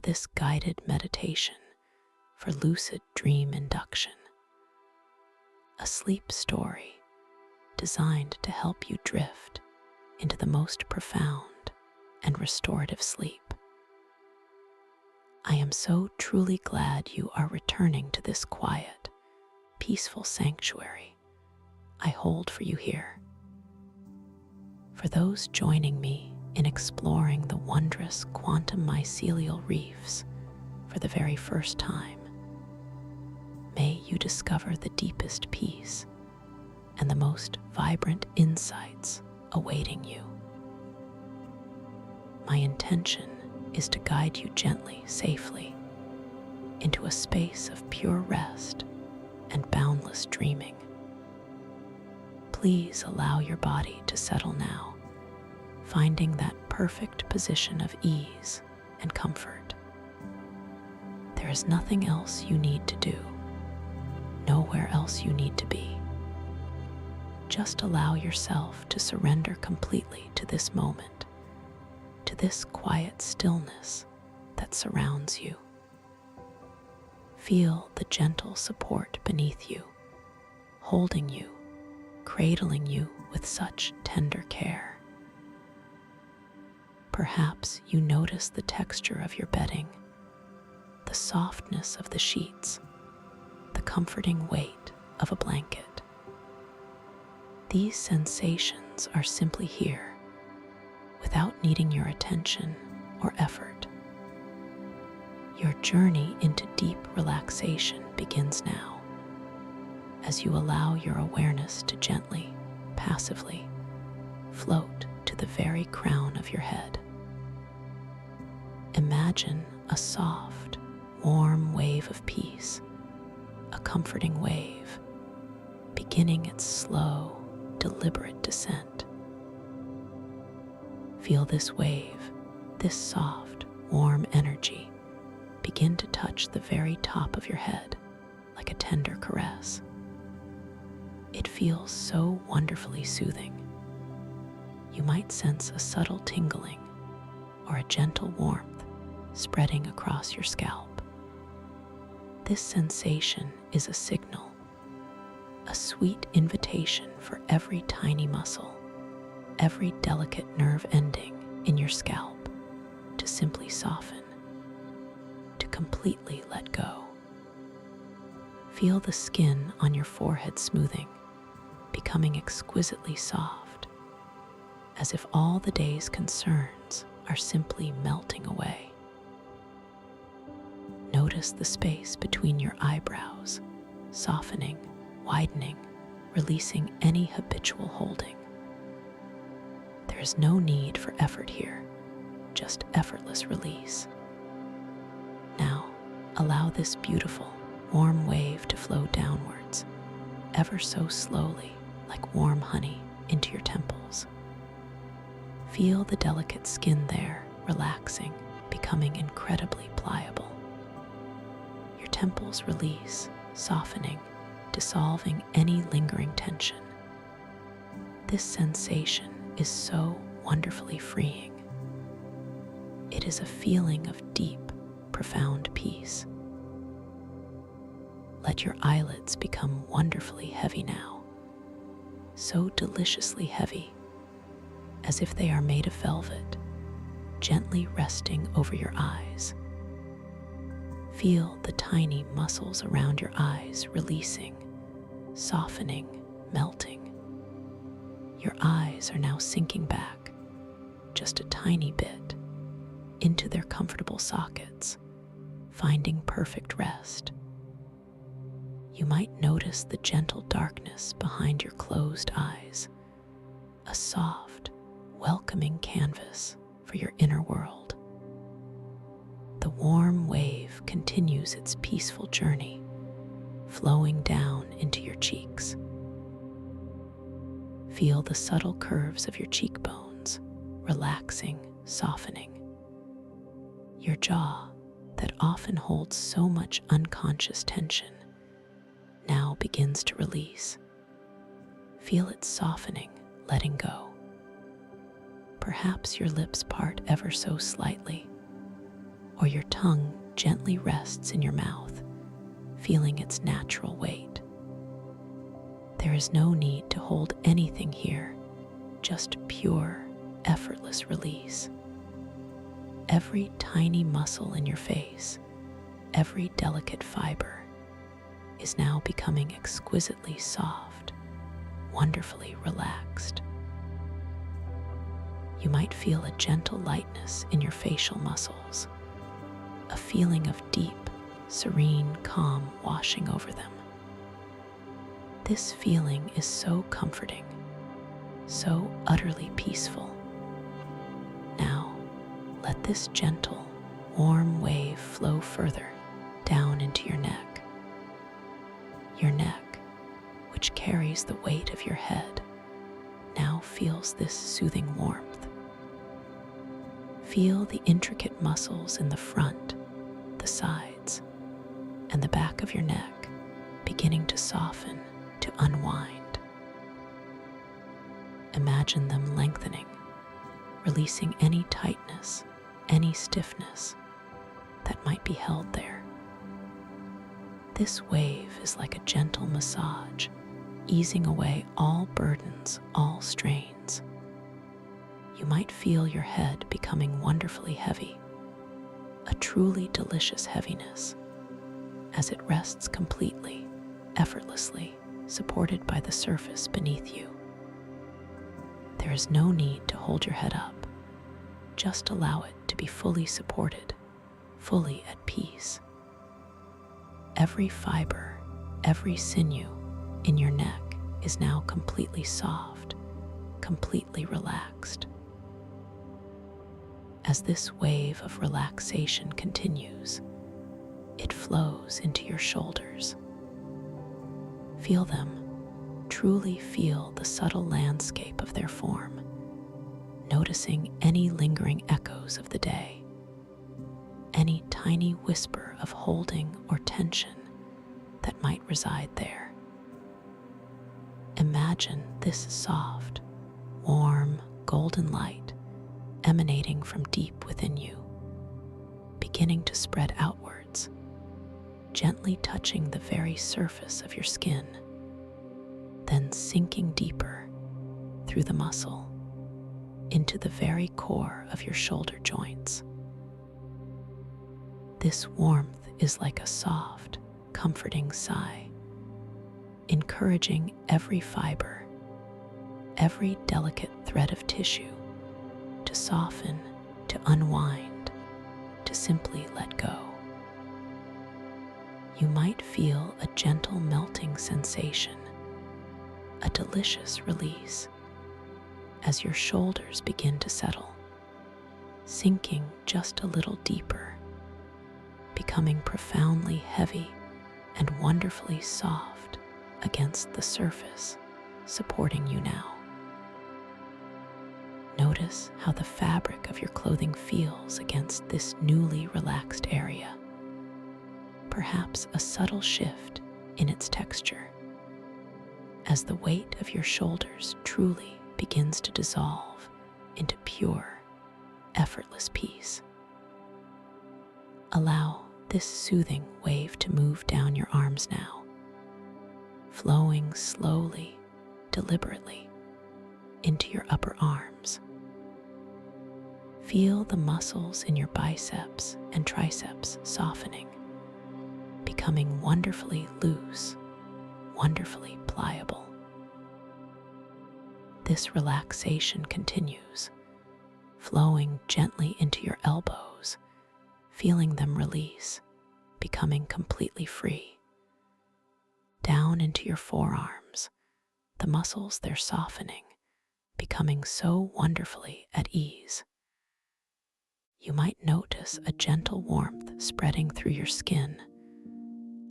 this guided meditation for lucid dream induction, a sleep story designed to help you drift into the most profound and restorative sleep. I am so truly glad you are returning to this quiet, peaceful sanctuary I hold for you here. For those joining me in exploring the wondrous quantum mycelial reefs for the very first time, may you discover the deepest peace and the most vibrant insights awaiting you. My intention is to guide you gently, safely, into a space of pure rest and boundless dreaming. Please allow your body to settle now, finding that perfect position of ease and comfort. There is nothing else you need to do, nowhere else you need to be. Just allow yourself to surrender completely to this moment, to this quiet stillness that surrounds you. Feel the gentle support beneath you, holding you, cradling you with such tender care. Perhaps you notice the texture of your bedding, the softness of the sheets, the comforting weight of a blanket. These sensations are simply here, without needing your attention or effort. Your journey into deep relaxation begins now, as you allow your awareness to gently, passively, float to the very crown of your head. Imagine a soft, warm wave of peace, a comforting wave, beginning its slow, deliberate descent. Feel this wave, this soft, warm energy begin to touch the very top of your head like a tender caress. It feels so wonderfully soothing. You might sense a subtle tingling or a gentle warmth spreading across your scalp. This sensation is a signal, a sweet invitation for every tiny muscle, every delicate nerve ending in your scalp to simply soften, to completely let go. Feel the skin on your forehead smoothing, becoming exquisitely soft, as if all the day's concerns are simply melting away. Notice the space between your eyebrows, softening, widening, releasing any habitual holding. There is no need for effort here, just effortless release. Now, allow this beautiful, warm wave to flow downwards, ever so slowly, like warm honey, into your temples. Feel the delicate skin there, relaxing, becoming incredibly pliable. Your temples release, softening, dissolving any lingering tension. This sensation is so wonderfully freeing. It is a feeling of deep, profound peace. Let your eyelids become wonderfully heavy now, so deliciously heavy, as if they are made of velvet, gently resting over your eyes. Feel the tiny muscles around your eyes releasing, softening, melting. Your eyes are now sinking back, just a tiny bit, into their comfortable sockets, finding perfect rest. You might notice the gentle darkness behind your closed eyes, a soft, welcoming canvas for your inner world. The warm wave continues its peaceful journey, flowing down into your cheeks. Feel the subtle curves of your cheekbones, relaxing, softening. Your jaw, that often holds so much unconscious tension, now begins to release. Feel it softening, letting go. Perhaps your lips part ever so slightly, or your tongue gently rests in your mouth, feeling its natural weight. There is no need to hold anything here, just pure, effortless release. Every tiny muscle in your face, every delicate fiber, is now becoming exquisitely soft, wonderfully relaxed. You might feel a gentle lightness in your facial muscles, a feeling of deep, serene calm washing over them. This feeling is so comforting, so utterly peaceful. Now, let this gentle, warm wave flow further down into your neck. Your neck, which carries the weight of your head, now feels this soothing warmth. Feel the intricate muscles in the front, the sides, and the back of your neck beginning to soften, to unwind. Imagine them lengthening, releasing any tightness, any stiffness that might be held there. This wave is like a gentle massage, easing away all burdens, all strains. You might feel your head becoming wonderfully heavy, a truly delicious heaviness, as it rests completely, effortlessly, supported by the surface beneath you. There is no need to hold your head up. Just allow it to be fully supported, fully at peace. Every fiber, every sinew in your neck is now completely soft, completely relaxed. As this wave of relaxation continues, it flows into your shoulders. Feel them, truly feel the subtle landscape of their form, noticing any lingering echoes of the day, any tiny whisper of holding or tension that might reside there. Imagine this soft, warm, golden light emanating from deep within you, beginning to spread outwards, gently touching the very surface of your skin, then sinking deeper through the muscle into the very core of your shoulder joints. This warmth is like a soft, comforting sigh, encouraging every fiber, every delicate thread of tissue to soften, to unwind, to simply let go. You might feel a gentle melting sensation, a delicious release, as your shoulders begin to settle, sinking just a little deeper, becoming profoundly heavy and wonderfully soft against the surface, supporting you now. Notice how the fabric of your clothing feels against this newly relaxed area. Perhaps a subtle shift in its texture, as the weight of your shoulders truly begins to dissolve into pure, effortless peace. Allow this soothing wave to move down your arms now, flowing slowly, deliberately into your upper arms. Feel the muscles in your biceps and triceps softening, becoming wonderfully loose, wonderfully pliable. This relaxation continues, flowing gently into your elbows, feeling them release, becoming completely free. Down into your forearms, the muscles they're softening, becoming so wonderfully at ease. You might notice a gentle warmth spreading through your skin,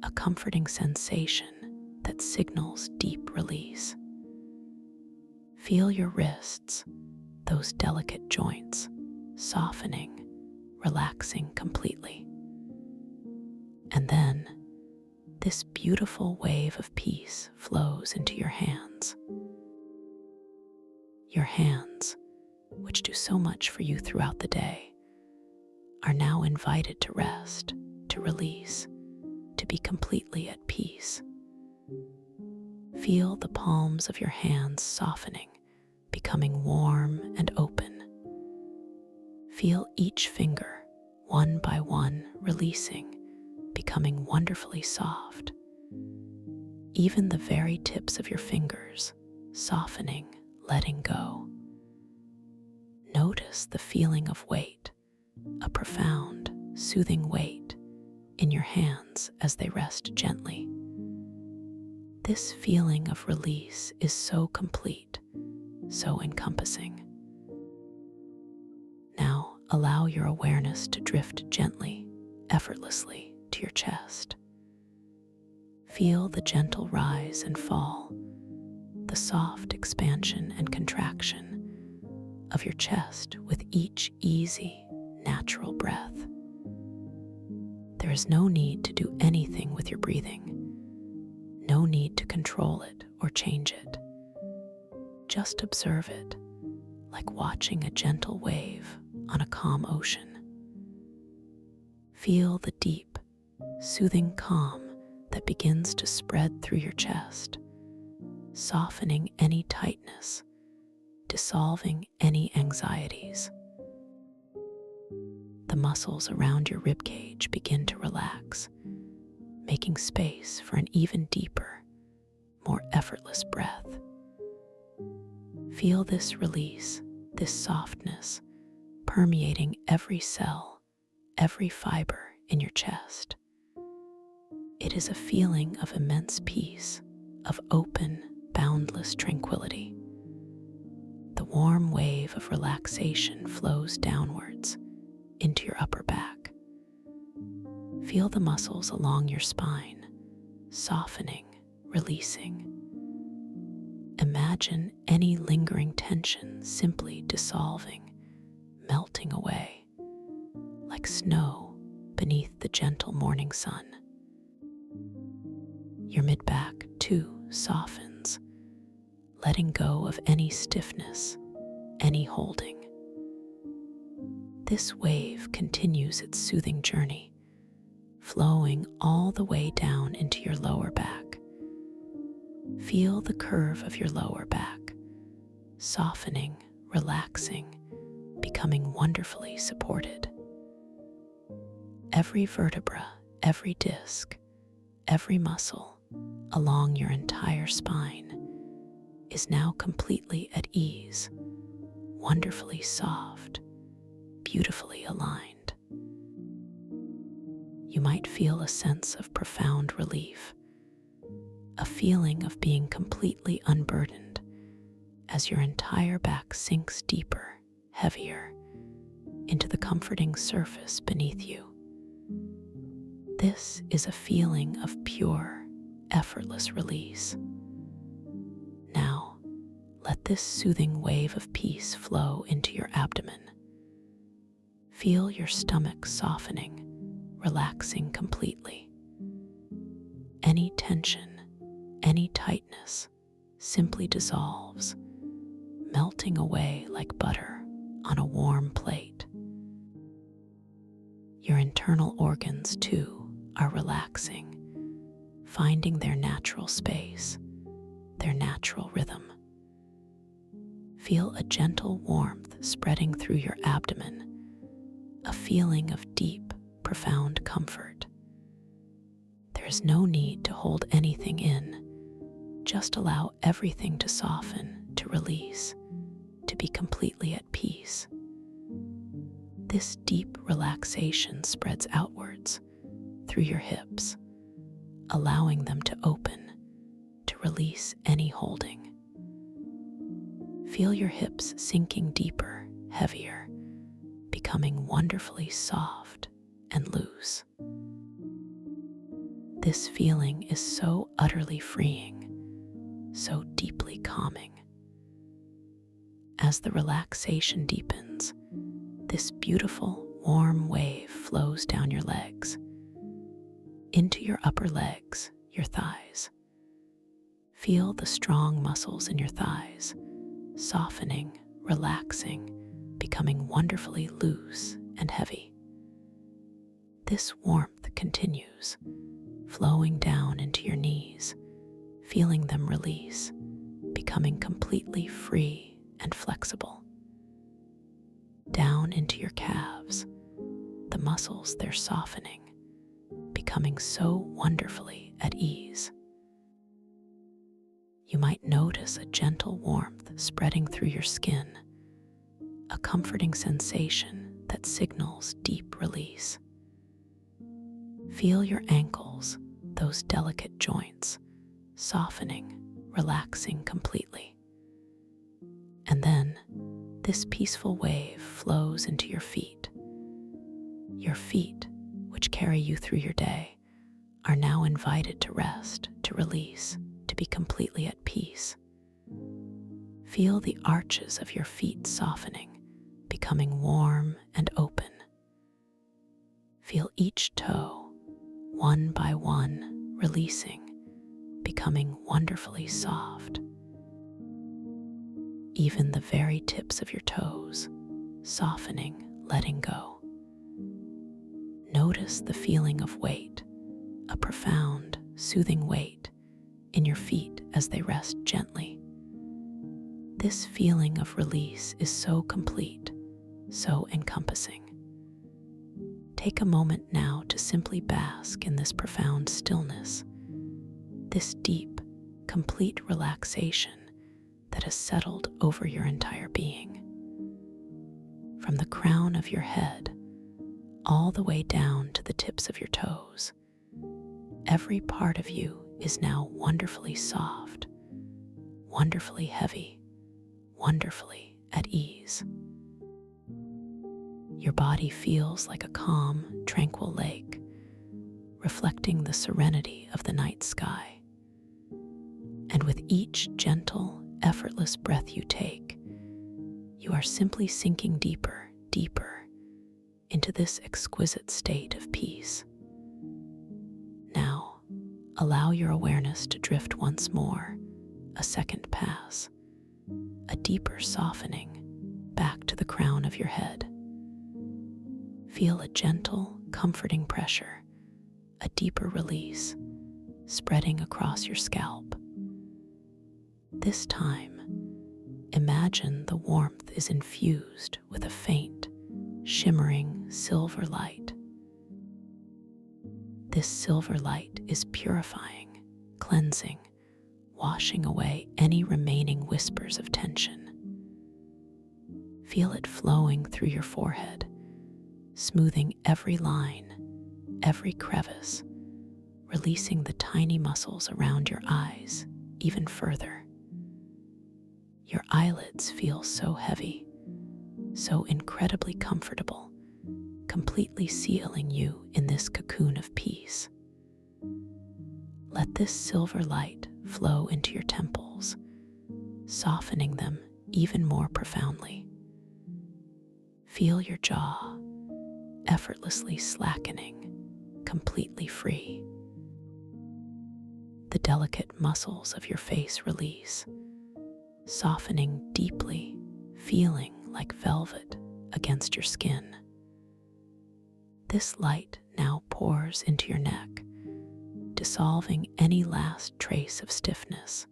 a comforting sensation that signals deep release. Feel your wrists, those delicate joints, softening, relaxing completely. And then, this beautiful wave of peace flows into your hands. Your hands, which do so much for you throughout the day, are now invited to rest, to release, to be completely at peace. Feel the palms of your hands softening, becoming warm and open. Feel each finger, one by one, releasing, becoming wonderfully soft. Even the very tips of your fingers, softening, letting go. Notice the feeling of weight, a profound, soothing weight in your hands as they rest gently. This feeling of release is so complete, so encompassing. Now allow your awareness to drift gently, effortlessly to your chest. Feel the gentle rise and fall, the soft expansion and contraction of your chest with each easy, natural breath. There is no need to do anything with your breathing, no need to control it or change it. Just observe it, like watching a gentle wave on a calm ocean. Feel the deep, soothing calm that begins to spread through your chest, softening any tightness, dissolving any anxieties. The muscles around your ribcage begin to relax, making space for an even deeper, more effortless breath. Feel this release, this softness, permeating every cell, every fiber in your chest. It is a feeling of immense peace, of open, boundless tranquility. The warm wave of relaxation flows downwards into your upper back. Feel the muscles along your spine, softening, releasing. Imagine any lingering tension simply dissolving, melting away, like snow beneath the gentle morning sun. Your mid-back, too, softens, letting go of any stiffness, any holding. This wave continues its soothing journey, flowing all the way down into your lower back. Feel the curve of your lower back, softening, relaxing, becoming wonderfully supported. Every vertebra, every disc, every muscle along your entire spine is now completely at ease, wonderfully soft, beautifully aligned. You might feel a sense of profound relief, a feeling of being completely unburdened as your entire back sinks deeper, heavier, into the comforting surface beneath you. This is a feeling of pure, effortless release. Now, let this soothing wave of peace flow into your abdomen. Feel your stomach softening, relaxing completely. Any tension, any tightness simply dissolves, melting away like butter on a warm plate. Your internal organs, too, are relaxing, finding their natural space, their natural rhythm. Feel a gentle warmth spreading through your abdomen, a feeling of deep, profound comfort. There is no need to hold anything in. Just allow everything to soften, to release, to be completely at peace. This deep relaxation spreads outwards through your hips, allowing them to open, to release any holding. Feel your hips sinking deeper, heavier, becoming wonderfully soft and loose. This feeling is so utterly freeing, so deeply calming. As the relaxation deepens, this beautiful, warm wave flows down your legs, into your upper legs, your thighs. Feel the strong muscles in your thighs, softening, relaxing, becoming wonderfully loose and heavy. This warmth continues, flowing down into your knees, feeling them release, becoming completely free and flexible. Down into your calves, the muscles they're softening, becoming so wonderfully at ease. You might notice a gentle warmth spreading through your skin, a comforting sensation that signals deep release. Feel your ankles, those delicate joints, softening, relaxing completely. And then, this peaceful wave flows into your feet. Your feet, which carry you through your day, are now invited to rest, to release, to be completely at peace. Feel the arches of your feet softening, becoming warm and open. Feel each toe, one by one, releasing, becoming wonderfully soft. Even the very tips of your toes, softening, letting go. Notice the feeling of weight, a profound, soothing weight in your feet as they rest gently. This feeling of release is so complete, so encompassing. Take a moment now to simply bask in this profound stillness, this deep, complete relaxation that has settled over your entire being. From the crown of your head, all the way down to the tips of your toes, every part of you is now wonderfully soft, wonderfully heavy, wonderfully at ease. Your body feels like a calm, tranquil lake, reflecting the serenity of the night sky. And with each gentle, effortless breath you take, you are simply sinking deeper, deeper into this exquisite state of peace. Now, allow your awareness to drift once more, a second pass, a deeper softening back to the crown of your head. Feel a gentle, comforting pressure, a deeper release, spreading across your scalp. This time, imagine the warmth is infused with a faint, shimmering silver light. This silver light is purifying, cleansing, washing away any remaining whispers of tension. Feel it flowing through your forehead, smoothing every line, every crevice, releasing the tiny muscles around your eyes even further. Your eyelids feel so heavy, so incredibly comfortable, completely sealing you in this cocoon of peace. Let this silver light flow into your temples, softening them even more profoundly. Feel your jaw effortlessly slackening, completely free. The delicate muscles of your face release, softening deeply, feeling like velvet against your skin. This light now pours into your neck, dissolving any last trace of stiffness,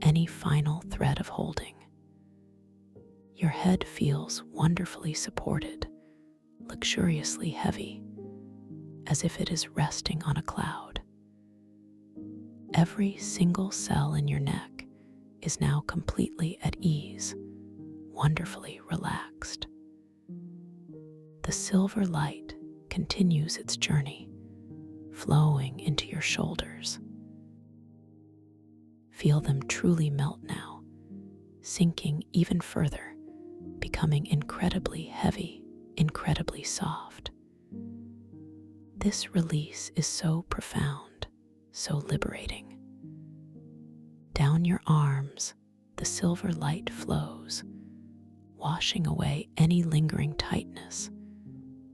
any final thread of holding. Your head feels wonderfully supported, luxuriously heavy, as if it is resting on a cloud. Every single cell in your neck is now completely at ease, wonderfully relaxed. The silver light continues its journey, flowing into your shoulders. Feel them truly melt now, sinking even further, becoming incredibly heavy, incredibly soft. This release is so profound, so liberating. Down your arms, the silver light flows, washing away any lingering tightness,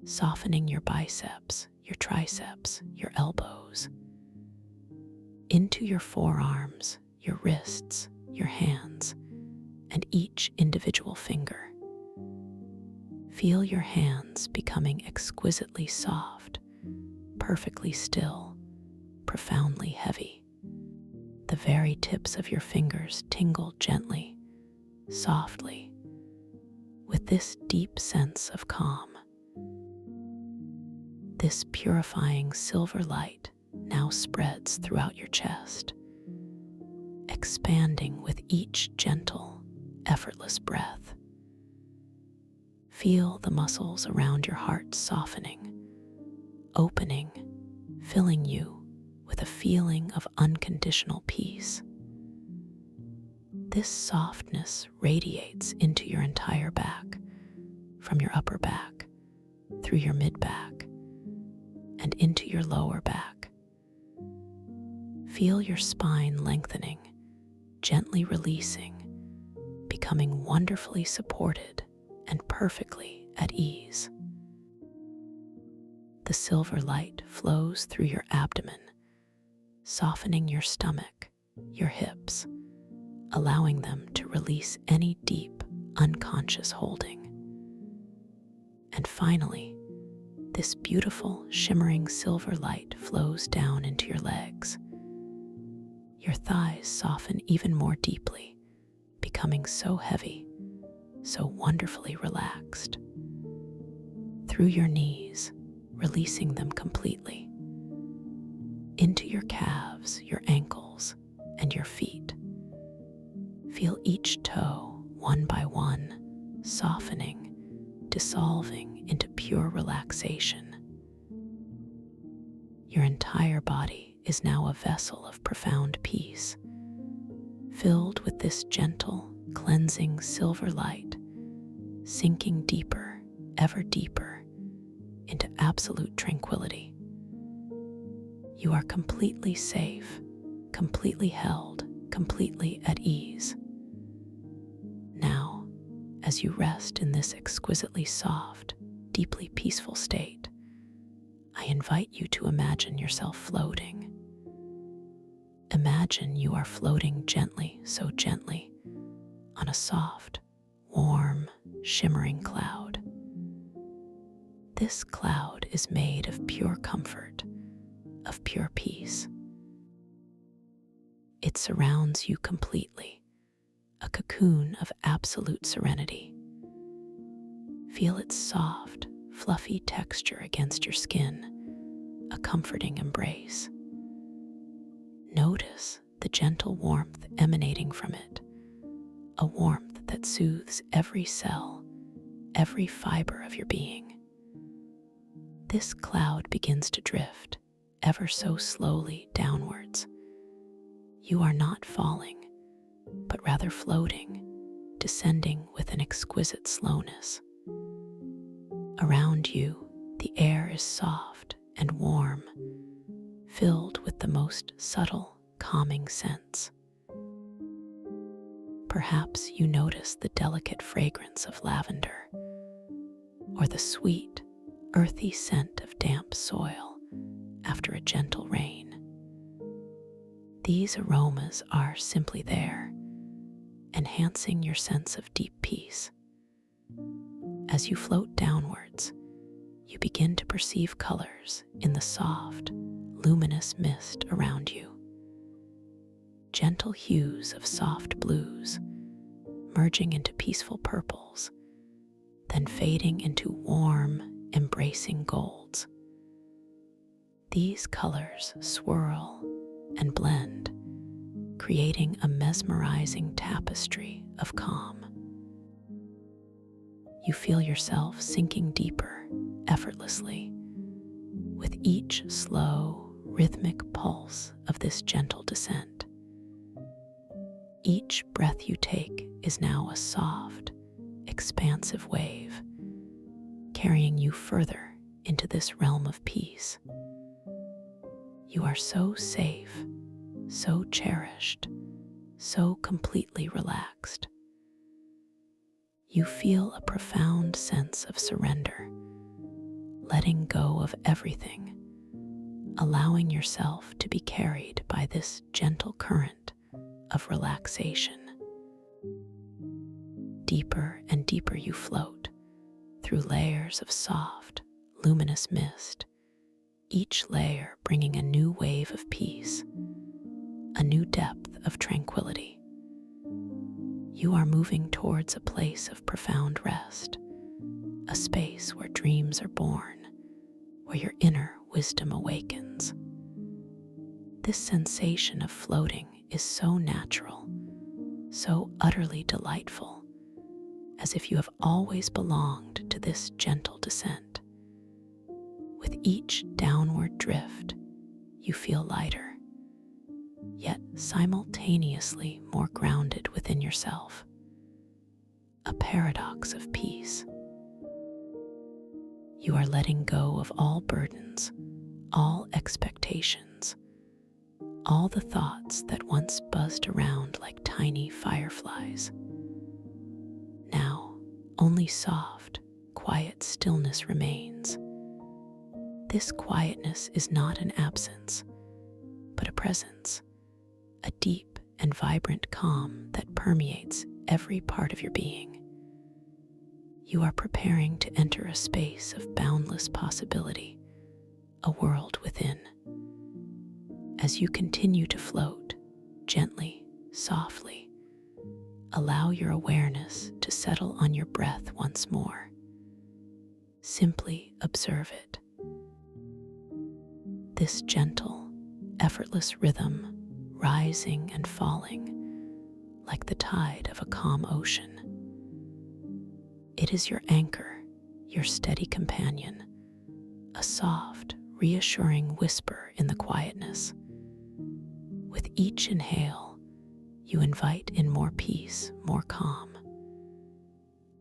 softening your biceps, your triceps, your elbows. Into your forearms, your wrists, your hands, and each individual finger. Feel your hands becoming exquisitely soft, perfectly still, profoundly heavy. The very tips of your fingers tingle gently, softly, with this deep sense of calm. This purifying silver light now spreads throughout your chest, expanding with each gentle, effortless breath. Feel the muscles around your heart softening, opening, filling you with a feeling of unconditional peace. This softness radiates into your entire back, from your upper back, through your mid-back, and into your lower back. Feel your spine lengthening, gently releasing, becoming wonderfully supported and perfectly at ease. The silver light flows through your abdomen, softening your stomach, your hips, allowing them to release any deep, unconscious holding. And finally, this beautiful, shimmering silver light flows down into your legs. Your thighs soften even more deeply, becoming so heavy, so wonderfully relaxed. Through your knees, releasing them completely. Into your calves, your ankles, and your feet. Feel each toe, one by one, softening, dissolving into pure relaxation. Your entire body is now a vessel of profound peace, filled with this gentle, cleansing silver light, sinking deeper, ever deeper, into absolute tranquility. You are completely safe, completely held, completely at ease. Now, as you rest in this exquisitely soft, deeply peaceful state, I invite you to imagine yourself floating. Imagine you are floating gently, so gently, on a soft, warm, shimmering cloud. This cloud is made of pure comfort, of pure peace. It surrounds you completely, a cocoon of absolute serenity. Feel its soft, fluffy texture against your skin, a comforting embrace. Notice the gentle warmth emanating from it, a warmth that soothes every cell, every fiber of your being. This cloud begins to drift, ever so slowly downwards. You are not falling, but rather floating, descending with an exquisite slowness. Around you, the air is soft and warm, filled with the most subtle, calming scents. Perhaps you notice the delicate fragrance of lavender, or the sweet, earthy scent of damp soil after a gentle rain. These aromas are simply there, enhancing your sense of deep peace. As you float downwards, you begin to perceive colors in the soft, luminous mist around you. Gentle hues of soft blues, merging into peaceful purples, then fading into warm, embracing golds. These colors swirl and blend, creating a mesmerizing tapestry of calm. You feel yourself sinking deeper, effortlessly, with each slow, rhythmic pulse of this gentle descent. Each breath you take is now a soft, expansive wave, carrying you further into this realm of peace. You are so safe, so cherished, so completely relaxed. You feel a profound sense of surrender, letting go of everything, allowing yourself to be carried by this gentle current of relaxation. Deeper and deeper you float through layers of soft, luminous mist, each layer bringing a new wave of peace, a new depth of tranquility. You are moving towards a place of profound rest, a space where dreams are born, where your inner wisdom awakens. This sensation of floating is so natural, so utterly delightful, as if you have always belonged to this gentle descent. With each downward drift, you feel lighter, yet simultaneously more grounded within yourself. A paradox of peace. You are letting go of all burdens, all expectations, all the thoughts that once buzzed around like tiny fireflies. Now, only soft, quiet stillness remains. This quietness is not an absence, but a presence, a deep and vibrant calm that permeates every part of your being. You are preparing to enter a space of boundless possibility, a world within. As you continue to float, gently, softly, allow your awareness to settle on your breath once more. Simply observe it. This gentle, effortless rhythm, rising and falling, like the tide of a calm ocean. It is your anchor, your steady companion, a soft, reassuring whisper in the quietness. With each inhale, you invite in more peace, more calm.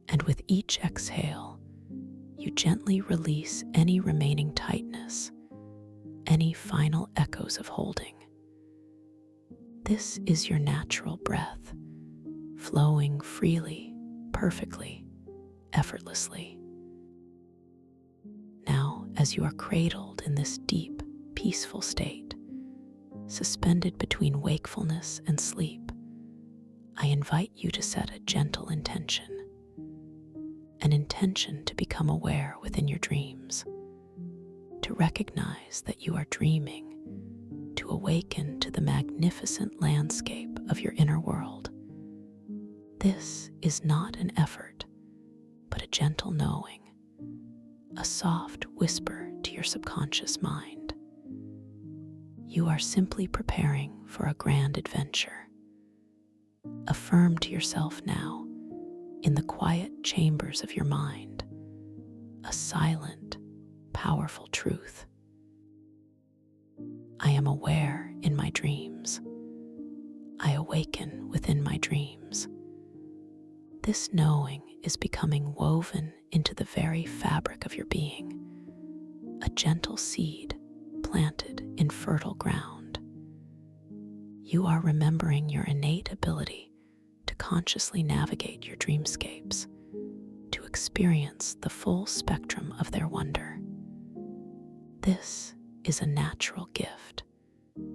And with each exhale, you gently release any remaining tightness, any final echoes of holding. This is your natural breath, flowing freely, perfectly, effortlessly. Now, as you are cradled in this deep, peaceful state, suspended between wakefulness and sleep, I invite you to set a gentle intention, an intention to become aware within your dreams, to recognize that you are dreaming, to awaken to the magnificent landscape of your inner world. This is not an effort, but a gentle knowing, a soft whisper to your subconscious mind. You are simply preparing for a grand adventure. Affirm to yourself now, in the quiet chambers of your mind, a silent, powerful truth. I am aware in my dreams. I awaken within my dreams. This knowing is becoming woven into the very fabric of your being, a gentle seed planted in fertile ground. You are remembering your innate ability to consciously navigate your dreamscapes, to experience the full spectrum of their wonder. This is a natural gift,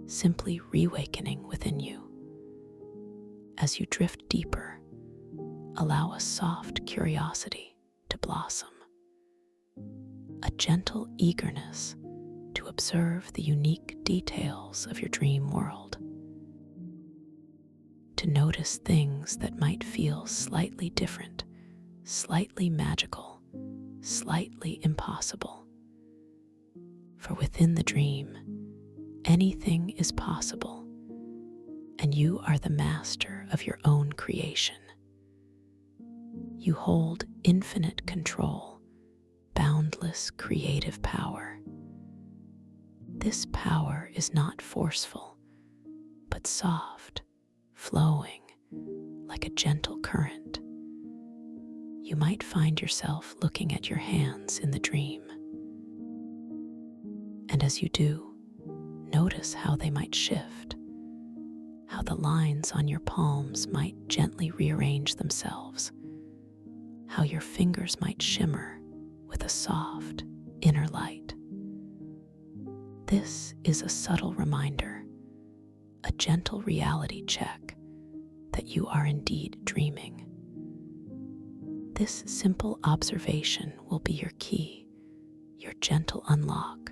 simply reawakening within you. As you drift deeper, allow a soft curiosity to blossom, a gentle eagerness to observe the unique details of your dream world, to notice things that might feel slightly different, slightly magical, slightly impossible. For within the dream, anything is possible, and you are the master of your own creation. You hold infinite control, boundless creative power. This power is not forceful, but soft, flowing like a gentle current. You might find yourself looking at your hands in the dream. And as you do, notice how they might shift, how the lines on your palms might gently rearrange themselves, how your fingers might shimmer with a soft inner light. This is a subtle reminder, a gentle reality check that you are indeed dreaming. This simple observation will be your key, your gentle unlock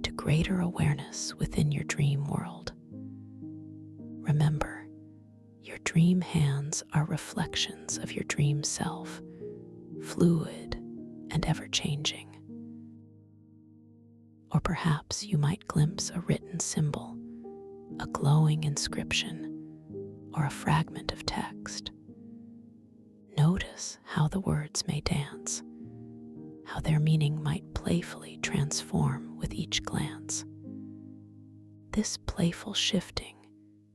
to greater awareness within your dream world. Remember, your dream hands are reflections of your dream self, fluid and ever-changing. Or perhaps you might glimpse a written symbol, a glowing inscription, or a fragment of text. Notice how the words may dance, how their meaning might playfully transform with each glance. This playful shifting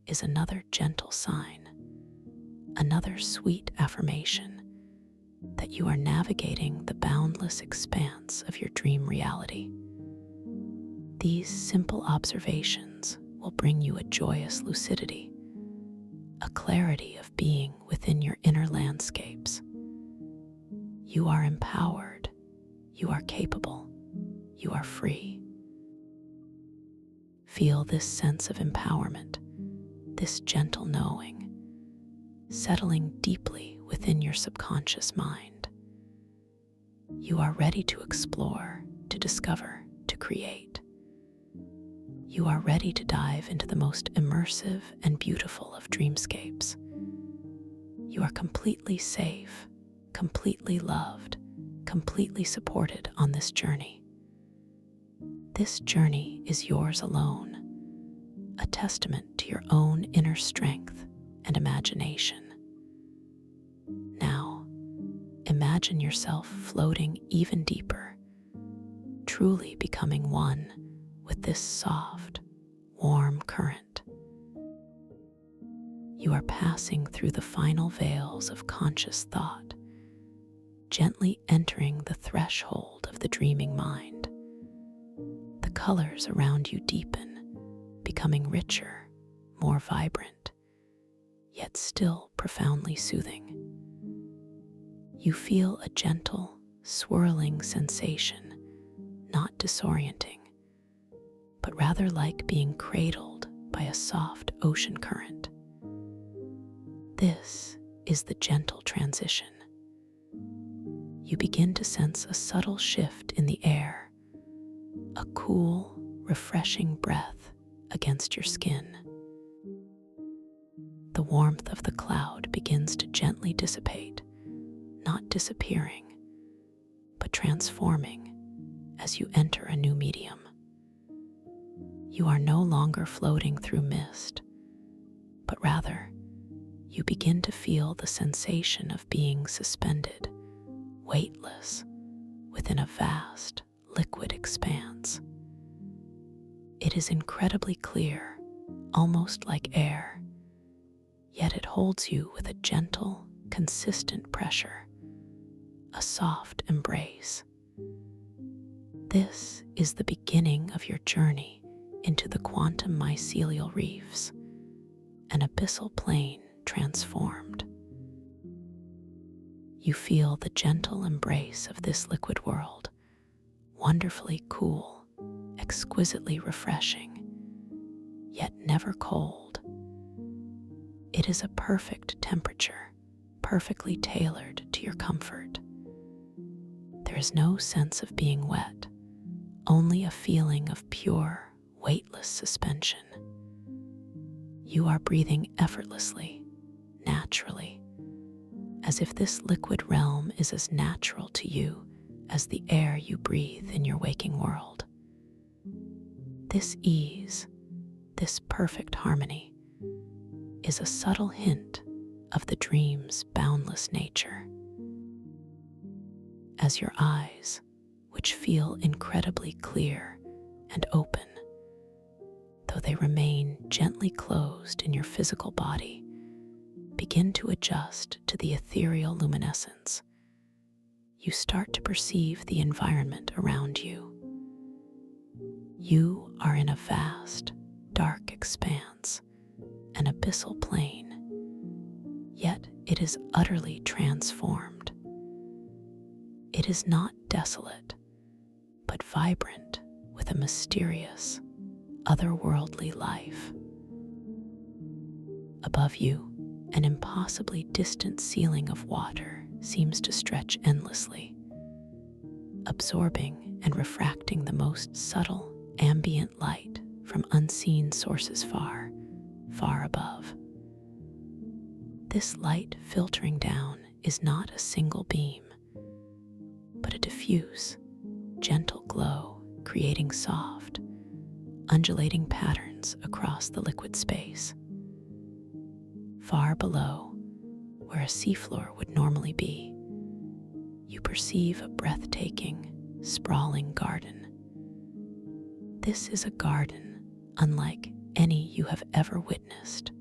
is another gentle sign, another sweet affirmation that you are navigating the boundless expanse of your dream reality. These simple observations will bring you a joyous lucidity, a clarity of being within your inner landscapes. You are empowered, you are capable, you are free. Feel this sense of empowerment, this gentle knowing, settling deeply within your subconscious mind. You are ready to explore, to discover, to create. You are ready to dive into the most immersive and beautiful of dreamscapes. You are completely safe, completely loved, completely supported on this journey. This journey is yours alone, a testament to your own inner strength and imagination. Now, imagine yourself floating even deeper, truly becoming one with this soft, warm current. You are passing through the final veils of conscious thought, gently entering the threshold of the dreaming mind. The colors around you deepen, becoming richer, more vibrant, yet still profoundly soothing. You feel a gentle, swirling sensation, not disorienting, but rather like being cradled by a soft ocean current. This is the gentle transition. You begin to sense a subtle shift in the air, a cool, refreshing breath against your skin. The warmth of the cloud begins to gently dissipate, not disappearing, but transforming as you enter a new medium. You are no longer floating through mist, but rather, you begin to feel the sensation of being suspended, weightless, within a vast, liquid expanse. It is incredibly clear, almost like air, yet it holds you with a gentle, consistent pressure, a soft embrace. This is the beginning of your journey into the quantum mycelial reefs, an abyssal plane transformed. You feel the gentle embrace of this liquid world, wonderfully cool, exquisitely refreshing, yet never cold. It is a perfect temperature, perfectly tailored to your comfort. There is no sense of being wet, only a feeling of pure, weightless suspension. You are breathing effortlessly, naturally, as if this liquid realm is as natural to you as the air you breathe in your waking world. This ease, this perfect harmony, is a subtle hint of the dream's boundless nature. As your eyes, which feel incredibly clear and open, though they remain gently closed in your physical body, begin to adjust to the ethereal luminescence, you start to perceive the environment around you. You are in a vast, dark expanse, an abyssal plane, yet it is utterly transformed. It is not desolate, but vibrant with a mysterious, otherworldly life. Above you, an impossibly distant ceiling of water seems to stretch endlessly, absorbing and refracting the most subtle ambient light from unseen sources far, far above. This light filtering down is not a single beam, but a diffuse, gentle glow creating soft, undulating patterns across the liquid space. Far below, where a seafloor would normally be, you perceive a breathtaking, sprawling garden. This is a garden unlike any you have ever witnessed,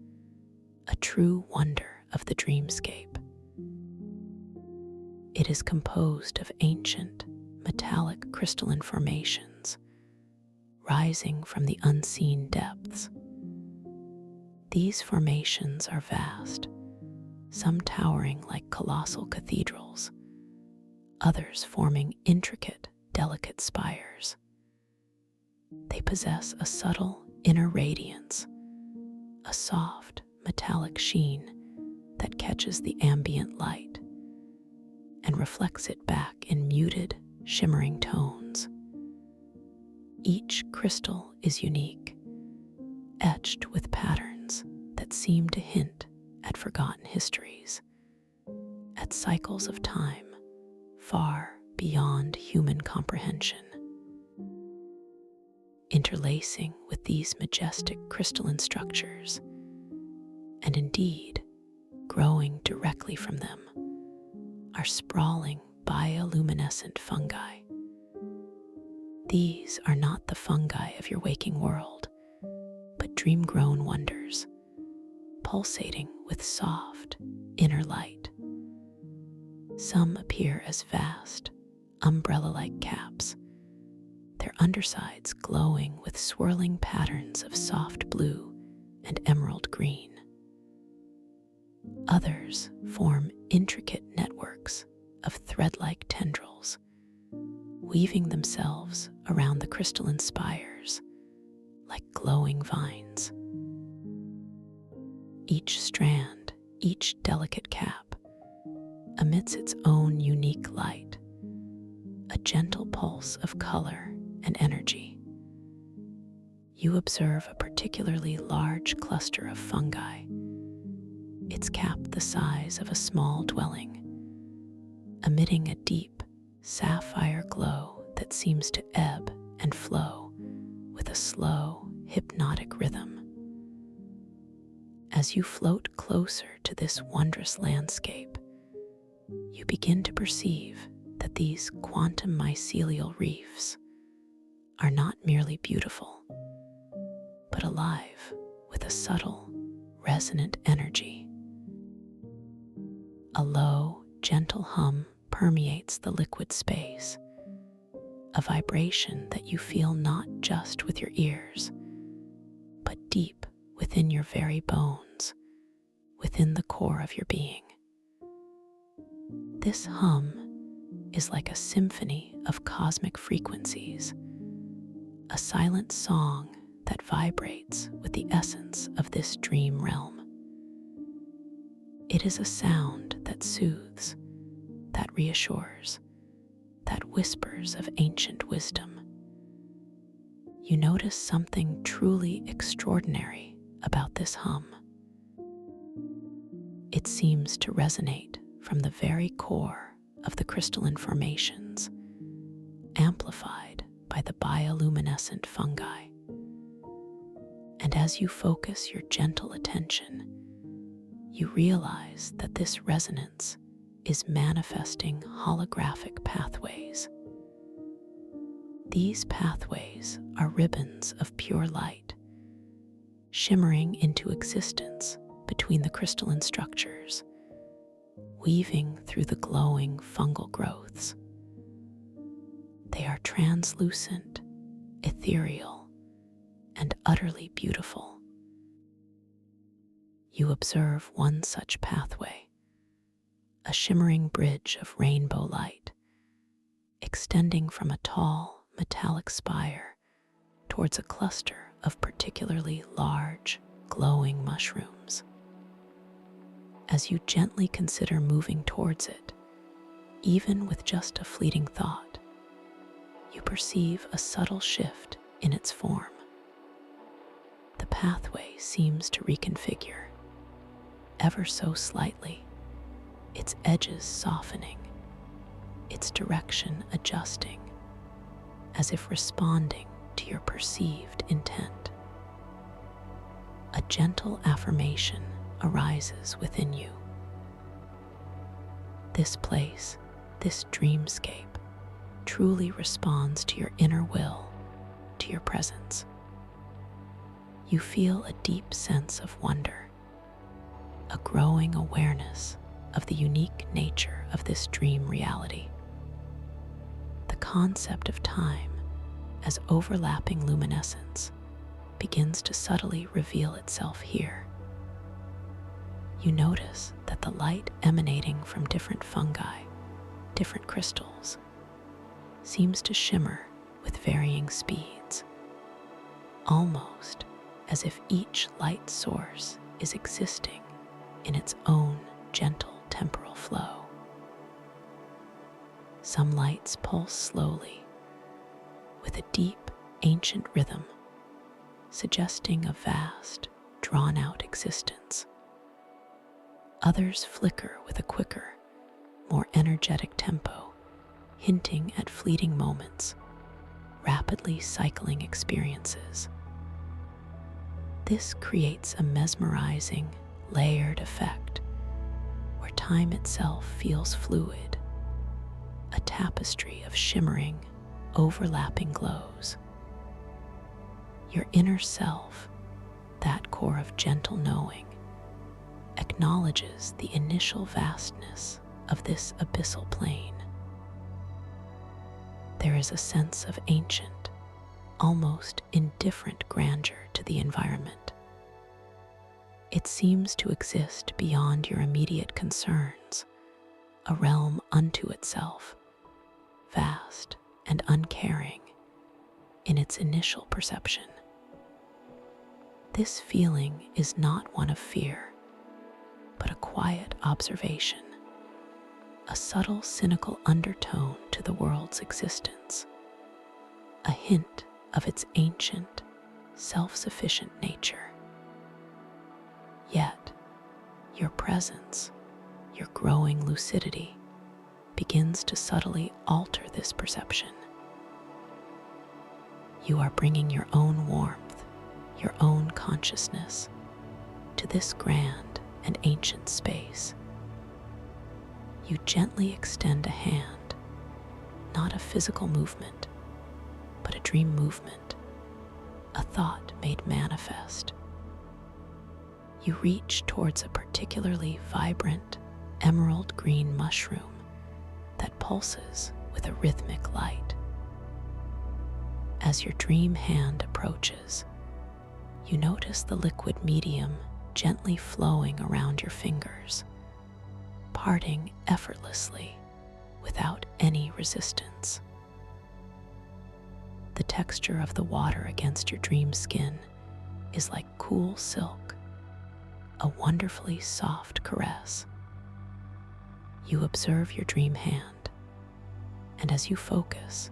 a true wonder of the dreamscape. It is composed of ancient, metallic crystalline formations rising from the unseen depths. These formations are vast, some towering like colossal cathedrals, others forming intricate, delicate spires. They possess a subtle inner radiance, a soft, metallic sheen that catches the ambient light and reflects it back in muted, shimmering tones. Each crystal is unique, etched with patterns that seem to hint at forgotten histories, at cycles of time far beyond human comprehension. Interlacing with these majestic crystalline structures, and indeed growing directly from them, are sprawling bioluminescent fungi. These are not the fungi of your waking world, but dream-grown wonders, pulsating with soft, inner light. Some appear as vast, umbrella-like caps, their undersides glowing with swirling patterns of soft blue and emerald green. Others form intricate networks of thread-like tendrils, weaving themselves around the crystalline spires like glowing vines. Each strand, each delicate cap, emits its own unique light, a gentle pulse of color and energy. You observe a particularly large cluster of fungi, its cap the size of a small dwelling, emitting a deep, sapphire glow that seems to ebb and flow with a slow, hypnotic rhythm. As you float closer to this wondrous landscape, you begin to perceive that these quantum mycelial reefs are not merely beautiful, but alive with a subtle, resonant energy. A low, gentle hum permeates the liquid space, a vibration that you feel not just with your ears, but deep within your very bones, within the core of your being. This hum is like a symphony of cosmic frequencies, a silent song that vibrates with the essence of this dream realm. It is a sound that soothes, that reassures, that whispers of ancient wisdom. You notice something truly extraordinary about this hum. It seems to resonate from the very core of the crystalline formations, amplified by the bioluminescent fungi. And as you focus your gentle attention, you realize that this resonance is manifesting holographic pathways. These pathways are ribbons of pure light, shimmering into existence between the crystalline structures, weaving through the glowing fungal growths. They are translucent, ethereal, and utterly beautiful. You observe one such pathway, a shimmering bridge of rainbow light, extending from a tall, metallic spire towards a cluster of particularly large, glowing mushrooms. As you gently consider moving towards it, even with just a fleeting thought, you perceive a subtle shift in its form. The pathway seems to reconfigure, ever so slightly, its edges softening, its direction adjusting, as if responding to your perceived intent. A gentle affirmation arises within you. This place, this dreamscape, truly responds to your inner will, to your presence. You feel a deep sense of wonder, a growing awareness of the unique nature of this dream reality. The concept of time as overlapping luminescence begins to subtly reveal itself here. You notice that the light emanating from different fungi, different crystals, seems to shimmer with varying speeds, almost as if each light source is existing in its own gentle temporal flow. Some lights pulse slowly, with a deep, ancient rhythm, suggesting a vast, drawn-out existence. Others flicker with a quicker, more energetic tempo, hinting at fleeting moments, rapidly cycling experiences. This creates a mesmerizing, layered effect where time itself feels fluid, a tapestry of shimmering, overlapping glows. Your inner self, that core of gentle knowing, acknowledges the initial vastness of this abyssal plane. There is a sense of ancient, almost indifferent grandeur to the environment. It seems to exist beyond your immediate concerns, a realm unto itself, vast and uncaring in its initial perception. This feeling is not one of fear, but a quiet observation, a subtle cynical undertone to the world's existence, a hint of its ancient, self-sufficient nature. Yet, your presence, your growing lucidity, begins to subtly alter this perception. You are bringing your own warmth, your own consciousness, to this grand and ancient space. You gently extend a hand, not a physical movement, but a dream movement, a thought made manifest. You reach towards a particularly vibrant emerald green mushroom that pulses with a rhythmic light. As your dream hand approaches, you notice the liquid medium gently flowing around your fingers, parting effortlessly without any resistance. The texture of the water against your dream skin is like cool silk, a wonderfully soft caress. You observe your dream hand, and as you focus,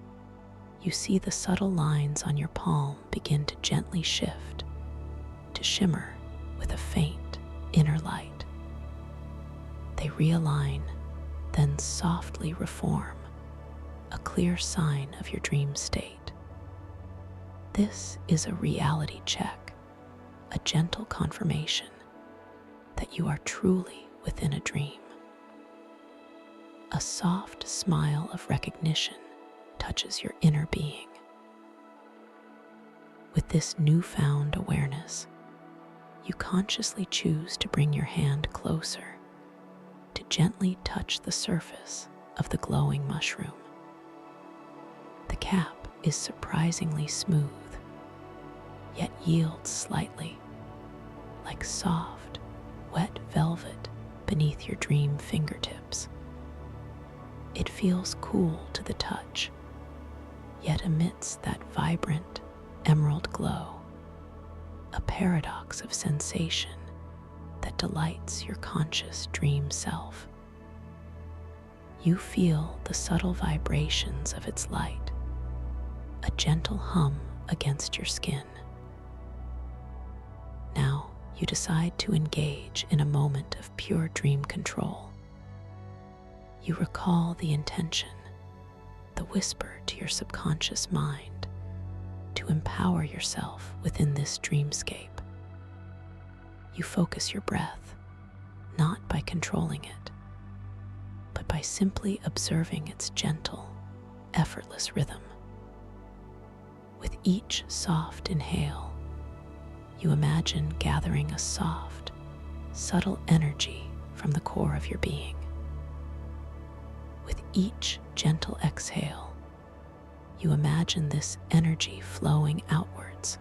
you see the subtle lines on your palm begin to gently shift, to shimmer with a faint inner light. They realign, then softly reform, a clear sign of your dream state. This is a reality check, a gentle confirmation that you are truly within a dream. A soft smile of recognition touches your inner being. With this newfound awareness, you consciously choose to bring your hand closer, to gently touch the surface of the glowing mushroom. The cap is surprisingly smooth, yet yields slightly, like soft, wet velvet beneath your dream fingertips. It feels cool to the touch, yet emits that vibrant emerald glow, a paradox of sensation that delights your conscious dream self. You feel the subtle vibrations of its light, a gentle hum against your skin. Now you decide to engage in a moment of pure dream control. You recall the intention, the whisper to your subconscious mind, to empower yourself within this dreamscape. You focus your breath, not by controlling it, but by simply observing its gentle, effortless rhythm. With each soft inhale, you imagine gathering a soft, subtle energy from the core of your being. With each gentle exhale, you imagine this energy flowing outwards,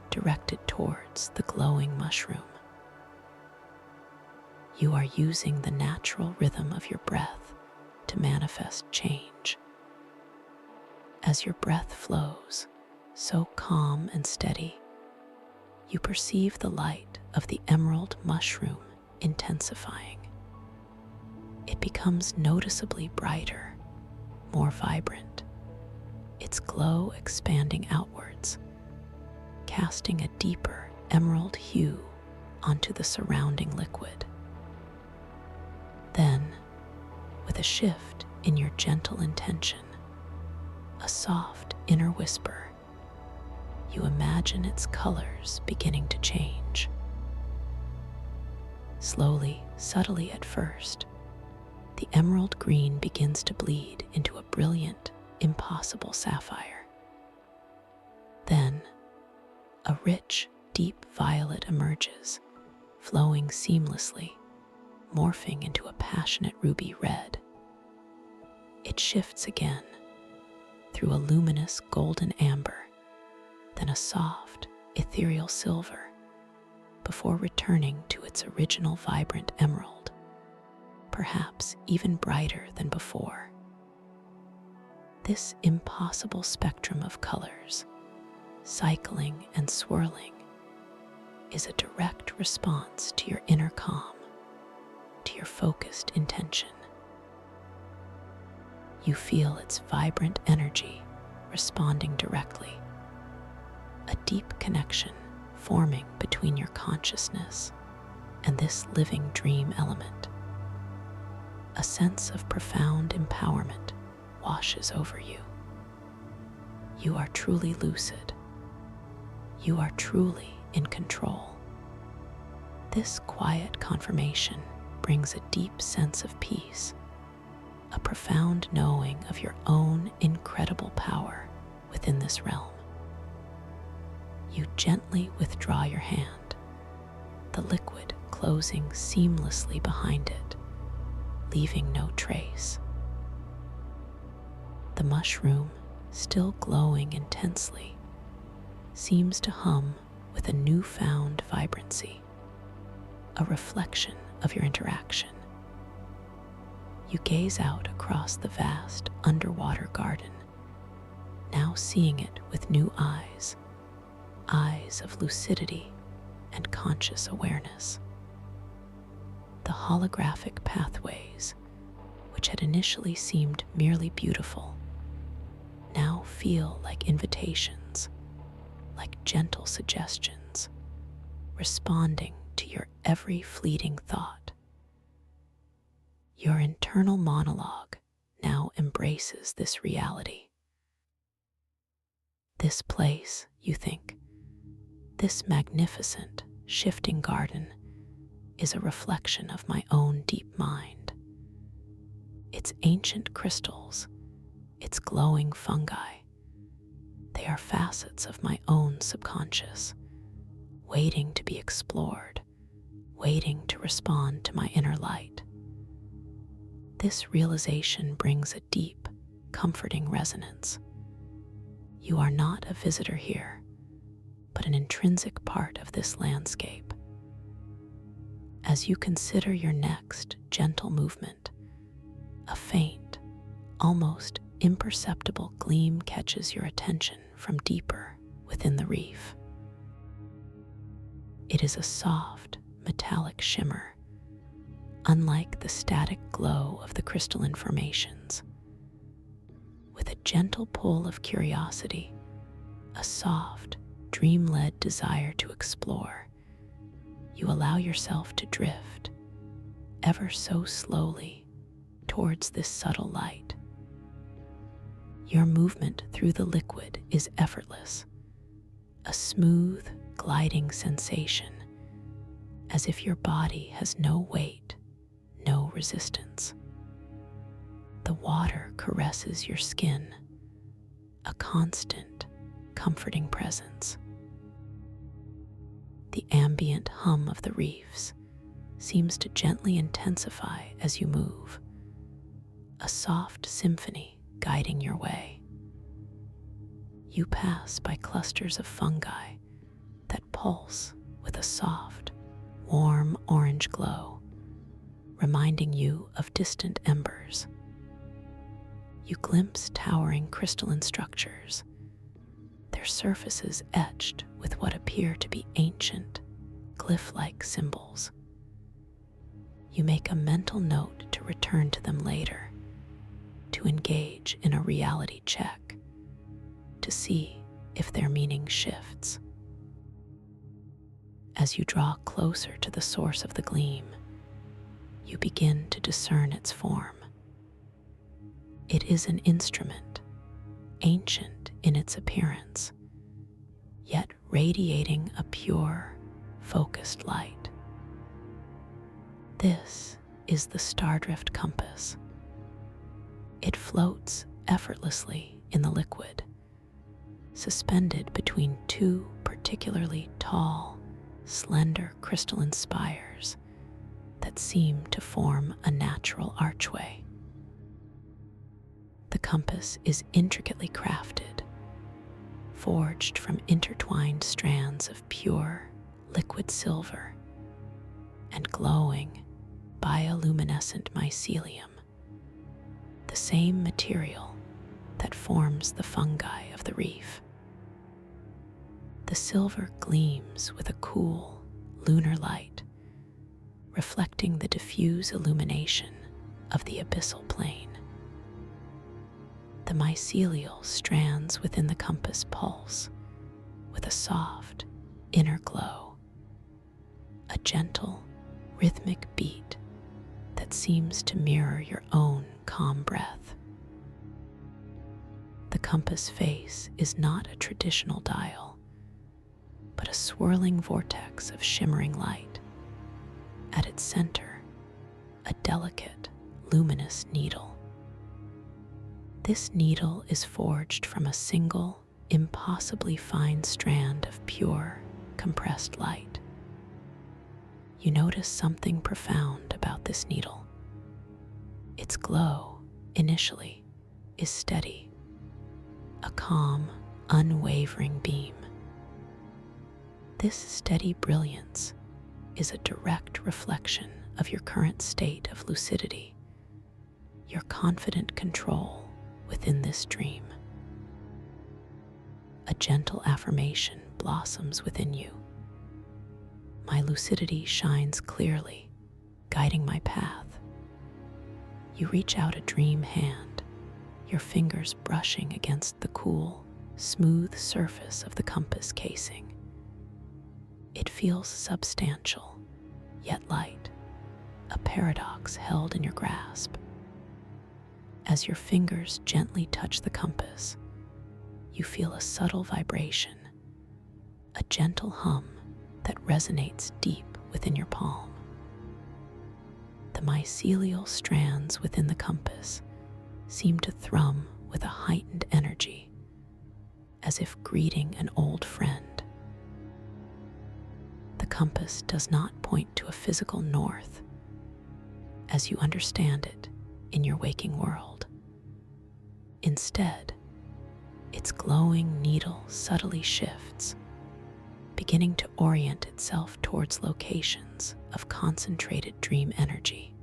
directed towards the glowing mushroom. You are using the natural rhythm of your breath to manifest change. As your breath flows, so calm and steady, you perceive the light of the emerald mushroom intensifying. It becomes noticeably brighter, more vibrant, its glow expanding outwards, casting a deeper emerald hue onto the surrounding liquid. Then, with a shift in your gentle intention, a soft inner whisper, you imagine its colors beginning to change. Slowly, subtly at first, the emerald green begins to bleed into a brilliant, impossible sapphire. Then, a rich, deep violet emerges, flowing seamlessly, morphing into a passionate ruby red. It shifts again through a luminous golden amber, then a soft, ethereal silver, before returning to its original vibrant emerald, perhaps even brighter than before. This impossible spectrum of colors, cycling and swirling, is a direct response to your inner calm, to your focused intention. You feel its vibrant energy responding directly, a deep connection forming between your consciousness and this living dream element. A sense of profound empowerment washes over you. You are truly lucid. You are truly in control. This quiet confirmation brings a deep sense of peace, a profound knowing of your own incredible power within this realm. You gently withdraw your hand, the liquid closing seamlessly behind it, leaving no trace. The mushroom, still glowing intensely, seems to hum with a newfound vibrancy, a reflection of your interaction. You gaze out across the vast underwater garden, now seeing it with new eyes, eyes of lucidity and conscious awareness. The holographic pathways, which had initially seemed merely beautiful, now feel like invitations, like gentle suggestions, responding to your every fleeting thought. Your internal monologue now embraces this reality. This place, you think, this magnificent, shifting garden, is a reflection of my own deep mind. Its ancient crystals, its glowing fungi, they are facets of my own subconscious, waiting to be explored, waiting to respond to my inner light. This realization brings a deep, comforting resonance. You are not a visitor here, but an intrinsic part of this landscape. As you consider your next gentle movement, a faint, almost imperceptible gleam catches your attention from deeper within the reef. It is a soft, metallic shimmer, unlike the static glow of the crystalline formations. With a gentle pull of curiosity, a soft, dream-led desire to explore, you allow yourself to drift, ever so slowly, towards this subtle light. Your movement through the liquid is effortless, a smooth, gliding sensation, as if your body has no weight, no resistance. The water caresses your skin, a constant, comforting presence. The ambient hum of the reefs seems to gently intensify as you move, a soft symphony guiding your way. You pass by clusters of fungi that pulse with a soft, warm orange glow, reminding you of distant embers. You glimpse towering crystalline structures, their surfaces etched with what appear to be ancient, glyph-like symbols. You make a mental note to return to them later, to engage in a reality check, to see if their meaning shifts. As you draw closer to the source of the gleam, you begin to discern its form. It is an instrument, ancient in its appearance, yet radiating a pure, focused light. This is the Stardrift compass. It floats effortlessly in the liquid, suspended between two particularly tall, slender crystalline spires that seem to form a natural archway. The compass is intricately crafted, forged from intertwined strands of pure, liquid silver and glowing, bioluminescent mycelium, the same material that forms the fungi of the reef. The silver gleams with a cool, lunar light, reflecting the diffuse illumination of the abyssal plain. The mycelial strands within the compass pulse with a soft, inner glow, a gentle, rhythmic beat that seems to mirror your own calm breath. The compass face is not a traditional dial, but a swirling vortex of shimmering light. At its center, a delicate, luminous needle. This needle is forged from a single, impossibly fine strand of pure, compressed light. You notice something profound about this needle. Its glow, initially, is steady, a calm, unwavering beam. This steady brilliance is a direct reflection of your current state of lucidity, your confident control within this dream. A gentle affirmation blossoms within you. My lucidity shines clearly, guiding my path. You reach out a dream hand, your fingers brushing against the cool, smooth surface of the compass casing. It feels substantial, yet light, a paradox held in your grasp. As your fingers gently touch the compass, you feel a subtle vibration, a gentle hum that resonates deep within your palm. The mycelial strands within the compass seem to thrum with a heightened energy, as if greeting an old friend. The compass does not point to a physical north, as you understand it in your waking world. Instead, its glowing needle subtly shifts, beginning to orient itself towards locations of concentrated dream energy.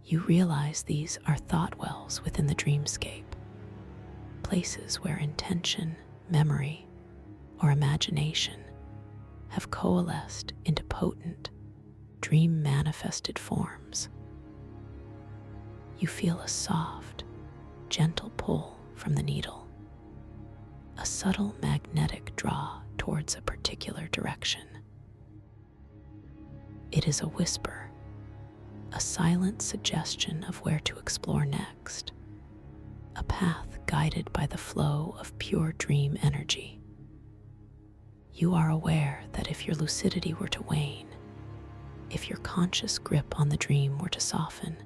You realize these are thought wells within the dreamscape, places where intention, memory, or imagination have coalesced into potent, dream manifested forms. You feel a soft, gentle pull from the needle, a subtle magnetic draw towards a particular direction. It is a whisper, a silent suggestion of where to explore next, a path guided by the flow of pure dream energy. You are aware that if your lucidity were to wane, if your conscious grip on the dream were to soften,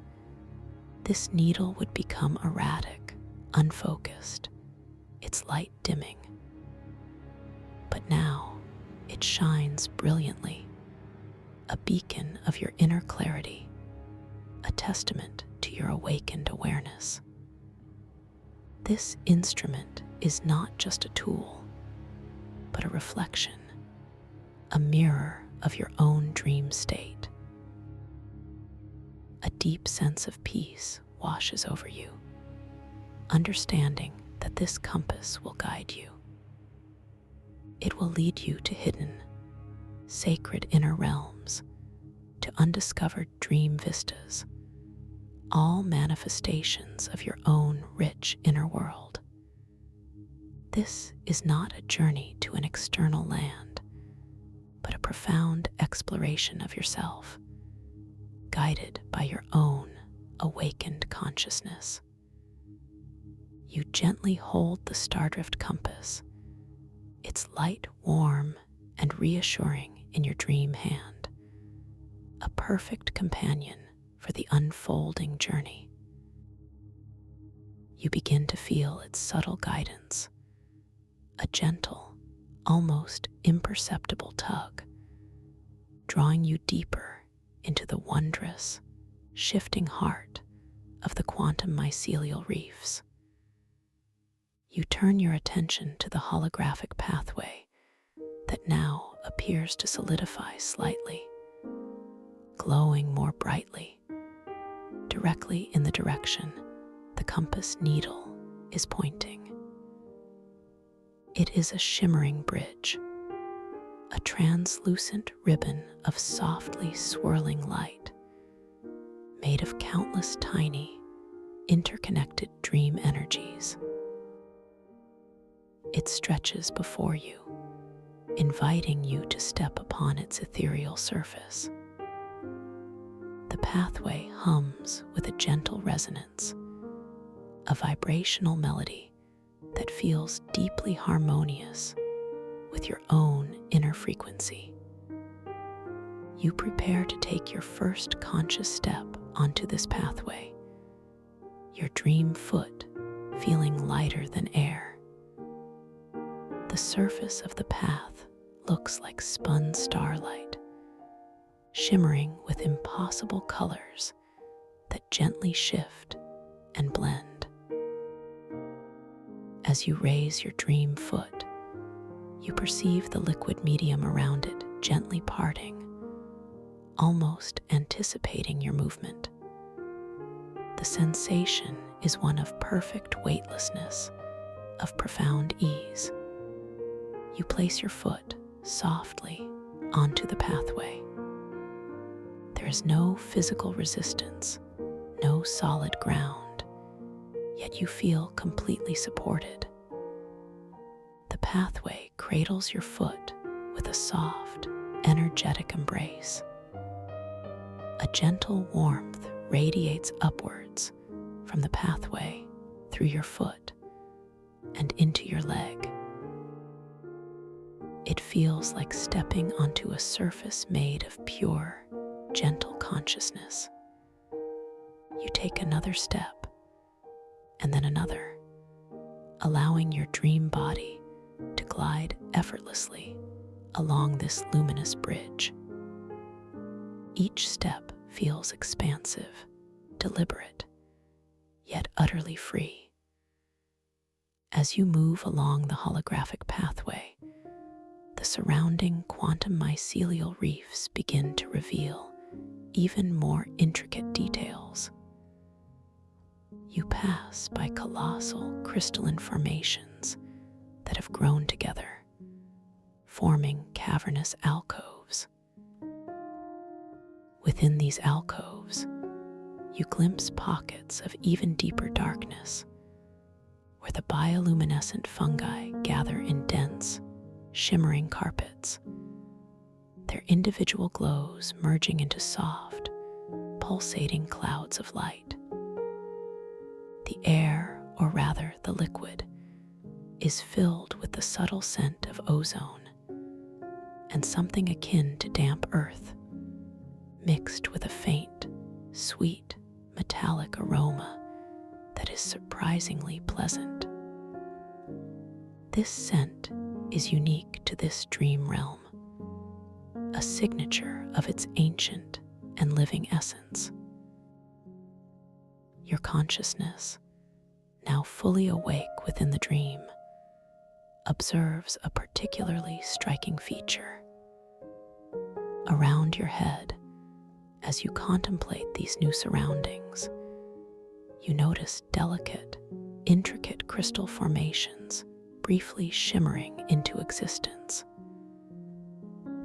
this needle would become erratic, unfocused, its light dimming. But now it shines brilliantly, a beacon of your inner clarity, a testament to your awakened awareness. This instrument is not just a tool, but a reflection, a mirror of your own dream state. A deep sense of peace washes over you, understanding that this compass will guide you. It will lead you to hidden, sacred inner realms, to undiscovered dream vistas, all manifestations of your own rich inner world. This is not a journey to an external land, but a profound exploration of yourself, guided by your own awakened consciousness. You gently hold the Stardrift compass, its light warm and reassuring in your dream hand, a perfect companion for the unfolding journey. You begin to feel its subtle guidance, a gentle, almost imperceptible tug, drawing you deeper into the wondrous, shifting heart of the quantum mycelial reefs. You turn your attention to the holographic pathway that now appears to solidify slightly, glowing more brightly, directly in the direction the compass needle is pointing. It is a shimmering bridge, a translucent ribbon of softly swirling light, made of countless tiny, interconnected dream energies. It stretches before you, inviting you to step upon its ethereal surface. The pathway hums with a gentle resonance, a vibrational melody that feels deeply harmonious with your own inner frequency. You prepare to take your first conscious step onto this pathway, your dream foot feeling lighter than air. The surface of the path looks like spun starlight, shimmering with impossible colors that gently shift and blend. As you raise your dream foot, you perceive the liquid medium around it gently parting, almost anticipating your movement. The sensation is one of perfect weightlessness, of profound ease. You place your foot softly onto the pathway. There is no physical resistance, no solid ground, yet you feel completely supported. The pathway cradles your foot with a soft, energetic embrace. A gentle warmth radiates upwards from the pathway through your foot and into your leg. It feels like stepping onto a surface made of pure, gentle consciousness. You take another step, and then another, allowing your dream body to glide effortlessly along this luminous bridge. Each step feels expansive, deliberate, yet utterly free. As you move along the holographic pathway, the surrounding quantum mycelial reefs begin to reveal even more intricate details. You pass by colossal crystalline formations that have grown together, forming cavernous alcoves. Within these alcoves, you glimpse pockets of even deeper darkness, where the bioluminescent fungi gather in dense, shimmering carpets, their individual glows merging into soft, pulsating clouds of light. The air, or rather the liquid, is filled with the subtle scent of ozone and something akin to damp earth, mixed with a faint, sweet, metallic aroma that is surprisingly pleasant. This scent is unique to this dream realm, a signature of its ancient and living essence. Your consciousness, now fully awake within the dream, observes a particularly striking feature. Around your head, as you contemplate these new surroundings, you notice delicate, intricate crystal formations briefly shimmering into existence.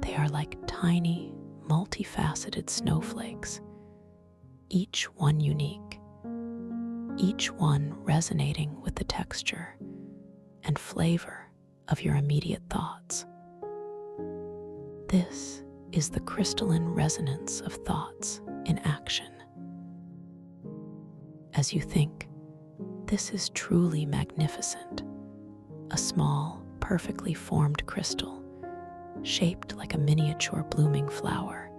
They are like tiny, multifaceted snowflakes, each one unique, each one resonating with the texture and flavor of your immediate thoughts. This is the crystalline resonance of thoughts in action. As you think, this is truly magnificent. A small, perfectly formed crystal, shaped like a miniature blooming flower,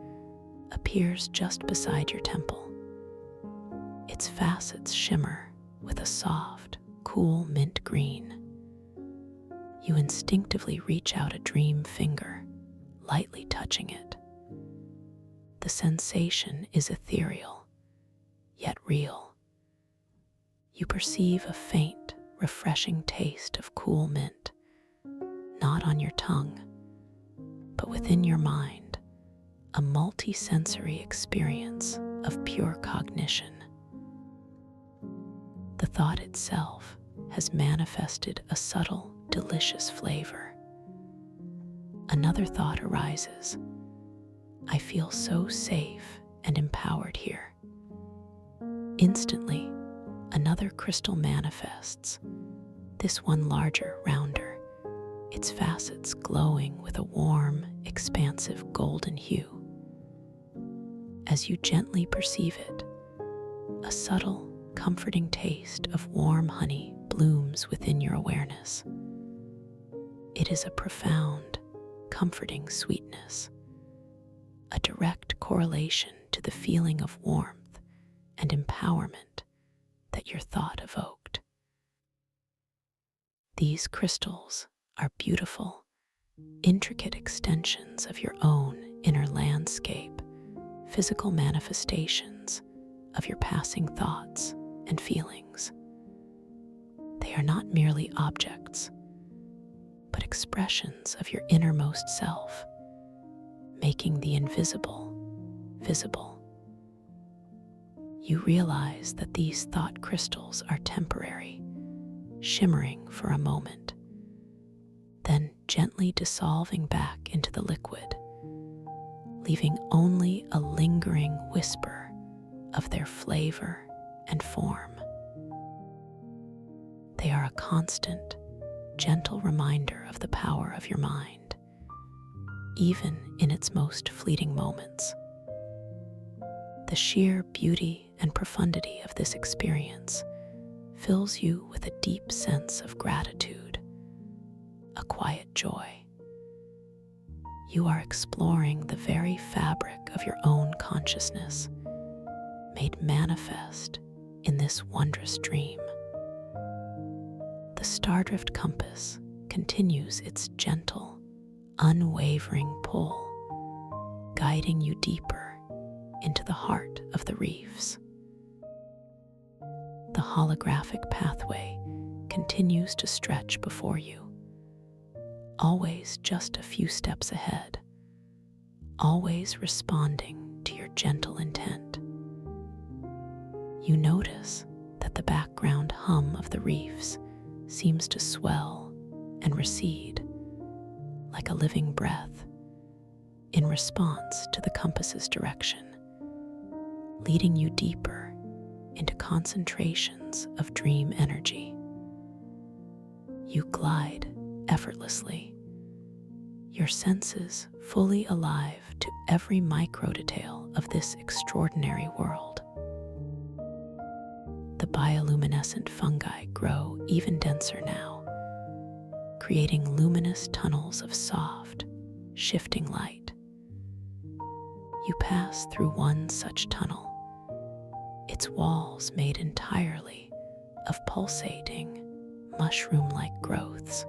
appears just beside your temple. Its facets shimmer with a soft, cool mint green. You instinctively reach out a dream finger, lightly touching it. The sensation is ethereal, yet real. You perceive a faint, refreshing taste of cool mint, not on your tongue, but within your mind, a multi-sensory experience of pure cognition. The thought itself has manifested a subtle, delicious flavor. Another thought arises. I feel so safe and empowered here. Instantly, another crystal manifests, this one larger, rounder, its facets glowing with a warm, expansive golden hue. As you gently perceive it, a subtle, comforting taste of warm honey blooms within your awareness. It is a profound, comforting sweetness, a direct correlation to the feeling of warmth and empowerment that your thought evoked. These crystals are beautiful, intricate extensions of your own inner landscape, physical manifestations of your passing thoughts and feelings. They are not merely objects, but expressions of your innermost self, making the invisible visible. You realize that these thought crystals are temporary, shimmering for a moment, then gently dissolving back into the liquid, leaving only a lingering whisper of their flavor and form. They are a constant, gentle reminder of the power of your mind, even in its most fleeting moments. The sheer beauty and profundity of this experience fills you with a deep sense of gratitude, a quiet joy. You are exploring the very fabric of your own consciousness, made manifest in this wondrous dream. The Stardrift compass continues its gentle, unwavering pull, guiding you deeper into the heart of the reefs. The holographic pathway continues to stretch before you, always just a few steps ahead, always responding to your gentle intent. You notice that the background hum of the reefs seems to swell and recede like a living breath in response to the compass's direction. leading you deeper into concentrations of dream energy. You glide effortlessly, your senses fully alive to every micro detail of this extraordinary world. The bioluminescent fungi grow even denser now, creating luminous tunnels of soft, shifting light. You pass through one such tunnel, its walls made entirely of pulsating, mushroom-like growths.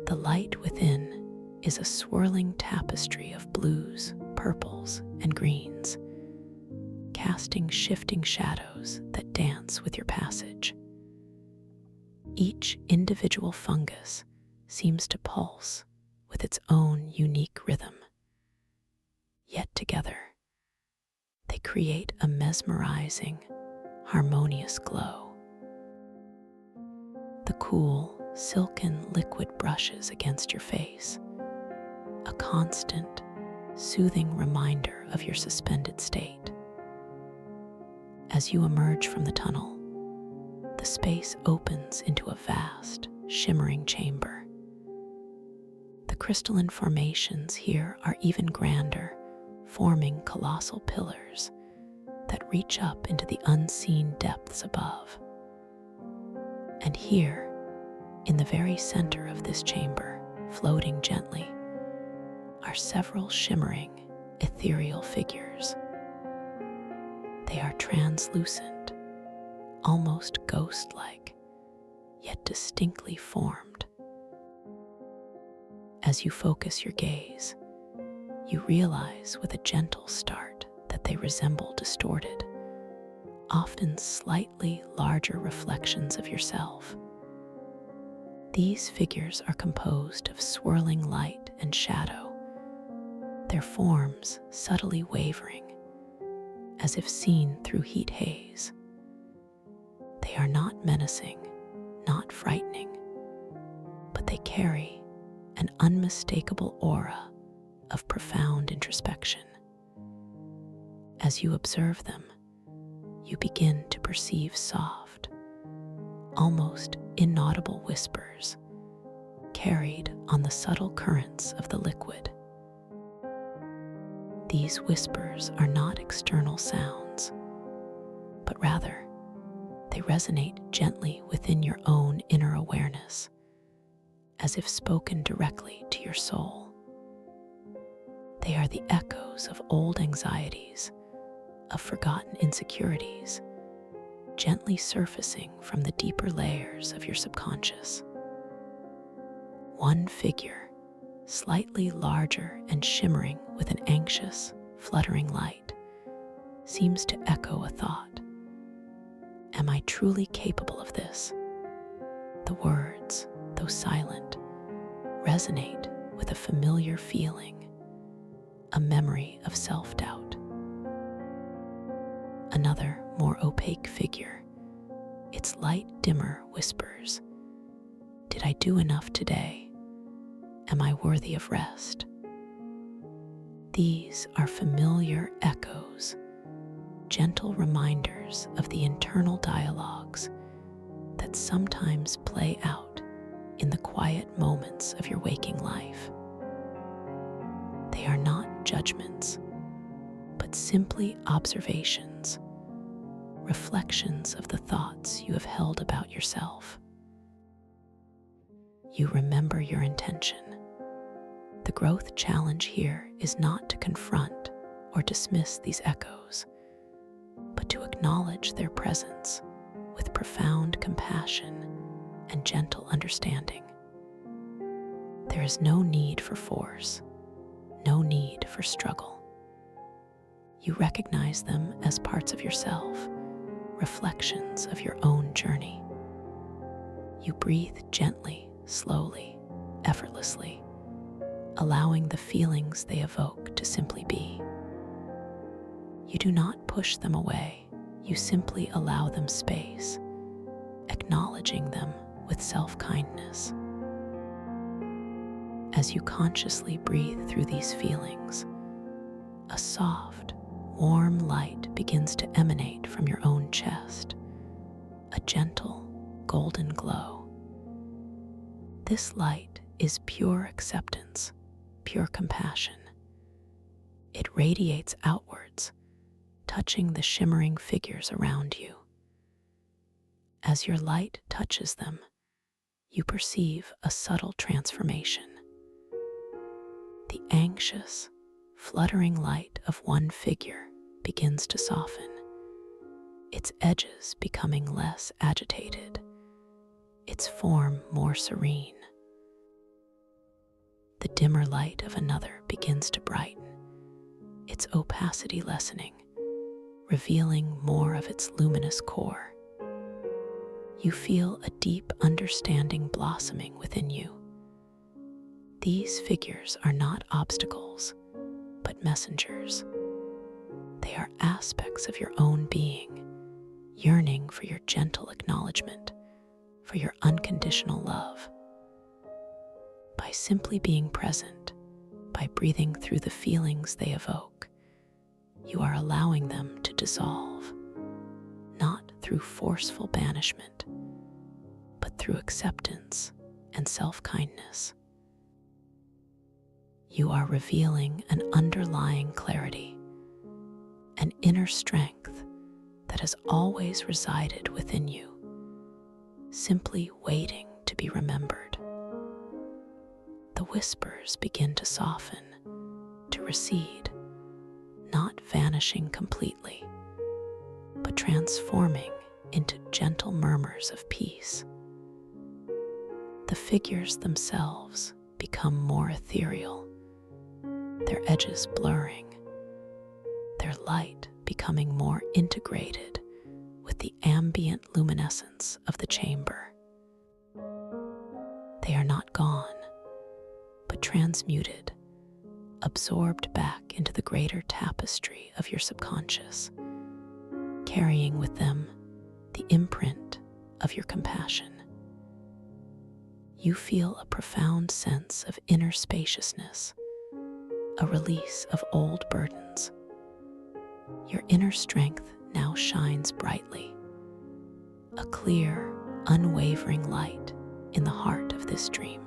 The light within is a swirling tapestry of blues, purples, and greens, casting shifting shadows that dance with your passage. Each individual fungus seems to pulse with its own unique rhythm. Yet together, they create a mesmerizing, harmonious glow. The cool, silken liquid brushes against your face, a constant, soothing reminder of your suspended state. As you emerge from the tunnel, the space opens into a vast, shimmering chamber. The crystalline formations here are even grander, forming colossal pillars that reach up into the unseen depths above. And here, in the very center of this chamber, floating gently, are several shimmering, ethereal figures. They are translucent, almost ghost-like, yet distinctly formed. As you focus your gaze, you realize with a gentle start that they resemble distorted, often slightly larger reflections of yourself. These figures are composed of swirling light and shadow, their forms subtly wavering, as if seen through heat haze. They are not menacing, not frightening, but they carry an unmistakable aura of profound introspection. As you observe them, you begin to perceive soft, almost inaudible whispers carried on the subtle currents of the liquid. These whispers are not external sounds, but rather they resonate gently within your own inner awareness, as if spoken directly to your soul. They are the echoes of old anxieties, of forgotten insecurities, gently surfacing from the deeper layers of your subconscious. One figure, slightly larger and shimmering with an anxious, fluttering light, seems to echo a thought. Am I truly capable of this? The words, though silent, resonate with a familiar feeling, a memory of self-doubt. Another, more opaque figure, its light dimmer, whispers, "Did I do enough today? Am I worthy of rest?" These are familiar echoes, gentle reminders of the internal dialogues that sometimes play out in the quiet moments of your waking life. They are not judgments, but simply observations, reflections of the thoughts you have held about yourself. You remember your intention. The growth challenge here is not to confront or dismiss these echoes, but to acknowledge their presence with profound compassion and gentle understanding. There is no need for force, no need for struggle. You recognize them as parts of yourself, reflections of your own journey. You breathe gently, slowly, effortlessly, allowing the feelings they evoke to simply be. You do not push them away, you simply allow them space, acknowledging them with self-kindness. As you consciously breathe through these feelings, a soft, warm light begins to emanate from your own chest, a gentle golden glow. This light is pure acceptance, pure compassion. It radiates outwards, touching the shimmering figures around you. As your light touches them, you perceive a subtle transformation. The anxious, fluttering light of one figure begins to soften, its edges becoming less agitated, its form more serene. The dimmer light of another begins to brighten, its opacity lessening, revealing more of its luminous core. You feel a deep understanding blossoming within you. These figures are not obstacles, but messengers. They are aspects of your own being, yearning for your gentle acknowledgement, for your unconditional love. By simply being present, by breathing through the feelings they evoke, you are allowing them to dissolve, not through forceful banishment, but through acceptance and self-kindness. You are revealing an underlying clarity, an inner strength that has always resided within you, simply waiting to be remembered. The whispers begin to soften, to recede, not vanishing completely, but transforming into gentle murmurs of peace. The figures themselves become more ethereal, their edges blurring, their light becoming more integrated with the ambient luminescence of the chamber. They are not gone, but transmuted, absorbed back into the greater tapestry of your subconscious, carrying with them the imprint of your compassion. You feel a profound sense of inner spaciousness, a release of old burdens. Your inner strength now shines brightly, a clear, unwavering light in the heart of this dream.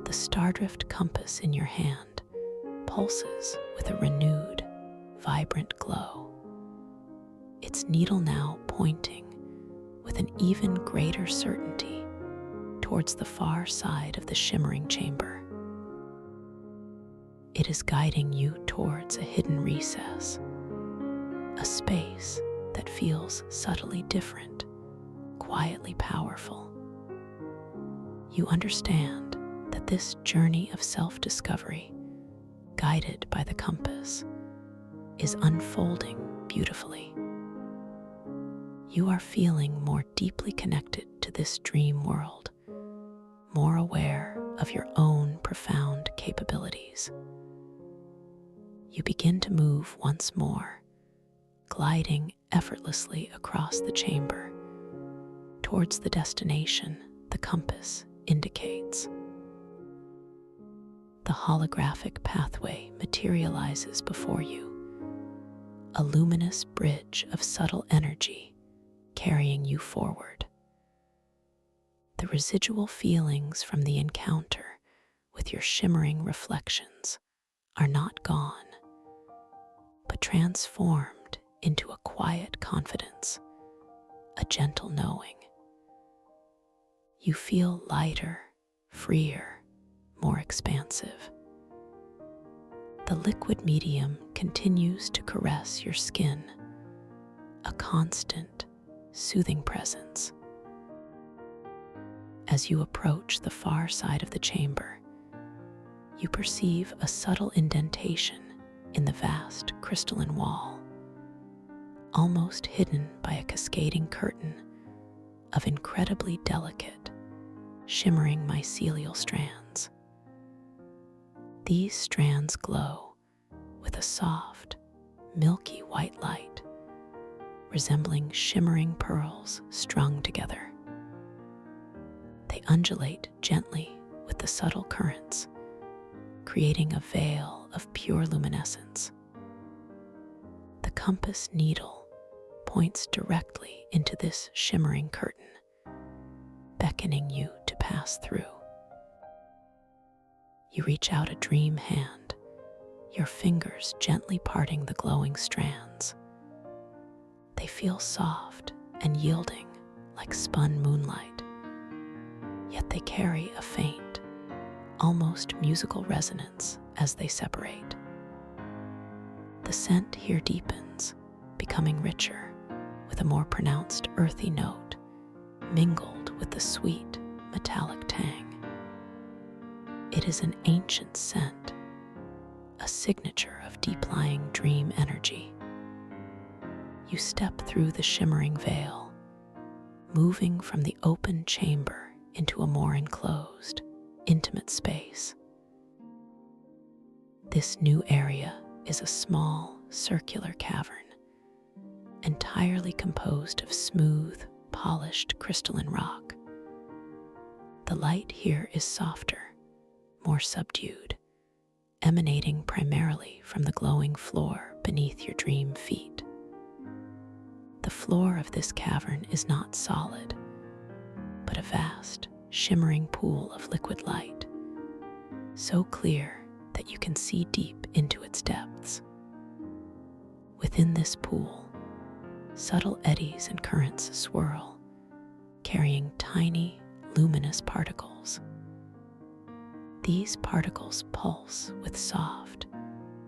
The stardrift compass in your hand pulses with a renewed, vibrant glow, its needle now pointing with an even greater certainty towards the far side of the shimmering chamber. It is guiding you towards a hidden recess, a space that feels subtly different, quietly powerful. You understand that this journey of self-discovery, guided by the compass, is unfolding beautifully. You are feeling more deeply connected to this dream world, more aware of your own profound capabilities. You begin to move once more, gliding effortlessly across the chamber towards the destination the compass indicates. The holographic pathway materializes before you, a luminous bridge of subtle energy carrying you forward. The residual feelings from the encounter with your shimmering reflections are not gone, but transformed into a quiet confidence, a gentle knowing. You feel lighter, freer, more expansive. The liquid medium continues to caress your skin, a constant, soothing presence. As you approach the far side of the chamber, you perceive a subtle indentation in the vast crystalline wall, almost hidden by a cascading curtain of incredibly delicate, shimmering mycelial strands. These strands glow with a soft, milky white light, resembling shimmering pearls strung together. They undulate gently with the subtle currents, creating a veil of pure luminescence. compass needle points directly into this shimmering curtain, beckoning you to pass through. You reach out a dream hand, your fingers gently parting the glowing strands. They feel soft and yielding like spun moonlight, yet they carry a faint, almost musical resonance as they separate. The scent here deepens, becoming richer, with a more pronounced earthy note, mingled with the sweet, metallic tang. It is an ancient scent, a signature of deep-lying dream energy. You step through the shimmering veil, moving from the open chamber into a more enclosed, intimate space. This new area is a small, circular cavern, entirely composed of smooth, polished crystalline rock. The light here is softer, more subdued, emanating primarily from the glowing floor beneath your dream feet. The floor of this cavern is not solid, but a vast, shimmering pool of liquid light, so clear that you can see deep into its depths. Within this pool, subtle eddies and currents swirl, carrying tiny, luminous particles. These particles pulse with soft,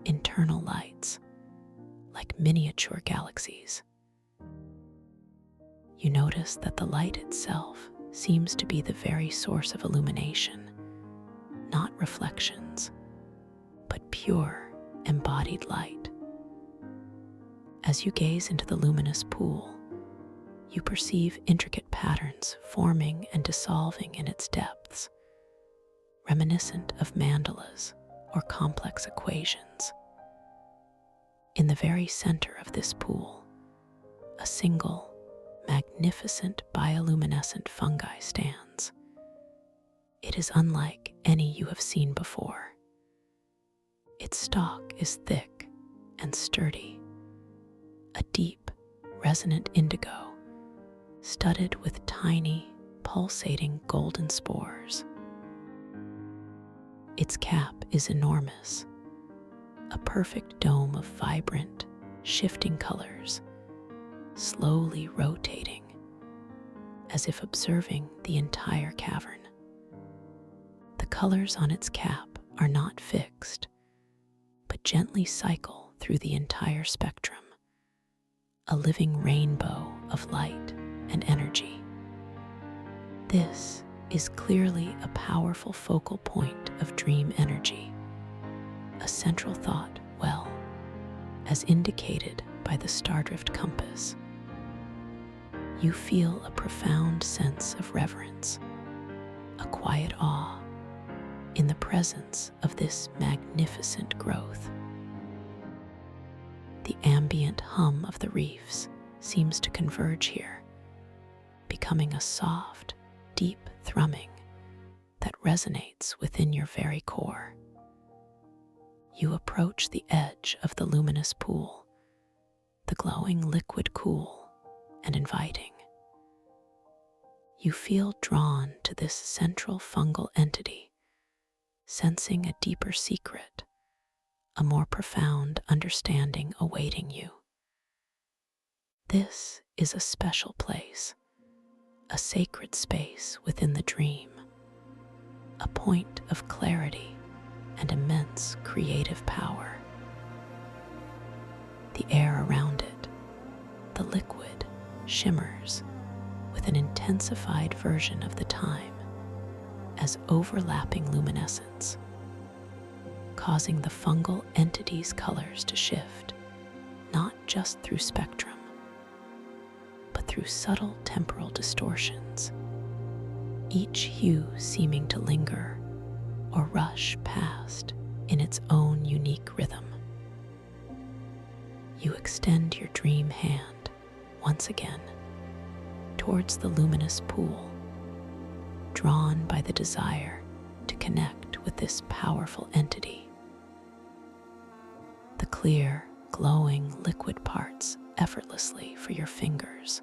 internal lights, like miniature galaxies. You notice that the light itself seems to be the very source of illumination, not reflections, but pure, embodied light. As you gaze into the luminous pool, you perceive intricate patterns forming and dissolving in its depths, reminiscent of mandalas or complex equations. In the very center of this pool, a single, magnificent bioluminescent fungi stands. It is unlike any you have seen before. Its stalk is thick and sturdy, a deep, resonant indigo, studded with tiny, pulsating golden spores. Its cap is enormous, a perfect dome of vibrant, shifting colors, slowly rotating, as if observing the entire cavern. The colors on its cap are not fixed, but gently cycle through the entire spectrum, a living rainbow of light and energy. This is clearly a powerful focal point of dream energy, a central thought well, as indicated by the Stardrift compass. You feel a profound sense of reverence, a quiet awe, in the presence of this magnificent growth. The ambient hum of the reefs seems to converge here, becoming a soft, deep thrumming that resonates within your very core. You approach the edge of the luminous pool, the glowing liquid cool and inviting. You feel drawn to this central fungal entity, sensing a deeper secret, a more profound understanding awaiting you. This is a special place, a sacred space within the dream, a point of clarity and immense creative power. The air around it, the liquid, shimmers with an intensified version of the time as overlapping luminescence, causing the fungal entity's colors to shift, not just through spectrum, but through subtle temporal distortions, each hue seeming to linger or rush past in its own unique rhythm. You extend your dream hand once again towards the luminous pool, drawn by the desire to connect with this powerful entity. The clear, glowing liquid parts effortlessly for your fingers,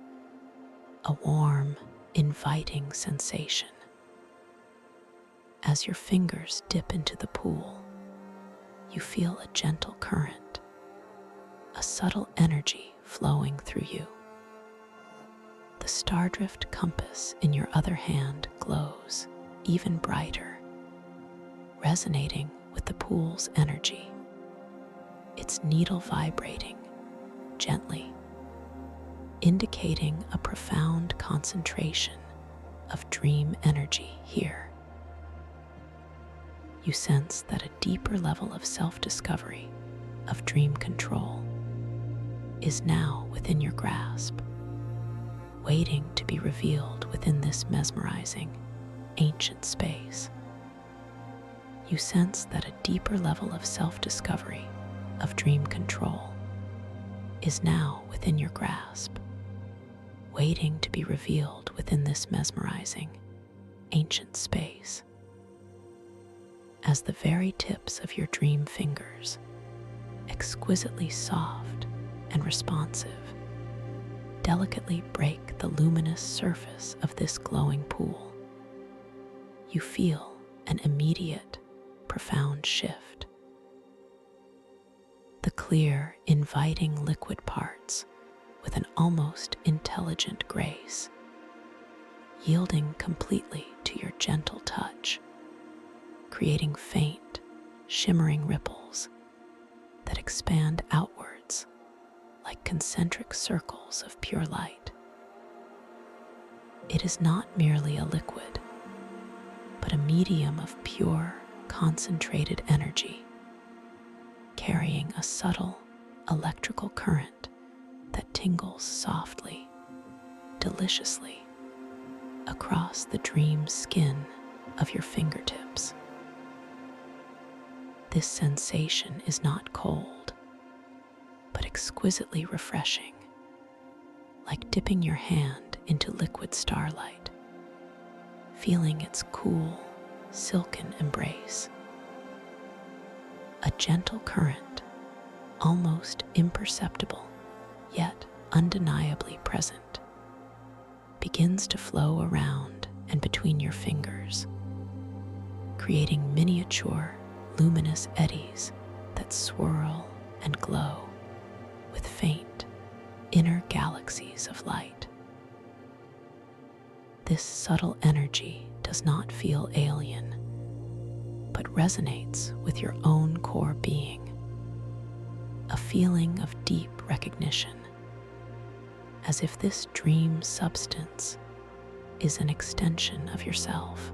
a warm, inviting sensation. As your fingers dip into the pool, you feel a gentle current, a subtle energy flowing through you. The stardrift compass in your other hand glows even brighter, resonating with the pool's energy, its needle vibrating gently, indicating a profound concentration of dream energy here. You sense that a deeper level of self-discovery, of dream control, is now within your grasp, waiting to be revealed within this mesmerizing, ancient space. You sense that a deeper level of self-discovery, of dream control, is now within your grasp, waiting to be revealed within this mesmerizing, ancient space. As the very tips of your dream fingers, exquisitely soft and responsive, delicately break the luminous surface of this glowing pool, you feel an immediate, profound shift. The clear, inviting liquid parts with an almost intelligent grace, yielding completely to your gentle touch, creating faint, shimmering ripples that expand outwards like concentric circles of pure light. It is not merely a liquid, but a medium of pure, concentrated energy, carrying a subtle electrical current that tingles softly, deliciously, across the dream skin of your fingertips. This sensation is not cold, but exquisitely refreshing, like dipping your hand into liquid starlight, feeling its cool, silken embrace. A gentle current, almost imperceptible, yet undeniably present, begins to flow around and between your fingers, creating miniature, luminous eddies that swirl and glow with faint, inner galaxies of light. This subtle energy does not feel alien, but resonates with your own core being, a feeling of deep recognition, as if this dream substance is an extension of yourself.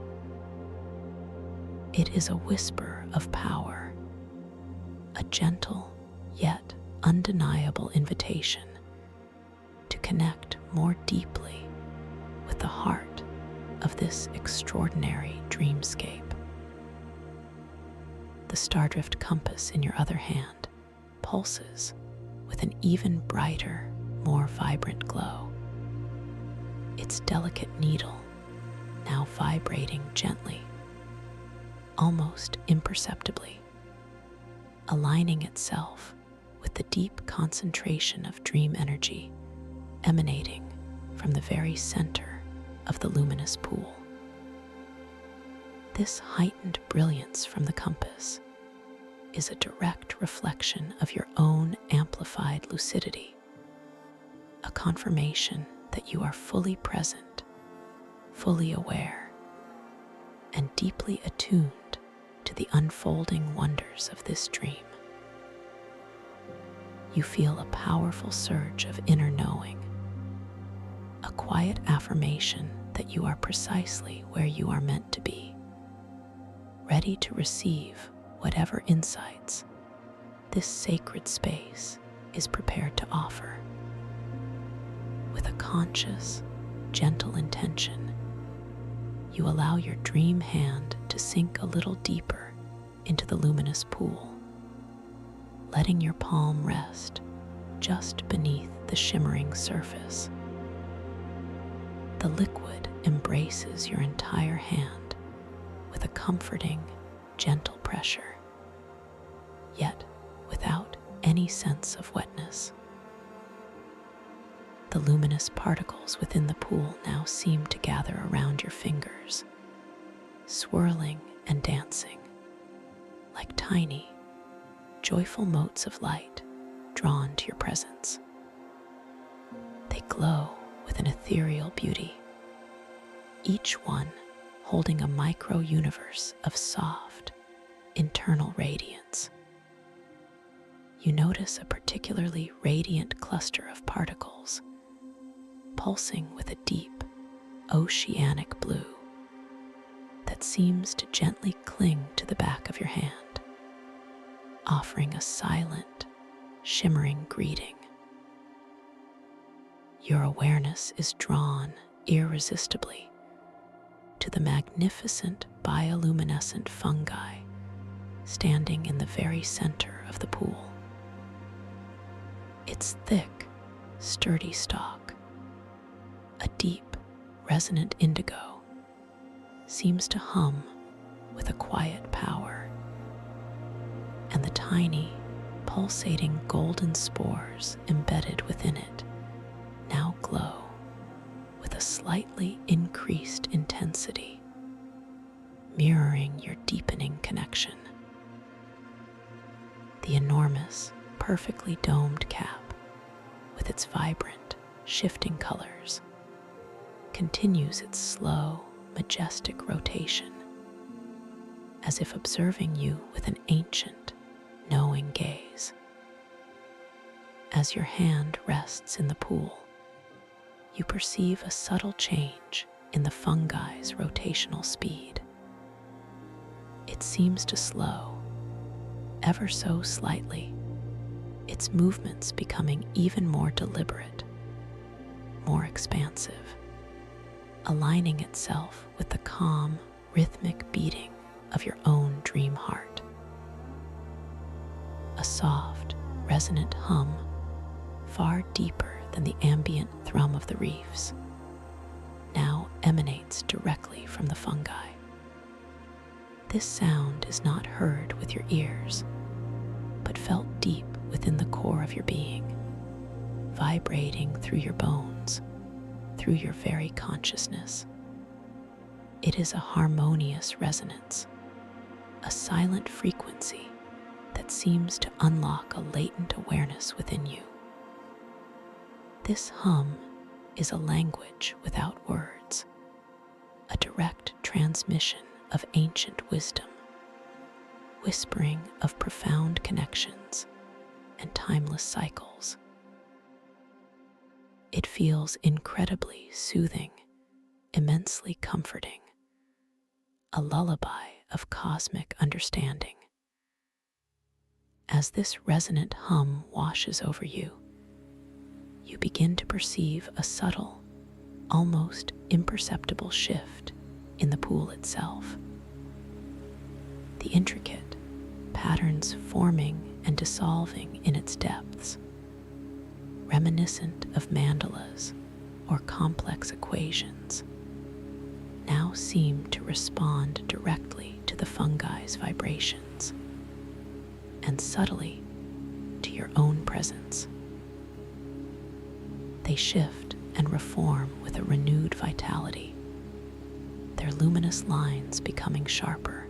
It is a whisper of power, a gentle yet undeniable invitation to connect more deeply with the heart of this extraordinary dreamscape. The stardrift compass in your other hand pulses with an even brighter, more vibrant glow, its delicate needle now vibrating gently, almost imperceptibly, aligning itself with the deep concentration of dream energy emanating from the very center of the luminous pool. This heightened brilliance from the compass is a direct reflection of your own amplified lucidity, a confirmation that you are fully present, fully aware, and deeply attuned to the unfolding wonders of this dream. You feel a powerful surge of inner knowing, a quiet affirmation that you are precisely where you are meant to be, ready to receive whatever insights this sacred space is prepared to offer. With a conscious, gentle intention, you allow your dream hand to sink a little deeper into the luminous pool, letting your palm rest just beneath the shimmering surface. The liquid embraces your entire hand with a comforting, gentle pressure, yet without any any sense of wetness. The luminous particles within the pool now seem to gather around your fingers, swirling and dancing like tiny, joyful motes of light drawn to your presence. They glow with an ethereal beauty, each one holding a micro-universe of soft, internal radiance. You notice a particularly radiant cluster of particles, pulsing with a deep, oceanic blue that seems to gently cling to the back of your hand, offering a silent, shimmering greeting. Your awareness is drawn irresistibly to the magnificent bioluminescent fungi standing in the very center of the pool. Its thick, sturdy stalk, a deep, resonant indigo, seems to hum with a quiet power, and the tiny, pulsating golden spores embedded within it now glow with a slightly increased intensity, mirroring your deepening connection. The enormous, perfectly domed cap, with its vibrant, shifting colors, continues its slow, majestic rotation, as if observing you with an ancient, knowing gaze. As your hand rests in the pool, you perceive a subtle change in the fungi's rotational speed. It seems to slow, ever so slightly, its movements becoming even more deliberate, more expansive, aligning itself with the calm, rhythmic beating of your own dream heart. A soft, resonant hum, far deeper than the ambient thrum of the reefs, now emanates directly from the fungi. This sound is not heard with your ears, but felt deep within the core of your being, vibrating through your bones, through your very consciousness. It is a harmonious resonance, a silent frequency that seems to unlock a latent awareness within you. This hum is a language without words, a direct transmission of ancient wisdom, whispering of profound connections and timeless cycles. It feels incredibly soothing, immensely comforting, a lullaby of cosmic understanding. As this resonant hum washes over you, you begin to perceive a subtle, almost imperceptible shift in the pool itself. The intricate patterns forming and dissolving in its depths, reminiscent of mandalas or complex equations, now seem to respond directly to the fungi's vibrations and subtly to your own presence. They shift and reform with a renewed vitality, their luminous lines becoming sharper,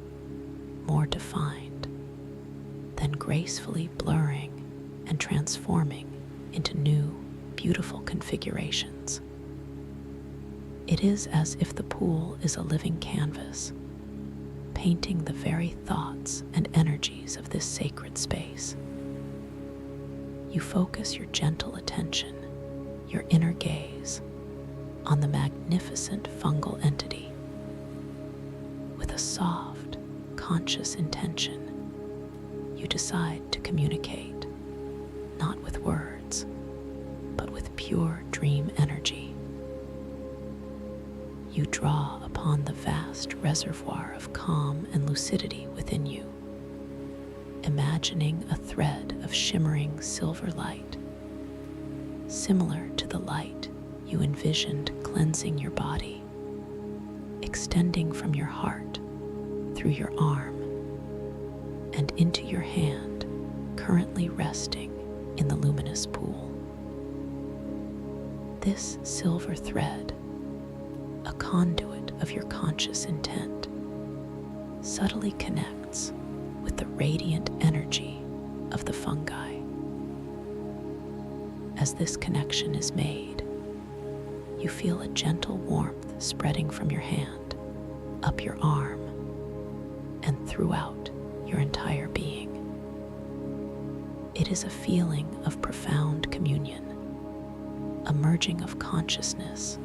more defined, then gracefully blurring and transforming into new, beautiful configurations. It is as if the pool is a living canvas, painting the very thoughts and energies of this sacred space. You focus your gentle attention, your inner gaze, on the magnificent fungal entity. With a soft, conscious intention, you decide to communicate, not with words, but with pure dream energy. You draw upon the vast reservoir of calm and lucidity within you, imagining a thread of shimmering silver light, similar to the light you envisioned cleansing your body, extending from your heart through your arm and into your hand, currently resting in the luminous pool. This silver thread, a conduit of your conscious intent, subtly connects with the radiant energy of the fungi. As this connection is made, you feel a gentle warmth spreading from your hand, up your arm, and throughout your entire being. It is a feeling of profound communion, a merging of consciousness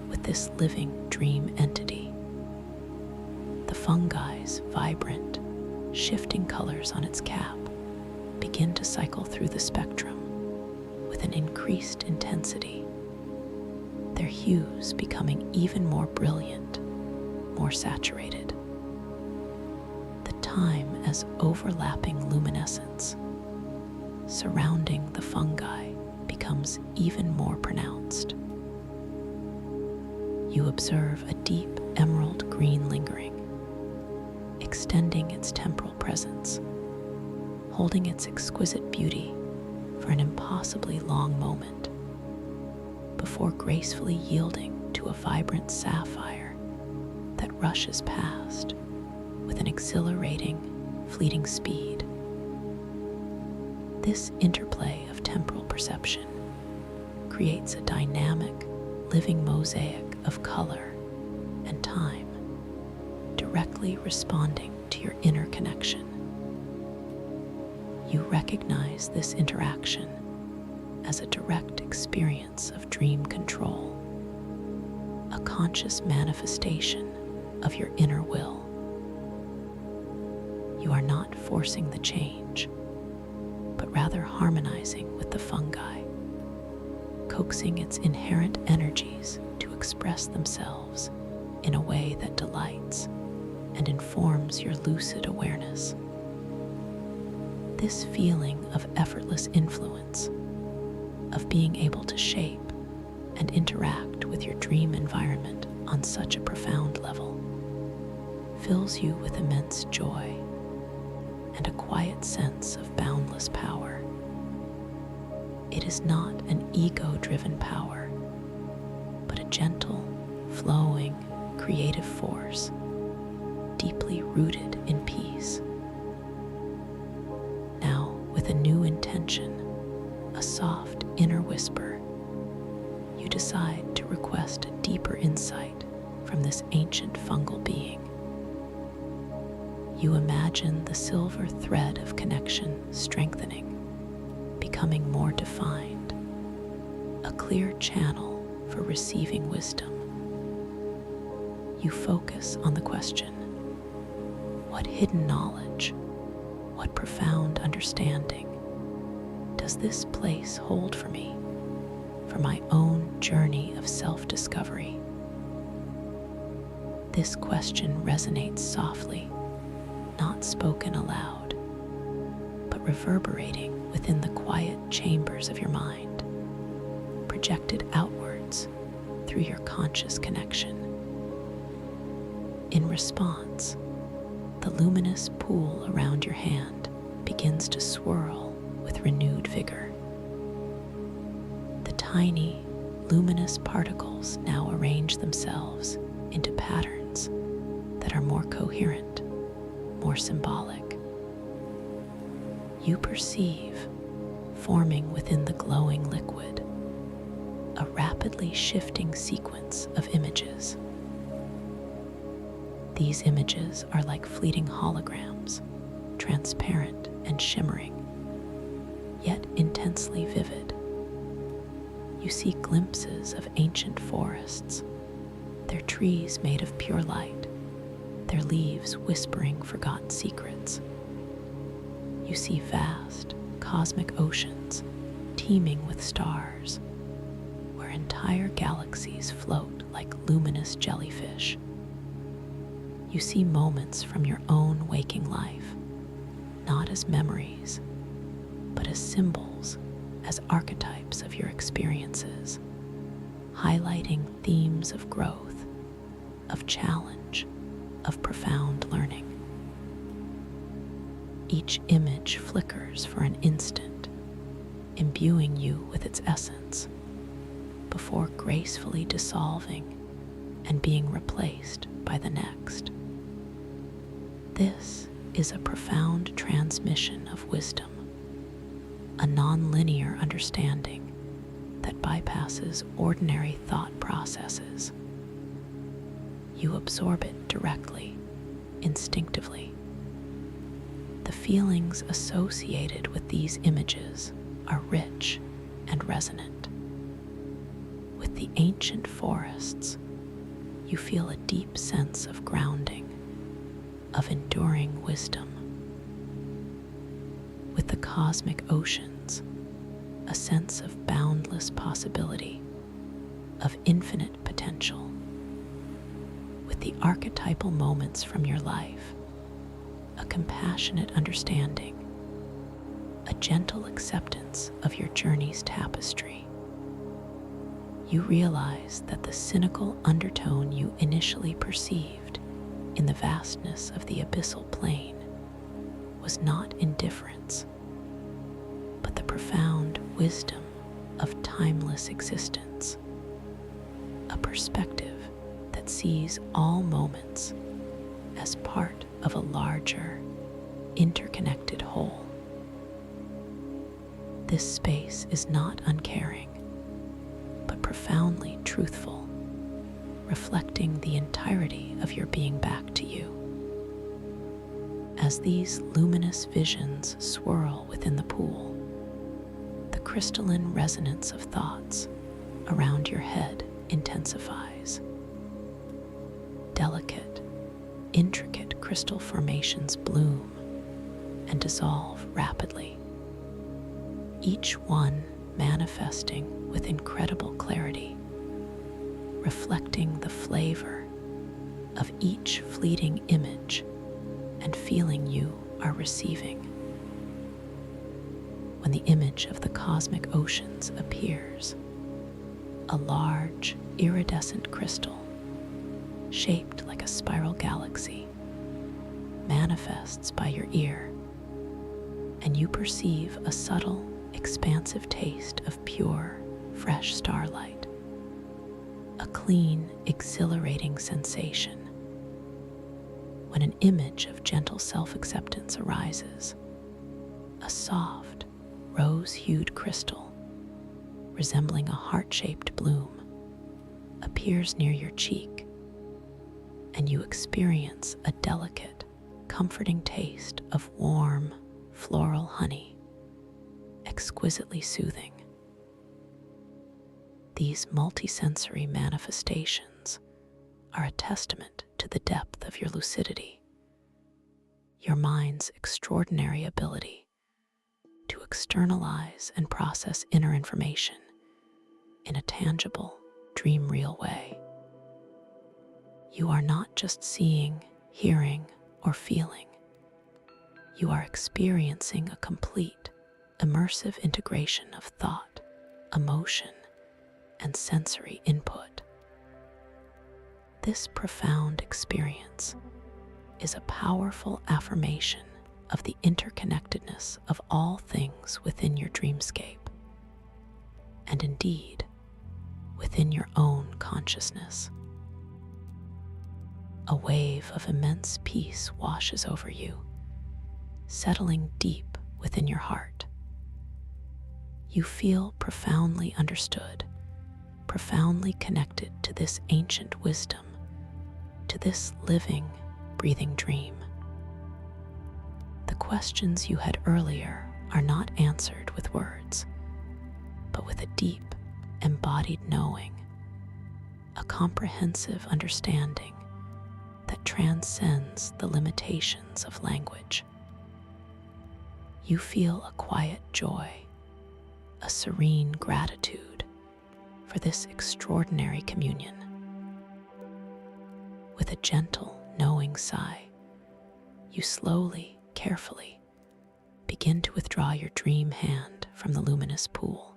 with this living dream entity. The fungi's vibrant, shifting colors on its cap begin to cycle through the spectrum with an increased intensity, their hues becoming even more brilliant, more saturated. The time as overlapping luminescence surrounding the fungi becomes even more pronounced. You observe a deep emerald green lingering, extending its temporal presence, holding its exquisite beauty for an impossibly long moment, before gracefully yielding to a vibrant sapphire that rushes past with an exhilarating, fleeting speed. This interplay of temporal perception creates a dynamic, living mosaic of color and time, directly responding to your inner connection. You recognize this interaction as a direct experience of dream control, a conscious manifestation of your inner will. You are not forcing the change, but rather harmonizing with the fungi, coaxing its inherent energies to express themselves in a way that delights and informs your lucid awareness. This feeling of effortless influence, of being able to shape and interact with your dream environment on such a profound level, fills you with immense joy and a quiet sense of boundless power. It is not an ego-driven power, but a gentle, flowing, creative force, deeply rooted in peace. Now, with a new intention, a soft inner whisper, you decide to request a deeper insight from this ancient fungal being. You imagine the silver thread of connection strengthening, becoming more defined, a clear channel for receiving wisdom. You focus on the question, what hidden knowledge, what profound understanding does this place hold for me, for my own journey of self-discovery? This question resonates softly, not spoken aloud, but reverberating within the quiet chambers of your mind, projected outwards through your conscious connection. In response, the luminous pool around your hand begins to swirl with renewed vigor. The tiny, luminous particles now arrange themselves into patterns that are more coherent, more symbolic. You perceive, forming within the glowing liquid, a rapidly shifting sequence of images. These images are like fleeting holograms, transparent and shimmering, yet intensely vivid. You see glimpses of ancient forests, their trees made of pure light, their leaves whispering forgotten secrets. You see vast, cosmic oceans teeming with stars, where entire galaxies float like luminous jellyfish. You see moments from your own waking life, not as memories, but as symbols, as archetypes of your experiences, highlighting themes of growth, of challenge, of profound learning. Each image flickers for an instant, imbuing you with its essence before gracefully dissolving and being replaced by the next. This is a profound transmission of wisdom, a non-linear understanding that bypasses ordinary thought processes. You absorb it directly, instinctively. The feelings associated with these images are rich and resonant. With the ancient forests, you feel a deep sense of grounding, of enduring wisdom. With the cosmic oceans, a sense of boundless possibility, of infinite potential. With the archetypal moments from your life, a compassionate understanding, a gentle acceptance of your journey's tapestry. You realize that the cynical undertone you initially perceived in the vastness of the abyssal plain was not indifference, but the profound wisdom of timeless existence, a perspective that sees all moments as part of a larger, interconnected whole. This space is not uncaring, but profoundly truthful, reflecting the entirety of your being back to you. As these luminous visions swirl within the pool, the crystalline resonance of thoughts around your head intensifies. Delicate, intricate crystal formations bloom and dissolve rapidly, each one manifesting with incredible clarity, reflecting the flavor of each fleeting image and feeling you are receiving. When the image of the cosmic oceans appears, a large, iridescent crystal, shaped like a spiral galaxy, manifests by your ear, and you perceive a subtle, expansive taste of pure, fresh starlight, a clean, exhilarating sensation. When an image of gentle self-acceptance arises, a soft, rose-hued crystal, resembling a heart-shaped bloom, appears near your cheek, and you experience a delicate, comforting taste of warm, floral honey, exquisitely soothing. These multisensory manifestations are a testament to the depth of your lucidity, your mind's extraordinary ability to externalize and process inner information in a tangible, dream-real way. You are not just seeing, hearing, or feeling. You are experiencing a complete, immersive integration of thought, emotion, and sensory input. This profound experience is a powerful affirmation of the interconnectedness of all things within your dreamscape, and indeed, within your own consciousness. A wave of immense peace washes over you, settling deep within your heart. You feel profoundly understood, profoundly connected to this ancient wisdom, to this living, breathing dream. The questions you had earlier are not answered with words, but with a deep, embodied knowing, a comprehensive understanding that transcends the limitations of language. You feel a quiet joy, a serene gratitude for this extraordinary communion. With a gentle, knowing sigh, you slowly, carefully begin to withdraw your dream hand from the luminous pool.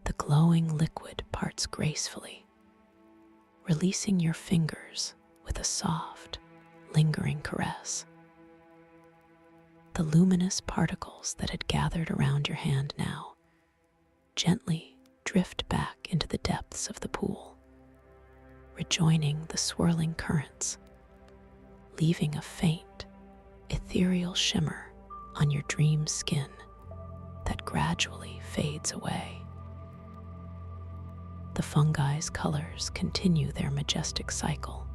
The glowing liquid parts gracefully, releasing your fingers with a soft, lingering caress. The luminous particles that had gathered around your hand now gently drift back into the depths of the pool, rejoining the swirling currents, leaving a faint, ethereal shimmer on your dream skin that gradually fades away. The fungi's colors continue their majestic cycle,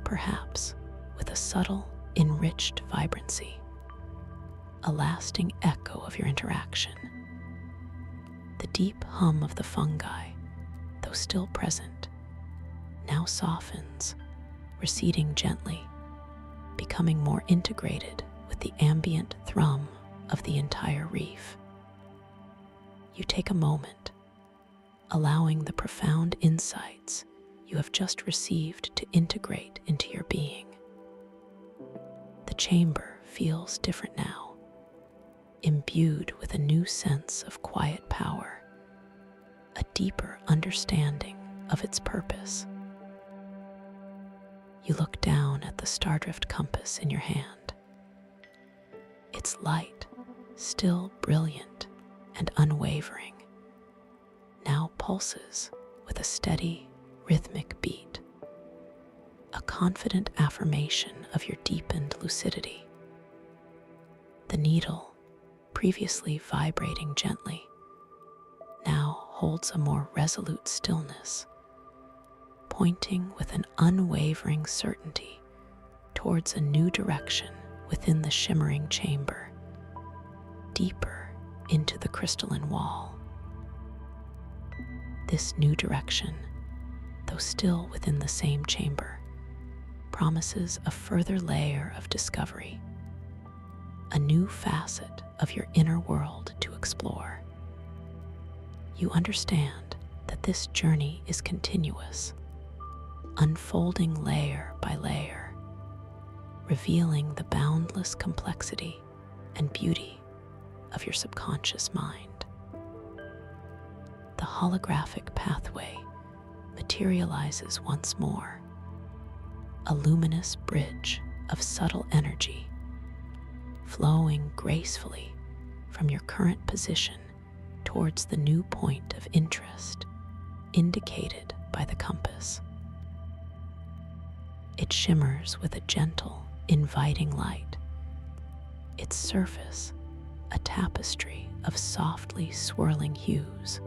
perhaps with a subtle, enriched vibrancy, a lasting echo of your interaction. The deep hum of the fungi, though still present, now softens, receding gently, becoming more integrated with the ambient thrum of the entire reef. You take a moment, allowing the profound insights you have just received to integrate into your being. The chamber feels different now, imbued with a new sense of quiet power, a deeper understanding of its purpose. You look down at the Stardrift compass in your hand. Its light, still brilliant and unwavering, now pulses with a steady, rhythmic beat, a confident affirmation of your deepened lucidity. The needle, previously vibrating gently, now holds a more resolute stillness, pointing with an unwavering certainty towards a new direction within the shimmering chamber, deeper into the crystalline wall. This new direction, though still within the same chamber, promises a further layer of discovery, a new facet of your inner world to explore. You understand that this journey is continuous, unfolding layer by layer, revealing the boundless complexity and beauty of your subconscious mind. The holographic pathway materializes once more, a luminous bridge of subtle energy, flowing gracefully from your current position towards the new point of interest indicated by the compass. It shimmers with a gentle, inviting light, its surface a tapestry of softly swirling hues.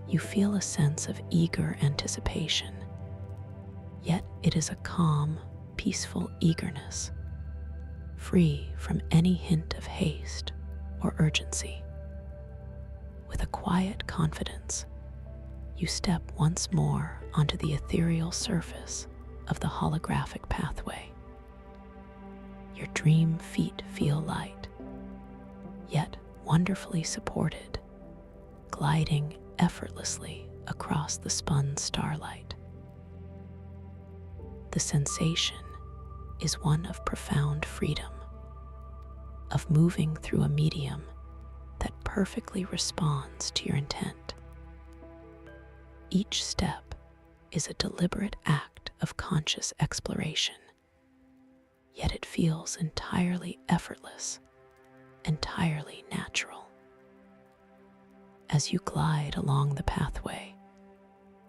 You feel a sense of eager anticipation, yet it is a calm, peaceful eagerness, free from any hint of haste or urgency. With a quiet confidence, you step once more onto the ethereal surface of the holographic pathway. Your dream feet feel light, yet wonderfully supported, gliding effortlessly across the spun starlight. The sensation is one of profound freedom, of moving through a medium that perfectly responds to your intent. Each step is a deliberate act of conscious exploration, yet it feels entirely effortless, entirely natural. As you glide along the pathway,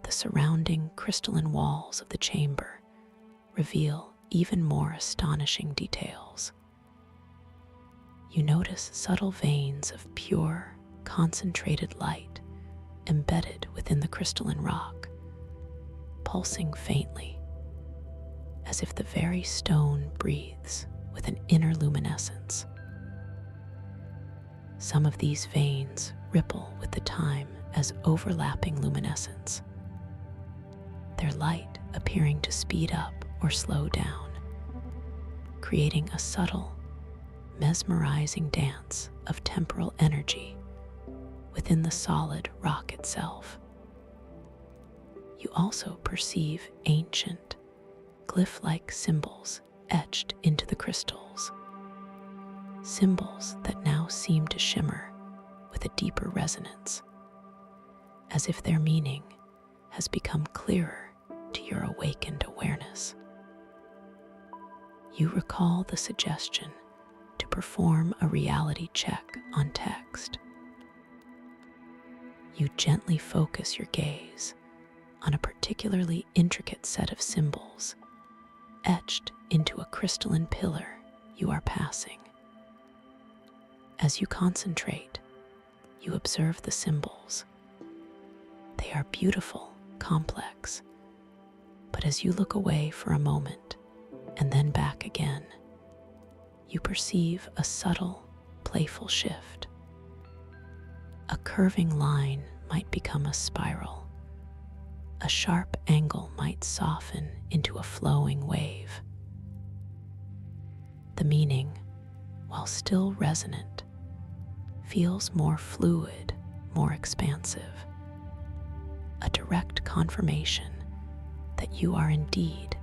the surrounding crystalline walls of the chamber reveal even more astonishing details. You notice subtle veins of pure, concentrated light embedded within the crystalline rock, pulsing faintly, as if the very stone breathes with an inner luminescence. Some of these veins ripple with the time as overlapping luminescence, their light appearing to speed up or slow down, creating a subtle, mesmerizing dance of temporal energy within the solid rock itself. You also perceive ancient, glyph-like symbols etched into the crystals, symbols that now seem to shimmer with a deeper resonance, as if their meaning has become clearer to your awakened awareness. You recall the suggestion perform a reality check on text. You gently focus your gaze on a particularly intricate set of symbols etched into a crystalline pillar you are passing. As you concentrate, you observe the symbols. They are beautiful, complex, but as you look away for a moment and then back again, you perceive a subtle, playful shift. A curving line might become a spiral. A sharp angle might soften into a flowing wave. The meaning, while still resonant, feels more fluid, more expansive. A direct confirmation that you are indeed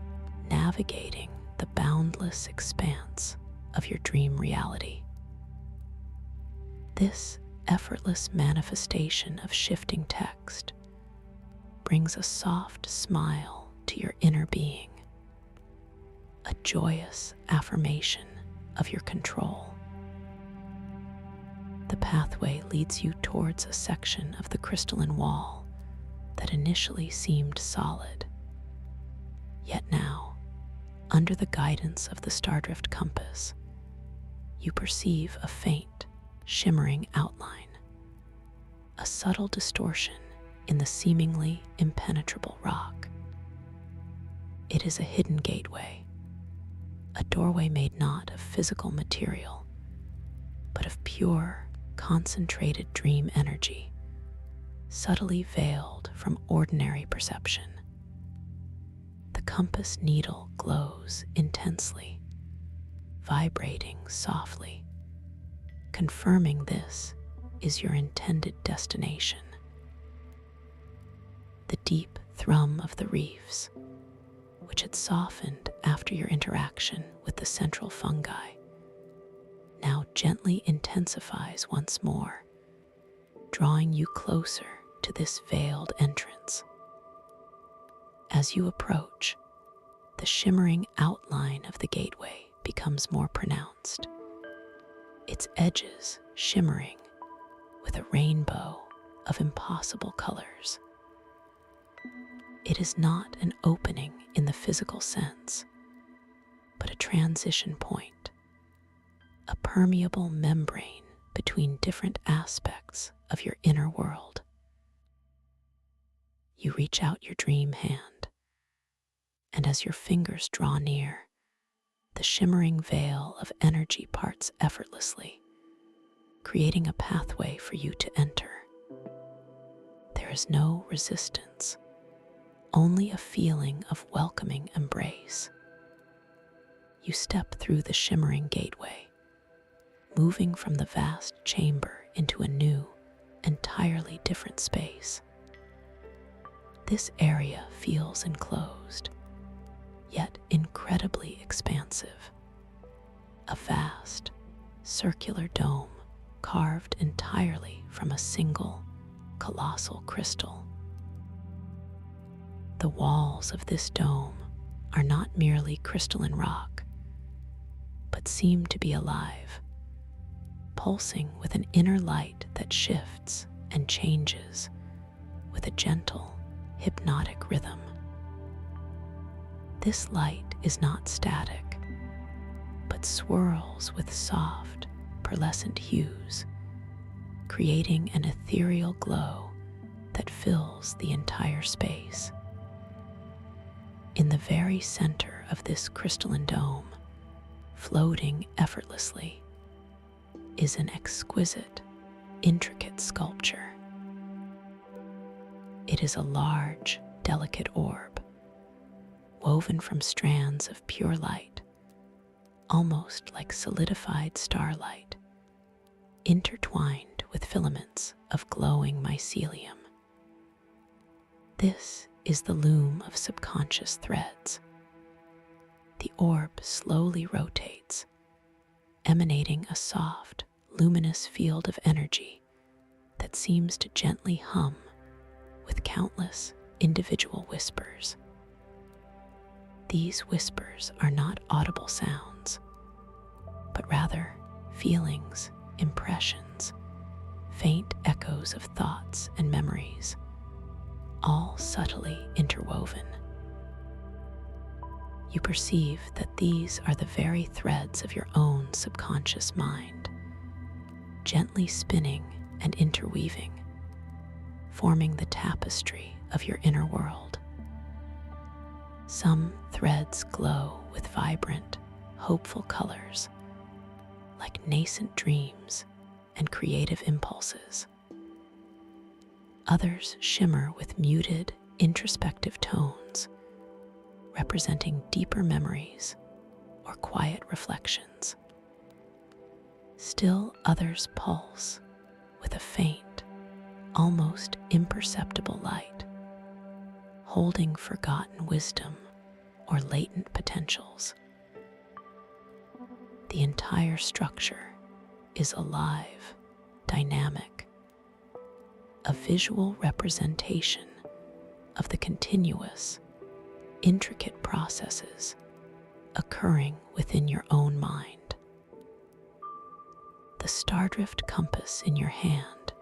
navigating the boundless expanse of your dream reality. This effortless manifestation of shifting text brings a soft smile to your inner being, a joyous affirmation of your control. The pathway leads you towards a section of the crystalline wall that initially seemed solid. Yet now, under the guidance of the Stardrift compass, you perceive a faint, shimmering outline, a subtle distortion in the seemingly impenetrable rock. It is a hidden gateway, a doorway made not of physical material, but of pure, concentrated dream energy, subtly veiled from ordinary perception. The compass needle glows intensely, vibrating softly, confirming this is your intended destination. The deep thrum of the reefs, which had softened after your interaction with the central fungi, now gently intensifies once more, drawing you closer to this veiled entrance. As you approach, the shimmering outline of the gateway becomes more pronounced, its edges shimmering with a rainbow of impossible colors. It is not an opening in the physical sense, but a transition point, a permeable membrane between different aspects of your inner world. You reach out your dream hand, and as your fingers draw near, the shimmering veil of energy parts effortlessly, creating a pathway for you to enter. There is no resistance, only a feeling of welcoming embrace. You step through the shimmering gateway, moving from the vast chamber into a new, entirely different space. This area feels enclosed, yet incredibly expansive. A vast, circular dome carved entirely from a single, colossal crystal. The walls of this dome are not merely crystalline rock, but seem to be alive, pulsing with an inner light that shifts and changes with a gentle, hypnotic rhythm. This light is not static, but swirls with soft, pearlescent hues, creating an ethereal glow that fills the entire space. In the very center of this crystalline dome, floating effortlessly, is an exquisite, intricate sculpture. It is a large, delicate orb, woven from strands of pure light, almost like solidified starlight, intertwined with filaments of glowing mycelium. This is the loom of subconscious threads. The orb slowly rotates, emanating a soft, luminous field of energy that seems to gently hum with countless individual whispers. These whispers are not audible sounds, but rather feelings, impressions, faint echoes of thoughts and memories, all subtly interwoven. You perceive that these are the very threads of your own subconscious mind, gently spinning and interweaving, forming the tapestry of your inner world. Some threads glow with vibrant, hopeful colors, like nascent dreams and creative impulses. Others shimmer with muted, introspective tones, representing deeper memories or quiet reflections. Still others pulse with a faint, almost imperceptible light, holding forgotten wisdom or latent potentials. The entire structure is alive, dynamic, a visual representation of the continuous, intricate processes occurring within your own mind. The Stardrift compass in your hand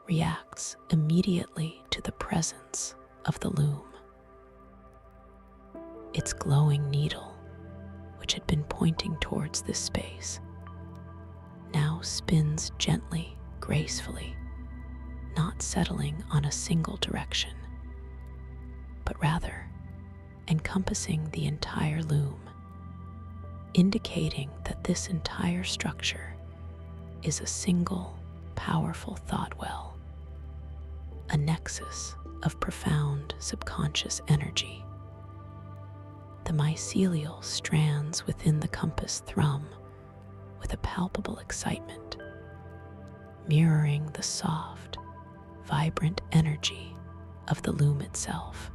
reacts immediately to the presence of the loom. Its glowing needle, which had been pointing towards this space, now spins gently, gracefully, not settling on a single direction, but rather encompassing the entire loom, indicating that this entire structure is a single, powerful thought well, a nexus of profound subconscious energy. The mycelial strands within the compass thrum with a palpable excitement, mirroring the soft, vibrant energy of the loom itself.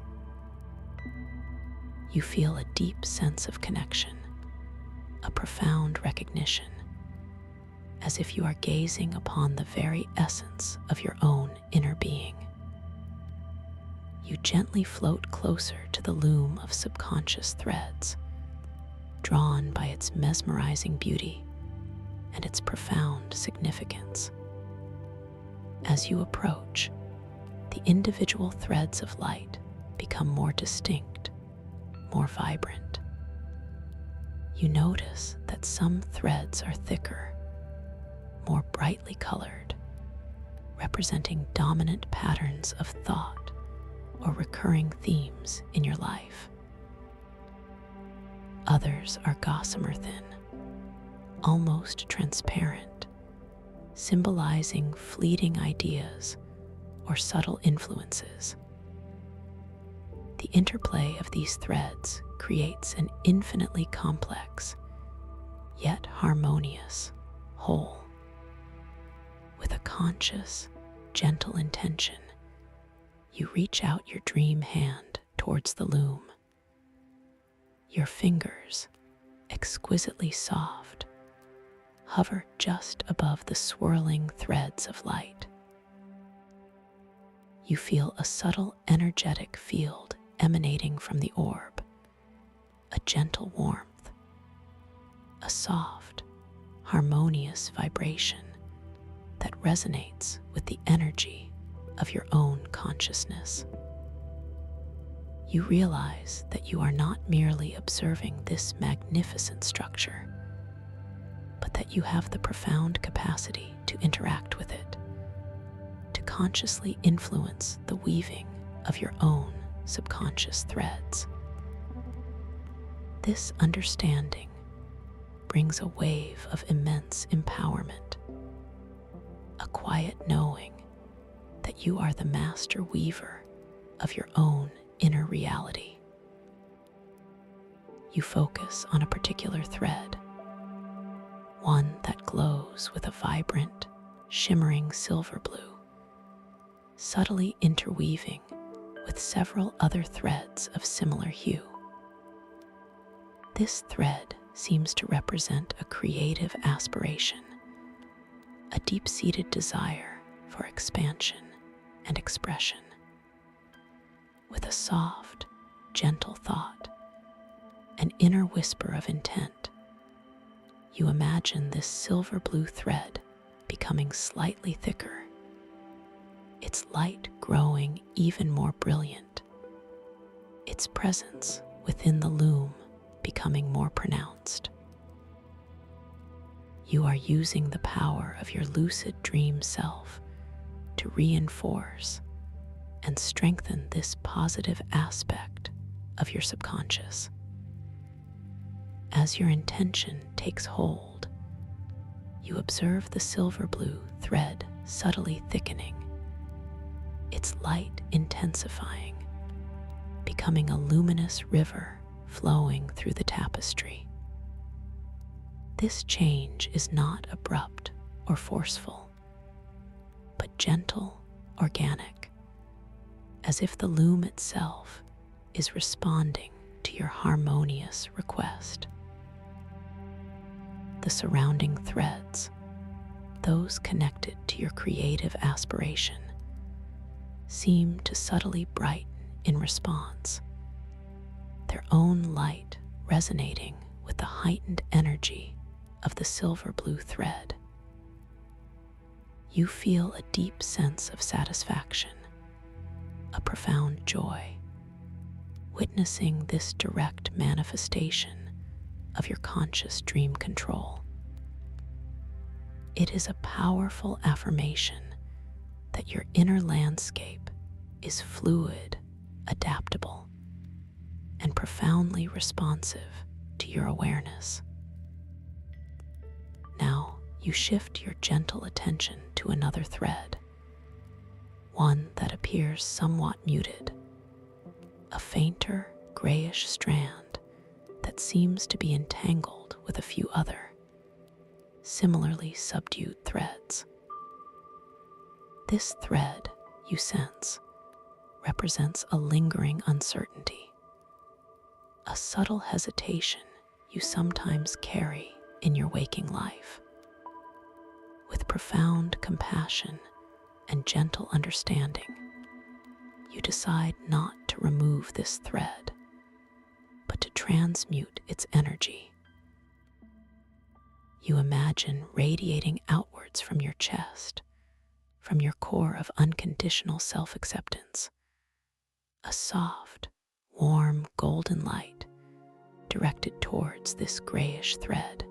You feel a deep sense of connection, a profound recognition, as if you are gazing upon the very essence of your own inner being. You gently float closer to the loom of subconscious threads, drawn by its mesmerizing beauty and its profound significance. As you approach, the individual threads of light become more distinct, more vibrant. You notice that some threads are thicker, more brightly colored, representing dominant patterns of thought or recurring themes in your life. Others are gossamer thin, almost transparent, symbolizing fleeting ideas or subtle influences. The interplay of these threads creates an infinitely complex, yet harmonious, whole. With a conscious, gentle intention, you reach out your dream hand towards the loom. Your fingers, exquisitely soft, hover just above the swirling threads of light. You feel a subtle energetic field emanating from the orb, a gentle warmth, a soft, harmonious vibration that resonates with the energy of your own consciousness. You realize that you are not merely observing this magnificent structure, but that you have the profound capacity to interact with it, to consciously influence the weaving of your own subconscious threads. This understanding brings a wave of immense empowerment, a quiet knowing that you are the master weaver of your own inner reality. You focus on a particular thread, one that glows with a vibrant, shimmering silver blue, subtly interweaving with several other threads of similar hue. This thread seems to represent a creative aspiration, a deep-seated desire for expansion and expression. With a soft, gentle thought, an inner whisper of intent, You imagine this silver blue thread becoming slightly thicker, its light growing even more brilliant, its presence within the loom becoming more pronounced. You are using the power of your lucid dream self to reinforce and strengthen this positive aspect of your subconscious. As your intention takes hold, you observe the silver blue thread subtly thickening, its light intensifying, becoming a luminous river flowing through the tapestry. This change is not abrupt or forceful, but gentle, organic, as if the loom itself is responding to your harmonious request. The surrounding threads, those connected to your creative aspiration, seem to subtly brighten in response, their own light resonating with the heightened energy of the silver blue thread. You feel a deep sense of satisfaction, a profound joy, witnessing this direct manifestation of your conscious dream control. It is a powerful affirmation that your inner landscape is fluid, adaptable, and profoundly responsive to your awareness. Now you shift your gentle attention to another thread, one that appears somewhat muted, a fainter grayish strand that seems to be entangled with a few other, similarly subdued threads. This thread, you sense, represents a lingering uncertainty, a subtle hesitation you sometimes carry in your waking life. With profound compassion and gentle understanding, you decide not to remove this thread, but to transmute its energy. You imagine radiating outwards from your chest, from your core of unconditional self-acceptance, a soft, warm, golden light directed towards this grayish thread.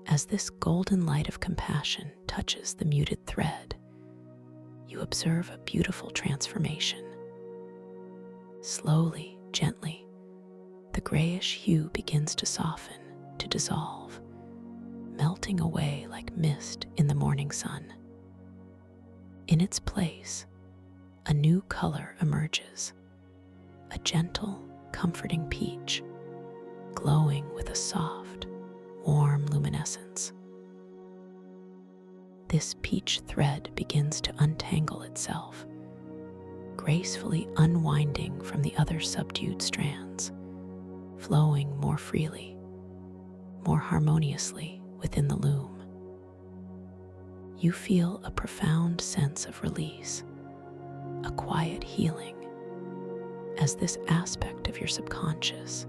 As this golden light of compassion touches the muted thread, you observe a beautiful transformation. Slowly, gently, the grayish hue begins to soften, to dissolve, melting away like mist in the morning sun. In its place, a new color emerges, a gentle, comforting peach, glowing with a soft, warm luminescence. This peach thread begins to untangle itself, gracefully unwinding from the other subdued strands, flowing more freely, more harmoniously within the loom. You feel a profound sense of release, a quiet healing, as this aspect of your subconscious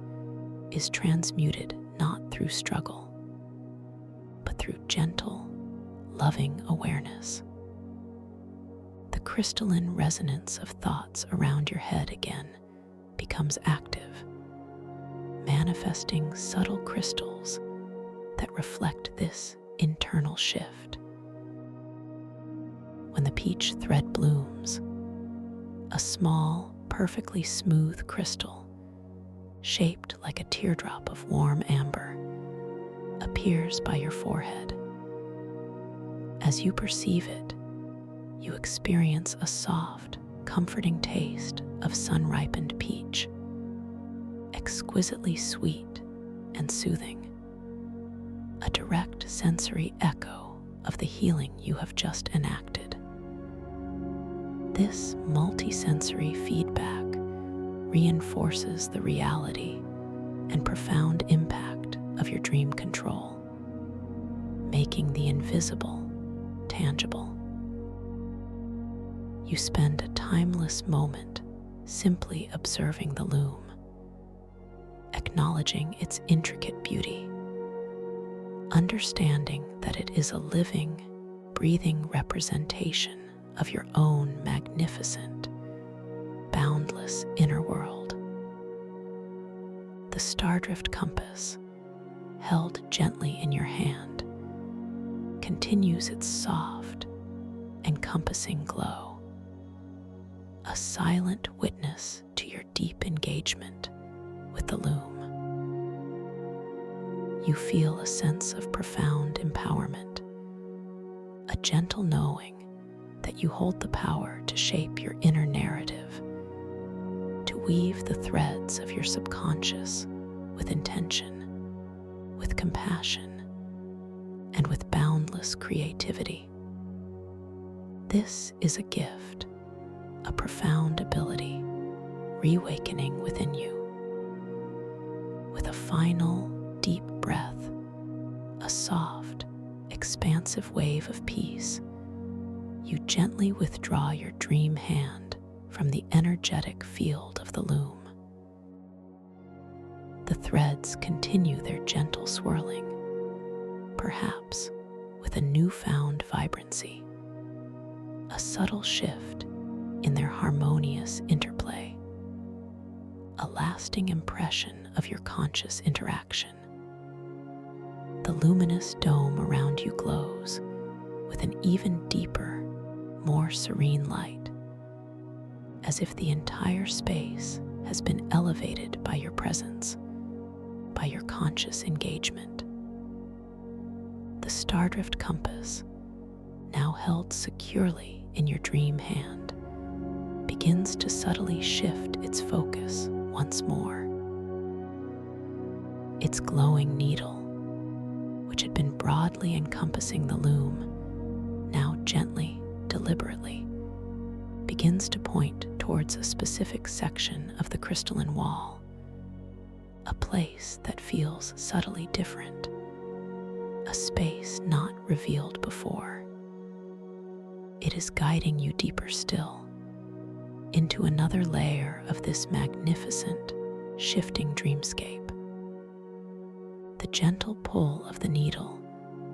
is transmuted not through struggle, but through gentle, loving awareness. The crystalline resonance of thoughts around your head again becomes active, manifesting subtle crystals that reflect this internal shift. When the peach thread blooms, a small, perfectly smooth crystal, shaped like a teardrop of warm amber, appears by your forehead. As you perceive it, you experience a soft, comforting taste of sun-ripened peach, exquisitely sweet and soothing, a direct sensory echo of the healing you have just enacted. This multisensory feedback reinforces the reality and profound impact of your dream control, making the invisible tangible. You spend a timeless moment simply observing the loom, acknowledging its intricate beauty, understanding that it is a living, breathing representation of your own magnificent, boundless inner world. The Stardrift compass, held gently in your hand, continues its soft, encompassing glow, a silent witness to your deep engagement with the loom. You feel a sense of profound empowerment, a gentle knowing that you hold the power to shape your inner narrative, to weave the threads of your subconscious with intention, with compassion, and with boundless creativity. This is a gift, a profound ability, reawakening within you. With a final, deep breath, a soft, expansive wave of peace, you gently withdraw your dream hand from the energetic field of the loom. The threads continue their gentle swirling, perhaps with a newfound vibrancy, a subtle shift in their harmonious interplay, a lasting impression of your conscious interaction. The luminous dome around you glows with an even deeper, more serene light, as if the entire space has been elevated by your presence, by your conscious engagement. The Stardrift compass, now held securely in your dream hand, begins to subtly shift its focus once more. Its glowing needle, which had been broadly encompassing the loom, now gently, deliberately, begins to point towards a specific section of the crystalline wall, a place that feels subtly different, a space not revealed before. It is guiding you deeper still, into another layer of this magnificent, shifting dreamscape. The gentle pull of the needle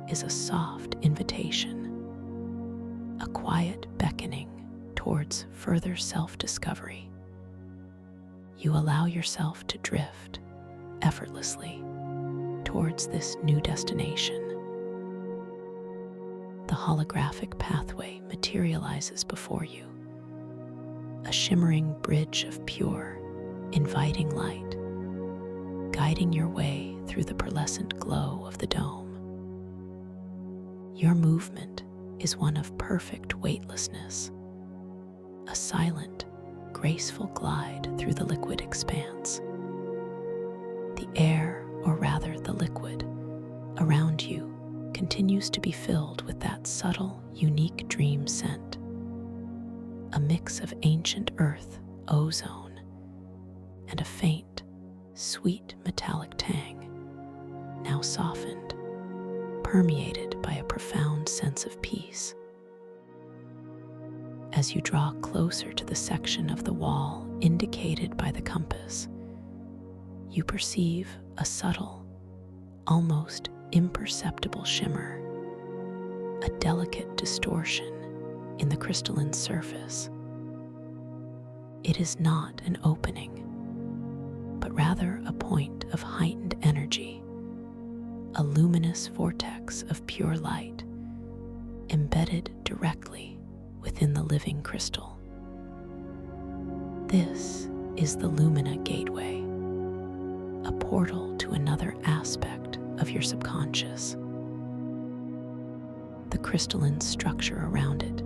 is a soft invitation, a quiet beckoning towards further self-discovery. You allow yourself to drift effortlessly towards this new destination. The holographic pathway materializes before you, a shimmering bridge of pure, inviting light, guiding your way through the pearlescent glow of the dome. Your movement is one of perfect weightlessness, a silent, graceful glide through the liquid expanse. The air, or rather the liquid, around you continues to be filled with that subtle, unique dream scent, a mix of ancient earth, ozone, and a faint, sweet metallic tang, now softened, permeated by a profound sense of peace. As you draw closer to the section of the wall indicated by the compass, you perceive a subtle, almost imperceptible shimmer, a delicate distortion in the crystalline surface. It is not an opening, but rather a point of heightened energy, a luminous vortex of pure light, embedded directly within the living crystal. This is the Lumina Gateway, a portal to another aspect of your subconscious. The crystalline structure around it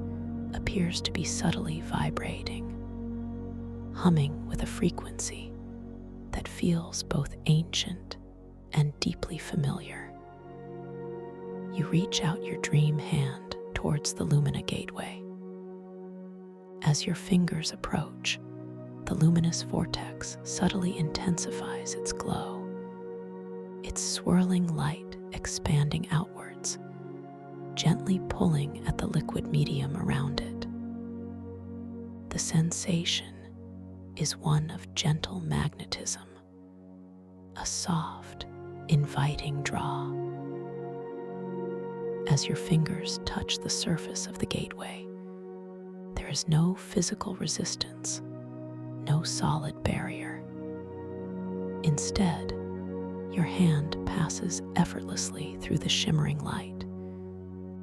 appears to be subtly vibrating, humming with a frequency that feels both ancient and deeply familiar. You reach out your dream hand towards the Lumina Gateway. As your fingers approach, the luminous vortex subtly intensifies its glow, its swirling light expanding outwards, gently pulling at the liquid medium around it. The sensation is one of gentle magnetism, a soft, inviting draw, As your fingers touch the surface of the gateway, there is no physical resistance, no solid barrier. Instead, your hand passes effortlessly through the shimmering light,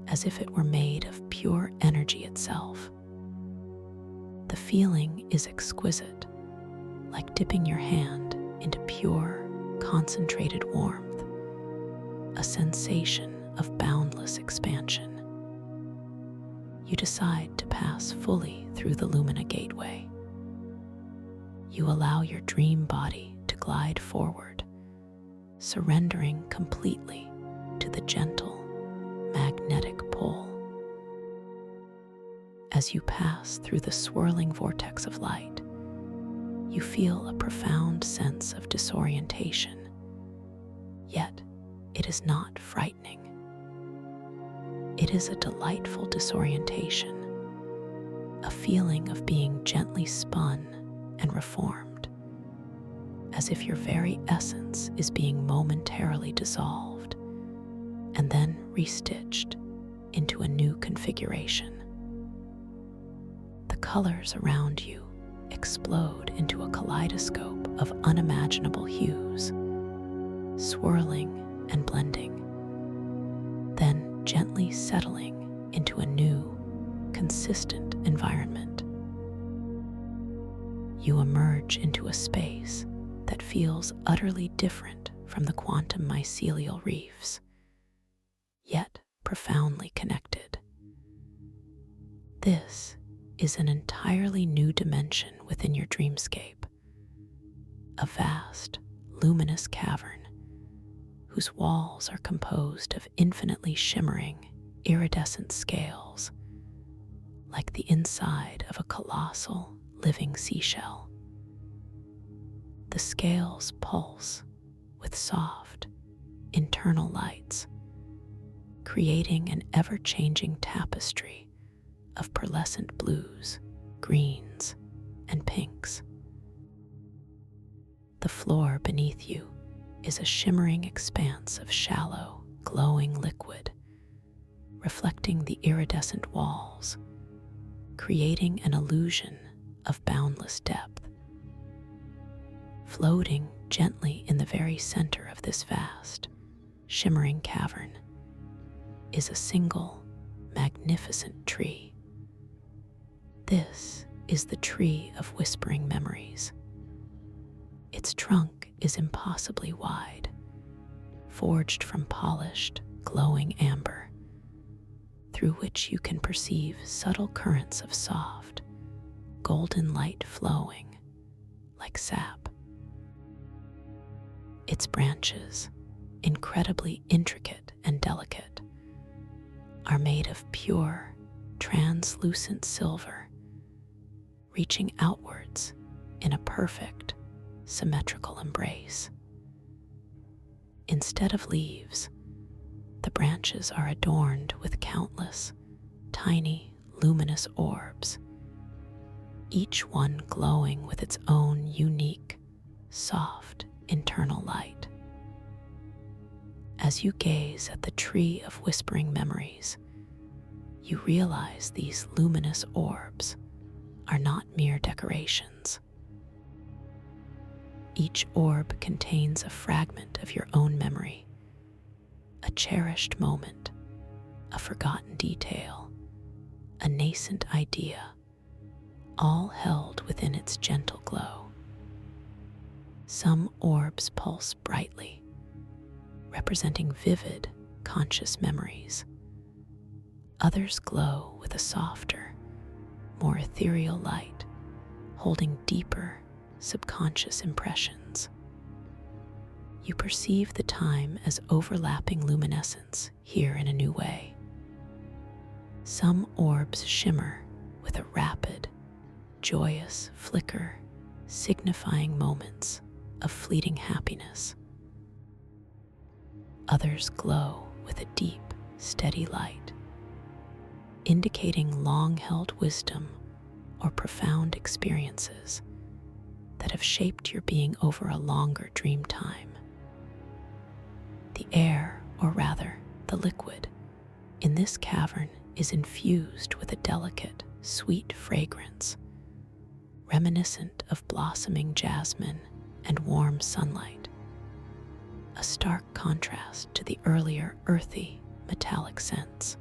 as if it were made of pure energy itself. The feeling is exquisite, like dipping your hand into pure, concentrated warmth, a sensation of boundless expansion. You decide to pass fully through the Lumina gateway. You allow your dream body to glide forward, surrendering completely to the gentle, magnetic pull. As you pass through the swirling vortex of light, you feel a profound sense of disorientation, yet it is not frightening. It is a delightful disorientation, a feeling of being gently spun and reformed, as if your very essence is being momentarily dissolved and then restitched into a new configuration. The colors around you explode into a kaleidoscope of unimaginable hues, swirling and blending, then gently settling into a new, consistent environment. You emerge into a space that feels utterly different from the quantum mycelial reefs, yet profoundly connected. This is an entirely new dimension within your dreamscape, a vast, luminous cavern whose walls are composed of infinitely shimmering, iridescent scales, like the inside of a colossal, living seashell. The scales pulse with soft, internal lights, creating an ever-changing tapestry of pearlescent blues, greens, and pinks. The floor beneath you is a shimmering expanse of shallow, glowing liquid, reflecting the iridescent walls, creating an illusion of boundless depth. Floating gently in the very center of this vast, shimmering cavern is a single, magnificent tree. This is the tree of whispering memories. Its trunk is impossibly wide, forged from polished, glowing amber, through which you can perceive subtle currents of soft, golden light flowing like sap. Its branches, incredibly intricate and delicate, are made of pure, translucent silver, reaching outwards in a perfect, symmetrical embrace. Instead of leaves, the branches are adorned with countless, tiny, luminous orbs, each one glowing with its own unique, soft, internal light. As you gaze at the tree of whispering memories, you realize these luminous orbs are not mere decorations. Each orb contains a fragment of your own memory, a cherished moment, a forgotten detail, a nascent idea, all held within its gentle glow. Some orbs pulse brightly, representing vivid, conscious memories. Others glow with a softer, more ethereal light, holding deeper, subconscious impressions. You perceive the time as overlapping luminescence here in a new way. Some orbs shimmer with a rapid, joyous flicker, signifying moments of fleeting happiness. Others glow with a deep, steady light, indicating long-held wisdom or profound experiences that have shaped your being over a longer dream time. The air, or rather, the liquid, and this cavern is infused with a delicate, sweet fragrance, reminiscent of blossoming jasmine and warm sunlight, a stark contrast to the earlier earthy, metallic scents.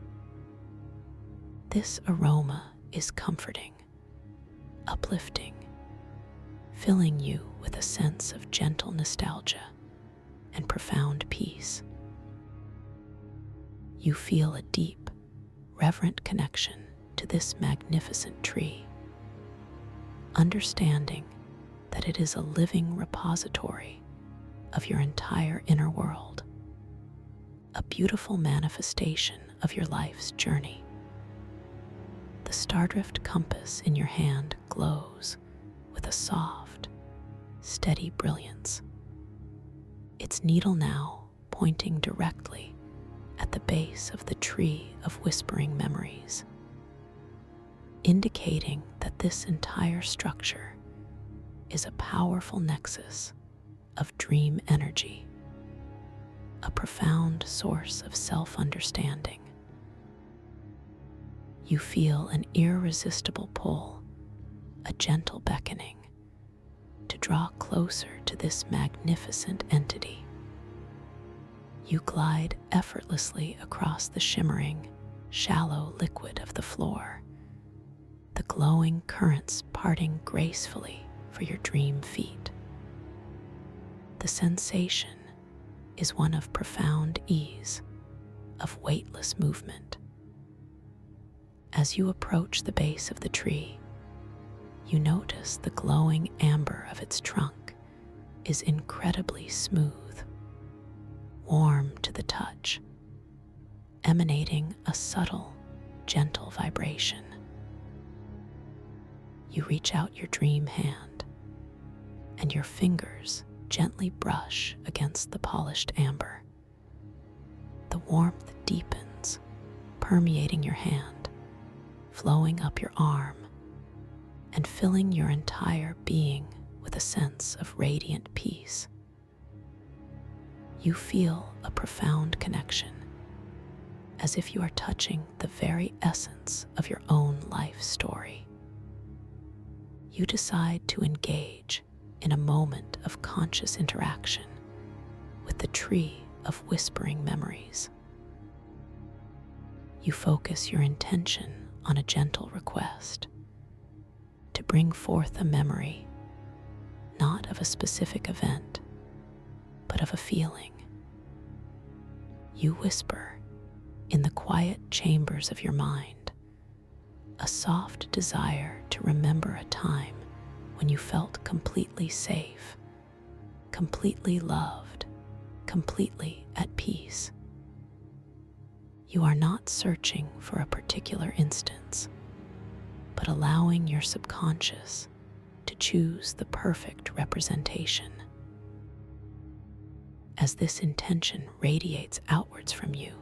This aroma is comforting, uplifting, filling you with a sense of gentle nostalgia and profound peace. You feel a deep, reverent connection to this magnificent tree, understanding that it is a living repository of your entire inner world, a beautiful manifestation of your life's journey. The Stardrift compass in your hand glows with a soft, steady brilliance, its needle now pointing directly at the base of the tree of whispering memories, indicating that this entire structure is a powerful nexus of dream energy, a profound source of self-understanding. You feel an irresistible pull, a gentle beckoning to draw closer to this magnificent entity. You glide effortlessly across the shimmering, shallow liquid of the floor, the glowing currents parting gracefully for your dream feet. The sensation is one of profound ease, of weightless movement. As you approach the base of the tree, you notice the glowing amber of its trunk is incredibly smooth, warm to the touch, emanating a subtle, gentle vibration. You reach out your dream hand, and your fingers gently brush against the polished amber. The warmth deepens, permeating your hand, flowing up your arm, and filling your entire being with a sense of radiant peace. You feel a profound connection, as if you are touching the very essence of your own life story. You decide to engage in a moment of conscious interaction with the tree of whispering memories. You focus your intention on a gentle request to bring forth a memory, not of a specific event, but of a feeling. You whisper in the quiet chambers of your mind a soft desire to remember a time when you felt completely safe, completely loved, completely at peace. You are not searching for a particular instance, but allowing your subconscious to choose the perfect representation. As this intention radiates outwards from you,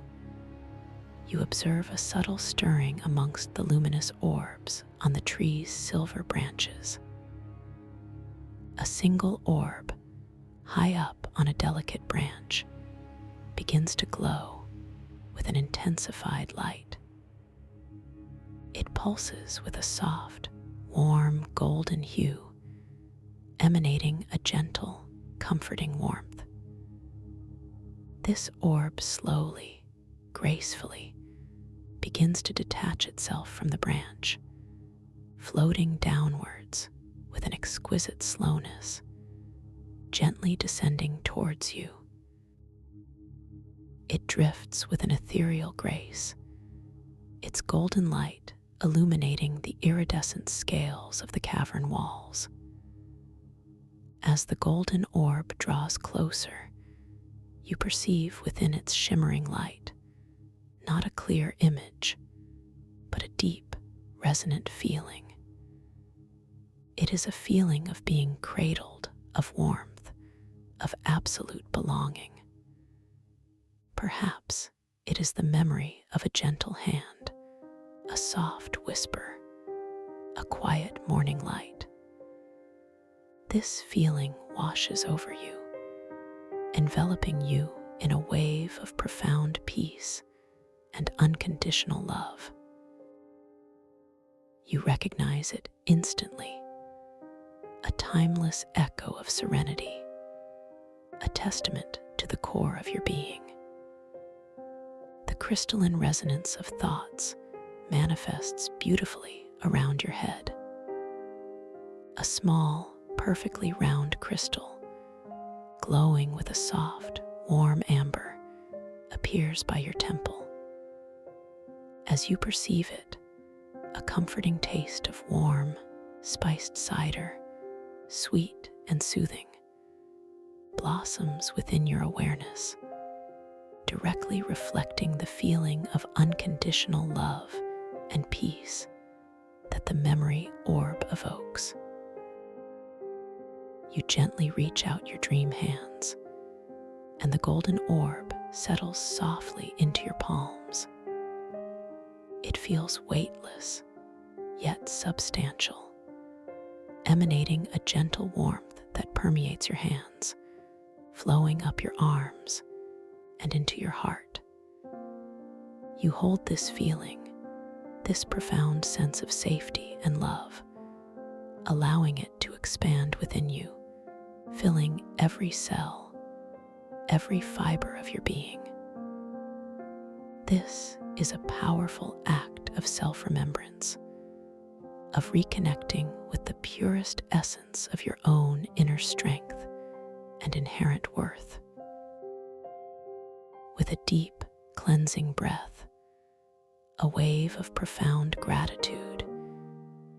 you observe a subtle stirring amongst the luminous orbs on the tree's silver branches. A single orb, high up on a delicate branch, begins to glow with an intensified light. It pulses with a soft, warm golden hue, emanating a gentle, comforting warmth. This orb slowly, gracefully, begins to detach itself from the branch, floating downwards with an exquisite slowness, gently descending towards you. It drifts with an ethereal grace, its golden light illuminating the iridescent scales of the cavern walls. As the golden orb draws closer, you perceive within its shimmering light not a clear image, but a deep, resonant feeling. It is a feeling of being cradled, of warmth, of absolute belonging. Perhaps it is the memory of a gentle hand, a soft whisper, a quiet morning light. This feeling washes over you, enveloping you in a wave of profound peace and unconditional unconditional love. You recognize it instantly, a timeless echo of serenity, a testament to the core of your being. The crystalline resonance of thoughts manifests beautifully around your head. A small, perfectly round crystal, glowing with a soft, warm amber, appears by your temple. As you perceive it, a comforting taste of warm, spiced cider, sweet and soothing, blossoms within your awareness, directly reflecting the feeling of unconditional love and peace that the memory orb evokes. You gently reach out your dream hands, and the golden orb settles softly into your palms. It feels weightless, yet substantial, emanating a gentle warmth that permeates your hands, flowing up your arms and into your heart. You hold this feeling, this profound sense of safety and love, allowing it to expand within you, filling every cell, every fiber of your being. This is a powerful act of self-remembrance, of reconnecting with the purest essence of your own inner strength and inherent worth. With a deep, cleansing breath, a wave of profound gratitude,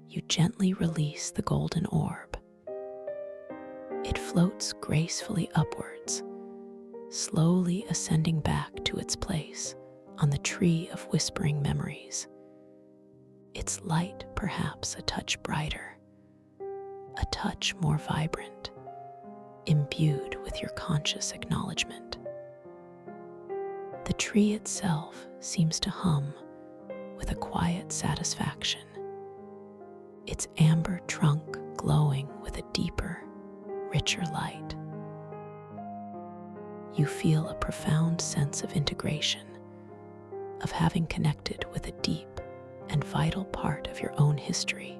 you gently release the golden orb. It floats gracefully upwards, slowly ascending back to its place on the tree of whispering memories, its light perhaps a touch brighter, a touch more vibrant, imbued with your conscious acknowledgement. The tree itself seems to hum with a quiet satisfaction, its amber trunk glowing with a deeper, richer light. You feel a profound sense of integration, of having connected with a deep and vital part of your own history,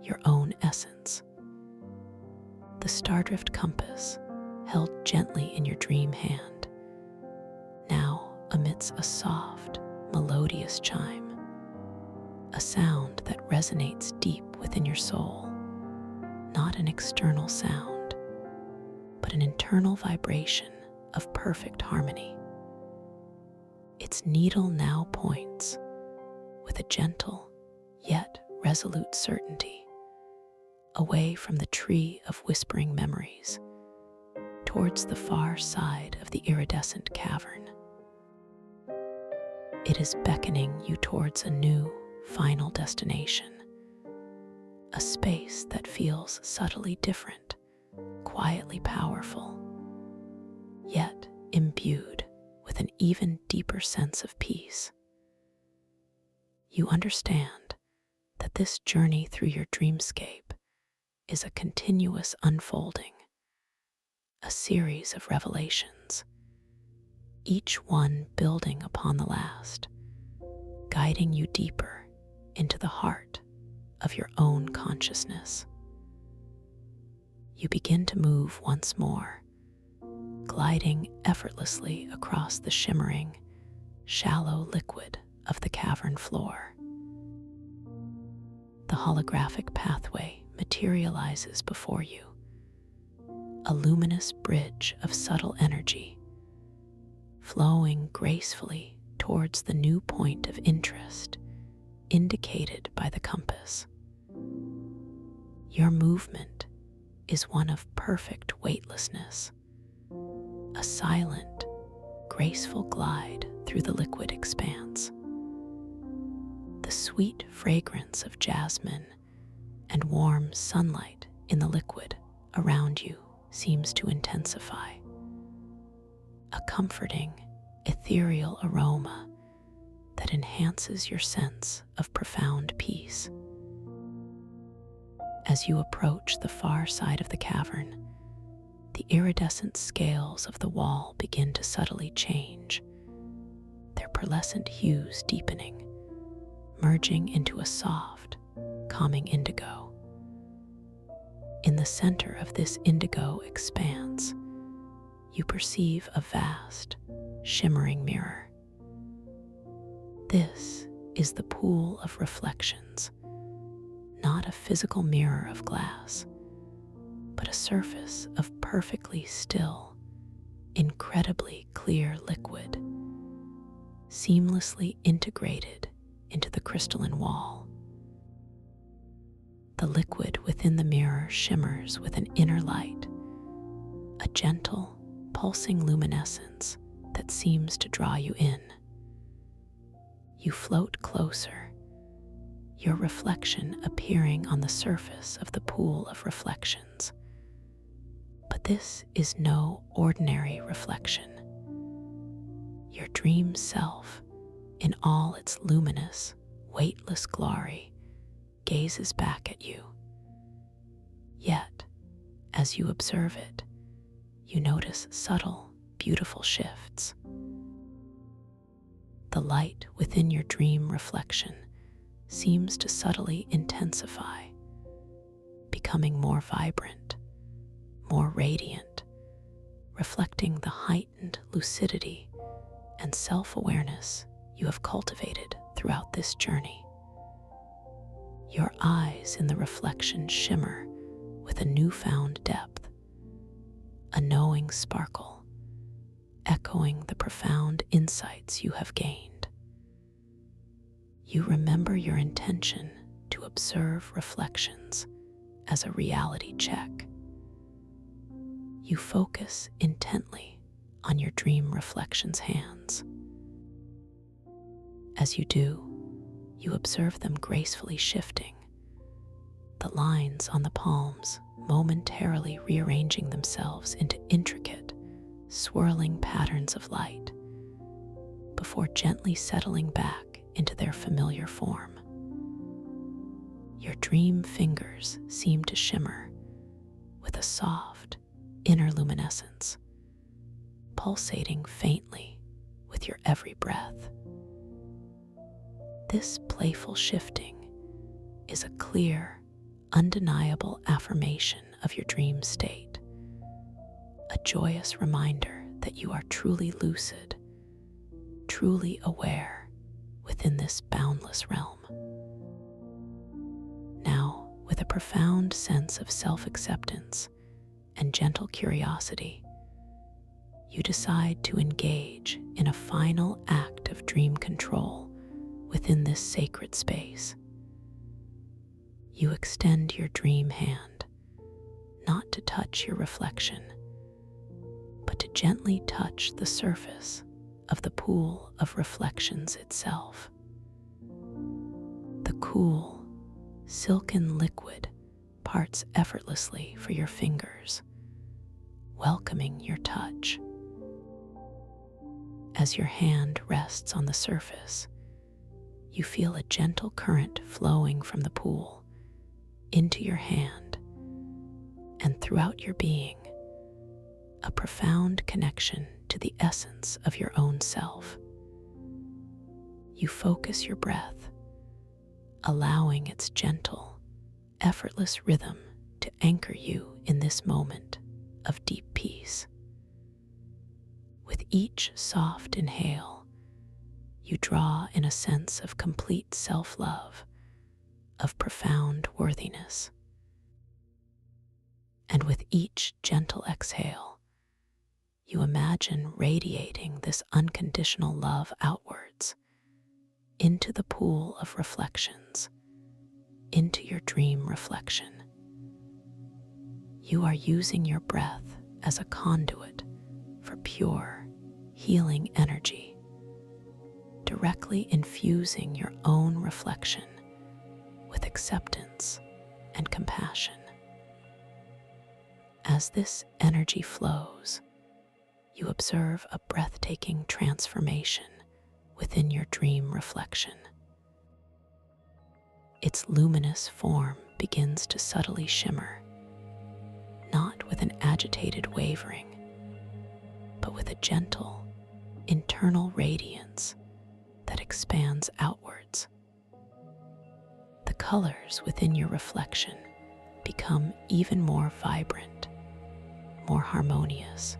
your own essence. The Stardrift compass, held gently in your dream hand, now emits a soft, melodious chime, a sound that resonates deep within your soul, not an external sound, but an internal vibration of perfect harmony. Its needle now points, with a gentle yet resolute certainty, away from the tree of whispering memories, towards the far side of the iridescent cavern. It is beckoning you towards a new, final destination, a space that feels subtly different, quietly powerful, yet imbued with an even deeper sense of peace. You understand that this journey through your dreamscape is a continuous unfolding, a series of revelations, each one building upon the last, guiding you deeper into the heart of your own consciousness. You begin to move once more, gliding effortlessly across the shimmering, shallow liquid of the cavern floor. The holographic pathway materializes before you, a luminous bridge of subtle energy, flowing gracefully towards the new point of interest indicated by the compass. Your movement is one of perfect weightlessness, a silent, graceful glide through the liquid expanse. The sweet fragrance of jasmine and warm sunlight in the liquid around you seems to intensify. A comforting, ethereal aroma that enhances your sense of profound peace. As you approach the far side of the cavern, the iridescent scales of the wall begin to subtly change, their pearlescent hues deepening, merging into a soft, calming indigo. In the center of this indigo expanse, you perceive a vast, shimmering mirror. This is the pool of reflections, not a physical mirror of glass, but a surface of perfectly still, incredibly clear liquid, seamlessly integrated into the crystalline wall. The liquid within the mirror shimmers with an inner light, a gentle, pulsing luminescence that seems to draw you in. You float closer, your reflection appearing on the surface of the pool of reflections. But this is no ordinary reflection. Your dream self, in all its luminous, weightless glory, gazes back at you. Yet, as you observe it, you notice subtle, beautiful shifts. The light within your dream reflection seems to subtly intensify, becoming more vibrant, more radiant, reflecting the heightened lucidity and self-awareness you have cultivated throughout this journey. Your eyes in the reflection shimmer with a newfound depth, a knowing sparkle, echoing the profound insights you have gained. You remember your intention to observe reflections as a reality check. You focus intently on your dream reflection's hands. As you do, you observe them gracefully shifting, the lines on the palms momentarily rearranging themselves into intricate, swirling patterns of light, before gently settling back into their familiar form. Your dream fingers seem to shimmer with a soft, inner luminescence, pulsating faintly with your every breath. This playful shifting is a clear, undeniable affirmation of your dream state, a joyous reminder that you are truly lucid, truly aware within this boundless realm. Now, with a profound sense of self-acceptance and gentle curiosity, you decide to engage in a final act of dream control within this sacred space. You extend your dream hand, not to touch your reflection, but to gently touch the surface of the pool of reflections itself. The cool, silken liquid parts effortlessly for your fingers, welcoming your touch. As your hand rests on the surface, you feel a gentle current flowing from the pool into your hand and throughout your being, a profound connection to the essence of your own self. You focus your breath, allowing its gentle, effortless rhythm to anchor you in this moment of deep peace. With each soft inhale, you draw in a sense of complete self-love, of profound worthiness. And with each gentle exhale, you imagine radiating this unconditional love outwards into the pool of reflections, into your dream reflection. You are using your breath as a conduit for pure, healing energy, directly infusing your own reflection with acceptance and compassion. As this energy flows, you observe a breathtaking transformation within your dream reflection. Its luminous form begins to subtly shimmer, not with an agitated wavering, but with a gentle, internal radiance that expands outwards. The colors within your reflection become even more vibrant, more harmonious,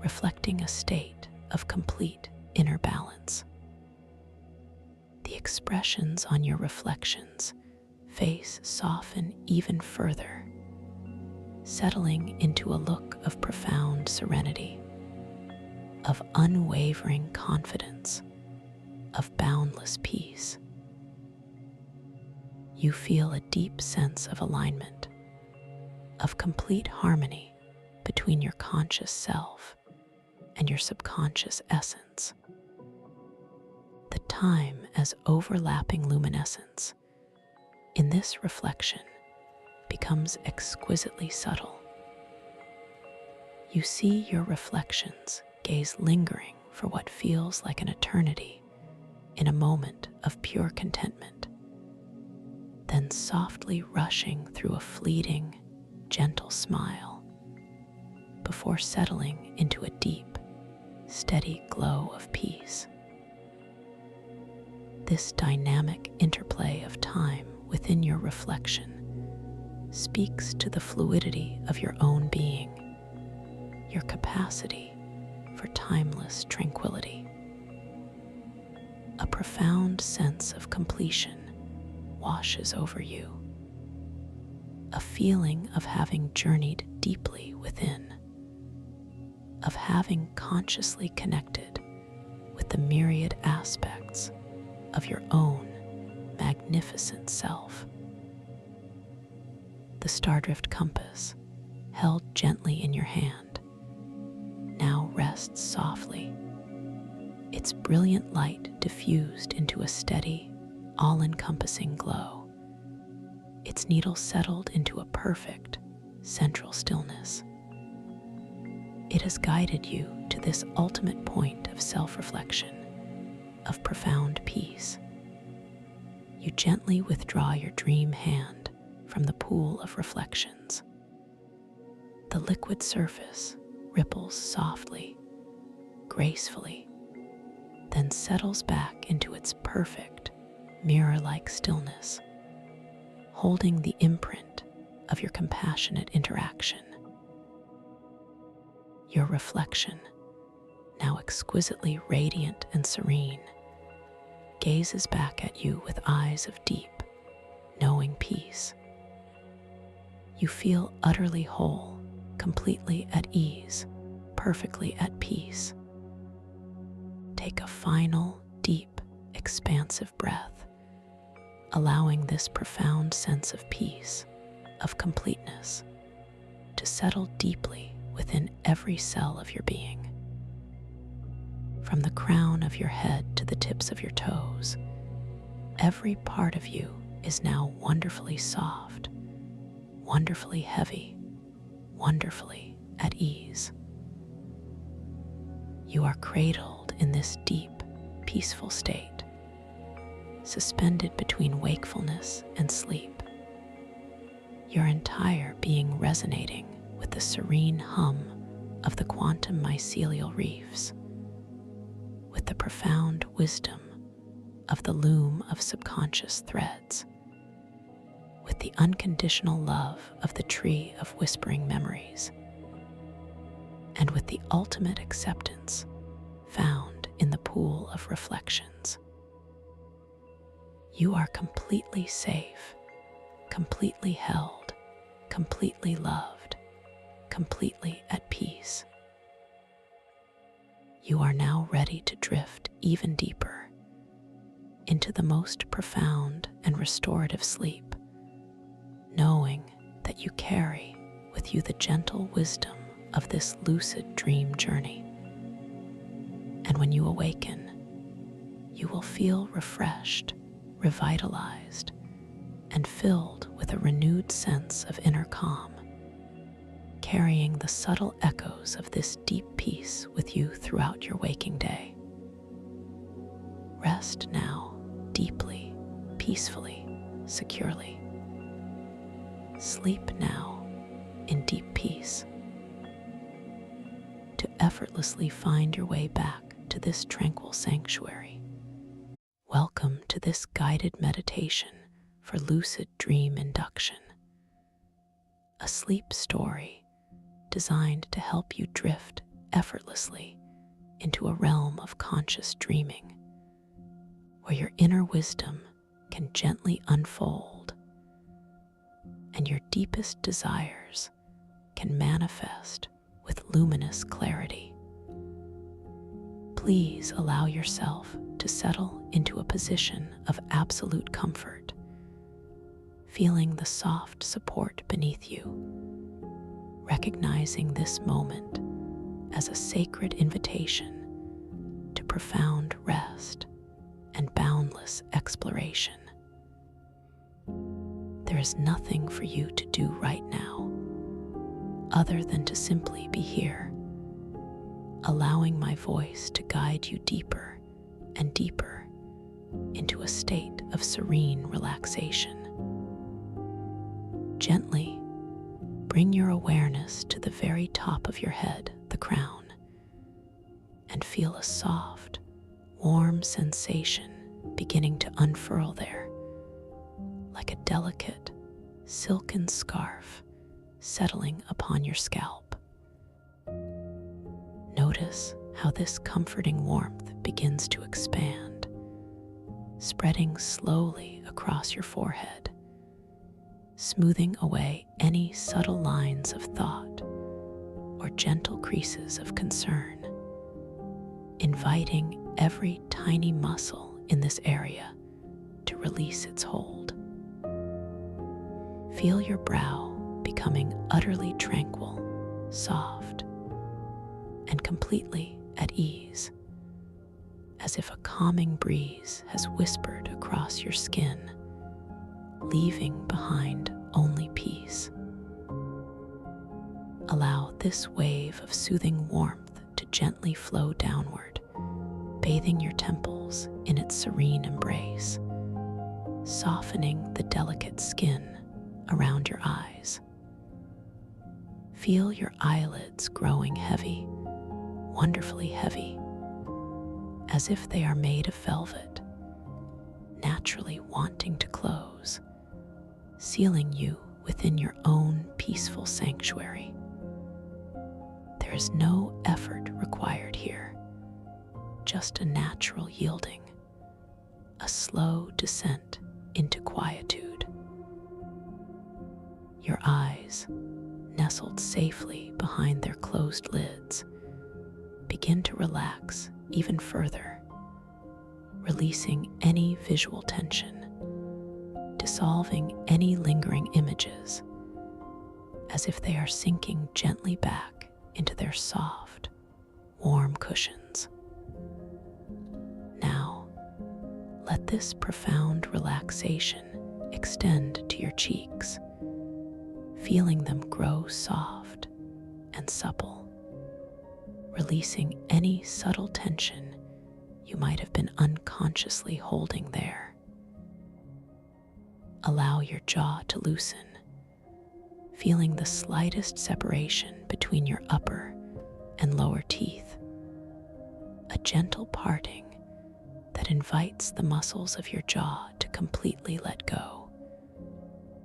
reflecting a state of complete inner balance. The expressions on your reflections face soften even further, settling into a look of profound serenity, of unwavering confidence, of boundless peace. You feel a deep sense of alignment, of complete harmony between your conscious self and your subconscious essence. The time as overlapping luminescence in this reflection becomes exquisitely subtle. You see your reflections gaze lingering for what feels like an eternity in a moment of pure contentment, then softly rushing through a fleeting, gentle smile before settling into a deep, steady glow of peace. This dynamic interplay of time within your reflection speaks to the fluidity of your own being, your capacity for timeless tranquility. A profound sense of completion washes over you, a feeling of having journeyed deeply within, of having consciously connected with the myriad aspects of your own magnificent self. The Stardrift compass, held gently in your hand, now rests softly, its brilliant light diffused into a steady, all-encompassing glow, its needle settled into a perfect, central stillness. It has guided you to this ultimate point of self-reflection, of profound peace. You gently withdraw your dream hand from the pool of reflections. The liquid surface ripples softly, gracefully, then settles back into its perfect, mirror-like stillness, holding the imprint of your compassionate interaction. Your reflection, now exquisitely radiant and serene, gazes back at you with eyes of deep, knowing peace. You feel utterly whole, completely at ease, perfectly at peace. Take a final, deep, expansive breath, allowing this profound sense of peace, of completeness, to settle deeply within every cell of your being. From the crown of your head to the tips of your toes, every part of you is now wonderfully soft, wonderfully heavy, wonderfully at ease. You are cradled in this deep, peaceful state, suspended between wakefulness and sleep, your entire being resonating with the serene hum of the quantum mycelial reefs, with the profound wisdom of the loom of subconscious threads, with the unconditional love of the tree of whispering memories, and with the ultimate acceptance found in the pool of reflections. You are completely safe, completely held, completely loved, completely at peace. You are now ready to drift even deeper into the most profound and restorative sleep, knowing that you carry with you the gentle wisdom of this lucid dream journey. And when you awaken, you will feel refreshed, revitalized, and filled with a renewed sense of inner calm, carrying the subtle echoes of this deep peace with you throughout your waking day. Rest now, deeply, peacefully, securely. Sleep now in deep peace, to effortlessly find your way back to this tranquil sanctuary Welcome to this guided meditation for lucid dream induction, a sleep story designed to help you drift effortlessly into a realm of conscious dreaming, where your inner wisdom can gently unfold and your deepest desires can manifest with luminous clarity. Please allow yourself to settle into a position of absolute comfort, feeling the soft support beneath you, recognizing this moment as a sacred invitation to profound rest and boundless exploration. There is nothing for you to do right now other than to simply be here, allowing my voice to guide you deeper and deeper into a state of serene relaxation. Gently bring your awareness to the very top of your head, the crown, and feel a soft, warm sensation beginning to unfurl there, like a delicate, silken scarf settling upon your scalp. Notice how this comforting warmth begins to expand, spreading slowly across your forehead, smoothing away any subtle lines of thought or gentle creases of concern, inviting every tiny muscle in this area to release its hold. Feel your brow becoming utterly tranquil, soft, and completely at ease, as if a calming breeze has whispered across your skin, leaving behind only peace. Allow this wave of soothing warmth to gently flow downward, bathing your temples in its serene embrace, softening the delicate skin around your eyes. Feel your eyelids growing heavy, wonderfully heavy, as if they are made of velvet, naturally wanting to close, sealing you within your own peaceful sanctuary. There is no effort required here, just a natural yielding, a slow descent into quietude. Your eyes, nestled safely behind their closed lids, begin to relax even further, releasing any visual tension, dissolving any lingering images, as if they are sinking gently back into their soft, warm cushions. Now, let this profound relaxation extend to your cheeks, feeling them grow soft and supple, releasing any subtle tension you might have been unconsciously holding there. Allow your jaw to loosen, feeling the slightest separation between your upper and lower teeth, a gentle parting that invites the muscles of your jaw to completely let go,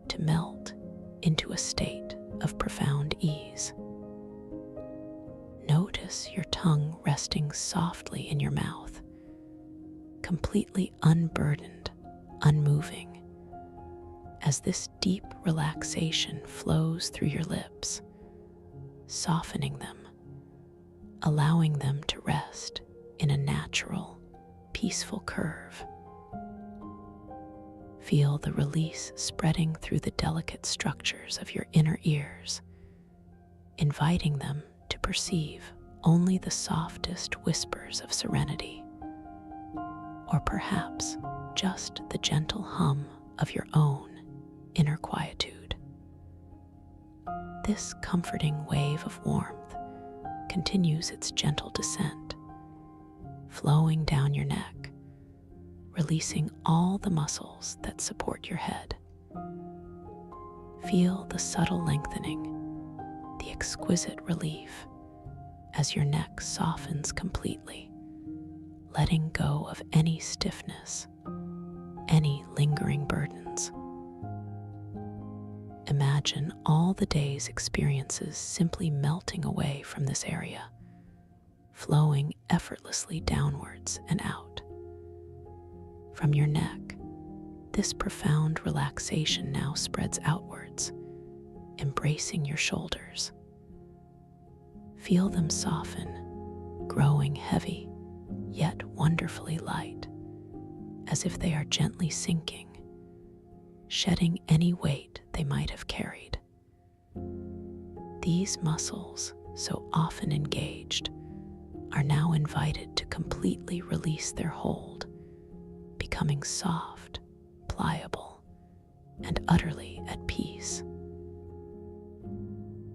to melt into a state of profound ease. Notice your tongue resting softly in your mouth, completely unburdened, unmoving, as this deep relaxation flows through your lips, softening them, allowing them to rest in a natural, peaceful curve. Feel the release spreading through the delicate structures of your inner ears, inviting them to perceive only the softest whispers of serenity, or perhaps just the gentle hum of your own inner quietude. This comforting wave of warmth continues its gentle descent, flowing down your neck, releasing all the muscles that support your head. Feel the subtle lengthening, the exquisite relief as your neck softens completely, letting go of any stiffness any lingering burdens. Imagine all the day's experiences simply melting away from this area, flowing effortlessly downwards and out. From your neck, this profound relaxation now spreads outwards, embracing your shoulders. Feel them soften, growing heavy, yet wonderfully light, as if they are gently sinking, shedding any weight they might have carried. These muscles, so often engaged, are now invited to completely release their hold, becoming soft, pliable, and utterly at peace.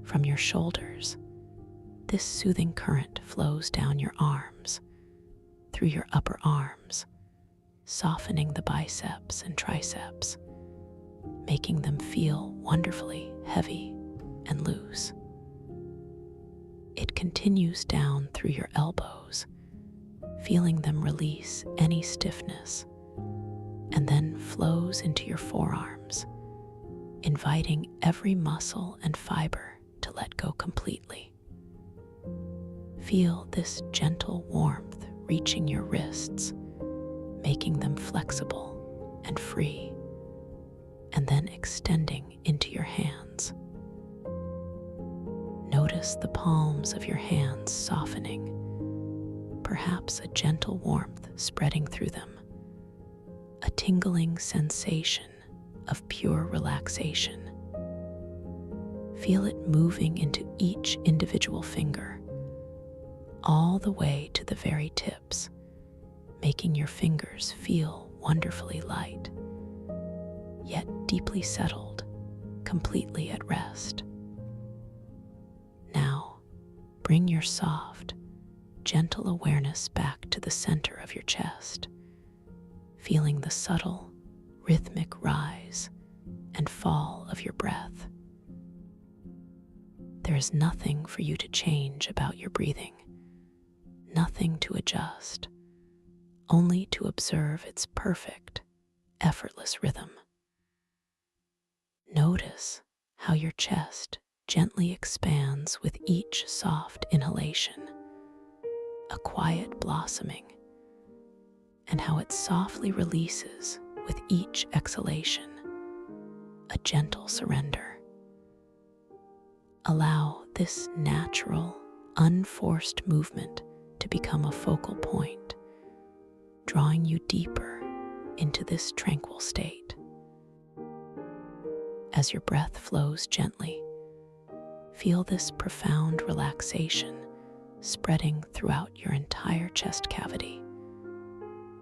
From your shoulders, this soothing current flows down your arms, through your upper arms, softening the biceps and triceps, making them feel wonderfully heavy and loose. It continues down through your elbows, feeling them release any stiffness, and then flows into your forearms, inviting every muscle and fiber to let go completely. Feel this gentle warmth reaching your wrists, making them flexible and free, and then extending into your hands. Notice the palms of your hands softening, perhaps a gentle warmth spreading through them, a tingling sensation of pure relaxation. Feel it moving into each individual finger, all the way to the very tips, making your fingers feel wonderfully light, yet deeply settled, completely at rest. Now, bring your soft, gentle awareness back to the center of your chest, feeling the subtle, rhythmic rise and fall of your breath. There is nothing for you to change about your breathing, nothing to adjust, only to observe its perfect, effortless rhythm. Notice how your chest gently expands with each soft inhalation, a quiet blossoming, and how it softly releases with each exhalation, a gentle surrender. Allow this natural, unforced movement to become a focal point, drawing you deeper into this tranquil state. As your breath flows gently, feel this profound relaxation spreading throughout your entire chest cavity,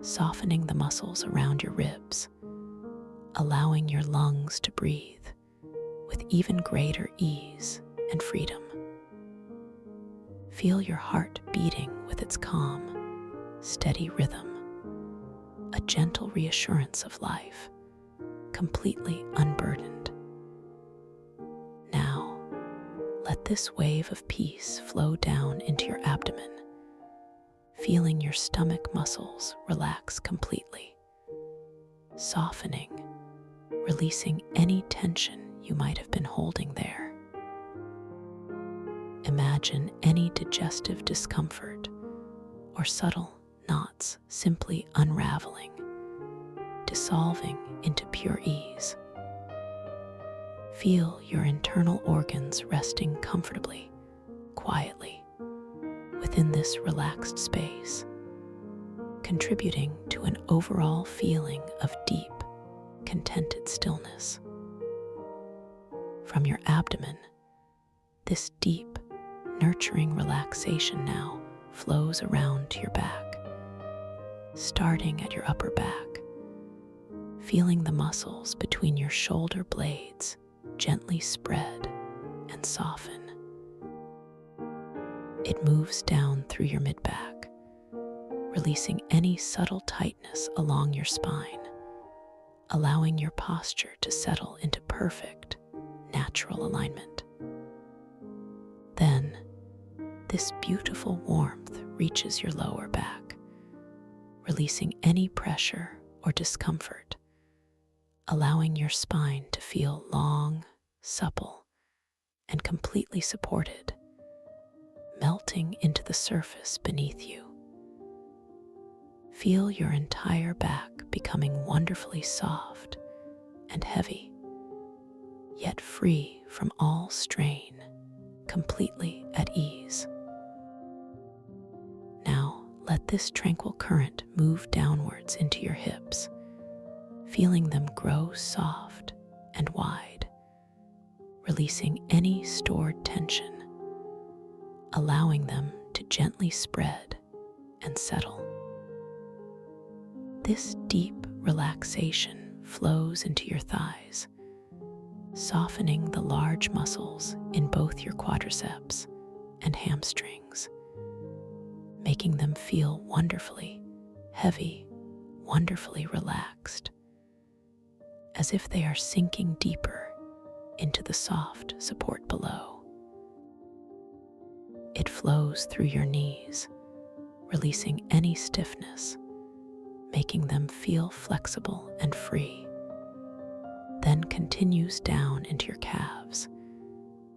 softening the muscles around your ribs, allowing your lungs to breathe with even greater ease and freedom. Feel your heart beating with its calm, steady rhythm, a gentle reassurance of life, completely unburdened. Now, let this wave of peace flow down into your abdomen, feeling your stomach muscles relax completely, softening, releasing any tension you might have been holding there. Imagine any digestive discomfort or subtle knots simply unraveling, dissolving into pure ease. Feel your internal organs resting comfortably, quietly, within this relaxed space, contributing to an overall feeling of deep, contented stillness. From your abdomen, this deep, nurturing relaxation now flows around to your back, starting at your upper back, feeling the muscles between your shoulder blades gently spread and soften. It moves down through your mid-back, releasing any subtle tightness along your spine, allowing your posture to settle into perfect, natural alignment. Then, this beautiful warmth reaches your lower back, releasing any pressure or discomfort allowing your spine to feel long, supple, and completely supported, melting into the surface beneath you. Feel your entire back becoming wonderfully soft and heavy, yet free from all strain, completely at ease. Now, let this tranquil current move downwards into your hips, feeling them grow soft and wide, releasing any stored tension, allowing them to gently spread and settle. This deep relaxation flows into your thighs, softening the large muscles in both your quadriceps and hamstrings, making them feel wonderfully heavy, wonderfully relaxed, as if they are sinking deeper into the soft support below. It flows through your knees, releasing any stiffness, making them feel flexible and free, then continues down into your calves,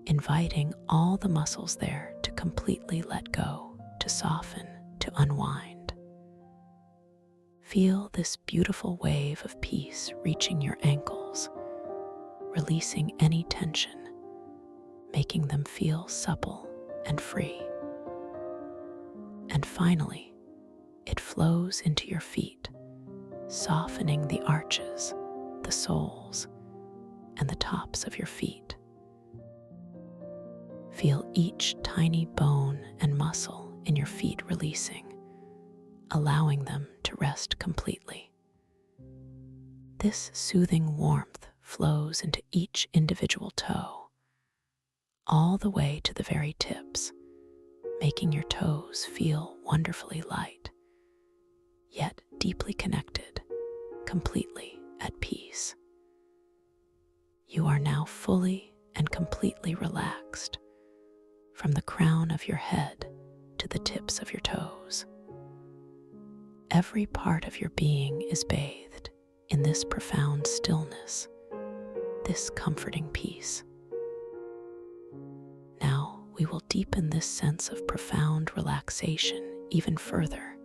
inviting all the muscles there to completely let go, to soften, to unwind. Feel this beautiful wave of peace reaching your ankles, releasing any tension, making them feel supple and free. And finally, it flows into your feet, softening the arches, the soles, and the tops of your feet. Feel each tiny bone and muscle in your feet releasing, allowing them to rest completely. This soothing warmth flows into each individual toe, all the way to the very tips, making your toes feel wonderfully light, yet deeply connected, completely at peace. You are now fully and completely relaxed, from the crown of your head to the tips of your toes. Every part of your being is bathed in this profound stillness, this comforting peace. Now we will deepen this sense of profound relaxation even further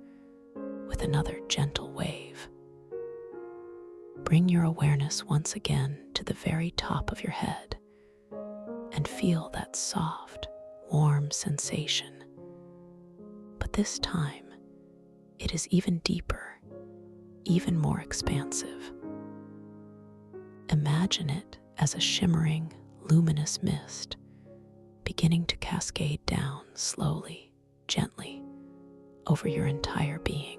with another gentle wave. Bring your awareness once again to the very top of your head and feel that soft, warm sensation. But this time, it is even deeper, even more expansive. Imagine it as a shimmering, luminous mist beginning to cascade down slowly, gently, over your entire being.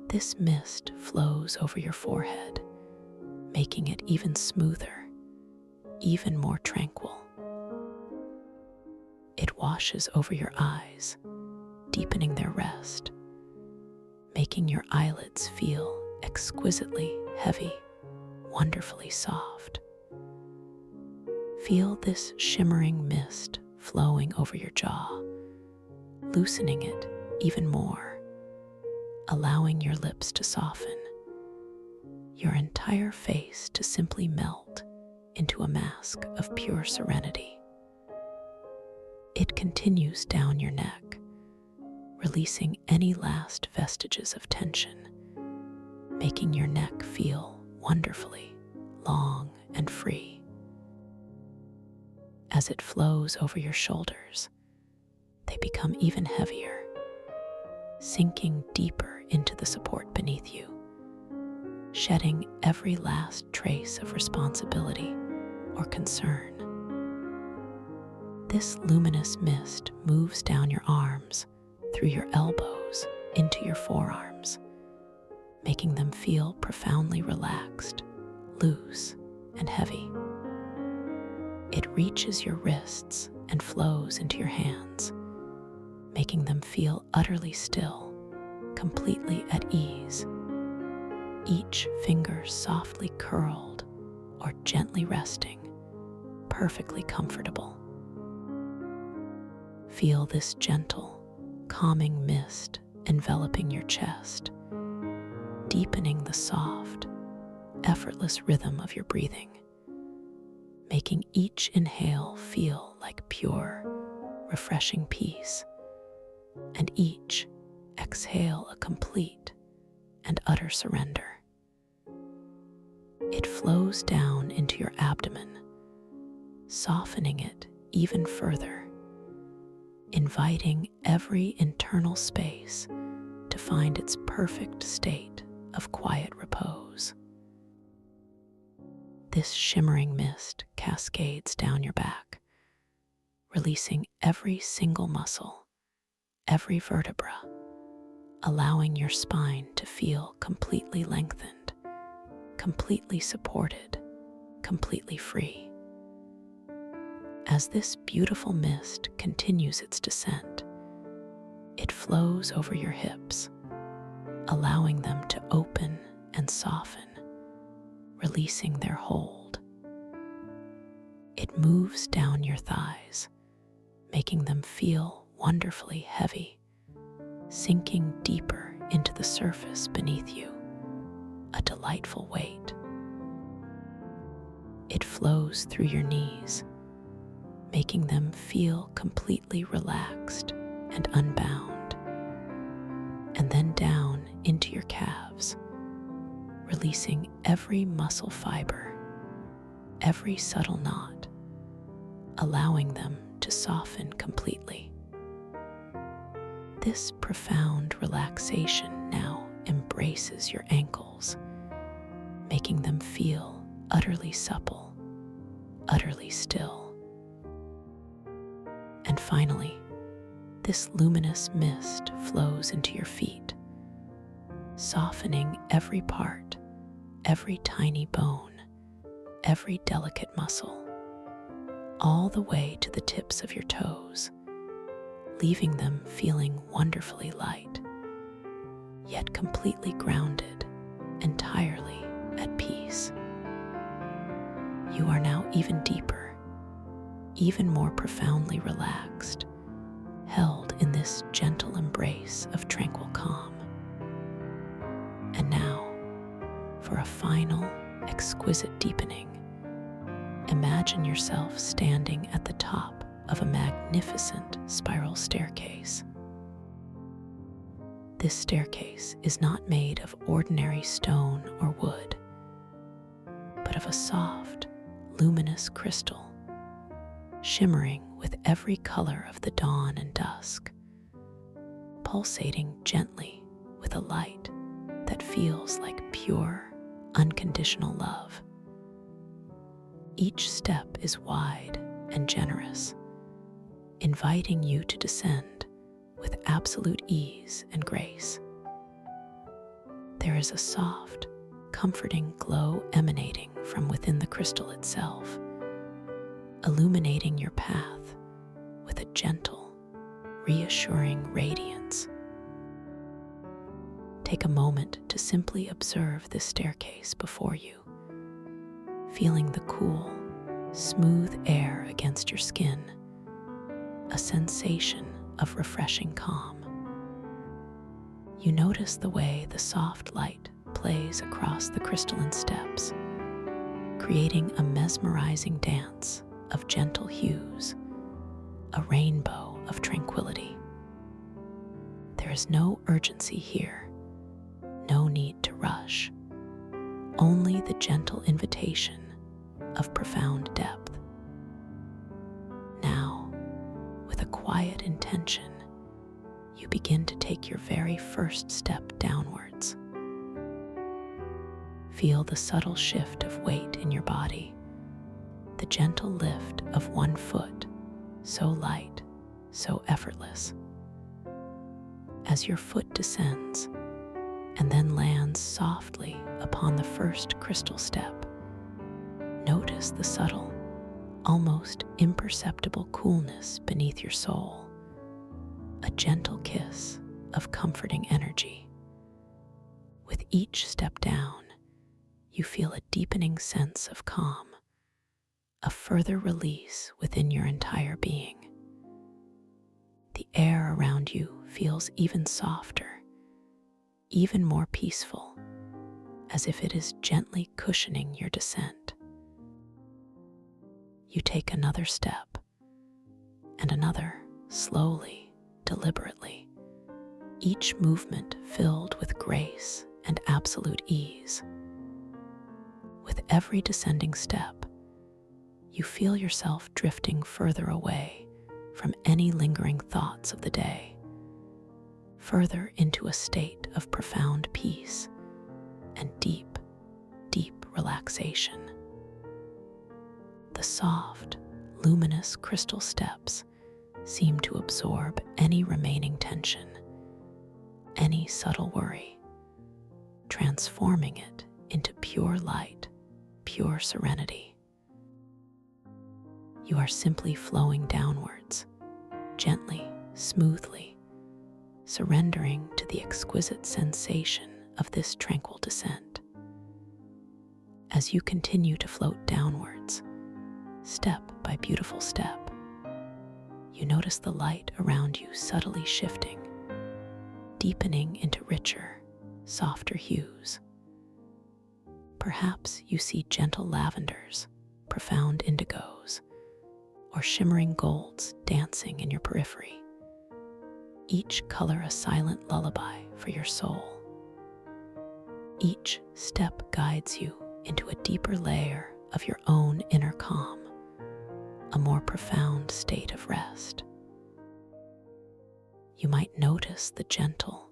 This mist flows over your forehead, making it even smoother, even more tranquil. It washes over your eyes, deepening their rest, making your eyelids feel exquisitely heavy, wonderfully soft. Feel this shimmering mist flowing over your jaw, loosening it even more, allowing your lips to soften, your entire face to simply melt into a mask of pure serenity. It continues down your neck, releasing any last vestiges of tension, making your neck feel wonderfully long and free. As it flows over your shoulders, they become even heavier, sinking deeper into the support beneath you, shedding every last trace of responsibility or concern. This luminous mist moves down your arms, through your elbows, into your forearms, making them feel profoundly relaxed, loose, and heavy. It reaches your wrists and flows into your hands, making them feel utterly still, completely at ease. Each finger softly curled or gently resting, perfectly comfortable. Feel this gentle, calming mist enveloping your chest, deepening the soft, effortless rhythm of your breathing, making each inhale feel like pure, refreshing peace, and each exhale a complete and utter surrender. It flows down into your abdomen, softening it even further, inviting every internal space to find its perfect state of quiet repose. This shimmering mist cascades down your back, releasing every single muscle, every vertebra, allowing your spine to feel completely lengthened, completely supported, completely free. As this beautiful mist continues its descent, it flows over your hips, allowing them to open and soften, releasing their hold. It moves down your thighs, making them feel wonderfully heavy, sinking deeper into the surface beneath you, a delightful weight. It flows through your knees, making them feel completely relaxed and unbound, and then down into your calves, releasing every muscle fiber, every subtle knot, allowing them to soften completely. This profound relaxation now embraces your ankles, making them feel utterly supple, utterly still. And finally, this luminous mist flows into your feet, softening every part, every tiny bone, every delicate muscle, all the way to the tips of your toes, leaving them feeling wonderfully light, yet completely grounded, entirely at peace. You are now even deeper, even more profoundly relaxed, held in this gentle embrace of tranquil calm. And now, for a final, exquisite deepening, imagine yourself standing at the top of a magnificent spiral staircase. This staircase is not made of ordinary stone or wood, but of a soft, luminous crystal, shimmering with every color of the dawn and dusk, pulsating gently with a light that feels like pure, unconditional love. Each step is wide and generous, inviting you to descend with absolute ease and grace. There is a soft, comforting glow emanating from within the crystal itself, illuminating your path with a gentle, reassuring radiance. Take a moment to simply observe this staircase before you, feeling the cool, smooth air against your skin, a sensation of refreshing calm. You notice the way the soft light plays across the crystalline steps, creating a mesmerizing dance of gentle hues, a rainbow of tranquility. There is no urgency here, no need to rush, only the gentle invitation of profound depth. Now, with a quiet intention, you begin to take your very first step downwards. Feel the subtle shift of weight in your body, the gentle lift of one foot, so light, so effortless. As your foot descends and then lands softly upon the first crystal step, notice the subtle, almost imperceptible coolness beneath your sole, a gentle kiss of comforting energy. With each step down, you feel a deepening sense of calm, a further release within your entire being. The air around you feels even softer, even more peaceful, as if it is gently cushioning your descent. You take another step and another, slowly, deliberately, each movement filled with grace and absolute ease. With every descending step, you feel yourself drifting further away from any lingering thoughts of the day, further into a state of profound peace and deep, deep relaxation. The soft, luminous crystal steps seem to absorb any remaining tension, any subtle worry, transforming it into pure light, pure serenity. You are simply flowing downwards, gently, smoothly, surrendering to the exquisite sensation of this tranquil descent. As you continue to float downwards, step by beautiful step, you notice the light around you subtly shifting, deepening into richer, softer hues. Perhaps you see gentle lavenders, profound indigos, or shimmering golds dancing in your periphery, each color a silent lullaby for your soul. Each step guides you into a deeper layer of your own inner calm, a more profound state of rest. You might notice the gentle,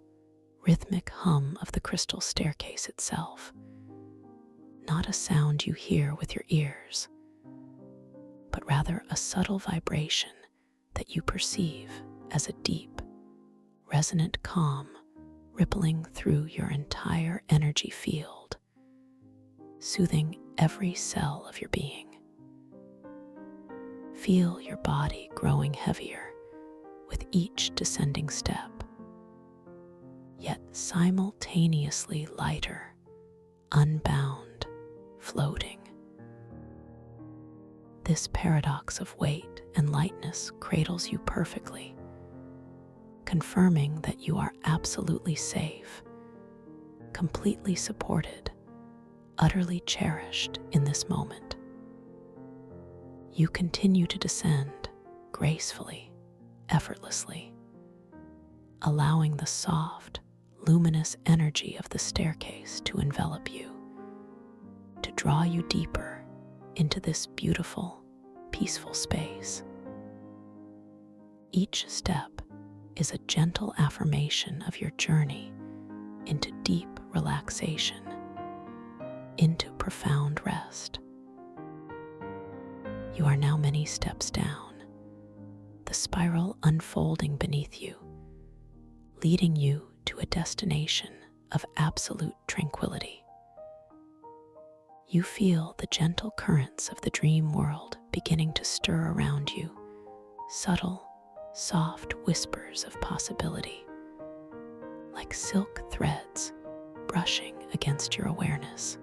rhythmic hum of the crystal staircase itself, not a sound you hear with your ears, but rather a subtle vibration that you perceive as a deep, resonant calm rippling through your entire energy field, soothing every cell of your being. Feel your body growing heavier with each descending step, yet simultaneously lighter, unbound, floating. This paradox of weight and lightness cradles you perfectly, confirming that you are absolutely safe, completely supported, utterly cherished in this moment. You continue to descend gracefully, effortlessly, allowing the soft, luminous energy of the staircase to envelop you, to draw you deeper into this beautiful, peaceful space. Each step is a gentle affirmation of your journey into deep relaxation, into profound rest. You are now many steps down, the spiral unfolding beneath you, leading you to a destination of absolute tranquility. You feel the gentle currents of the dream world beginning to stir around you, subtle, soft whispers of possibility, like silk threads brushing against your awareness.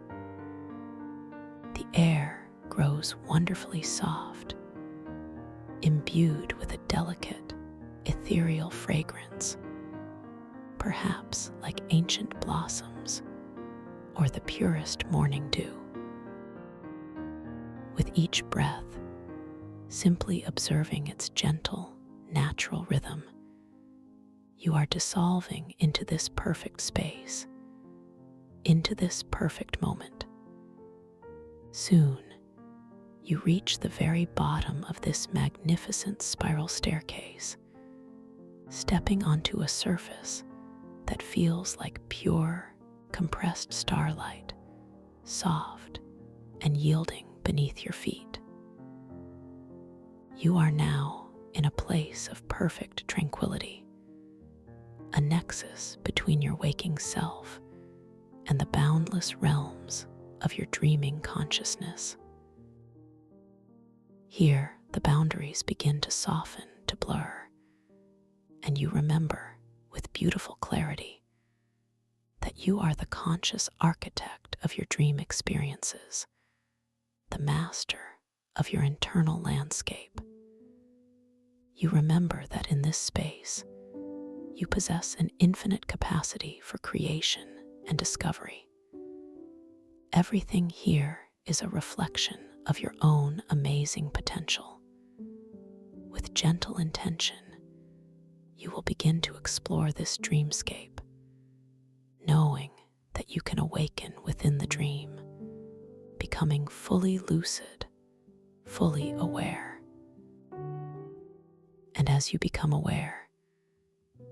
The air grows wonderfully soft, imbued with a delicate, ethereal fragrance, perhaps like ancient blossoms or the purest morning dew. With each breath, simply observing its gentle, natural rhythm, you are dissolving into this perfect space, into this perfect moment. Soon, you reach the very bottom of this magnificent spiral staircase, stepping onto a surface that feels like pure, compressed starlight, soft and yielding beneath your feet. You are now in a place of perfect tranquility, a nexus between your waking self and the boundless realms of your dreaming consciousness. Here, the boundaries begin to soften, to blur, and you remember with beautiful clarity that you are the conscious architect of your dream experiences, the master of your internal landscape. You remember that in this space, you possess an infinite capacity for creation and discovery, Everything here is a reflection of your own amazing potential. With gentle intention, you will begin to explore this dreamscape, knowing that you can awaken within the dream, becoming fully lucid, fully aware. And as you become aware,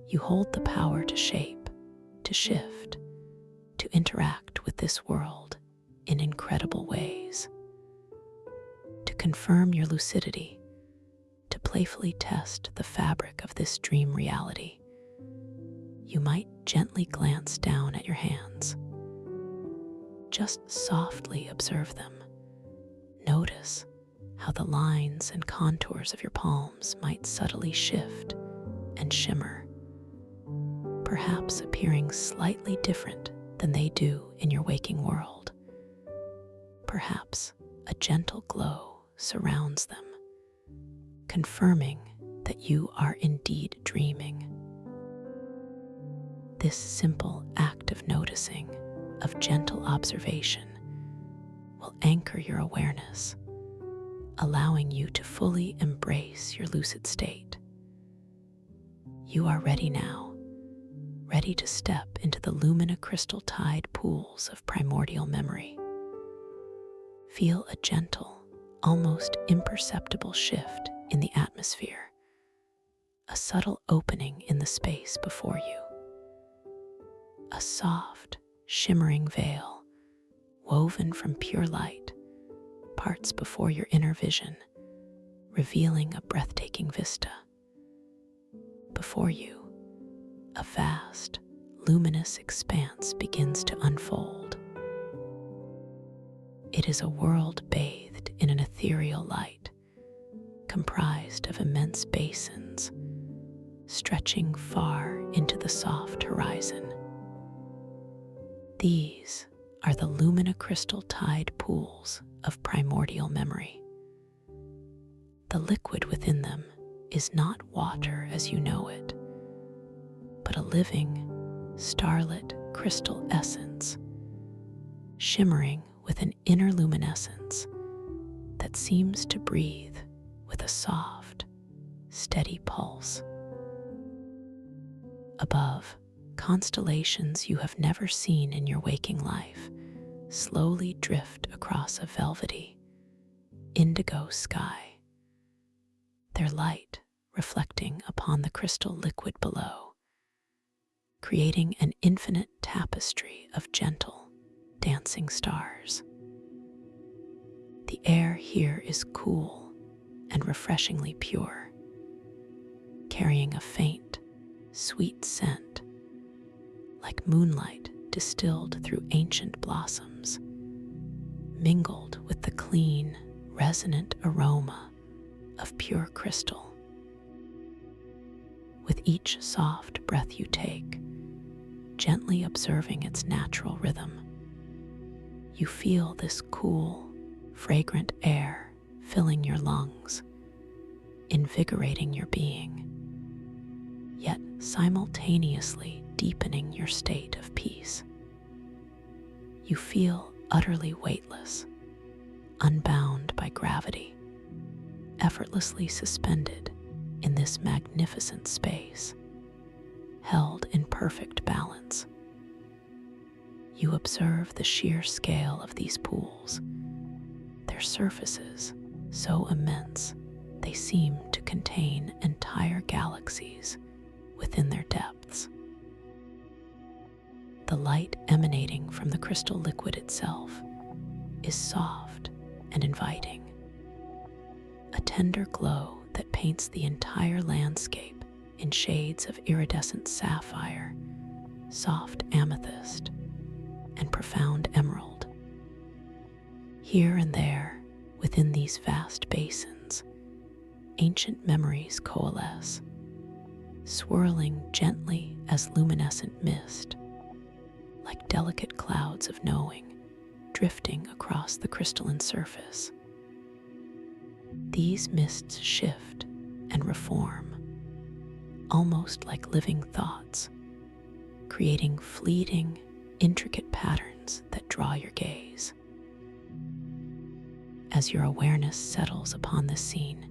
you hold the power to shape, to shift, to interact with this world in incredible ways. To confirm your lucidity, to playfully test the fabric of this dream reality, you might gently glance down at your hands. Just softly observe them. Notice how the lines and contours of your palms might subtly shift and shimmer, perhaps appearing slightly different than they do in your waking world. Perhaps a gentle glow surrounds them, confirming that you are indeed dreaming. This simple act of noticing, of gentle observation, will anchor your awareness, allowing you to fully embrace your lucid state. You are ready now, ready to step into the lumina-crystal tide pools of primordial memory. Feel a gentle, almost imperceptible shift in the atmosphere, a subtle opening in the space before you. A soft, shimmering veil, woven from pure light, parts before your inner vision, revealing a breathtaking vista. Before you, a vast, luminous expanse begins to unfold. It is a world bathed in an ethereal light, comprised of immense basins, stretching far into the soft horizon. These are the lumina-crystal tide pools of primordial memory. The liquid within them is not water as you know it, but a living, starlit crystal essence, shimmering with an inner luminescence that seems to breathe with a soft, steady pulse. Above, constellations you have never seen in your waking life slowly drift across a velvety, indigo sky, their light reflecting upon the crystal liquid below, creating an infinite tapestry of gentle, dancing stars. The air here is cool and refreshingly pure, carrying a faint, sweet scent, like moonlight distilled through ancient blossoms, mingled with the clean, resonant aroma of pure crystal. With each soft breath you take, gently observing its natural rhythm, you feel this cool, fragrant air filling your lungs, invigorating your being, yet simultaneously deepening your state of peace. You feel utterly weightless, unbound by gravity, effortlessly suspended in this magnificent space, held in perfect balance. You observe the sheer scale of these pools, their surfaces so immense they seem to contain entire galaxies within their depths. The light emanating from the crystal liquid itself is soft and inviting, a tender glow that paints the entire landscape in shades of iridescent sapphire, soft amethyst, and profound emerald. Here and there, within these vast basins, ancient memories coalesce, swirling gently as luminescent mist, like delicate clouds of knowing drifting across the crystalline surface. These mists shift and reform, almost like living thoughts, creating fleeting, intricate patterns that draw your gaze. As your awareness settles upon this scene,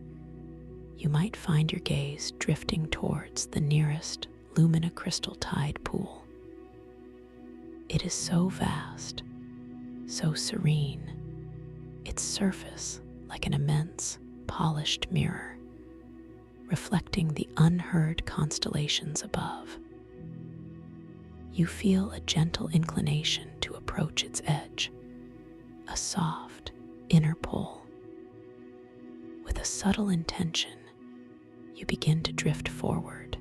you might find your gaze drifting towards the nearest luminocrystal tide pool. It is so vast, so serene, its surface like an immense, polished mirror, reflecting the unheard constellations above. You feel a gentle inclination to approach its edge, a soft inner pull. With a subtle intention, you begin to drift forward,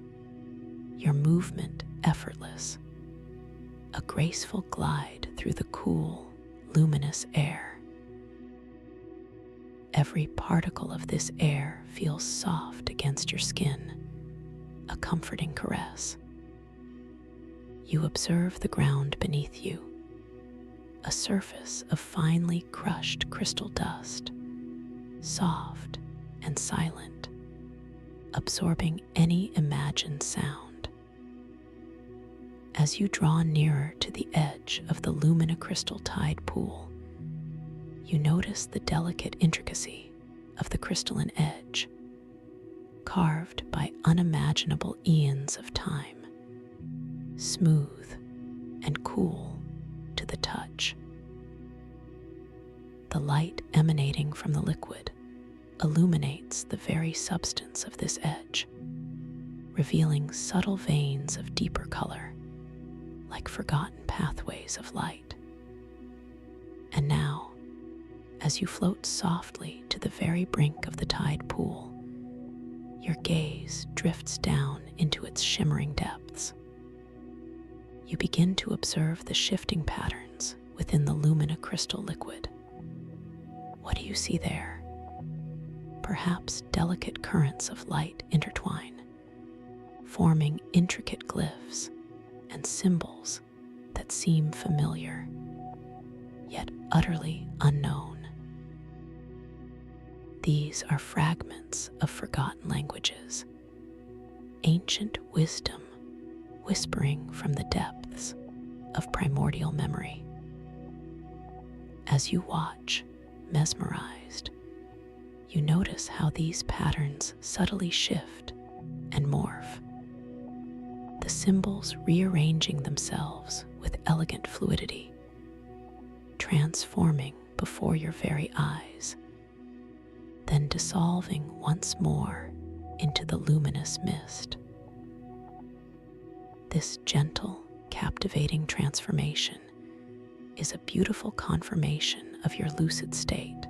your movement effortless, a graceful glide through the cool, luminous air. Every particle of this air feels soft against your skin, a comforting caress. You observe the ground beneath you, a surface of finely crushed crystal dust, soft and silent, absorbing any imagined sound. As you draw nearer to the edge of the luminocrystal tide pool, you notice the delicate intricacy of the crystalline edge, carved by unimaginable eons of time, smooth and cool to the touch. The light emanating from the liquid illuminates the very substance of this edge, revealing subtle veins of deeper color, like forgotten pathways of light. And now, as you float softly to the very brink of the tide pool, your gaze drifts down into its shimmering depths. You begin to observe the shifting patterns within the luminocrystal liquid. What do you see there? Perhaps delicate currents of light intertwine, forming intricate glyphs and symbols that seem familiar, yet utterly unknown. These are fragments of forgotten languages, ancient wisdom whispering from the depths of primordial memory. As you watch, mesmerized, you notice how these patterns subtly shift and morph, the symbols rearranging themselves with elegant fluidity, transforming before your very eyes, then dissolving once more into the luminous mist. This gentle, captivating transformation is a beautiful confirmation of your lucid state,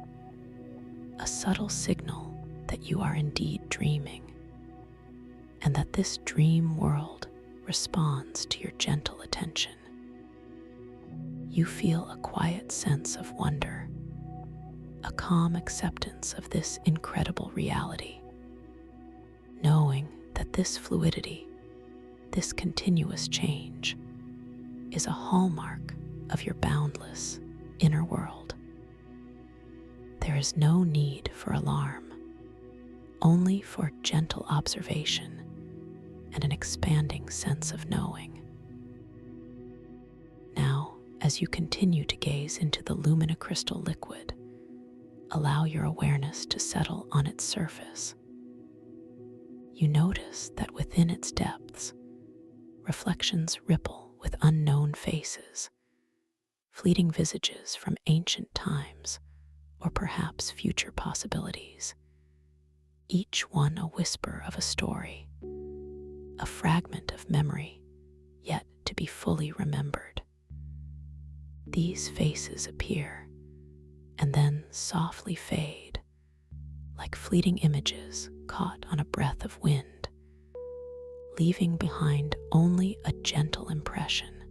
a subtle signal that you are indeed dreaming, and that this dream world responds to your gentle attention. You feel a quiet sense of wonder, a calm acceptance of this incredible reality, knowing that this fluidity, this continuous change, is a hallmark of your boundless inner world. There is no need for alarm, only for gentle observation and an expanding sense of knowing. Now, as you continue to gaze into the luminocrystal liquid, allow your awareness to settle on its surface. You notice that within its depths, reflections ripple with unknown faces, fleeting visages from ancient times or perhaps future possibilities, each one a whisper of a story, a fragment of memory yet to be fully remembered. These faces appear and then softly fade, like fleeting images caught on a breath of wind, leaving behind only a gentle impression,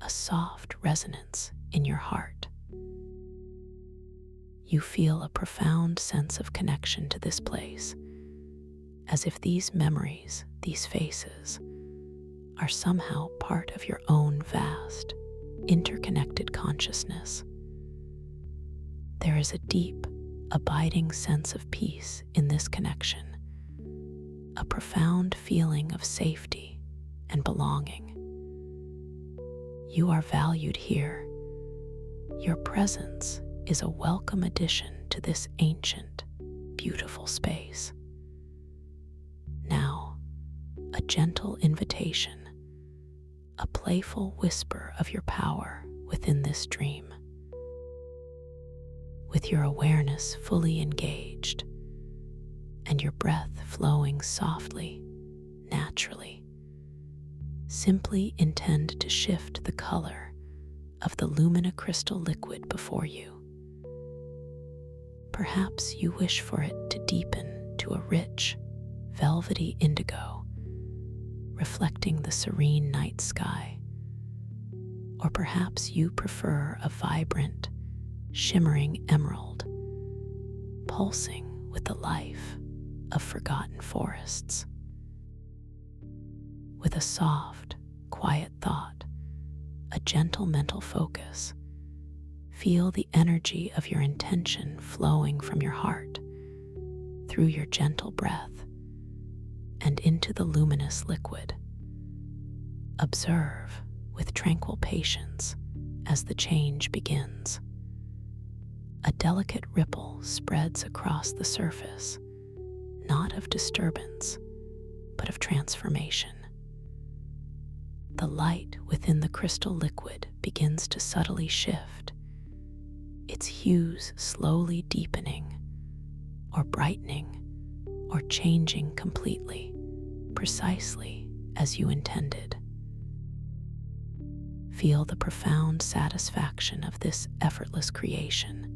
a soft resonance in your heart. You feel a profound sense of connection to this place, as if these memories, these faces, are somehow part of your own vast, interconnected consciousness. There is a deep, abiding sense of peace in this connection, a profound feeling of safety and belonging. You are valued here. Your presence is a welcome addition to this ancient, beautiful space. Now, a gentle invitation, a playful whisper of your power within this dream. With your awareness fully engaged and your breath flowing softly, naturally, simply intend to shift the color of the luminocrystal liquid before you. Perhaps you wish for it to deepen to a rich, velvety indigo, reflecting the serene night sky. Or perhaps you prefer a vibrant, shimmering emerald, pulsing with the life of forgotten forests. With a soft, quiet thought, a gentle mental focus, feel the energy of your intention flowing from your heart through your gentle breath and into the luminous liquid. Observe with tranquil patience as the change begins. A delicate ripple spreads across the surface, not of disturbance, but of transformation. The light within the crystal liquid begins to subtly shift, its hues slowly deepening, or brightening, or changing completely, precisely as you intended. Feel the profound satisfaction of this effortless creation,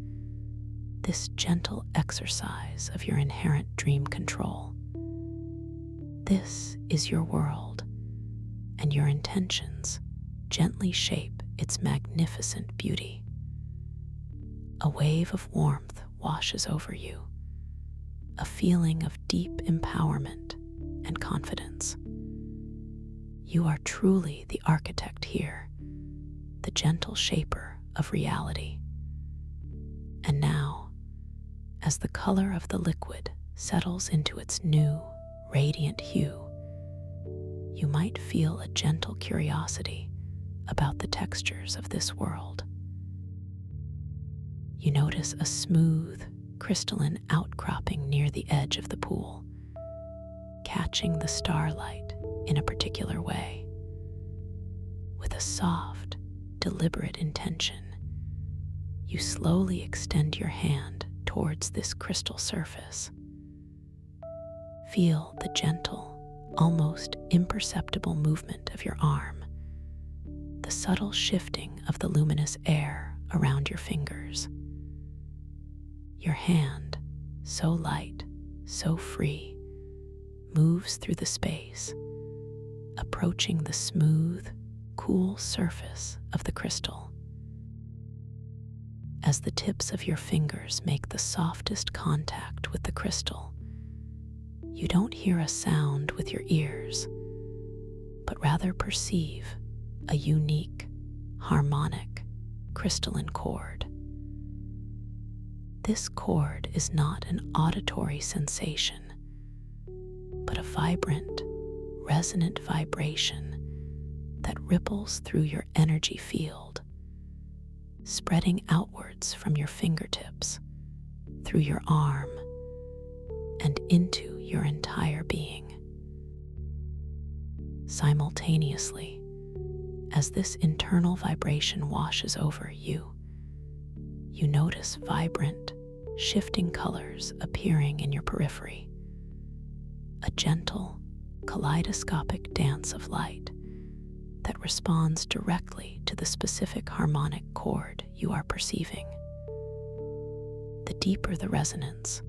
this gentle exercise of your inherent dream control. This is your world, and your intentions gently shape its magnificent beauty. A wave of warmth washes over you, a feeling of deep empowerment and confidence. You are truly the architect here, the gentle shaper of reality. And now, as the color of the liquid settles into its new, radiant hue, you might feel a gentle curiosity about the textures of this world. You notice a smooth, crystalline outcropping near the edge of the pool, catching the starlight in a particular way. With a soft, deliberate intention, you slowly extend your hand towards this crystal surface. Feel the gentle, almost imperceptible movement of your arm, the subtle shifting of the luminous air around your fingers. Your hand, so light, so free, moves through the space, approaching the smooth, cool surface of the crystal. As the tips of your fingers make the softest contact with the crystal, you don't hear a sound with your ears, but rather perceive a unique, harmonic, crystalline chord. This chord is not an auditory sensation, but a vibrant, resonant vibration that ripples through your energy field, spreading outwards from your fingertips, through your arm, and into your entire being. Simultaneously, as this internal vibration washes over you, you notice vibrant, shifting colors appearing in your periphery, a gentle, kaleidoscopic dance of light that responds directly to the specific harmonic chord you are perceiving. The deeper the resonance,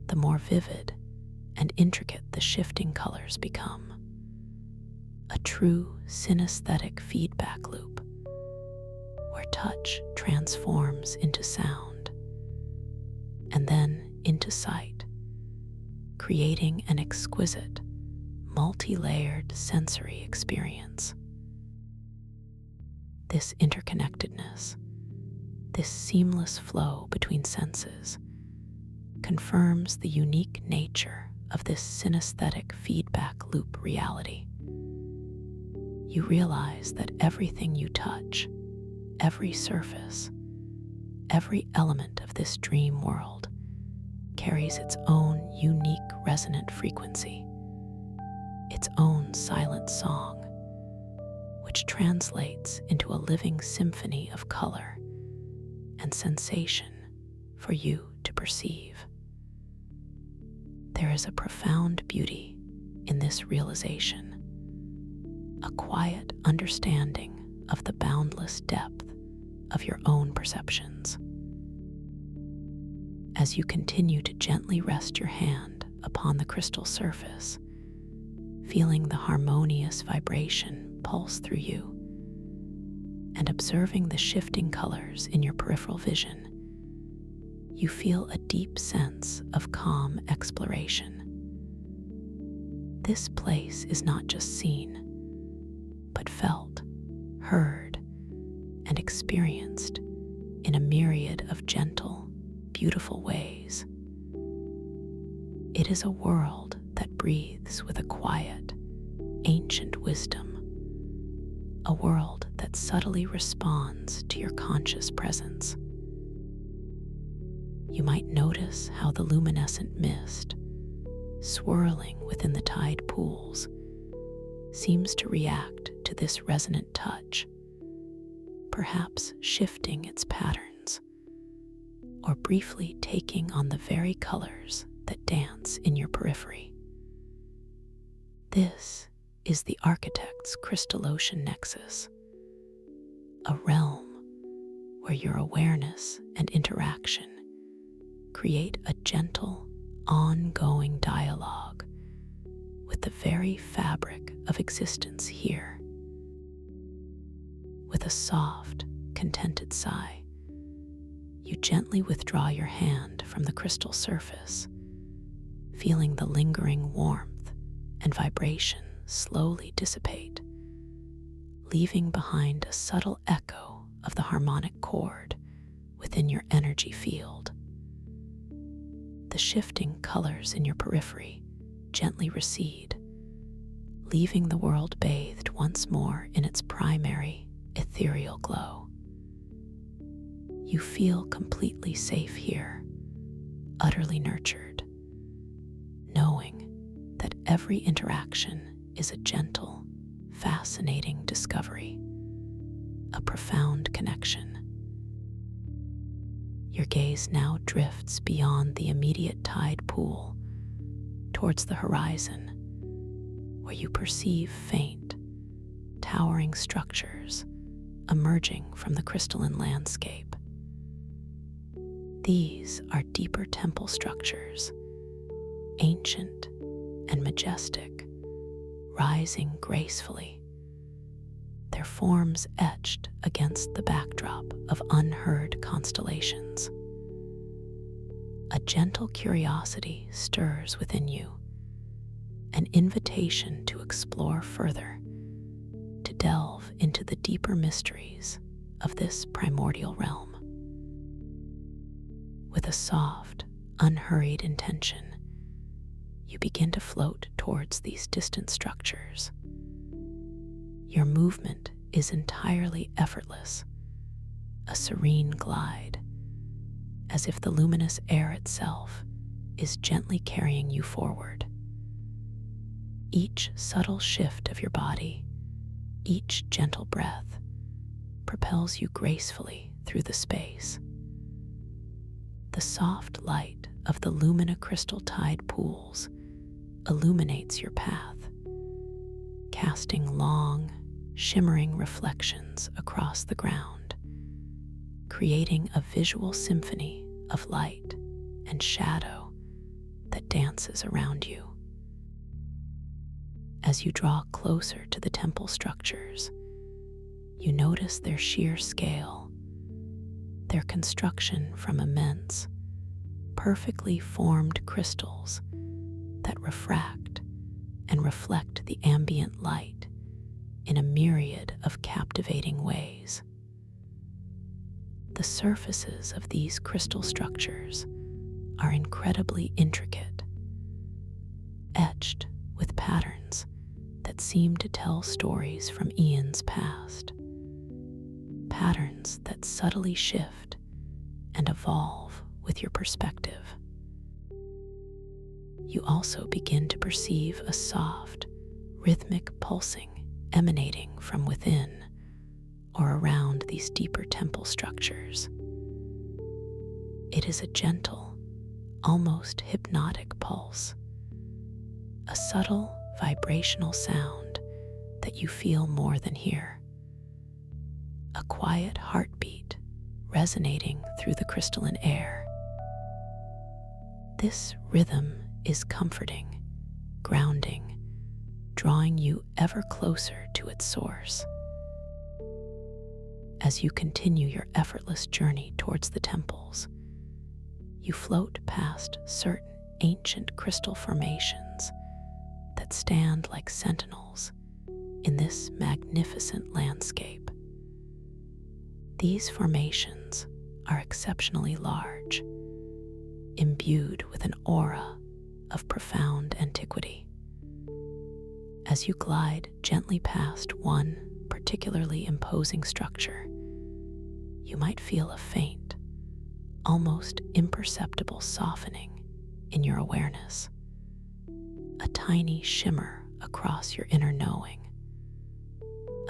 the more vivid and intricate the shifting colors become. A true synesthetic feedback loop, where touch transforms into sound and then into sight, creating an exquisite, multi-layered sensory experience. This interconnectedness, this seamless flow between senses, confirms the unique nature of this synesthetic feedback loop reality. You realize that everything you touch, every surface, every element of this dream world carries its own unique resonant frequency, its own silent song, which translates into a living symphony of color and sensation for you to perceive. There is a profound beauty in this realization, a quiet understanding of the boundless depth of your own perceptions. As you continue to gently rest your hand upon the crystal surface, feeling the harmonious vibration pulse through you, and observing the shifting colors in your peripheral vision, you feel a deep sense of calm exploration. This place is not just seen, but felt, heard, and experienced in a myriad of gentle, beautiful ways. It is a world that breathes with a quiet, ancient wisdom, a world that subtly responds to your conscious presence. You might notice how the luminescent mist, swirling within the tide pools, seems to react to this resonant touch, perhaps shifting its patterns, or briefly taking on the very colors that dance in your periphery. This is the architect's crystal ocean nexus, a realm where your awareness and interaction create a gentle, ongoing dialogue with the very fabric of existence here. With a soft, contented sigh, you gently withdraw your hand from the crystal surface, feeling the lingering warmth and vibration slowly dissipate, leaving behind a subtle echo of the harmonic chord within your energy field. The shifting colors in your periphery gently recede, leaving the world bathed once more in its primary, ethereal glow. You feel completely safe here, utterly nurtured, knowing that every interaction is a gentle, fascinating discovery, a profound connection. Your gaze now drifts beyond the immediate tide pool towards the horizon, where you perceive faint, towering structures emerging from the crystalline landscape. These are deeper temple structures, ancient and majestic, rising gracefully, their forms etched against the backdrop of unheard constellations. A gentle curiosity stirs within you, an invitation to explore further, to delve into the deeper mysteries of this primordial realm. With a soft, unhurried intention, you begin to float towards these distant structures. Your movement is entirely effortless, a serene glide, as if the luminous air itself is gently carrying you forward. Each subtle shift of your body, each gentle breath, propels you gracefully through the space. The soft light of the lumina crystal tide pools illuminates your path, casting long, shimmering reflections across the ground, creating a visual symphony of light and shadow that dances around you. As you draw closer to the temple structures, you notice their sheer scale, their construction from immense, perfectly formed crystals that refract and reflect the ambient light in a myriad of captivating ways. The surfaces of these crystal structures are incredibly intricate, etched with patterns that seem to tell stories from eons past, patterns that subtly shift and evolve with your perspective. You also begin to perceive a soft, rhythmic pulsing emanating from within or around these deeper temple structures. It is a gentle, almost hypnotic pulse, a subtle vibrational sound that you feel more than hear, a quiet heartbeat resonating through the crystalline air. This rhythm is comforting, grounding, drawing you ever closer to its source. As you continue your effortless journey towards the temples, you float past certain ancient crystal formations that stand like sentinels in this magnificent landscape. These formations are exceptionally large, imbued with an aura of profound antiquity. As you glide gently past one particularly imposing structure, you might feel a faint, almost imperceptible softening in your awareness, a tiny shimmer across your inner knowing,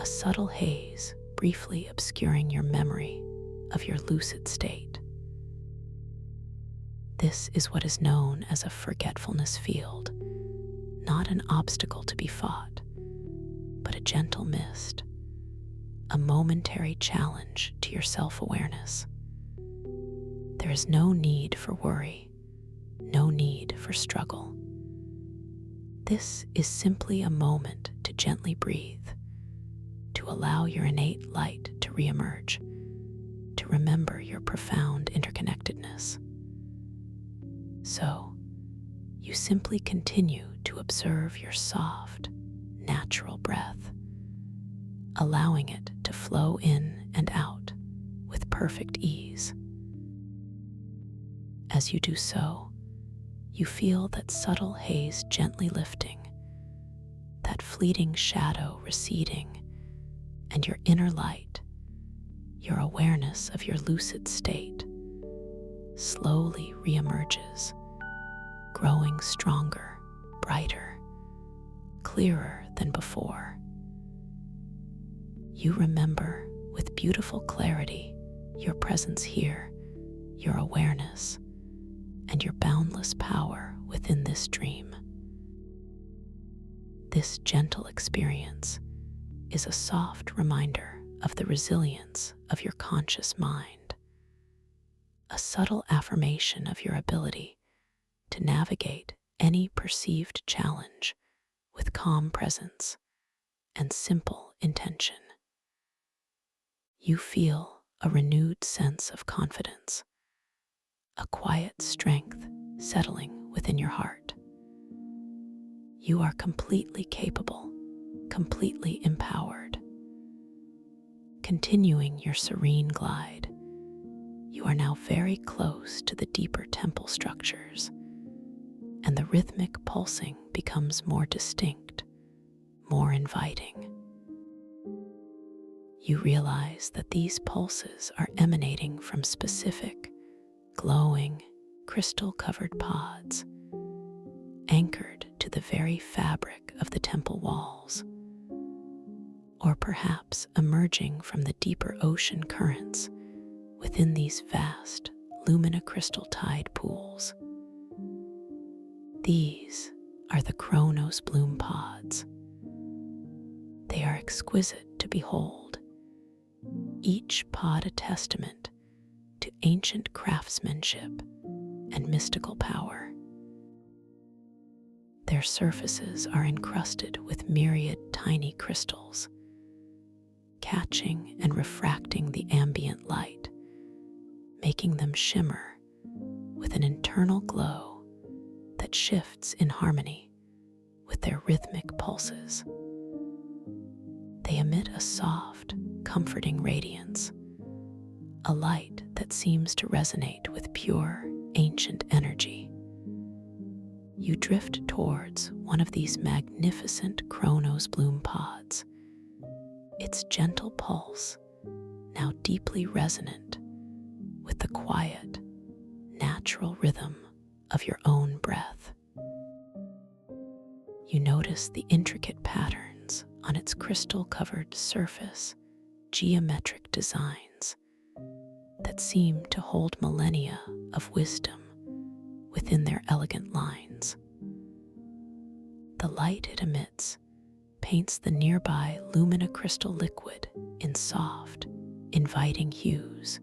a subtle haze briefly obscuring your memory of your lucid state. This is what is known as a forgetfulness field, not an obstacle to be fought, but a gentle mist, a momentary challenge to your self-awareness. There is no need for worry, no need for struggle. This is simply a moment to gently breathe, to allow your innate light to reemerge, to remember your profound interconnectedness. So, you simply continue to observe your soft, natural breath, allowing it to flow in and out with perfect ease. As you do so, you feel that subtle haze gently lifting, that fleeting shadow receding, and your inner light, your awareness of your lucid state, slowly reemerges, growing stronger, brighter, clearer than before. You remember with beautiful clarity your presence here, your awareness, and your boundless power within this dream. This gentle experience is a soft reminder of the resilience of your conscious mind, a subtle affirmation of your ability to navigate any perceived challenge with calm presence and simple intention. You feel a renewed sense of confidence, a quiet strength settling within your heart. You are completely capable, completely empowered. Continuing your serene glide, you are now very close to the deeper temple structures, and the rhythmic pulsing becomes more distinct, more inviting. You realize that these pulses are emanating from specific, glowing, crystal-covered pods, anchored to the very fabric of the temple walls, or perhaps emerging from the deeper ocean currents within these vast, lumina-crystal tide pools. These are the Chronos bloom pods. They are exquisite to behold, each pod a testament to ancient craftsmanship and mystical power. Their surfaces are encrusted with myriad tiny crystals, catching and refracting the ambient light, making them shimmer with an internal glow that shifts in harmony with their rhythmic pulses. They emit a soft, comforting radiance, a light that seems to resonate with pure, ancient energy. You drift towards one of these magnificent Chronos bloom pods, its gentle pulse now deeply resonant with the quiet, natural rhythm of your own breath. You notice the intricate patterns on its crystal-covered surface, geometric designs that seem to hold millennia of wisdom within their elegant lines. The light it emits paints the nearby lumina-crystal liquid in soft, inviting hues,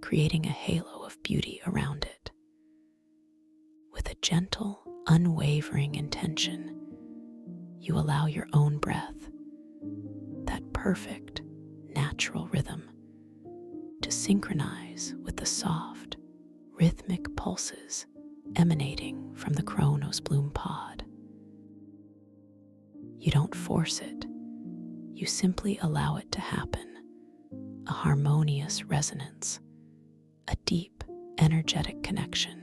creating a halo of beauty around it. With a gentle, unwavering intention, you allow your own breath, that perfect, natural rhythm, to synchronize with the soft, rhythmic pulses emanating from the Chronos bloom pod. You don't force it, you simply allow it to happen, a harmonious resonance, a deep, energetic connection.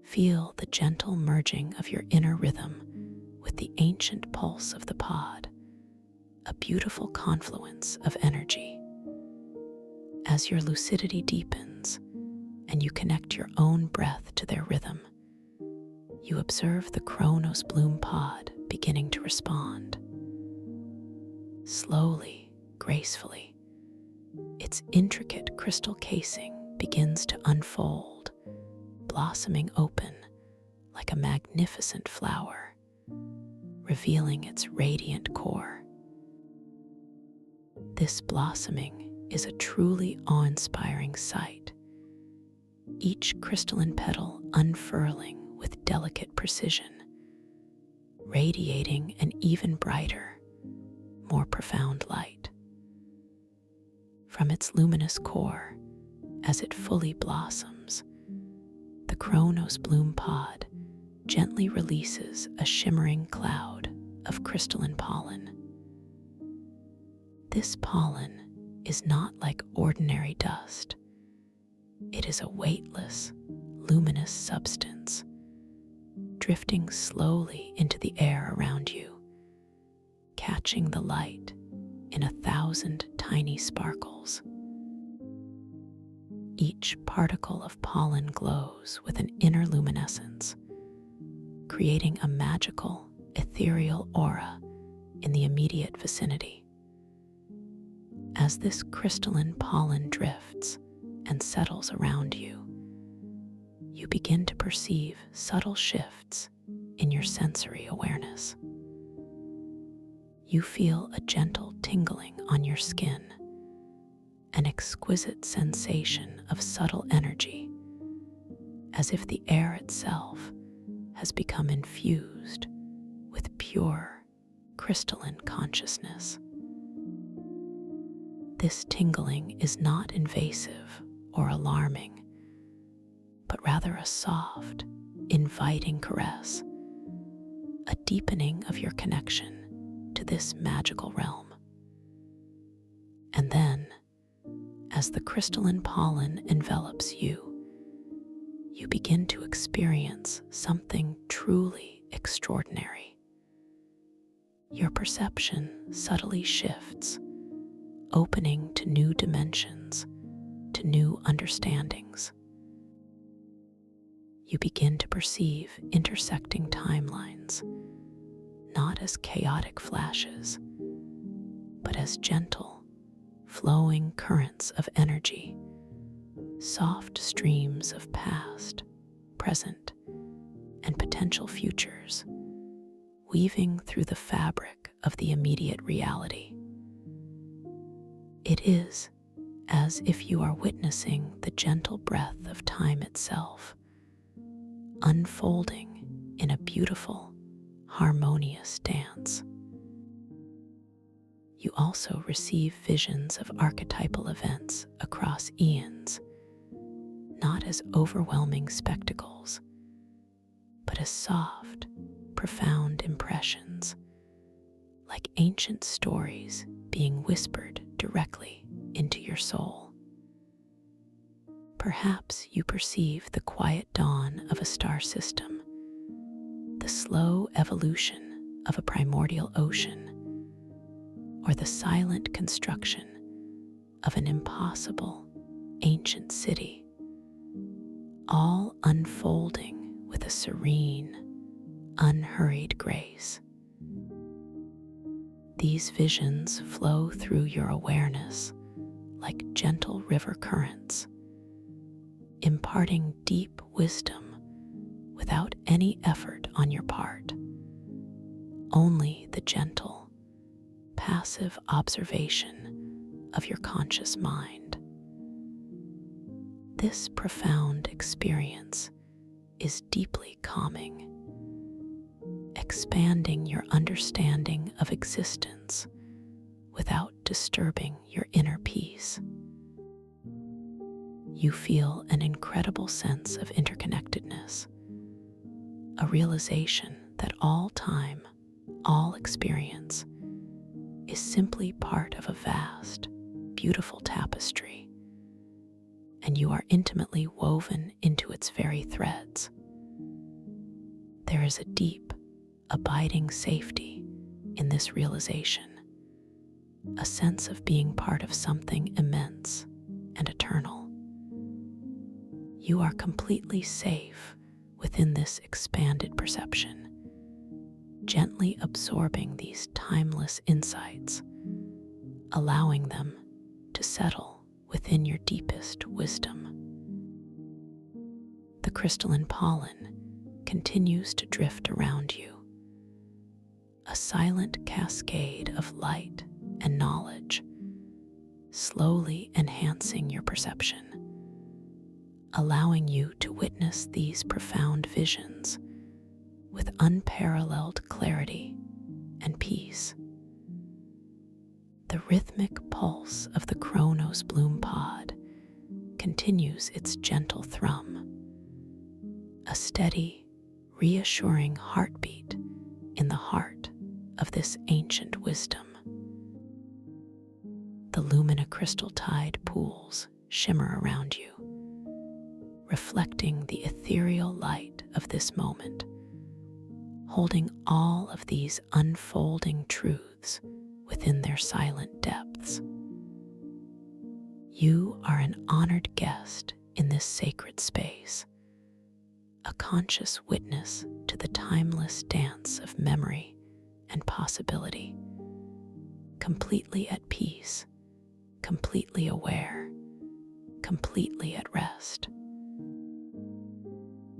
Feel the gentle merging of your inner rhythm with the ancient pulse of the pod, a beautiful confluence of energy. As your lucidity deepens and you connect your own breath to their rhythm, you observe the Chronos bloom pod beginning to respond. Slowly, gracefully, its intricate crystal casing begins to unfold, blossoming open like a magnificent flower, revealing its radiant core. This blossoming is a truly awe-inspiring sight, each crystalline petal unfurling with delicate precision, radiating an even brighter, more profound light. From its luminous core, as it fully blossoms, the Chronos bloom pod gently releases a shimmering cloud of crystalline pollen. This pollen is not like ordinary dust. It is a weightless, luminous substance, drifting slowly into the air around you, catching the light in 1,000 tiny sparkles. Each particle of pollen glows with an inner luminescence, creating a magical, ethereal aura in the immediate vicinity. As this crystalline pollen drifts and settles around you, you begin to perceive subtle shifts in your sensory awareness. You feel a gentle tingling on your skin, an exquisite sensation of subtle energy, as if the air itself has become infused with pure, crystalline consciousness. This tingling is not invasive or alarming, but rather a soft, inviting caress, a deepening of your connection to this magical realm. And then, as the crystalline pollen envelops you, you begin to experience something truly extraordinary. Your perception subtly shifts, opening to new dimensions, to new understandings. You begin to perceive intersecting timelines, not as chaotic flashes, but as gentle, flowing currents of energy, soft streams of past, present, and potential futures, weaving through the fabric of the immediate reality. It is as if you are witnessing the gentle breath of time itself, unfolding in a beautiful, harmonious dance. You also receive visions of archetypal events across eons, not as overwhelming spectacles, but as soft, profound impressions, like ancient stories being whispered directly into your soul. Perhaps you perceive the quiet dawn of a star system, the slow evolution of a primordial ocean, or the silent construction of an impossible ancient city, all unfolding with a serene, unhurried grace. These visions flow through your awareness like gentle river currents, imparting deep wisdom without any effort on your part. Only the gentle, passive observation of your conscious mind. This profound experience is deeply calming, expanding your understanding of existence without disturbing your inner peace. You feel an incredible sense of interconnectedness, a realization that all time, all experience is simply part of a vast, beautiful tapestry, and you are intimately woven into its very threads. There is a deep, abiding safety in this realization, a sense of being part of something immense and eternal. You are completely safe within this expanded perception, gently absorbing these timeless insights, allowing them to settle within your deepest wisdom. The crystalline pollen continues to drift around you, a silent cascade of light and knowledge, slowly enhancing your perception, allowing you to witness these profound visions with unparalleled clarity and peace. The rhythmic pulse of the Chronos bloom pod continues its gentle thrum, a steady, reassuring heartbeat in the heart of this ancient wisdom. The lumina crystal tide pools shimmer around you, reflecting the ethereal light of this moment, holding all of these unfolding truths within their silent depths. You are an honored guest in this sacred space, a conscious witness to the timeless dance of memory and possibility, completely at peace, completely aware, completely at rest.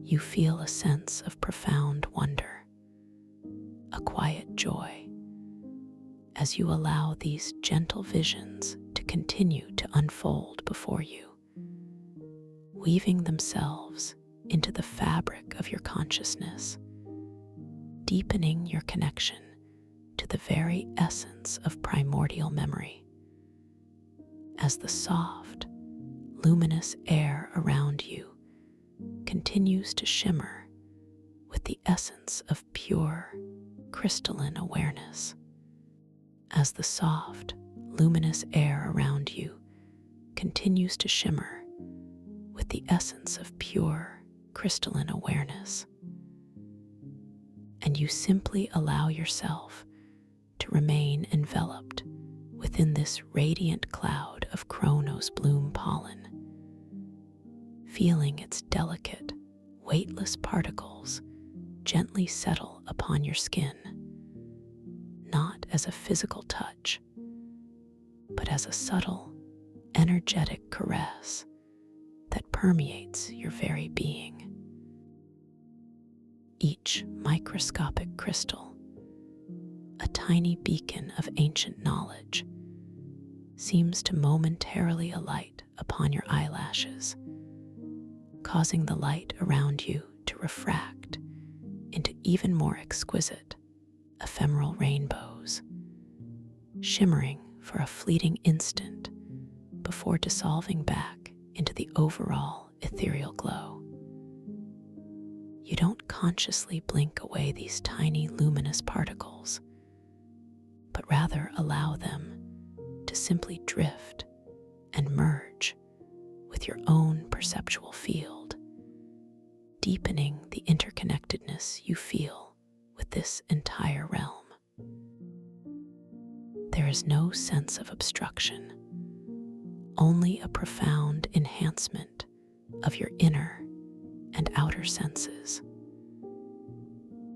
You feel a sense of profound wonder, a quiet joy, as you allow these gentle visions to continue to unfold before you, weaving themselves into the fabric of your consciousness, deepening your connection to the very essence of primordial memory. As the soft, luminous air around you continues to shimmer with the essence of pure, crystalline awareness. As the soft, luminous air around you continues to shimmer with the essence of pure, crystalline awareness, and you simply allow yourself to remain enveloped within this radiant cloud of Chronos bloom pollen, feeling its delicate, weightless particles gently settle upon your skin, not as a physical touch, but as a subtle, energetic caress that permeates your very being. Each microscopic crystal, a tiny beacon of ancient knowledge, seems to momentarily alight upon your eyelashes, causing the light around you to refract into even more exquisite, ephemeral rainbows, shimmering for a fleeting instant before dissolving back into the overall ethereal glow. You don't consciously blink away these tiny luminous particles, but rather allow them to simply drift and merge with your own perceptual field, deepening the interconnectedness you feel with this entire realm. There is no sense of obstruction, only a profound enhancement of your inner and outer senses.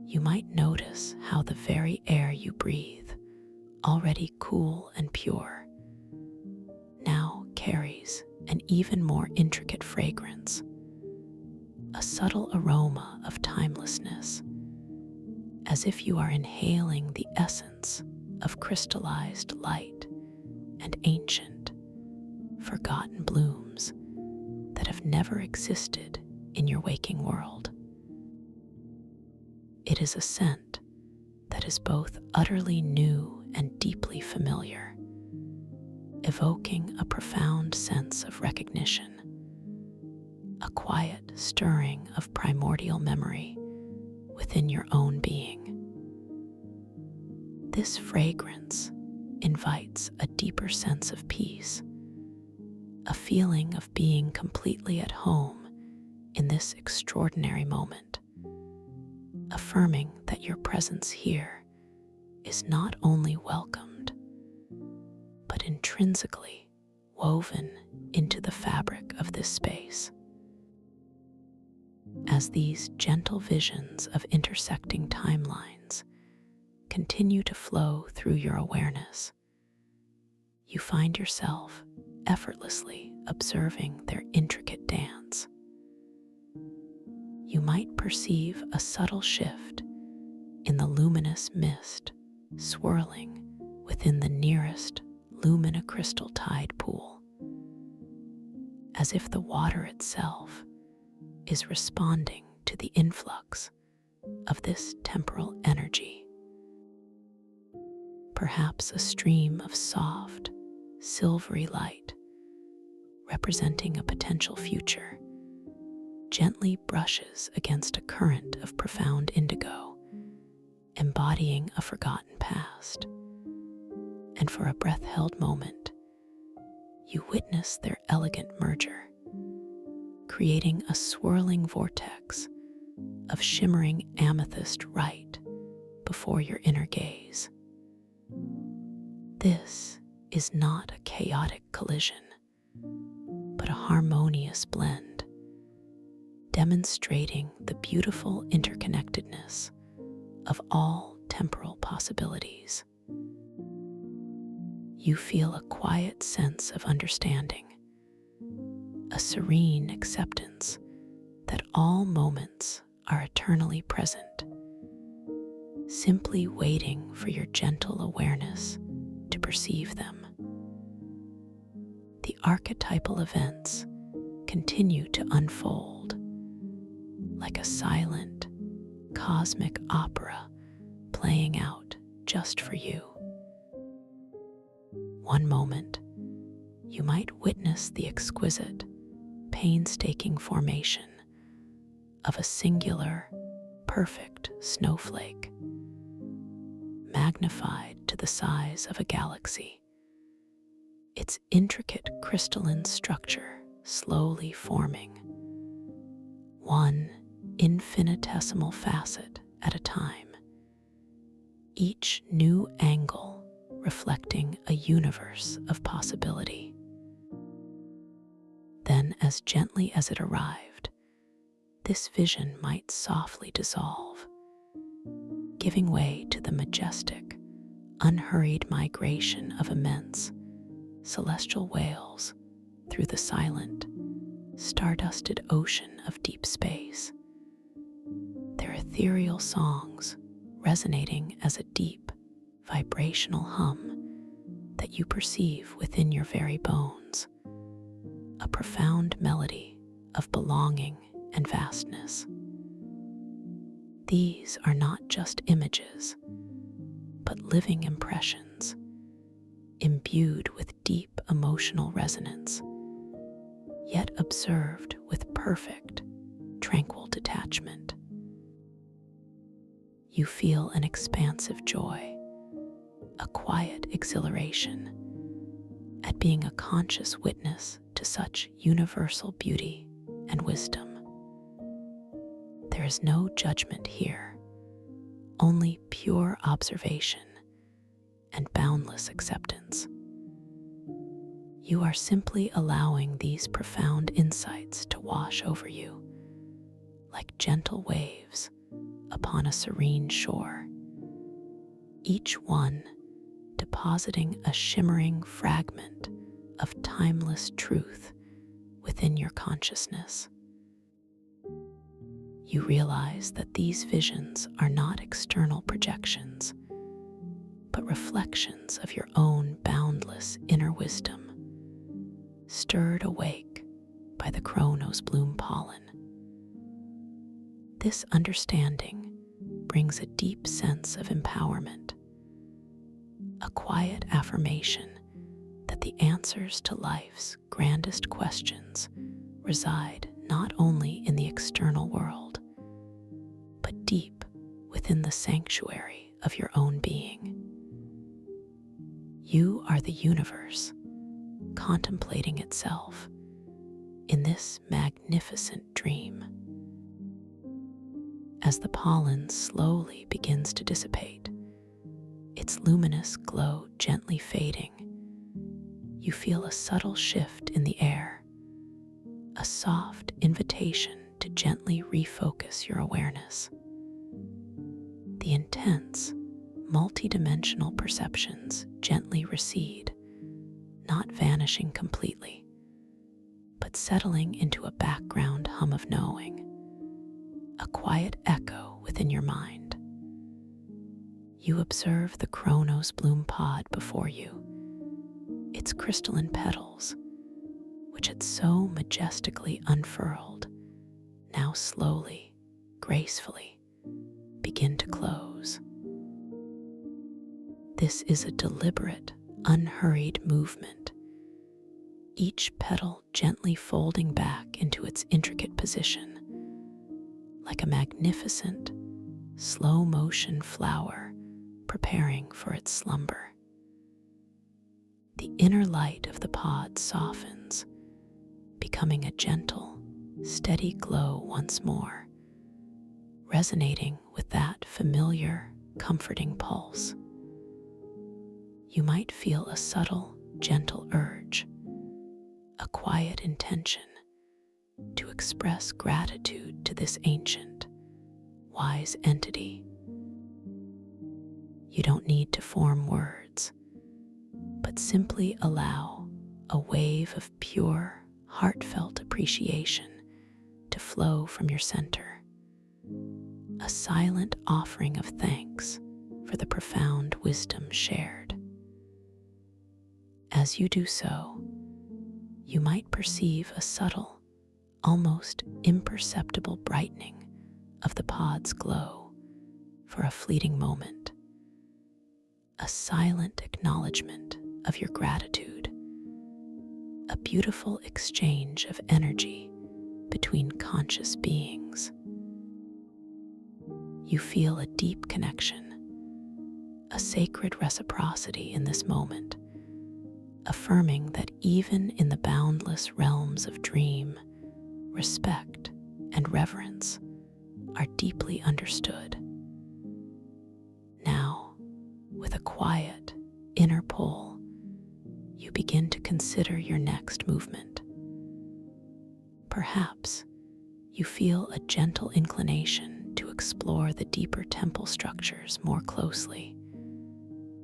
You might notice how the very air you breathe, already cool and pure, now carries an even more intricate fragrance, a subtle aroma of timelessness, as if you are inhaling the essence of crystallized light and ancient, forgotten blooms that have never existed in your waking world. It is a scent that is both utterly new and deeply familiar, evoking a profound sense of recognition, a quiet stirring of primordial memory within your own being. This fragrance invites a deeper sense of peace, a feeling of being completely at home in this extraordinary moment, affirming that your presence here is not only welcomed, but intrinsically woven into the fabric of this space. As these gentle visions of intersecting timelines continue to flow through your awareness, you find yourself effortlessly observing their intricate dance. You might perceive a subtle shift in the luminous mist swirling within the nearest luminocrystal tide pool, as if the water itself is responding to the influx of this temporal energy. Perhaps a stream of soft, silvery light, representing a potential future, gently brushes against a current of profound indigo, embodying a forgotten past. And for a breath-held moment, you witness their elegant merger, creating a swirling vortex of shimmering amethyst right before your inner gaze. This is not a chaotic collision, but a harmonious blend, demonstrating the beautiful interconnectedness of all temporal possibilities. You feel a quiet sense of understanding, a serene acceptance that all moments are eternally present, simply waiting for your gentle awareness to perceive them. The archetypal events continue to unfold like a silent, cosmic opera playing out just for you. One moment, you might witness the exquisite, painstaking formation of a singular, perfect snowflake, magnified to the size of a galaxy, its intricate crystalline structure slowly forming, one infinitesimal facet at a time, each new angle reflecting a universe of possibility. Then, as gently as it arrived, this vision might softly dissolve, giving way to the majestic, unhurried migration of immense, celestial whales through the silent, stardusted ocean of deep space, their ethereal songs resonating as a deep, vibrational hum that you perceive within your very bones, a profound melody of belonging and vastness. These are not just images, but living impressions, imbued with deep emotional resonance, yet observed with perfect, tranquil detachment. You feel an expansive joy, a quiet exhilaration at being a conscious witness to such universal beauty and wisdom. There is no judgment here, only pure observation and boundless acceptance. You are simply allowing these profound insights to wash over you like gentle waves upon a serene shore, each one depositing a shimmering fragment of timeless truth within your consciousness. You realize that these visions are not external projections, but reflections of your own boundless inner wisdom, stirred awake by the chronos bloom pollen. This understanding brings a deep sense of empowerment, a quiet affirmation that the answers to life's grandest questions reside not only in the external world, but deep within the sanctuary of your own being. You are the universe contemplating itself in this magnificent dream. As the pollen slowly begins to dissipate, its luminous glow gently fading, you feel a subtle shift in the air, a soft invitation to gently refocus your awareness. The intense, multidimensional perceptions gently recede, not vanishing completely, but settling into a background hum of knowing, a quiet echo within your mind. You observe the chronos bloom pod before you, its crystalline petals, which had so majestically unfurled, now slowly, gracefully begin to close. This is a deliberate, unhurried movement, each petal gently folding back into its intricate position, like a magnificent, slow-motion flower preparing for its slumber. The inner light of the pod softens, becoming a gentle, steady glow once more, resonating with that familiar, comforting pulse. You might feel a subtle, gentle urge, a quiet intention to express gratitude to this ancient, wise entity. You don't need to form words, but simply allow a wave of pure, heartfelt appreciation to flow from your center, a silent offering of thanks for the profound wisdom shared. As you do so, you might perceive a subtle, almost imperceptible brightening of the pod's glow for a fleeting moment, a silent acknowledgement of your gratitude, a beautiful exchange of energy between conscious beings. You feel a deep connection, a sacred reciprocity in this moment, affirming that even in the boundless realms of dream, respect and reverence are deeply understood. Now, with a quiet inner pull, you begin to consider your next movement. Perhaps you feel a gentle inclination to explore the deeper temple structures more closely,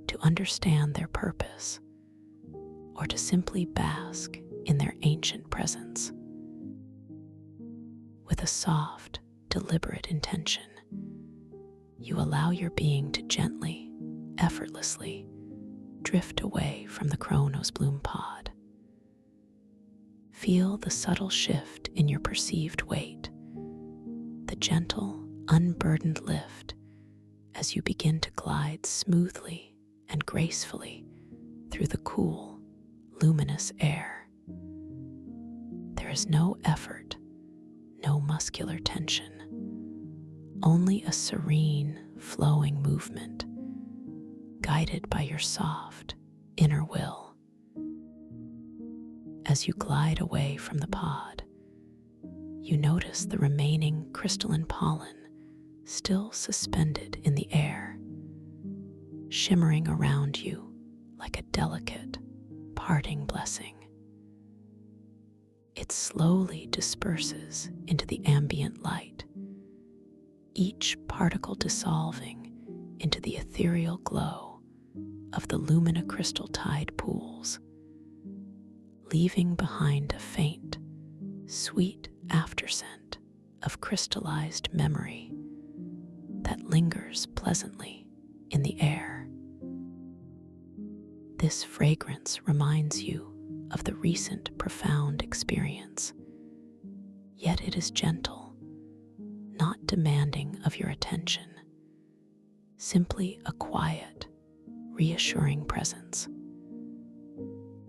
to understand their purpose, or to simply bask in their ancient presence. With a soft, deliberate intention, you allow your being to gently, effortlessly drift away from the chronos bloom pod. Feel the subtle shift in your perceived weight, the gentle, unburdened lift as you begin to glide smoothly and gracefully through the cool, luminous air. There is no effort, no muscular tension, only a serene, flowing movement, guided by your soft, inner will. As you glide away from the pod, you notice the remaining crystalline pollen still suspended in the air, shimmering around you like a delicate, parting blessing. slowly disperses into the ambient light, each particle dissolving into the ethereal glow of the luminocrystal tide pools, leaving behind a faint, sweet afterscent of crystallized memory that lingers pleasantly in the air. This fragrance reminds you of the recent profound experience, yet it is gentle, not demanding of your attention, simply a quiet, reassuring presence.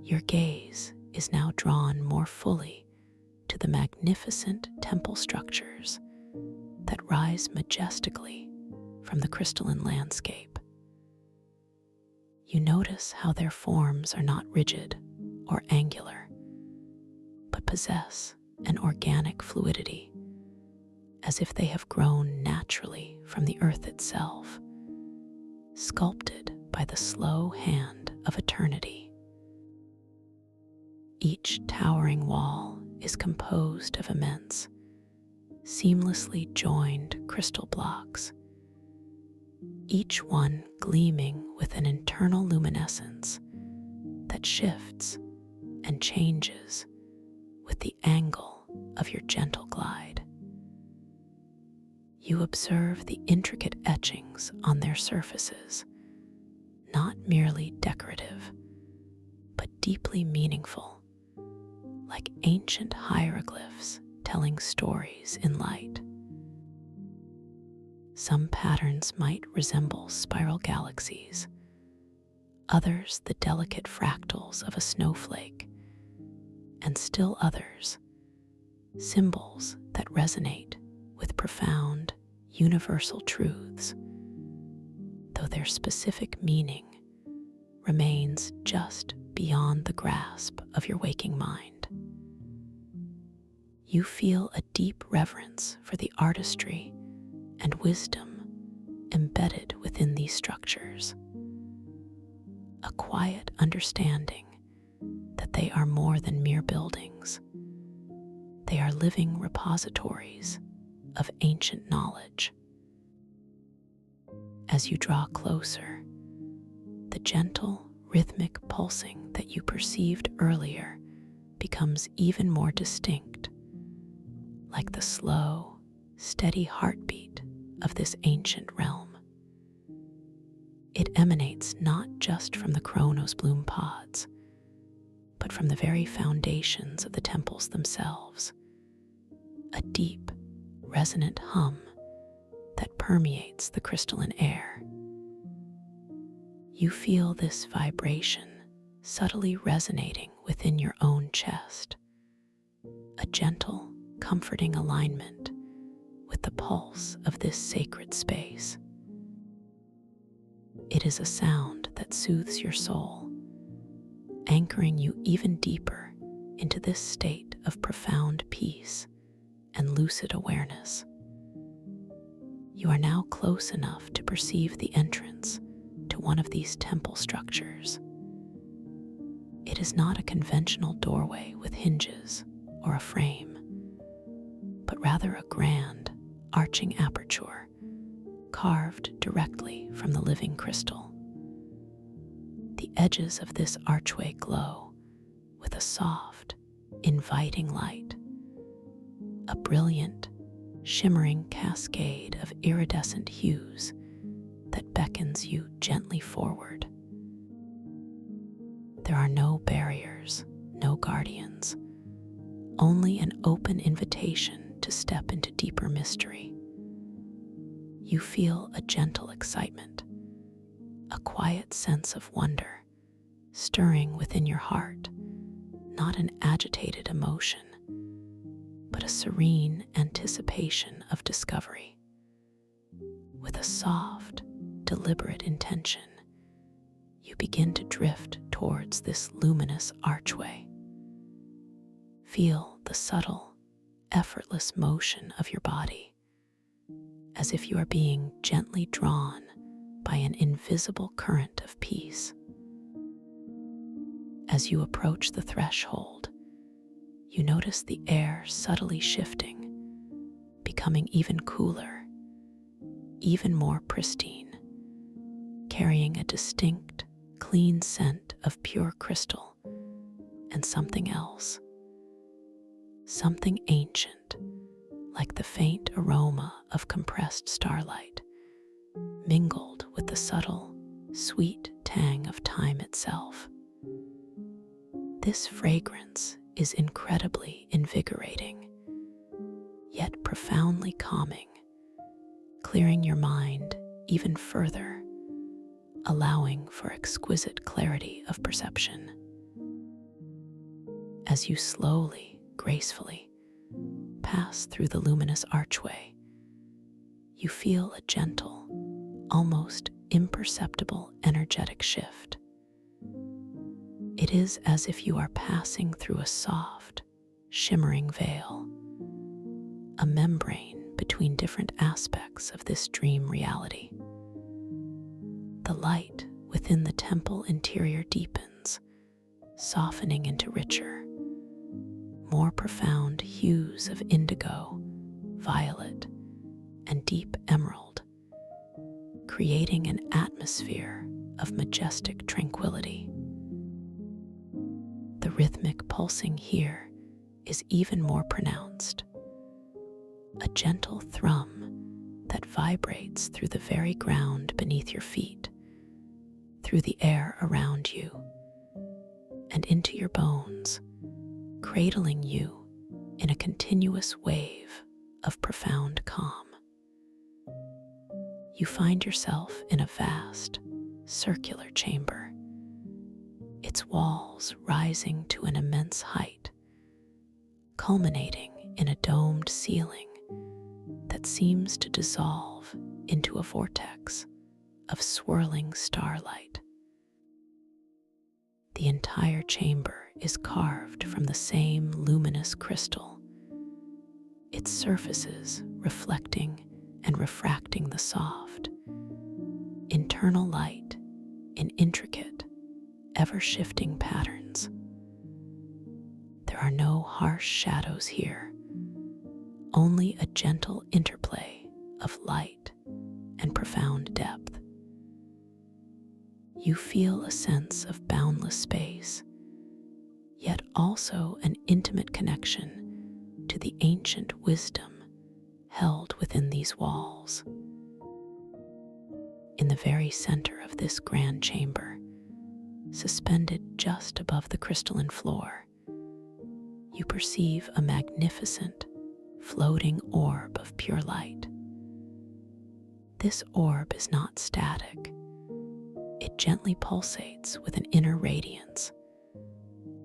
Your gaze is now drawn more fully to the magnificent temple structures that rise majestically from the crystalline landscape. You notice how their forms are not rigid or angular, but possess an organic fluidity, as if they have grown naturally from the earth itself, sculpted by the slow hand of eternity. Each towering wall is composed of immense, seamlessly joined crystal blocks, each one gleaming with an internal luminescence that shifts and changes with the angle of your gentle glide. You observe the intricate etchings on their surfaces, not merely decorative, but deeply meaningful, like ancient hieroglyphs telling stories in light. Some patterns might resemble spiral galaxies, others the delicate fractals of a snowflake, and still others, symbols that resonate with profound, universal truths, though their specific meaning remains just beyond the grasp of your waking mind. You feel a deep reverence for the artistry and wisdom embedded within these structures, a quiet understanding that they are more than mere buildings. They are living repositories of ancient knowledge. As you draw closer, the gentle, rhythmic pulsing that you perceived earlier becomes even more distinct, like the slow, steady heartbeat of this ancient realm. It emanates not just from the chronos bloom pods, but from the very foundations of the temples themselves, a deep, resonant hum that permeates the crystalline air. You feel this vibration subtly resonating within your own chest, a gentle, comforting alignment with the pulse of this sacred space. It is a sound that soothes your soul, anchoring you even deeper into this state of profound peace and lucid awareness. You are now close enough to perceive the entrance to one of these temple structures. It is not a conventional doorway with hinges or a frame, but rather a grand, arching aperture carved directly from the living crystal. The edges of this archway glow with a soft, inviting light, a brilliant, shimmering cascade of iridescent hues that beckons you gently forward. There are no barriers, no guardians, only an open invitation to step into deeper mystery. You feel a gentle excitement, a quiet sense of wonder stirring within your heart, not an agitated emotion, but a serene anticipation of discovery. With a soft, deliberate intention, you begin to drift towards this luminous archway. Feel the subtle, effortless motion of your body, as if you are being gently drawn by an invisible current of peace. As you approach the threshold, You notice the air subtly shifting, becoming even cooler, even more pristine, carrying a distinct, clean scent of pure crystal and something else, something ancient, like the faint aroma of compressed starlight, mingled with the subtle, sweet tang of time itself. This fragrance is incredibly invigorating, yet profoundly calming, clearing your mind even further, allowing for exquisite clarity of perception. As you slowly, gracefully pass through the luminous archway, you feel a gentle, almost imperceptible energetic shift. It is as if you are passing through a soft, shimmering veil, a membrane between different aspects of this dream reality. The light within the temple interior deepens, softening into richer, more profound hues of indigo, violet, and deep emerald, creating an atmosphere of majestic tranquility. The rhythmic pulsing here is even more pronounced, a gentle thrum that vibrates through the very ground beneath your feet, through the air around you, and into your bones, cradling you in a continuous wave of profound calm. You find yourself in a vast, circular chamber, its walls rising to an immense height, culminating in a domed ceiling that seems to dissolve into a vortex of swirling starlight. The entire chamber is carved from the same luminous crystal, its surfaces reflecting and refracting the soft, internal light in intricate, ever-shifting patterns. There are no harsh shadows here, only a gentle interplay of light and profound depth. You feel a sense of boundless space, yet also an intimate connection to the ancient wisdom held within these walls. In the very center of this grand chamber, suspended just above the crystalline floor, you perceive a magnificent, floating orb of pure light. This orb is not static. It gently pulsates with an inner radiance,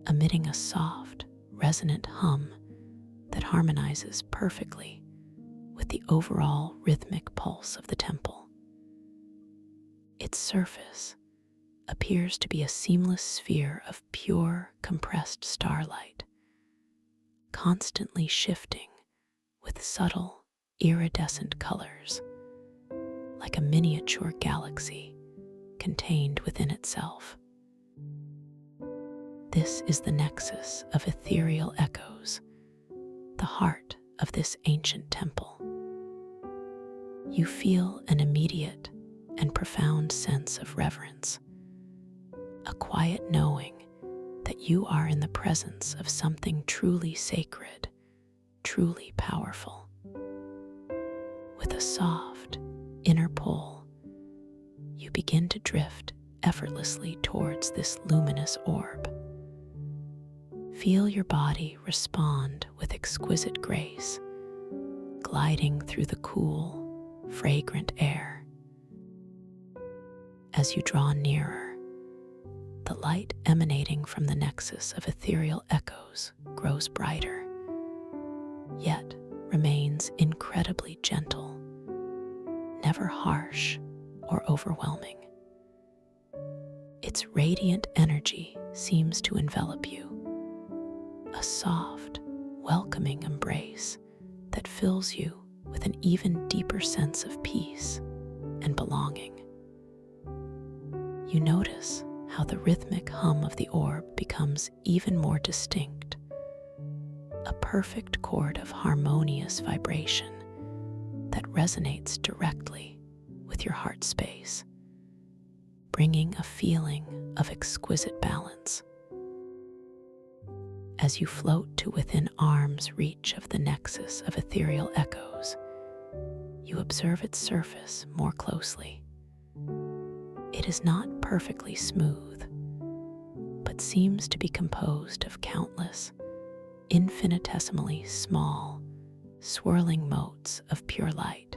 emitting a soft, resonant hum that harmonizes perfectly with the overall rhythmic pulse of the temple. Its surface appears to be a seamless sphere of pure, compressed starlight, constantly shifting with subtle, iridescent colors, like a miniature galaxy contained within itself. This is the nexus of ethereal echoes, the heart of this ancient temple. You feel an immediate and profound sense of reverence, a quiet knowing that you are in the presence of something truly sacred, truly powerful. With a soft, inner pull, you begin to drift effortlessly towards this luminous orb. Feel your body respond with exquisite grace, gliding through the cool, fragrant air. As you draw nearer, the light emanating from the nexus of ethereal echoes grows brighter, yet remains incredibly gentle, never harsh or overwhelming. Its radiant energy seems to envelop you, a soft, welcoming embrace that fills you with an even deeper sense of peace and belonging. You notice how the rhythmic hum of the orb becomes even more distinct, a perfect chord of harmonious vibration that resonates directly with your heart space, bringing a feeling of exquisite balance. As you float to within arm's reach of the nexus of ethereal echoes, you observe its surface more closely. It is not perfectly smooth, but seems to be composed of countless, infinitesimally small, swirling motes of pure light,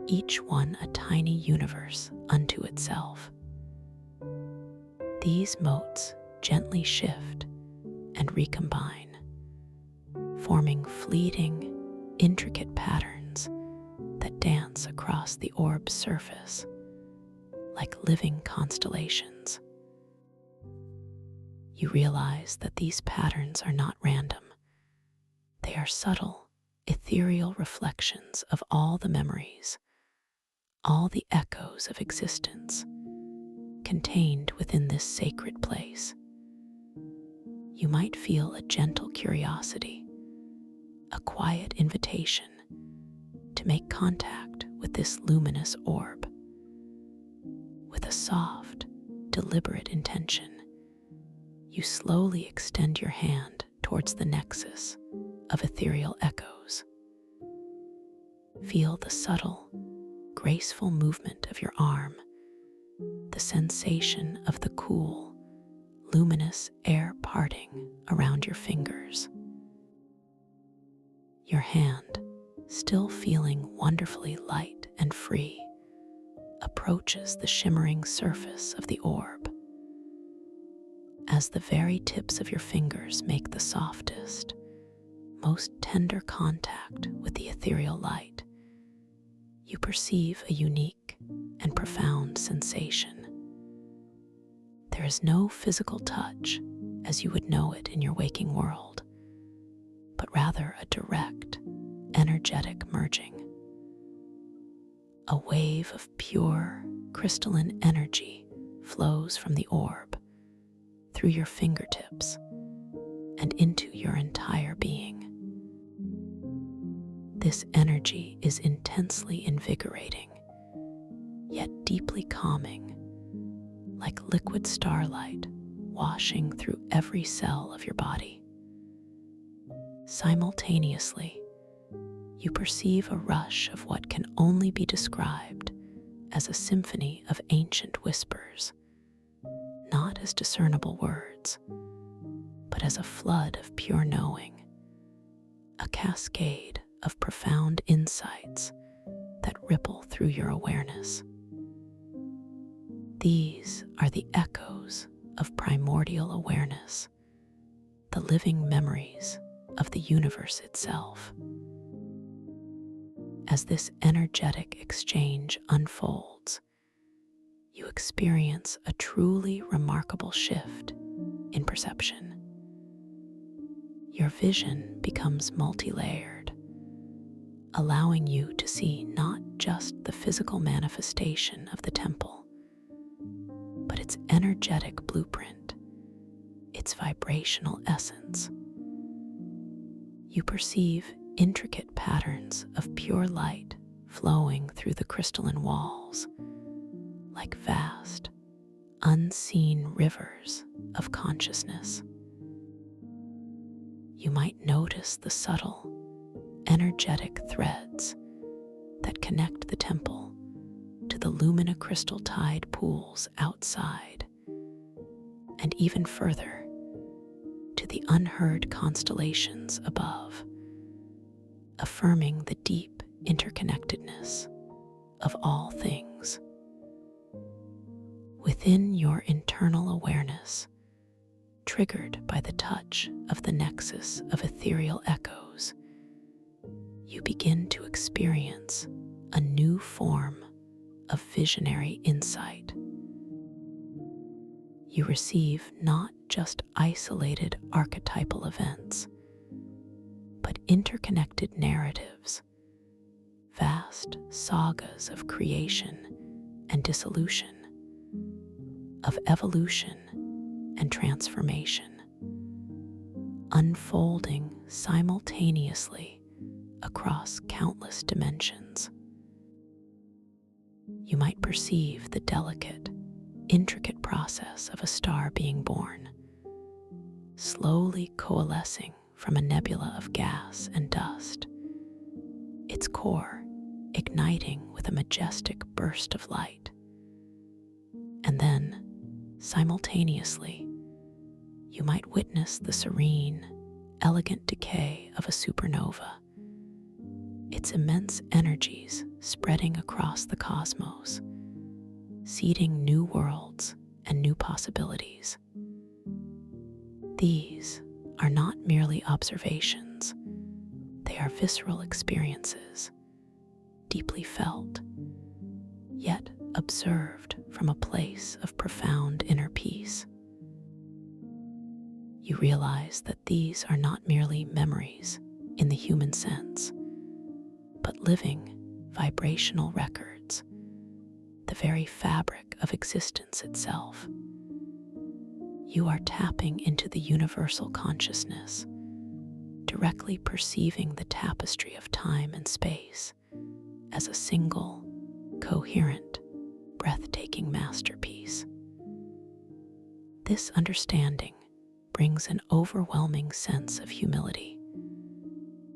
each one a tiny universe unto itself. These motes gently shift and recombine, forming fleeting, intricate patterns that dance across the orb's surface like living constellations. You realize that these patterns are not random. They are subtle, ethereal reflections of all the memories, all the echoes of existence contained within this sacred place. You might feel a gentle curiosity, a quiet invitation to make contact with this luminous orb. With a soft, deliberate intention, you slowly extend your hand towards the nexus of ethereal echoes. Feel the subtle, graceful movement of your arm, the sensation of the cool, luminous air parting around your fingers. Your hand, still feeling wonderfully light and free, approaches the shimmering surface of the orb. As the very tips of your fingers make the softest, most tender contact with the ethereal light, you perceive a unique and profound sensation. There is no physical touch as you would know it in your waking world, but rather a direct, energetic merging. A wave of pure, crystalline energy flows from the orb through your fingertips and into your entire being. This energy is intensely invigorating, yet deeply calming, like liquid starlight washing through every cell of your body. Simultaneously, you perceive a rush of what can only be described as a symphony of ancient whispers, not as discernible words, but as a flood of pure knowing, a cascade of profound insights that ripple through your awareness. These are the echoes of primordial awareness, the living memories of the universe itself. As this energetic exchange unfolds, you experience a truly remarkable shift in perception. Your vision becomes multi-layered, allowing you to see not just the physical manifestation of the temple, but its energetic blueprint, its vibrational essence. You perceive intricate patterns of pure light flowing through the crystalline walls, like vast, unseen rivers of consciousness. You might notice the subtle, energetic threads that connect the temple to the lumina-crystal tide pools outside, and even further to the unheard constellations above, affirming the deep interconnectedness of all things. Within your internal awareness, triggered by the touch of the nexus of ethereal echoes, you begin to experience a new form of visionary insight. You receive not just isolated archetypal events, but interconnected narratives, vast sagas of creation and dissolution, of evolution and transformation, unfolding simultaneously across countless dimensions. You might perceive the delicate, intricate process of a star being born, slowly coalescing from a nebula of gas and dust, its core igniting with a majestic burst of light. And then, simultaneously, you might witness the serene, elegant decay of a supernova, its immense energies spreading across the cosmos, seeding new worlds and new possibilities. These are not merely observations, they are visceral experiences, deeply felt, yet observed from a place of profound inner peace. You realize that these are not merely memories in the human sense, but living, vibrational records, the very fabric of existence itself. You are tapping into the universal consciousness, directly perceiving the tapestry of time and space as a single, coherent, breathtaking masterpiece. This understanding brings an overwhelming sense of humility,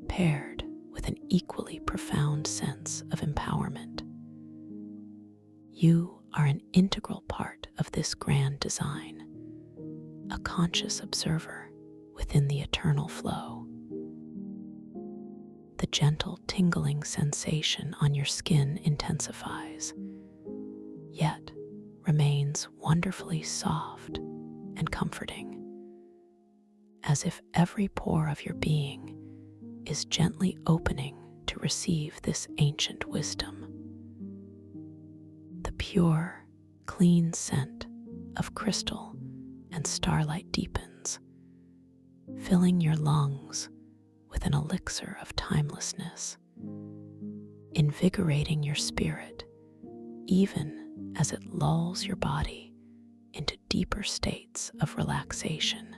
paired with an equally profound sense of empowerment. You are an integral part of this grand design, a conscious observer within the eternal flow. The gentle tingling sensation on your skin intensifies, yet remains wonderfully soft and comforting, as if every pore of your being is gently opening to receive this ancient wisdom. The pure, clean scent of crystal and starlight deepens, filling your lungs with an elixir of timelessness, invigorating your spirit even as it lulls your body into deeper states of relaxation.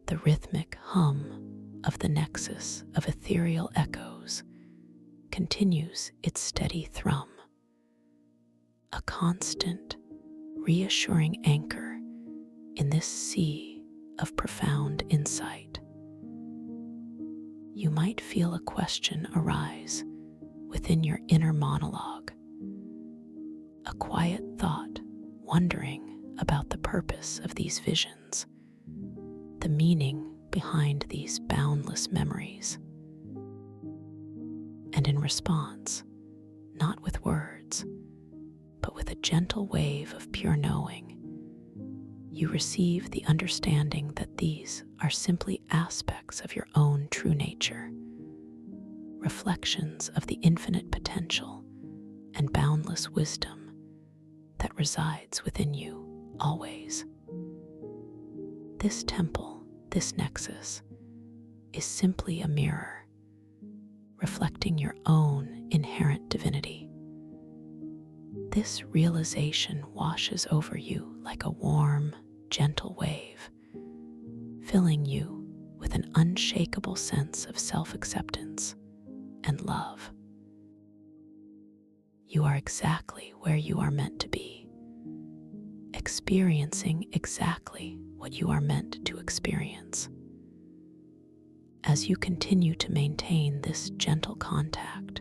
The rhythmic hum of the nexus of ethereal echoes continues its steady thrum, a constant, reassuring anchor in this sea of profound insight. You might feel a question arise within your inner monologue, a quiet thought wondering about the purpose of these visions, the meaning behind these boundless memories. And in response, not with words, but with a gentle wave of pure knowing, you receive the understanding that these are simply aspects of your own true nature, reflections of the infinite potential and boundless wisdom that resides within you always. This temple, this nexus, is simply a mirror, reflecting your own inherent divinity. This realization washes over you like a warm, gentle wave, filling you with an unshakable sense of self-acceptance and love. You are exactly where you are meant to be, experiencing exactly what you are meant to experience. As you continue to maintain this gentle contact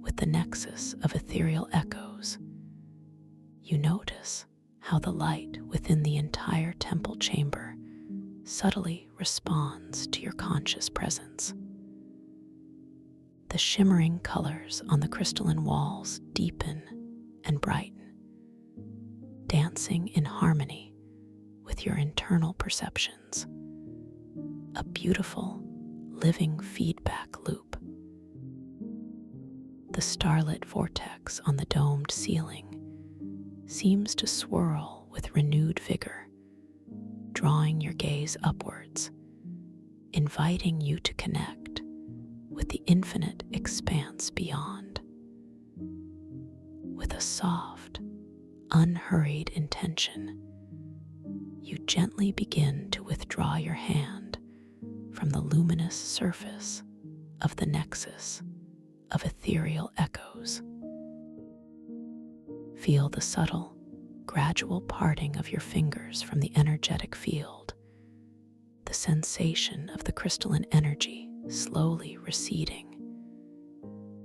with the nexus of ethereal echoes, you notice how the light within the entire temple chamber subtly responds to your conscious presence. The shimmering colors on the crystalline walls deepen and brighten, dancing in harmony with your internal perceptions, a beautiful, living feedback loop. The starlit vortex on the domed ceiling seems to swirl with renewed vigor, drawing your gaze upwards, inviting you to connect with the infinite expanse beyond. With a soft, unhurried intention, you gently begin to withdraw your hand from the luminous surface of the nexus of ethereal echoes. Feel the subtle, gradual parting of your fingers from the energetic field, the sensation of the crystalline energy slowly receding,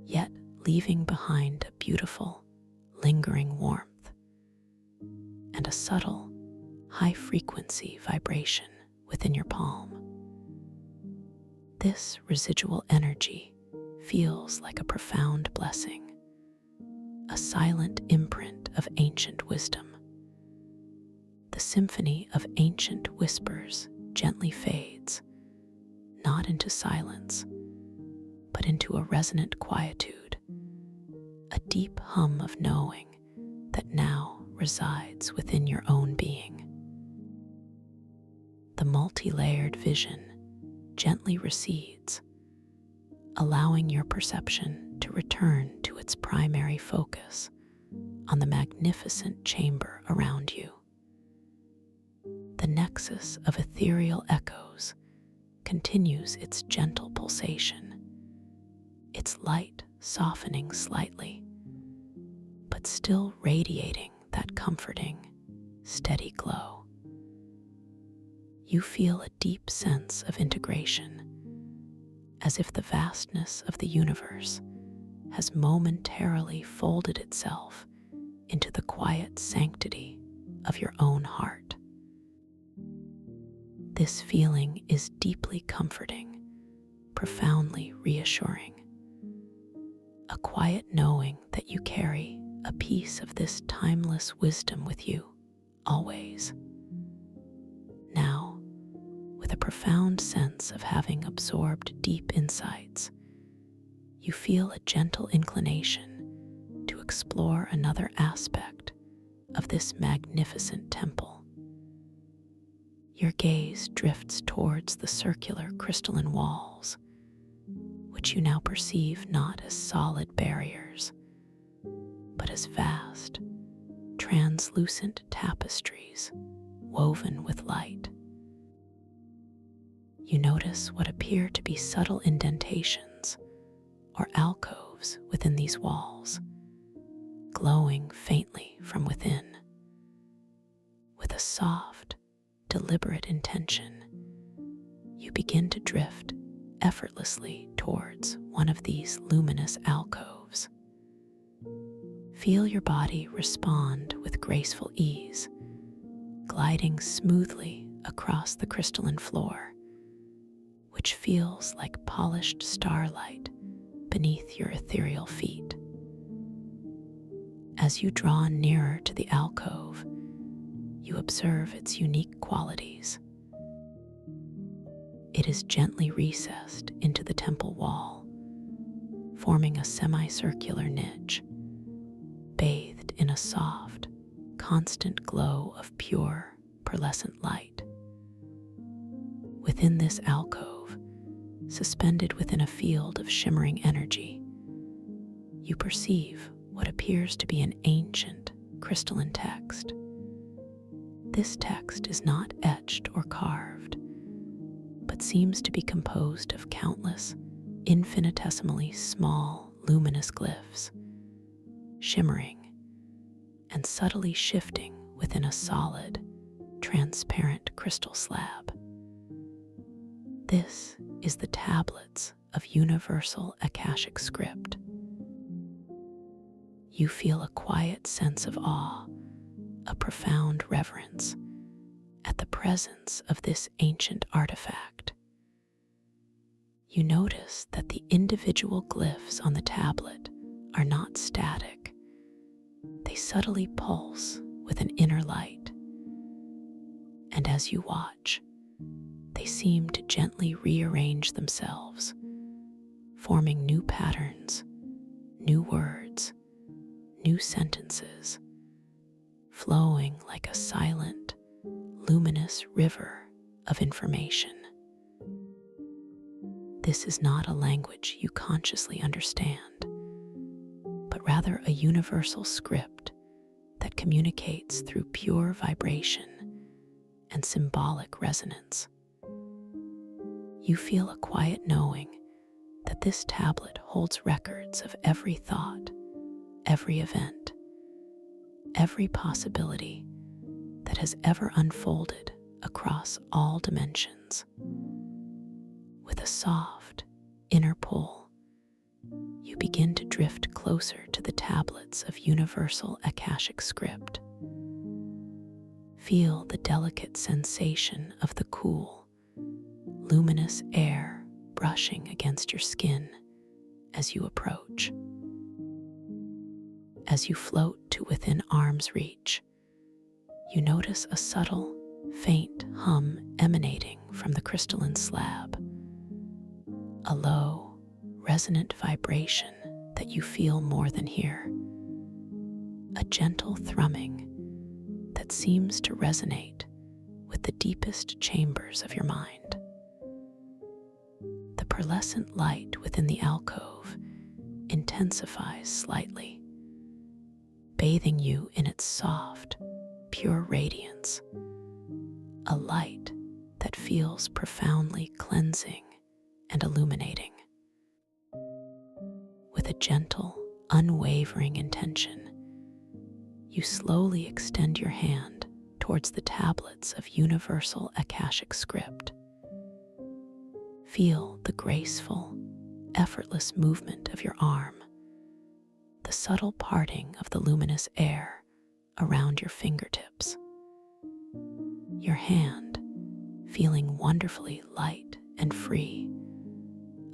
yet leaving behind a beautiful, lingering warmth and a subtle, high-frequency vibration within your palm. This residual energy feels like a profound blessing, a silent imprint of ancient wisdom. The symphony of ancient whispers gently fades, not into silence, but into a resonant quietude, a deep hum of knowing that now resides within your own being. The multi-layered vision gently recedes, allowing your perception to return to its primary focus on the magnificent chamber around you. The nexus of ethereal echoes continues its gentle pulsation, its light softening slightly, but still radiating that comforting, steady glow. You feel a deep sense of integration, as if the vastness of the universe has momentarily folded itself into the quiet sanctity of your own heart. This feeling is deeply comforting, profoundly reassuring. A quiet knowing that you carry a piece of this timeless wisdom with you, always. Now, with a profound sense of having absorbed deep insights, you feel a gentle inclination to explore another aspect of this magnificent temple. Your gaze drifts towards the circular crystalline walls, which you now perceive not as solid barriers, but as vast, translucent tapestries woven with light. You notice what appear to be subtle indentations or alcoves within these walls, glowing faintly from within. With a soft, deliberate intention, you begin to drift effortlessly towards one of these luminous alcoves. Feel your body respond with graceful ease, gliding smoothly across the crystalline floor, which feels like polished starlight beneath your ethereal feet. As you draw nearer to the alcove, you observe its unique qualities. It is gently recessed into the temple wall, forming a semicircular niche, bathed in a soft, constant glow of pure, pearlescent light. Within this alcove, suspended within a field of shimmering energy, you perceive what appears to be an ancient, crystalline text. This text is not etched or carved, but seems to be composed of countless, infinitesimally small, luminous glyphs, shimmering and subtly shifting within a solid, transparent crystal slab. This is the tablets of universal Akashic script. You feel a quiet sense of awe, a profound reverence at the presence of this ancient artifact. You notice that the individual glyphs on the tablet are not static. They subtly pulse with an inner light. And as you watch, they seem to gently rearrange themselves, forming new patterns, new words, new sentences, flowing like a silent, luminous river of information. This is not a language you consciously understand, but rather a universal script that communicates through pure vibration and symbolic resonance. You feel a quiet knowing that this tablet holds records of every thought, every event, every possibility that has ever unfolded across all dimensions. With a soft, inner pull, you begin to drift closer to the tablets of universal Akashic script. Feel the delicate sensation of the cool, luminous air brushing against your skin as you approach. As you float to within arm's reach, you notice a subtle, faint hum emanating from the crystalline slab. A low, resonant vibration that you feel more than hear. A gentle thrumming that seems to resonate with the deepest chambers of your mind. The pearlescent light within the alcove intensifies slightly, bathing you in its soft, pure radiance, a light that feels profoundly cleansing and illuminating. With a gentle, unwavering intention, you slowly extend your hand towards the tablets of universal Akashic script. Feel the graceful, effortless movement of your arm, the subtle parting of the luminous air around your fingertips. Your hand, feeling wonderfully light and free,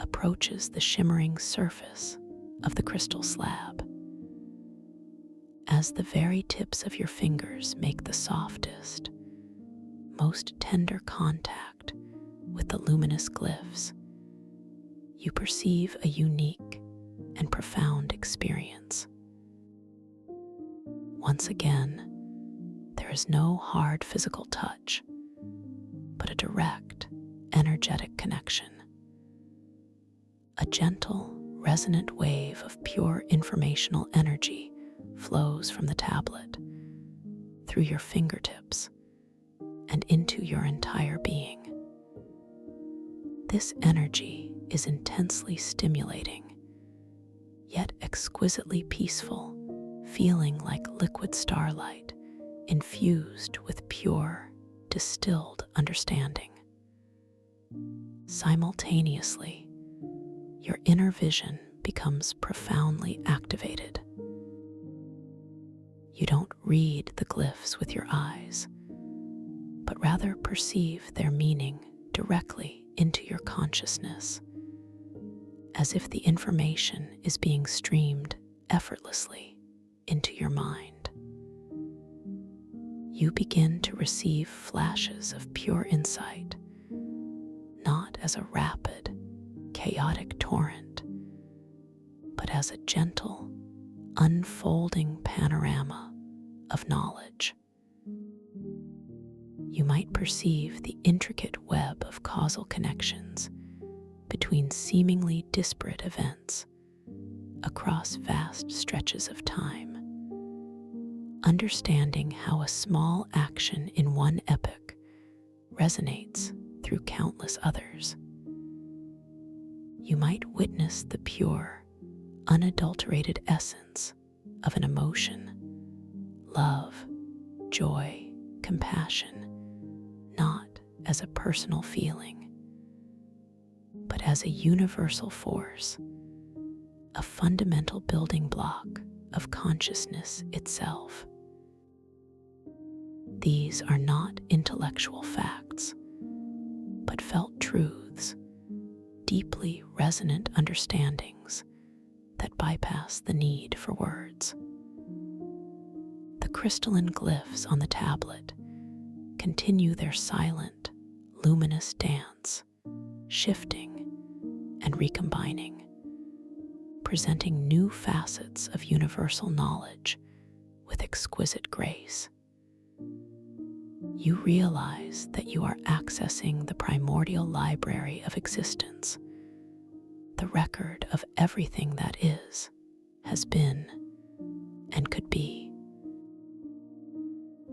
approaches the shimmering surface of the crystal slab. As the very tips of your fingers make the softest, most tender contact with the luminous glyphs, you perceive a unique and profound experience. Once again, there is no hard physical touch, but a direct, energetic connection. A gentle, resonant wave of pure informational energy flows from the tablet, through your fingertips, and into your entire being. This energy is intensely stimulating, yet exquisitely peaceful, feeling like liquid starlight infused with pure, distilled understanding. Simultaneously, your inner vision becomes profoundly activated. You don't read the glyphs with your eyes, but rather perceive their meaning directly into your consciousness, as if the information is being streamed effortlessly into your mind. You begin to receive flashes of pure insight, not as a rapid, chaotic torrent, but as a gentle, unfolding panorama of knowledge. You might perceive the intricate web of causal connections between seemingly disparate events across vast stretches of time, understanding how a small action in one epoch resonates through countless others. You might witness the pure, unadulterated essence of an emotion, love, joy, compassion, not as a personal feeling, but as a universal force, a fundamental building block of consciousness itself. These are not intellectual facts, but felt truths, deeply resonant understandings that bypass the need for words. The crystalline glyphs on the tablet continue their silent, luminous dance, shifting and recombining, presenting new facets of universal knowledge with exquisite grace. You realize that you are accessing the primordial library of existence, the record of everything that is, has been, and could be.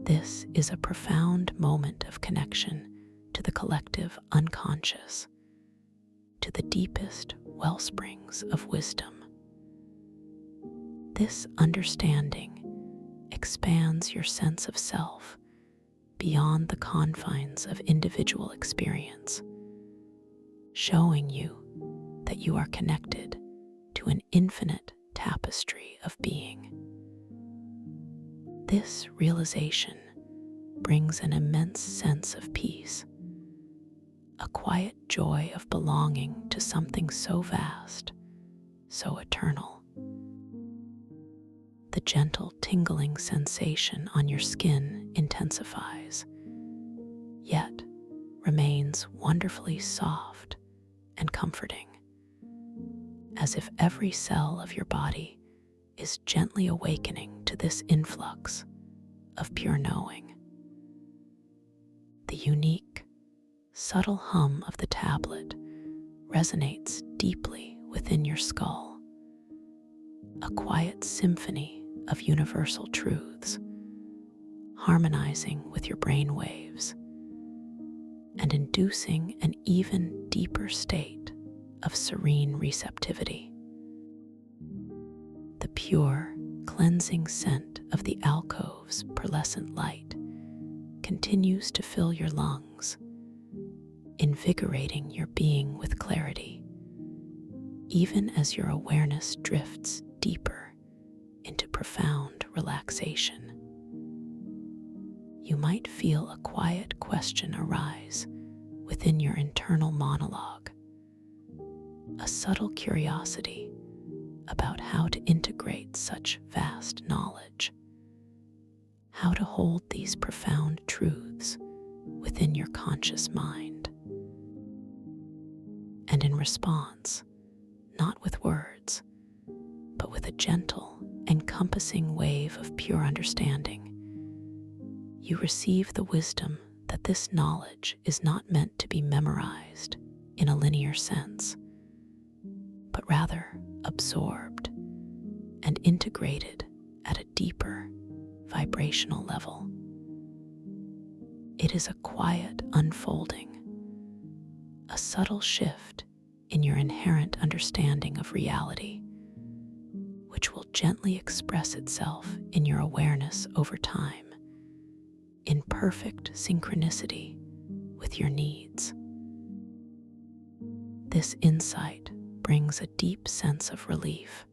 This is a profound moment of connection to the collective unconscious, to the deepest wellsprings of wisdom. This understanding expands your sense of self beyond the confines of individual experience, showing you that you are connected to an infinite tapestry of being. This realization brings an immense sense of peace, a quiet joy of belonging to something so vast, so eternal. The gentle tingling sensation on your skin intensifies, yet remains wonderfully soft and comforting, as if every cell of your body is gently awakening to this influx of pure knowing. The unique, subtle hum of the tablet resonates deeply within your skull, a quiet symphony of universal truths, harmonizing with your brain waves and inducing an even deeper state of serene receptivity. The pure, cleansing scent of the alcove's pearlescent light continues to fill your lungs, invigorating your being with clarity, even as your awareness drifts deeper into profound relaxation. You might feel a quiet question arise within your internal monologue, a subtle curiosity about how to integrate such vast knowledge, how to hold these profound truths within your conscious mind. And in response, not with words, but with a gentle, encompassing wave of pure understanding, you receive the wisdom that this knowledge is not meant to be memorized in a linear sense, but rather absorbed and integrated at a deeper vibrational level. It is a quiet unfolding, a subtle shift in your inherent understanding of reality, which will gently express itself in your awareness over time, in perfect synchronicity with your needs. This insight brings a deep sense of relief,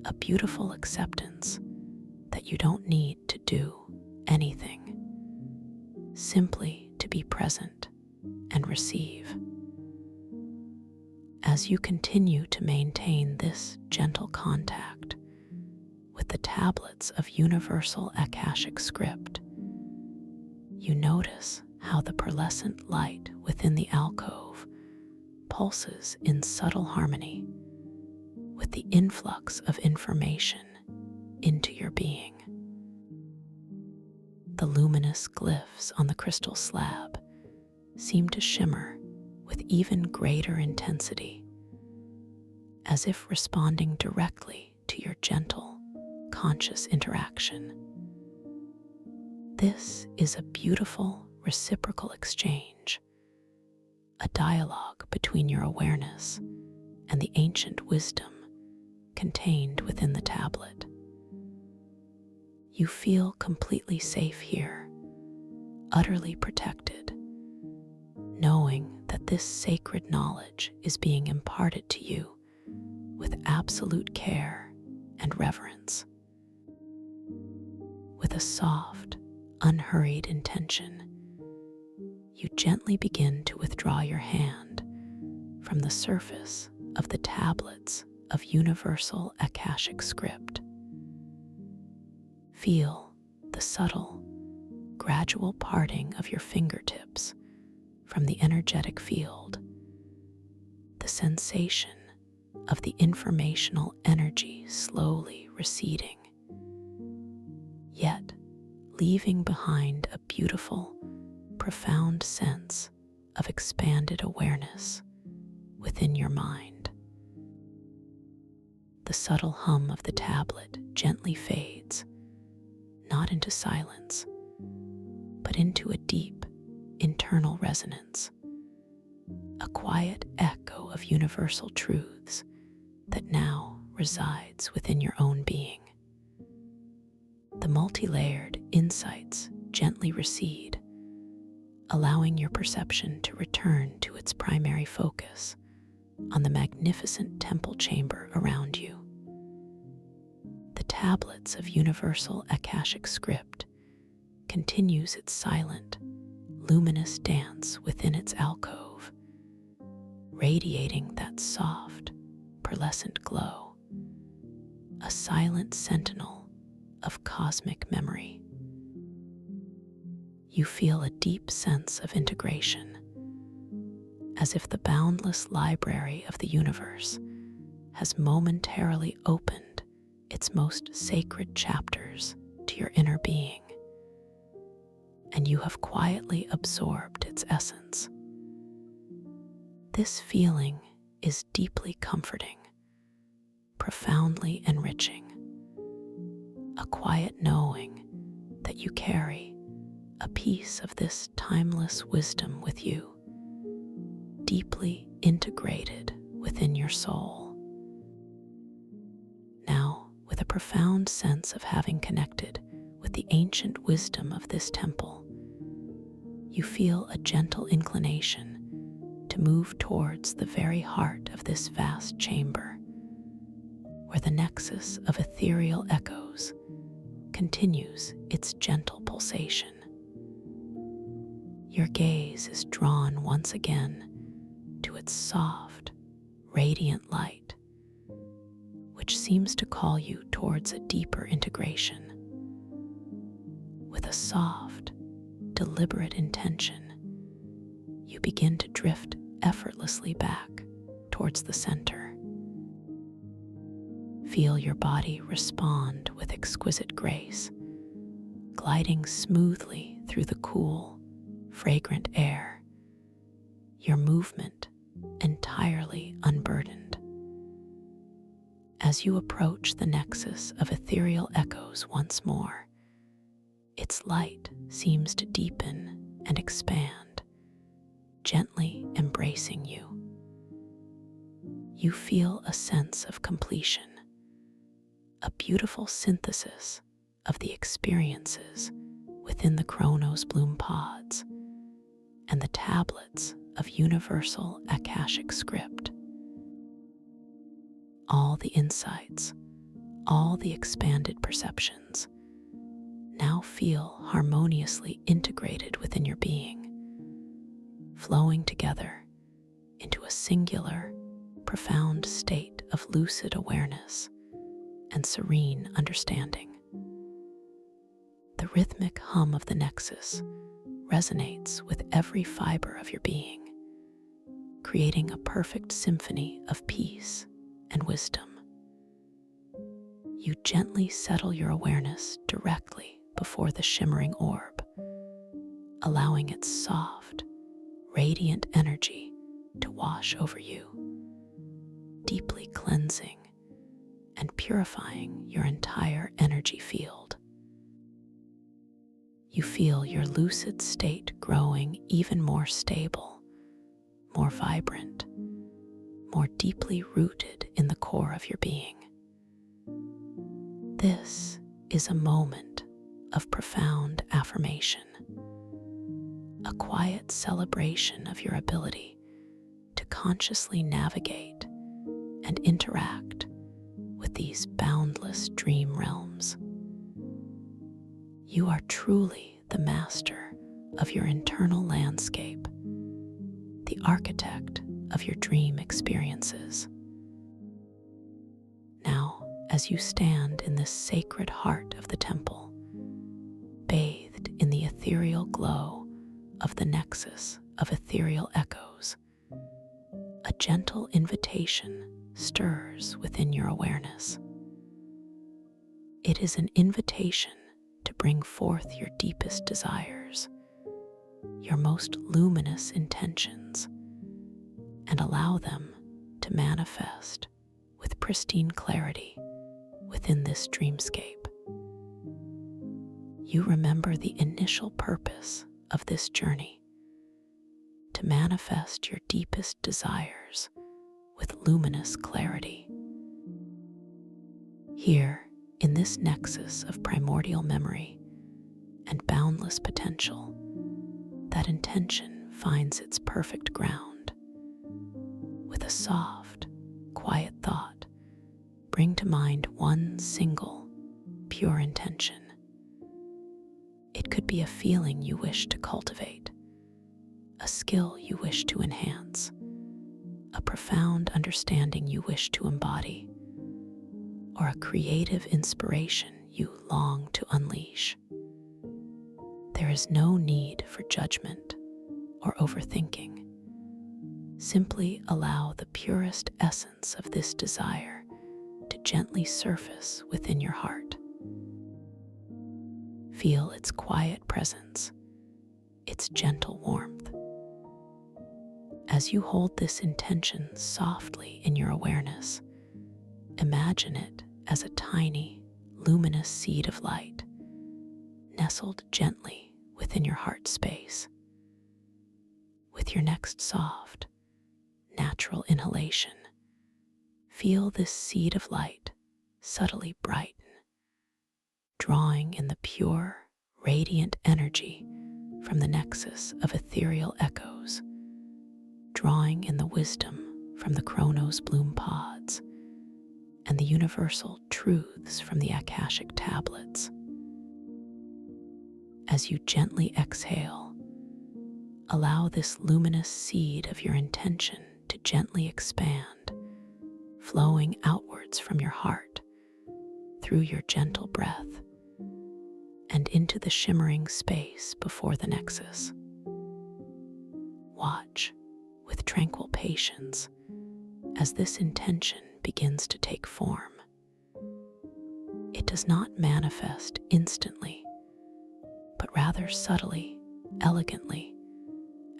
a beautiful acceptance that you don't need to do anything, simply to be present and receive. As you continue to maintain this gentle contact with the tablets of universal Akashic script, you notice how the pearlescent light within the alcove pulses in subtle harmony with the influx of information into your being. The luminous glyphs on the crystal slab seem to shimmer with even greater intensity, as if responding directly to your gentle, conscious interaction. This is a beautiful, reciprocal exchange, a dialogue between your awareness and the ancient wisdom contained within the tablet. You feel completely safe here, utterly protected, knowing that this sacred knowledge is being imparted to you with absolute care and reverence. With a soft, unhurried intention, you gently begin to withdraw your hand from the surface of the tablets of universal Akashic script. Feel the subtle, gradual parting of your fingertips from the energetic field, the sensation of the informational energy slowly receding, yet leaving behind a beautiful, profound sense of expanded awareness within your mind. The subtle hum of the tablet gently fades, not into silence, but into a deep internal resonance, a quiet echo of universal truths that now resides within your own being. The multi-layered insights gently recede, allowing your perception to return to its primary focus on the magnificent temple chamber around you. The tablets of universal Akashic script continues its silent, luminous dance within its alcove, radiating that soft, pearlescent glow, a silent sentinel of cosmic memory. You feel a deep sense of integration, as if the boundless library of the universe has momentarily opened its most sacred chapters to your inner being, and you have quietly absorbed its essence. This feeling is deeply comforting, profoundly enriching, a quiet knowing that you carry a piece of this timeless wisdom with you, deeply integrated within your soul. Now, with a profound sense of having connected with the ancient wisdom of this temple, you feel a gentle inclination to move towards the very heart of this vast chamber, where the nexus of ethereal echoes continues its gentle pulsation. Your gaze is drawn once again to its soft, radiant light, which seems to call you towards a deeper integration. With a soft, deliberate intention, you begin to drift effortlessly back towards the center. Feel your body respond with exquisite grace, gliding smoothly through the cool, fragrant air, your movement entirely unburdened. As you approach the nexus of ethereal echoes once more, its light seems to deepen and expand, gently embracing you. You feel a sense of completion, a beautiful synthesis of the experiences within the Chronos Bloom pods and the tablets of universal Akashic script. All the insights, all the expanded perceptions now feel harmoniously integrated within your being, flowing together into a singular, profound state of lucid awareness and serene understanding. The rhythmic hum of the nexus resonates with every fiber of your being, creating a perfect symphony of peace and wisdom. You gently settle your awareness directly before the shimmering orb, allowing its soft, radiant energy to wash over you, deeply cleansing and purifying your entire energy field. You feel your lucid state growing even more stable, more vibrant, more deeply rooted in the core of your being. This is a moment of profound affirmation, a quiet celebration of your ability to consciously navigate and interact with these boundless dream realms. You are truly the master of your internal landscape, the architect of your dream experiences. Now, as you stand in this sacred heart of the temple, bathed in the ethereal glow of the nexus of ethereal echoes, a gentle invitation stirs within your awareness. It is an invitation to bring forth your deepest desires, your most luminous intentions, and allow them to manifest with pristine clarity within this dreamscape. you remember the initial purpose of this journey: to manifest your deepest desires with luminous clarity. Here, in this nexus of primordial memory and boundless potential, that intention finds its perfect ground. With a soft, quiet thought, bring to mind one single, pure intention. It could be a feeling you wish to cultivate, a skill you wish to enhance, a profound understanding you wish to embody, or a creative inspiration you long to unleash. There is no need for judgment or overthinking. Simply allow the purest essence of this desire to gently surface within your heart. Feel its quiet presence, its gentle warmth. As you hold this intention softly in your awareness, imagine it as a tiny, luminous seed of light, nestled gently within your heart space. With your next soft, natural inhalation, feel this seed of light subtly brighten, drawing in the pure, radiant energy from the nexus of ethereal echoes, drawing in the wisdom from the chronos bloom pods, and the universal truths from the Akashic tablets. As you gently exhale, allow this luminous seed of your intention to gently expand, flowing outwards from your heart, through your gentle breath, and into the shimmering space before the nexus. Watch with tranquil patience as this intention begins to take form. It does not manifest instantly, but rather subtly, elegantly,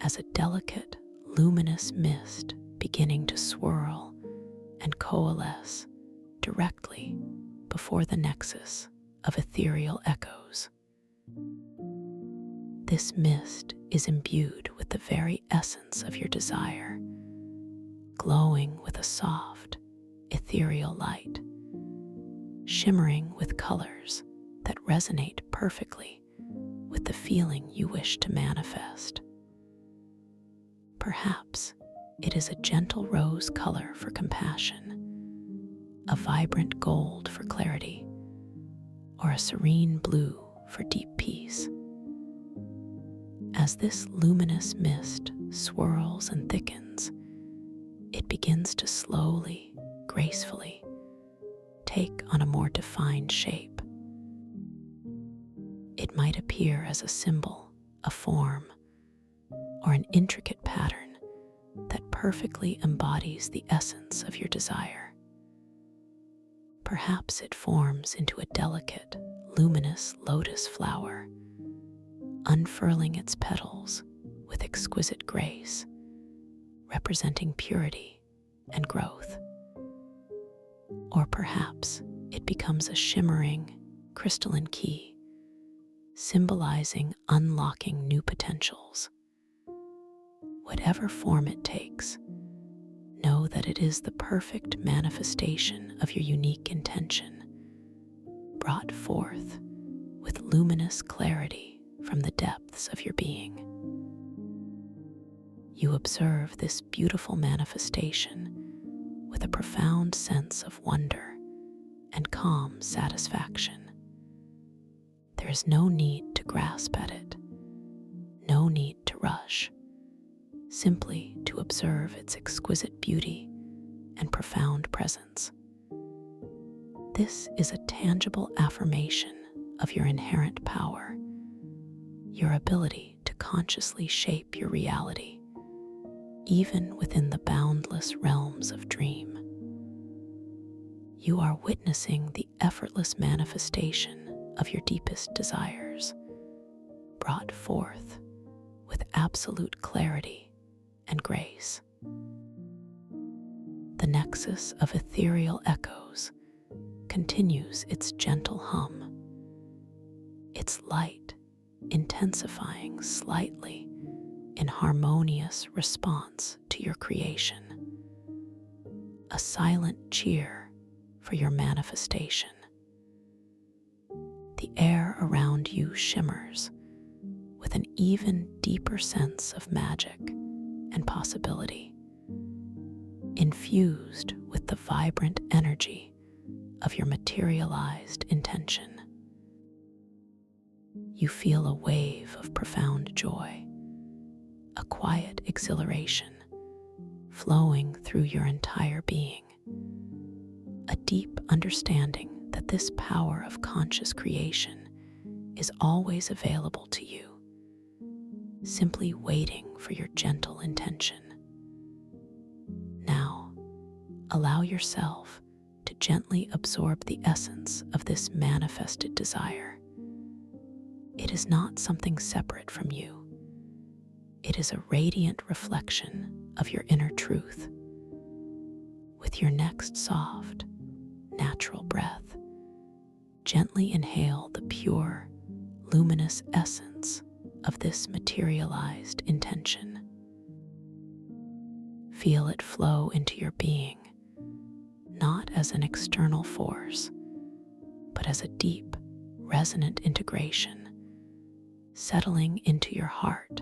as a delicate, luminous mist beginning to swirl and coalesce directly before the nexus of ethereal echoes. This mist is imbued with the very essence of your desire, glowing with a soft, ethereal light, shimmering with colors that resonate perfectly with the feeling you wish to manifest. Perhaps it is a gentle rose color for compassion, a vibrant gold for clarity, or a serene blue for deep peace. As this luminous mist swirls and thickens, it begins to slowly, gracefully take on a more defined shape. It might appear as a symbol, a form, or an intricate pattern that perfectly embodies the essence of your desire. Perhaps it forms into a delicate, luminous lotus flower, unfurling its petals with exquisite grace, representing purity and growth. Or perhaps it becomes a shimmering, crystalline key, symbolizing unlocking new potentials. Whatever form it takes, know that it is the perfect manifestation of your unique intention, brought forth with luminous clarity from the depths of your being. You observe this beautiful manifestation with a profound sense of wonder and calm satisfaction. There is no need to grasp at it, no need to rush, simply to observe its exquisite beauty and profound presence. This is a tangible affirmation of your inherent power, your ability to consciously shape your reality, even within the boundless realms of dream. You are witnessing the effortless manifestation of your deepest desires, brought forth with absolute clarity and grace. The nexus of ethereal echoes continues its gentle hum, its light intensifying slightly in harmonious response to your creation. A silent cheer for your manifestation. The air around you shimmers with an even deeper sense of magic and possibility, infused with the vibrant energy of your materialized intention. You feel a wave of profound joy, a quiet exhilaration flowing through your entire being, a deep understanding that this power of conscious creation is always available to you, simply waiting for your gentle intention. Now, allow yourself to gently absorb the essence of this manifested desire. It is not something separate from you. It is a radiant reflection of your inner truth. With your next soft, natural breath, gently inhale the pure, luminous essence of this materialized intention. Feel it flow into your being, not as an external force, but as a deep, resonant integration, settling into your heart,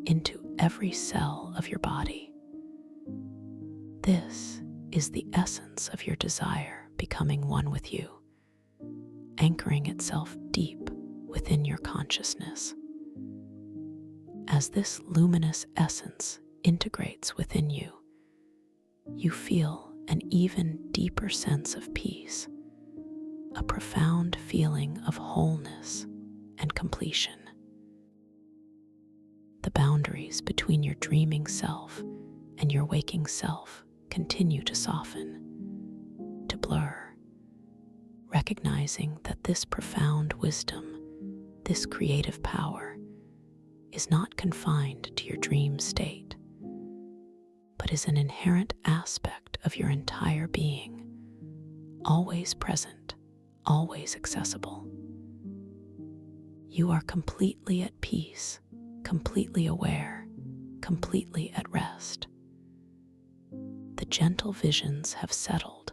into every cell of your body. This is the essence of your desire becoming one with you, anchoring itself deep within your consciousness. As this luminous essence integrates within you, you feel an even deeper sense of peace, a profound feeling of wholeness and completion. The boundaries between your dreaming self and your waking self continue to soften, to blur, recognizing that this profound wisdom, this creative power, is not confined to your dream state, but is an inherent aspect of your entire being, always present, always accessible. You are completely at peace, completely aware, completely at rest. The gentle visions have settled,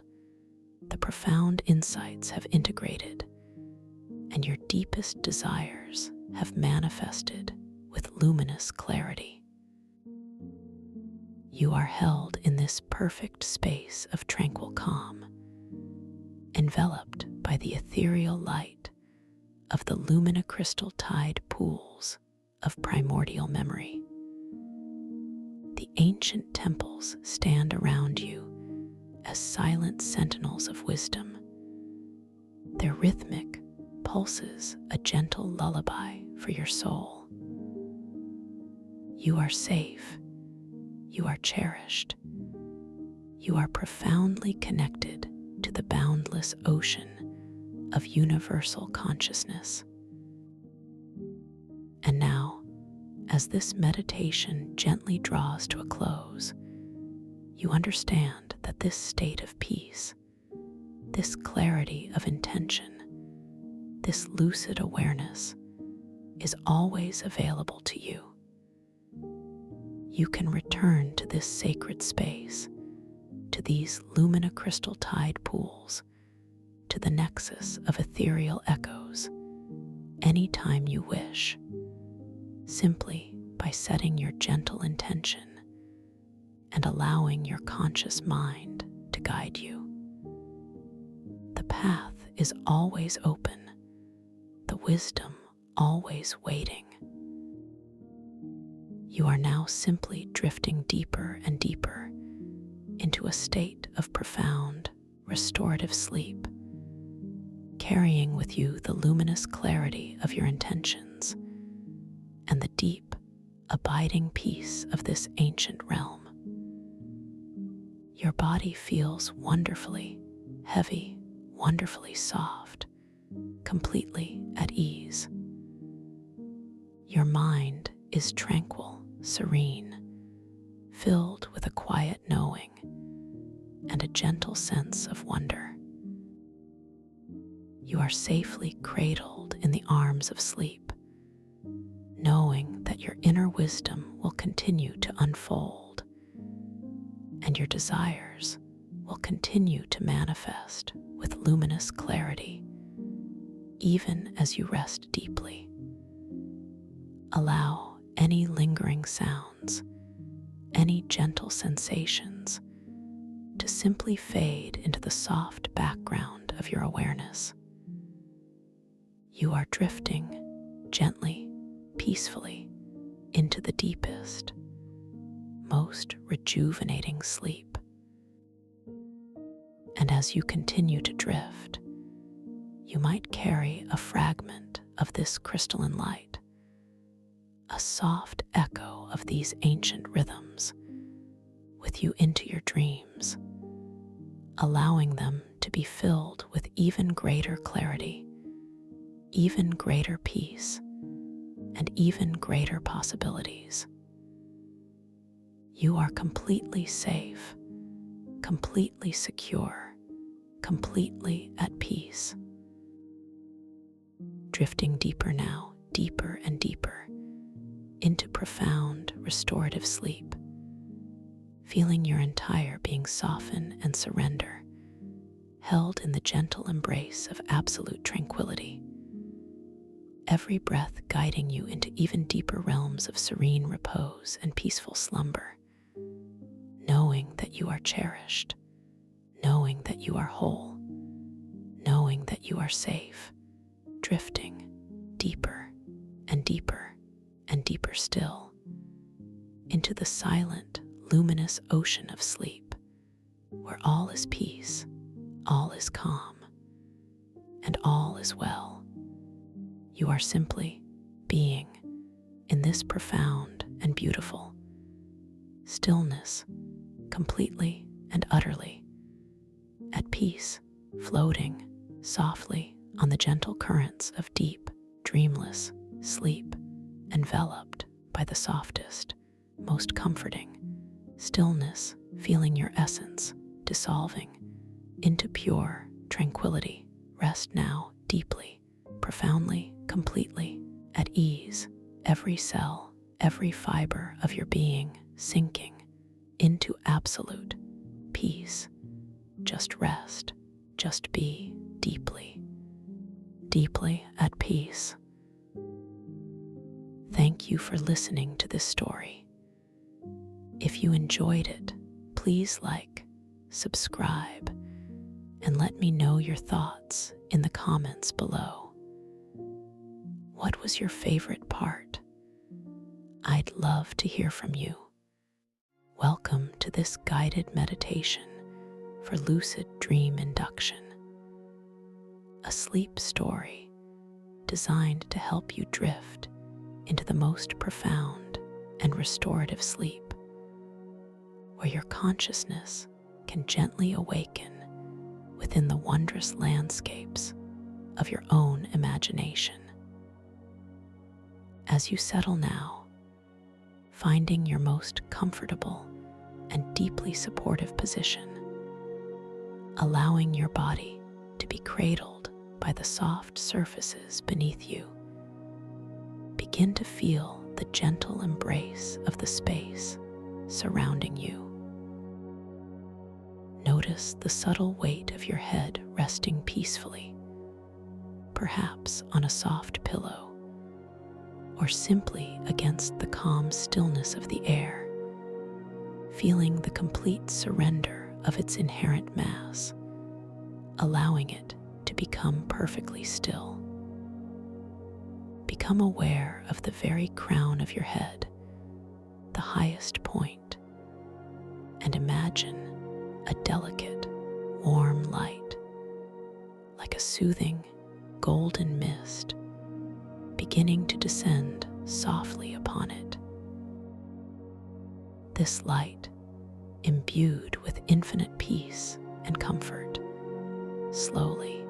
the profound insights have integrated, and your deepest desires have manifested with luminous clarity. You are held in this perfect space of tranquil calm, enveloped by the ethereal light of the luminocrystal tide pools of primordial memory. The ancient temples stand around you as silent sentinels of wisdom, their rhythmic pulses a gentle lullaby for your soul. You are safe, you are cherished, you are profoundly connected to the boundless ocean of universal consciousness. And now, as this meditation gently draws to a close, you understand that this state of peace, this clarity of intention, this lucid awareness is always available to you. You can return to this sacred space, to these luminocrystal tide pools, to the nexus of ethereal echoes, anytime you wish, simply by setting your gentle intention and allowing your conscious mind to guide you. The path is always open, the wisdom always waiting. You are now simply drifting deeper and deeper into a state of profound, restorative sleep, carrying with you the luminous clarity of your intentions and the deep, abiding peace of this ancient realm. Your body feels wonderfully heavy, wonderfully soft, completely at ease. Your mind is tranquil, serene, filled with a quiet knowing and a gentle sense of wonder. You are safely cradled in the arms of sleep, knowing that your inner wisdom will continue to unfold and your desires will continue to manifest with luminous clarity, even as you rest deeply. Allow any lingering sounds, any gentle sensations to simply fade into the soft background of your awareness. You are drifting gently, peacefully into the deepest, most rejuvenating sleep. And as you continue to drift, you might carry a fragment of this crystalline light, a soft echo of these ancient rhythms, with you into your dreams, allowing them to be filled with even greater clarity, even greater peace, and even greater possibilities. You are completely safe, completely secure, completely at peace. Drifting deeper now, deeper and deeper, into profound restorative sleep, feeling your entire being soften and surrender, held in the gentle embrace of absolute tranquility. Every breath guiding you into even deeper realms of serene repose and peaceful slumber, knowing that you are cherished, knowing that you are whole, knowing that you are safe, drifting deeper and deeper and deeper still into the silent, luminous ocean of sleep, where all is peace, all is calm, and all is well. You are simply being in this profound and beautiful stillness, completely and utterly at peace, floating softly on the gentle currents of deep, dreamless sleep, enveloped by the softest, most comforting stillness, feeling your essence dissolving into pure tranquility. Rest now deeply, profoundly, completely at ease, every cell, every fiber of your being sinking into absolute peace. Just rest, just be deeply, deeply at peace. Thank you for listening to this story. If you enjoyed it, please like, subscribe, and let me know your thoughts in the comments below. What was your favorite part? I'd love to hear from you. Welcome to this guided meditation for lucid dream induction, a sleep story designed to help you drift into the most profound and restorative sleep, where your consciousness can gently awaken within the wondrous landscapes of your own imagination. As you settle now, finding your most comfortable and deeply supportive position, allowing your body to be cradled by the soft surfaces beneath you, begin to feel the gentle embrace of the space surrounding you. Notice the subtle weight of your head resting peacefully, perhaps on a soft pillow, or simply against the calm stillness of the air, feeling the complete surrender of its inherent mass, allowing it to become perfectly still. Become aware of the very crown of your head, the highest point, and imagine a delicate, warm light, like a soothing, golden mist, beginning to descend softly upon it. This light, imbued with infinite peace and comfort, slowly,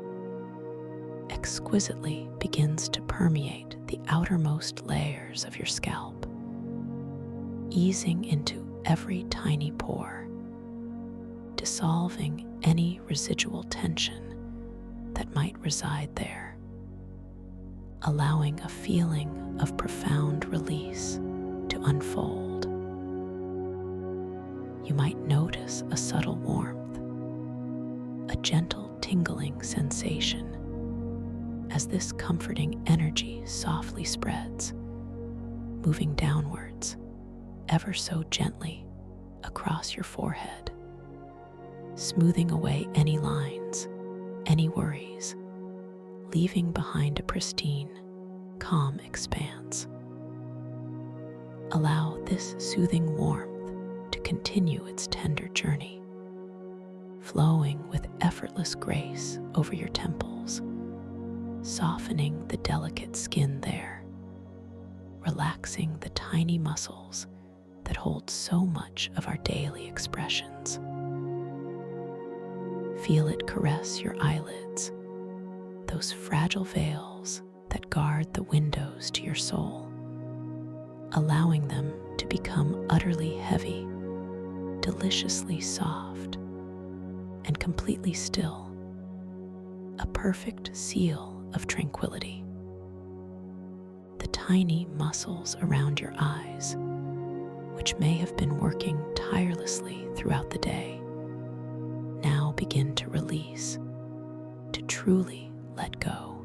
exquisitely begins to permeate the outermost layers of your scalp, easing into every tiny pore, dissolving any residual tension that might reside there, allowing a feeling of profound release to unfold. You might notice a subtle warmth, a gentle tingling sensation as this comforting energy softly spreads, moving downwards ever so gently across your forehead, smoothing away any lines, any worries, leaving behind a pristine, calm expanse. Allow this soothing warmth to continue its tender journey, flowing with effortless grace over your temples, softening the delicate skin there, relaxing the tiny muscles that hold so much of our daily expressions. Feel it caress your eyelids, those fragile veils that guard the windows to your soul, allowing them to become utterly heavy, deliciously soft, and completely still, a perfect seal of tranquility. The tiny muscles around your eyes, which may have been working tirelessly throughout the day, now begin to release, to truly let go,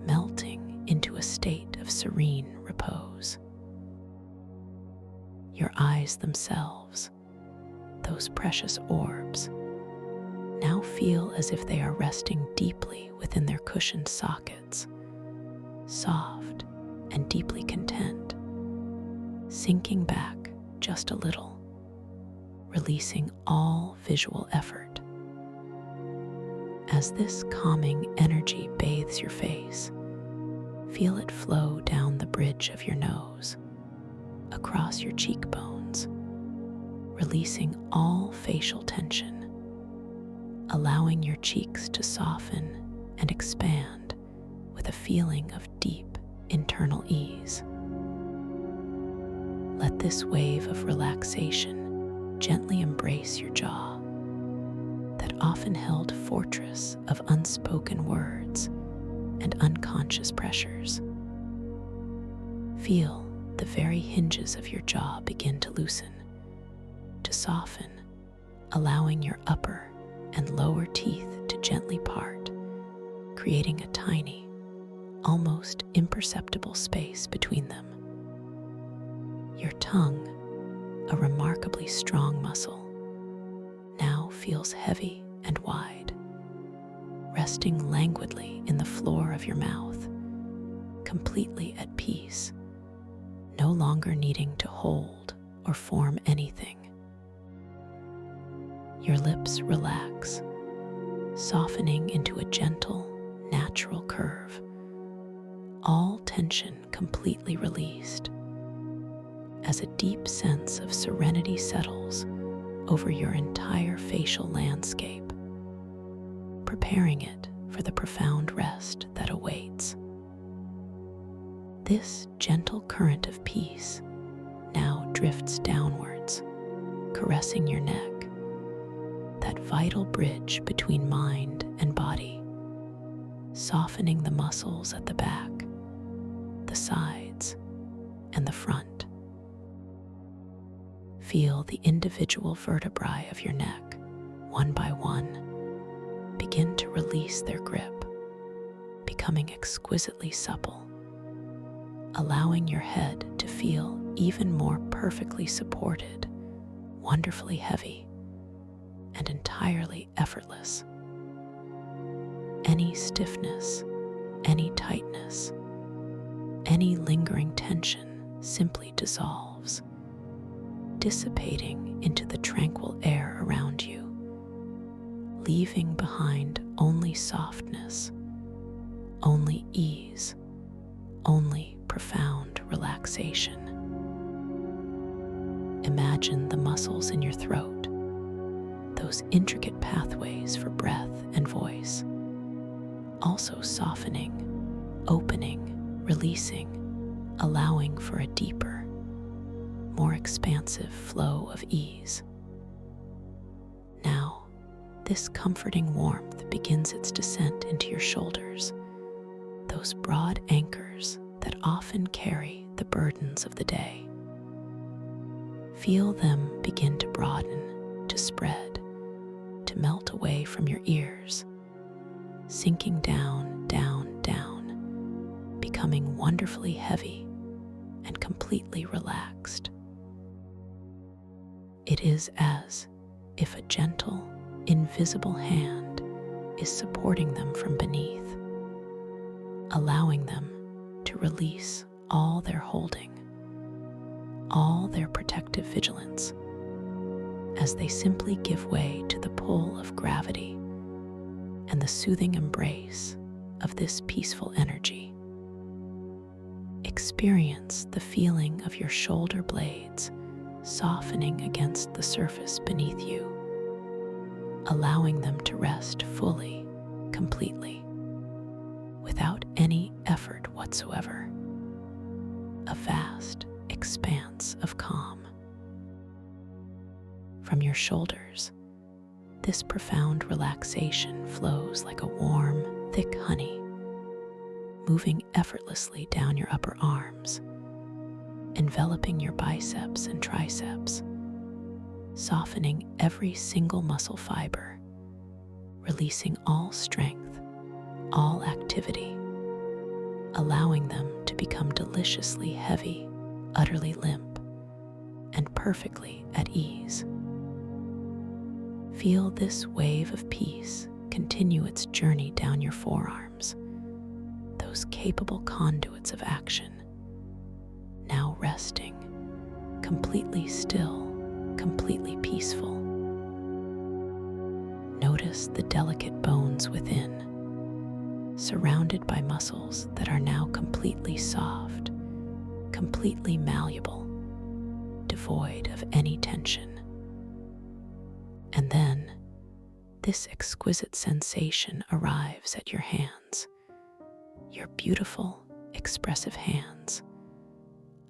melting into a state of serene repose. Your eyes themselves, those precious orbs, now feel as if they are resting deeply within their cushioned sockets, soft and deeply content, sinking back just a little, releasing all visual effort. As this calming energy bathes your face, feel it flow down the bridge of your nose, across your cheekbones, releasing all facial tension, allowing your cheeks to soften and expand with a feeling of deep internal ease. Let this wave of relaxation gently embrace your jaw, that often held fortress of unspoken words and unconscious pressures. Feel the very hinges of your jaw begin to loosen, to soften, allowing your upper and lower teeth to gently part, creating a tiny, almost imperceptible space between them. Your tongue, a remarkably strong muscle, now feels heavy and wide, resting languidly in the floor of your mouth, completely at peace, no longer needing to hold or form anything. Your lips relax, softening into a gentle, natural curve, all tension completely released, as a deep sense of serenity settles over your entire facial landscape, preparing it for the profound rest that awaits. This gentle current of peace now drifts downwards, caressing your neck, that vital bridge between mind and body, softening the muscles at the back, the sides, and the front. Feel the individual vertebrae of your neck, one by one, begin to release their grip, becoming exquisitely supple, allowing your head to feel even more perfectly supported, wonderfully heavy, and entirely effortless. Any stiffness, any tightness, any lingering tension simply dissolves, dissipating into the tranquil air around you, leaving behind only softness, only ease, only profound relaxation. Imagine the muscles in your throat, those intricate pathways for breath and voice, also softening, opening, releasing, allowing for a deeper, more expansive flow of ease. Now, this comforting warmth begins its descent into your shoulders, those broad anchors that often carry the burdens of the day. Feel them begin to broaden, to spread, to melt away from your ears, sinking down, down, down, becoming wonderfully heavy and completely relaxed. It is as if a gentle, invisible hand is supporting them from beneath, allowing them to release all their holding, all their protective vigilance, as they simply give way to the pull of gravity and the soothing embrace of this peaceful energy. Experience the feeling of your shoulder blades softening against the surface beneath you, allowing them to rest fully, completely, without any effort whatsoever. A vast expanse of calm. From your shoulders, this profound relaxation flows like a warm, thick honey, moving effortlessly down your upper arms, enveloping your biceps and triceps, softening every single muscle fiber, releasing all strength, all activity, allowing them to become deliciously heavy, utterly limp, and perfectly at ease. Feel this wave of peace continue its journey down your forearms, those capable conduits of action, now resting, completely still, completely peaceful. Notice the delicate bones within, surrounded by muscles that are now completely soft, completely malleable, devoid of any tension. And then, this exquisite sensation arrives at your hands, your beautiful, expressive hands,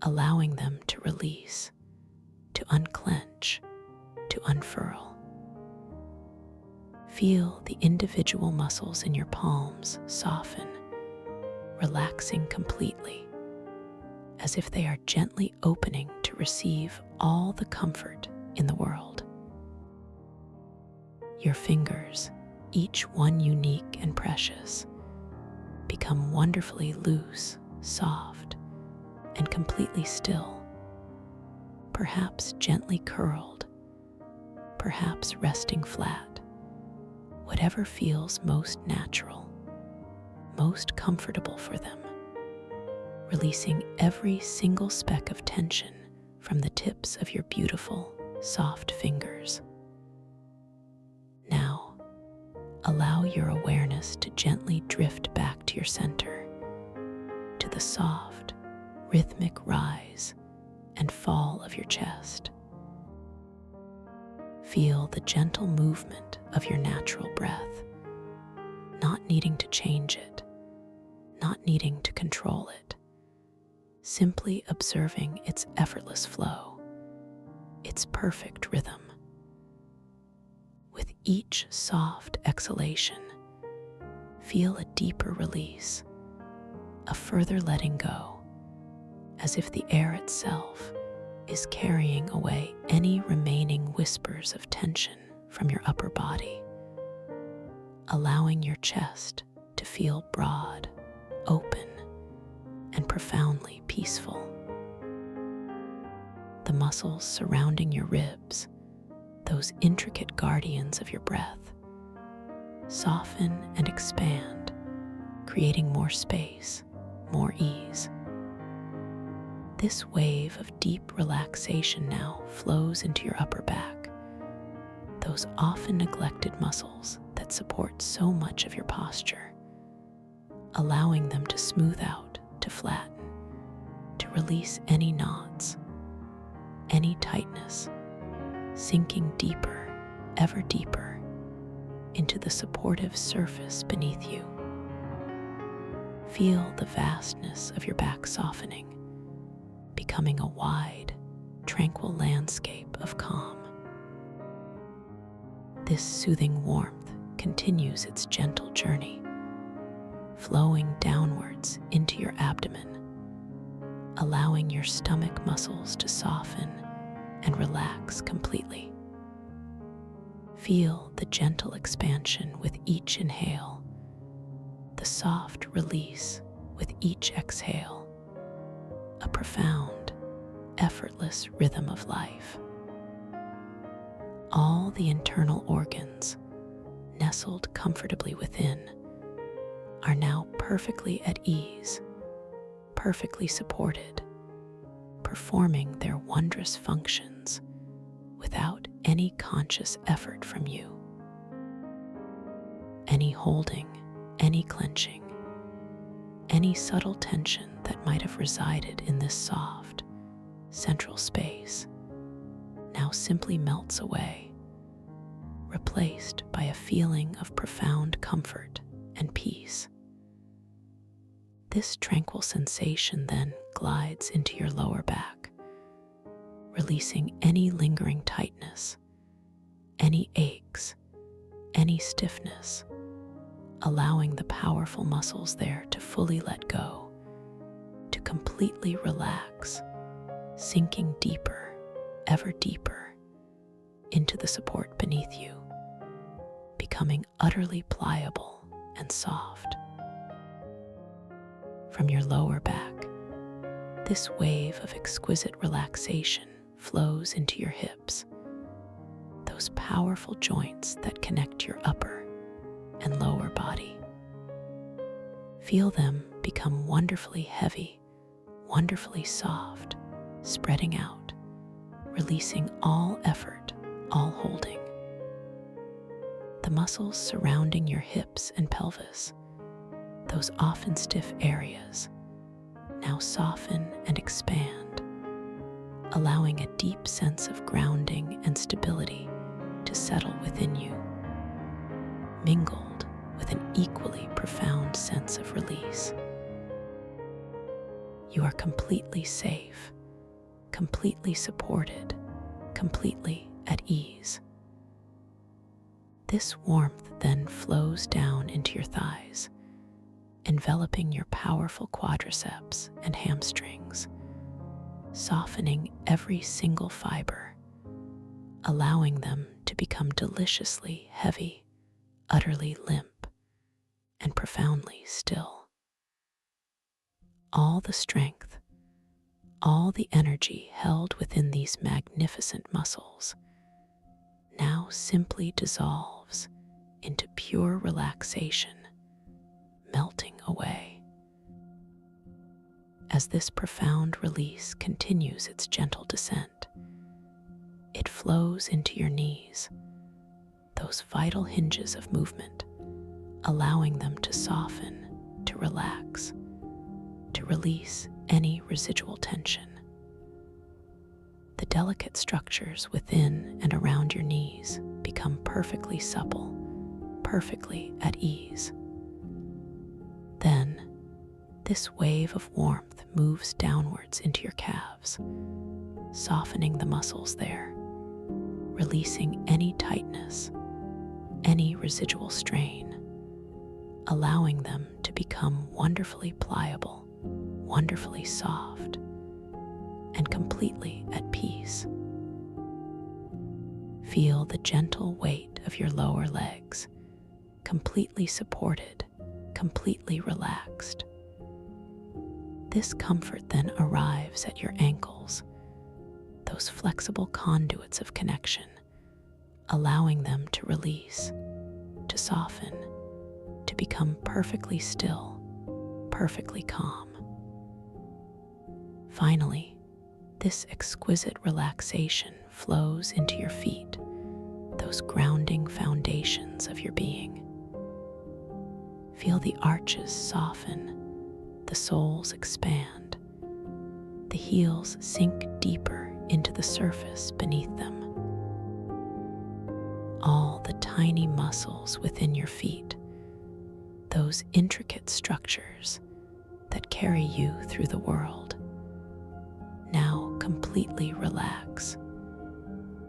allowing them to release, to unclench, to unfurl. Feel the individual muscles in your palms soften, relaxing completely, as if they are gently opening to receive all the comfort in the world. Your fingers, each one unique and precious, become wonderfully loose, soft, and completely still, perhaps gently curled, perhaps resting flat, whatever feels most natural, most comfortable for them, releasing every single speck of tension from the tips of your beautiful, soft fingers. Now, allow your awareness to gently drift back to your center, to the soft, rhythmic rise and fall of your chest. Feel the gentle movement of your natural breath, not needing to change it, not needing to control it, simply observing its effortless flow, its perfect rhythm. With each soft exhalation, feel a deeper release, a further letting go, as if the air itself is carrying away any remaining whispers of tension from your upper body, allowing your chest to feel broad, open, and profoundly peaceful. The muscles surrounding your ribs, those intricate guardians of your breath, soften and expand, creating more space, more ease. This wave of deep relaxation now flows into your upper back, those often neglected muscles that support so much of your posture, allowing them to smooth out, to flatten, to release any knots, any tightness, sinking deeper, ever deeper, into the supportive surface beneath you. Feel the vastness of your back softening, becoming a wide, tranquil landscape of calm. This soothing warmth continues its gentle journey, flowing downwards into your abdomen, allowing your stomach muscles to soften and relax completely. Feel the gentle expansion with each inhale, the soft release with each exhale, a profound, effortless rhythm of life. All the internal organs, nestled comfortably within, are now perfectly at ease, perfectly supported, performing their wondrous functions without any conscious effort from you. Any holding, any clenching, any subtle tension that might have resided in this soft, central space now simply melts away, replaced by a feeling of profound comfort and peace. This tranquil sensation then glides into your lower back, releasing any lingering tightness, any aches, any stiffness, allowing the powerful muscles there to fully let go, to completely relax, sinking deeper, ever deeper, into the support beneath you, becoming utterly pliable and soft. From your lower back, this wave of exquisite relaxation flows into your hips, those powerful joints that connect your upper and lower body. Feel them become wonderfully heavy, wonderfully soft, spreading out, releasing all effort, all holding. The muscles surrounding your hips and pelvis, those often stiff areas, now soften and expand, allowing a deep sense of grounding and stability to settle within you, mingled with an equally profound sense of release. You are completely safe, completely supported, completely at ease. This warmth then flows down into your thighs, enveloping your powerful quadriceps and hamstrings, softening every single fiber, allowing them to become deliciously heavy, utterly limp, and profoundly still. All the strength, all the energy held within these magnificent muscles now simply dissolves into pure relaxation, melting away. As this profound release continues its gentle descent, it flows into your knees, those vital hinges of movement, allowing them to soften, to relax, to release any residual tension. The delicate structures within and around your knees become perfectly supple, perfectly at ease. Then, this wave of warmth moves downwards into your calves, softening the muscles there, releasing any tightness, any residual strain, allowing them to become wonderfully pliable, wonderfully soft, and completely at peace. Feel the gentle weight of your lower legs, completely supported, completely relaxed. This comfort then arrives at your ankles, those flexible conduits of connection, allowing them to release, to soften, to become perfectly still, perfectly calm. Finally, this exquisite relaxation flows into your feet, those grounding foundations of your being. Feel the arches soften, the soles expand, the heels sink deeper into the surface beneath them. All the tiny muscles within your feet, those intricate structures that carry you through the world, now completely relax,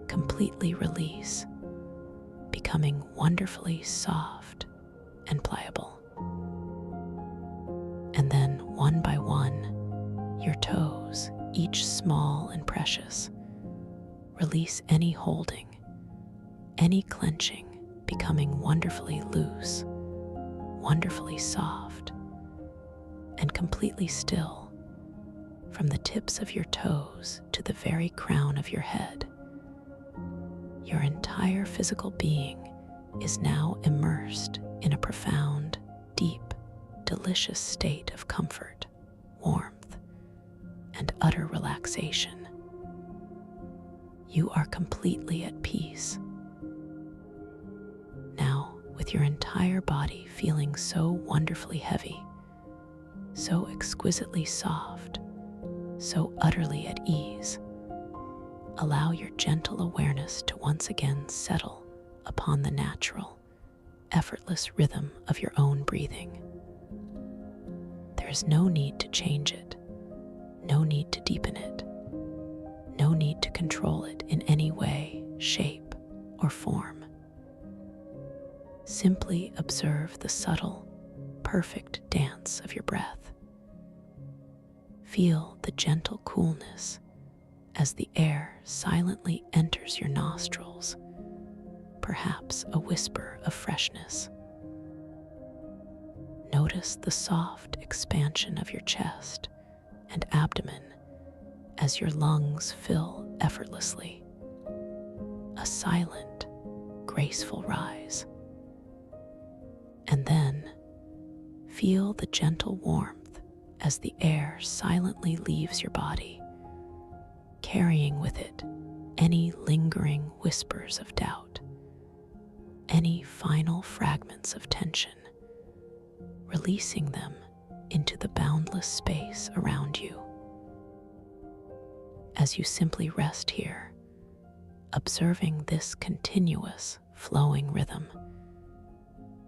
completely release, becoming wonderfully soft and pliable. And then, one by one, your toes, each small and precious, release any holding, any clenching, becoming wonderfully loose, wonderfully soft, and completely still, from the tips of your toes to the very crown of your head. Your entire physical being is now immersed in a profound, deep, delicious state of comfort, warmth, and utter relaxation. You are completely at peace. Now, with your entire body feeling so wonderfully heavy, so exquisitely soft, so utterly at ease, allow your gentle awareness to once again settle upon the natural, effortless rhythm of your own breathing. There is no need to change it, no need to deepen it, no need to control it in any way, shape, or form. Simply observe the subtle, perfect dance of your breath. Feel the gentle coolness as the air silently enters your nostrils, perhaps a whisper of freshness. Notice the soft expansion of your chest and abdomen as your lungs fill effortlessly. A silent, graceful rise. And then feel the gentle warmth as the air silently leaves your body, carrying with it any lingering whispers of doubt, any final fragments of tension, releasing them into the boundless space around you. As you simply rest here, observing this continuous, flowing rhythm,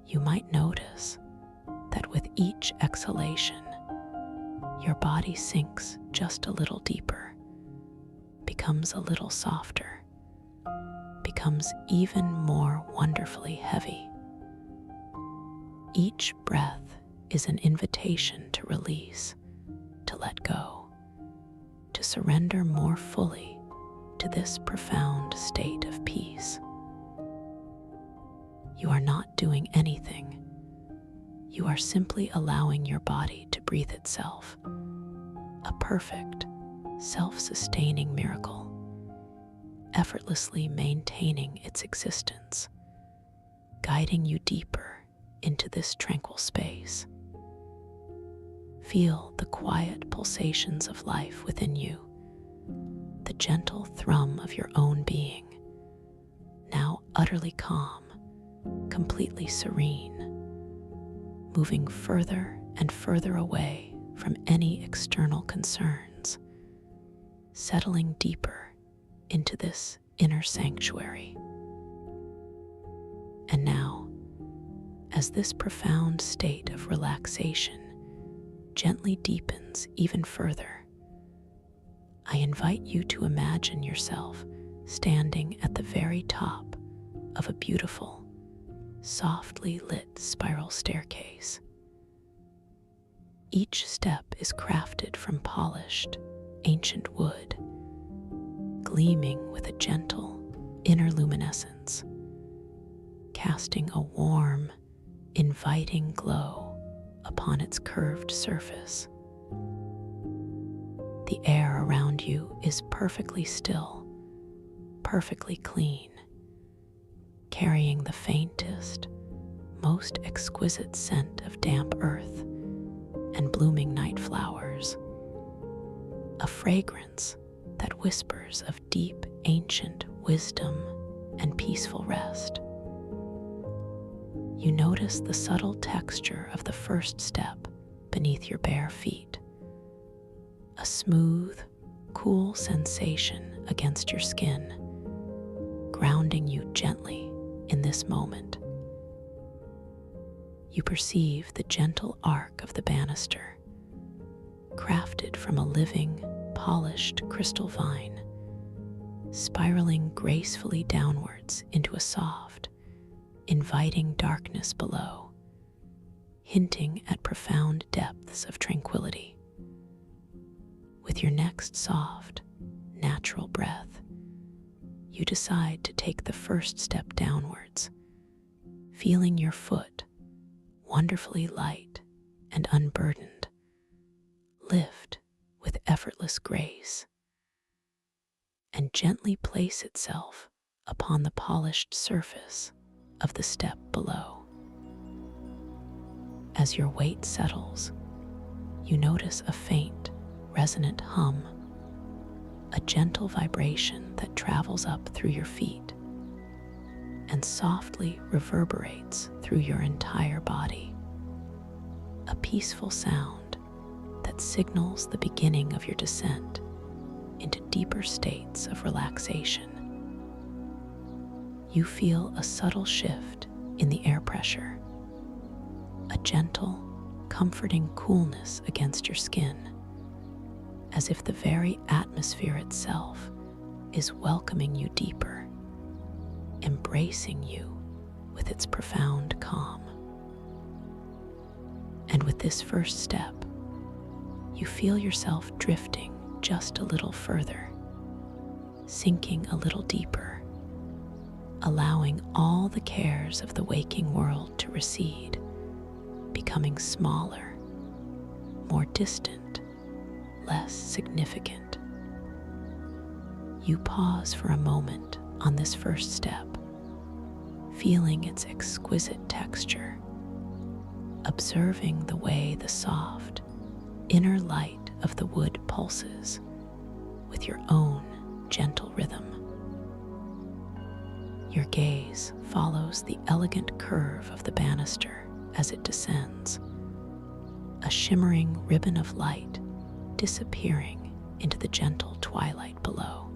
you might notice that with each exhalation, your body sinks just a little deeper, becomes a little softer, becomes even more wonderfully heavy. Each breath is an invitation to release, to let go, to surrender more fully to this profound state of peace. You are not doing anything. You are simply allowing your body to breathe itself, a perfect, self-sustaining miracle, effortlessly maintaining its existence, guiding you deeper into this tranquil space. Feel the quiet pulsations of life within you, the gentle thrum of your own being, now utterly calm, completely serene, moving further and further away from any external concerns, settling deeper into this inner sanctuary. And now, as this profound state of relaxation gently deepens even further, I invite you to imagine yourself standing at the very top of a beautiful, softly lit spiral staircase. Each step is crafted from polished, ancient wood, gleaming with a gentle inner luminescence, casting a warm, inviting glow upon its curved surface. The air around you is perfectly still, perfectly clean, carrying the faintest, most exquisite scent of damp earth and blooming night flowers, a fragrance that whispers of deep, ancient wisdom and peaceful rest. You notice the subtle texture of the first step beneath your bare feet, a smooth, cool sensation against your skin, grounding you gently in this moment. You perceive the gentle arc of the banister, crafted from a living, polished crystal vine, spiraling gracefully downwards into a soft, inviting darkness below, hinting at profound depths of tranquility. With your next soft, natural breath, you decide to take the first step downwards, feeling your foot, wonderfully light and unburdened, lift with effortless grace and gently place itself upon the polished surface of the step below. As your weight settles, you notice a faint, resonant hum, a gentle vibration that travels up through your feet and softly reverberates through your entire body. A peaceful sound that signals the beginning of your descent into deeper states of relaxation. You feel a subtle shift in the air pressure, a gentle, comforting coolness against your skin, as if the very atmosphere itself is welcoming you deeper, embracing you with its profound calm. And with this first step, you feel yourself drifting just a little further, sinking a little deeper, allowing all the cares of the waking world to recede, becoming smaller, more distant, less significant. You pause for a moment on this first step, feeling its exquisite texture, observing the way the soft, inner light of the wood pulses with your own gentle rhythm. Your gaze follows the elegant curve of the banister as it descends, a shimmering ribbon of light disappearing into the gentle twilight below.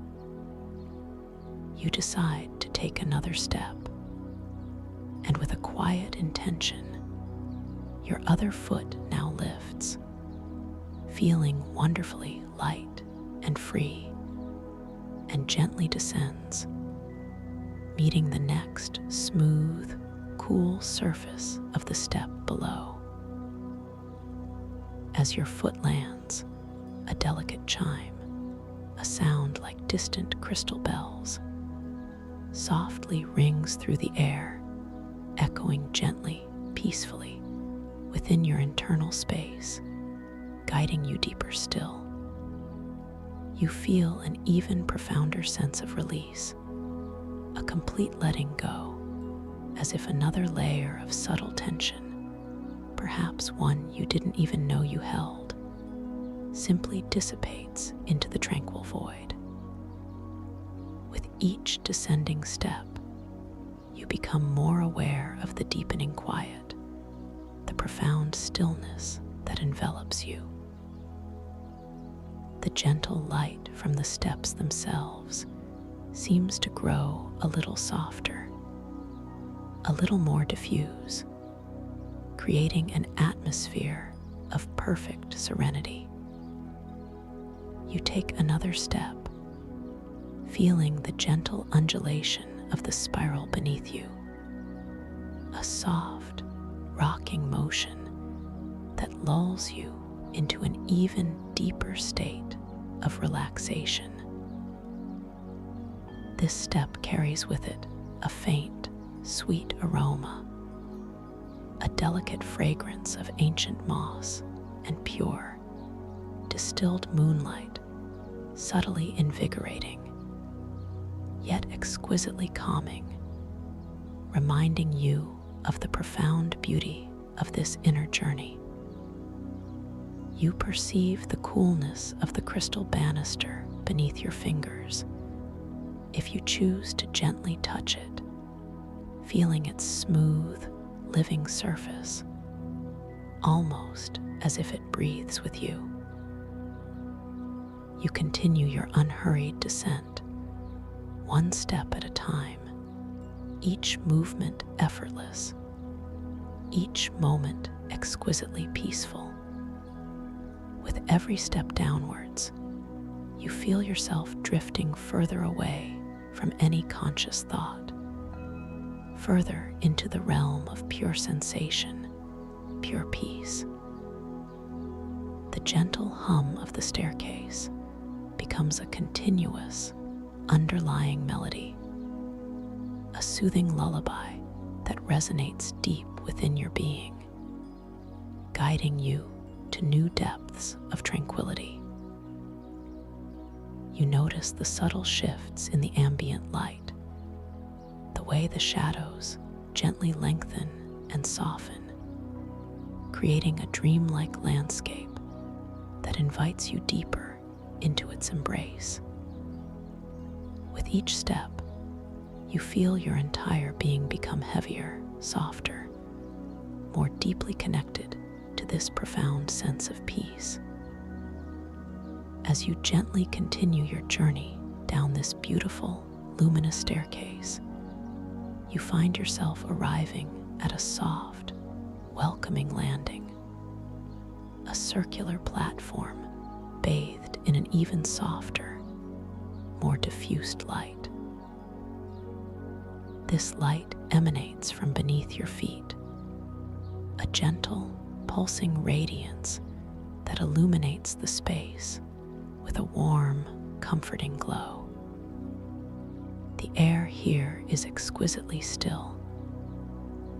You decide to take another step, and with a quiet intention, your other foot now lifts, feeling wonderfully light and free, and gently descends, meeting the next smooth, cool surface of the step below. As your foot lands, a delicate chime, a sound like distant crystal bells, softly rings through the air, echoing gently, peacefully within your internal space, guiding you deeper still. You feel an even profounder sense of release, a complete letting go, as if another layer of subtle tension, perhaps one you didn't even know you held, simply dissipates into the tranquil void. With each descending step, you become more aware of the deepening quiet, the profound stillness that envelops you. The gentle light from the steps themselves seems to grow a little softer, a little more diffuse, creating an atmosphere of perfect serenity. You take another step, feeling the gentle undulation of the spiral beneath you, a soft, rocking motion that lulls you into an even deeper state of relaxation. This step carries with it a faint, sweet aroma, a delicate fragrance of ancient moss and pure, distilled moonlight, subtly invigorating, yet exquisitely calming, reminding you of the profound beauty of this inner journey. You perceive the coolness of the crystal banister beneath your fingers, if you choose to gently touch it, feeling its smooth, living surface, almost as if it breathes with you. You continue your unhurried descent, one step at a time, each movement effortless, each moment exquisitely peaceful. With every step downwards, you feel yourself drifting further away from any conscious thought, further into the realm of pure sensation, pure peace. The gentle hum of the staircase becomes a continuous, underlying melody, a soothing lullaby that resonates deep within your being, guiding you to new depths of tranquility. You notice the subtle shifts in the ambient light, the way the shadows gently lengthen and soften, creating a dreamlike landscape that invites you deeper into its embrace. With each step, you feel your entire being become heavier, softer, more deeply connected to this profound sense of peace. As you gently continue your journey down this beautiful, luminous staircase, you find yourself arriving at a soft, welcoming landing, a circular platform bathed in an even softer, more diffused light. This light emanates from beneath your feet, a gentle, pulsing radiance that illuminates the space with a warm, comforting glow. The air here is exquisitely still,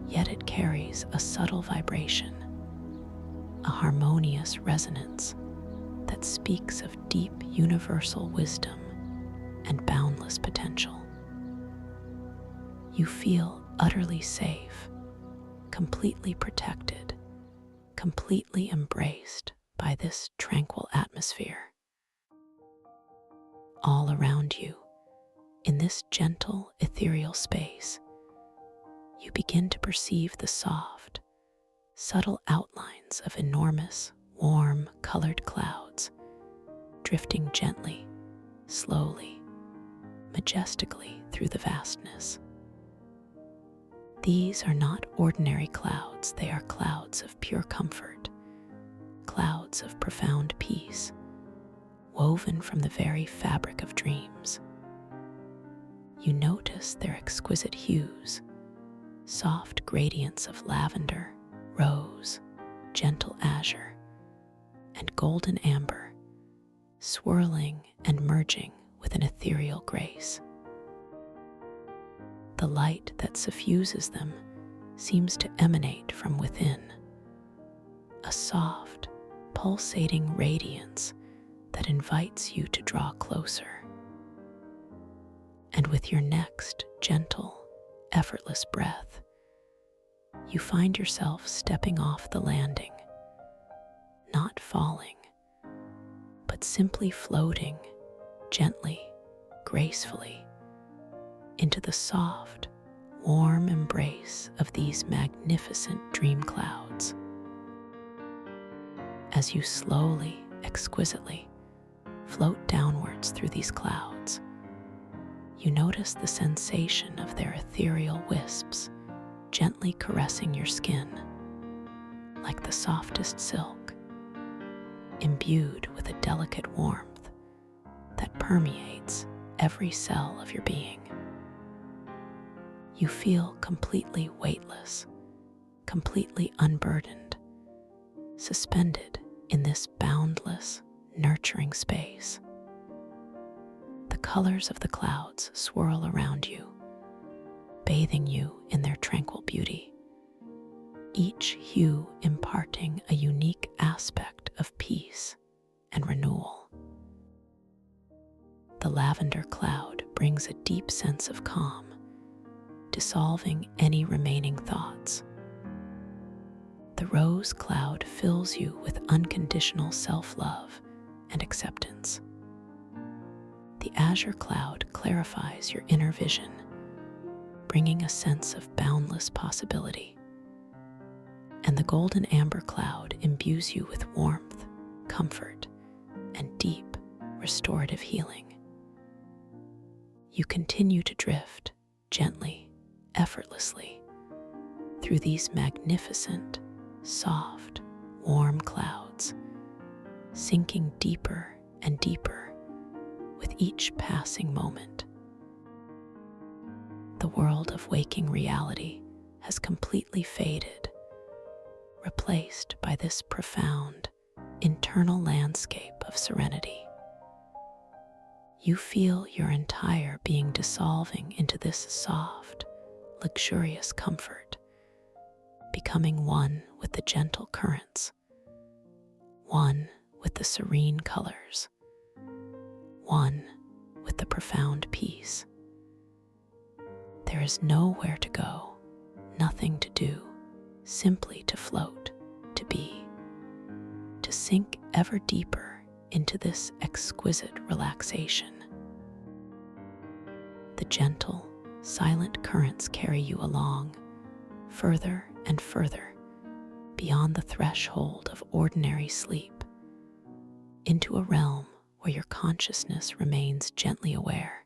yet it carries a subtle vibration, a harmonious resonance that speaks of deep universal wisdom and boundless potential. You feel utterly safe, completely protected, completely embraced by this tranquil atmosphere. All around you, in this gentle, ethereal space, you begin to perceive the soft, subtle outlines of enormous, warm, colored clouds drifting gently, slowly, majestically through the vastness. These are not ordinary clouds, they are clouds of pure comfort, clouds of profound peace, woven from the very fabric of dreams. You notice their exquisite hues, soft gradients of lavender, rose, gentle azure, and golden amber, swirling and merging with an ethereal grace. The light that suffuses them seems to emanate from within, a soft, pulsating radiance that invites you to draw closer. And with your next gentle, effortless breath, you find yourself stepping off the landing, not falling, but simply floating gently, gracefully, into the soft, warm embrace of these magnificent dream clouds. As you slowly, exquisitely float downwards through these clouds, you notice the sensation of their ethereal wisps gently caressing your skin, like the softest silk, imbued with a delicate warmth that permeates every cell of your being. You feel completely weightless, completely unburdened, suspended in this boundless, nurturing space. The colors of the clouds swirl around you, bathing you in their tranquil beauty, each hue imparting a unique aspect of peace and renewal. The lavender cloud brings a deep sense of calm, dissolving any remaining thoughts. The rose cloud fills you with unconditional self-love and acceptance. The azure cloud clarifies your inner vision, bringing a sense of boundless possibility. And the golden amber cloud imbues you with warmth, comfort, and deep, restorative healing. You continue to drift gently, effortlessly, through these magnificent, soft, warm clouds, sinking deeper and deeper with each passing moment. The world of waking reality has completely faded, replaced by this profound, internal landscape of serenity. You feel your entire being dissolving into this soft, luxurious comfort, becoming one with the gentle currents, one with the serene colors, one with the profound peace. There is nowhere to go, nothing to do, simply to float, to be, to sink ever deeper into this exquisite relaxation. The gentle, silent currents carry you along, further and further, beyond the threshold of ordinary sleep, into a realm where your consciousness remains gently aware,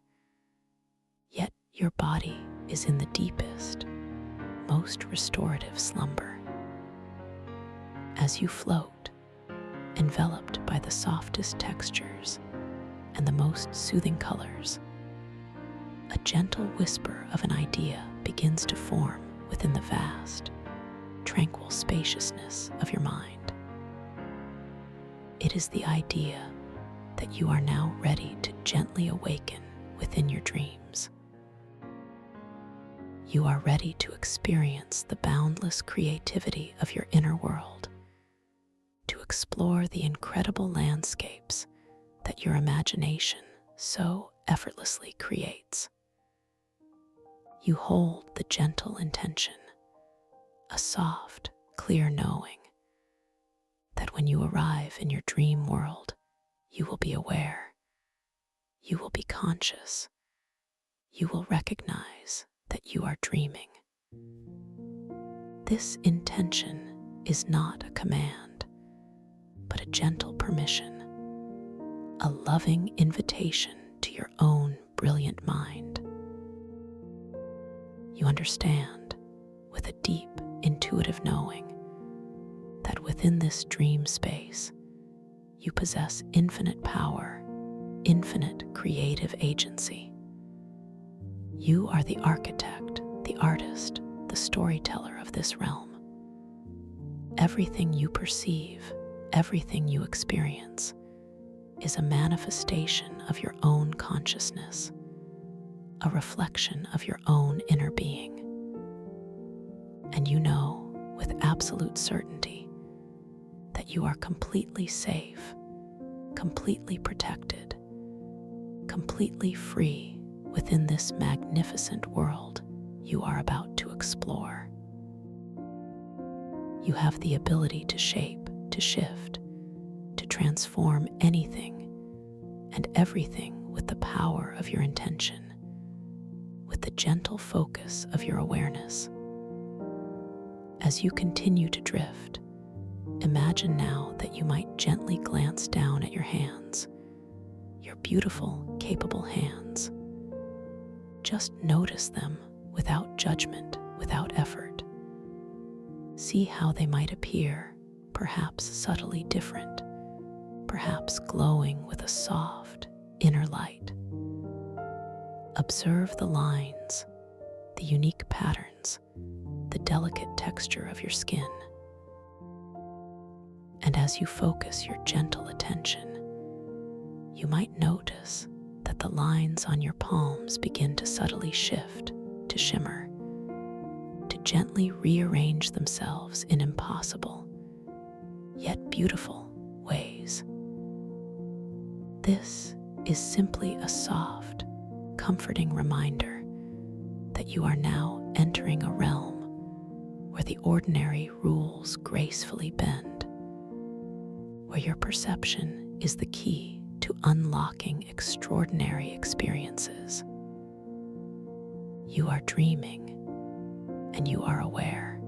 yet your body is in the deepest, most restorative slumber. As you float, enveloped by the softest textures and the most soothing colors, a gentle whisper of an idea begins to form within the vast, tranquil spaciousness of your mind. It is the idea that you are now ready to gently awaken within your dreams. You are ready to experience the boundless creativity of your inner world, to explore the incredible landscapes that your imagination so effortlessly creates. You hold the gentle intention, a soft, clear knowing that when you arrive in your dream world, you will be aware, you will be conscious, you will recognize that you are dreaming. This intention is not a command, but a gentle permission, a loving invitation to your own brilliant mind. You understand, with a deep, intuitive knowing, that within this dream space, you possess infinite power, infinite creative agency. You are the architect, the artist, the storyteller of this realm. Everything you perceive, everything you experience, is a manifestation of your own consciousness, a reflection of your own inner being. And you know with absolute certainty that you are completely safe, completely protected, completely free within this magnificent world you are about to explore. You have the ability to shape, to shift, to transform anything and everything with the power of your intention, with the gentle focus of your awareness. As you continue to drift, imagine now that you might gently glance down at your hands, your beautiful, capable hands. Just notice them without judgment, without effort. See how they might appear, perhaps subtly different, perhaps glowing with a soft, inner light. Observe the lines, the unique patterns, the delicate texture of your skin. And as you focus your gentle attention, you might notice that the lines on your palms begin to subtly shift, to shimmer, to gently rearrange themselves in impossible, yet beautiful ways. This is simply a soft, comforting reminder that you are now entering a realm where the ordinary rules gracefully bend, where your perception is the key to unlocking extraordinary experiences. You are dreaming, and you are aware.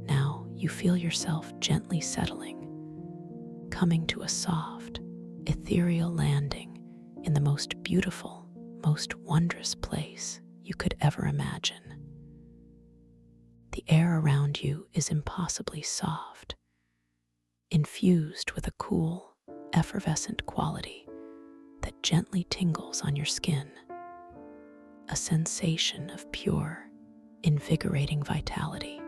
Now you feel yourself gently settling, coming to a soft, ethereal landing in the most beautiful, most wondrous place you could ever imagine. The air around you is impossibly soft, infused with a cool, effervescent quality that gently tingles on your skin. a sensation of pure, invigorating vitality.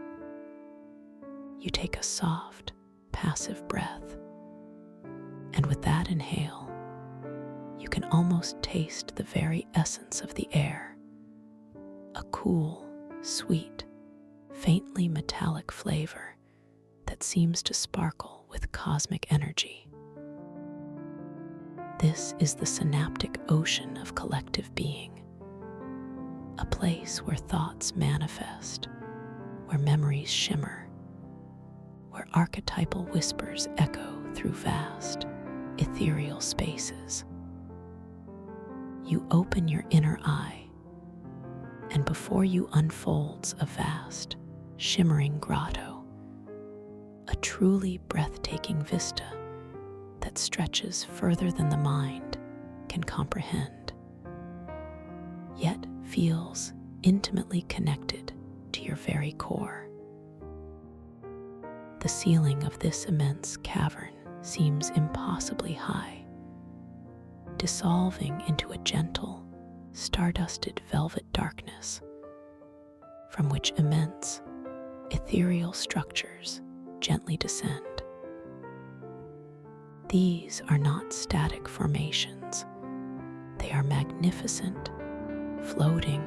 You take a soft, passive breath, and with that inhale, you can almost taste the very essence of the air, a cool, sweet, faintly metallic flavor that seems to sparkle with cosmic energy. This is the synaptic ocean of collective being, a place where thoughts manifest, where memories shimmer, where archetypal whispers echo through vast, ethereal spaces. You open your inner eye, and before you unfolds a vast, shimmering grotto, a truly breathtaking vista that stretches further than the mind can comprehend, yet feels intimately connected to your very core. The ceiling of this immense cavern seems impossibly high, dissolving into a gentle, stardusted velvet darkness, from which immense, ethereal structures gently descend. These are not static formations. They are magnificent, floating,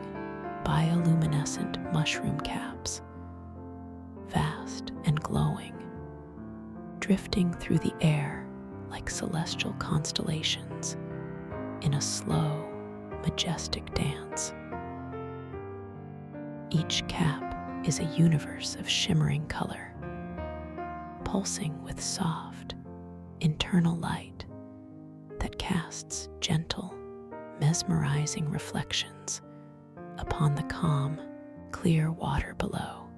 bioluminescent mushroom caps, vast and glowing, drifting through the air like celestial constellations in a slow, majestic dance. Each cap is a universe of shimmering color, pulsing with soft, internal light that casts gentle, mesmerizing reflections upon the calm, clear water below.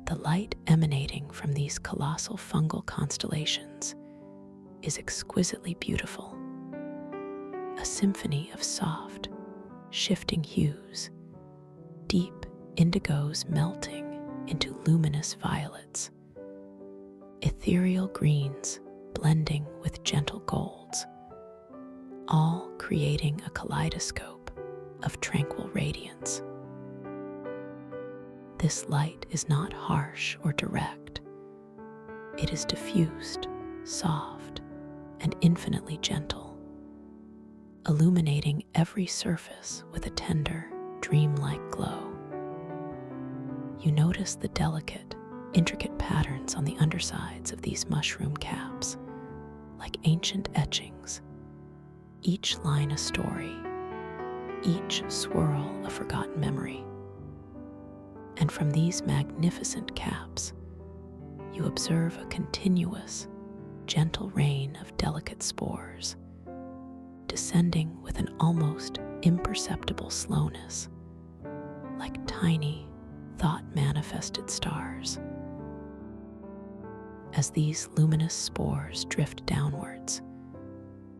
The light emanating from these colossal fungal constellations is exquisitely beautiful, a symphony of soft, shifting hues, deep indigos melting into luminous violets, ethereal greens blending with gentle golds, all creating a kaleidoscope of tranquil radiance. This light is not harsh or direct. It is diffused, soft, and infinitely gentle, illuminating every surface with a tender, dreamlike glow. You notice the delicate, intricate patterns on the undersides of these mushroom caps, like ancient etchings, each line a story, each swirl a forgotten memory. And from these magnificent caps, you observe a continuous, gentle rain of delicate spores, descending with an almost imperceptible slowness, like tiny, thought-manifested stars. As these luminous spores drift downwards,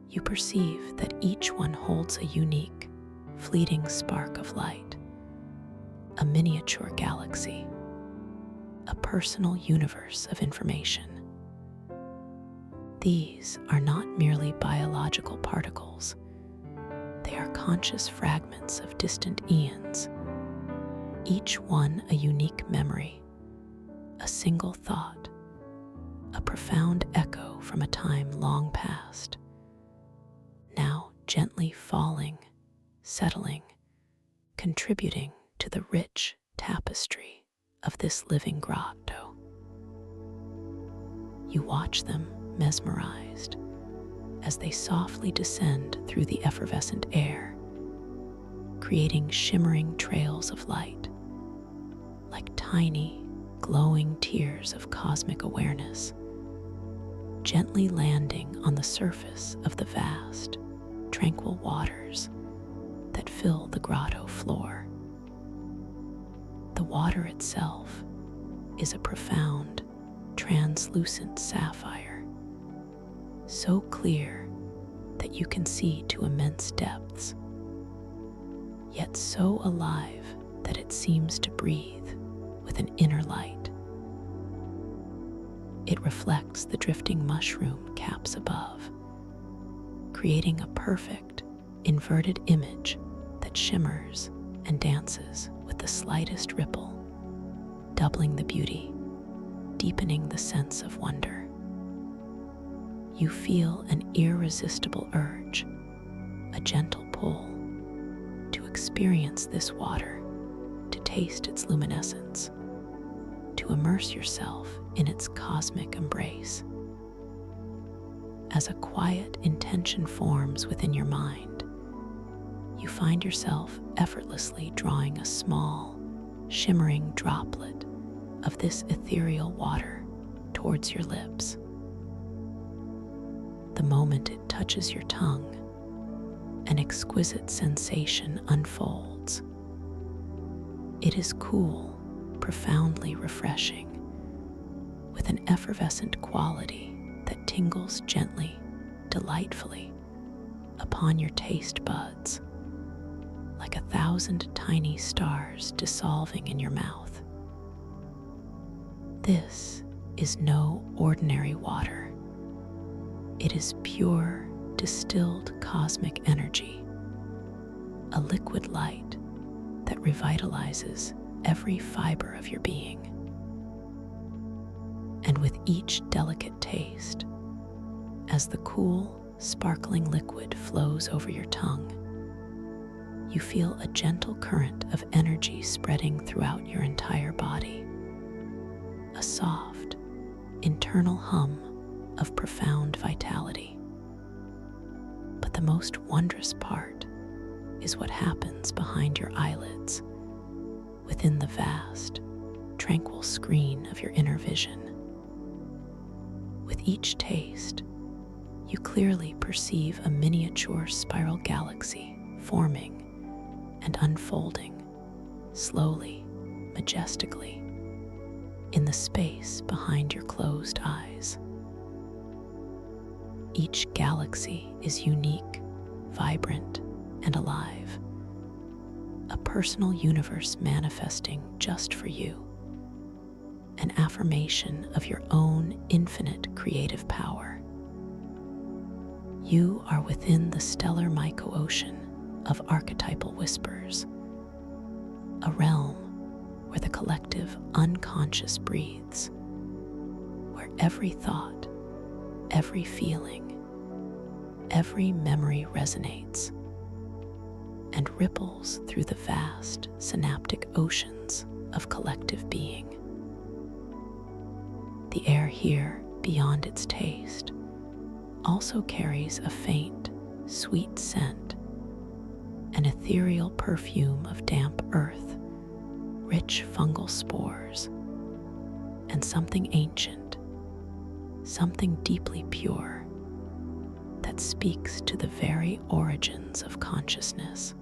you perceive that each one holds a unique, fleeting spark of light, a miniature galaxy, a personal universe of information. These are not merely biological particles. They are conscious fragments of distant eons, each one a unique memory, a single thought, a profound echo from a time long past, now gently falling, settling, contributing to the rich tapestry of this living grotto. You watch them mesmerized as they softly descend through the effervescent air, creating shimmering trails of light, like tiny, glowing tears of cosmic awareness, gently landing on the surface of the vast, tranquil waters that fill the grotto floor. The water itself is a profound, translucent sapphire, so clear that you can see to immense depths, yet so alive that it seems to breathe with an inner light. It reflects the drifting mushroom caps above, creating a perfect, inverted image that that shimmers and dances with the slightest ripple, doubling the beauty, deepening the sense of wonder. You feel an irresistible urge, a gentle pull, to experience this water, to taste its luminescence, to immerse yourself in its cosmic embrace. As a quiet intention forms within your mind, you find yourself effortlessly drawing a small, shimmering droplet of this ethereal water towards your lips. The moment it touches your tongue, an exquisite sensation unfolds. It is cool, profoundly refreshing, with an effervescent quality that tingles gently, delightfully, upon your taste buds, like 1,000 tiny stars dissolving in your mouth. This is no ordinary water. It is pure, distilled cosmic energy, a liquid light that revitalizes every fiber of your being. And with each delicate taste, as the cool, sparkling liquid flows over your tongue, you feel a gentle current of energy spreading throughout your entire body, a soft, internal hum of profound vitality. But the most wondrous part is what happens behind your eyelids, within the vast, tranquil screen of your inner vision. With each taste, you clearly perceive a miniature spiral galaxy forming and unfolding, slowly, majestically, in the space behind your closed eyes. Each galaxy is unique, vibrant, and alive, a personal universe manifesting just for you, an affirmation of your own infinite creative power. You are within the stellar myco-ocean of archetypal whispers, a realm where the collective unconscious breathes, where every thought, every feeling, every memory resonates and ripples through the vast synaptic oceans of collective being. The air here, beyond its taste, also carries a faint, sweet scent, an ethereal perfume of damp earth, rich fungal spores, and something ancient, something deeply pure, that speaks to the very origins of consciousness.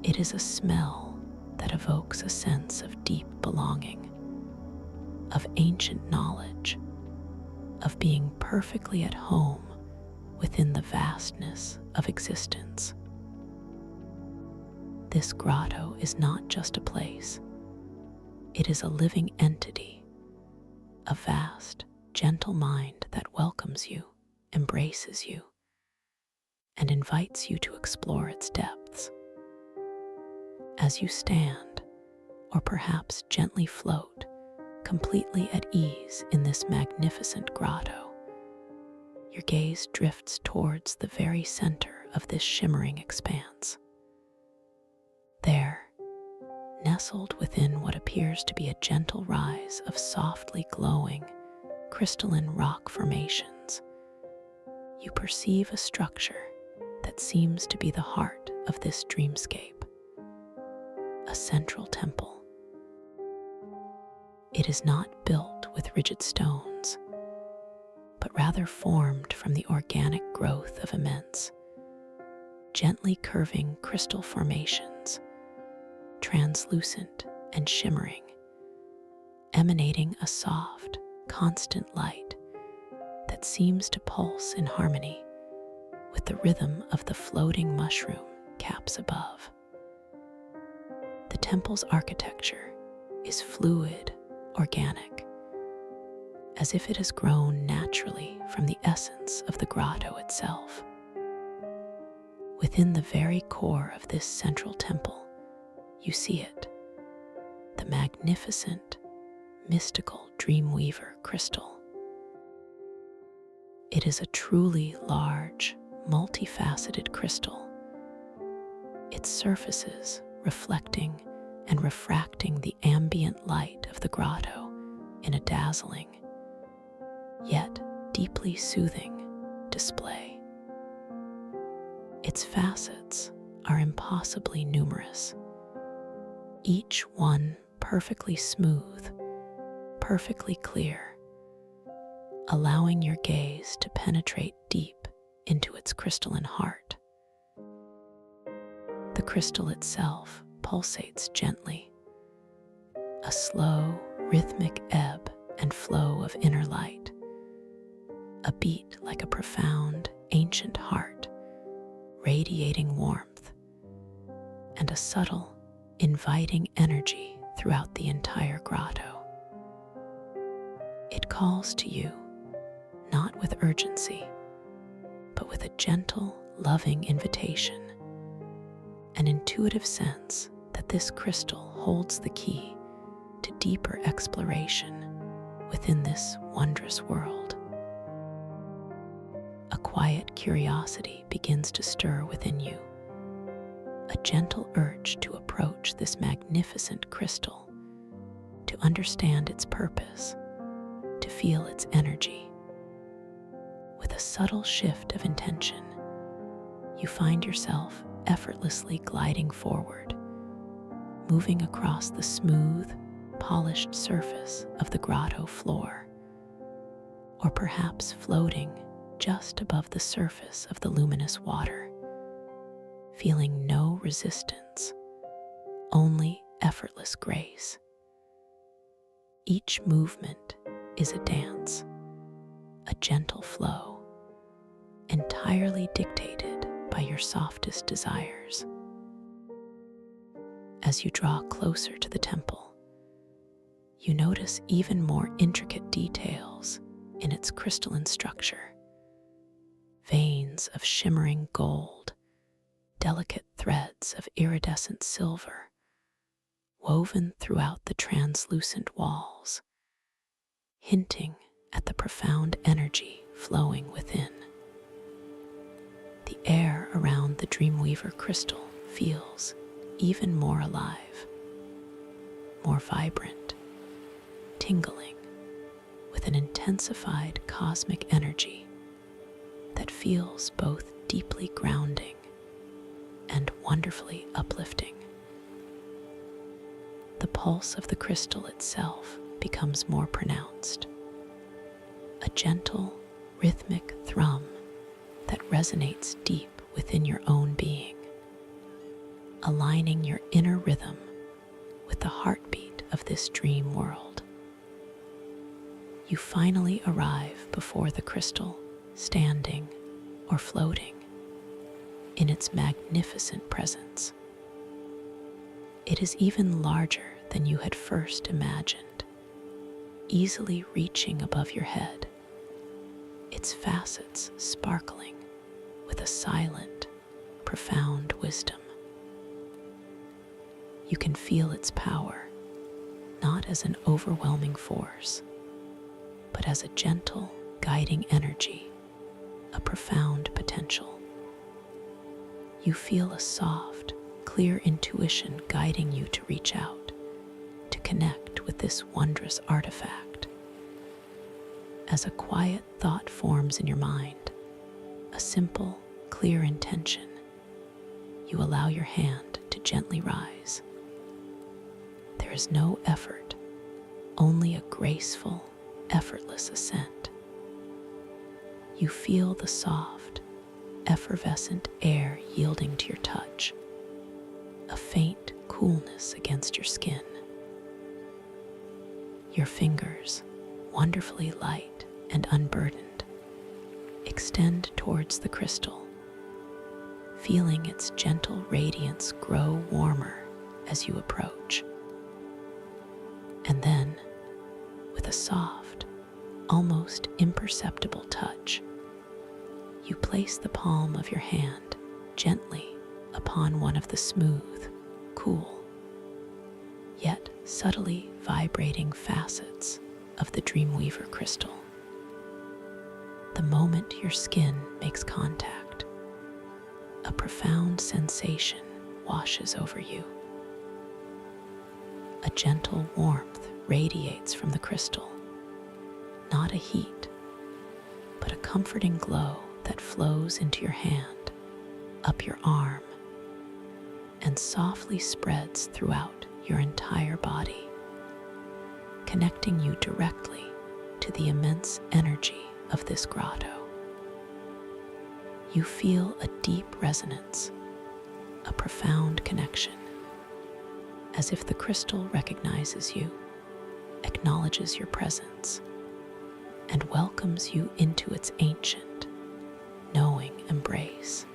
It is a smell that evokes a sense of deep belonging, of ancient knowledge, of being perfectly at home within the vastness of existence. This grotto is not just a place. It is a living entity, a vast, gentle mind that welcomes you, embraces you, and invites you to explore its depths. As you stand, or perhaps gently float, completely at ease in this magnificent grotto, your gaze drifts towards the very center of this shimmering expanse. There, nestled within what appears to be a gentle rise of softly glowing, crystalline rock formations, you perceive a structure that seems to be the heart of this dreamscape, a central temple. It is not built with rigid stones, but rather formed from the organic growth of immense, gently curving crystal formations, translucent and shimmering, emanating a soft, constant light that seems to pulse in harmony with the rhythm of the floating mushroom caps above. The temple's architecture is fluid, organic, as if it has grown naturally from the essence of the grotto itself. Within the very core of this central temple, you see it, the magnificent, mystical Dreamweaver crystal. It is a truly large, multifaceted crystal, its surfaces reflecting and refracting the ambient light of the grotto in a dazzling, yet deeply soothing display. Its facets are impossibly numerous, each one perfectly smooth, perfectly clear, allowing your gaze to penetrate deep into its crystalline heart. The crystal itself pulsates gently, a slow, rhythmic ebb and flow of inner light, a beat like a profound, ancient heart, radiating warmth, and a subtle, inviting energy throughout the entire grotto. It calls to you, not with urgency, but with a gentle, loving invitation, an intuitive sense that this crystal holds the key to deeper exploration within this wondrous world. A quiet curiosity begins to stir within you, a gentle urge to approach this magnificent crystal, to understand its purpose, to feel its energy. With a subtle shift of intention, you find yourself effortlessly gliding forward, moving across the smooth, polished surface of the grotto floor, or perhaps floating just above the surface of the luminous water, feeling no resistance, only effortless grace. Each movement is a dance, a gentle flow, entirely dictated by your softest desires. As you draw closer to the temple, you notice even more intricate details in its crystalline structure. Veins of shimmering gold, delicate threads of iridescent silver, woven throughout the translucent walls, hinting at the profound energy flowing within. The air around the Dreamweaver crystal feels even more alive, more vibrant, tingling with an intensified cosmic energy that feels both deeply grounding and wonderfully uplifting. The pulse of the crystal itself becomes more pronounced, a gentle, rhythmic thrum that resonates deep within your own being, aligning your inner rhythm with the heartbeat of this dream world. You finally arrive before the crystal, standing or floating in its magnificent presence. It is even larger than you had first imagined, easily reaching above your head, its facets sparkling with a silent, profound wisdom. You can feel its power, not as an overwhelming force, but as a gentle, guiding energy, a profound potential. You feel a soft, clear intuition guiding you to reach out, to connect with this wondrous artifact. As a quiet thought forms in your mind, a simple, clear intention, you allow your hand to gently rise. There is no effort, only a graceful, effortless ascent. You feel the soft, effervescent air yielding to your touch, a faint coolness against your skin. Your fingers, wonderfully light and unburdened, extend towards the crystal, feeling its gentle radiance grow warmer as you approach. And then, with a soft, almost imperceptible touch, you place the palm of your hand gently upon one of the smooth, cool, yet subtly vibrating facets of the Dreamweaver crystal. The moment your skin makes contact, a profound sensation washes over you. A gentle warmth radiates from the crystal, not a heat, but a comforting glow that flows into your hand, up your arm, and softly spreads throughout your entire body, connecting you directly to the immense energy of this grotto. You feel a deep resonance, a profound connection, as if the crystal recognizes you, acknowledges your presence, and welcomes you into its ancient, knowing embrace.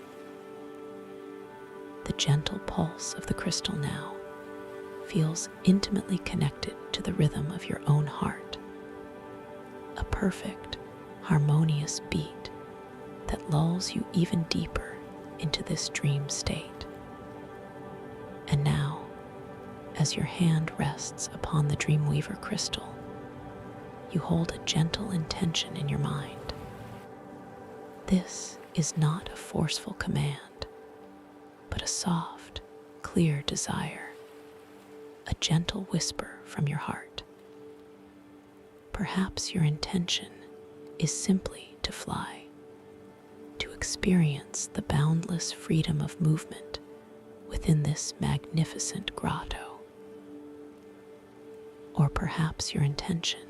The gentle pulse of the crystal now feels intimately connected to the rhythm of your own heart, a perfect, harmonious beat that lulls you even deeper into this dream state. And now, as your hand rests upon the Dreamweaver crystal, you hold a gentle intention in your mind. This is not a forceful command, but a soft, clear desire, a gentle whisper from your heart. Perhaps your intention is simply to fly, to experience the boundless freedom of movement within this magnificent grotto. Or perhaps your intention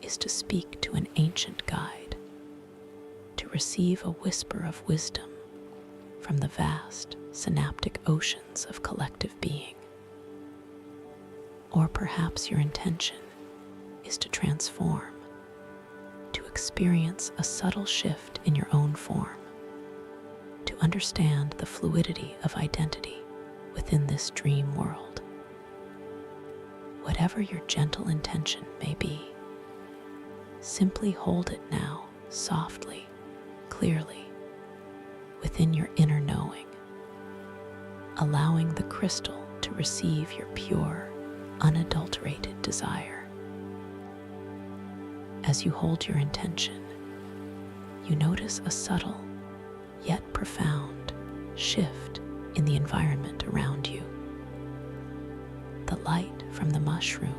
is to speak to an ancient guide, to receive a whisper of wisdom from the vast synaptic oceans of collective being. Or perhaps your intention is to transform, to experience a subtle shift in your own form, to understand the fluidity of identity within this dream world. Whatever your gentle intention may be, simply hold it now, softly, clearly, within your inner knowing, allowing the crystal to receive your pure, unadulterated desire. As you hold your intention, you notice a subtle, yet profound, shift in the environment around you. The light from the mushroom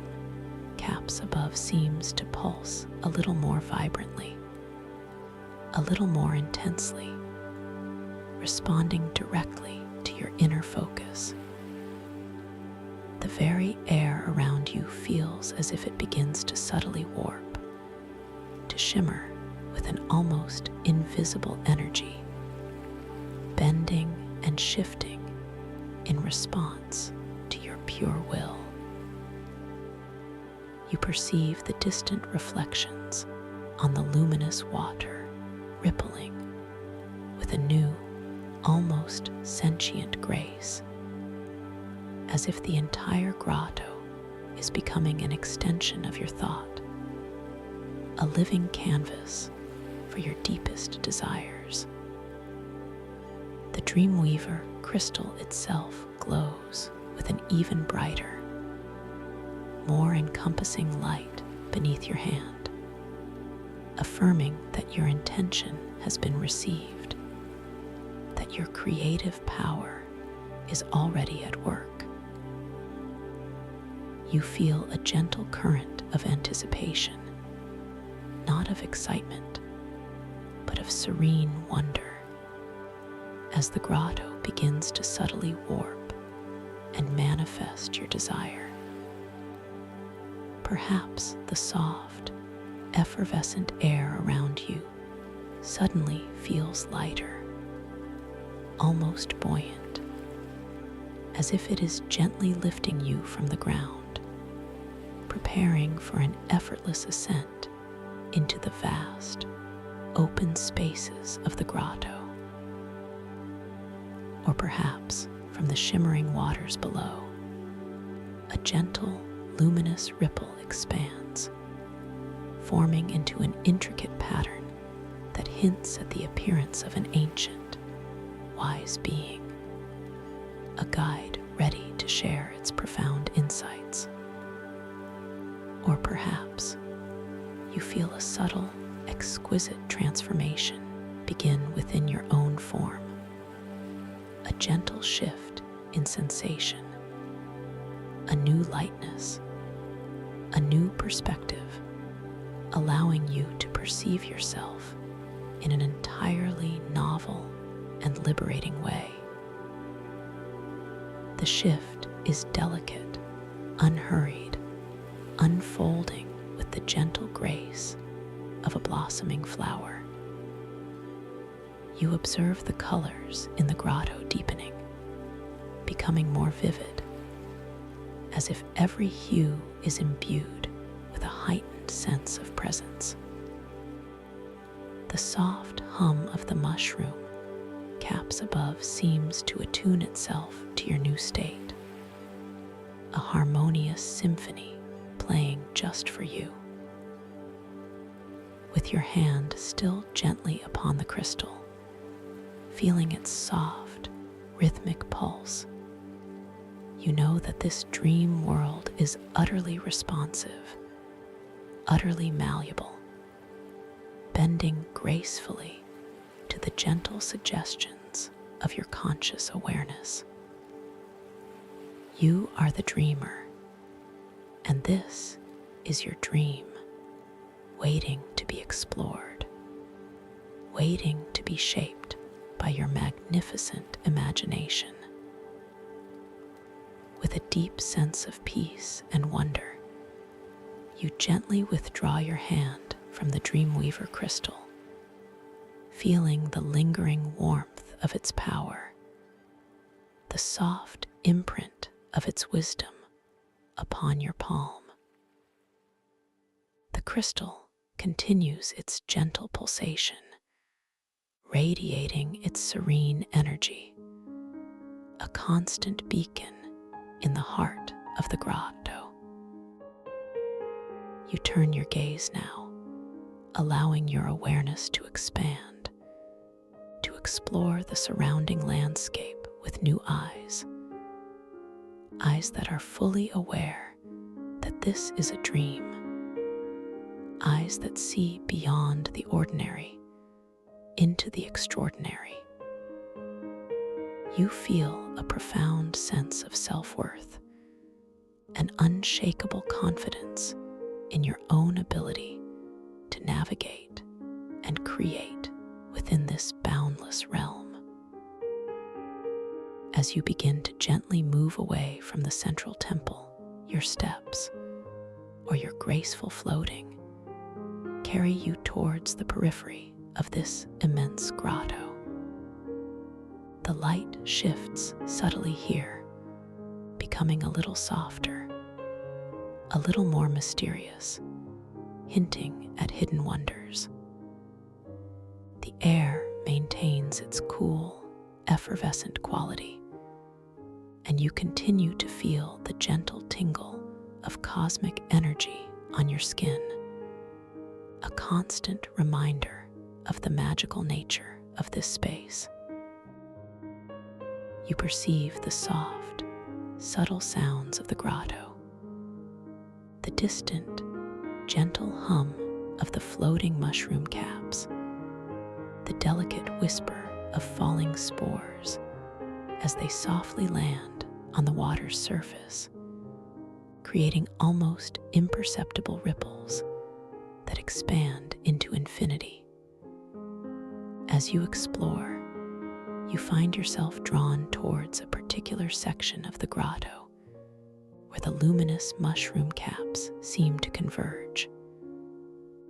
caps above seems to pulse a little more vibrantly, a little more intensely, responding directly to your inner focus. The very air around you feels as if it begins to subtly warp, to shimmer with an almost invisible energy, bending and shifting in response to your pure will. You perceive the distant reflections on the luminous water rippling with a new, almost sentient grace, as if the entire grotto is becoming an extension of your thought, a living canvas for your deepest desires. The Dreamweaver crystal itself glows with an even brighter, more encompassing light beneath your hand, affirming that your intention has been received, that your creative power is already at work. You feel a gentle current of anticipation, not of excitement, but of serene wonder, as the grotto begins to subtly warp and manifest your desire. Perhaps the soft, effervescent air around you suddenly feels lighter, almost buoyant, as if it is gently lifting you from the ground, preparing for an effortless ascent into the vast, open spaces of the grotto. Or perhaps from the shimmering waters below, a gentle, luminous ripple expands, forming into an intricate pattern that hints at the appearance of an ancient, wise being, a guide ready to share its profound insights. Or perhaps you feel a subtle, exquisite transformation begin within your own form, a gentle shift in sensation, a new lightness, a new perspective, allowing you to perceive yourself in an entirely novel and liberating way. The shift is delicate, unhurried, unfolding with the gentle grace of a blossoming flower. You observe the colors in the grotto deepening, becoming more vivid, as if every hue is imbued with a heightened sense of presence. The soft hum of the mushroom caps above seems to attune itself to your new state, a harmonious symphony playing just for you. With your hand still gently upon the crystal, feeling its soft, rhythmic pulse, you know that this dream world is utterly responsive, utterly malleable, bending gracefully to the gentle suggestions of your conscious awareness. You are the dreamer, and this is your dream, waiting to be explored, waiting to be shaped by your magnificent imagination. With a deep sense of peace and wonder, you gently withdraw your hand from the Dreamweaver crystal, feeling the lingering warmth of its power, the soft imprint of its wisdom upon your palm. The crystal continues its gentle pulsation, radiating its serene energy, a constant beacon in the heart of the grotto. You turn your gaze now, allowing your awareness to expand, to explore the surrounding landscape with new eyes, eyes that are fully aware that this is a dream, eyes that see beyond the ordinary into the extraordinary. You feel a profound sense of self-worth, an unshakable confidence in your own ability to navigate and create within this boundless realm. As you begin to gently move away from the central temple, your steps, or your graceful floating, carry you towards the periphery of this immense grotto. The light shifts subtly here, becoming a little softer, a little more mysterious, hinting at hidden wonders. The air maintains its cool, effervescent quality, and you continue to feel the gentle tingle of cosmic energy on your skin, a constant reminder of the magical nature of this space. You perceive the soft, subtle sounds of the grotto, the distant, gentle hum of the floating mushroom caps, the delicate whisper of falling spores as they softly land on the water's surface, creating almost imperceptible ripples that expand into infinity. As you explore, you find yourself drawn towards a particular section of the grotto where the luminous mushroom caps seem to converge,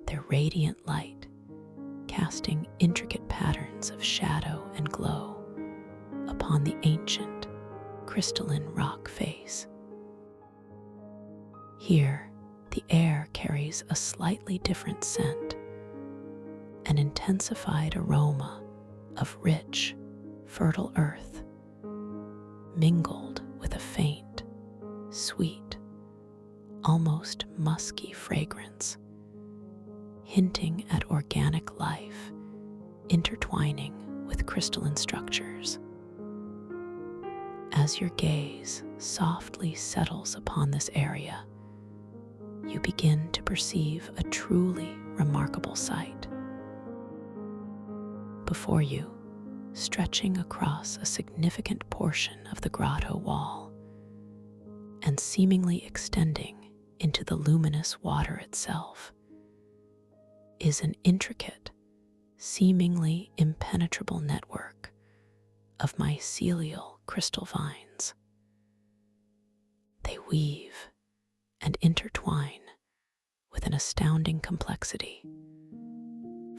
their radiant light casting intricate patterns of shadow and glow upon the ancient, crystalline rock face. Here, the air carries a slightly different scent, an intensified aroma of rich, fertile earth, mingled with a faint, sweet, almost musky fragrance, hinting at organic life intertwining with crystalline structures. As your gaze softly settles upon this area, you begin to perceive a truly remarkable sight. Before you, stretching across a significant portion of the grotto wall and seemingly extending into the luminous water itself, is an intricate, seemingly impenetrable network of mycelial crystal vines. They weave and intertwine with an astounding complexity,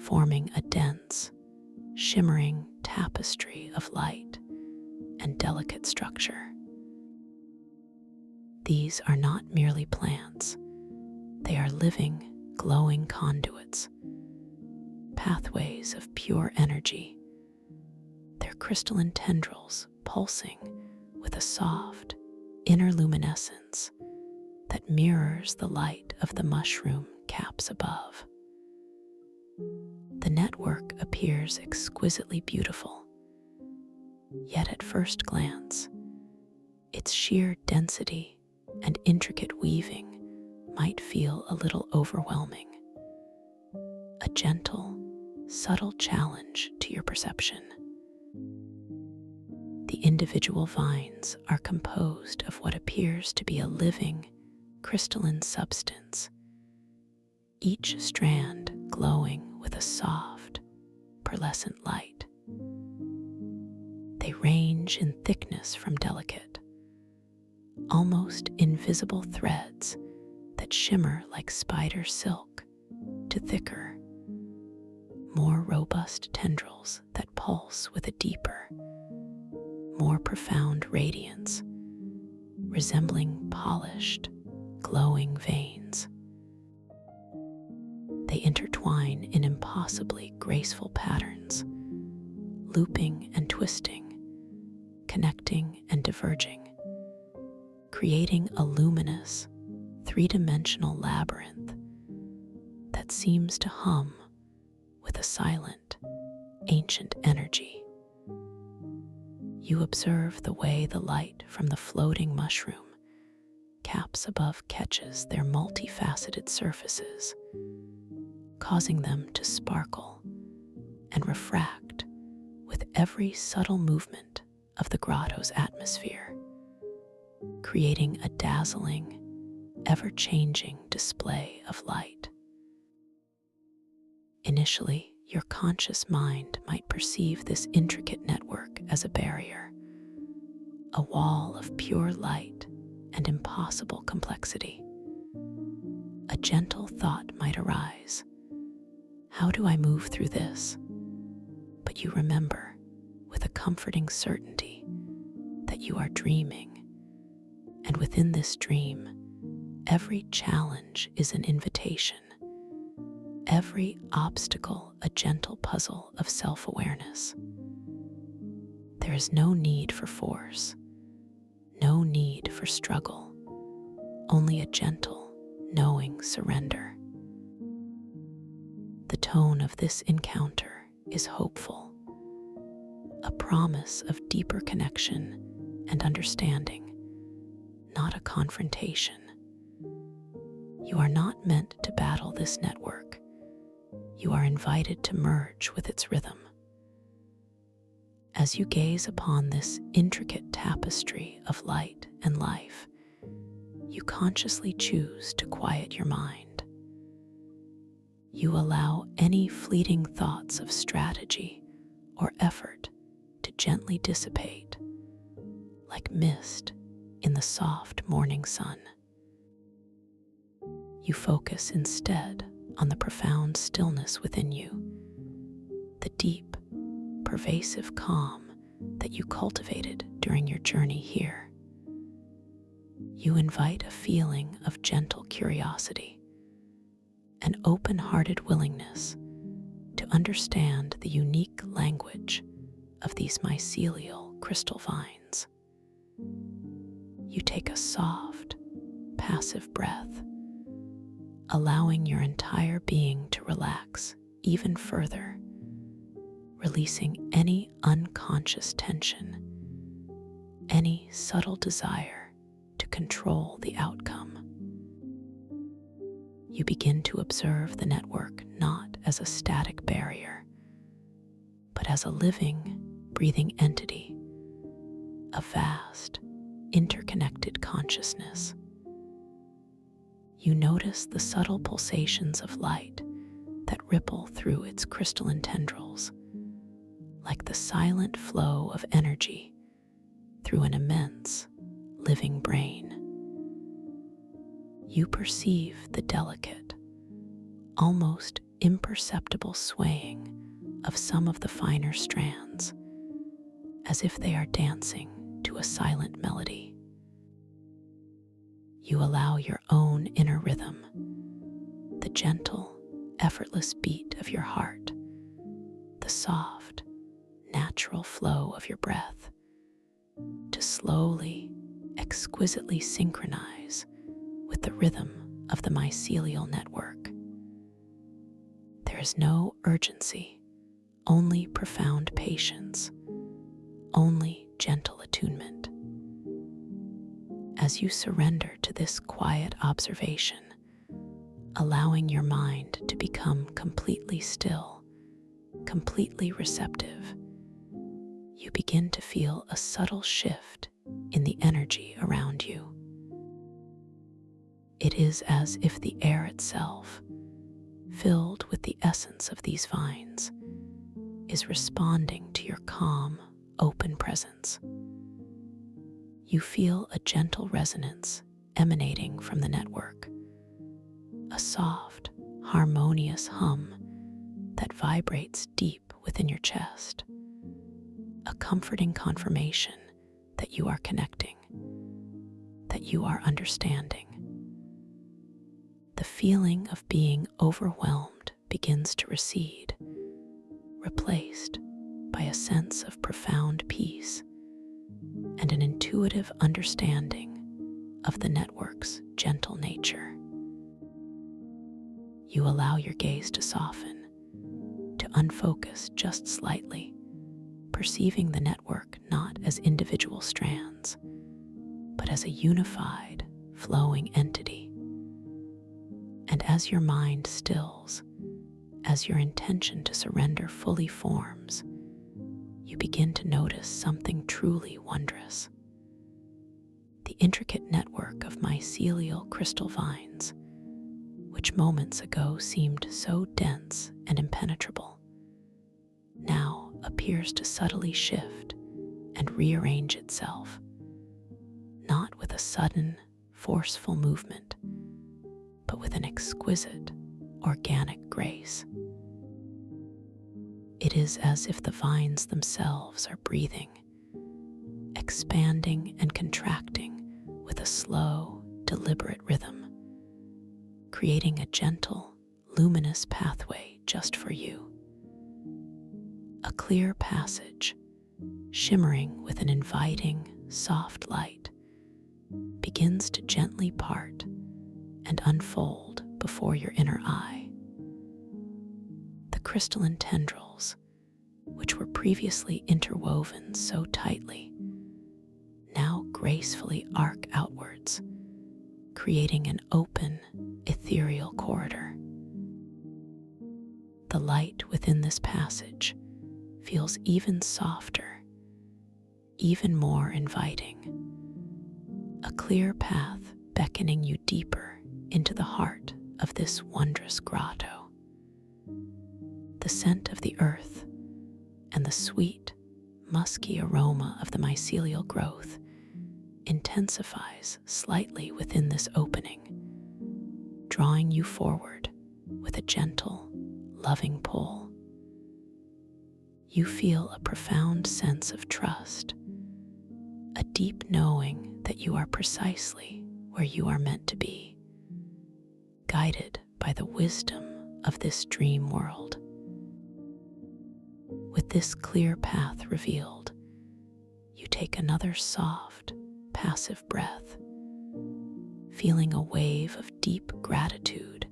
forming a dense, shimmering tapestry of light and delicate structure. These are not merely plants, they are living, glowing conduits, pathways of pure energy, their crystalline tendrils pulsing with a soft, inner luminescence that mirrors the light of the mushroom caps above. The network appears exquisitely beautiful, yet at first glance, its sheer density and intricate weaving might feel a little overwhelming, a gentle, subtle challenge to your perception. The individual vines are composed of what appears to be a living, crystalline substance, each strand glowing with a soft, pearlescent light. They range in thickness from delicate, almost invisible threads that shimmer like spider silk to thicker, more robust tendrils that pulse with a deeper, more profound radiance, resembling polished, glowing veins. They intertwine in impossibly graceful patterns, looping and twisting, connecting and diverging, creating a luminous, three-dimensional labyrinth that seems to hum with a silent, ancient energy. You observe the way the light from the floating mushroom caps above catches their multifaceted surfaces, causing them to sparkle and refract with every subtle movement of the grotto's atmosphere, creating a dazzling, ever-changing display of light. Initially, your conscious mind might perceive this intricate network as a barrier, a wall of pure light and impossible complexity. A gentle thought might arise: how do I move through this? But you remember, with a comforting certainty, that you are dreaming, and within this dream, every challenge is an invitation, every obstacle a gentle puzzle of self-awareness. There is no need for force, no need for struggle, only a gentle, knowing surrender. The tone of this encounter is hopeful, a promise of deeper connection and understanding, not a confrontation. You are not meant to battle this network. You are invited to merge with its rhythm. As you gaze upon this intricate tapestry of light and life, you consciously choose to quiet your mind. You allow any fleeting thoughts of strategy or effort to gently dissipate, like mist in the soft morning sun. You focus instead on the profound stillness within you, the deep, pervasive calm that you cultivated during your journey here. You invite a feeling of gentle curiosity, an open-hearted willingness to understand the unique language of these mycelial crystal vines. You take a soft, passive breath, allowing your entire being to relax even further, releasing any unconscious tension, any subtle desire to control the outcome. You begin to observe the network not as a static barrier, but as a living, breathing entity, a vast, interconnected consciousness. You notice the subtle pulsations of light that ripple through its crystalline tendrils, like the silent flow of energy through an immense, living brain. You perceive the delicate, almost imperceptible swaying of some of the finer strands, as if they are dancing to a silent melody. You allow your own inner rhythm, the gentle, effortless beat of your heart, the soft, natural flow of your breath, to slowly, exquisitely synchronize with the rhythm of the mycelial network. There is no urgency, only profound patience, only gentle attunement. As you surrender to this quiet observation, allowing your mind to become completely still, completely receptive, you begin to feel a subtle shift in the energy around you. It is as if the air itself, filled with the essence of these vines, is responding to your calm, open presence. You feel a gentle resonance emanating from the network, a soft, harmonious hum that vibrates deep within your chest, a comforting confirmation that you are connecting, that you are understanding. The feeling of being overwhelmed begins to recede, replaced by a sense of profound peace and an intuitive understanding of the network's gentle nature. You allow your gaze to soften, to unfocus just slightly, perceiving the network not as individual strands, but as a unified, flowing entity. And as your mind stills, as your intention to surrender fully forms, you begin to notice something truly wondrous. The intricate network of mycelial crystal vines, which moments ago seemed so dense and impenetrable, now appears to subtly shift and rearrange itself, not with a sudden, forceful movement, but with an exquisite, organic grace. It is as if the vines themselves are breathing, expanding and contracting with a slow, deliberate rhythm, creating a gentle, luminous pathway just for you. A clear passage, shimmering with an inviting, soft light, begins to gently part and unfold before your inner eye. The crystalline tendrils, which were previously interwoven so tightly, now gracefully arc outwards, creating an open, ethereal corridor. The light within this passage feels even softer, even more inviting, a clear path beckoning you deeper into the heart of this wondrous grotto. The scent of the earth and the sweet, musky aroma of the mycelial growth intensifies slightly within this opening, drawing you forward with a gentle, loving pull. You feel a profound sense of trust, a deep knowing that you are precisely where you are meant to be, guided by the wisdom of this dream world. With this clear path revealed, you take another soft, passive breath, feeling a wave of deep gratitude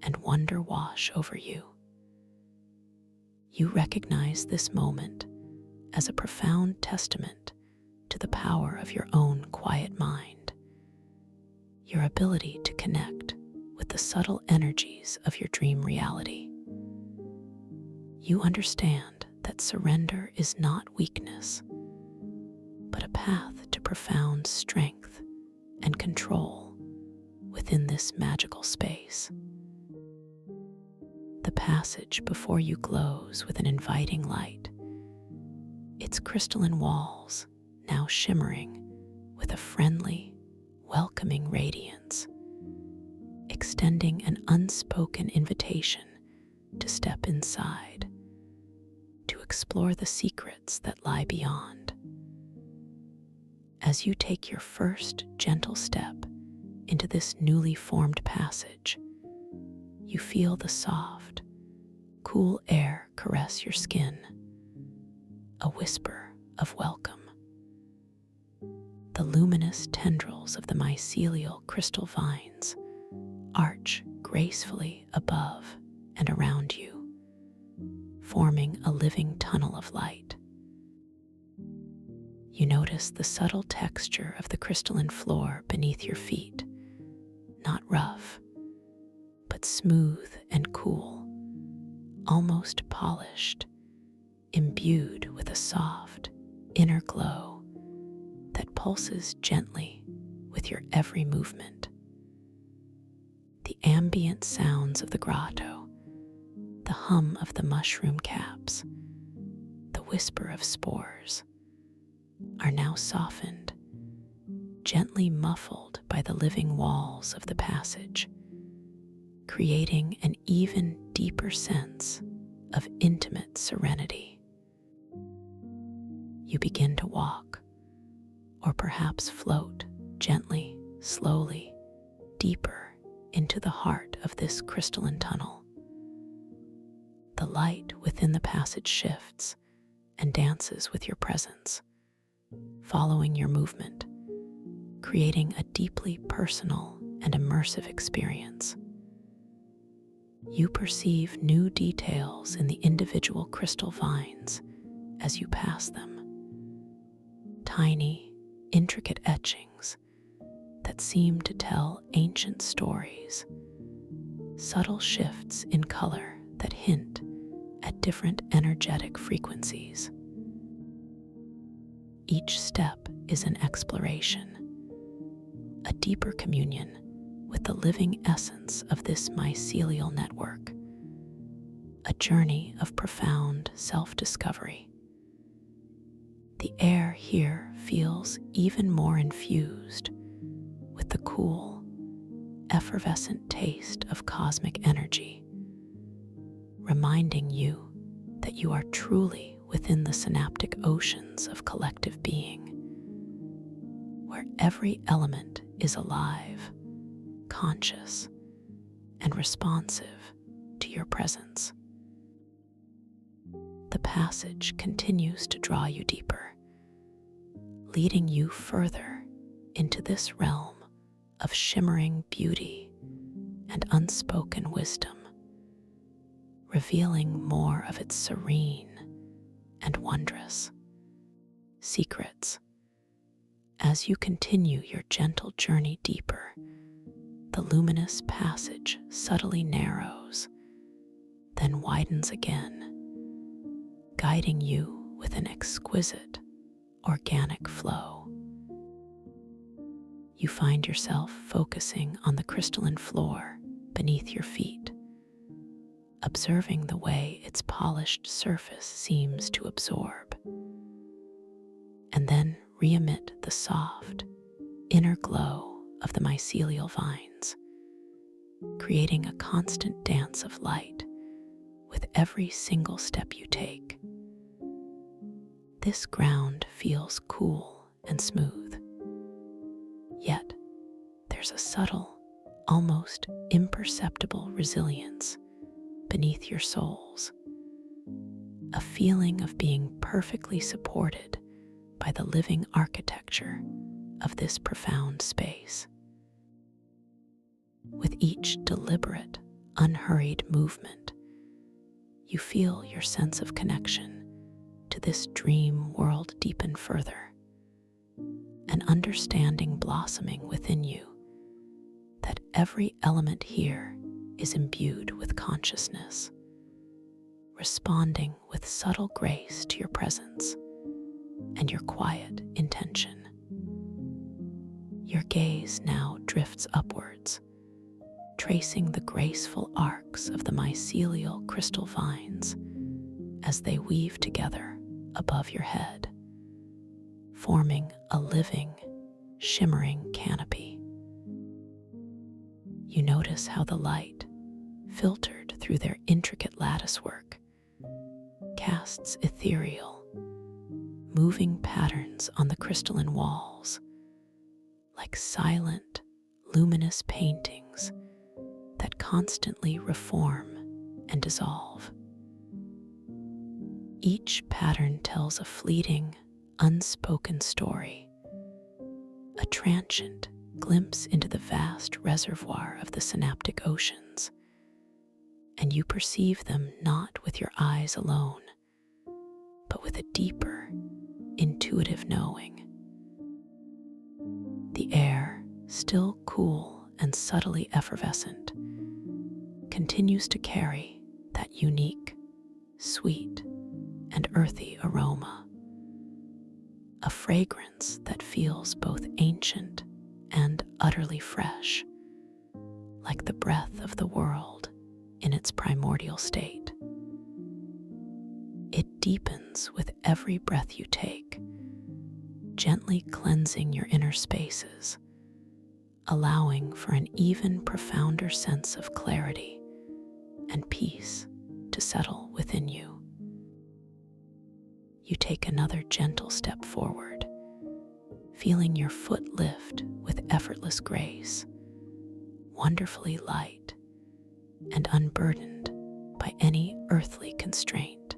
and wonder wash over you. You recognize this moment as a profound testament to the power of your own quiet mind, your ability to connect with the subtle energies of your dream reality. You understand that surrender is not weakness, but a path to profound strength and control within this magical space. The passage before you glows with an inviting light, its crystalline walls now shimmering with a friendly, welcoming radiance, extending an unspoken invitation to step inside, to explore the secrets that lie beyond. As you take your first gentle step into this newly formed passage, you feel the soft, cool air caress your skin, a whisper of welcome. The luminous tendrils of the mycelial crystal vines arch gracefully above and around you, forming a living tunnel of light. You notice the subtle texture of the crystalline floor beneath your feet, not rough, but smooth and cool, almost polished, imbued with a soft, inner glow that pulses gently with your every movement. The ambient sounds of the grotto, the hum of the mushroom caps, the whisper of spores, are now softened, gently muffled by the living walls of the passage, creating an even deeper sense of intimate serenity. You begin to walk, or perhaps float gently, slowly, deeper into the heart of this crystalline tunnel. The light within the passage shifts and dances with your presence, following your movement, creating a deeply personal and immersive experience. You perceive new details in the individual crystal vines as you pass them. Tiny, intricate etchings that seem to tell ancient stories, subtle shifts in color that hint at different energetic frequencies. Each step is an exploration, a deeper communion with the living essence of this mycelial network, a journey of profound self-discovery. The air here feels even more infused with the cool, effervescent taste of cosmic energy, reminding you that you are truly within the synaptic oceans of collective being, where every element is alive, conscious, and responsive to your presence. The passage continues to draw you deeper, leading you further into this realm of shimmering beauty and unspoken wisdom, revealing more of its serene and wondrous secrets. As you continue your gentle journey deeper, the luminous passage subtly narrows, then widens again, guiding you with an exquisite, organic flow. You find yourself focusing on the crystalline floor beneath your feet, observing the way its polished surface seems to absorb, and then re-emit the soft, inner glow of the mycelial vines, creating a constant dance of light with every single step you take. This ground feels cool and smooth, yet there's a subtle, almost imperceptible resilience beneath your soles, a feeling of being perfectly supported by the living architecture of this profound space. With each deliberate, unhurried movement, you feel your sense of connection to this dream world deepen further, an understanding blossoming within you that every element here is imbued with consciousness, responding with subtle grace to your presence and your quiet intention. Your gaze now drifts upwards, tracing the graceful arcs of the mycelial crystal vines as they weave together above your head, forming a living, shimmering canopy. You notice how the light, filtered through their intricate latticework, casts ethereal, moving patterns on the crystalline walls, like silent, luminous paintings that constantly reform and dissolve. Each pattern tells a fleeting, unspoken story, a transient glimpse into the vast reservoir of the synaptic oceans, and you perceive them not with your eyes alone, but with a deeper, intuitive knowing. The air, still cool and subtly effervescent, continues to carry that unique, sweet, and earthy aroma, a fragrance that feels both ancient and utterly fresh, like the breath of the world in its primordial state. It deepens with every breath you take, gently cleansing your inner spaces, allowing for an even profounder sense of clarity and peace to settle within you. You take another gentle step forward, feeling your foot lift with effortless grace, wonderfully light and unburdened by any earthly constraint.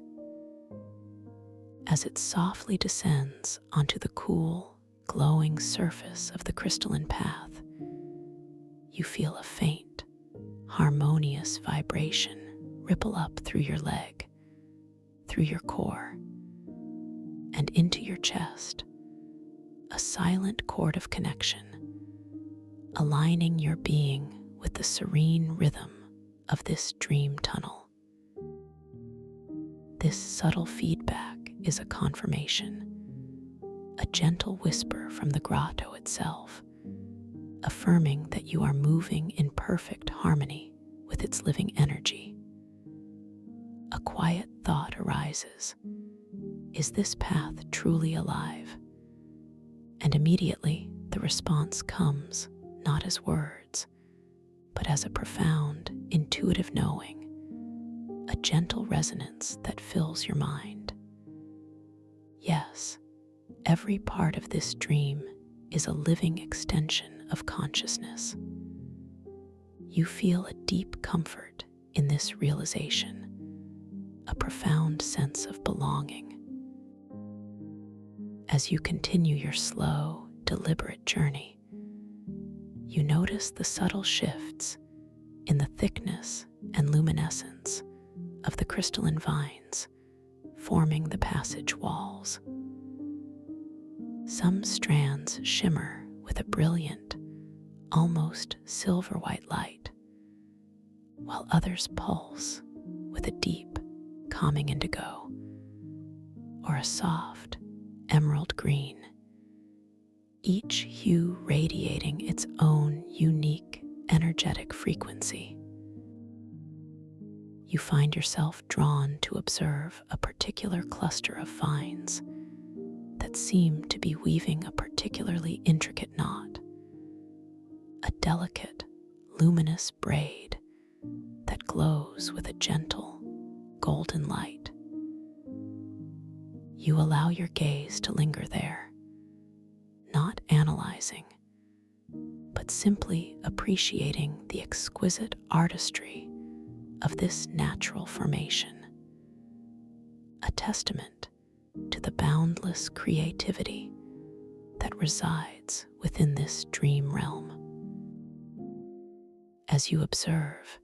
As it softly descends onto the cool, glowing surface of the crystalline path, you feel a faint, harmonious vibration ripple up through your leg, through your core, and into your chest, a silent chord of connection, aligning your being with the serene rhythm of this dream tunnel. This subtle feedback is a confirmation, a gentle whisper from the grotto itself, affirming that you are moving in perfect harmony with its living energy. A quiet thought arises. Is this path truly alive? And immediately the response comes, not as words, but as a profound, intuitive knowing, a gentle resonance that fills your mind. Yes, every part of this dream is a living extension of consciousness. You feel a deep comfort in this realization, a profound sense of belonging. As you continue your slow, deliberate journey, you notice the subtle shifts in the thickness and luminescence of the crystalline vines forming the passage walls. Some strands shimmer with a brilliant, almost silver-white light, while others pulse with a deep, calming indigo, or a soft, emerald green, each hue radiating its own unique, energetic frequency. You find yourself drawn to observe a particular cluster of vines that seem to be weaving a particularly intricate knot, a delicate, luminous braid that glows with a gentle, golden light. You allow your gaze to linger there, not analyzing, but simply appreciating the exquisite artistry of this natural formation, a testament to the boundless creativity that resides within this dream realm. As you observe,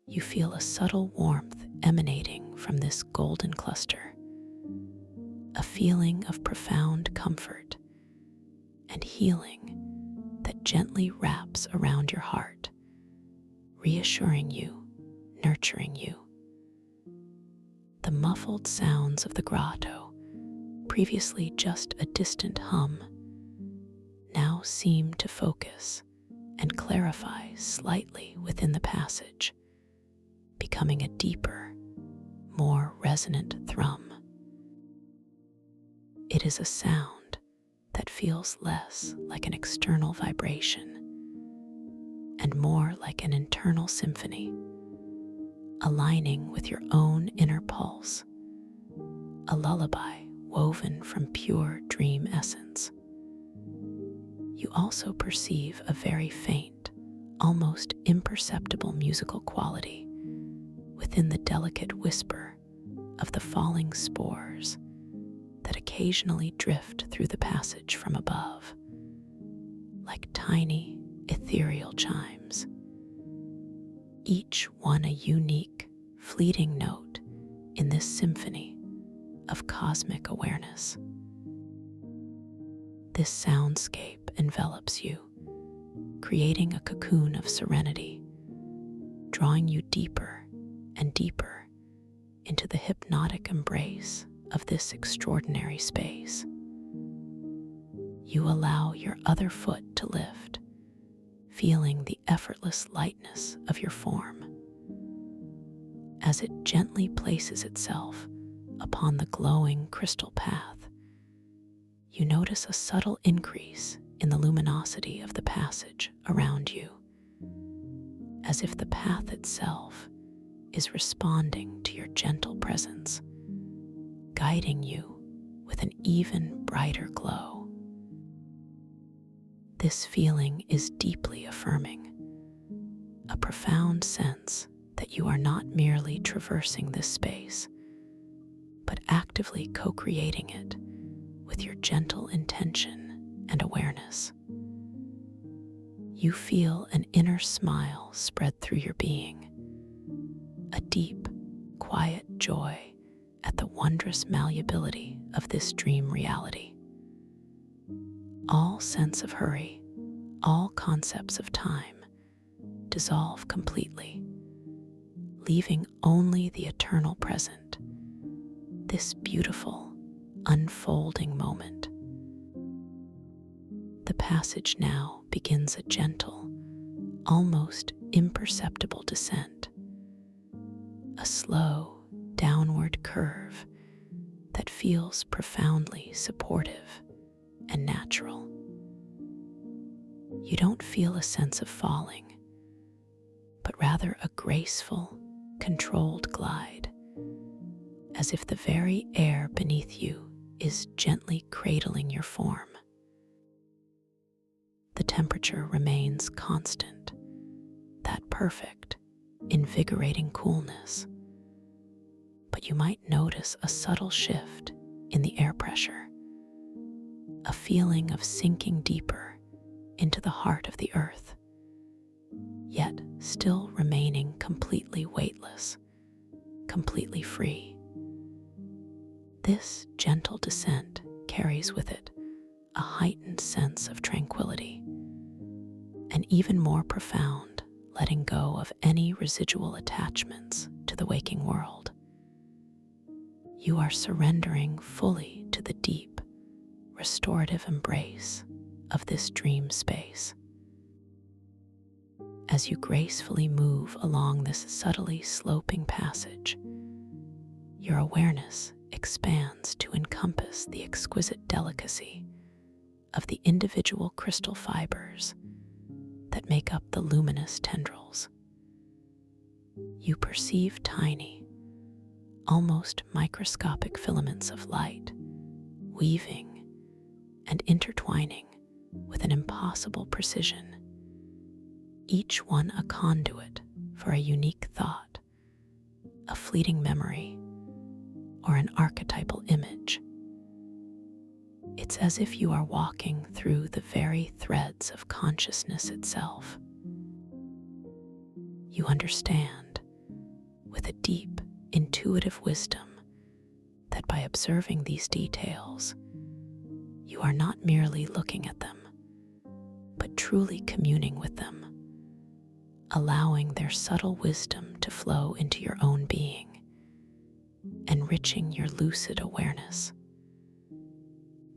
you feel a subtle warmth emanating from this golden cluster, a feeling of profound comfort and healing that gently wraps around your heart, reassuring you, nurturing you. The muffled sounds of the grotto, previously just a distant hum, now seem to focus and clarify slightly within the passage, becoming a deeper, more resonant thrum. It is a sound that feels less like an external vibration and more like an internal symphony, aligning with your own inner pulse, a lullaby woven from pure dream essence. You also perceive a very faint, almost imperceptible musical quality within the delicate whisper of the falling spores that occasionally drift through the passage from above, like tiny, ethereal chimes, each one a unique, fleeting note in this symphony of cosmic awareness. This soundscape envelops you, creating a cocoon of serenity, drawing you deeper and deeper into the hypnotic embrace of this extraordinary space. You allow your other foot to lift, feeling the effortless lightness of your form as it gently places itself upon the glowing crystal path. You notice a subtle increase in the luminosity of the passage around you, as if the path itself is responding to your gentle presence, guiding you with an even brighter glow. This feeling is deeply affirming, a profound sense that you are not merely traversing this space, but actively co-creating it with your gentle intention and awareness. You feel an inner smile spread through your being, a deep, quiet joy at the wondrous malleability of this dream reality. All sense of hurry, all concepts of time dissolve completely, leaving only the eternal present, this beautiful, unfolding moment. The passage now begins a gentle, almost imperceptible descent, a slow, downward curve that feels profoundly supportive and natural. You don't feel a sense of falling, but rather a graceful, controlled glide, as if the very air beneath you is gently cradling your form. The temperature remains constant, that perfect, invigorating coolness. But you might notice a subtle shift in the air pressure, a feeling of sinking deeper into the heart of the earth, yet still remaining completely weightless, completely free. This gentle descent carries with it a heightened sense of tranquility, an even more profound letting go of any residual attachments to the waking world. You are surrendering fully to the deep, restorative embrace of this dream space. As you gracefully move along this subtly sloping passage, your awareness expands to encompass the exquisite delicacy of the individual crystal fibers that make up the luminous tendrils. You perceive tiny, almost microscopic filaments of light, weaving and intertwining with an impossible precision, each one a conduit for a unique thought, a fleeting memory, or an archetypal image. It's as if you are walking through the very threads of consciousness itself. You understand with a deep, intuitive wisdom that by observing these details, you are not merely looking at them, but truly communing with them, allowing their subtle wisdom to flow into your own being, enriching your lucid awareness.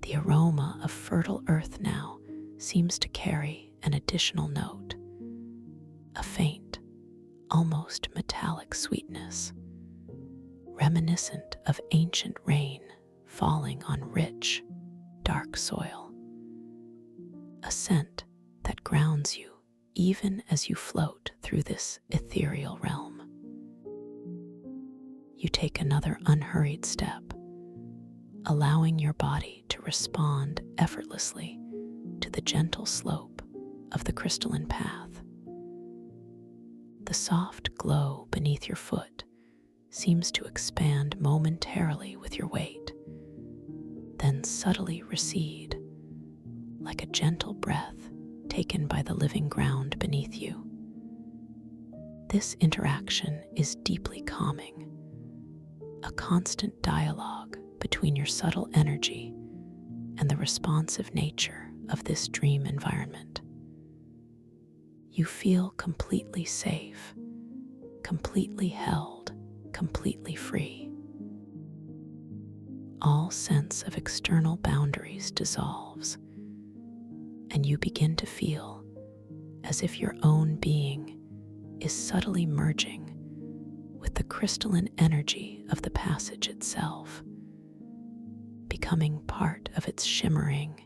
The aroma of fertile earth now seems to carry an additional note, a faint, almost metallic sweetness, reminiscent of ancient rain falling on rich, dark soil. A scent that grounds you even as you float through this ethereal realm. You take another unhurried step, allowing your body to respond effortlessly to the gentle slope of the crystalline path. The soft glow beneath your foot seems to expand momentarily with your weight, then subtly recede, like a gentle breath taken by the living ground beneath you. This interaction is deeply calming, a constant dialogue between your subtle energy and the responsive nature of this dream environment. You feel completely safe, completely held, completely free. All sense of external boundaries dissolves, and you begin to feel as if your own being is subtly merging with the crystalline energy of the passage itself, becoming part of its shimmering,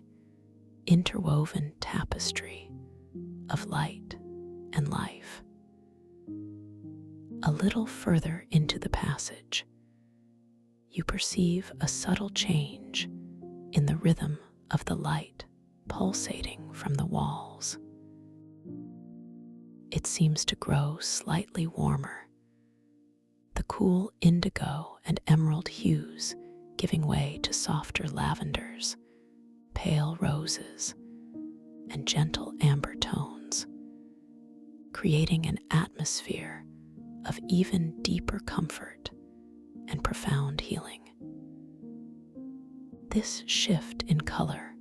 interwoven tapestry of light and life. A little further into the passage, you perceive a subtle change in the rhythm of the light pulsating from the walls. It seems to grow slightly warmer, the cool indigo and emerald hues giving way to softer lavenders, pale roses, and gentle amber tones, creating an atmosphere of even deeper comfort and profound healing. This shift in color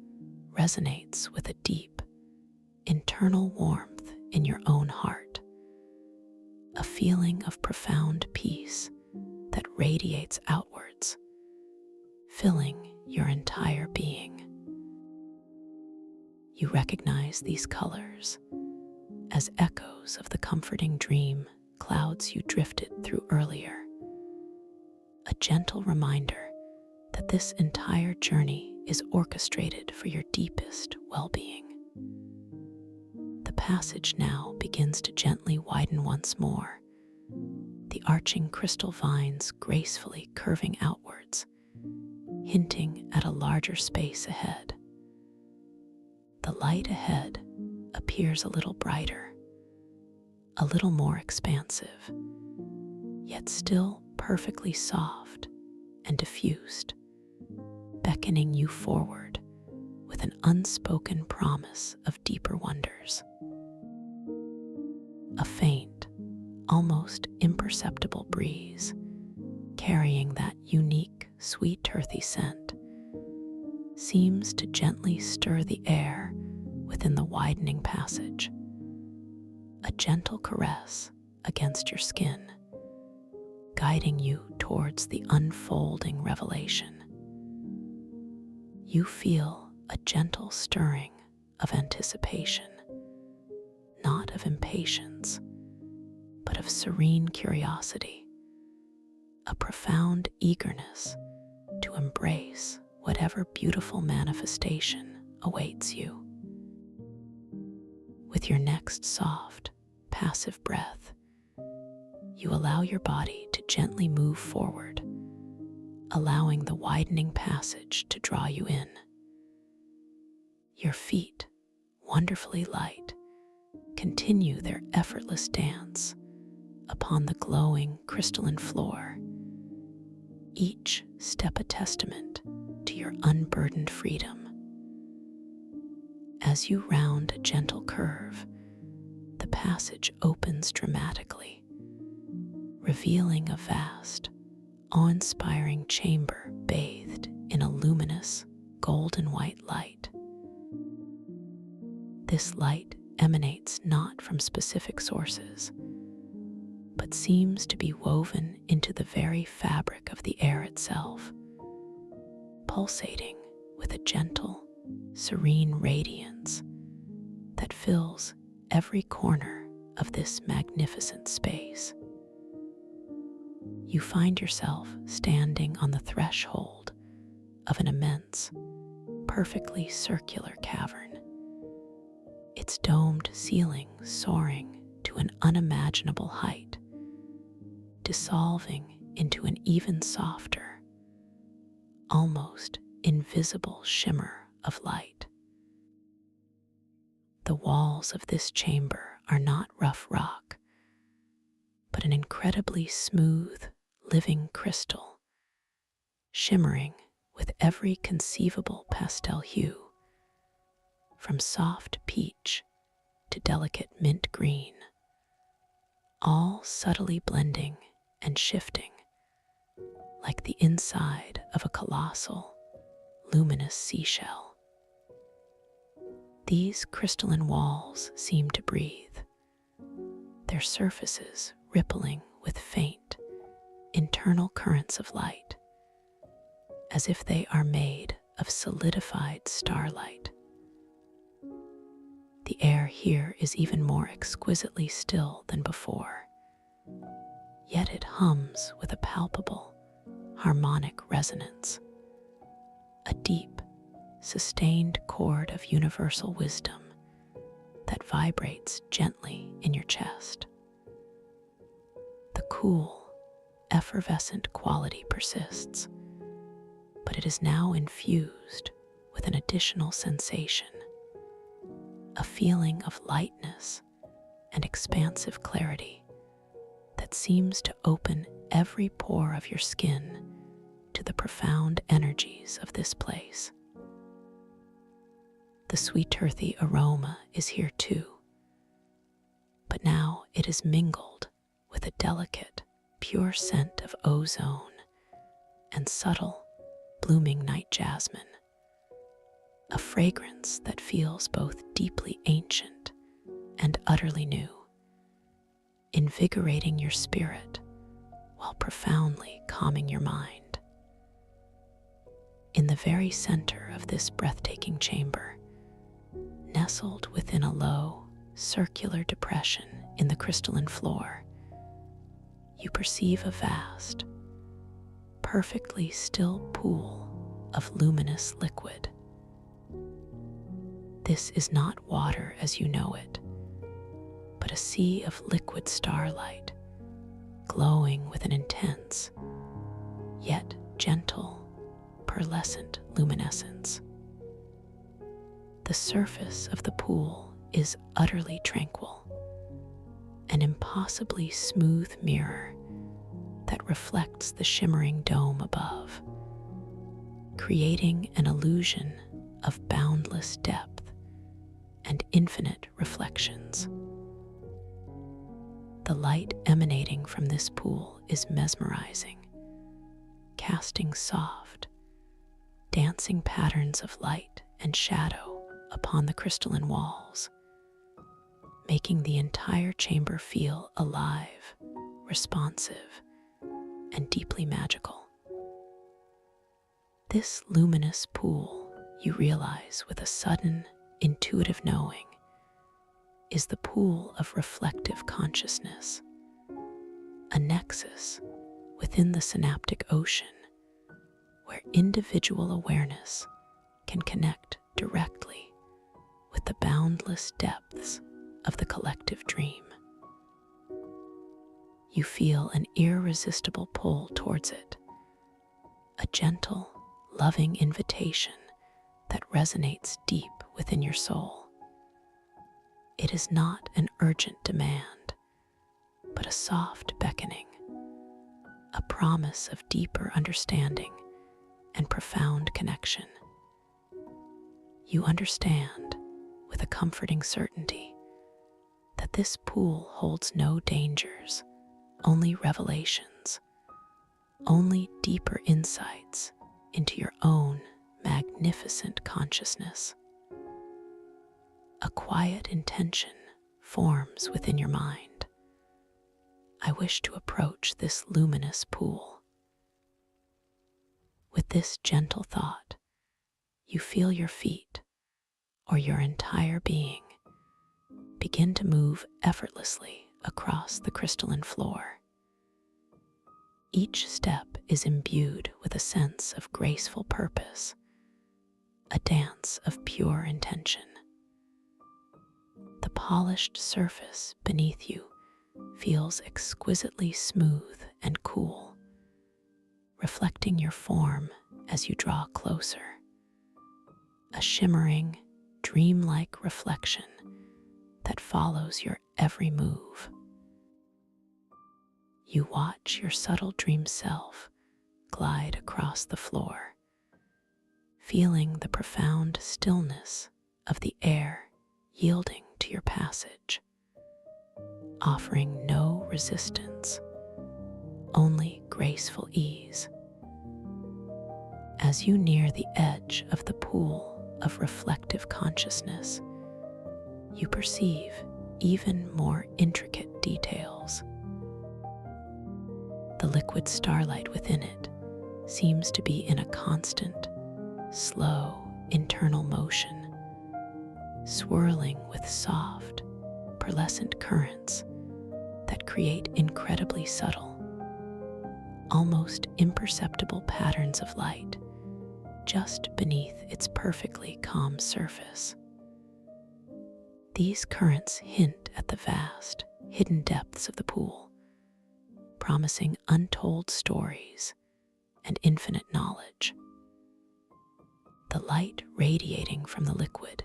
resonates with a deep, internal warmth in your own heart, a feeling of profound peace that radiates outwards, filling your entire being. You recognize these colors as echoes of the comforting dream clouds you drifted through earlier, a gentle reminder that this entire journey is orchestrated for your deepest well-being. The passage now begins to gently widen once more, the arching crystal vines gracefully curving outwards, hinting at a larger space ahead. The light ahead appears a little brighter, a little more expansive, yet still perfectly soft and diffused, beckoning you forward with an unspoken promise of deeper wonders. A faint, almost imperceptible breeze, carrying that unique, sweet, earthy scent, seems to gently stir the air within the widening passage, a gentle caress against your skin, guiding you towards the unfolding revelation. You feel a gentle stirring of anticipation, not of impatience, but of serene curiosity, a profound eagerness to embrace whatever beautiful manifestation awaits you. With your next soft, passive breath, you allow your body to gently move forward, allowing the widening passage to draw you in. Your feet, wonderfully light, continue their effortless dance upon the glowing crystalline floor, each step a testament to your unburdened freedom. As you round a gentle curve, the passage opens dramatically, revealing a vast, awe-inspiring chamber bathed in a luminous, golden white light. This light emanates not from specific sources, but seems to be woven into the very fabric of the air itself, pulsating with a gentle, serene radiance that fills every corner of this magnificent space. You find yourself standing on the threshold of an immense, perfectly circular cavern, its domed ceiling soaring to an unimaginable height, dissolving into an even softer, almost invisible shimmer of light. The walls of this chamber are not rough rock, but an incredibly smooth, living crystal, shimmering with every conceivable pastel hue, from soft peach to delicate mint green, all subtly blending and shifting like the inside of a colossal, luminous seashell. These crystalline walls seem to breathe, their surfaces rippling with faint, internal currents of light, as if they are made of solidified starlight. The air here is even more exquisitely still than before, yet it hums with a palpable, harmonic resonance, a deep, sustained chord of universal wisdom that vibrates gently in your chest. The cool, effervescent quality persists, but it is now infused with an additional sensation, a feeling of lightness and expansive clarity that seems to open every pore of your skin to the profound energies of this place. The sweet earthy aroma is here too, but now it is mingled with a delicate, pure scent of ozone and subtle, blooming night jasmine, a fragrance that feels both deeply ancient and utterly new, invigorating your spirit while profoundly calming your mind. In the very center of this breathtaking chamber, nestled within a low, circular depression in the crystalline floor, you perceive a vast, perfectly still pool of luminous liquid. This is not water as you know it, but a sea of liquid starlight, glowing with an intense, yet gentle, pearlescent luminescence. The surface of the pool is utterly tranquil, an impossibly smooth mirror that reflects the shimmering dome above, creating an illusion of boundless depth and infinite reflections. The light emanating from this pool is mesmerizing, casting soft, dancing patterns of light and shadow upon the crystalline walls, making the entire chamber feel alive, responsive, and deeply magical. This luminous pool, you realize with a sudden, intuitive knowing, is the pool of reflective consciousness, a nexus within the synaptic ocean where individual awareness can connect directly with the boundless depths of the collective dream. You feel an irresistible pull towards it, a gentle, loving invitation that resonates deep within your soul. It is not an urgent demand, but a soft beckoning, a promise of deeper understanding and profound connection. You understand, with a comforting certainty, that this pool holds no dangers, only revelations, only deeper insights into your own magnificent consciousness. A quiet intention forms within your mind. I wish to approach this luminous pool. With this gentle thought, you feel your feet, or your entire being, begin to move effortlessly across the crystalline floor. Each step is imbued with a sense of graceful purpose, a dance of pure intention. The polished surface beneath you feels exquisitely smooth and cool, reflecting your form as you draw closer. A shimmering, dreamlike reflection that follows your every move. You watch your subtle dream self glide across the floor, feeling the profound stillness of the air yielding to your passage, offering no resistance, only graceful ease. As you near the edge of the pool of reflective consciousness, you perceive even more intricate details. The liquid starlight within it seems to be in a constant, slow, internal motion, swirling with soft, pearlescent currents that create incredibly subtle, almost imperceptible patterns of light just beneath its perfectly calm surface. These currents hint at the vast, hidden depths of the pool, promising untold stories and infinite knowledge. The light radiating from the liquid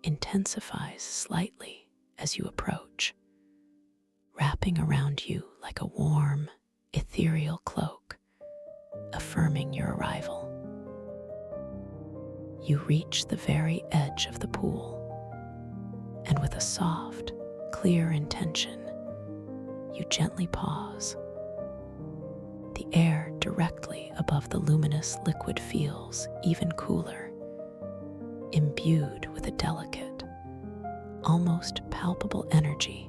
intensifies slightly as you approach, wrapping around you like a warm, ethereal cloak, affirming your arrival. You reach the very edge of the pool, and with a soft, clear intention, you gently pause. The air directly above the luminous liquid feels even cooler, imbued with a delicate, almost palpable energy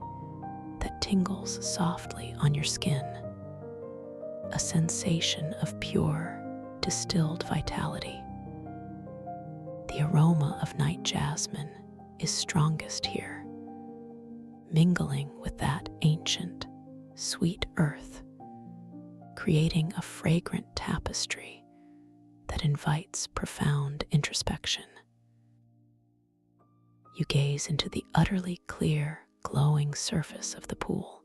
that tingles softly on your skin, a sensation of pure, distilled vitality. The aroma of night jasmine is strongest here, mingling with that ancient, sweet earth, creating a fragrant tapestry that invites profound introspection. You gaze into the utterly clear, glowing surface of the pool,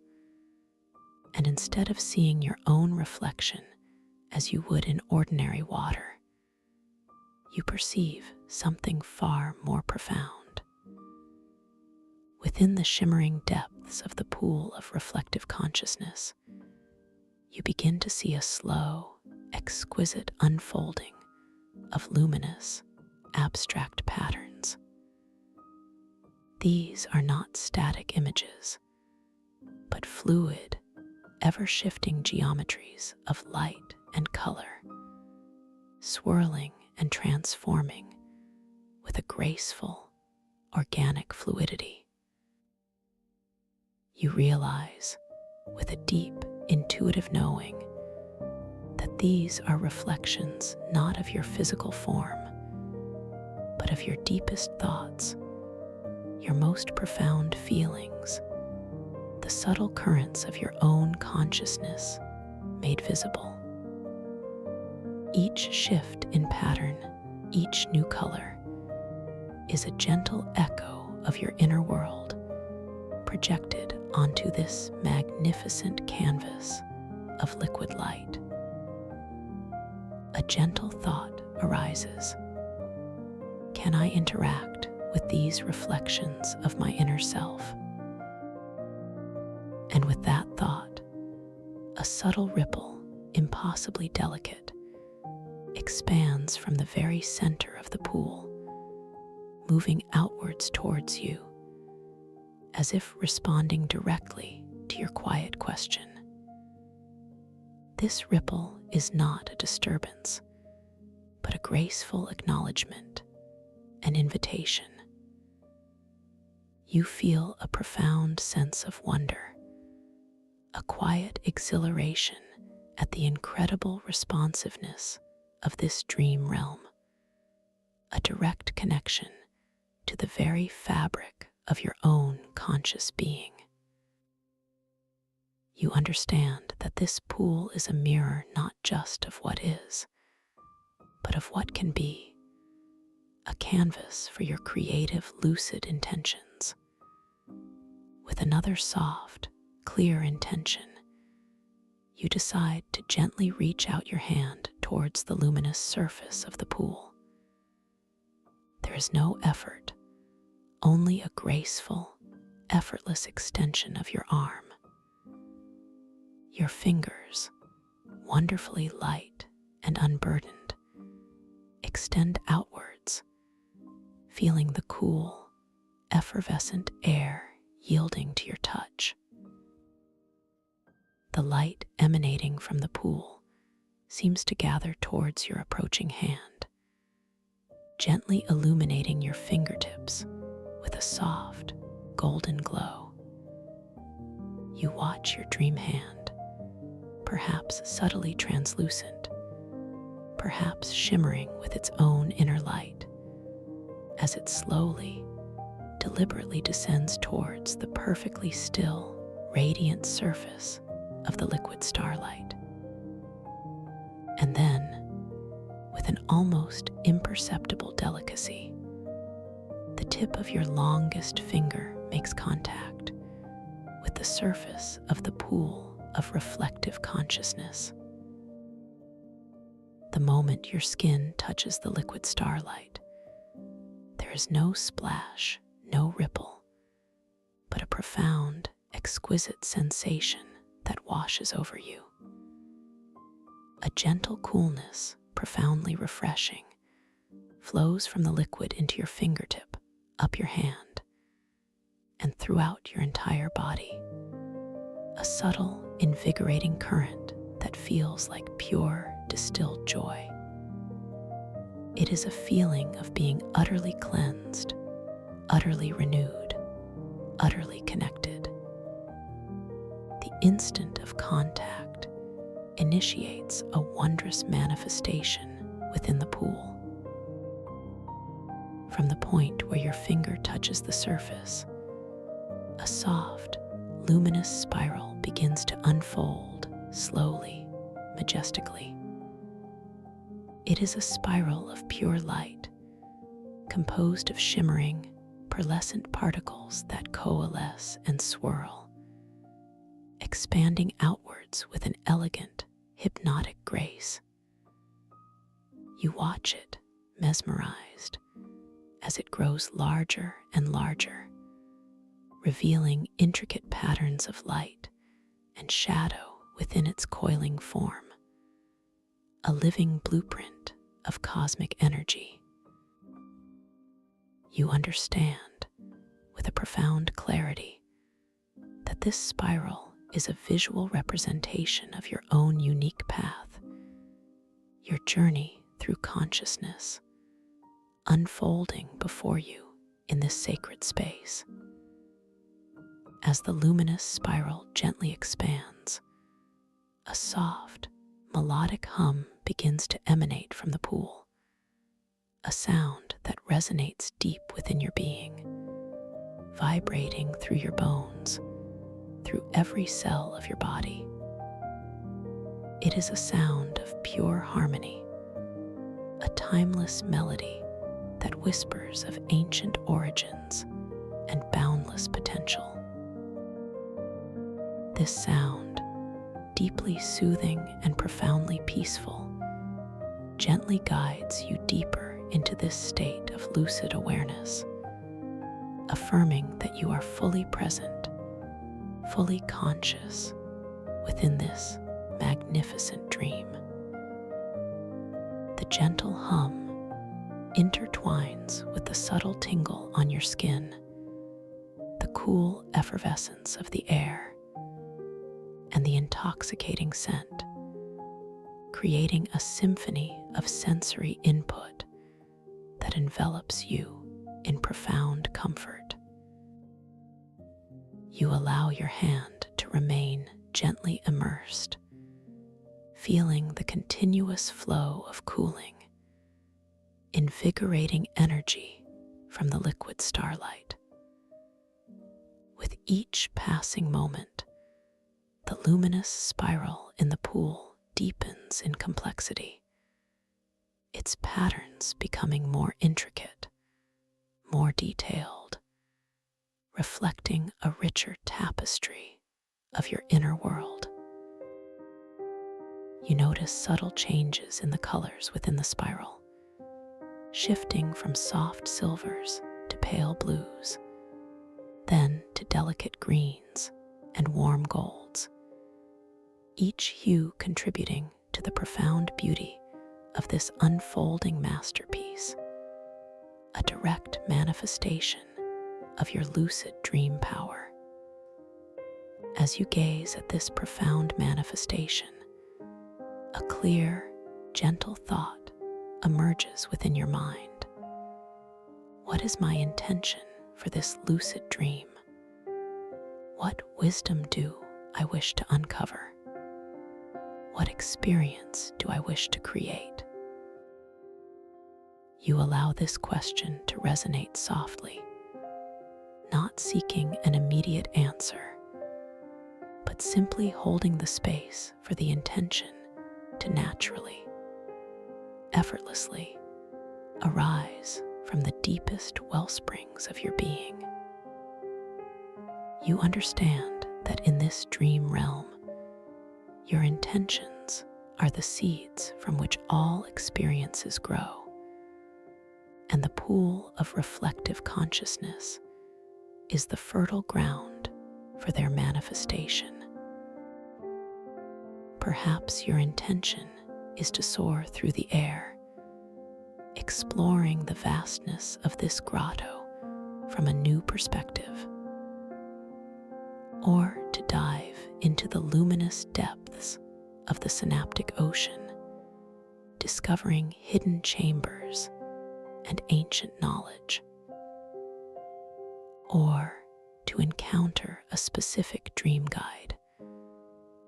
and instead of seeing your own reflection as you would in ordinary water, you perceive something far more profound. Within the shimmering depths of the pool of reflective consciousness, you begin to see a slow, exquisite unfolding of luminous, abstract patterns. These are not static images, but fluid, ever-shifting geometries of light and color, swirling and transforming with a graceful, organic fluidity. You realize, with a deep, intuitive knowing, that these are reflections not of your physical form, but of your deepest thoughts, your most profound feelings, the subtle currents of your own consciousness made visible. Each shift in pattern, each new color, is a gentle echo of your inner world, projected onto this magnificent canvas of liquid light. A gentle thought arises. Can I interact with these reflections of my inner self? And with that thought, a subtle ripple, impossibly delicate, expands from the very center of the pool, moving outwards towards you, as if responding directly to your quiet question. This ripple is not a disturbance, but a graceful acknowledgement, an invitation. You feel a profound sense of wonder, a quiet exhilaration at the incredible responsiveness of this dream realm, a direct connection to the very fabric of your own conscious being. You understand that this pool is a mirror not just of what is, but of what can be, a canvas for your creative, lucid intentions. With another soft, clear intention, you decide to gently reach out your hand towards the luminous surface of the pool. There is no effort, only a graceful, effortless extension of your arm. Your fingers, wonderfully light and unburdened, extend outwards, feeling the cool, effervescent air yielding to your touch. The light emanating from the pool seems to gather towards your approaching hand, gently illuminating your fingertips with a soft, golden glow. You watch your dream hand, perhaps subtly translucent, perhaps shimmering with its own inner light, as it slowly, deliberately descends towards the perfectly still, radiant surface of the liquid starlight. And then, with an almost imperceptible delicacy, the tip of your longest finger makes contact with the surface of the pool of reflective consciousness. The moment your skin touches the liquid starlight, there is no splash, no ripple, but a profound, exquisite sensation that washes over you. A gentle coolness, profoundly refreshing, flows from the liquid into your fingertip, up your hand, and throughout your entire body. A subtle, invigorating current that feels like pure, distilled joy. It is a feeling of being utterly cleansed, utterly renewed, utterly connected. The instant of contact initiates a wondrous manifestation within the pool. From the point where your finger touches the surface, a soft, luminous spiral begins to unfold slowly, majestically. It is a spiral of pure light, composed of shimmering, pearlescent particles that coalesce and swirl, expanding outwards with an elegant, hypnotic grace. You watch it, mesmerized, as it grows larger and larger, revealing intricate patterns of light and shadow within its coiling form, a living blueprint of cosmic energy. You understand, with a profound clarity, that this spiral is a visual representation of your own unique path, your journey through consciousness, unfolding before you in this sacred space. As the luminous spiral gently expands, a soft, melodic hum begins to emanate from the pool, a sound that resonates deep within your being, vibrating through your bones, through every cell of your body. It is a sound of pure harmony, a timeless melody that whispers of ancient origins and boundless potential. This sound, deeply soothing and profoundly peaceful, gently guides you deeper into this state of lucid awareness, affirming that you are fully present, fully conscious within this magnificent dream. The gentle hum intertwines with the subtle tingle on your skin, the cool effervescence of the air, and the intoxicating scent creating a symphony of sensory input that envelops you in profound comfort. You allow your hand to remain gently immersed, feeling the continuous flow of cooling, invigorating energy from the liquid starlight. With each passing moment, the luminous spiral in the pool deepens in complexity, its patterns becoming more intricate, more detailed, reflecting a richer tapestry of your inner world. You notice subtle changes in the colors within the spiral, shifting from soft silvers to pale blues, then to delicate greens and warm golds, each hue contributing to the profound beauty of this unfolding masterpiece, a direct manifestation of your lucid dream power. As you gaze at this profound manifestation, a clear, gentle thought emerges within your mind. What is my intention for this lucid dream? What wisdom do I wish to uncover? What experience do I wish to create? You allow this question to resonate softly, not seeking an immediate answer, but simply holding the space for the intention to naturally, effortlessly arise from the deepest wellsprings of your being. You understand that in this dream realm, your intentions are the seeds from which all experiences grow, and the pool of reflective consciousness is the fertile ground for their manifestation. Perhaps your intention is to soar through the air, exploring the vastness of this grotto from a new perspective, or to dive into the luminous depths of the synaptic ocean, discovering hidden chambers and ancient knowledge, or to encounter a specific dream guide,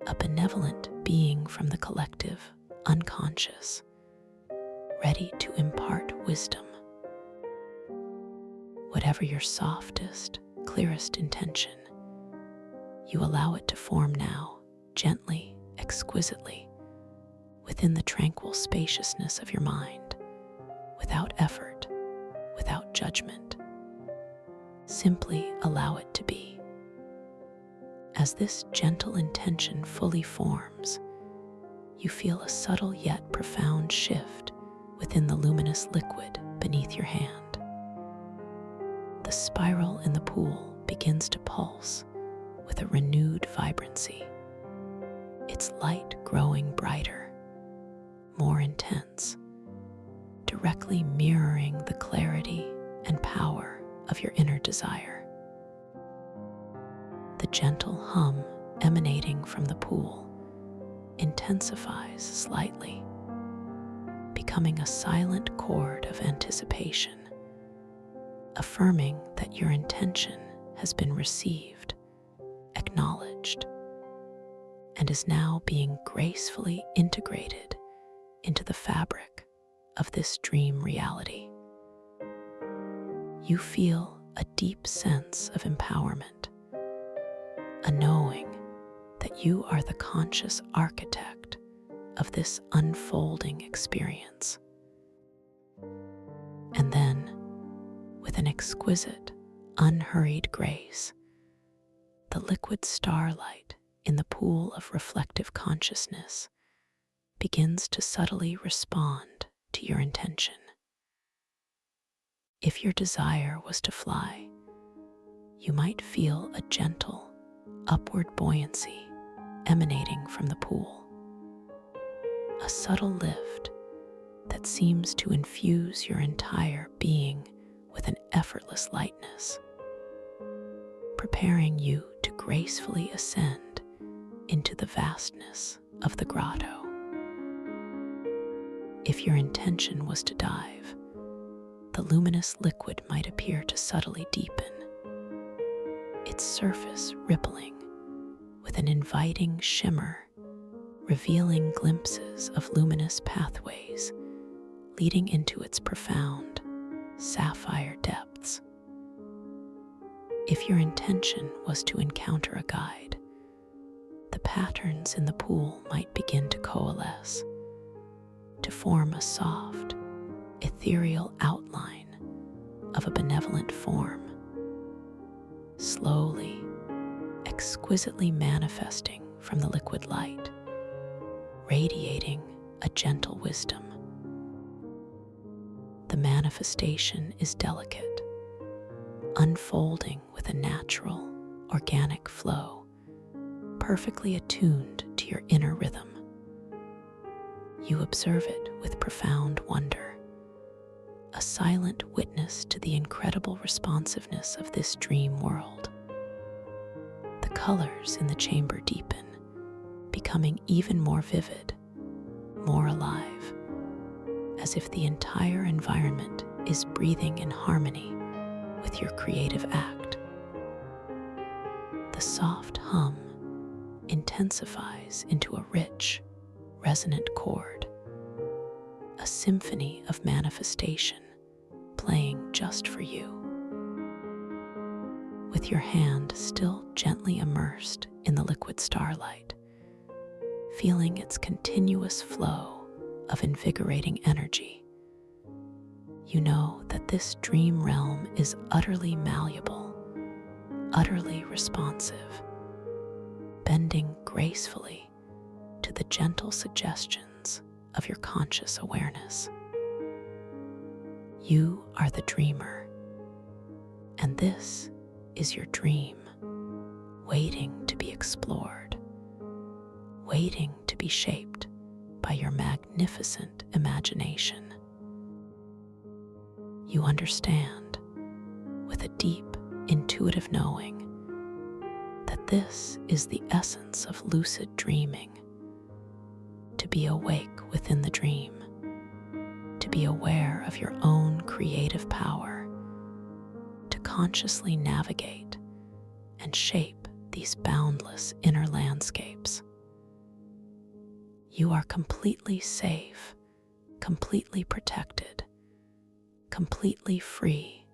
a benevolent being from the collective unconscious, ready to impart wisdom. Whatever your softest, clearest intention, you allow it to form now, gently, exquisitely, within the tranquil spaciousness of your mind, without effort, without judgment. Simply allow it to be. As this gentle intention fully forms, you feel a subtle yet profound shift within the luminous liquid beneath your hand. The spiral in the pool begins to pulse with a renewed vibrancy, its light growing brighter, more intense, directly mirroring the clarity and power of your inner desire. The gentle hum emanating from the pool intensifies slightly, becoming a silent chord of anticipation, affirming that your intention has been received, acknowledged, and is now being gracefully integrated into the fabric of this dream reality. You feel a deep sense of empowerment, a knowing that you are the conscious architect of this unfolding experience. And then, with an exquisite, unhurried grace, the liquid starlight in the pool of reflective consciousness begins to subtly respond to your intention. If your desire was to fly, you might feel a gentle, upward buoyancy emanating from the pool, a subtle lift that seems to infuse your entire being with an effortless lightness, preparing you to gracefully ascend into the vastness of the grotto. If your intention was to dive, the luminous liquid might appear to subtly deepen, its surface rippling with an inviting shimmer, revealing glimpses of luminous pathways leading into its profound, sapphire depths. If your intention was to encounter a guide, the patterns in the pool might begin to coalesce, to form a soft, ethereal outline of a benevolent form, slowly, exquisitely manifesting from the liquid light, radiating a gentle wisdom. The manifestation is delicate, unfolding with a natural, organic flow, perfectly attuned to your inner rhythm. You observe it with profound wonder, a silent witness to the incredible responsiveness of this dream world. The colors in the chamber deepen, becoming even more vivid, more alive, as if the entire environment is breathing in harmony with your creative act. The soft hum intensifies into a rich, resonant chord, a symphony of manifestation playing just for you. With your hand still gently immersed in the liquid starlight, feeling its continuous flow of invigorating energy, you know that this dream realm is utterly malleable, utterly responsive, bending gracefully to the gentle suggestions of your conscious awareness. You are the dreamer, and this is your dream, waiting to be explored, waiting to be shaped by your magnificent imagination. You understand, with a deep, intuitive knowing, that this is the essence of lucid dreaming, to be awake within the dream, to be aware of your own creative power, to consciously navigate and shape these boundless inner landscapes. You are completely safe, completely protected, completely free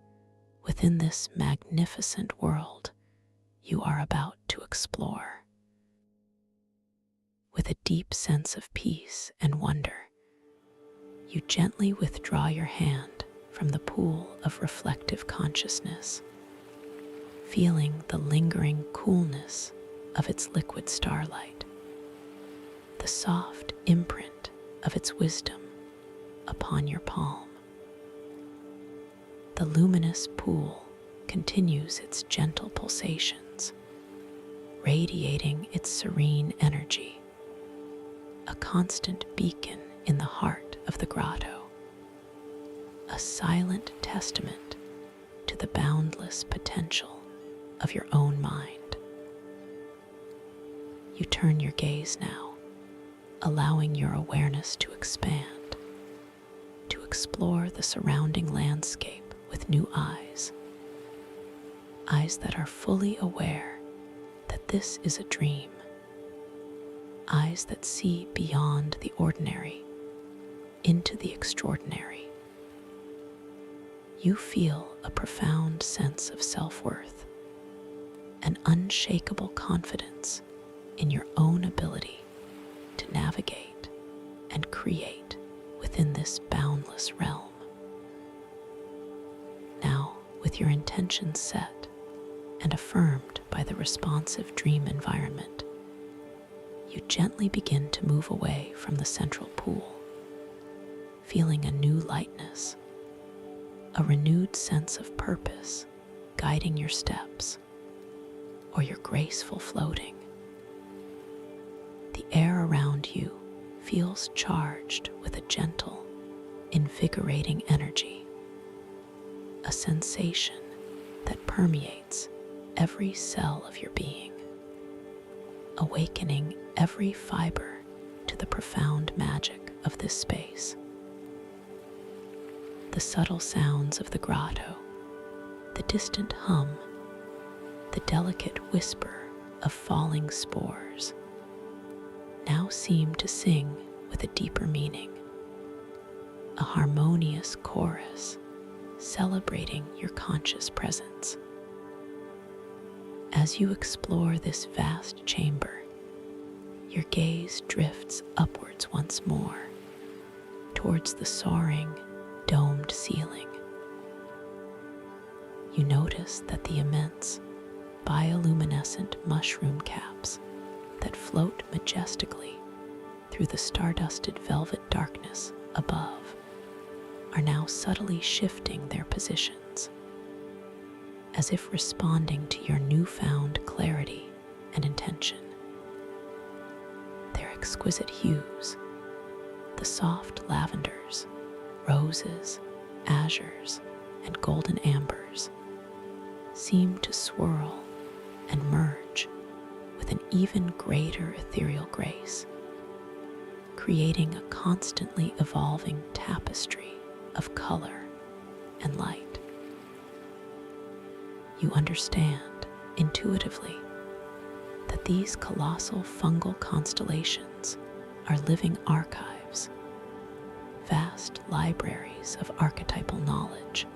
within this magnificent world you are about to explore. With a deep sense of peace and wonder, you gently withdraw your hand from the pool of reflective consciousness, feeling the lingering coolness of its liquid starlight, the soft imprint of its wisdom upon your palm. The luminous pool continues its gentle pulsations, radiating its serene energy, a constant beacon in the heart of the grotto, a silent testament to the boundless potential of your own mind. You turn your gaze now, allowing your awareness to expand, to explore the surrounding landscape with new eyes, eyes that are fully aware that this is a dream, eyes that see beyond the ordinary into the extraordinary. You feel a profound sense of self-worth, an unshakable confidence in your own ability to navigate and create within this boundless realm. Now, with your intentions set and affirmed by the responsive dream environment, you gently begin to move away from the central pool, feeling a new lightness, a renewed sense of purpose guiding your steps or your graceful floating. The air around you feels charged with a gentle, invigorating energy, a sensation that permeates every cell of your being, awakening every fiber to the profound magic of this space. The subtle sounds of the grotto, the distant hum, the delicate whisper of falling spores, now seem to sing with a deeper meaning, a harmonious chorus celebrating your conscious presence. As you explore this vast chamber, your gaze drifts upwards once more, towards the soaring, domed ceiling. You notice that the immense, bioluminescent mushroom caps that float majestically through the stardusted velvet darkness above are now subtly shifting their positions, as if responding to your newfound clarity and intention. Their exquisite hues, the soft lavenders, roses, azures, and golden ambers, seem to swirl and merge with an even greater ethereal grace, creating a constantly evolving tapestry of color and light. You understand intuitively that these colossal fungal constellations are living archives, vast libraries of archetypal knowledge,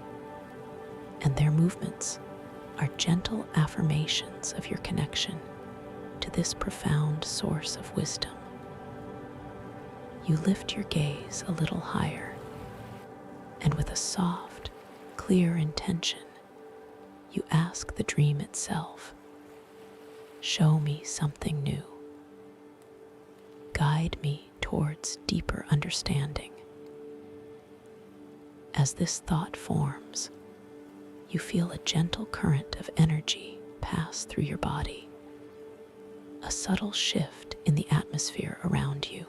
and their movements are gentle affirmations of your connection to this profound source of wisdom. You lift your gaze a little higher, and with a soft, clear intention, you ask the dream itself, "Show me something new. Guide me towards deeper understanding." As this thought forms, you feel a gentle current of energy pass through your body, a subtle shift in the atmosphere around you.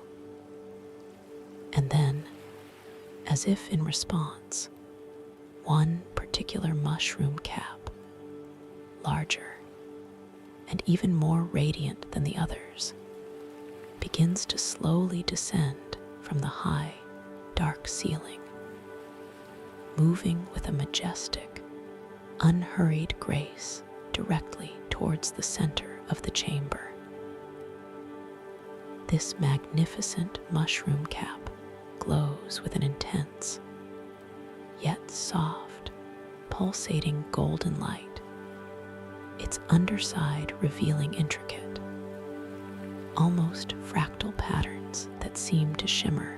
And then, as if in response, one particular mushroom cap, larger and even more radiant than the others, begins to slowly descend from the high, dark ceiling, moving with a majestic, unhurried grace directly towards the center of the chamber. This magnificent mushroom cap glows with an intense, yet soft, pulsating golden light, its underside revealing intricate, almost fractal patterns that seem to shimmer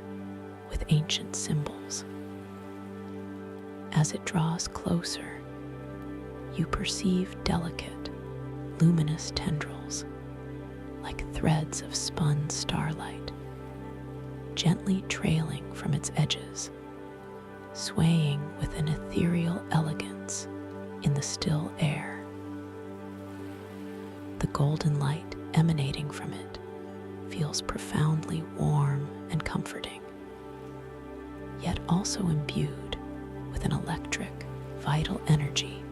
with ancient symbols. As it draws closer, you perceive delicate, luminous tendrils, like threads of spun starlight, gently trailing from its edges, swaying with an ethereal elegance in the still air. The golden light emanating from it feels profoundly warm and comforting, yet also imbued with an electric, vital energy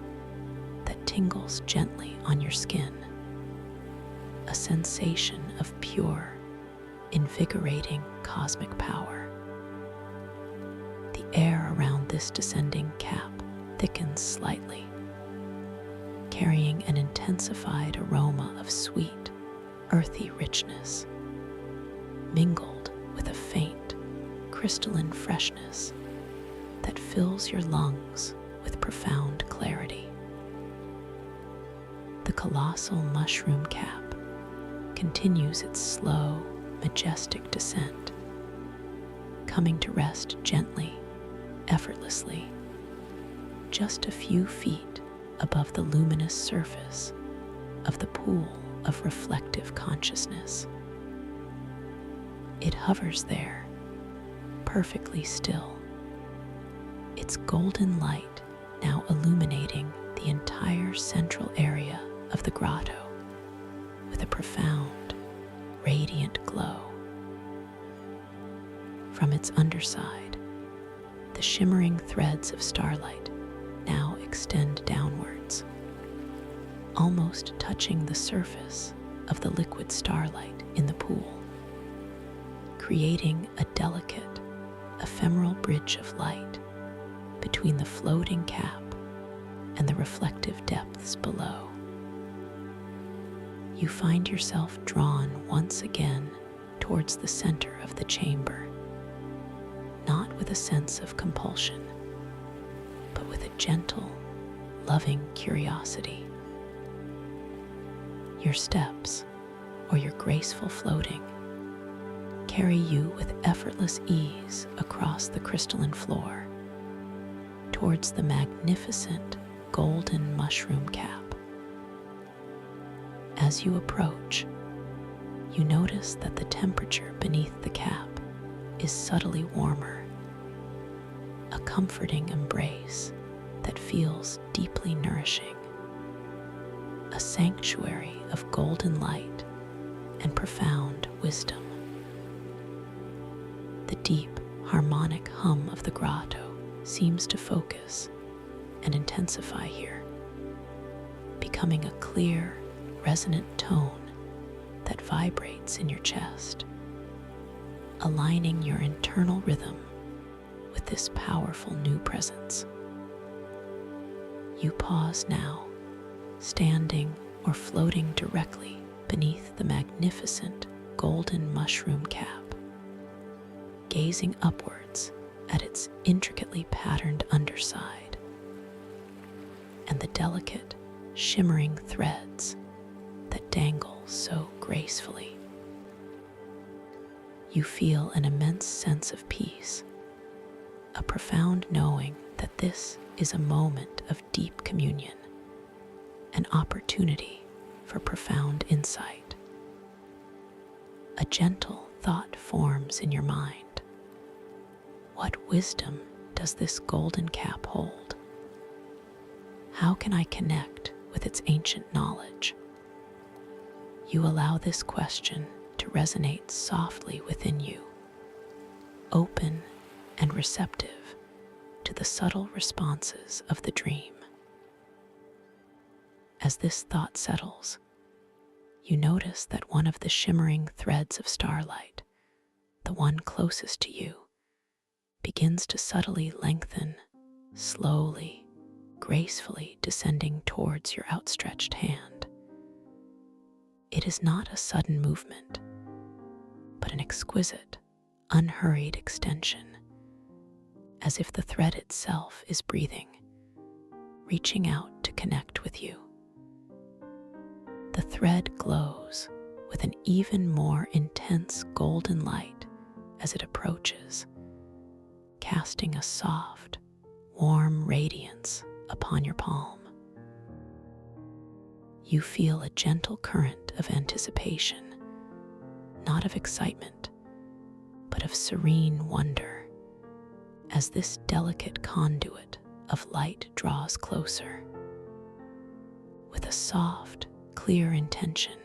that tingles gently on your skin, a sensation of pure, invigorating cosmic power. The air around this descending cap thickens slightly, carrying an intensified aroma of sweet, earthy richness, mingled with a faint, crystalline freshness that fills your lungs with profound clarity. The colossal mushroom cap continues its slow, majestic descent, coming to rest gently, effortlessly, just a few feet above the luminous surface of the pool of reflective consciousness. It hovers there, perfectly still, its golden light now illuminating the entire central area of the grotto with a profound, radiant glow. From its underside, the shimmering threads of starlight now extend downwards, almost touching the surface of the liquid starlight in the pool, creating a delicate, ephemeral bridge of light between the floating cap and the reflective depths below. You find yourself drawn once again towards the center of the chamber, not with a sense of compulsion, but with a gentle, loving curiosity. Your steps, or your graceful floating, carry you with effortless ease across the crystalline floor towards the magnificent golden mushroom cap. As you approach, you notice that the temperature beneath the cap is subtly warmer, a comforting embrace that feels deeply nourishing, a sanctuary of golden light and profound wisdom. The deep, harmonic hum of the grotto seems to focus and intensify here, becoming a clear, resonant tone that vibrates in your chest, aligning your internal rhythm with this powerful new presence. You pause now, standing or floating directly beneath the magnificent golden mushroom cap, gazing upwards at its intricately patterned underside and the delicate, shimmering threads that dangle so gracefully. You feel an immense sense of peace, a profound knowing that this is a moment of deep communion, an opportunity for profound insight. A gentle thought forms in your mind. What wisdom does this golden cap hold? How can I connect with its ancient knowledge? You allow this question to resonate softly within you, open and receptive to the subtle responses of the dream. As this thought settles, you notice that one of the shimmering threads of starlight, the one closest to you, begins to subtly lengthen, slowly, gracefully descending towards your outstretched hand. It is not a sudden movement, but an exquisite, unhurried extension, as if the thread itself is breathing, reaching out to connect with you. The thread glows with an even more intense golden light as it approaches, casting a soft, warm radiance upon your palm. You feel a gentle current of anticipation, not of excitement, but of serene wonder, as this delicate conduit of light draws closer. With a soft, clear intention,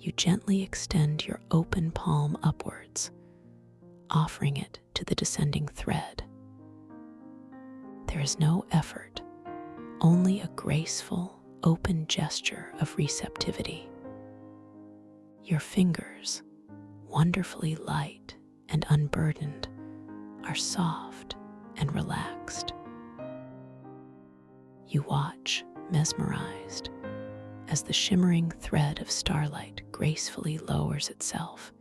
you gently extend your open palm upwards, offering it to the descending thread. There is no effort, only a graceful, open gesture of receptivity. Your fingers, wonderfully light and unburdened, are soft and relaxed. You watch, mesmerized, as the shimmering thread of starlight gracefully lowers itself,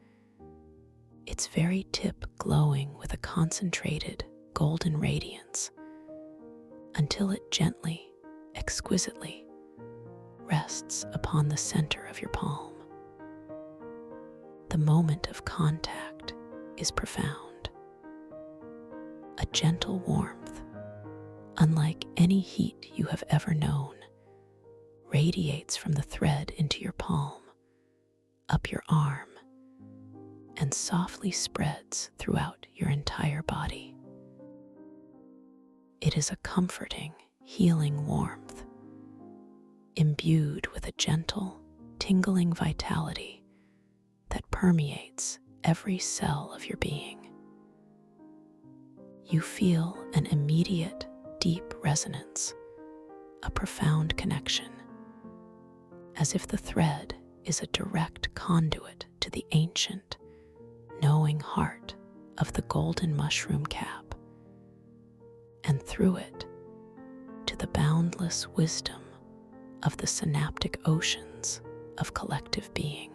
its very tip glowing with a concentrated, golden radiance, until it gently, exquisitely, rests upon the center of your palm. The moment of contact is profound. A gentle warmth, unlike any heat you have ever known, radiates from the thread into your palm, up your arm, and softly spreads throughout your entire body. It is a comforting, healing warmth, imbued with a gentle, tingling vitality that permeates every cell of your being. You feel an immediate, deep resonance, a profound connection, as if the thread is a direct conduit to the ancient, knowing heart of the golden mushroom cap. and through it to the boundless wisdom of the synaptic oceans of collective being.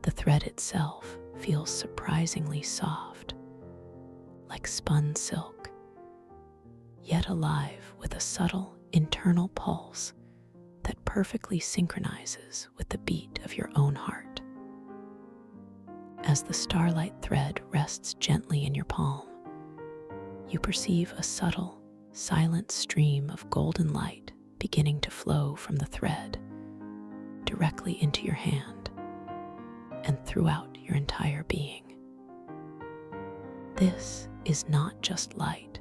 The thread itself feels surprisingly soft, like spun silk, yet alive with a subtle internal pulse that perfectly synchronizes with the beat of your own heart. As the starlight thread rests gently in your palm, you perceive a subtle, silent stream of golden light beginning to flow from the thread directly into your hand and throughout your entire being. This is not just light.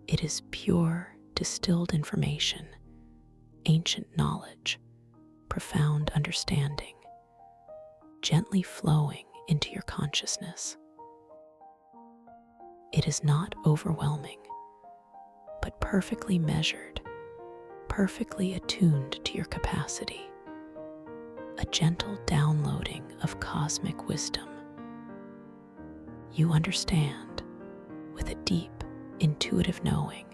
It is pure, distilled information, ancient knowledge, profound understanding, gently flowing into your consciousness. It is not overwhelming, but perfectly measured, perfectly attuned to your capacity, a gentle downloading of cosmic wisdom. You understand, with a deep, intuitive knowing,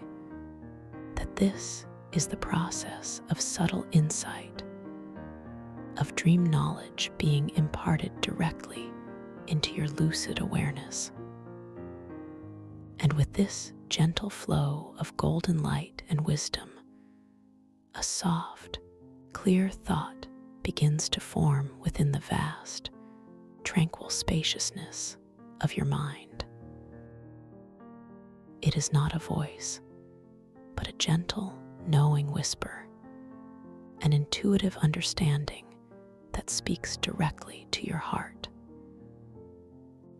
that this is the process of subtle insight, of dream knowledge being imparted directly into your lucid awareness. And with this gentle flow of golden light and wisdom, a soft, clear thought begins to form within the vast, tranquil spaciousness of your mind. It is not a voice, but a gentle, knowing whisper, an intuitive understanding that speaks directly to your heart.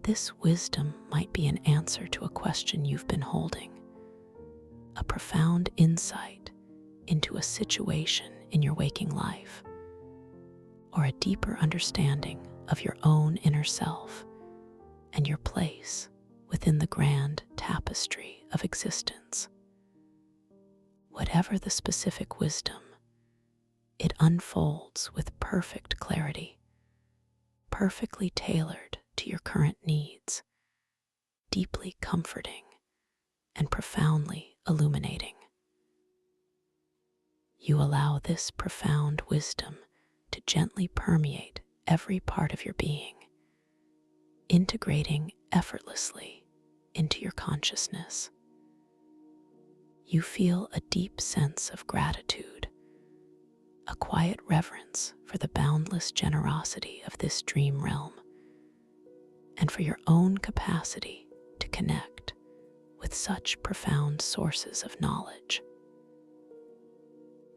This wisdom might be an answer to a question you've been holding, a profound insight into a situation in your waking life, or a deeper understanding of your own inner self and your place within the grand tapestry of existence. Whatever the specific wisdom, it unfolds with perfect clarity, perfectly tailored to your current needs, deeply comforting and profoundly illuminating. You allow this profound wisdom to gently permeate every part of your being, integrating effortlessly into your consciousness. You feel a deep sense of gratitude, a quiet reverence for the boundless generosity of this dream realm, and for your own capacity to connect with such profound sources of knowledge.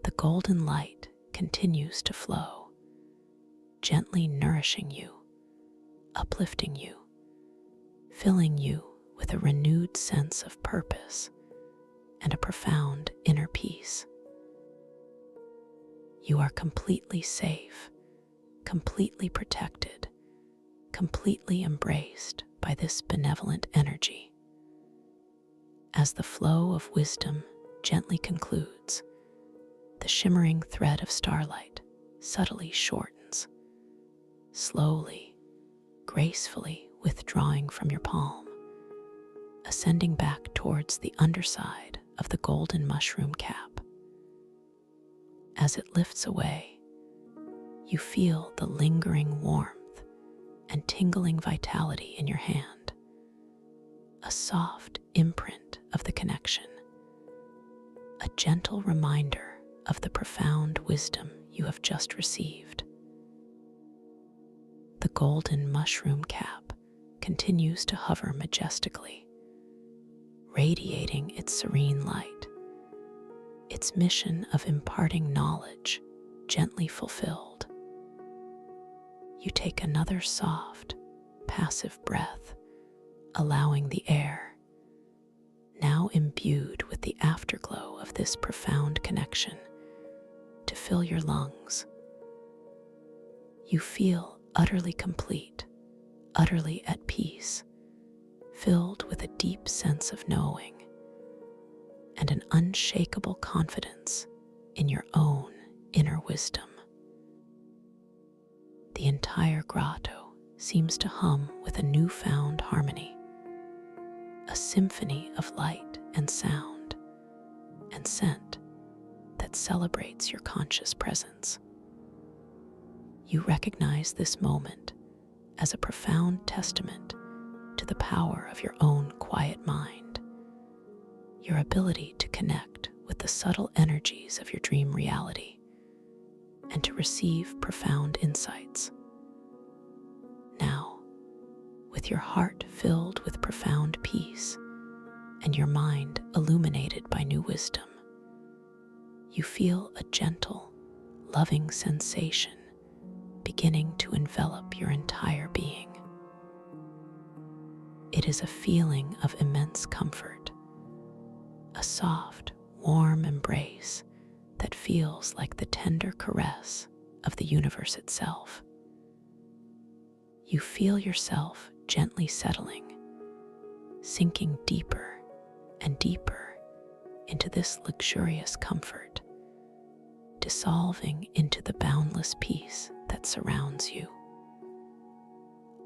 The golden light continues to flow, gently nourishing you, uplifting you, filling you with a renewed sense of purpose and a profound inner peace. You are completely safe, completely protected, completely embraced by this benevolent energy. As the flow of wisdom gently concludes, the shimmering thread of starlight subtly shortens, slowly, gracefully withdrawing from your palm, ascending back towards the underside of the golden mushroom cap. As it lifts away, you feel the lingering warmth and tingling vitality in your hand, a soft imprint of the connection, a gentle reminder of the profound wisdom you have just received. The golden mushroom cap continues to hover majestically, radiating its serene light, its mission of imparting knowledge gently fulfilled. You take another soft, passive breath, allowing the air, now imbued with the afterglow of this profound connection, to fill your lungs. You feel utterly complete, utterly at peace, filled with a deep sense of knowing and an unshakable confidence in your own inner wisdom. The entire grotto seems to hum with a newfound harmony, a symphony of light and sound and scent that celebrates your conscious presence. You recognize this moment as a profound testament to the power of your own quiet mind, your ability to connect with the subtle energies of your dream reality, and to receive profound insights. Now, with your heart filled with profound peace and your mind illuminated by new wisdom, you feel a gentle, loving sensation beginning to envelop your entire being. It is a feeling of immense comfort, a soft, warm embrace that feels like the tender caress of the universe itself. You feel yourself gently settling, sinking deeper and deeper into this luxurious comfort, dissolving into the boundless peace that surrounds you.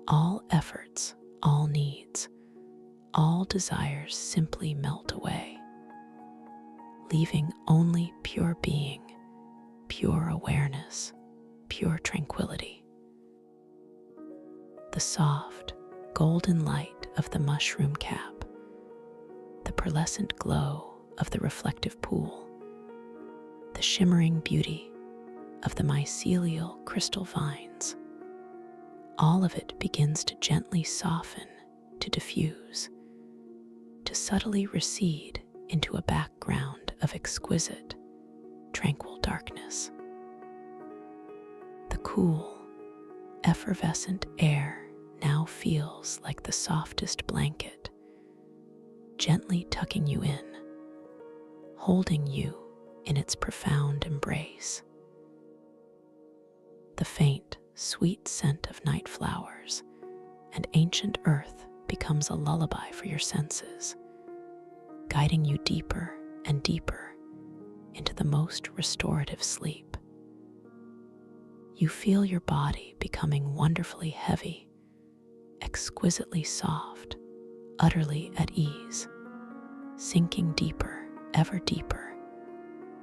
All efforts, all needs, all desires simply melt away, leaving only pure being, pure awareness, pure tranquility. The soft, golden light of the mushroom cap, the pearlescent glow of the reflective pool, the shimmering beauty of the mycelial crystal vines, all of it begins to gently soften, to diffuse, to subtly recede into a background of exquisite, tranquil darkness. The cool, effervescent air now feels like the softest blanket, gently tucking you in, holding you in its profound embrace. The faint, sweet scent of night flowers and ancient earth becomes a lullaby for your senses, guiding you deeper and deeper into the most restorative sleep. You feel your body becoming wonderfully heavy, exquisitely soft, utterly at ease, sinking deeper, ever deeper,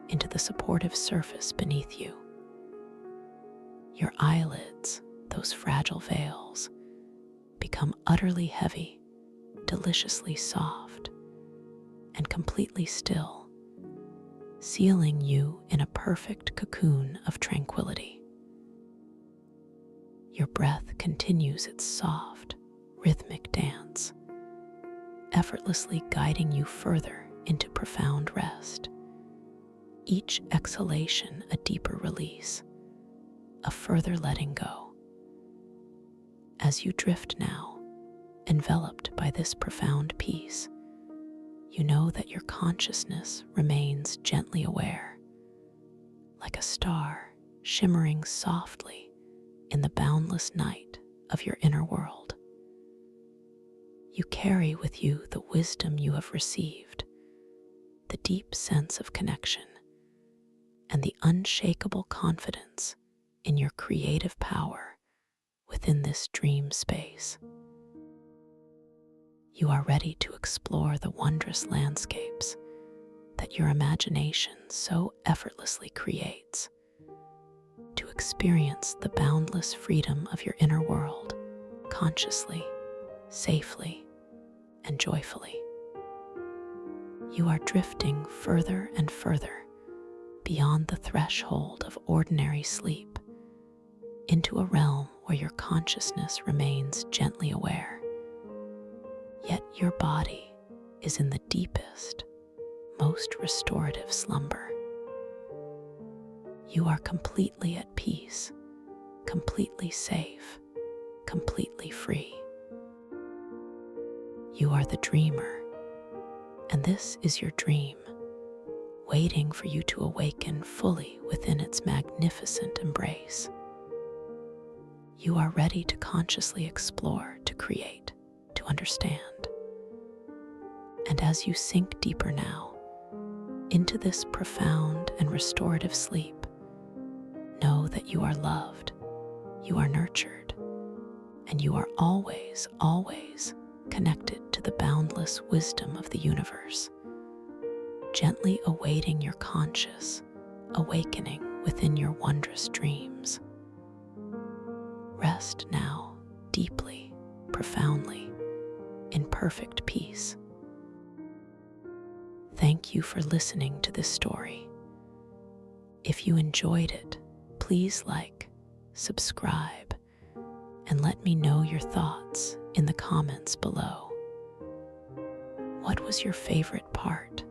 into the supportive surface beneath you. Your eyelids, those fragile veils, become utterly heavy, deliciously soft, and completely still, sealing you in a perfect cocoon of tranquility. Your breath continues its soft, rhythmic dance, effortlessly guiding you further into profound rest. Each exhalation a deeper release, a further letting go. As you drift now, enveloped by this profound peace, you know that your consciousness remains gently aware, like a star shimmering softly in the boundless night of your inner world. You carry with you the wisdom you have received, the deep sense of connection, and the unshakable confidence in your creative power within this dream space. You are ready to explore the wondrous landscapes that your imagination so effortlessly creates, to experience the boundless freedom of your inner world consciously, safely, and joyfully. You are drifting further and further beyond the threshold of ordinary sleep, into a realm where your consciousness remains gently aware. Yet your body is in the deepest, most restorative slumber. You are completely at peace, completely safe, completely free. You are the dreamer, and this is your dream, waiting for you to awaken fully within its magnificent embrace. You are ready to consciously explore, to create, to understand. And as you sink deeper now into this profound and restorative sleep, know that you are loved, you are nurtured, and you are always, always connected to the boundless wisdom of the universe, gently awaiting your conscious awakening within your wondrous dreams. Rest now deeply, profoundly, in perfect peace. Thank you for listening to this story. If you enjoyed it, please like, subscribe, and let me know your thoughts in the comments below. What was your favorite part?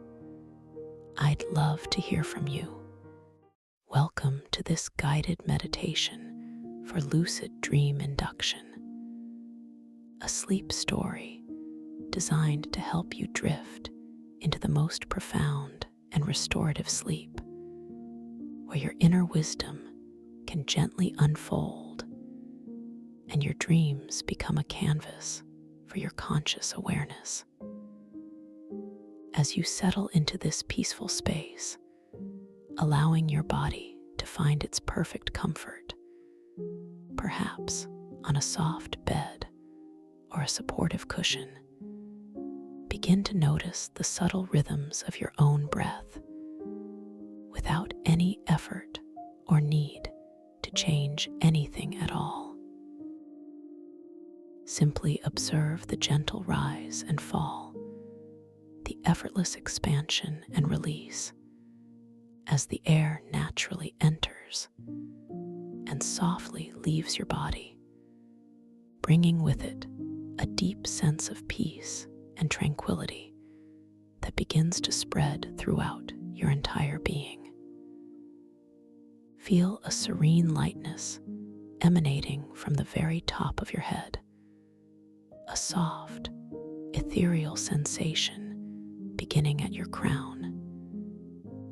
I'd love to hear from you. Welcome to this guided meditation for lucid dream induction, a sleep story designed to help you drift into the most profound and restorative sleep, where your inner wisdom can gently unfold and your dreams become a canvas for your conscious awareness. As you settle into this peaceful space, allowing your body to find its perfect comfort, perhaps on a soft bed or a supportive cushion, begin to notice the subtle rhythms of your own breath without any effort or need to change anything at all. Simply observe the gentle rise and fall, the effortless expansion and release as the air naturally enters and softly leaves your body, bringing with it a deep sense of peace and tranquility that begins to spread throughout your entire being. Feel a serene lightness emanating from the very top of your head, a soft, ethereal sensation beginning at your crown,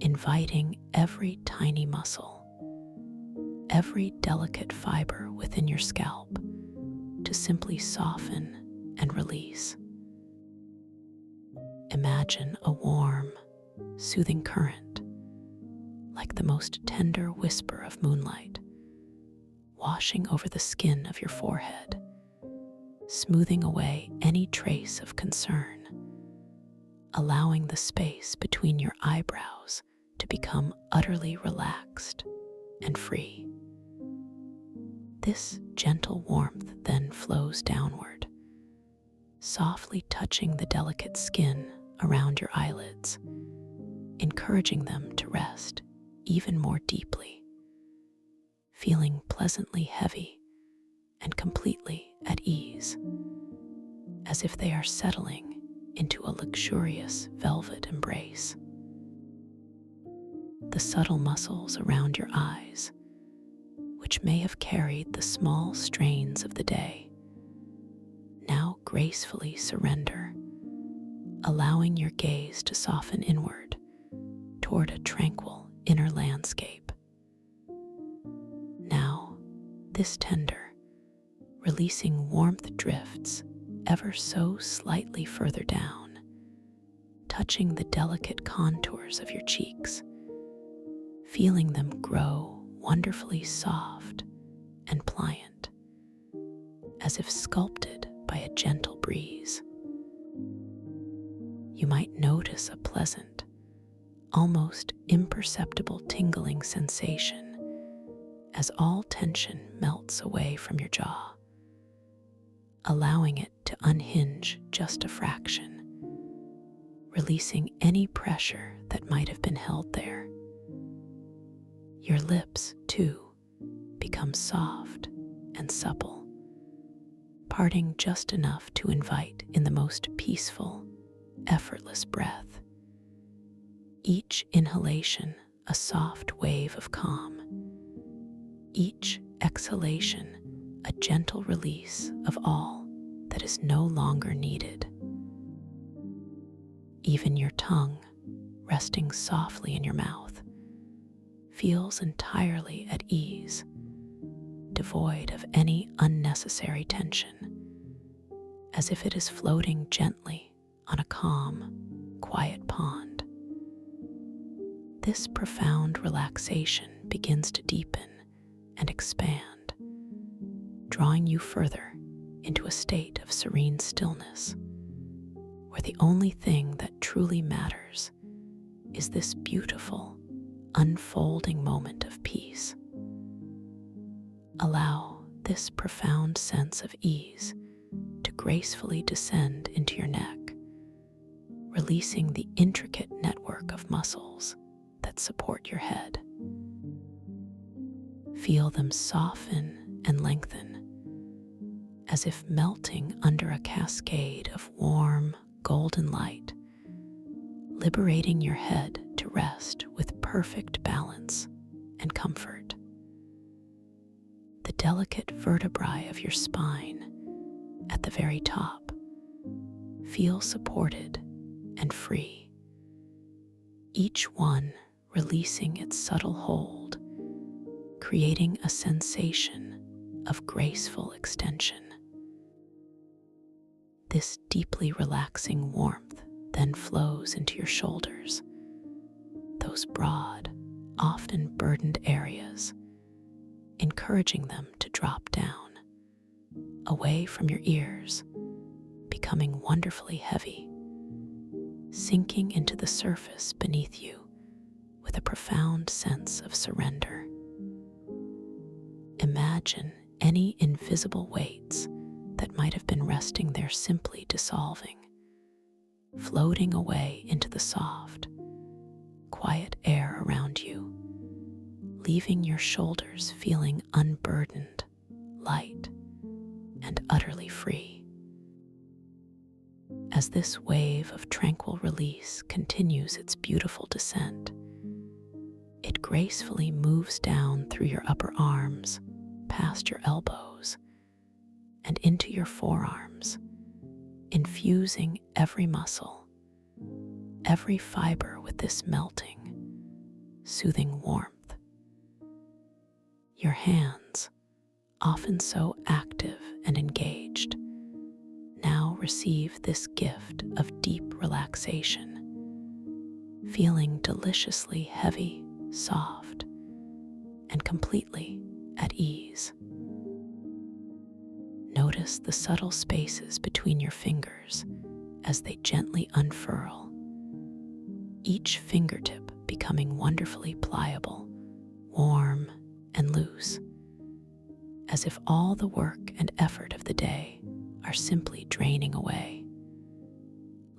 inviting every tiny muscle, every delicate fiber within your scalp to simply soften and release. Imagine a warm, soothing current, like the most tender whisper of moonlight, washing over the skin of your forehead, smoothing away any trace of concern, allowing the space between your eyebrows to become utterly relaxed and free. This gentle warmth then flows downward, softly touching the delicate skin around your eyelids, encouraging them to rest even more deeply, feeling pleasantly heavy and completely at ease, as if they are settling into a luxurious velvet embrace. The subtle muscles around your eyes, which may have carried the small strains of the day, now gracefully surrender, allowing your gaze to soften inward toward a tranquil inner landscape. Now, this tender, releasing warmth drifts ever so slightly further down, touching the delicate contours of your cheeks, feeling them grow wonderfully soft and pliant, as if sculpted by a gentle breeze. You might notice a pleasant, almost imperceptible tingling sensation as all tension melts away from your jaw, allowing it to unhinge just a fraction, releasing any pressure that might have been held there. Your lips, too, become soft and supple, parting just enough to invite in the most peaceful, effortless breath. Each inhalation a soft wave of calm, each exhalation a gentle release of all that is no longer needed. Even your tongue, resting softly in your mouth, feels entirely at ease, devoid of any unnecessary tension, as if it is floating gently on a calm, quiet pond. This profound relaxation begins to deepen and expand, drawing you further into a state of serene stillness, where the only thing that truly matters is this beautiful, unfolding moment of peace. Allow this profound sense of ease to gracefully descend into your neck, releasing the intricate network of muscles that support your head. Feel them soften and lengthen, as if melting under a cascade of warm, golden light, liberating your head to rest with perfect balance and comfort. The delicate vertebrae of your spine at the very top feel supported and free, each one releasing its subtle hold, creating a sensation of graceful extension. This deeply relaxing warmth then flows into your shoulders, those broad, often burdened areas, encouraging them to drop down, away from your ears, becoming wonderfully heavy, sinking into the surface beneath you with a profound sense of surrender. Imagine any invisible weights that might have been resting there simply dissolving, floating away into the soft, quiet air around you, leaving your shoulders feeling unburdened, light, and utterly free. As this wave of tranquil release continues its beautiful descent, it gracefully moves down through your upper arms, past your elbows, and into your forearms, infusing every muscle, every fiber with this melting, soothing warmth. Your hands, often so active and engaged, now receive this gift of deep relaxation, feeling deliciously heavy, soft, and completely at ease. Notice the subtle spaces between your fingers as they gently unfurl, each fingertip becoming wonderfully pliable, warm, and loose, as if all the work and effort of the day are simply draining away,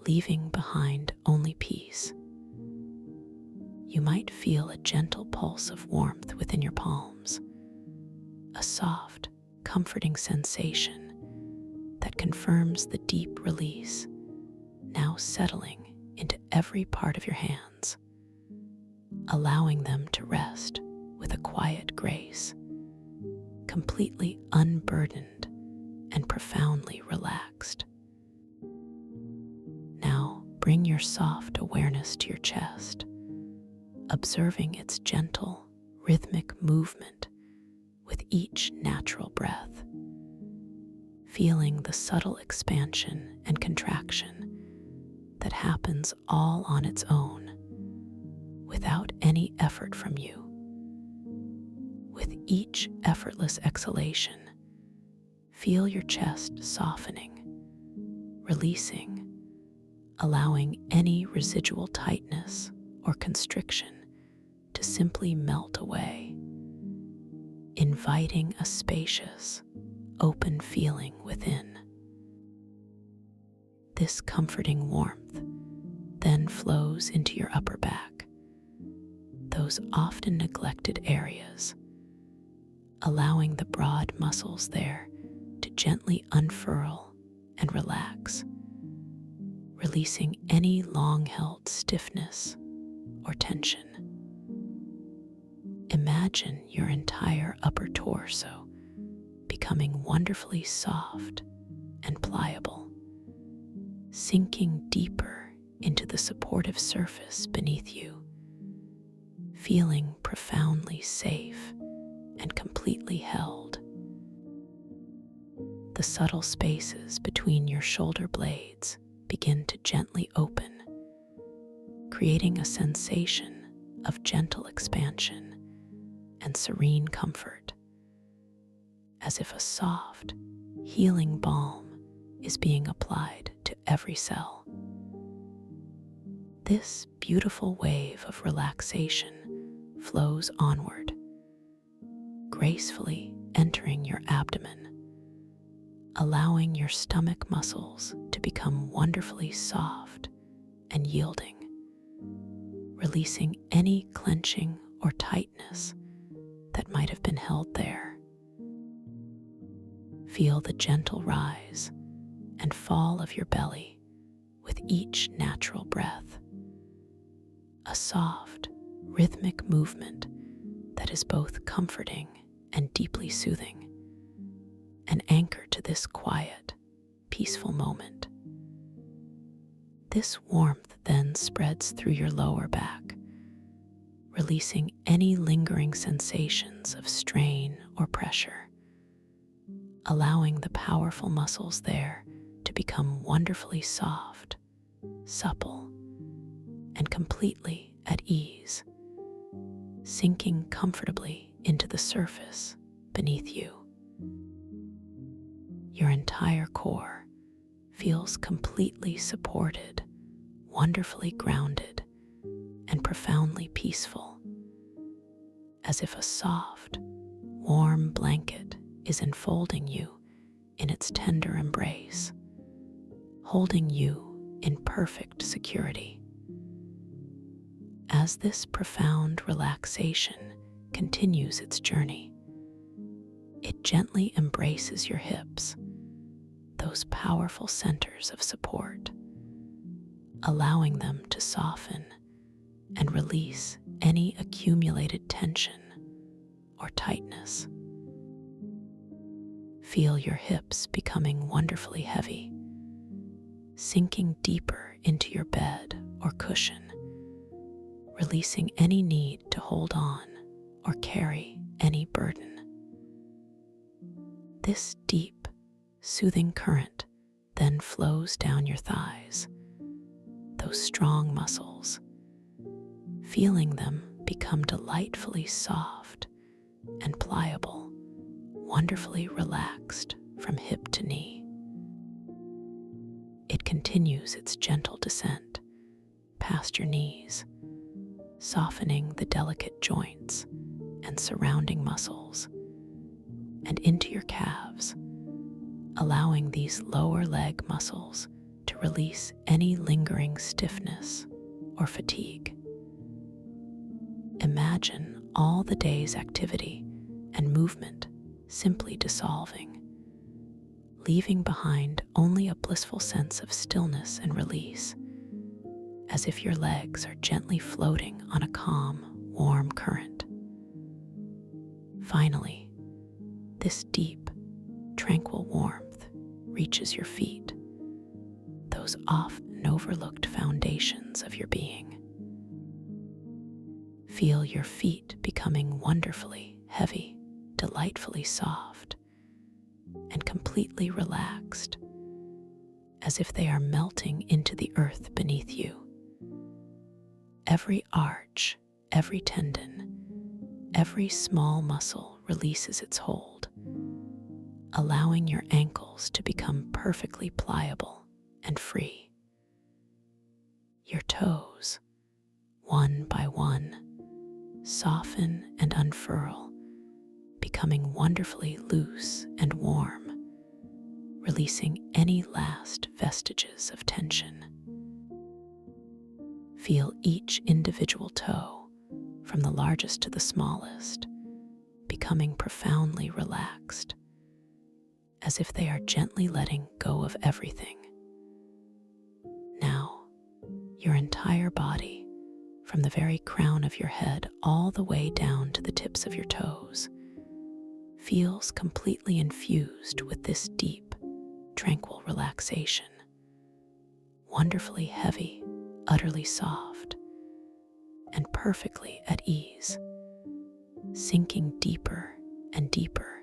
leaving behind only peace. You might feel a gentle pulse of warmth within your palms, a soft, comforting sensation that confirms the deep release now settling into every part of your hands, allowing them to rest with a quiet grace, completely unburdened and profoundly relaxed. Now bring your soft awareness to your chest, observing its gentle, rhythmic movement with each natural breath, feeling the subtle expansion and contraction that happens all on its own, without any effort from you. With each effortless exhalation, feel your chest softening, releasing, allowing any residual tightness or constriction to simply melt away, inviting a spacious, open feeling within. This comforting warmth then flows into your upper back, those often neglected areas, allowing the broad muscles there to gently unfurl and relax, releasing any long-held stiffness or tension. Imagine your entire upper torso becoming wonderfully soft and pliable, sinking deeper into the supportive surface beneath you, feeling profoundly safe and completely held. The subtle spaces between your shoulder blades begin to gently open, creating a sensation of gentle expansion and serene comfort. as if a soft, healing balm is being applied to every cell. This beautiful wave of relaxation flows onward, gracefully entering your abdomen, allowing your stomach muscles to become wonderfully soft and yielding, releasing any clenching or tightness that might have been held there. Feel the gentle rise and fall of your belly with each natural breath, a soft, rhythmic movement that is both comforting and deeply soothing, an anchor to this quiet, peaceful moment. This warmth then spreads through your lower back, releasing any lingering sensations of strain or pressure, allowing the powerful muscles there to become wonderfully soft, supple, and completely at ease, sinking comfortably into the surface beneath you. Your entire core feels completely supported, wonderfully grounded, and profoundly peaceful, as if a soft, warm blanket is enfolding you in its tender embrace, holding you in perfect security. As this profound relaxation continues its journey, it gently embraces your hips, those powerful centers of support, allowing them to soften and release any accumulated tension or tightness. Feel your hips becoming wonderfully heavy, sinking deeper into your bed or cushion, releasing any need to hold on or carry any burden. This deep, soothing current then flows down your thighs, those strong muscles, feeling them become delightfully soft and pliable, wonderfully relaxed from hip to knee. It continues its gentle descent past your knees, softening the delicate joints and surrounding muscles, and into your calves, allowing these lower leg muscles to release any lingering stiffness or fatigue. Imagine all the day's activity and movement simply dissolving, leaving behind only a blissful sense of stillness and release, as if your legs are gently floating on a calm, warm current. Finally, this deep, tranquil warmth reaches your feet, those often overlooked foundations of your being. Feel your feet becoming wonderfully heavy, delightfully soft, and completely relaxed, as if they are melting into the earth beneath you. Every arch, every tendon, every small muscle releases its hold, allowing your ankles to become perfectly pliable and free. Your toes, one by one, soften and unfurl, becoming wonderfully loose and warm, releasing any last vestiges of tension. Feel each individual toe, from the largest to the smallest, becoming profoundly relaxed, as if they are gently letting go of everything. Now, your entire body, from the very crown of your head all the way down to the tips of your toes, feels completely infused with this deep, tranquil relaxation, wonderfully heavy, utterly soft, and perfectly at ease, sinking deeper and deeper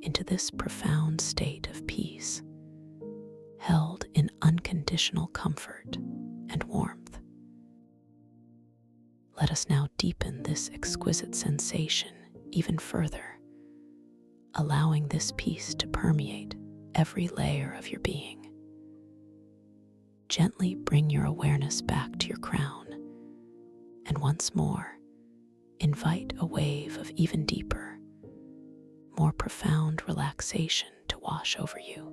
into this profound state of peace, held in unconditional comfort and warmth. Let us now deepen this exquisite sensation even further, allowing this peace to permeate every layer of your being. Gently bring your awareness back to your crown, and once more, invite a wave of even deeper, more profound relaxation to wash over you.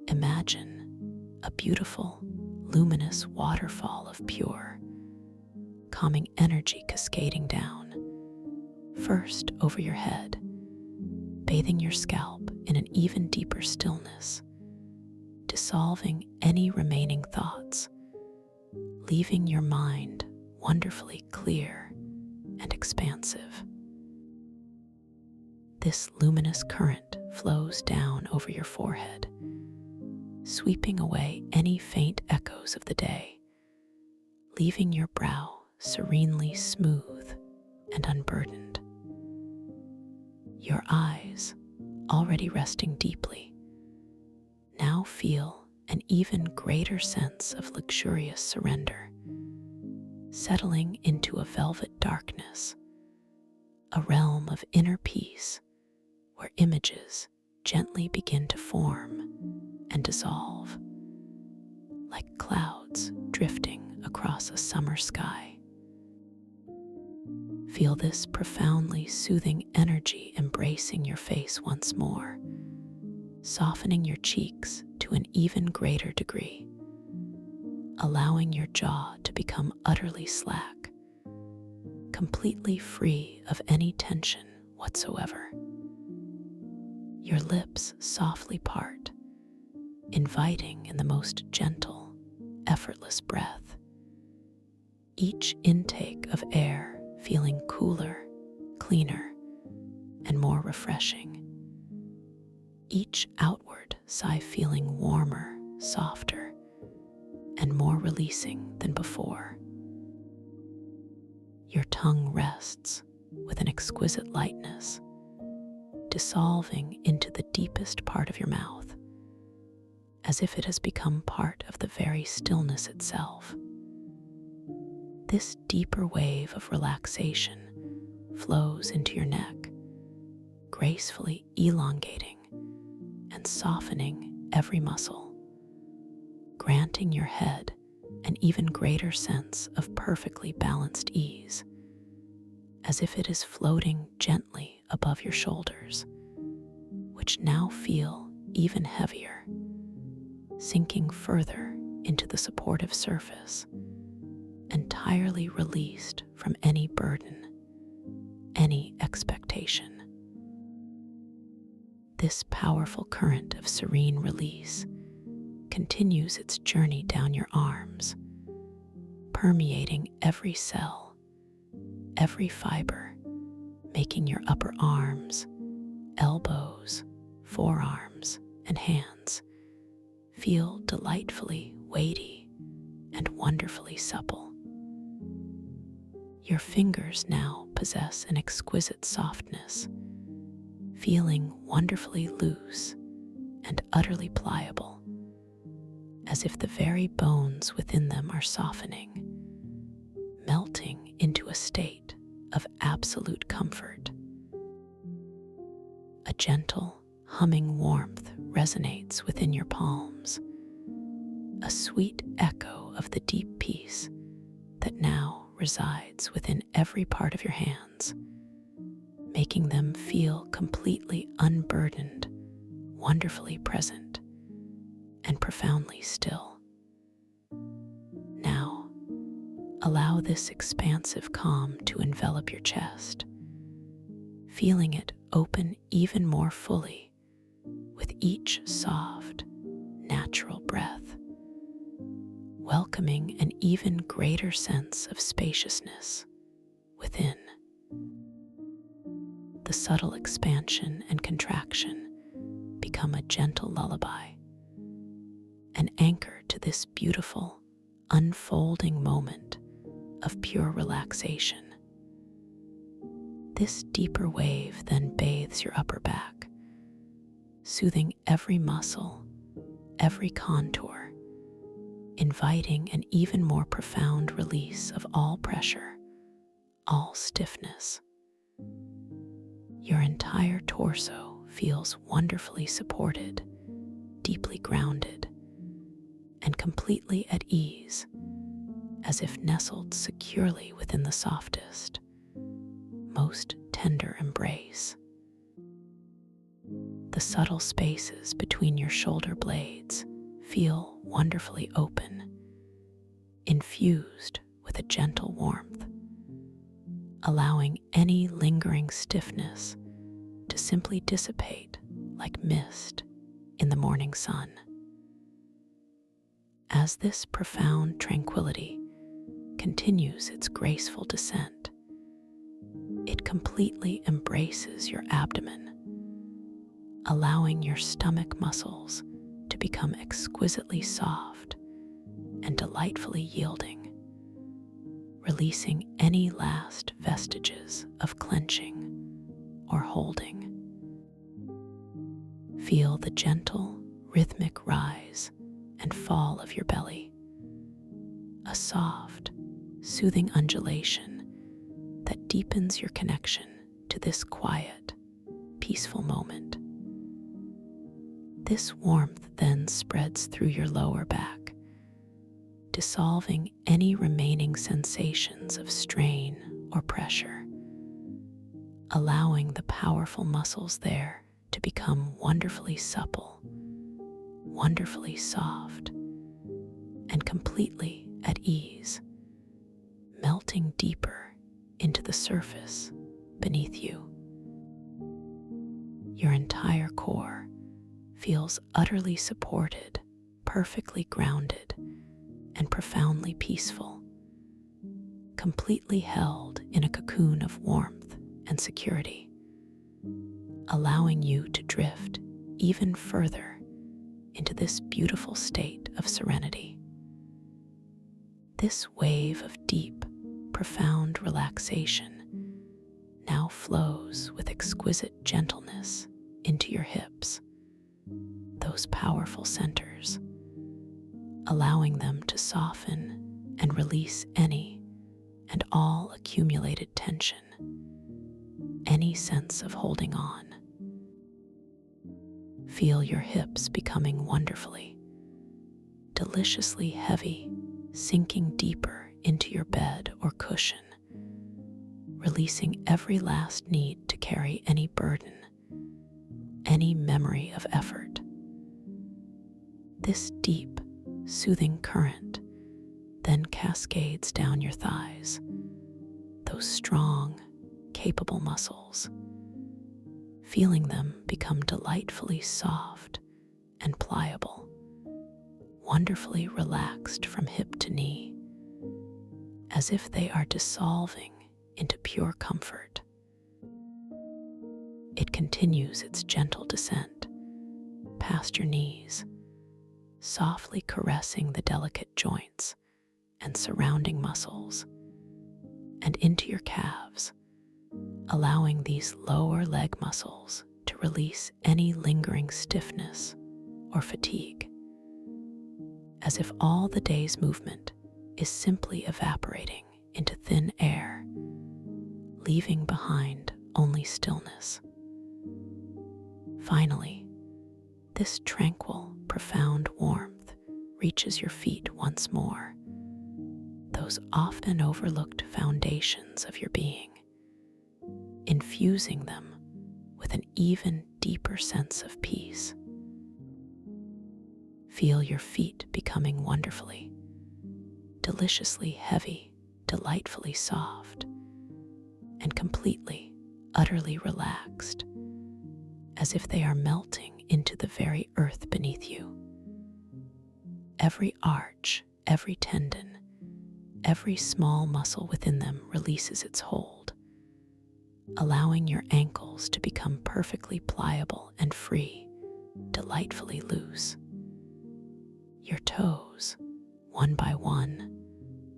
Imagine a beautiful, luminous waterfall of pure, calming energy cascading down, first over your head, bathing your scalp in an even deeper stillness, dissolving any remaining thoughts, leaving your mind wonderfully clear and expansive. This luminous current flows down over your forehead, sweeping away any faint echoes of the day, leaving your brow serenely smooth and unburdened. Your eyes, already resting deeply, now feel an even greater sense of luxurious surrender, settling into a velvet darkness, a realm of inner peace where images gently begin to form and dissolve, like clouds drifting across a summer sky. Feel this profoundly soothing energy embracing your face once more, softening your cheeks to an even greater degree, allowing your jaw to become utterly slack, completely free of any tension whatsoever. Your lips softly part, inviting in the most gentle, effortless breath. Each intake of air feeling cooler, cleaner, and more refreshing. Each outward sigh feeling warmer, softer, and more releasing than before. Your tongue rests with an exquisite lightness, dissolving into the deepest part of your mouth, as if it has become part of the very stillness itself. This deeper wave of relaxation flows into your neck, gracefully elongating and softening every muscle, granting your head an even greater sense of perfectly balanced ease, as if it is floating gently above your shoulders, which now feel even heavier, sinking further into the supportive surface, entirely released from any burden, any expectation. This powerful current of serene release continues its journey down your arms, permeating every cell, every fiber, making your upper arms, elbows, forearms, and hands feel delightfully weighty and wonderfully supple. Your fingers now possess an exquisite softness, feeling wonderfully loose and utterly pliable, as if the very bones within them are softening, melting into a state of absolute comfort. A gentle, humming warmth resonates within your palms, a sweet echo of the deep peace that now resides within every part of your hands, making them feel completely unburdened, wonderfully present, and profoundly still. Now, allow this expansive calm to envelop your chest, feeling it open even more fully with each soft, natural breath, welcoming an even greater sense of spaciousness within. The subtle expansion and contraction become a gentle lullaby, an anchor to this beautiful, unfolding moment of pure relaxation. This deeper wave then bathes your upper back, soothing every muscle, every contour, inviting an even more profound release of all pressure, all stiffness. Your entire torso feels wonderfully supported, deeply grounded, and completely at ease, as if nestled securely within the softest, most tender embrace. The subtle spaces between your shoulder blades feel wonderfully open, infused with a gentle warmth, allowing any lingering stiffness to simply dissipate like mist in the morning sun. As this profound tranquility continues its graceful descent, it completely embraces your abdomen, allowing your stomach muscles to become exquisitely soft and delightfully yielding, releasing any last vestiges of clenching or holding. Feel the gentle, rhythmic rise and fall of your belly, a soft, soothing undulation that deepens your connection to this quiet, peaceful moment. This warmth then spreads through your lower back, dissolving any remaining sensations of strain or pressure, allowing the powerful muscles there to become wonderfully supple, wonderfully soft, and completely at ease, melting deeper into the surface beneath you. Your entire core feels utterly supported, perfectly grounded, and profoundly peaceful, completely held in a cocoon of warmth and security, allowing you to drift even further into this beautiful state of serenity. This wave of deep, profound relaxation now flows with exquisite gentleness into your hips, those powerful centers, allowing them to soften and release any and all accumulated tension, any sense of holding on. Feel your hips becoming wonderfully, deliciously heavy, sinking deeper into your bed or cushion, releasing every last need to carry any burden, any memory of effort. This deep, soothing current then cascades down your thighs, those strong, capable muscles, feeling them become delightfully soft and pliable, wonderfully relaxed from hip to knee, as if they are dissolving into pure comfort. It continues its gentle descent past your knees, softly caressing the delicate joints and surrounding muscles, and into your calves, allowing these lower leg muscles to release any lingering stiffness or fatigue, as if all the day's movement is simply evaporating into thin air, leaving behind only stillness. Finally, this tranquil, profound warmth reaches your feet once more, those often overlooked foundations of your being, infusing them with an even deeper sense of peace. Feel your feet becoming wonderfully, deliciously heavy, delightfully soft, and completely, utterly relaxed, as if they are melting into the very earth beneath you. Every arch, every tendon, every small muscle within them releases its hold, allowing your ankles to become perfectly pliable and free, delightfully loose. Your toes, one by one,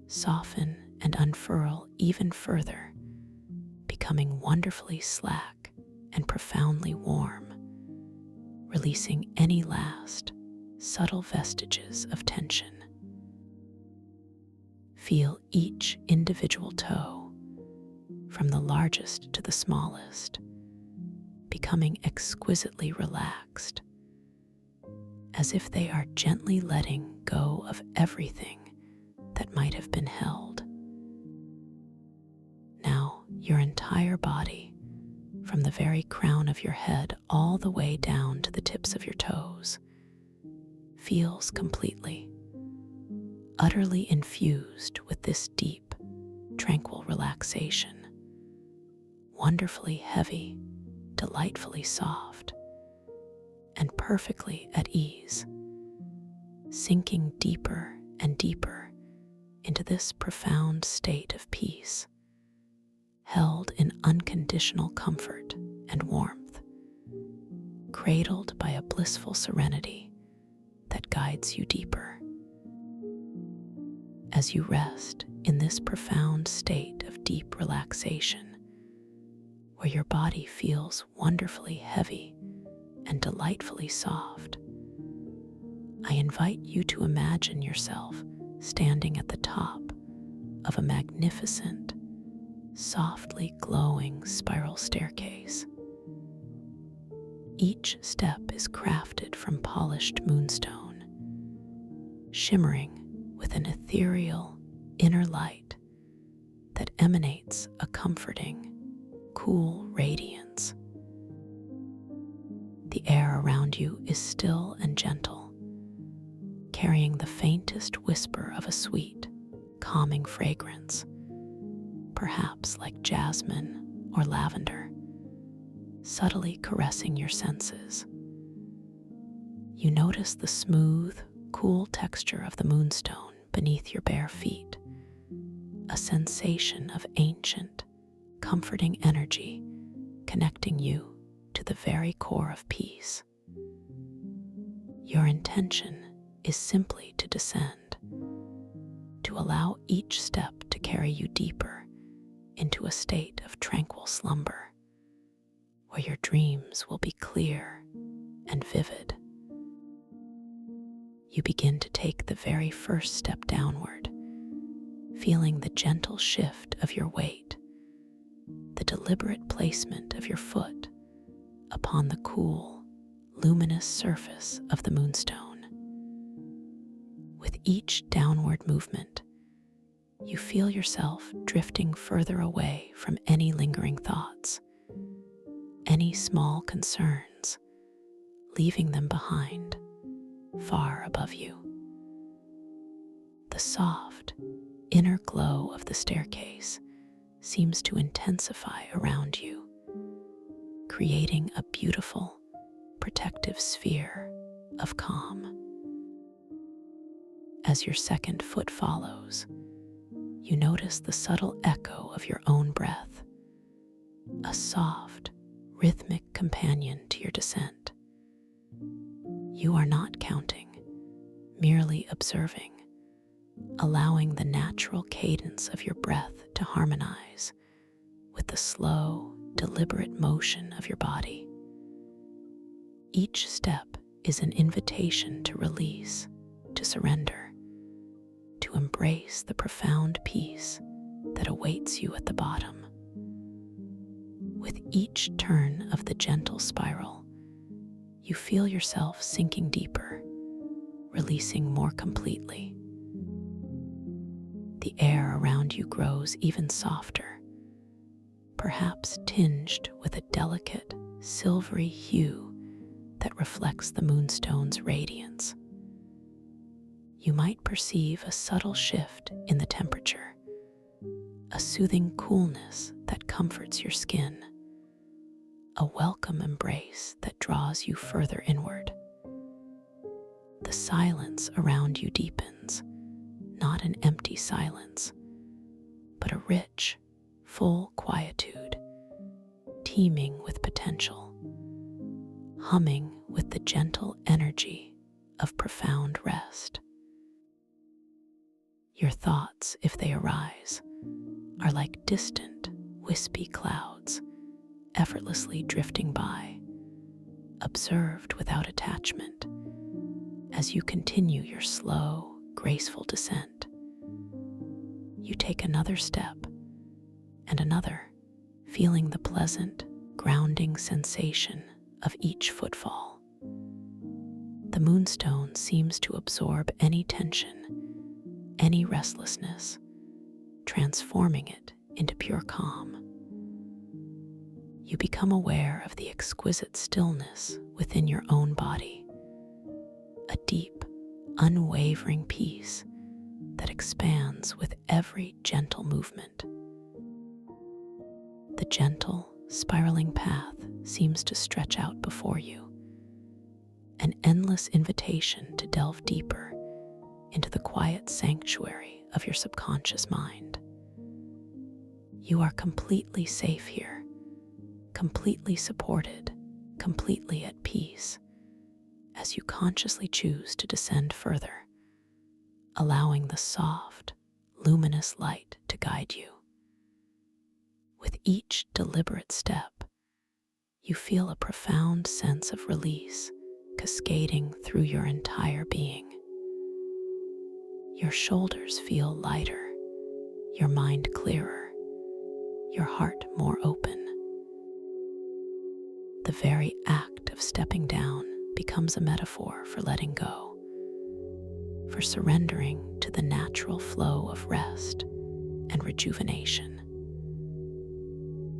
soften and unfurl even further, becoming wonderfully slack and profoundly warm, releasing any last, subtle vestiges of tension. Feel each individual toe, from the largest to the smallest, becoming exquisitely relaxed, as if they are gently letting go of everything that might have been held. Now, your entire body, from the very crown of your head all the way down to the tips of your toes, feels completely, utterly infused with this deep, tranquil relaxation, wonderfully heavy, delightfully soft, and perfectly at ease, sinking deeper and deeper into this profound state of peace, held in unconditional comfort and warmth, cradled by a blissful serenity that guides you deeper. As you rest in this profound state of deep relaxation, where your body feels wonderfully heavy and delightfully soft, I invite you to imagine yourself standing at the top of a magnificent, softly glowing spiral staircase. Each step is crafted from polished moonstone, shimmering with an ethereal inner light that emanates a comforting, cool radiance. The air around you is still and gentle, carrying the faintest whisper of a sweet, calming fragrance, perhaps like jasmine or lavender, subtly caressing your senses. You notice the smooth, cool texture of the moonstone beneath your bare feet, a sensation of ancient, comforting energy connecting you to the very core of peace. Your intention is simply to descend, to allow each step to carry you deeper into a state of tranquil slumber, where your dreams will be clear and vivid. You begin to take the very first step downward, feeling the gentle shift of your weight, the deliberate placement of your foot upon the cool, luminous surface of the moonstone. With each downward movement, you feel yourself drifting further away from any lingering thoughts, any small concerns, leaving them behind, far above you. The soft, inner glow of the staircase seems to intensify around you, creating a beautiful, protective sphere of calm. As your second foot follows, you notice the subtle echo of your own breath, a soft, rhythmic companion to your descent. You are not counting, merely observing, allowing the natural cadence of your breath to harmonize with the slow, deliberate motion of your body. Each step is an invitation to release, to surrender, to embrace the profound peace that awaits you at the bottom. With each turn of the gentle spiral, you feel yourself sinking deeper, releasing more completely. The air around you grows even softer, perhaps tinged with a delicate, silvery hue that reflects the moonstone's radiance. You might perceive a subtle shift in the temperature, a soothing coolness that comforts your skin, a welcome embrace that draws you further inward. The silence around you deepens, not an empty silence, but a rich, full quietude, teeming with potential, humming with the gentle energy of profound rest. Your thoughts, if they arise, are like distant, wispy clouds, effortlessly drifting by, observed without attachment, as you continue your slow, graceful descent. You take another step and another, feeling the pleasant, grounding sensation of each footfall. The moonstone seems to absorb any tension, any restlessness, transforming it into pure calm. You become aware of the exquisite stillness within your own body, a deep, unwavering peace that expands with every gentle movement. The gentle, spiraling path seems to stretch out before you, an endless invitation to delve deeper into the quiet sanctuary of your subconscious mind. You are completely safe here, completely supported, completely at peace, as you consciously choose to descend further, allowing the soft, luminous light to guide you. With each deliberate step, you feel a profound sense of release cascading through your entire being. Your shoulders feel lighter, your mind clearer, your heart more open. The very act of stepping down becomes a metaphor for letting go, for surrendering to the natural flow of rest and rejuvenation.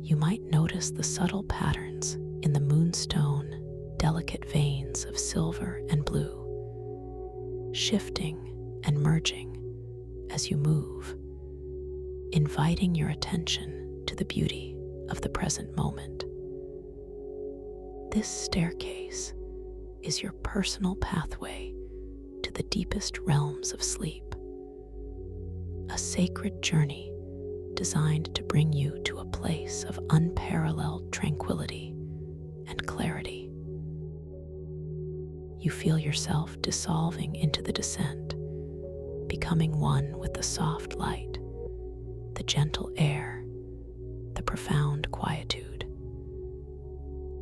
You might notice the subtle patterns in the moonstone, delicate veins of silver and blue, shifting and merging as you move, inviting your attention to the beauty of the present moment. This staircase is your personal pathway to the deepest realms of sleep, a sacred journey designed to bring you to a place of unparalleled tranquility and clarity. You feel yourself dissolving into the descent, becoming one with the soft light, the gentle air, the profound quietude.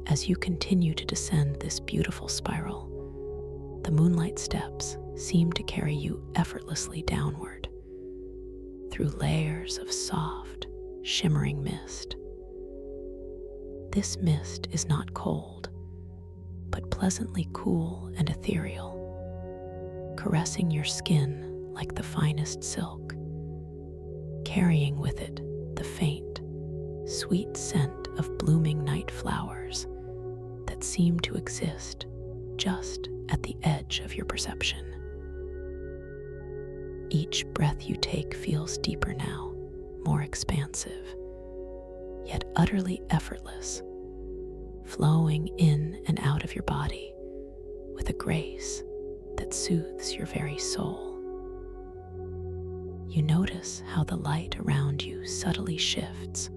As you continue to descend this beautiful spiral, the moonlight steps seem to carry you effortlessly downward, through layers of soft, shimmering mist. This mist is not cold, but pleasantly cool and ethereal, caressing your skin like the finest silk, carrying with it the faint, sweet scent of blooming night flowers that seem to exist just at the edge of your perception. Each breath you take feels deeper now, more expansive, yet utterly effortless, flowing in and out of your body with a grace that soothes your very soul. You notice how the light around you subtly shifts,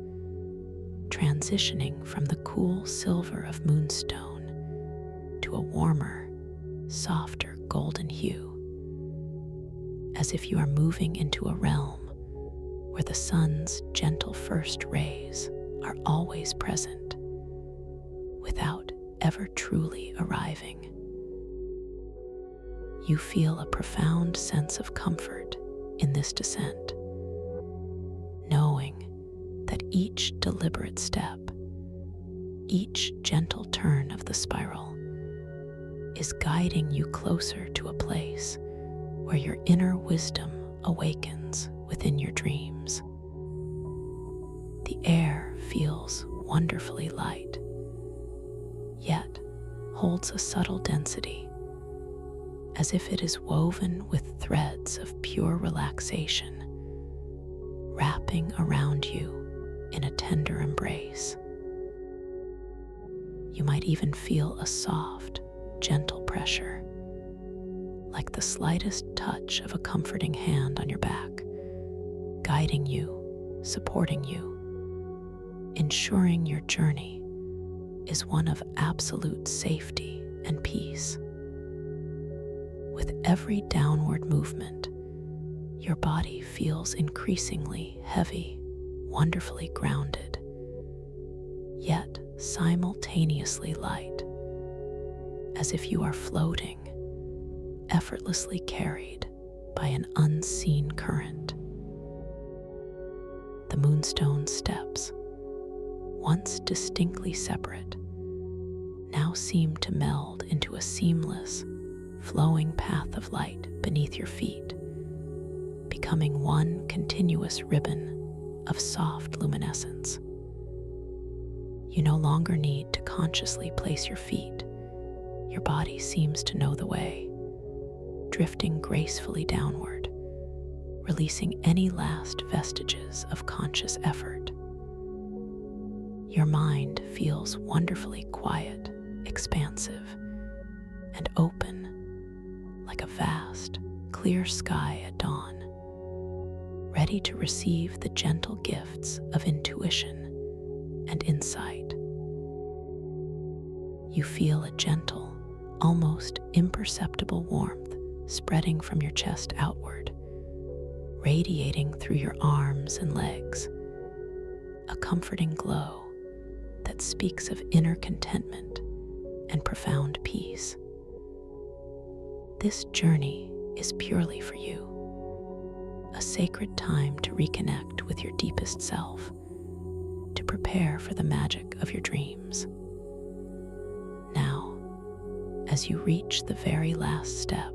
transitioning from the cool silver of moonstone to a warmer, softer golden hue, as if you are moving into a realm where the sun's gentle first rays are always present, without ever truly arriving. You feel a profound sense of comfort in this descent, knowing that each deliberate step, each gentle turn of the spiral, is guiding you closer to a place where your inner wisdom awakens within your dreams. The air feels wonderfully light, yet holds a subtle density, as if it is woven with threads of pure relaxation, wrapping around you in a tender embrace. You might even feel a soft, gentle pressure, like the slightest touch of a comforting hand on your back, guiding you, supporting you, ensuring your journey is one of absolute safety and peace. With every downward movement, your body feels increasingly heavy, wonderfully grounded, yet simultaneously light, as if you are floating, effortlessly carried by an unseen current. The moonstone steps, once distinctly separate, now seem to meld into a seamless, flowing path of light beneath your feet, becoming one continuous ribbon of soft luminescence. You no longer need to consciously place your feet. Your body seems to know the way, drifting gracefully downward, releasing any last vestiges of conscious effort. Your mind feels wonderfully quiet, expansive, and open, like a vast, clear sky at dawn, ready to receive the gentle gifts of intuition and insight. You feel a gentle, almost imperceptible warmth spreading from your chest outward, radiating through your arms and legs, a comforting glow that speaks of inner contentment and profound peace. This journey is purely for you, a sacred time to reconnect with your deepest self, to prepare for the magic of your dreams. Now, as you reach the very last step,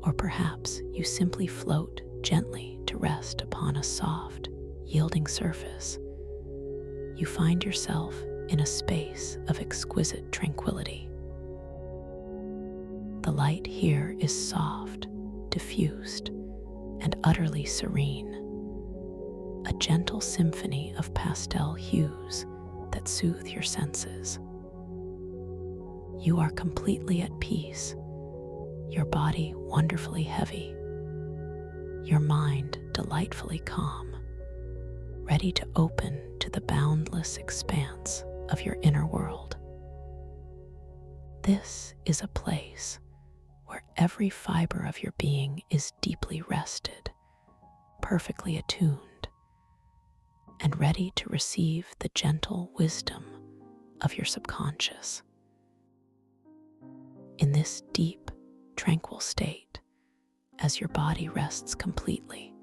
or perhaps you simply float gently to rest upon a soft, yielding surface, you find yourself in a space of exquisite tranquility. The light here is soft, diffused, and utterly serene, a gentle symphony of pastel hues that soothe your senses. You are completely at peace, your body wonderfully heavy, your mind delightfully calm, ready to open to the boundless expanse of your inner world. This is a place where every fiber of your being is deeply rested, perfectly attuned, and ready to receive the gentle wisdom of your subconscious. In this deep, tranquil state, as your body rests completely,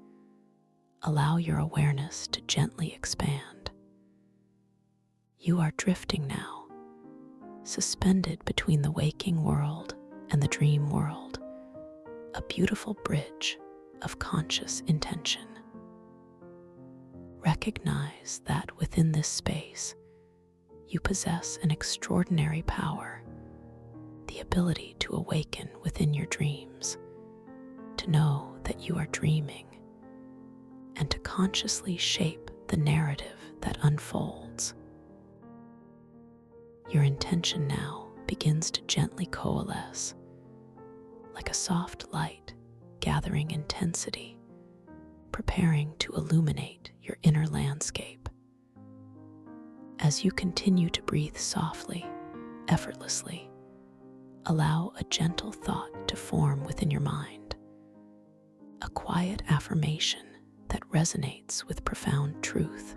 allow your awareness to gently expand. You are drifting now, suspended between the waking world and the dream world, a beautiful bridge of conscious intention. Recognize that within this space, you possess an extraordinary power, the ability to awaken within your dreams, to know that you are dreaming, and to consciously shape the narrative that unfolds. Your intention now begins to gently coalesce, like a soft light gathering intensity, preparing to illuminate your inner landscape. As you continue to breathe softly, effortlessly, allow a gentle thought to form within your mind, a quiet affirmation that resonates with profound truth.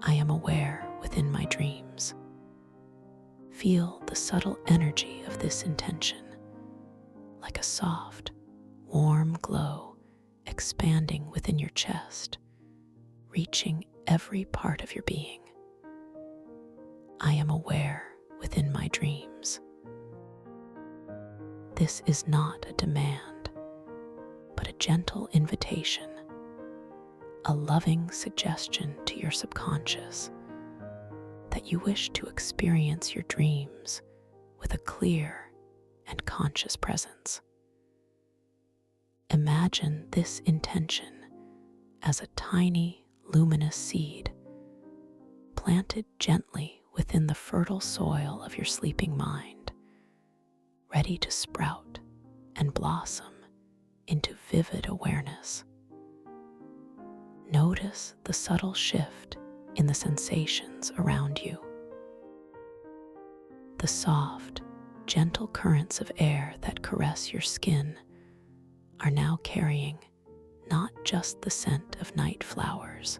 I am aware within my dreams. Feel the subtle energy of this intention, like a soft, warm glow expanding within your chest, reaching every part of your being. I am aware within my dreams. This is not a demand, but a gentle invitation, a loving suggestion to your subconscious that you wish to experience your dreams with a clear and conscious presence. Imagine this intention as a tiny, luminous seed planted gently within the fertile soil of your sleeping mind, ready to sprout and blossom into vivid awareness. Notice the subtle shift in the sensations around you. The soft, gentle currents of air that caress your skin are now carrying not just the scent of night flowers,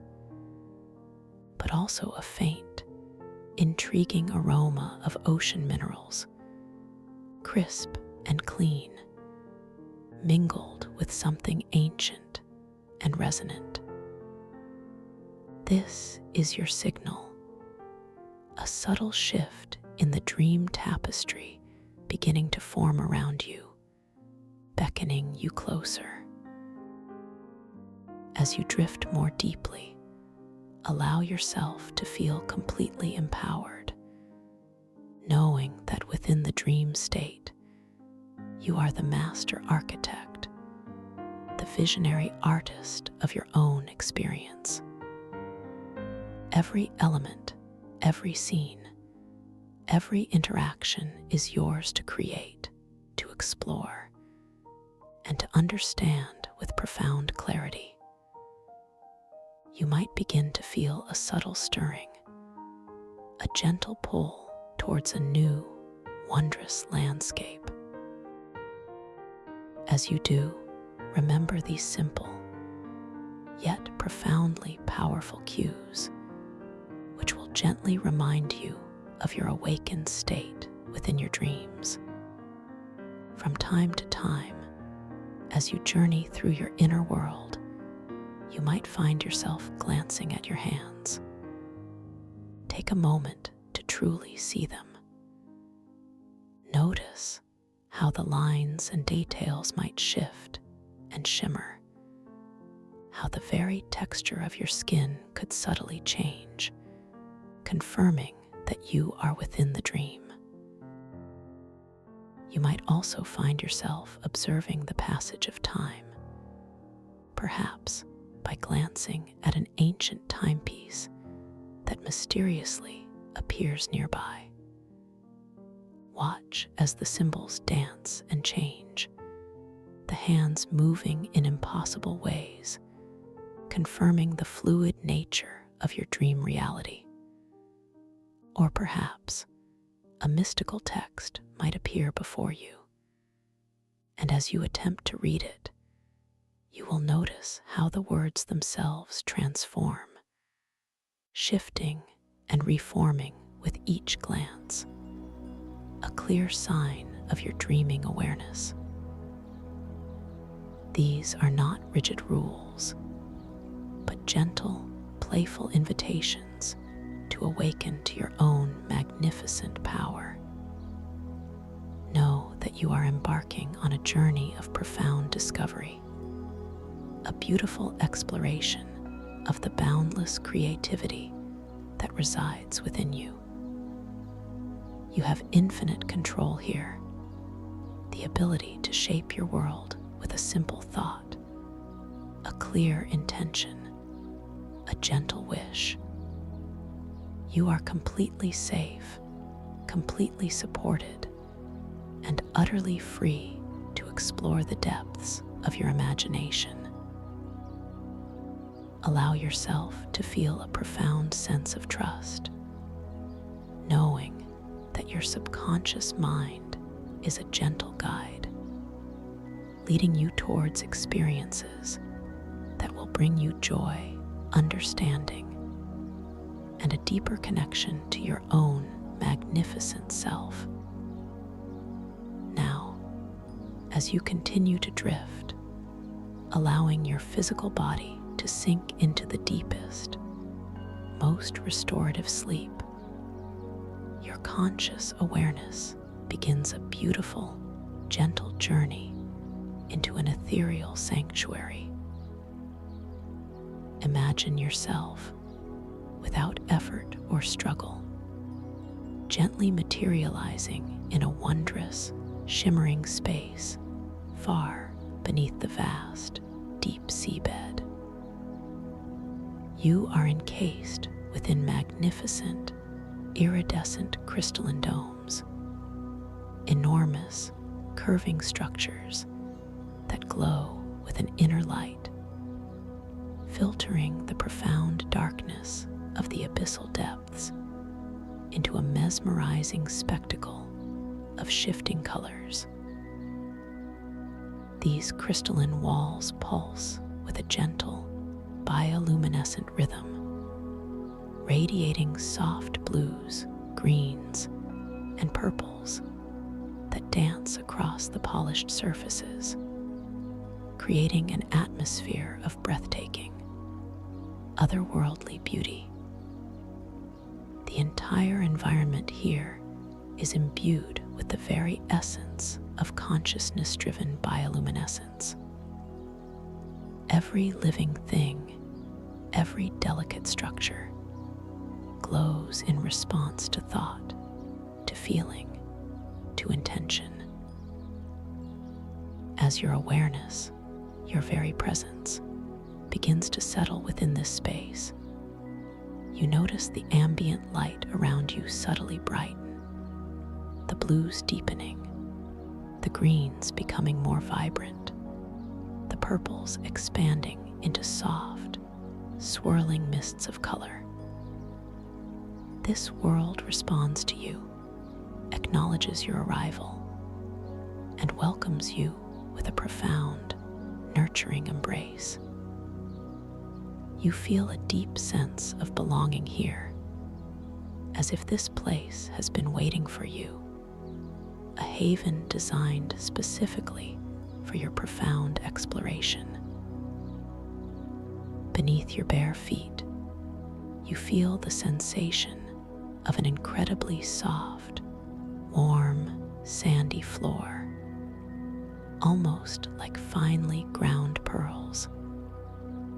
but also a faint, intriguing aroma of ocean minerals, crisp and clean, mingled with something ancient and resonant. This is your signal, a subtle shift in the dream tapestry beginning to form around you, beckoning you closer. As you drift more deeply, allow yourself to feel completely empowered, knowing that within the dream state, you are the master architect, the visionary artist of your own experience. Every element, every scene, every interaction is yours to create, to explore, and to understand with profound clarity. You might begin to feel a subtle stirring, a gentle pull towards a new, wondrous landscape. As you do, remember these simple, yet profoundly powerful cues, which will gently remind you of your awakened state within your dreams. From time to time, as you journey through your inner world, you might find yourself glancing at your hands. Take a moment to truly see them. Notice how the lines and details might shift and shimmer, how the very texture of your skin could subtly change, confirming that you are within the dream. You might also find yourself observing the passage of time, perhaps by glancing at an ancient timepiece that mysteriously appears nearby. Watch as the symbols dance and change, the hands moving in impossible ways, confirming the fluid nature of your dream reality. Or perhaps a mystical text might appear before you, and as you attempt to read it, you will notice how the words themselves transform, shifting and reforming with each glance, a clear sign of your dreaming awareness. These are not rigid rules, but gentle, playful invitations to awaken to your own magnificent power. Know that you are embarking on a journey of profound discovery, a beautiful exploration of the boundless creativity that resides within you. You have infinite control here, the ability to shape your world with a simple thought, a clear intention, a gentle wish. You are completely safe, completely supported, and utterly free to explore the depths of your imagination. Allow yourself to feel a profound sense of trust, knowing that your subconscious mind is a gentle guide, leading you towards experiences that will bring you joy, understanding, and a deeper connection to your own magnificent self. Now, as you continue to drift, allowing your physical body to sink into the deepest, most restorative sleep, your conscious awareness begins a beautiful, gentle journey into an ethereal sanctuary. Imagine yourself, without effort or struggle, gently materializing in a wondrous, shimmering space far beneath the vast, deep seabed. You are encased within magnificent, iridescent crystalline domes, enormous, curving structures that glow with an inner light, filtering the profound darkness of the abyssal depths into a mesmerizing spectacle of shifting colors. These crystalline walls pulse with a gentle, bioluminescent rhythm, radiating soft blues, greens, and purples that dance across the polished surfaces, creating an atmosphere of breathtaking, otherworldly beauty. The entire environment here is imbued with the very essence of consciousness-driven bioluminescence. Every living thing, every delicate structure, glows in response to thought, to feeling, to intention. As your awareness, your very presence, begins to settle within this space, you notice the ambient light around you subtly brighten, the blues deepening, the greens becoming more vibrant, the purples expanding into soft, swirling mists of color. This world responds to you, acknowledges your arrival, and welcomes you with a profound, nurturing embrace. You feel a deep sense of belonging here, as if this place has been waiting for you, a haven designed specifically for your profound exploration. Beneath your bare feet, you feel the sensation of an incredibly soft, warm, sandy floor, almost like finely ground pearls,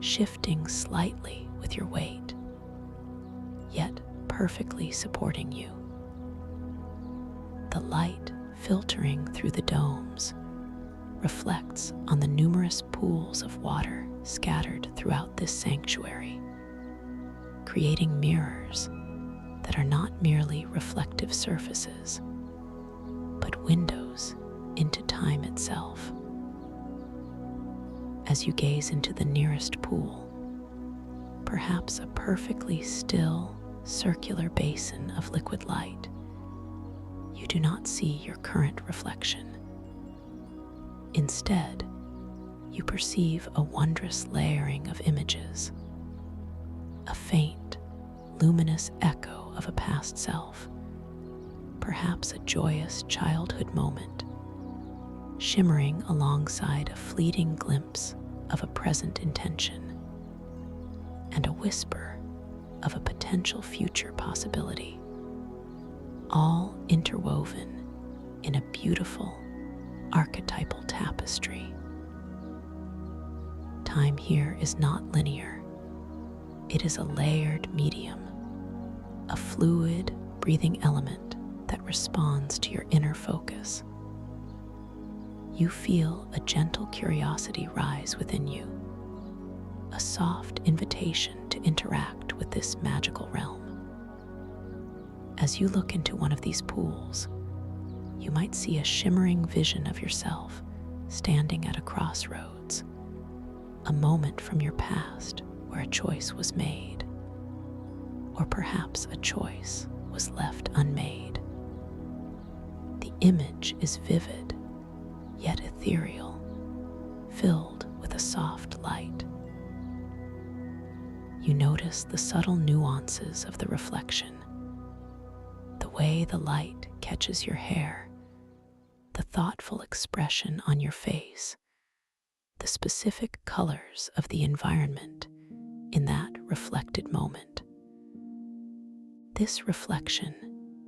shifting slightly with your weight, yet perfectly supporting you. The light filtering through the domes reflects on the numerous pools of water scattered throughout this sanctuary, creating mirrors that are not merely reflective surfaces, but windows into time itself. As you gaze into the nearest pool, perhaps a perfectly still, circular basin of liquid light, you do not see your current reflection. Instead, you perceive a wondrous layering of images, a faint, luminous echo of a past self, perhaps a joyous childhood moment, shimmering alongside a fleeting glimpse of a present intention, and a whisper of a potential future possibility, all interwoven in a beautiful, archetypal tapestry. Time here is not linear. It is a layered medium, a fluid, breathing element that responds to your inner focus. You feel a gentle curiosity rise within you, a soft invitation to interact with this magical realm. As you look into one of these pools, you might see a shimmering vision of yourself standing at a crossroads, a moment from your past where a choice was made, or perhaps a choice was left unmade. The image is vivid, yet ethereal, filled with a soft light. You notice the subtle nuances of the reflection, the way the light catches your hair, the thoughtful expression on your face, the specific colors of the environment in that reflected moment. This reflection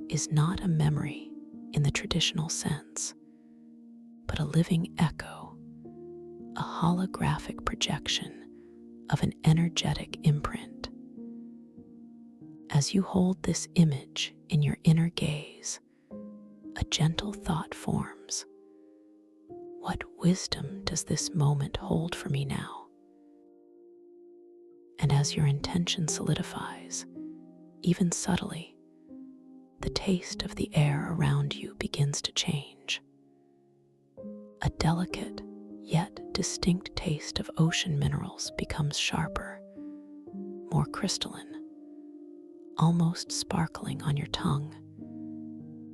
is not a memory in the traditional sense, but a living echo, a holographic projection of an energetic imprint. As you hold this image in your inner gaze, a gentle thought forms. What wisdom does this moment hold for me now? And as your intention solidifies, even subtly, the taste of the air around you begins to change. A delicate yet distinct taste of ocean minerals becomes sharper, more crystalline, almost sparkling on your tongue,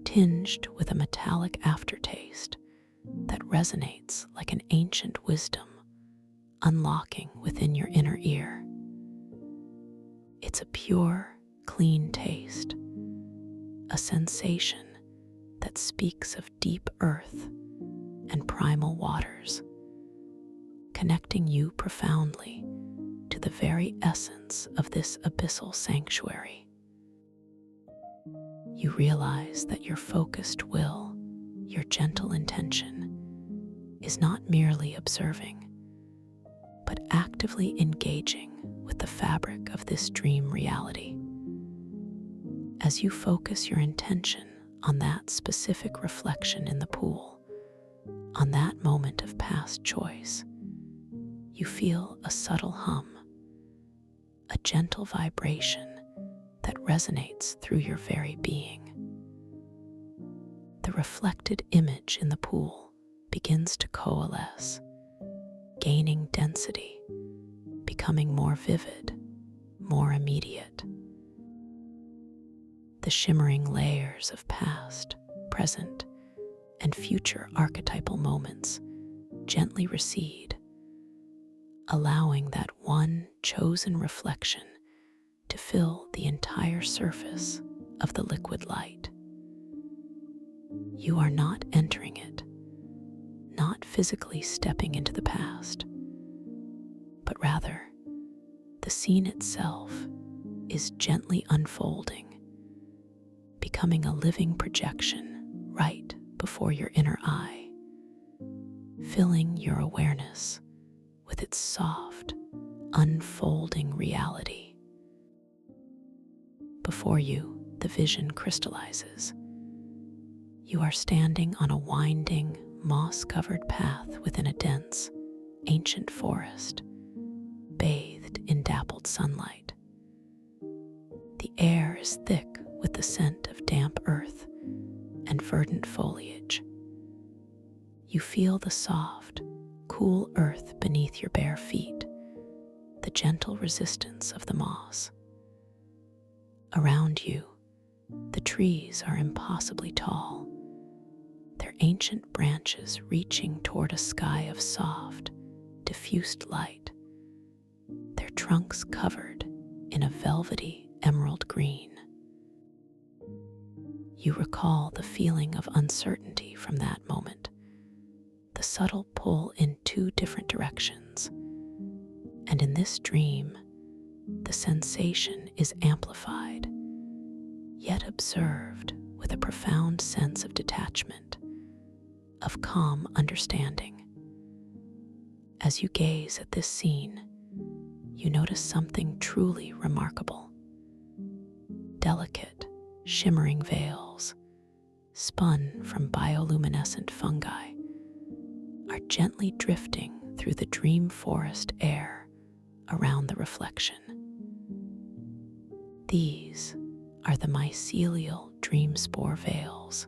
tinged with a metallic aftertaste that resonates like an ancient wisdom unlocking within your inner ear. It's a pure, clean taste, a sensation that speaks of deep earth and primal waters, connecting you profoundly to the very essence of this abyssal sanctuary. You realize that your focused will, your gentle intention, is not merely observing, but actively engaging with the fabric of this dream reality. As you focus your intention on that specific reflection in the pool, on that moment of past choice, you feel a subtle hum, a gentle vibration that resonates through your very being. The reflected image in the pool begins to coalesce, gaining density, becoming more vivid, more immediate. The shimmering layers of past, present, and future archetypal moments gently recede, allowing that one chosen reflection to fill the entire surface of the liquid light. You are not entering it, not physically stepping into the past, but rather the scene itself is gently unfolding, becoming a living projection right before your inner eye, filling your awareness with its soft, unfolding reality. Before you, the vision crystallizes. You are standing on a winding, moss-covered path within a dense, ancient forest, bathed in dappled sunlight. The air is thick with the scent of damp earth and verdant foliage. You feel the soft, cool earth beneath your bare feet, the gentle resistance of the moss. Around you, the trees are impossibly tall, their ancient branches reaching toward a sky of soft, diffused light, their trunks covered in a velvety emerald green. You recall the feeling of uncertainty from that moment, the subtle pull in two different directions, and in this dream, the sensation is amplified, yet observed with a profound sense of detachment, of calm understanding. As you gaze at this scene, you notice something truly remarkable. Delicate, shimmering veils, spun from bioluminescent fungi, are gently drifting through the dream forest air around the reflection. These are the mycelial dream spore veils.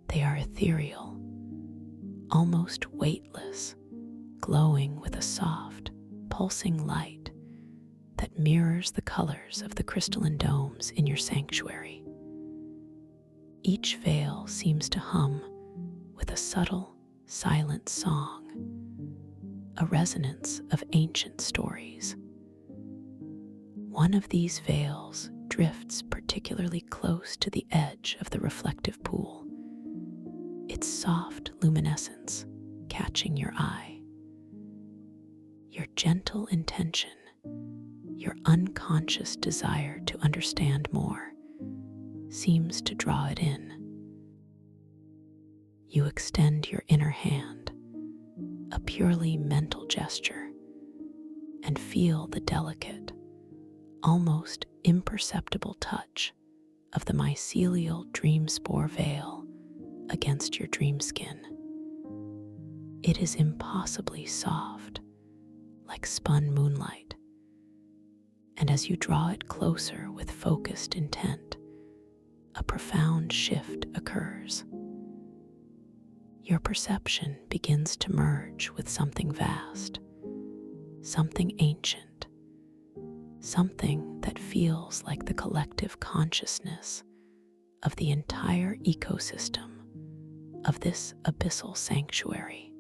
They are ethereal, almost weightless, glowing with a soft, pulsing light that mirrors the colors of the crystalline domes in your sanctuary. Each veil seems to hum with a subtle, silent song, a resonance of ancient stories. One of these veils drifts particularly close to the edge of the reflective pool, its soft luminescence catching your eye. Your gentle intention, your unconscious desire to understand more, seems to draw it in. You extend your inner hand, a purely mental gesture, and feel the delicate, almost imperceptible touch of the mycelial dream spore veil against your dream skin. It is impossibly soft, like spun moonlight, and as you draw it closer with focused intent, a profound shift occurs. Your perception begins to merge with something vast, something ancient, something that feels like the collective consciousness of the entire ecosystem of this abyssal sanctuary.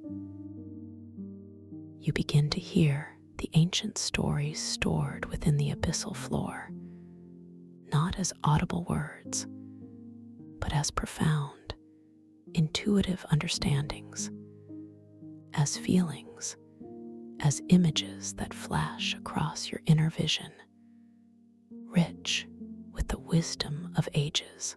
You begin to hear the ancient stories stored within the abyssal floor, not as audible words, but as profound, intuitive understandings, as feelings, as images that flash across your inner vision, rich with the wisdom of ages.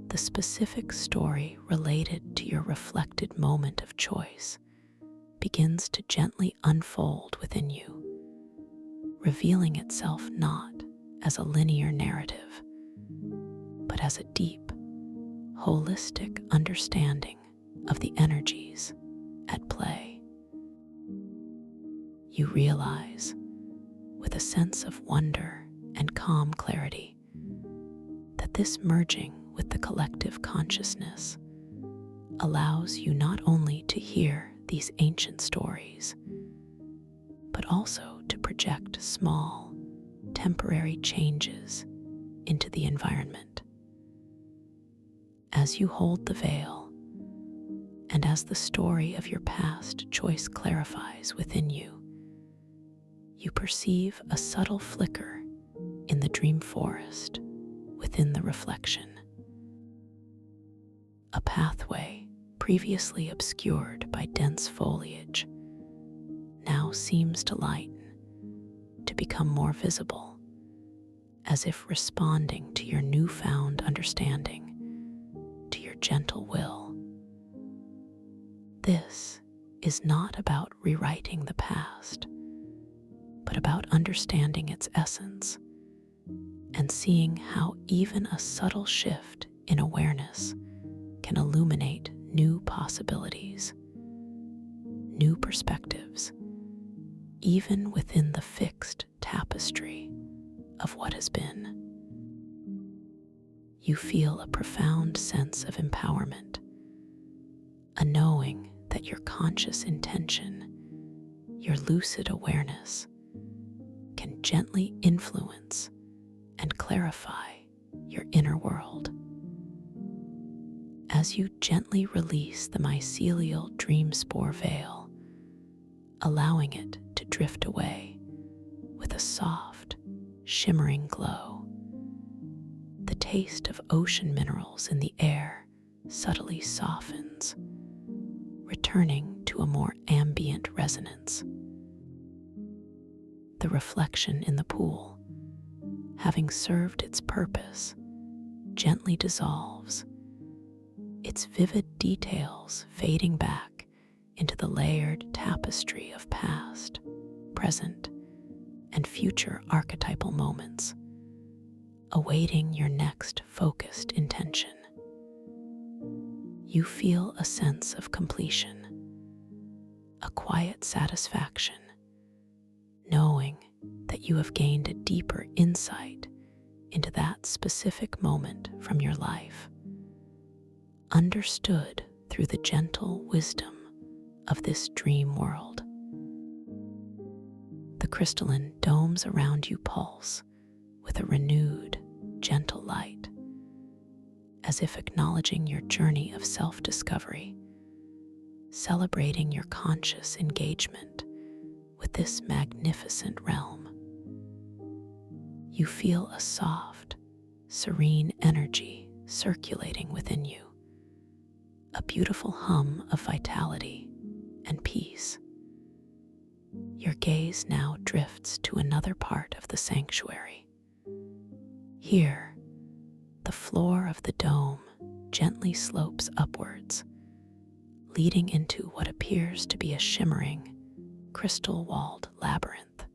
The specific story related to your reflected moment of choice begins to gently unfold within you, revealing itself not as a linear narrative, but as a deep, holistic understanding of the energies at play. You realize, with a sense of wonder and calm clarity, that this merging with the collective consciousness allows you not only to hear these ancient stories, but also to project small, temporary changes into the environment. As you hold the veil, and as the story of your past choice clarifies within you, you perceive a subtle flicker in the dream forest within the reflection. A pathway previously obscured by dense foliage now seems to lighten, to become more visible, as if responding to your newfound understanding, to your gentle will. This is not about rewriting the past, but about understanding its essence and seeing how even a subtle shift in awareness can illuminate new possibilities, new perspectives, even within the fixed tapestry of what has been. You feel a profound sense of empowerment, a knowing that your conscious intention, your lucid awareness, can gently influence and clarify your inner world. As you gently release the mycelial dream spore veil, allowing it to drift away with a soft, shimmering glow, the taste of ocean minerals in the air subtly softens, returning to a more ambient resonance. The reflection in the pool, having served its purpose, gently dissolves, its vivid details fading back into the layered tapestry of past, present, and future archetypal moments, awaiting your next focused intention. You feel a sense of completion, a quiet satisfaction, knowing that you have gained a deeper insight into that specific moment from your life, understood through the gentle wisdom of this dream world. The crystalline domes around you pulse with a renewed, gentle light, as if acknowledging your journey of self-discovery, celebrating your conscious engagement with this magnificent realm. You feel a soft, serene energy circulating within you, a beautiful hum of vitality and peace. Your gaze now drifts to another part of the sanctuary. Here, the floor of the dome gently slopes upwards, leading into what appears to be a shimmering, crystal-walled labyrinth.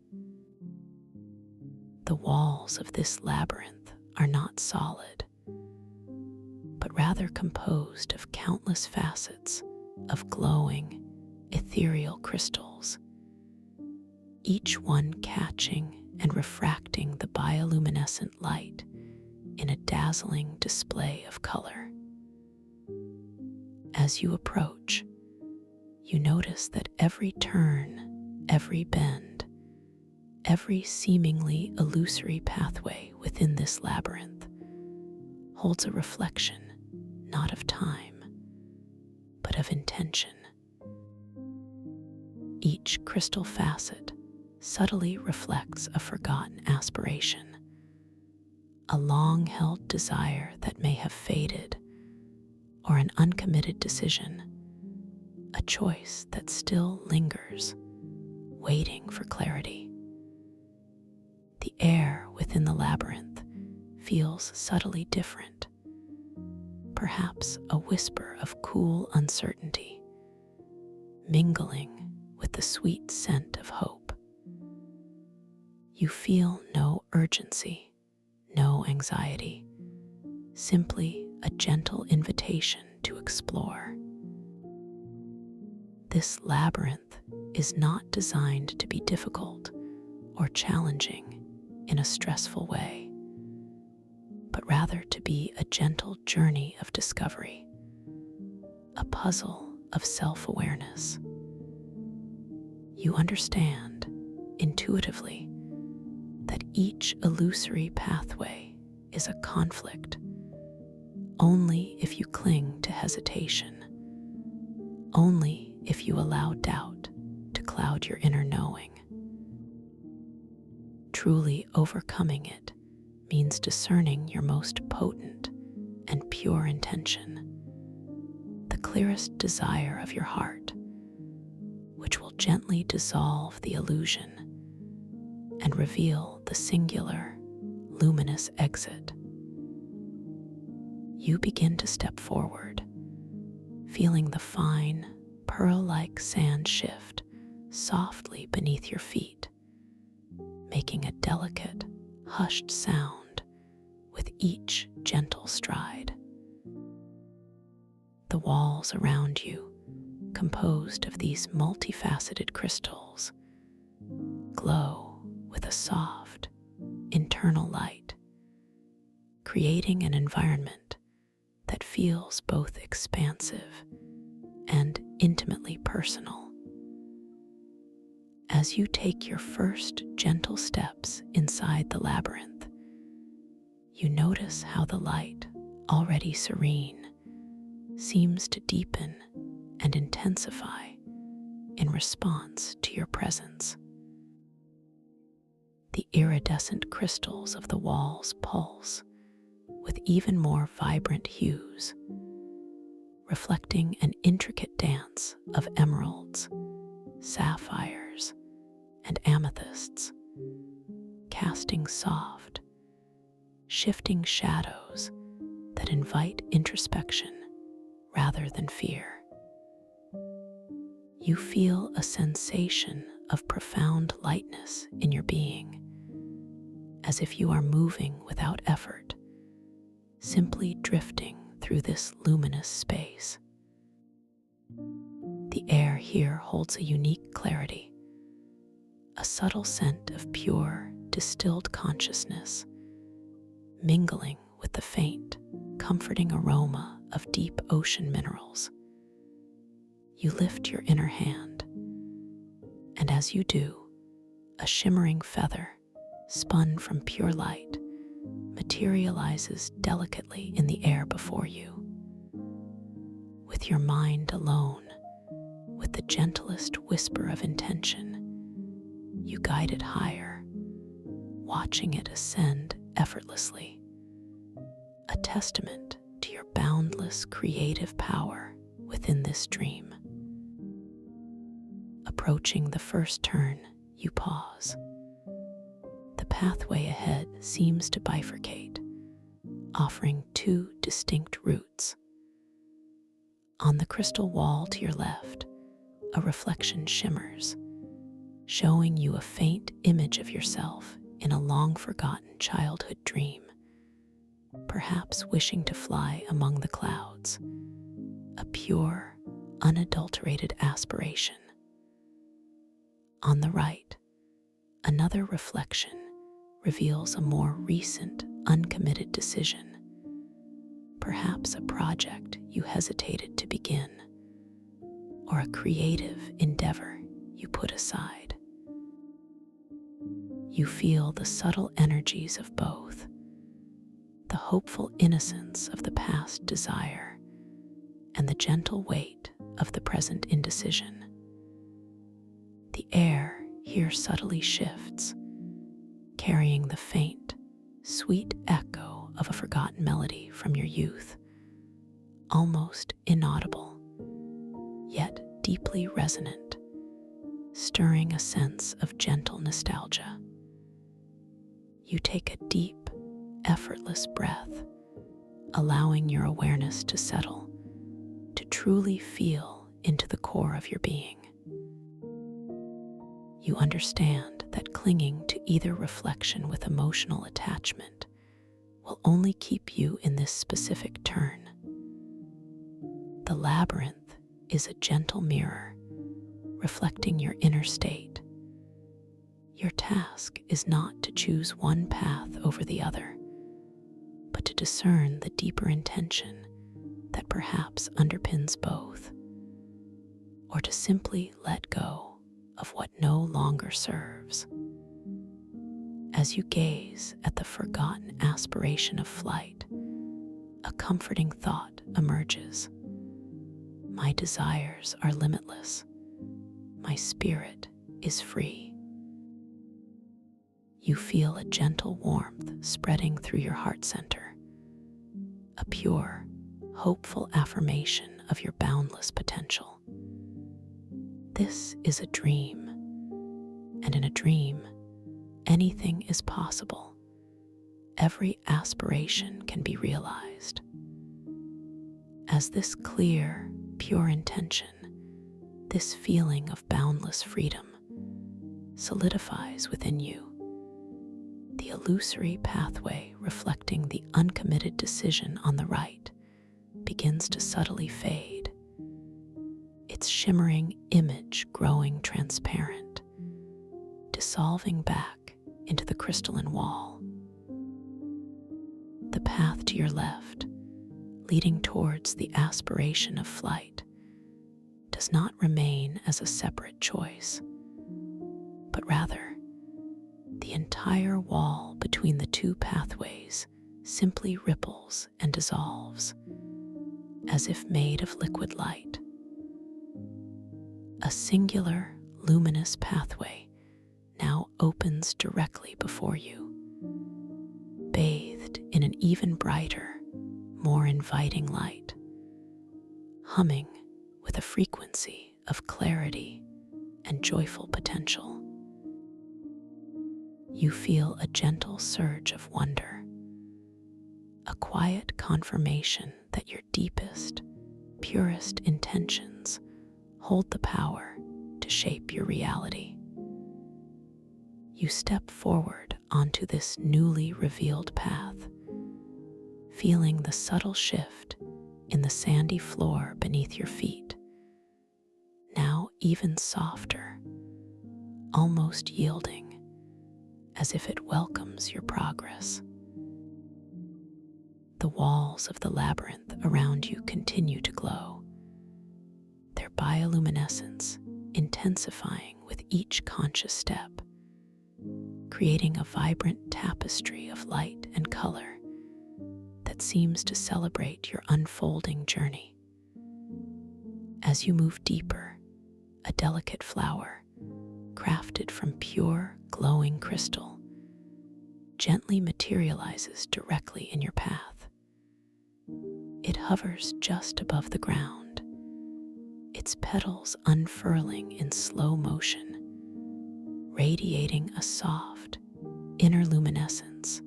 The walls of this labyrinth are not solid, but rather composed of countless facets of glowing, ethereal crystals, each one catching and refracting the bioluminescent light in a dazzling display of color. As you approach, you notice that every turn, every bend, every seemingly illusory pathway within this labyrinth holds a reflection not of time, but of intention. Each crystal facet subtly reflects a forgotten aspiration, a long-held desire that may have faded, or an uncommitted decision, a a choice that still lingers, waiting for clarity. The air within the labyrinth feels subtly different, perhaps a whisper of cool uncertainty, mingling with the sweet scent of hope. You feel no urgency, no anxiety, simply a gentle invitation to explore. This labyrinth is not designed to be difficult or challenging in a stressful way, but rather to be a gentle journey of discovery, a puzzle of self-awareness. You understand intuitively that each illusory pathway is a conflict only if you cling to hesitation, only if you allow doubt to cloud your inner knowing. Truly overcoming it means discerning your most potent and pure intention, the clearest desire of your heart, which will gently dissolve the illusion and reveal the singular, luminous exit. You begin to step forward, feeling the fine, pearl-like sand shift softly beneath your feet, making a delicate, hushed sound with each gentle stride. The walls around you, composed of these multifaceted crystals, glow with a soft, internal light, creating an environment that feels both expansive and intimately personal. As you take your first gentle steps inside the labyrinth, you notice how the light, already serene, seems to deepen and intensify in response to your presence. The iridescent crystals of the walls pulse with even more vibrant hues, reflecting an intricate dance of emeralds, sapphires, and amethysts, casting soft, shifting shadows that invite introspection rather than fear. You feel a sensation of profound lightness in your being, as if you are moving without effort, simply drifting through this luminous space. The air here holds a unique clarity, a subtle scent of pure, distilled consciousness, mingling with the faint, comforting aroma of deep ocean minerals. You lift your inner hand, and as you do, a shimmering feather, spun from pure light, materializes delicately in the air before you. With your mind alone, with the gentlest whisper of intention, you guide it higher, watching it ascend effortlessly, a testament to your boundless creative power within this dream. Approaching the first turn, you pause. The pathway ahead seems to bifurcate, offering two distinct routes. On the crystal wall to your left, a reflection shimmers, showing you a faint image of yourself in a long-forgotten childhood dream, perhaps wishing to fly among the clouds, a pure, unadulterated aspiration. On the right, another reflection reveals a more recent, uncommitted decision, perhaps a project you hesitated to begin, or a creative endeavor you put aside. You feel the subtle energies of both, the hopeful innocence of the past desire, and the gentle weight of the present indecision. The air here subtly shifts, carrying the faint, sweet echo of a forgotten melody from your youth, almost inaudible, yet deeply resonant, stirring a sense of gentle nostalgia. You take a deep, effortless breath, allowing your awareness to settle, to truly feel into the core of your being. You understand that clinging to either reflection with emotional attachment will only keep you in this specific turn. The labyrinth is a gentle mirror, reflecting your inner state. Your task is not to choose one path over the other, but to discern the deeper intention that perhaps underpins both, or to simply let go of what no longer serves. As you gaze at the forgotten aspiration of flight, a comforting thought emerges. My desires are limitless. My spirit is free. You feel a gentle warmth spreading through your heart center, a pure, hopeful affirmation of your boundless potential. This is a dream, and in a dream, anything is possible. Every aspiration can be realized. As this clear, pure intention, this feeling of boundless freedom solidifies within you, the illusory pathway reflecting the uncommitted decision on the right begins to subtly fade, its shimmering image growing transparent, dissolving back into the crystalline wall. The path to your left, leading towards the aspiration of flight, does not remain as a separate choice, but rather the entire wall between the two pathways simply ripples and dissolves, as if made of liquid light. A singular, luminous pathway now opens directly before you, bathed in an even brighter, more inviting light, humming with a frequency of clarity and joyful potential. You feel a gentle surge of wonder, a quiet confirmation that your deepest, purest intentions hold the power to shape your reality. You step forward onto this newly revealed path, feeling the subtle shift in the sandy floor beneath your feet, now even softer, almost yielding, as if it welcomes your progress. The walls of the labyrinth around you continue to glow, their bioluminescence intensifying with each conscious step, creating a vibrant tapestry of light and color that seems to celebrate your unfolding journey. As you move deeper, a delicate flower, crafted from pure, glowing crystal, gently materializes directly in your path. It hovers just above the ground, its petals unfurling in slow motion, radiating a soft, inner luminescence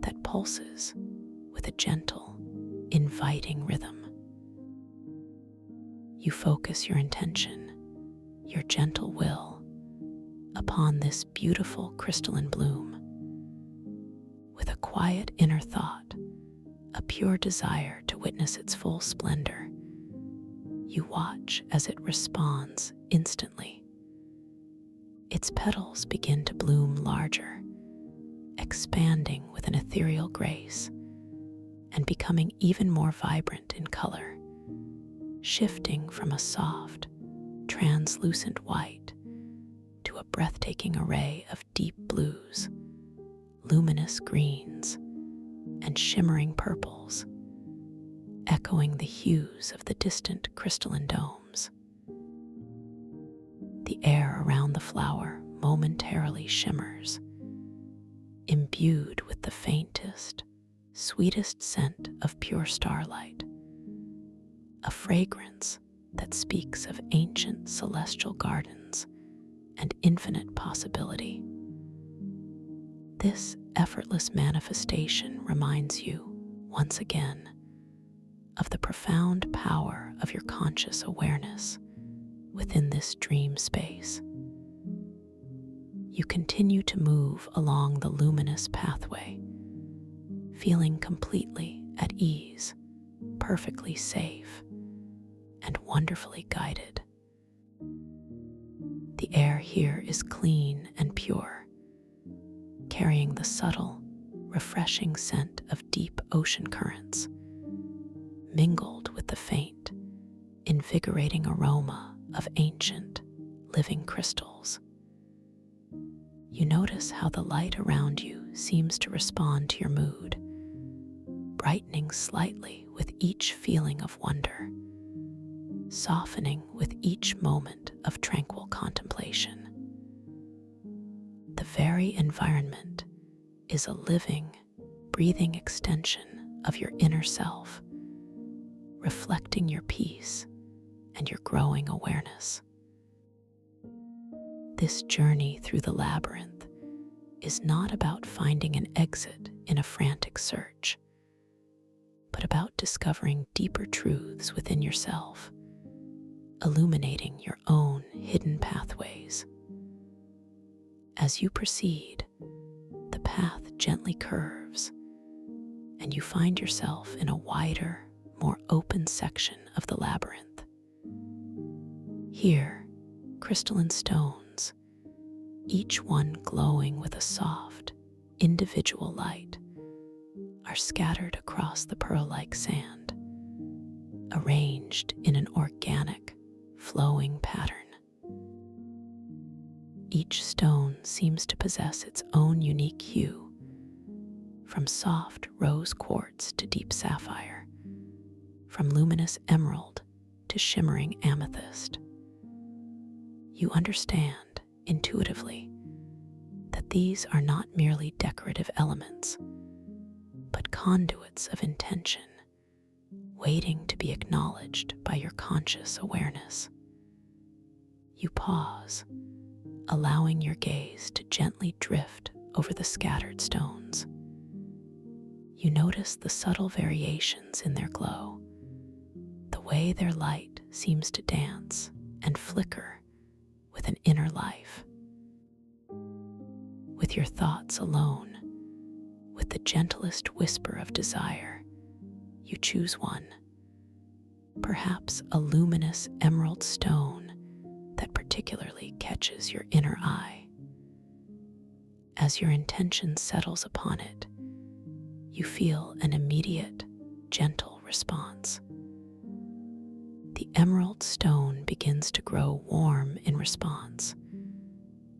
that pulses with a gentle, inviting rhythm. You focus your intention, your gentle will, upon this beautiful crystalline bloom. With a quiet inner thought, a pure desire to witness its full splendor, you watch as it responds instantly. Its petals begin to bloom larger, expanding with an ethereal grace, and becoming even more vibrant in color, shifting from a soft, translucent white to a breathtaking array of deep blues, luminous greens, and shimmering purples, echoing the hues of the distant crystalline domes. The air around the flower momentarily shimmers, imbued with the faintest, sweetest scent of pure starlight, a fragrance that speaks of ancient celestial gardens and infinite possibility. This effortless manifestation reminds you, once again, of the profound power of your conscious awareness within this dream space. You continue to move along the luminous pathway, feeling completely at ease, perfectly safe, and wonderfully guided. The air here is clean and pure, carrying the subtle, refreshing scent of deep ocean currents, mingled with the faint, invigorating aroma of ancient, living crystals. You notice how the light around you seems to respond to your mood, brightening slightly with each feeling of wonder, softening with each moment of tranquil contemplation. The very environment is a living, breathing extension of your inner self, reflecting your peace and your growing awareness. This journey through the labyrinth is not about finding an exit in a frantic search, but about discovering deeper truths within yourself, illuminating your own hidden pathways. As you proceed, the path gently curves, and you find yourself in a wider, more open section of the labyrinth. Here, crystalline stones, each one glowing with a soft, individual light, are scattered across the pearl-like sand, arranged in an organic, flowing pattern. Each stone seems to possess its own unique hue, from soft rose quartz to deep sapphire, from luminous emerald to shimmering amethyst. You understand, intuitively, that these are not merely decorative elements, but conduits of intention, waiting to be acknowledged by your conscious awareness. You pause, allowing your gaze to gently drift over the scattered stones. You notice the subtle variations in their glow, the way their light seems to dance and flicker with an inner life. With your thoughts alone, with the gentlest whisper of desire, you choose one, perhaps a luminous emerald stone that particularly catches your inner eye. As your intention settles upon it, you feel an immediate, gentle response. The emerald stone begins to grow warm in response,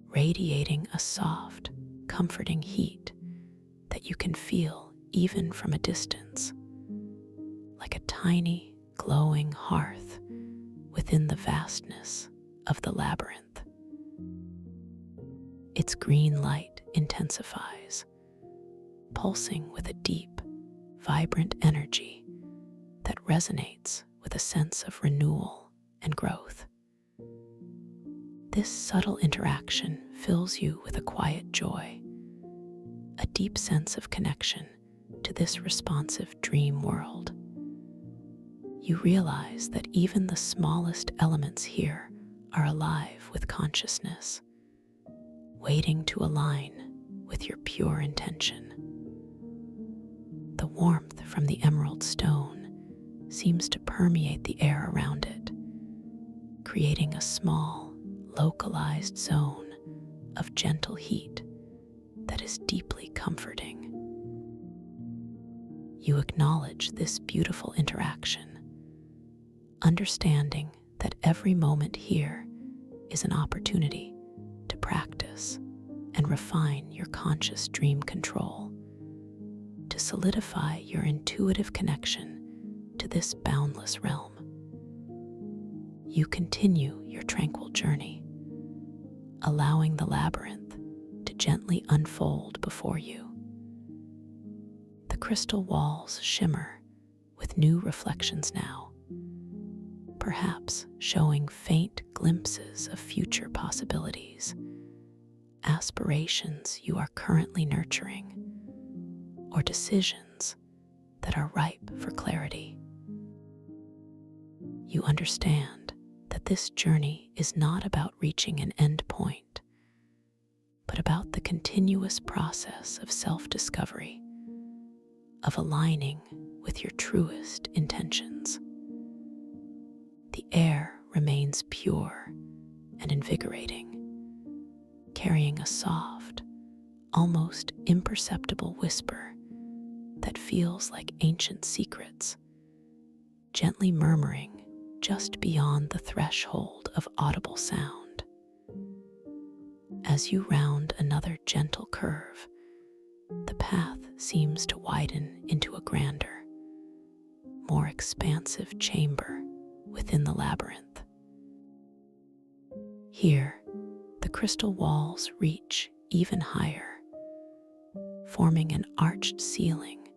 radiating a soft, comforting heat that you can feel even from a distance, like a tiny, glowing hearth within the vastness of the labyrinth. Its green light intensifies, pulsing with a deep, vibrant energy that resonates with a sense of renewal and growth. This subtle interaction fills you with a quiet joy, a deep sense of connection to this responsive dream world. You realize that even the smallest elements here are alive with consciousness, waiting to align with your pure intention. The warmth from the emerald stone seems to permeate the air around it, creating a small, localized zone of gentle heat that is deeply comforting. You acknowledge this beautiful interaction, understanding that every moment here is an opportunity to practice and refine your conscious dream control, to solidify your intuitive connection to this boundless realm. You continue your tranquil journey, allowing the labyrinth to gently unfold before you. The crystal walls shimmer with new reflections now, perhaps showing faint glimpses of future possibilities, aspirations you are currently nurturing, or decisions that are ripe for clarity. You understand that this journey is not about reaching an end point, but about the continuous process of self-discovery, of aligning with your truest intentions. The air remains pure and invigorating, carrying a soft, almost imperceptible whisper that feels like ancient secrets, gently murmuring just beyond the threshold of audible sound. As you round another gentle curve, the path seems to widen into a grander, more expansive chamber within the labyrinth. Here, the crystal walls reach even higher, forming an arched ceiling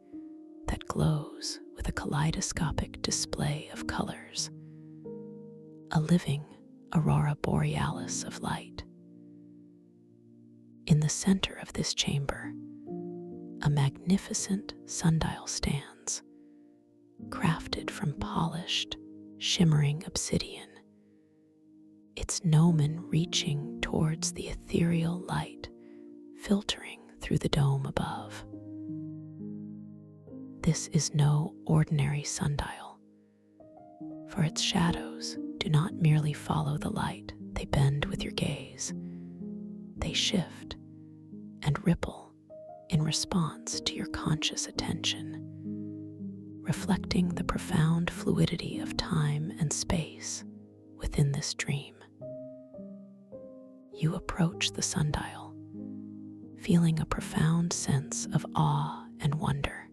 that glows with a kaleidoscopic display of colors, a living aurora borealis of light. In the center of this chamber, a magnificent sundial stands, crafted from polished, shimmering obsidian, its gnomon reaching towards the ethereal light filtering through the dome above. This is no ordinary sundial, for its shadows do not merely follow the light, they bend with your gaze. They shift and ripple in response to your conscious attention, reflecting the profound fluidity of time and space within this dream. You approach the sundial, feeling a profound sense of awe and wonder.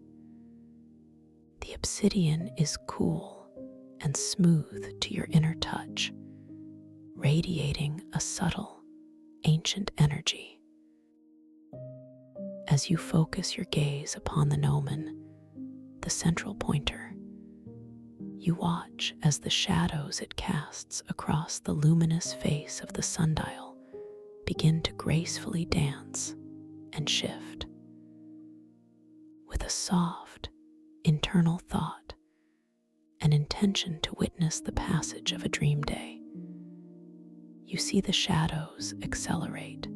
The obsidian is cool and smooth to your inner touch, radiating a subtle, ancient energy. As you focus your gaze upon the gnomon, the central pointer, you watch as the shadows it casts across the luminous face of the sundial begin to gracefully dance and shift. With a soft, internal thought, an intention to witness the passage of a dream day, you see the shadows accelerate,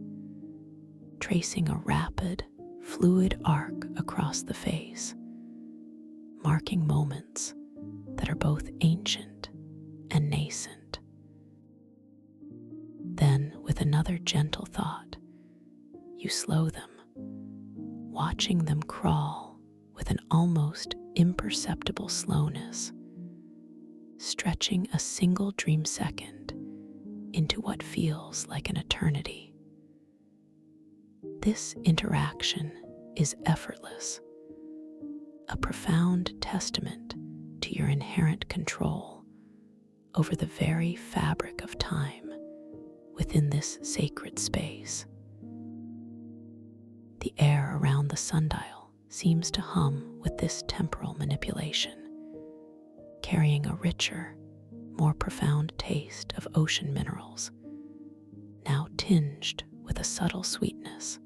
tracing a rapid, fluid arc across the face, marking moments that are both ancient and nascent. Then, with another gentle thought, you slow them, watching them crawl with an almost imperceptible slowness, stretching a single dream second into what feels like an eternity. This interaction is effortless, a profound testament to your inherent control over the very fabric of time within this sacred space. The air around the sundial seems to hum with this temporal manipulation, carrying a richer, more profound taste of ocean minerals, now tinged with a subtle sweetness,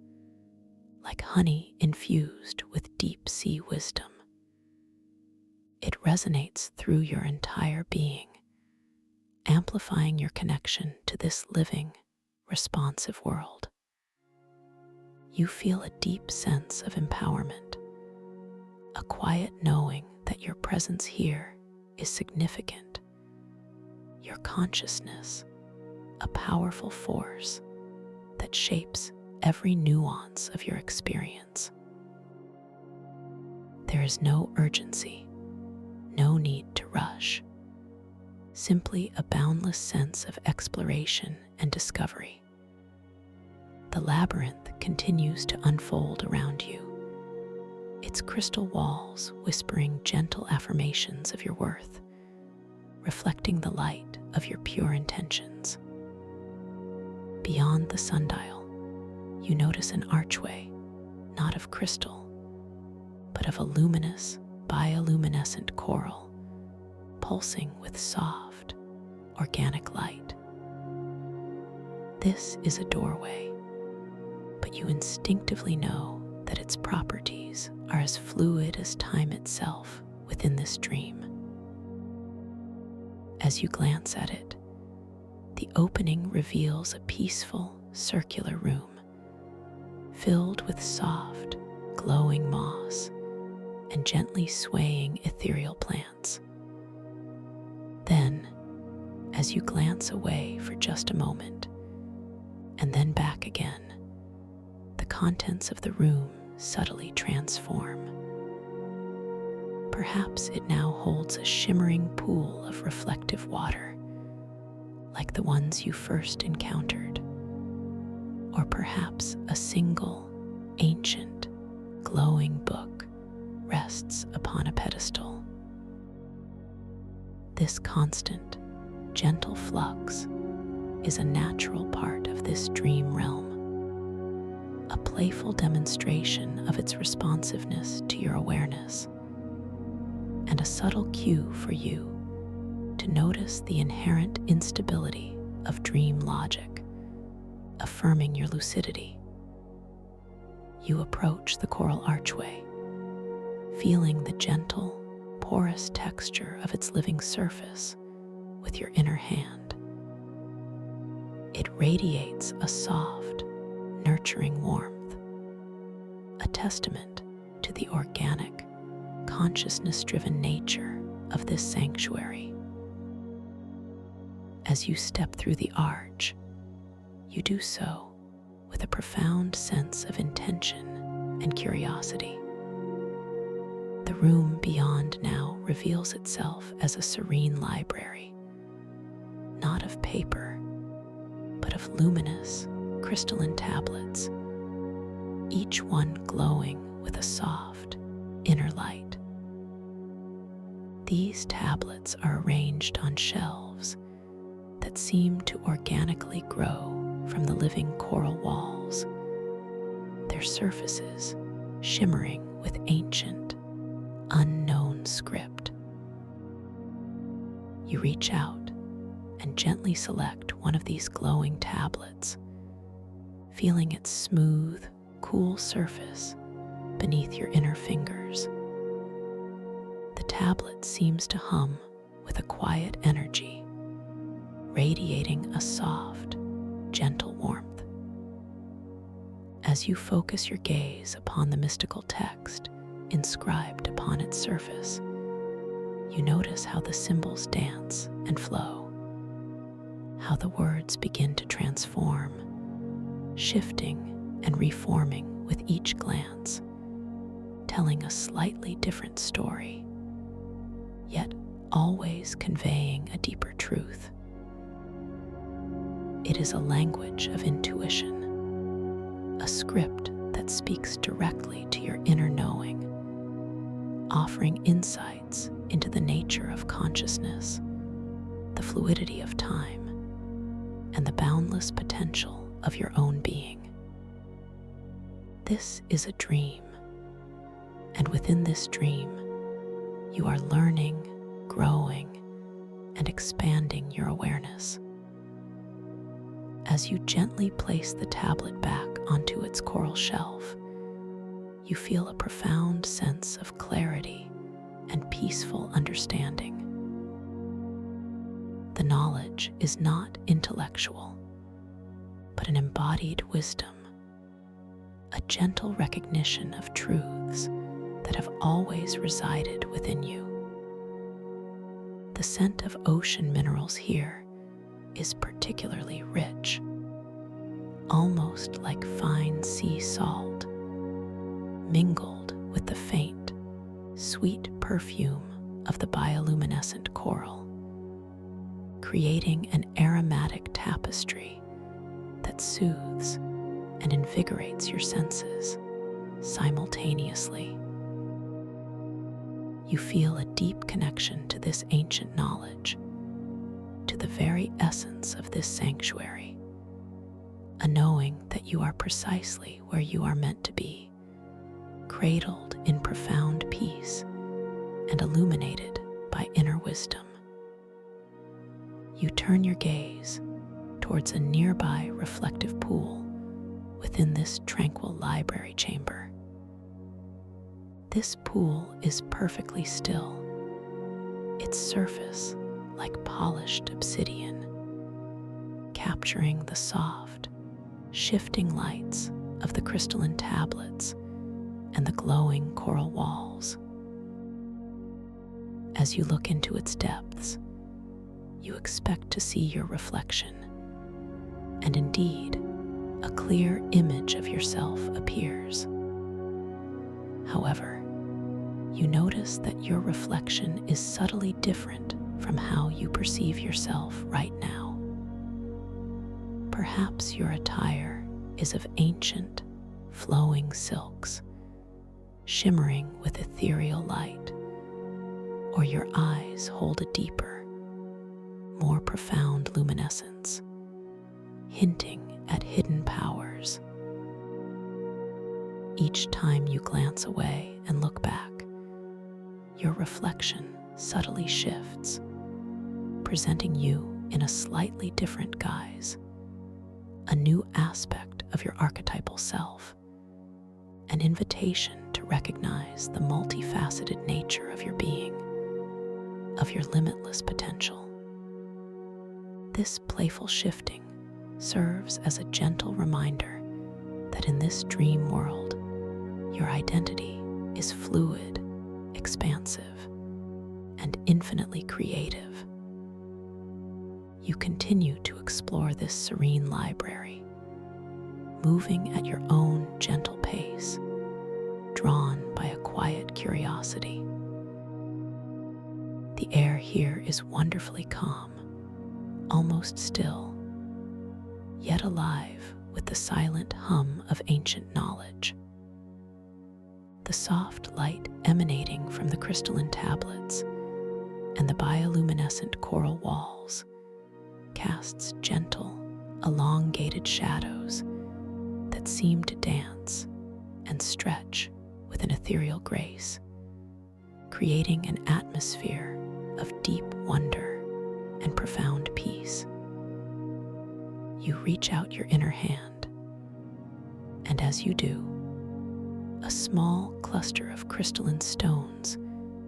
like honey infused with deep sea wisdom. It resonates through your entire being, amplifying your connection to this living, responsive world. You feel a deep sense of empowerment, a quiet knowing that your presence here is significant, your consciousness a powerful force that shapes every nuance of your experience. There is no urgency, no need to rush, simply a boundless sense of exploration and discovery. The labyrinth continues to unfold around you, its crystal walls whispering gentle affirmations of your worth, reflecting the light of your pure intentions. Beyond the sundial, you notice an archway, not of crystal, but of a luminous, bioluminescent coral, pulsing with soft, organic light. This is a doorway, but you instinctively know that its properties are as fluid as time itself within this dream. As you glance at it, the opening reveals a peaceful, circular room filled with soft, glowing moss and gently swaying ethereal plants. Then, as you glance away for just a moment and then back again, the contents of the room subtly transform. Perhaps it now holds a shimmering pool of reflective water, like the ones you first encountered, or perhaps a single, ancient, glowing book rests upon a pedestal. This constant, gentle flux is a natural part of this dream realm, a playful demonstration of its responsiveness to your awareness, and a subtle cue for you to notice the inherent instability of dream logic, affirming your lucidity. You approach the coral archway, feeling the gentle, porous texture of its living surface with your inner hand. It radiates a soft, nurturing warmth, a testament to the organic, consciousness-driven nature of this sanctuary. As you step through the arch, you do so with a profound sense of intention and curiosity. The room beyond now reveals itself as a serene library, not of paper, but of luminous, crystalline tablets, each one glowing with a soft, inner light. These tablets are arranged on shelves that seem to organically grow from the living coral walls, their surfaces shimmering with ancient, unknown script. You reach out and gently select one of these glowing tablets, feeling its smooth, cool surface beneath your inner fingers. The tablet seems to hum with a quiet energy, radiating a soft, gentle warmth. As you focus your gaze upon the mystical text inscribed upon its surface, you notice how the symbols dance and flow, how the words begin to transform, shifting and reforming with each glance, telling a slightly different story, yet always conveying a deeper truth. It is a language of intuition, a script that speaks directly to your inner knowing, offering insights into the nature of consciousness, the fluidity of time, and the boundless potential of your own being. This is a dream, and within this dream, you are learning, growing, and expanding your awareness. As you gently place the tablet back onto its coral shelf, you feel a profound sense of clarity and peaceful understanding. The knowledge is not intellectual, but an embodied wisdom, a gentle recognition of truths that have always resided within you. The scent of ocean minerals here is particularly rich, almost like fine sea salt, mingled with the faint, sweet perfume of the bioluminescent coral, creating an aromatic tapestry that soothes and invigorates your senses simultaneously. You feel a deep connection to this ancient knowledge, to the very essence of this sanctuary, a knowing that you are precisely where you are meant to be, cradled in profound peace and illuminated by inner wisdom. You turn your gaze towards a nearby reflective pool within this tranquil library chamber. This pool is perfectly still, its surface like polished obsidian, capturing the soft, shifting lights of the crystalline tablets and the glowing coral walls. As you look into its depths, you expect to see your reflection, and indeed, a clear image of yourself appears. However, you notice that your reflection is subtly different from how you perceive yourself right now. Perhaps your attire is of ancient, flowing silks, shimmering with ethereal light, or your eyes hold a deeper, more profound luminescence, hinting at hidden powers. Each time you glance away and look back, your reflection subtly shifts, presenting you in a slightly different guise, a new aspect of your archetypal self, an invitation to recognize the multifaceted nature of your being, of your limitless potential. This playful shifting serves as a gentle reminder that in this dream world, your identity is fluid, expansive, and infinitely creative. You continue to explore this serene library, moving at your own gentle pace, drawn by a quiet curiosity. The air here is wonderfully calm, almost still, yet alive with the silent hum of ancient knowledge. The soft light emanating from the crystalline tablets and the bioluminescent coral walls casts gentle, elongated shadows that seem to dance and stretch with an ethereal grace, creating an atmosphere of deep wonder and profound peace. You reach out your inner hand, and as you do, a small cluster of crystalline stones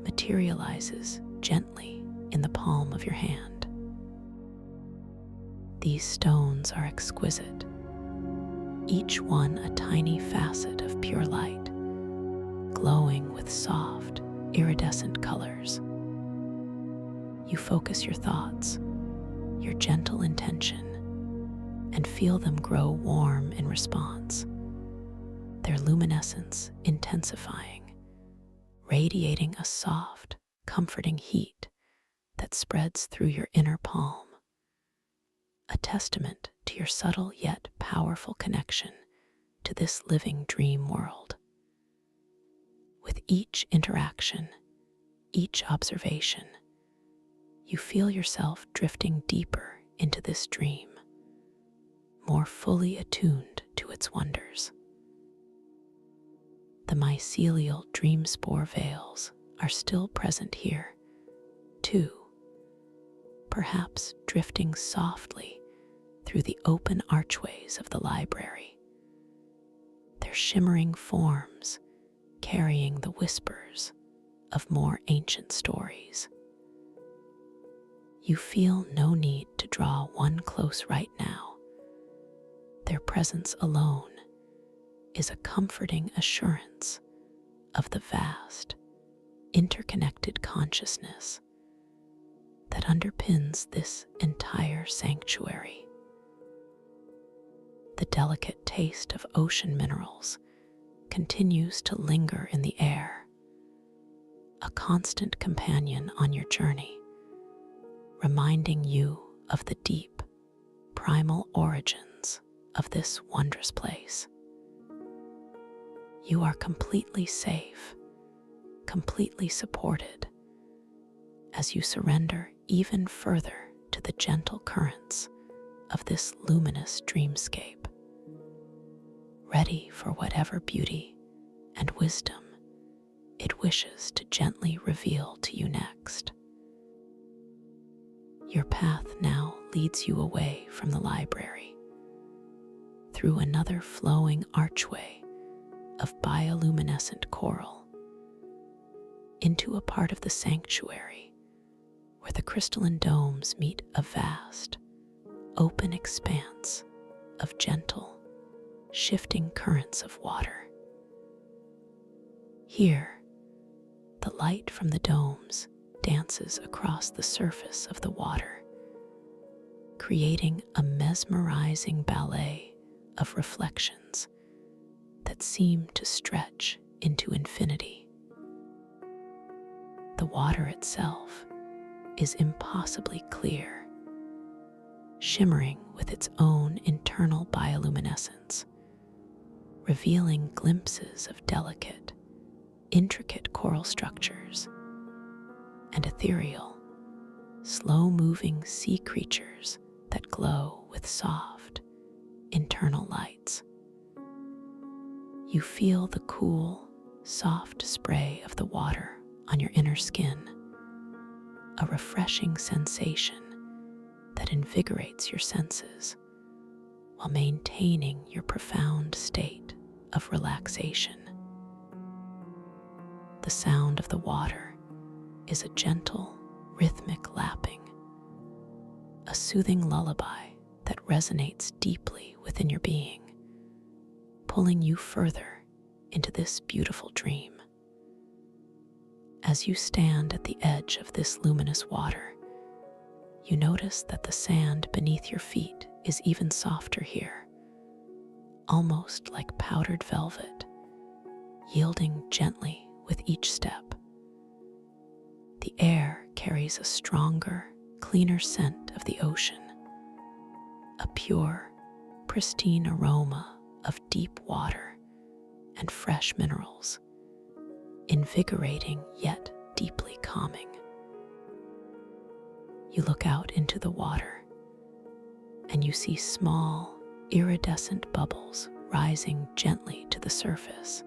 materializes gently in the palm of your hand. These stones are exquisite, each one a tiny facet of pure light, glowing with soft, iridescent colors. You focus your thoughts, your gentle intention, and feel them grow warm in response, their luminescence intensifying, radiating a soft, comforting heat that spreads through your inner palm, a testament to your subtle yet powerful connection to this living dream world. With each interaction, each observation, you feel yourself drifting deeper into this dream, more fully attuned to its wonders. The mycelial dream spore veils are still present here, too, perhaps drifting softly through the open archways of the library, their shimmering forms carrying the whispers of more ancient stories. You feel no need to draw one close right now. Their presence alone is a comforting assurance of the vast, interconnected consciousness that underpins this entire sanctuary. The delicate taste of ocean minerals continues to linger in the air, a constant companion on your journey, reminding you of the deep, primal origins of this wondrous place. You are completely safe, completely supported, as you surrender even further to the gentle currents of this luminous dreamscape, ready for whatever beauty and wisdom it wishes to gently reveal to you next. Your path now leads you away from the library, through another flowing archway of bioluminescent coral, into a part of the sanctuary where the crystalline domes meet a vast, open expanse of gentle, shifting currents of water. Here, the light from the domes dances across the surface of the water, creating a mesmerizing ballet of reflections that seem to stretch into infinity. The water itself is impossibly clear, shimmering with its own internal bioluminescence, revealing glimpses of delicate, intricate coral structures and ethereal, slow-moving sea creatures that glow with soft, internal lights. You feel the cool, soft spray of the water on your inner skin, a refreshing sensation that invigorates your senses while maintaining your profound state of relaxation. The sound of the water is a gentle, rhythmic lapping, a soothing lullaby that resonates deeply within your being, pulling you further into this beautiful dream. As you stand at the edge of this luminous water, you notice that the sand beneath your feet is even softer here, almost like powdered velvet, yielding gently with each step. The air carries a stronger, cleaner scent of the ocean, a pure, pristine aroma of deep water and fresh minerals, invigorating yet deeply calming. You look out into the water and you see small, iridescent bubbles rising gently to the surface,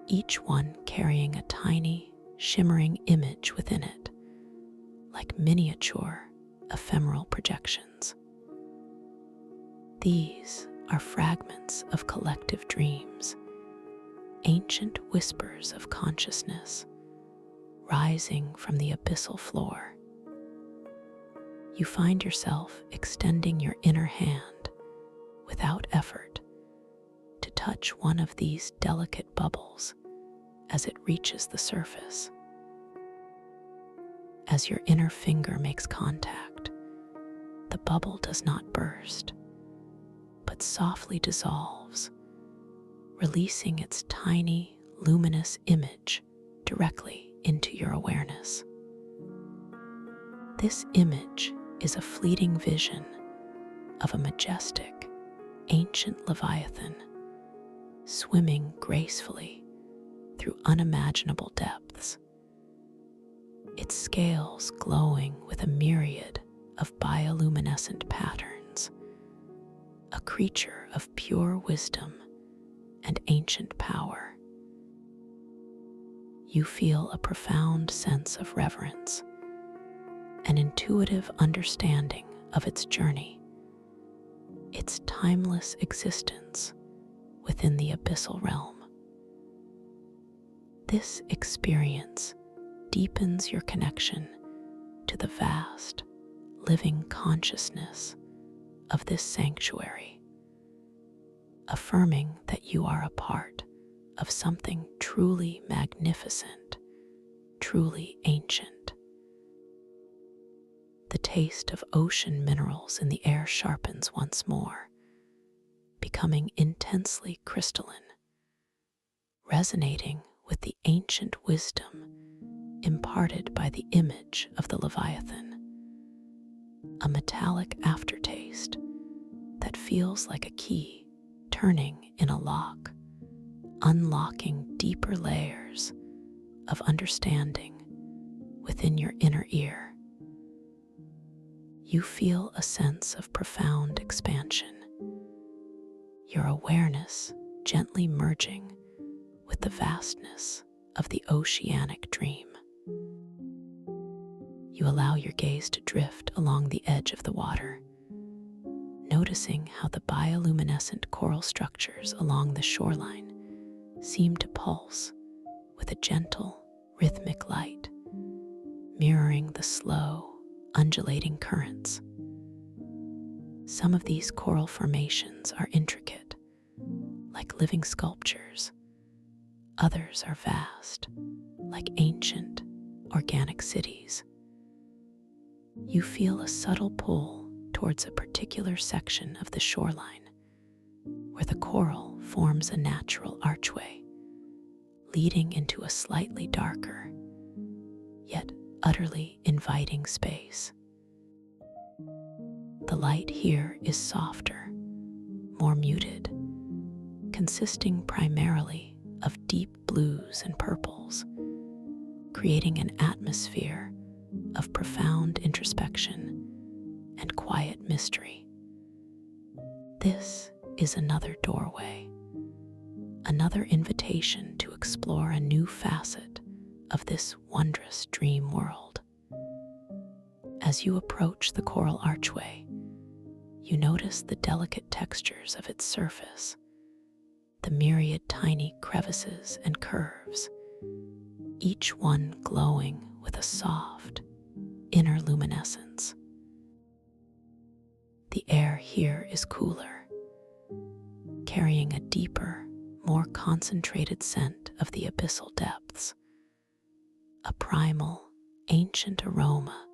each one carrying a tiny, shimmering image within it, like miniature, ephemeral projections. These are fragments of collective dreams, ancient whispers of consciousness, rising from the abyssal floor. You find yourself extending your inner hand without effort to touch one of these delicate bubbles as it reaches the surface. As your inner finger makes contact, the bubble does not burst, but softly dissolves, releasing its tiny, luminous image directly into your awareness. This image is a fleeting vision of a majestic, ancient leviathan swimming gracefully through unimaginable depths, its scales glowing with a myriad of bioluminescent patterns, a creature of pure wisdom and ancient power. You feel a profound sense of reverence, an intuitive understanding of its journey, its timeless existence within the abyssal realm. This experience deepens your connection to the vast, living consciousness of this sanctuary, affirming that you are a part of something truly magnificent, truly ancient. The taste of ocean minerals in the air sharpens once more, becoming intensely crystalline, resonating with the ancient wisdom imparted by the image of the Leviathan, a metallic aftertaste that feels like a key turning in a lock, unlocking deeper layers of understanding within your inner ear. You feel a sense of profound expansion, your awareness gently merging with the vastness of the oceanic dream. you allow your gaze to drift along the edge of the water, noticing how the bioluminescent coral structures along the shoreline seem to pulse with a gentle, rhythmic light, mirroring the slow, undulating currents. Some of these coral formations are intricate, like living sculptures. Others are vast, like ancient, organic cities. You feel a subtle pull towards a particular section of the shoreline, where the coral forms a natural archway, leading into a slightly darker, yet utterly inviting space. The light here is softer, more muted, consisting primarily of deep blues and purples, creating an atmosphere of profound introspection and quiet mystery. This is another doorway, another invitation to explore a new facet of this wondrous dream world. As you approach the coral archway, you notice the delicate textures of its surface, the myriad tiny crevices and curves, each one glowing with a soft, inner luminescence. The air here is cooler, carrying a deeper, more concentrated scent of the abyssal depths, a primal, ancient aroma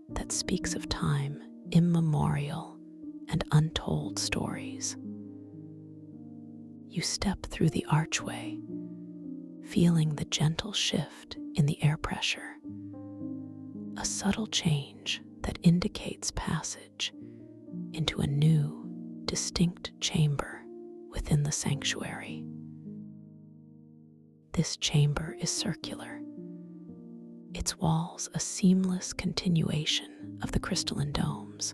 that speaks of time immemorial and untold stories. You step through the archway, feeling the gentle shift in the air pressure, a subtle change that indicates passage into a new, distinct chamber within the sanctuary. This chamber is circular, its walls a seamless continuation of the crystalline domes.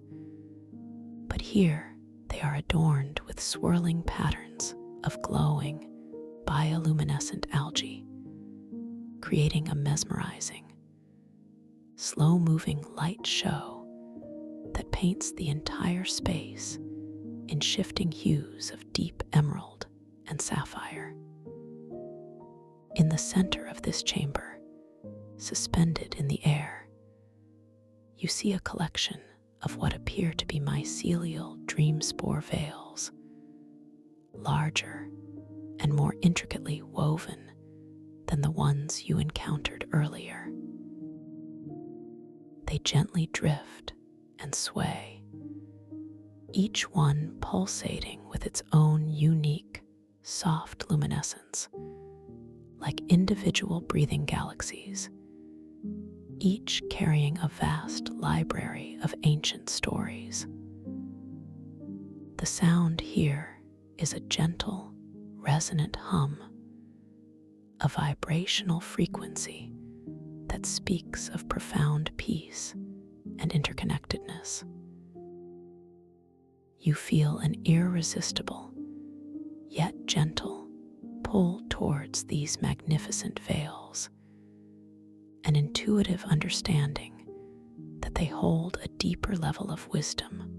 But here they are adorned with swirling patterns of glowing, bioluminescent algae, creating a mesmerizing, slow-moving light show that paints the entire space in shifting hues of deep emerald and sapphire. In the center of this chamber, suspended in the air, you see a collection of what appear to be mycelial dream spore veils, larger and more intricately woven than the ones you encountered earlier. They gently drift and sway, each one pulsating with its own unique, soft luminescence, like individual breathing galaxies, each carrying a vast library of ancient stories. The sound here is a gentle, resonant hum, a vibrational frequency that speaks of profound peace and interconnectedness. You feel an irresistible, yet gentle, pull towards these magnificent veils, an intuitive understanding that they hold a deeper level of wisdom,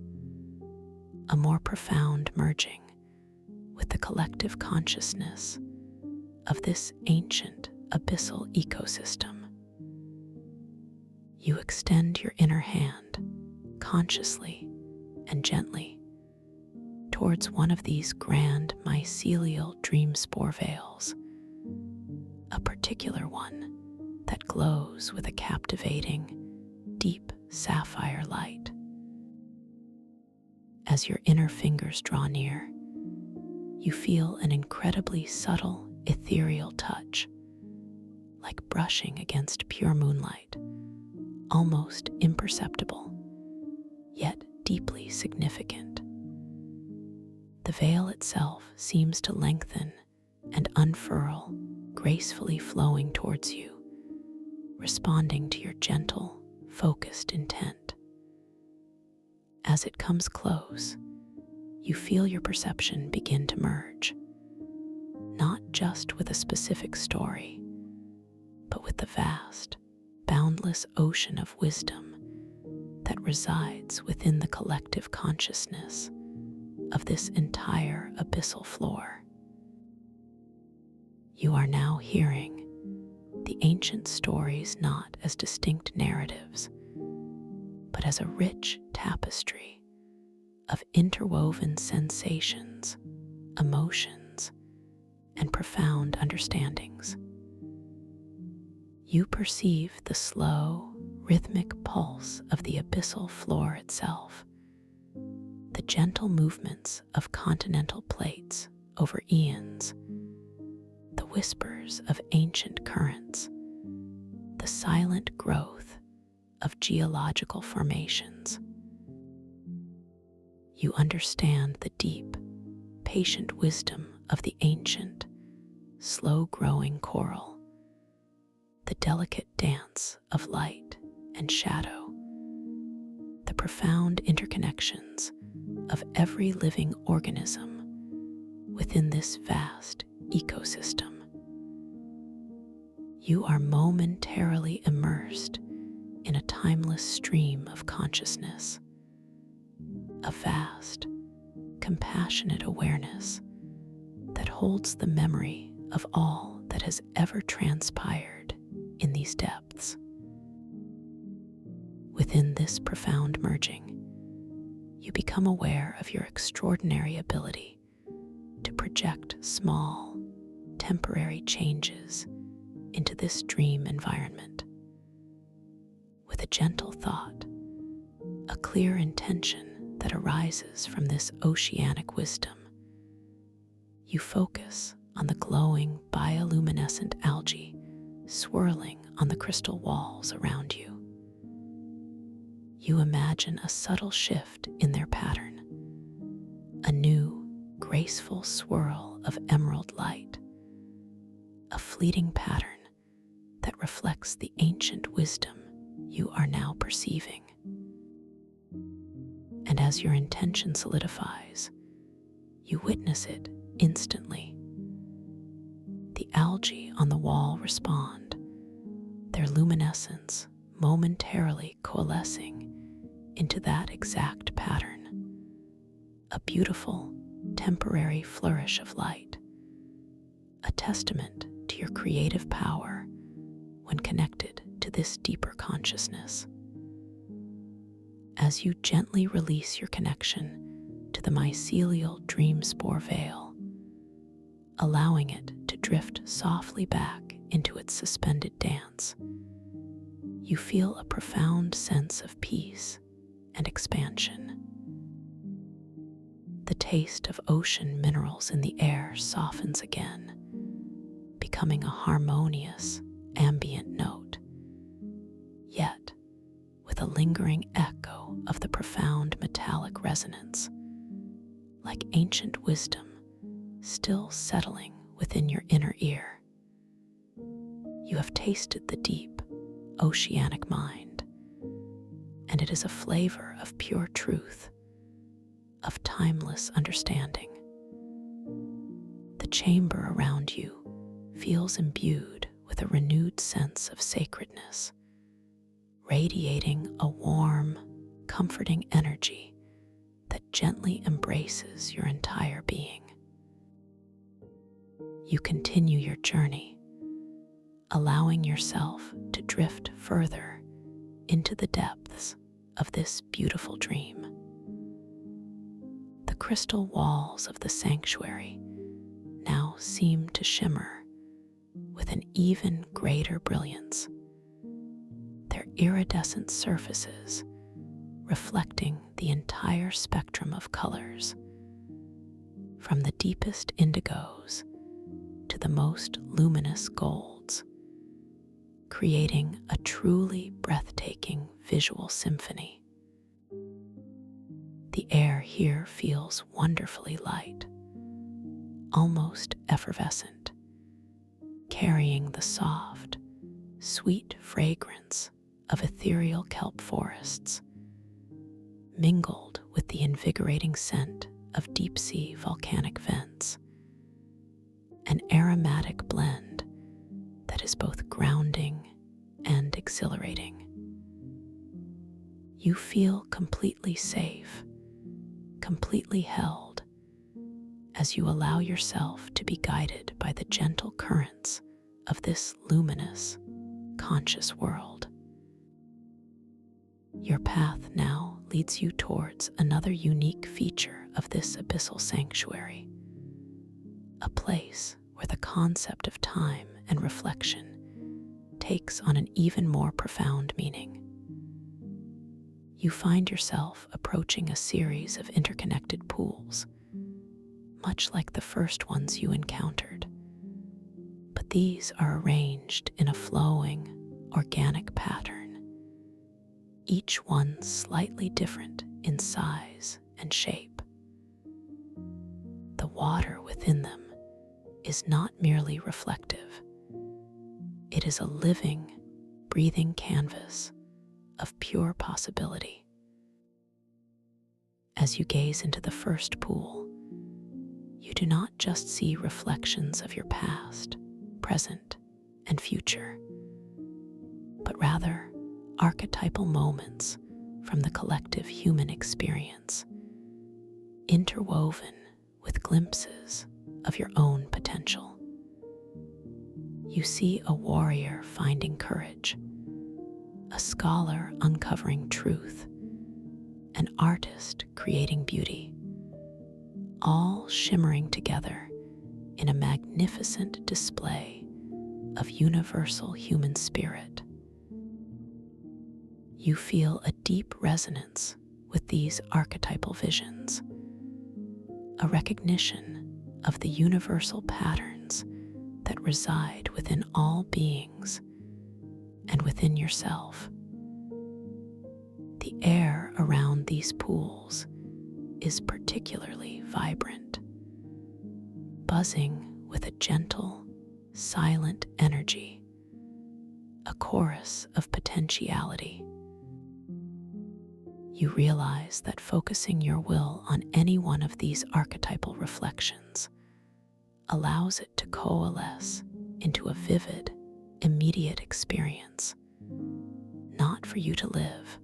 a more profound merging with the collective consciousness of this ancient abyssal ecosystem. You extend your inner hand, consciously and gently, towards one of these grand mycelial dream spore veils, a particular one that glows with a captivating, deep sapphire light. As your inner fingers draw near, you feel an incredibly subtle, ethereal touch, like brushing against pure moonlight, almost imperceptible, yet deeply significant. The veil itself seems to lengthen and unfurl, gracefully flowing towards you, responding to your gentle, focused intent. As it comes close, you feel your perception begin to merge, not just with a specific story, but with the vast, boundless endless ocean of wisdom that resides within the collective consciousness of this entire abyssal floor. You are now hearing the ancient stories not as distinct narratives, but as a rich tapestry of interwoven sensations, emotions, and profound understandings. You perceive the slow, rhythmic pulse of the abyssal floor itself, the gentle movements of continental plates over eons, the whispers of ancient currents, the silent growth of geological formations. You understand the deep, patient wisdom of the ancient, slow-growing coral, the delicate dance of light and shadow, the profound interconnections of every living organism within this vast ecosystem. You are momentarily immersed in a timeless stream of consciousness, a vast, compassionate awareness that holds the memory of all that has ever transpired in these depths. Within this profound merging, you become aware of your extraordinary ability to project small, temporary changes into this dream environment. With a gentle thought, a clear intention that arises from this oceanic wisdom, you focus on the glowing bioluminescent algae swirling on the crystal walls around you. You imagine a subtle shift in their pattern, a new, graceful swirl of emerald light, a fleeting pattern that reflects the ancient wisdom you are now perceiving. And as your intention solidifies, you witness it instantly. The algae on the wall respond, their luminescence momentarily coalescing into that exact pattern, a beautiful, temporary flourish of light, a testament to your creative power when connected to this deeper consciousness. As you gently release your connection to the mycelial dream spore veil, allowing it to drift softly back into its suspended dance, you feel a profound sense of peace and expansion. The taste of ocean minerals in the air softens again, becoming a harmonious, ambient note, yet with a lingering echo of the profound metallic resonance, like ancient wisdom still settling within your inner ear. You have tasted the deep, oceanic mind, and it is a flavor of pure truth, of timeless understanding. The chamber around you feels imbued with a renewed sense of sacredness, radiating a warm, comforting energy that gently embraces your entire being. You continue your journey, allowing yourself to drift further into the depths of this beautiful dream. The crystal walls of the sanctuary now seem to shimmer with an even greater brilliance, their iridescent surfaces reflecting the entire spectrum of colors, from the deepest indigos to the most luminous golds, creating a truly breathtaking visual symphony. The air here feels wonderfully light, almost effervescent, carrying the soft, sweet fragrance of ethereal kelp forests, mingled with the invigorating scent of deep-sea volcanic vents, an aromatic blend that is both grounding and exhilarating. You feel completely safe, completely held, as you allow yourself to be guided by the gentle currents of this luminous, conscious world. Your path now leads you towards another unique feature of this abyssal sanctuary, a place where the concept of time and reflection takes on an even more profound meaning. You find yourself approaching a series of interconnected pools, much like the first ones you encountered, but these are arranged in a flowing, organic pattern, each one slightly different in size and shape. The water within them is not merely reflective. It is a living, breathing canvas of pure possibility. As you gaze into the first pool, you do not just see reflections of your past, present, and future, but rather archetypal moments from the collective human experience, interwoven with glimpses of your own potential. You see a warrior finding courage, a scholar uncovering truth, an artist creating beauty, all shimmering together in a magnificent display of universal human spirit. You feel a deep resonance with these archetypal visions, a recognition of the universal patterns that reside within all beings and within yourself. The air around these pools is particularly vibrant, buzzing with a gentle, silent energy, a chorus of potentiality. You realize that focusing your will on any one of these archetypal reflections allows it to coalesce into a vivid, immediate experience, not for you to live,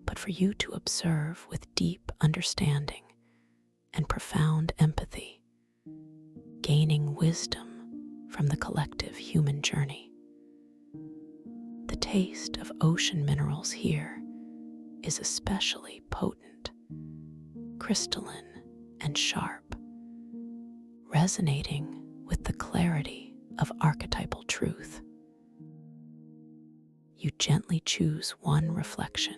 but for you to observe with deep understanding and profound empathy, gaining wisdom from the collective human journey. The taste of ocean minerals here is especially potent, crystalline, and sharp, resonating with the clarity of archetypal truth. You gently choose one reflection,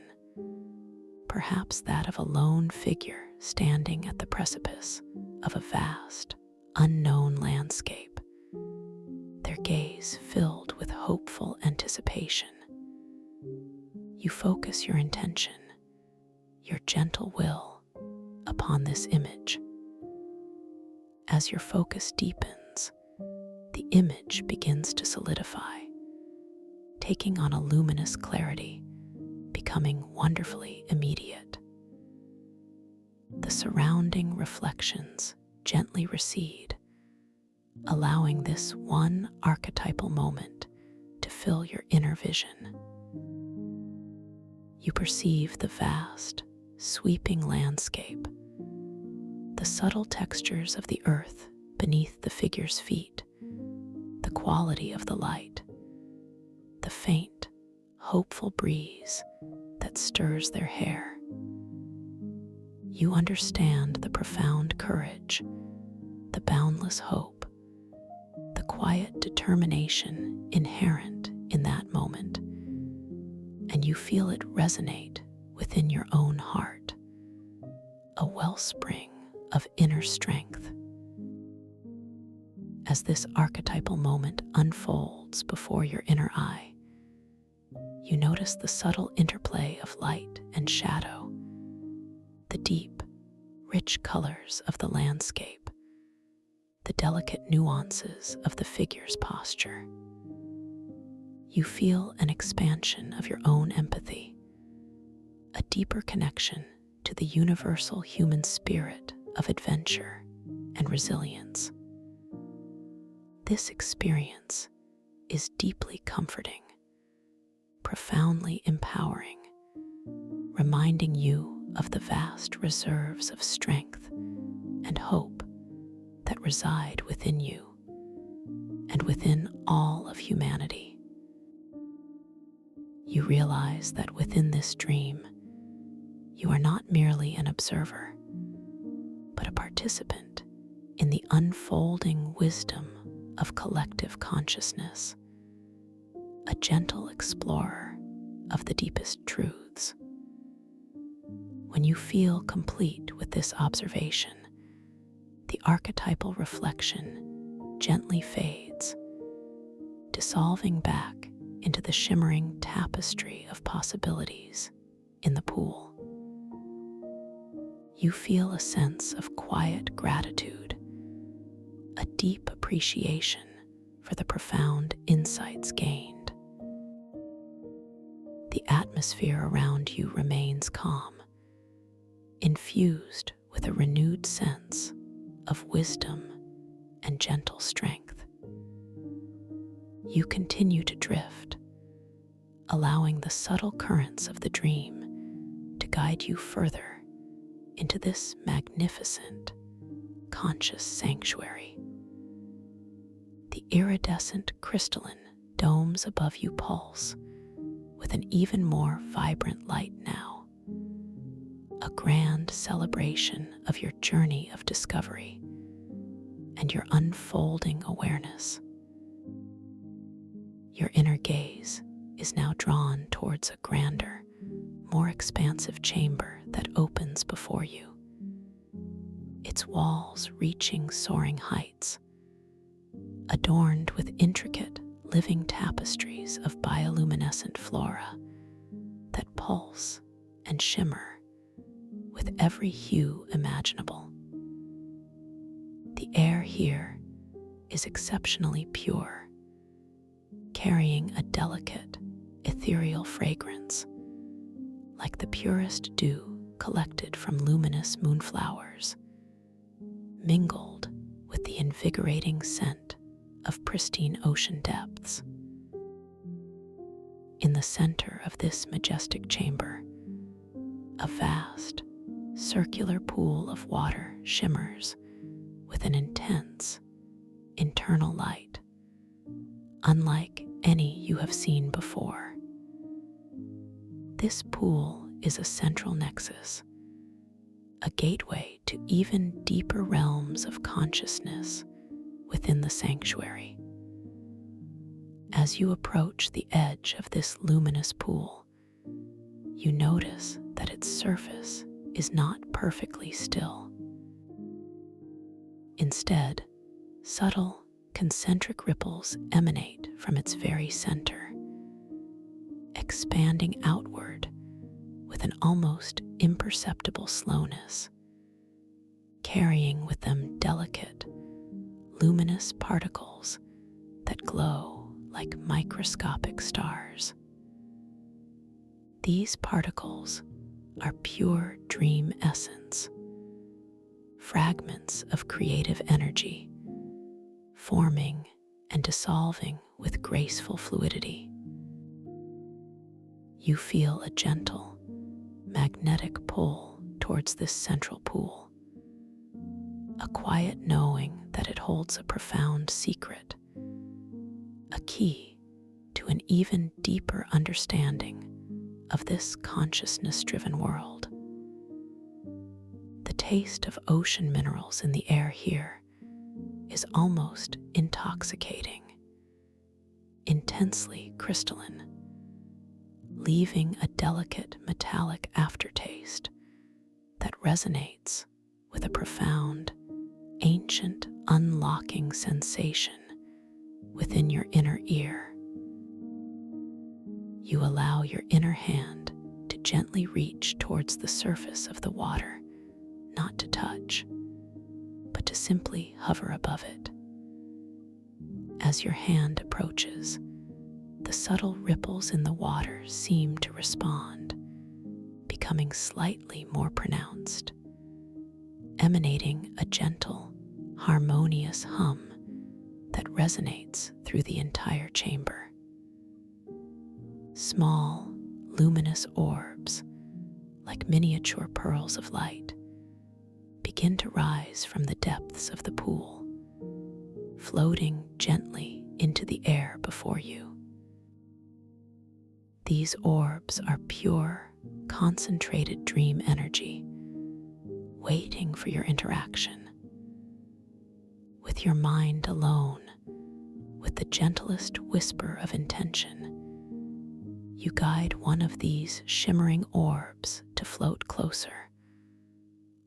perhaps that of a lone figure standing at the precipice of a vast, unknown landscape, their gaze filled with hopeful anticipation. You focus your intention, your gentle will, upon this image. As your focus deepens, the image begins to solidify, taking on a luminous clarity, becoming wonderfully immediate. The surrounding reflections gently recede, allowing this one archetypal moment to fill your inner vision. You perceive the vast, sweeping landscape, the subtle textures of the earth beneath the figure's feet, the quality of the light, the faint, hopeful breeze that stirs their hair. You understand the profound courage, the boundless hope, the quiet determination inherent in that moment, and you feel it resonate within your own heart, a wellspring of inner strength. As this archetypal moment unfolds before your inner eye, you notice the subtle interplay of light and shadow, the deep, rich colors of the landscape, the delicate nuances of the figure's posture. You feel an expansion of your own empathy, a deeper connection to the universal human spirit of adventure and resilience. This experience is deeply comforting, profoundly empowering, reminding you of the vast reserves of strength and hope that reside within you and within all of humanity. You realize that within this dream, you are not merely an observer, but a participant in the unfolding wisdom of collective consciousness, a gentle explorer of the deepest truths. When you feel complete with this observation, the archetypal reflection gently fades, dissolving back into the shimmering tapestry of possibilities in the pool. You feel a sense of quiet gratitude, a deep appreciation for the profound insights gained. The atmosphere around you remains calm, infused with a renewed sense of wisdom and gentle strength. You continue to drift, allowing the subtle currents of the dream to guide you further into this magnificent, conscious sanctuary. The iridescent crystalline domes above you pulse with an even more vibrant light now, a grand celebration of your journey of discovery and your unfolding awareness. Your inner gaze is now drawn towards a grander, more expansive chamber that opens before you, its walls reaching soaring heights, adorned with intricate living tapestries of bioluminescent flora that pulse and shimmer with every hue imaginable. The air here is exceptionally pure, carrying a delicate, ethereal fragrance, like the purest dew collected from luminous moonflowers, mingled with the invigorating scent of pristine ocean depths. In the center of this majestic chamber, a vast, circular pool of water shimmers with an intense, internal light, unlike any you have seen before. This pool is a central nexus, a gateway to even deeper realms of consciousness within the sanctuary. As you approach the edge of this luminous pool, you notice that its surface is not perfectly still. Instead, subtle, concentric ripples emanate from its very center, expanding outward with an almost imperceptible slowness, carrying with them delicate, luminous particles that glow like microscopic stars. These particles are pure dream essence, fragments of creative energy, forming and dissolving with graceful fluidity. You feel a gentle, magnetic pull towards this central pool, a quiet knowing that it holds a profound secret, a key to an even deeper understanding of this consciousness-driven world. The taste of ocean minerals in the air here is almost intoxicating, intensely crystalline, leaving a delicate metallic aftertaste that resonates with a profound, ancient, unlocking sensation within your inner ear. You allow your inner hand to gently reach towards the surface of the water, not to touch, but to simply hover above it. As your hand approaches, the subtle ripples in the water seem to respond, becoming slightly more pronounced, emanating a gentle, harmonious hum that resonates through the entire chamber. Small, luminous orbs, like miniature pearls of light, begin to rise from the depths of the pool, floating gently into the air before you. These orbs are pure, concentrated dream energy, waiting for your interaction. With your mind alone, with the gentlest whisper of intention, you guide one of these shimmering orbs to float closer,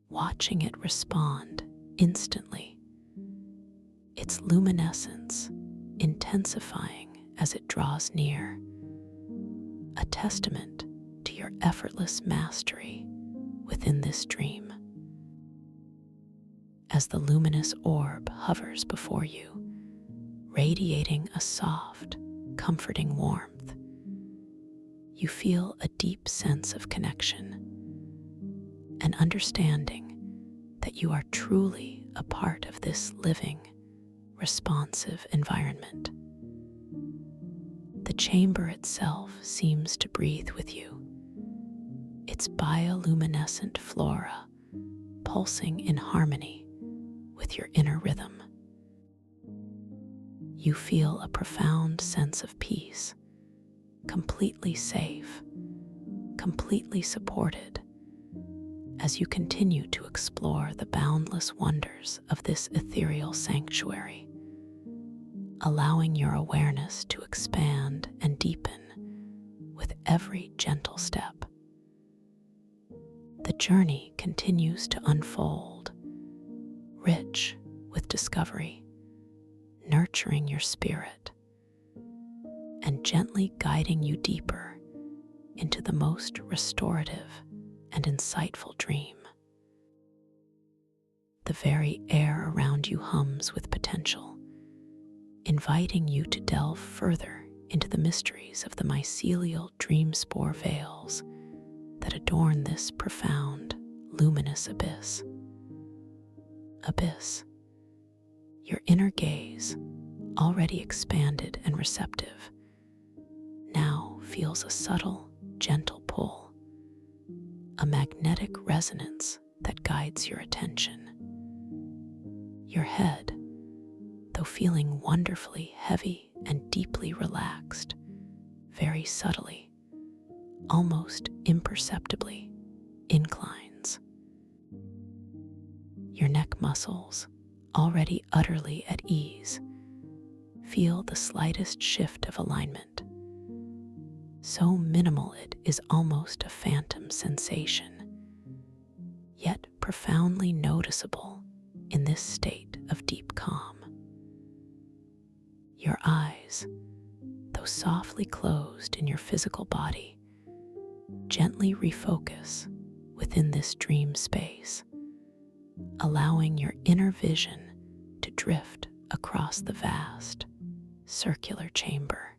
watching it respond instantly, its luminescence intensifying as it draws near, a testament to your effortless mastery within this dream. As the luminous orb hovers before you, radiating a soft, comforting warmth, you feel a deep sense of connection, an understanding that you are truly a part of this living, responsive environment. The chamber itself seems to breathe with you, its bioluminescent flora pulsing in harmony with your inner rhythm. You feel a profound sense of peace, completely safe, completely supported, as you continue to explore the boundless wonders of this ethereal sanctuary, allowing your awareness to expand and deepen with every gentle step. The journey continues to unfold, rich with discovery, nurturing your spirit, and gently guiding you deeper into the most restorative and insightful dream. The very air around you hums with potential, inviting you to delve further into the mysteries of the mycelial dream spore veils that adorn this profound, luminous abyss. Your inner gaze, already expanded and receptive, now feels a subtle, gentle pull, a magnetic resonance that guides your attention. Your head, though feeling wonderfully heavy and deeply relaxed, very subtly, almost imperceptibly, inclines. Your neck muscles, already utterly at ease, feel the slightest shift of alignment, so minimal it is almost a phantom sensation, yet profoundly noticeable in this state of deep calm. Your eyes, though softly closed in your physical body, gently refocus within this dream space, allowing your inner vision to drift across the vast, circular chamber.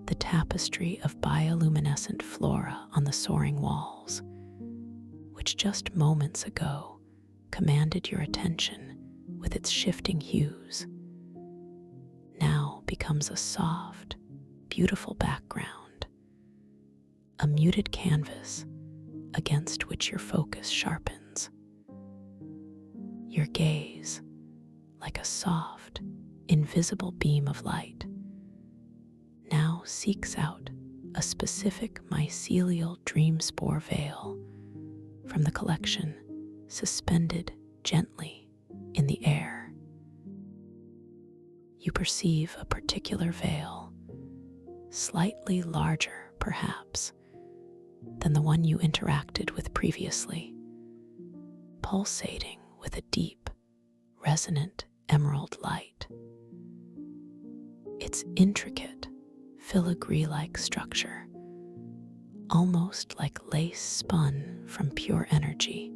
The tapestry of bioluminescent flora on the soaring walls, which just moments ago commanded your attention with its shifting hues, now becomes a soft, beautiful background, a muted canvas against which your focus sharpens. Your gaze, like a soft, invisible beam of light, now seeks out a specific mycelial dream spore veil from the collection suspended gently in the air. You perceive a particular veil, slightly larger perhaps than the one you interacted with previously, pulsating with a deep, resonant emerald light. Its intricate, filigree-like structure, almost like lace spun from pure energy,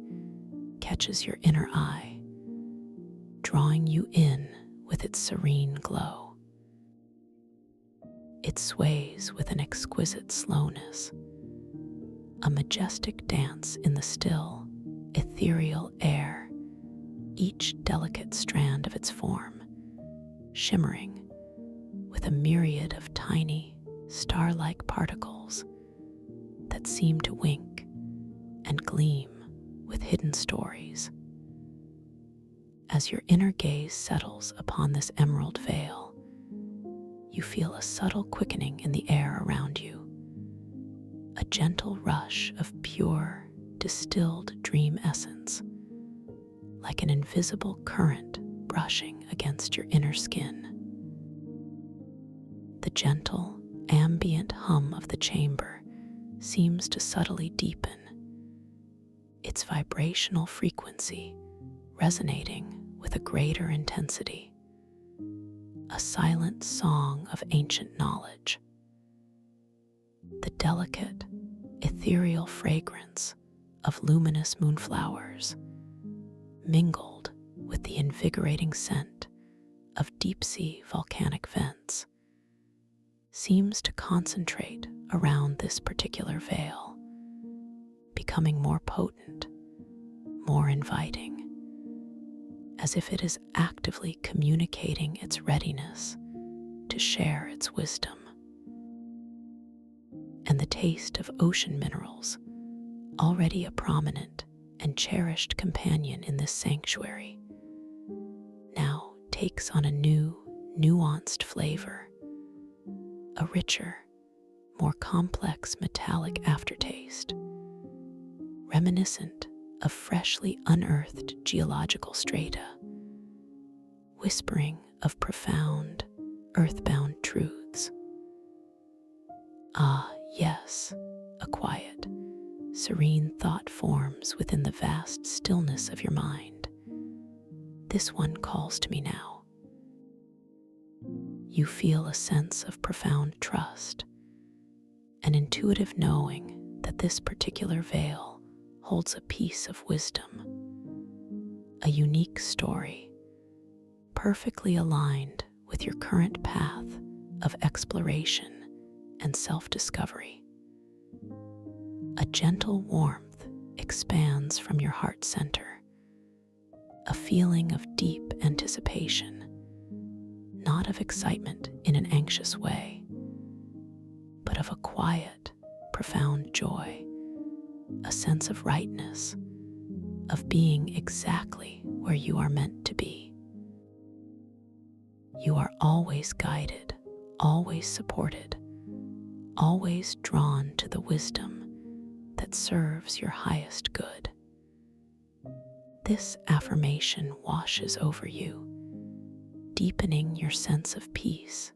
catches your inner eye, drawing you in with its serene glow. It sways with an exquisite slowness, a majestic dance in the still, ethereal air, each delicate strand of its form shimmering with a myriad of tiny, star-like particles that seem to wink and gleam with hidden stories. As your inner gaze settles upon this emerald veil, you feel a subtle quickening in the air around you, a gentle rush of pure, distilled dream essence, like an invisible current brushing against your inner skin. The gentle, ambient hum of the chamber seems to subtly deepen, its vibrational frequency resonating with a greater intensity, a silent song of ancient knowledge. The delicate, ethereal fragrance of luminous moonflowers, mingled with the invigorating scent of deep-sea volcanic vents, seems to concentrate around this particular veil, becoming more potent, more inviting, as if it is actively communicating its readiness to share its wisdom. And the taste of ocean minerals, already a prominent and cherished companion in this sanctuary, now takes on a new, nuanced flavor, a richer, more complex metallic aftertaste, reminiscent of freshly unearthed geological strata, whispering of profound, earthbound truths. Ah, yes, a quiet, serene thought forms within the vast stillness of your mind. This one calls to me now. You feel a sense of profound trust, an intuitive knowing that this particular veil holds a piece of wisdom, a unique story, perfectly aligned with your current path of exploration and self-discovery. A gentle warmth expands from your heart center, a feeling of deep anticipation, not of excitement in an anxious way, but of a quiet, profound joy, a sense of rightness, of being exactly where you are meant to be. You are always guided, always supported, always drawn to the wisdom that serves your highest good. This affirmation washes over you, deepening your sense of peace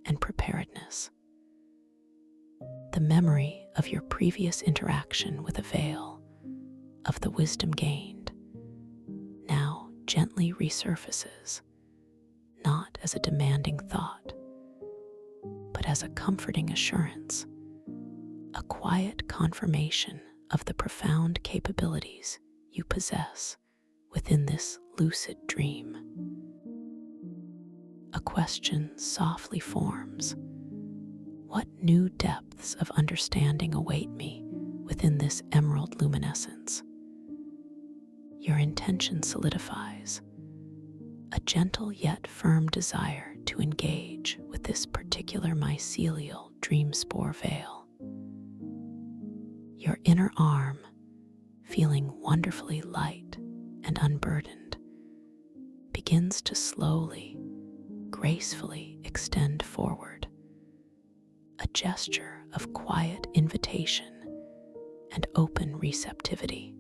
and preparedness. The memory of your previous interaction with a veil, of the wisdom gained, now gently resurfaces, not as a demanding thought, but as a comforting assurance, a quiet confirmation of the profound capabilities you possess within this lucid dream. A question softly forms. What new depths of understanding await me within this emerald luminescence? Your intention solidifies, a gentle yet firm desire to engage with this particular mycelial dream spore veil. Your inner arm, feeling wonderfully light and unburdened, begins to slowly, gracefully extend forward, a gesture of quiet invitation and open receptivity.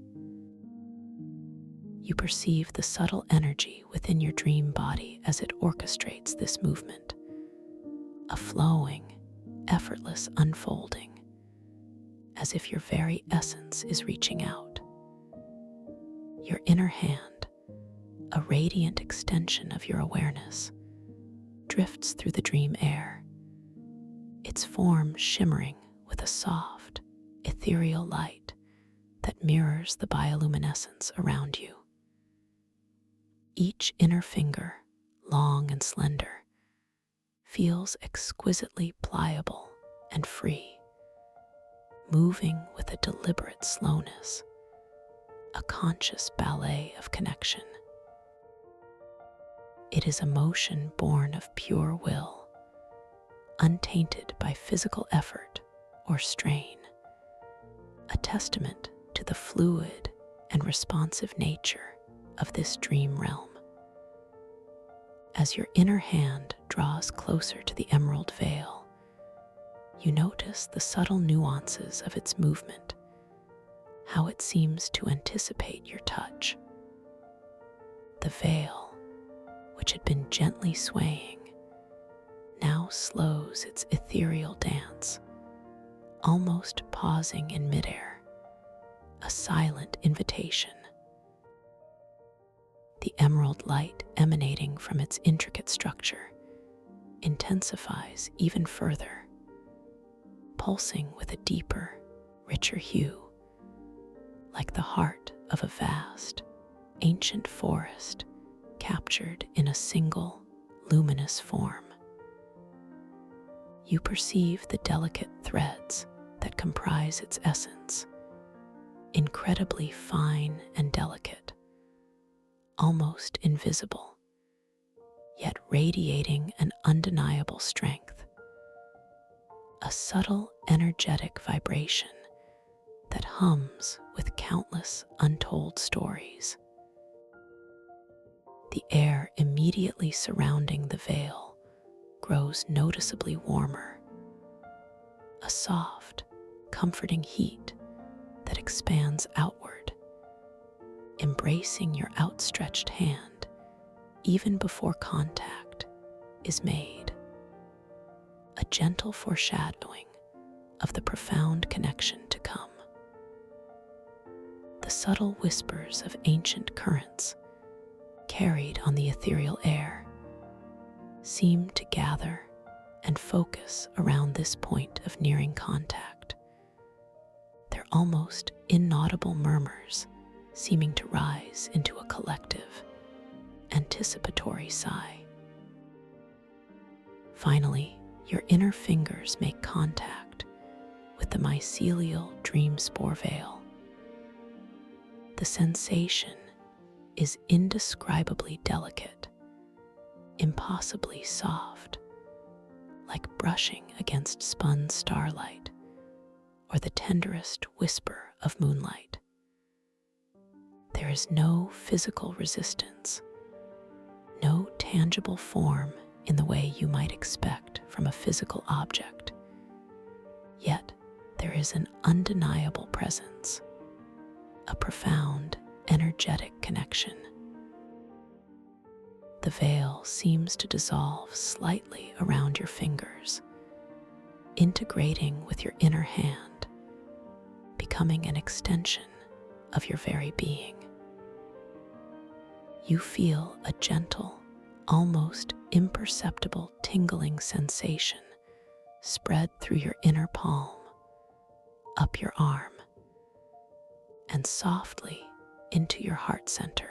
You perceive the subtle energy within your dream body as it orchestrates this movement, a flowing, effortless unfolding, as if your very essence is reaching out. Your inner hand, a radiant extension of your awareness, drifts through the dream air, its form shimmering with a soft, ethereal light that mirrors the bioluminescence around you. Each inner finger, long and slender, feels exquisitely pliable and free, moving with a deliberate slowness, a conscious ballet of connection. It is a motion born of pure will, untainted by physical effort or strain, a testament to the fluid and responsive nature of this dream realm. As your inner hand draws closer to the emerald veil, you notice the subtle nuances of its movement, how it seems to anticipate your touch. The veil, which had been gently swaying, now slows its ethereal dance, almost pausing in midair, a silent invitation. The emerald light emanating from its intricate structure intensifies even further, pulsing with a deeper, richer hue, like the heart of a vast, ancient forest captured in a single, luminous form. You perceive the delicate threads that comprise its essence, incredibly fine and delicate, almost invisible, yet radiating an undeniable strength, a subtle energetic vibration that hums with countless untold stories. The air immediately surrounding the veil grows noticeably warmer, a soft, comforting heat that expands outward, embracing your outstretched hand even before contact is made, a gentle foreshadowing of the profound connection to come. The subtle whispers of ancient currents carried on the ethereal air seem to gather and focus around this point of nearing contact, their almost inaudible murmurs seeming to rise into a collective, anticipatory sigh. Finally, your inner fingers make contact with the mycelial dream spore veil. The sensation is indescribably delicate, impossibly soft, like brushing against spun starlight or the tenderest whisper of moonlight. There is no physical resistance, no tangible form in the way you might expect from a physical object. Yet there is an undeniable presence, a profound, energetic connection. The veil seems to dissolve slightly around your fingers, integrating with your inner hand, becoming an extension of your very being. You feel a gentle, almost imperceptible tingling sensation spread through your inner palm, up your arm, and softly into your heart center.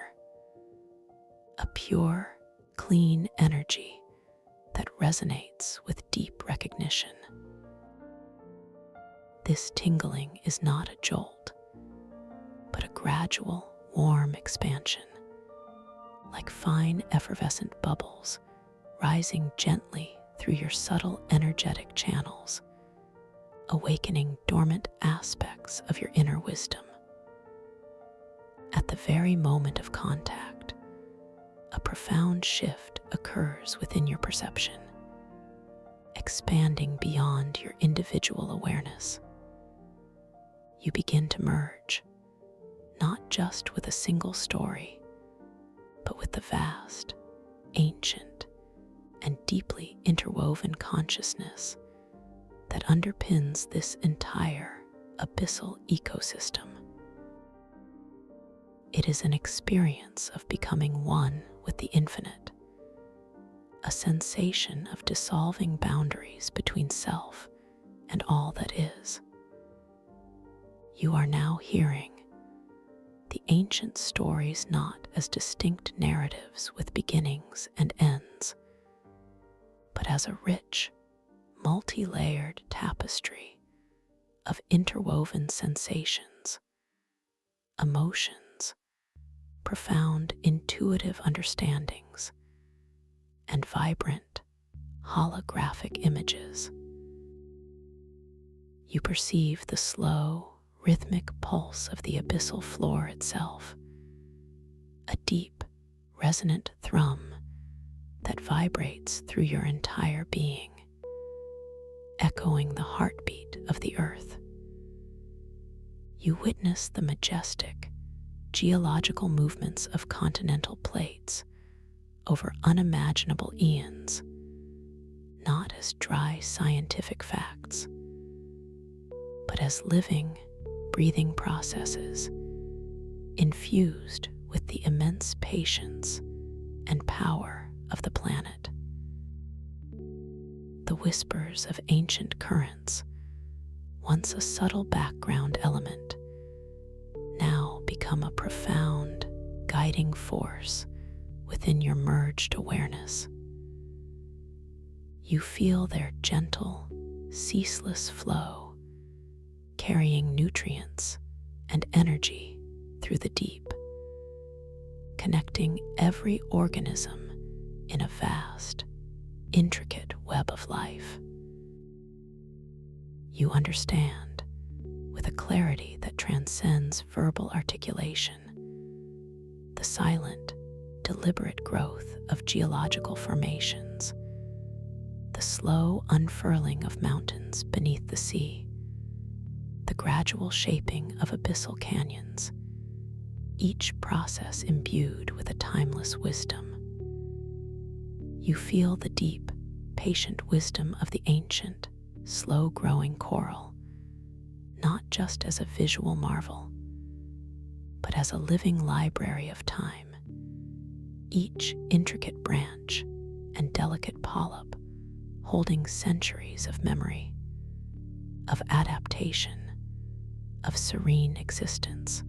A pure, clean energy that resonates with deep recognition. This tingling is not a jolt, but a gradual, warm expansion, like fine effervescent bubbles rising gently through your subtle energetic channels, awakening dormant aspects of your inner wisdom. At the very moment of contact, a profound shift occurs within your perception, expanding beyond your individual awareness. You begin to merge, not just with a single story, but with the vast, ancient, and deeply interwoven consciousness that underpins this entire abyssal ecosystem. It is an experience of becoming one with the infinite, a sensation of dissolving boundaries between self and all that is. You are now hearing the ancient stories not as distinct narratives with beginnings and ends, but as a rich, multi-layered tapestry of interwoven sensations, emotions, profound intuitive understandings, and vibrant, holographic images. You perceive the slow, rhythmic pulse of the abyssal floor itself, a deep, resonant thrum that vibrates through your entire being, echoing the heartbeat of the earth. You witness the majestic, geological movements of continental plates over unimaginable eons, not as dry scientific facts, but as living, breathing processes infused with the immense patience and power of the planet. The whispers of ancient currents, once a subtle background element, now become a profound, guiding force within your merged awareness. You feel their gentle, ceaseless flow, carrying nutrients and energy through the deep, connecting every organism in a vast, intricate web of life. You understand, with a clarity that transcends verbal articulation, the silent, deliberate growth of geological formations, the slow unfurling of mountains beneath the sea, the gradual shaping of abyssal canyons, each process imbued with a timeless wisdom. You feel the deep, patient wisdom of the ancient, slow-growing coral, not just as a visual marvel, but as a living library of time. Each intricate branch and delicate polyp holding centuries of memory, of adaptation, of serene existence.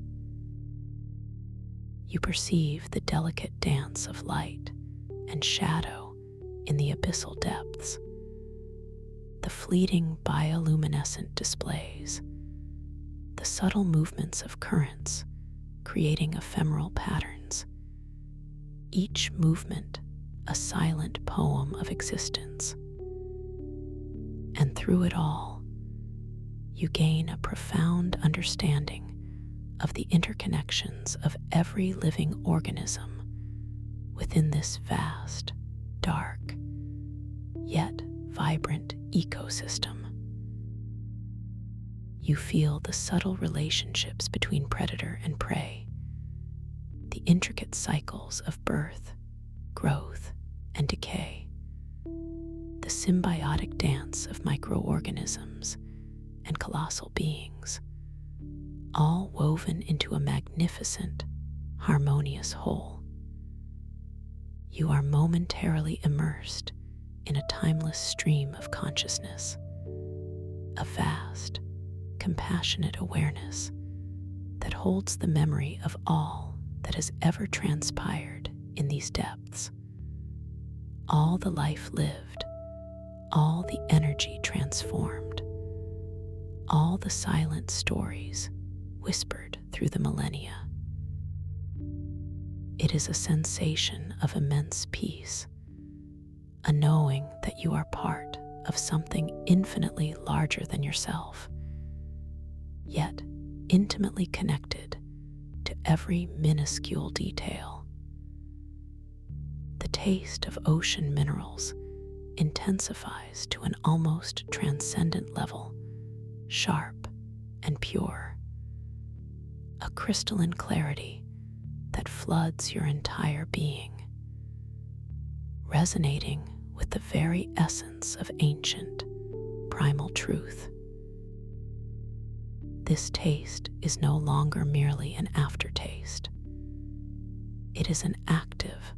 You perceive the delicate dance of light and shadow in the abyssal depths, the fleeting bioluminescent displays, the subtle movements of currents creating ephemeral patterns, each movement a silent poem of existence. And through it all, you gain a profound understanding of the interconnections of every living organism within this vast, dark, yet vibrant ecosystem. You feel the subtle relationships between predator and prey, the intricate cycles of birth, growth, and decay, the symbiotic dance of microorganisms and colossal beings, all woven into a magnificent, harmonious whole. You are momentarily immersed in a timeless stream of consciousness, a vast, compassionate awareness that holds the memory of all that has ever transpired in these depths, all the life lived, all the energy transformed, all the silent stories whispered through the millennia. It is a sensation of immense peace, a knowing that you are part of something infinitely larger than yourself, yet intimately connected to every minuscule detail. The taste of ocean minerals intensifies to an almost transcendent level, sharp and pure, a crystalline clarity that floods your entire being, resonating with the very essence of ancient, primal truth. This taste is no longer merely an aftertaste. It is an active,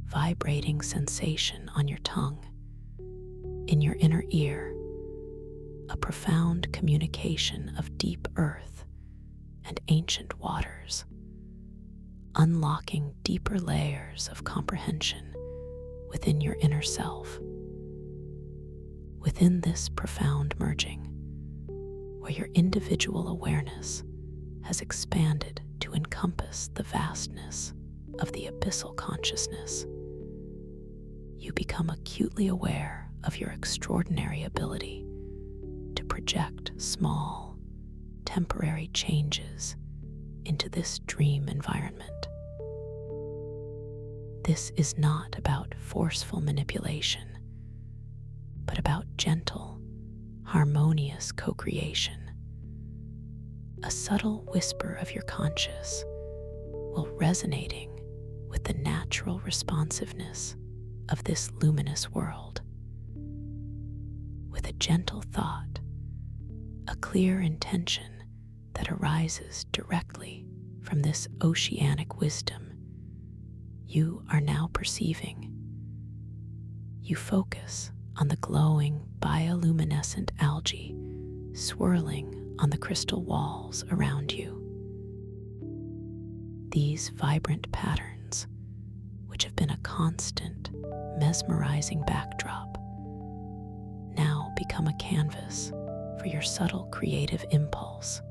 vibrating sensation on your tongue, in your inner ear, a profound communication of deep earth and ancient waters, unlocking deeper layers of comprehension within your inner self. Within this profound merging, where your individual awareness has expanded to encompass the vastness of the abyssal consciousness, you become acutely aware of your extraordinary ability to project small, temporary changes into this dream environment. This is not about forceful manipulation, but about gentle, harmonious co-creation. A subtle whisper of your conscious while resonating with the natural responsiveness of this luminous world. With a gentle thought, a clear intention that arises directly from this oceanic wisdom you are now perceiving, you focus on the glowing bioluminescent algae swirling on the crystal walls around you. These vibrant patterns, which have been a constant, mesmerizing backdrop, now become a canvas for your subtle creative impulse.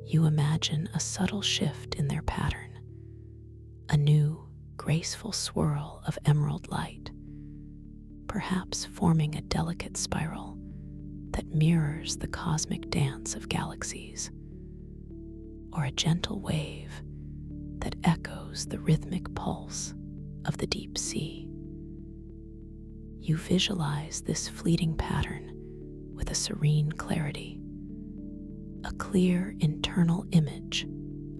You imagine a subtle shift in their pattern, a new, graceful swirl of emerald light, perhaps forming a delicate spiral that mirrors the cosmic dance of galaxies, or a gentle wave that echoes the rhythmic pulse of the deep sea. You visualize this fleeting pattern with a serene clarity, a clear internal image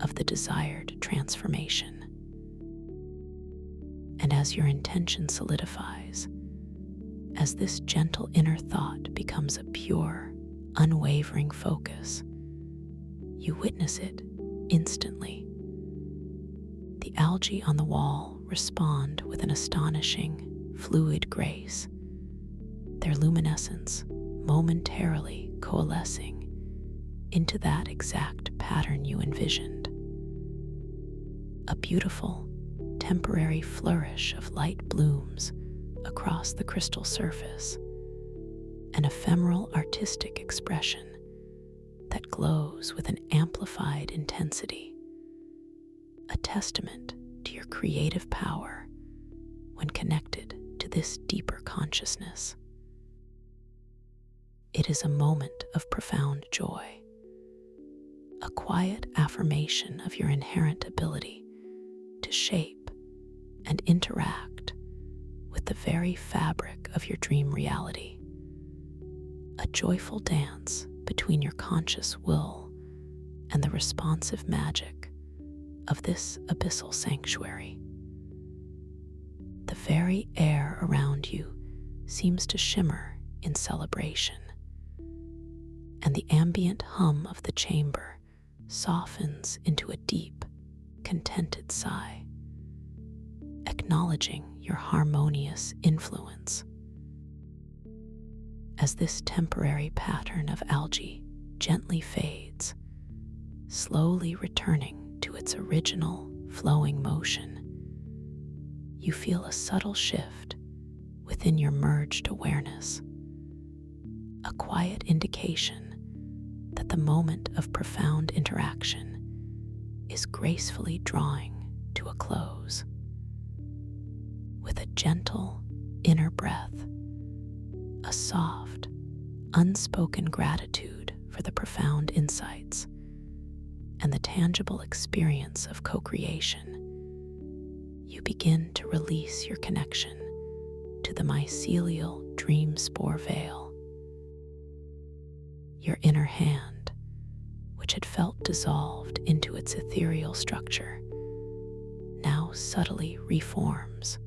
of the desired transformation. And as your intention solidifies, as this gentle inner thought becomes a pure, unwavering focus, you witness it instantly. The algae on the wall respond with an astonishing, fluid grace, their luminescence momentarily coalescing into that exact pattern you envisioned. A beautiful, temporary flourish of light blooms across the crystal surface, an ephemeral artistic expression that glows with an amplified intensity, a testament to your creative power when connected to this deeper consciousness. It is a moment of profound joy, a quiet affirmation of your inherent ability to shape and interact with the very fabric of your dream reality, a joyful dance between your conscious will and the responsive magic of this abyssal sanctuary. The very air around you seems to shimmer in celebration, and the ambient hum of the chamber softens into a deep, contented sigh, acknowledging your harmonious influence. As this temporary pattern of algae gently fades, slowly returning to its original flowing motion, you feel a subtle shift within your merged awareness, a quiet indication that the moment of profound interaction is gracefully drawing to a close. With a gentle inner breath, a soft, unspoken gratitude for the profound insights and the tangible experience of co-creation, you begin to release your connection to the mycelial dream spore veil. Your inner hand, which had felt dissolved into its ethereal structure, now subtly reforms,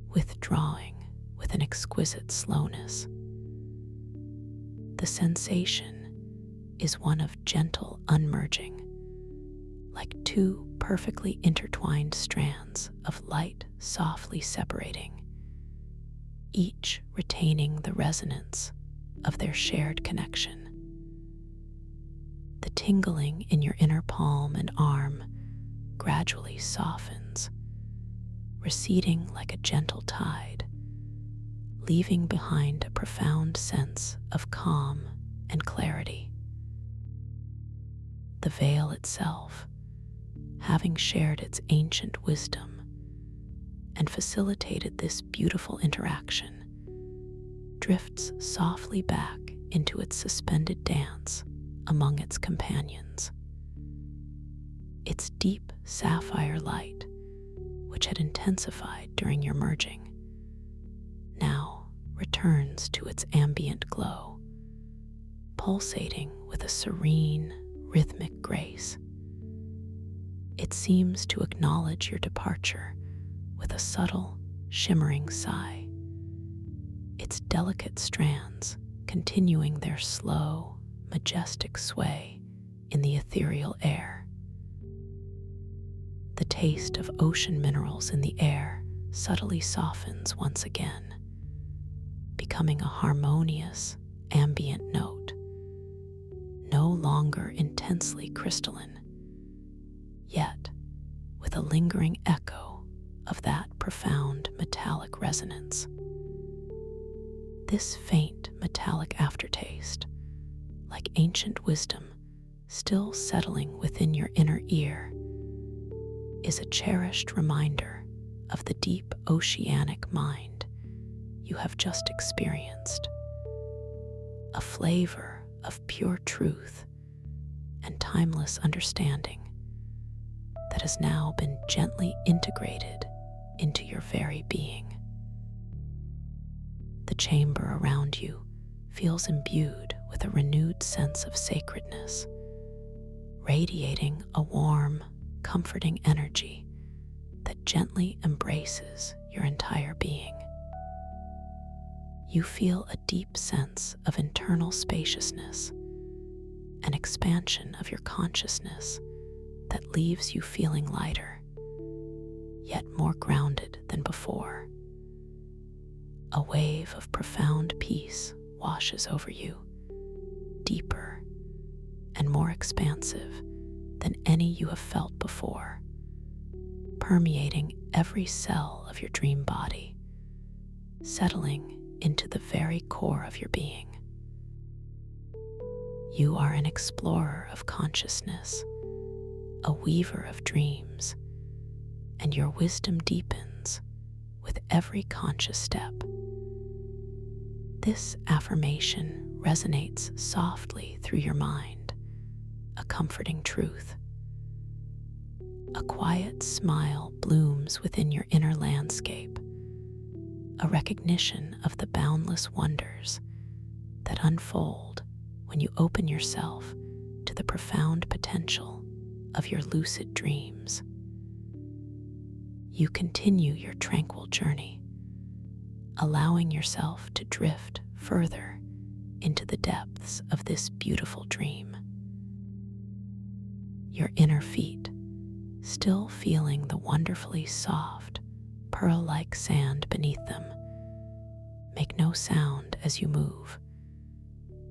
withdrawing with an exquisite slowness. The sensation is one of gentle unmerging, like two perfectly intertwined strands of light softly separating, each retaining the resonance of their shared connection. The tingling in your inner palm and arm gradually softens, receding like a gentle tide, leaving behind a profound sense of calm and clarity. The veil itself, having shared its ancient wisdom and facilitated this beautiful interaction, drifts softly back into its suspended dance among its companions. Its deep sapphire light, which had intensified during your merging, now returns to its ambient glow, pulsating with a serene, rhythmic grace. It seems to acknowledge your departure with a subtle, shimmering sigh, its delicate strands continuing their slow, majestic sway in the ethereal air. The taste of ocean minerals in the air subtly softens once again, becoming a harmonious, ambient note, no longer intensely crystalline, yet with a lingering echo of that profound metallic resonance. This faint metallic aftertaste, like ancient wisdom still settling within your inner ear, is a cherished reminder of the deep oceanic mind you have just experienced, a flavor of pure truth and timeless understanding that has now been gently integrated into your very being. The chamber around you feels imbued with a renewed sense of sacredness, radiating a warm, comforting energy that gently embraces your entire being. You feel a deep sense of internal spaciousness, an expansion of your consciousness that leaves you feeling lighter, yet more grounded than before. A wave of profound peace washes over you, deeper and more expansive than any you have felt before, permeating every cell of your dream body, settling into the very core of your being. You are an explorer of consciousness, a weaver of dreams, and your wisdom deepens with every conscious step. This affirmation resonates softly through your mind, a comforting truth. A quiet smile blooms within your inner landscape, a recognition of the boundless wonders that unfold when you open yourself to the profound potential of your lucid dreams. You continue your tranquil journey, allowing yourself to drift further into the depths of this beautiful dream. Your inner feet, still feeling the wonderfully soft, pearl-like sand beneath them, make no sound as you move,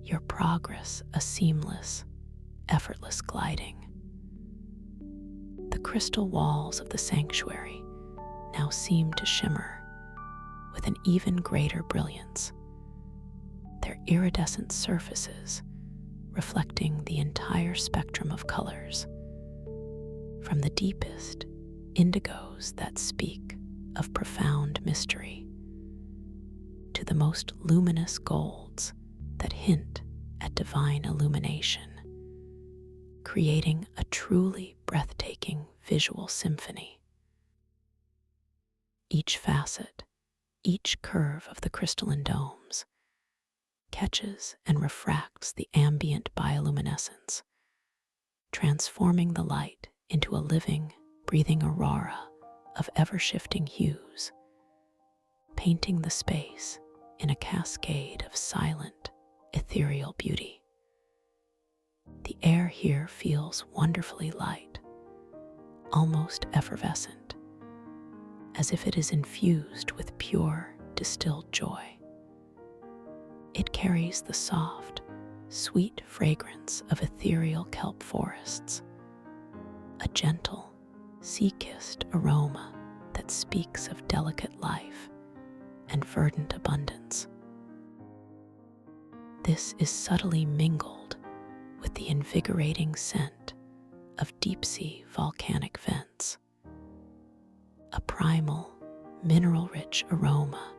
your progress a seamless, effortless gliding. The crystal walls of the sanctuary now seem to shimmer with an even greater brilliance, their iridescent surfaces reflecting the entire spectrum of colors, from the deepest indigos that speak of profound mystery to the most luminous golds that hint at divine illumination, creating a truly breathtaking visual symphony. Each facet, each curve of the crystalline domes catches and refracts the ambient bioluminescence, transforming the light into a living, breathing aurora of ever-shifting hues, painting the space in a cascade of silent, ethereal beauty. The air here feels wonderfully light, almost effervescent, as if it is infused with pure, distilled joy. It carries the soft, sweet fragrance of ethereal kelp forests, a gentle, sea-kissed aroma that speaks of delicate life and verdant abundance. This is subtly mingled with the invigorating scent of deep-sea volcanic vents, a primal, mineral-rich aroma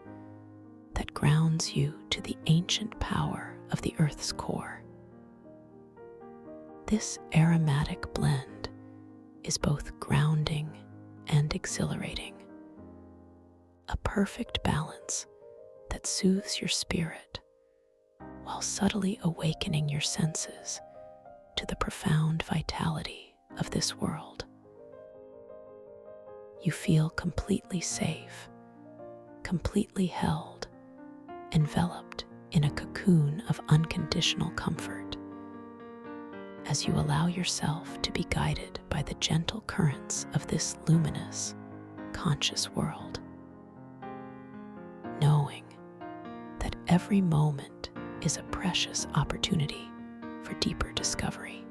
that grounds you to the ancient power of the Earth's core. This aromatic blend is both grounding and exhilarating, a perfect balance that soothes your spirit while subtly awakening your senses to the profound vitality of this world. You feel completely safe, completely held, enveloped in a cocoon of unconditional comfort as you allow yourself to be guided by the gentle currents of this luminous, conscious world, knowing that every moment is a precious opportunity for deeper discovery.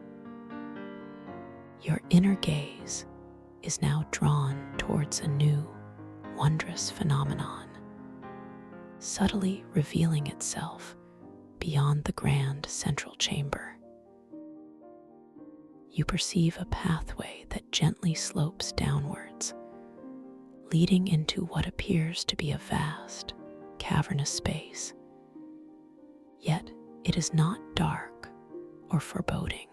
Your inner gaze is now drawn towards a new, wondrous phenomenon, subtly revealing itself beyond the grand central chamber. You perceive a pathway that gently slopes downwards, leading into what appears to be a vast, cavernous space. Yet it is not dark or foreboding.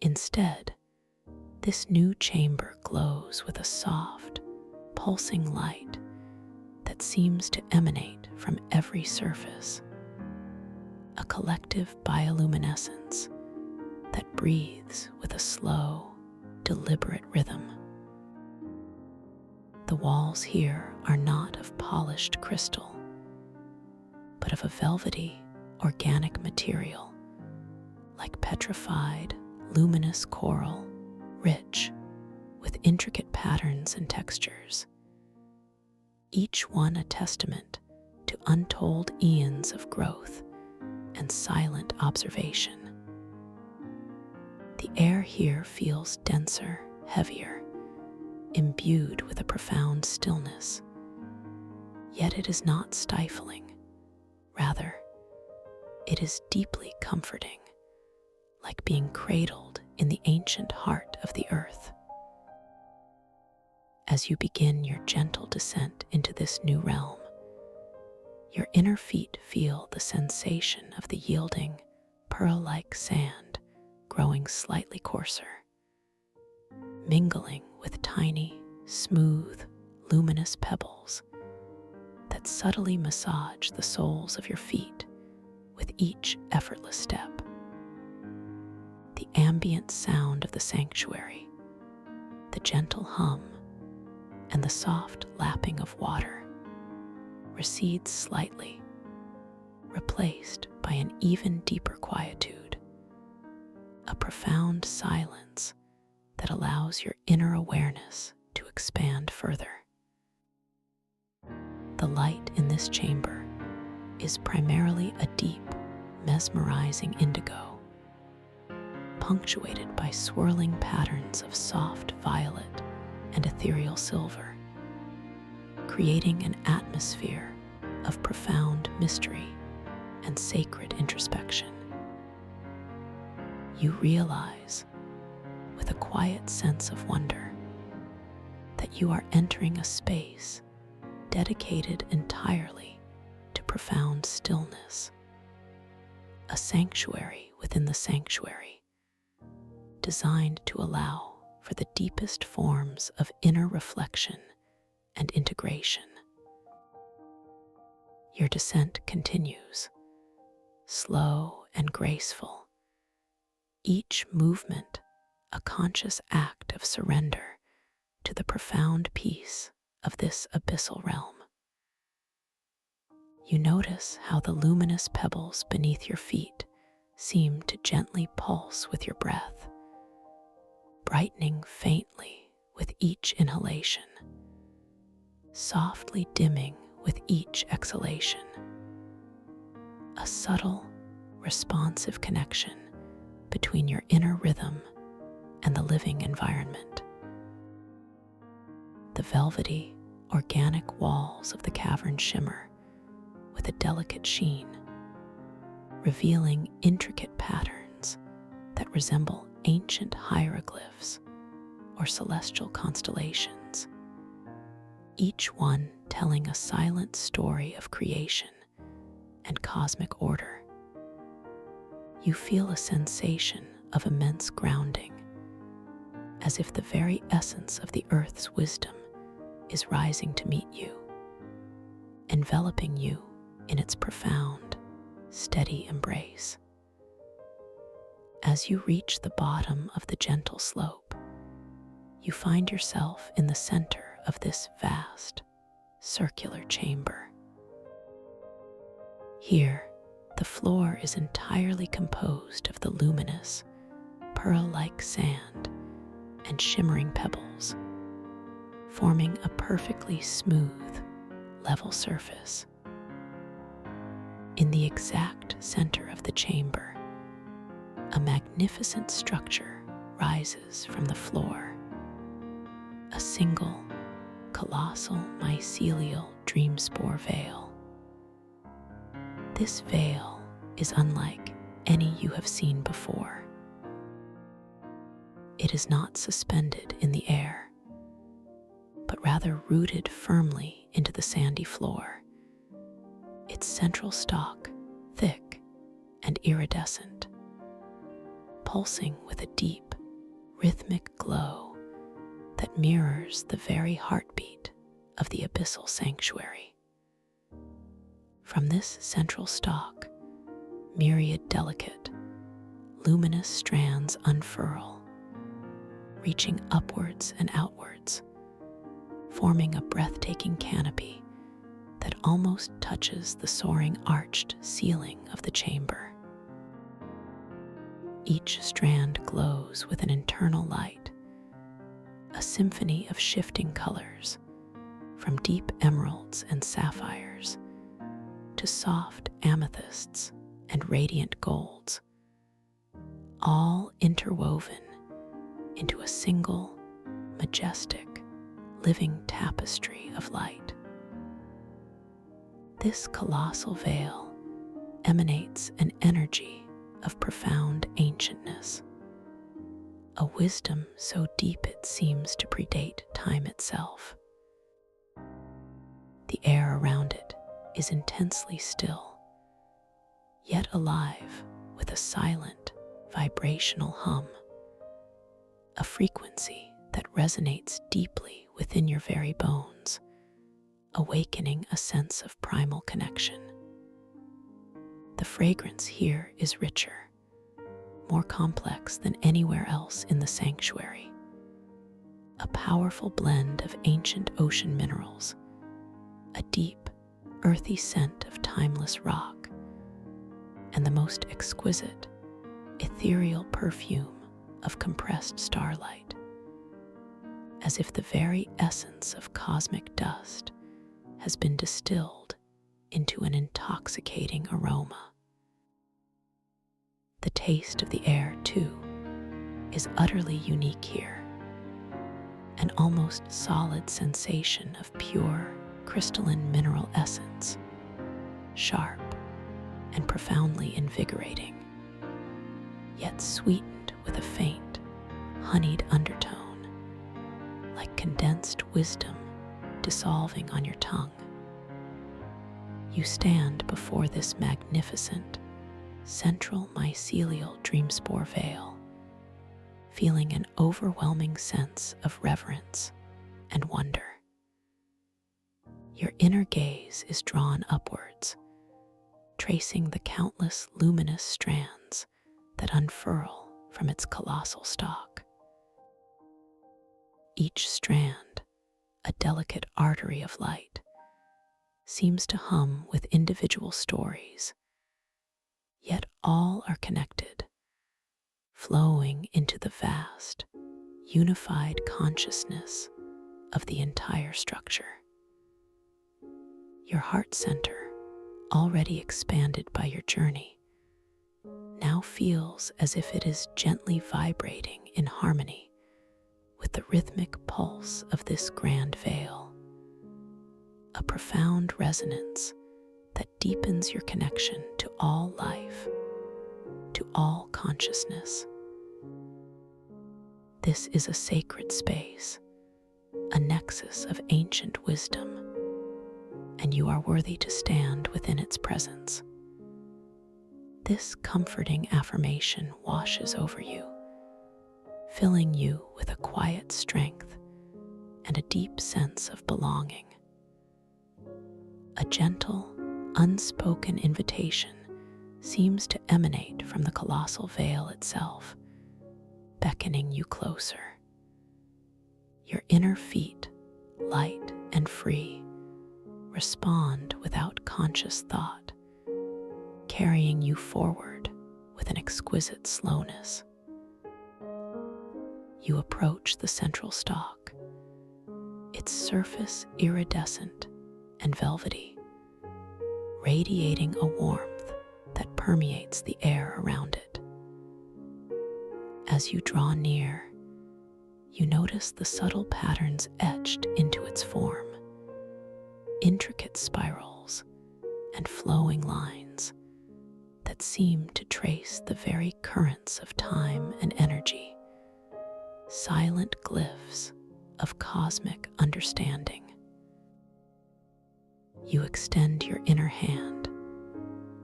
Instead, this new chamber glows with a soft, pulsing light that seems to emanate from every surface, a collective bioluminescence that breathes with a slow, deliberate rhythm. The walls here are not of polished crystal, but of a velvety, organic material, like petrified, luminous coral, rich with intricate patterns and textures, each one a testament to untold eons of growth and silent observation. The air here feels denser, heavier, imbued with a profound stillness, yet it is not stifling. Rather, it is deeply comforting, like being cradled in the ancient heart of the earth. As you begin your gentle descent into this new realm, your inner feet feel the sensation of the yielding, pearl-like sand growing slightly coarser, mingling with tiny, smooth, luminous pebbles that subtly massage the soles of your feet with each effortless step. The ambient sound of the sanctuary, the gentle hum, and the soft lapping of water recedes slightly, replaced by an even deeper quietude, a profound silence that allows your inner awareness to expand further. The light in this chamber is primarily a deep, mesmerizing indigo, punctuated by swirling patterns of soft violet and ethereal silver, creating an atmosphere of profound mystery and sacred introspection. You realize, with a quiet sense of wonder, that you are entering a space dedicated entirely to profound stillness, a sanctuary within the sanctuary, designed to allow for the deepest forms of inner reflection and integration. Your descent continues, slow and graceful, each movement a conscious act of surrender to the profound peace of this abyssal realm. You notice how the luminous pebbles beneath your feet seem to gently pulse with your breath, brightening faintly with each inhalation, softly dimming with each exhalation. A subtle, responsive connection between your inner rhythm and the living environment. The velvety, organic walls of the cavern shimmer with a delicate sheen, revealing intricate patterns that resemble ancient hieroglyphs or celestial constellations, each one telling a silent story of creation and cosmic order. You feel a sensation of immense grounding, as if the very essence of the earth's wisdom is rising to meet you, enveloping you in its profound, steady embrace. As you reach the bottom of the gentle slope, you find yourself in the center of this vast, circular chamber. Here, the floor is entirely composed of the luminous, pearl-like sand and shimmering pebbles, forming a perfectly smooth, level surface. In the exact center of the chamber, a magnificent structure rises from the floor, a single, colossal mycelial dream spore veil. This veil is unlike any you have seen before. It is not suspended in the air, but rather rooted firmly into the sandy floor, its central stalk thick and iridescent, pulsing with a deep, rhythmic glow that mirrors the very heartbeat of the abyssal sanctuary. From this central stalk, myriad delicate, luminous strands unfurl, reaching upwards and outwards, forming a breathtaking canopy that almost touches the soaring arched ceiling of the chamber. Each strand glows with an internal light, a symphony of shifting colors, from deep emeralds and sapphires to soft amethysts and radiant golds, all interwoven into a single, majestic, living tapestry of light. This colossal veil emanates an energy of profound ancientness, a wisdom so deep it seems to predate time itself. The air around it is intensely still, yet alive with a silent, vibrational hum, a frequency that resonates deeply within your very bones, awakening a sense of primal connection. The fragrance here is richer, more complex than anywhere else in the sanctuary, a powerful blend of ancient ocean minerals, a deep, earthy scent of timeless rock, and the most exquisite, ethereal perfume of compressed starlight, as if the very essence of cosmic dust has been distilled into an intoxicating aroma. The taste of the air, too, is utterly unique here, an almost solid sensation of pure, crystalline mineral essence, sharp and profoundly invigorating, yet sweetened with a faint, honeyed undertone, like condensed wisdom dissolving on your tongue. You stand before this magnificent, central mycelial dream spore veil, feeling an overwhelming sense of reverence and wonder. Your inner gaze is drawn upwards, tracing the countless luminous strands that unfurl from its colossal stalk. Each strand, a delicate artery of light, seems to hum with individual stories, yet all are connected, flowing into the vast, unified consciousness of the entire structure. Your heart center, already expanded by your journey, now feels as if it is gently vibrating in harmony with the rhythmic pulse of this grand veil, a profound resonance that deepens your connection to all life, to all consciousness. This is a sacred space, a nexus of ancient wisdom, and you are worthy to stand within its presence. This comforting affirmation washes over you, filling you with a quiet strength and a deep sense of belonging. A gentle, unspoken invitation seems to emanate from the colossal veil itself, beckoning you closer. Your inner feet, light and free, respond without conscious thought, carrying you forward with an exquisite slowness. You approach the central stalk, its surface iridescent and velvety, radiating a warmth that permeates the air around it. As you draw near, you notice the subtle patterns etched into its form, intricate spirals and flowing lines that seem to trace the very currents of time and energy, silent glyphs of cosmic understanding. You extend your inner hand,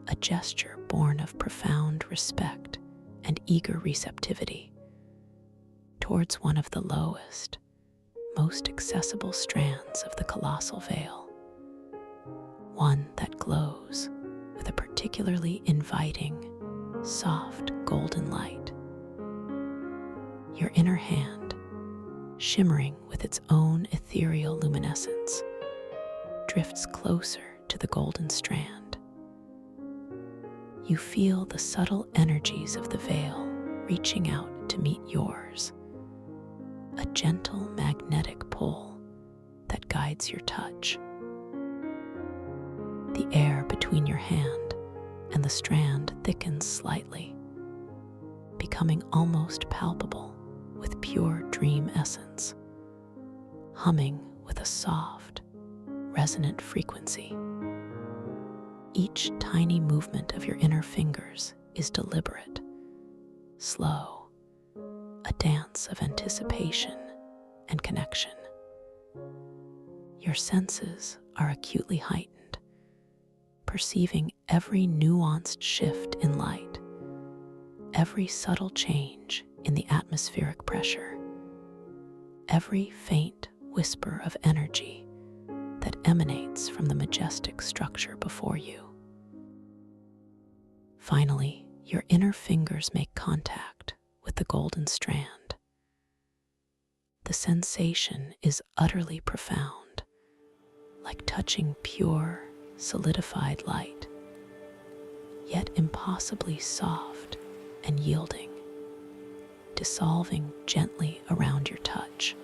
a gesture born of profound respect and eager receptivity, towards one of the lowest, most accessible strands of the colossal veil, one that glows with a particularly inviting, soft golden light. Your inner hand, shimmering with its own ethereal luminescence, drifts closer to the golden strand. You feel the subtle energies of the veil reaching out to meet yours, a gentle magnetic pull that guides your touch. The air between your hand and the strand thickens slightly, becoming almost palpable with pure dream essence, humming with a soft, resonant frequency. Each tiny movement of your inner fingers is deliberate, slow, a dance of anticipation and connection. Your senses are acutely heightened, perceiving every nuanced shift in light, every subtle change in the atmospheric pressure, every faint whisper of energy that emanates from the majestic structure before you. Finally, your inner fingers make contact with the golden strand. The sensation is utterly profound, like touching pure, solidified light, yet impossibly soft and yielding, dissolving gently around your touch.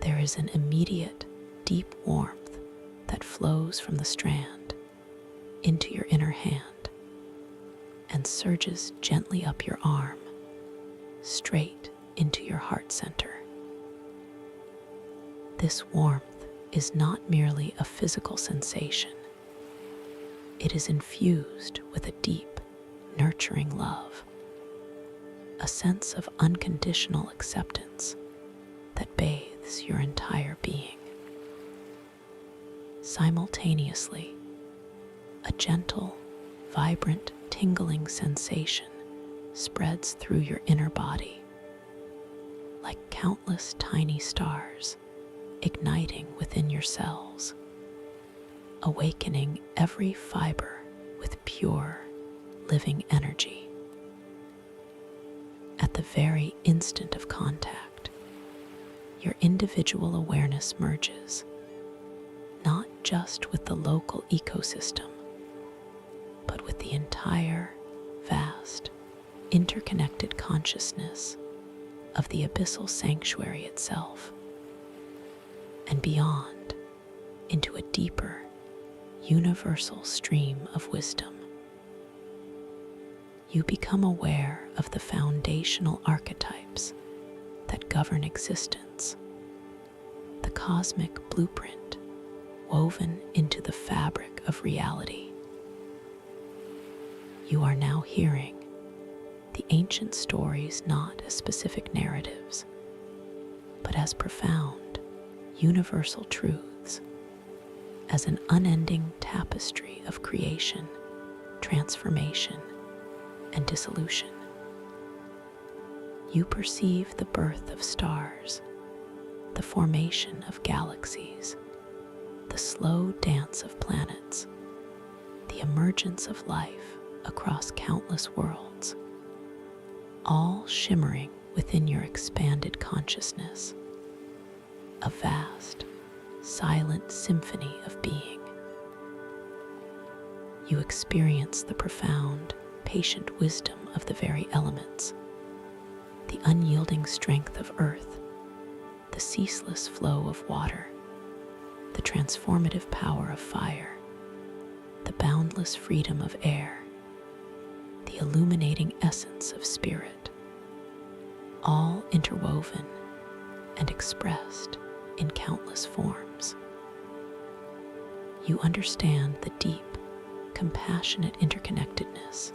There is an immediate, deep warmth that flows from the strand into your inner hand and surges gently up your arm, straight into your heart center. This warmth is not merely a physical sensation. It is infused with a deep, nurturing love, a sense of unconditional acceptance that bathes your entire being. Simultaneously, a gentle, vibrant, tingling sensation spreads through your inner body, like countless tiny stars igniting within your cells, awakening every fiber with pure, living energy. At the very instant of contact, your individual awareness merges, not just with the local ecosystem, but with the entire, vast, interconnected consciousness of the abyssal sanctuary itself, and beyond, into a deeper, universal stream of wisdom. You become aware of the foundational archetypes that govern existence, the cosmic blueprint woven into the fabric of reality. You are now hearing the ancient stories not as specific narratives, but as profound, universal truths, as an unending tapestry of creation, transformation, and dissolution. You perceive the birth of stars, the formation of galaxies, the slow dance of planets, the emergence of life across countless worlds, all shimmering within your expanded consciousness, a vast, silent symphony of being. You experience the profound, patient wisdom of the very elements, the unyielding strength of earth, the ceaseless flow of water, the transformative power of fire, the boundless freedom of air, the illuminating essence of spirit, all interwoven and expressed in countless forms. You understand the deep, compassionate interconnectedness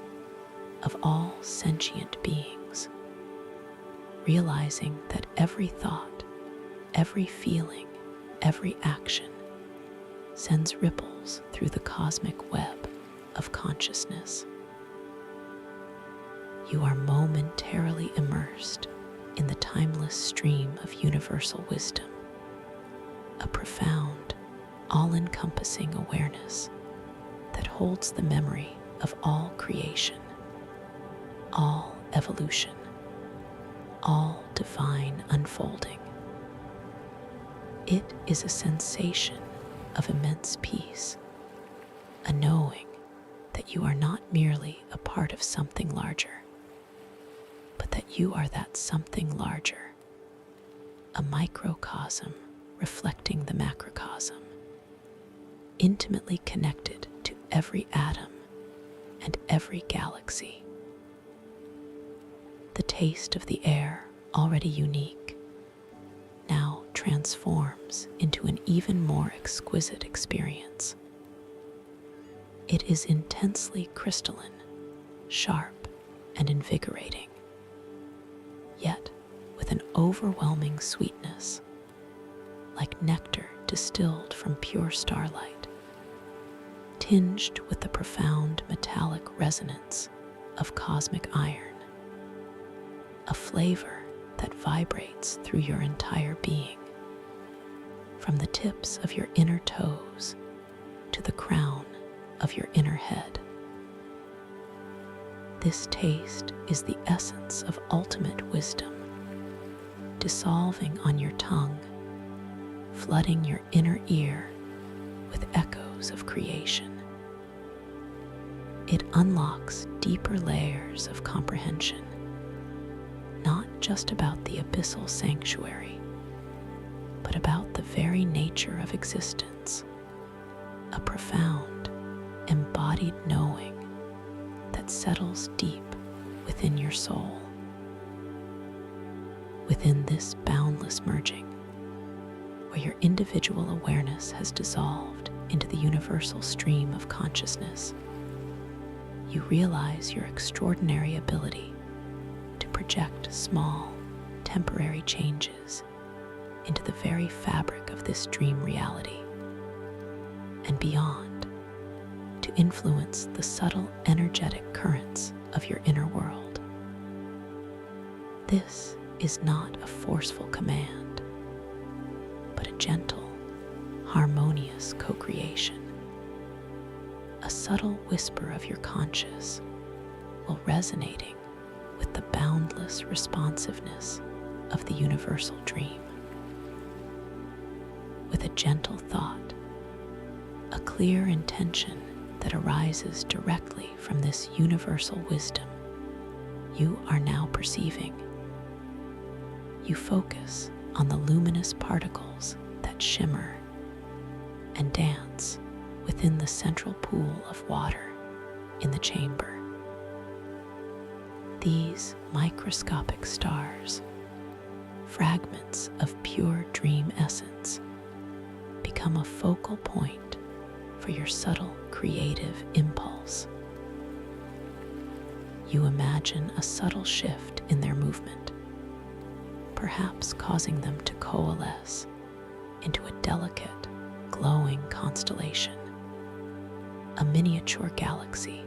of all sentient beings, realizing that every thought, every feeling, every action sends ripples through the cosmic web of consciousness. You are momentarily immersed in the timeless stream of universal wisdom, a profound, all-encompassing awareness that holds the memory of all creation, all evolution, all divine unfolding. It is a sensation of immense peace, a knowing that you are not merely a part of something larger, but that you are that something larger, a microcosm reflecting the macrocosm, intimately connected to every atom and every galaxy. The taste of the air, already unique, now transforms into an even more exquisite experience. It is intensely crystalline, sharp, and invigorating, yet with an overwhelming sweetness, like nectar distilled from pure starlight, tinged with the profound metallic resonance of cosmic iron, a flavor that vibrates through your entire being, from the tips of your inner toes to the crown of your inner head. This taste is the essence of ultimate wisdom, dissolving on your tongue, flooding your inner ear with echoes of creation. It unlocks deeper layers of comprehension, not just about the abyssal sanctuary, but about the very nature of existence, a profound, embodied knowing that settles deep within your soul. Within this boundless merging, where your individual awareness has dissolved into the universal stream of consciousness, you realize your extraordinary ability to project small, temporary changes into the very fabric of this dream reality and beyond, to influence the subtle energetic currents of your inner world. This is not a forceful command, but a gentle, harmonious co-creation. A subtle whisper of your conscious while resonating with the boundless responsiveness of the universal dream. With a gentle thought, a clear intention that arises directly from this universal wisdom you are now perceiving. You focus on the luminous particles that shimmer and dance within the central pool of water in the chamber. These microscopic stars, fragments of pure dream essence, become a focal point for your subtle creative impulse. You imagine a subtle shift in their movement, perhaps causing them to coalesce into a delicate, glowing constellation, a miniature galaxy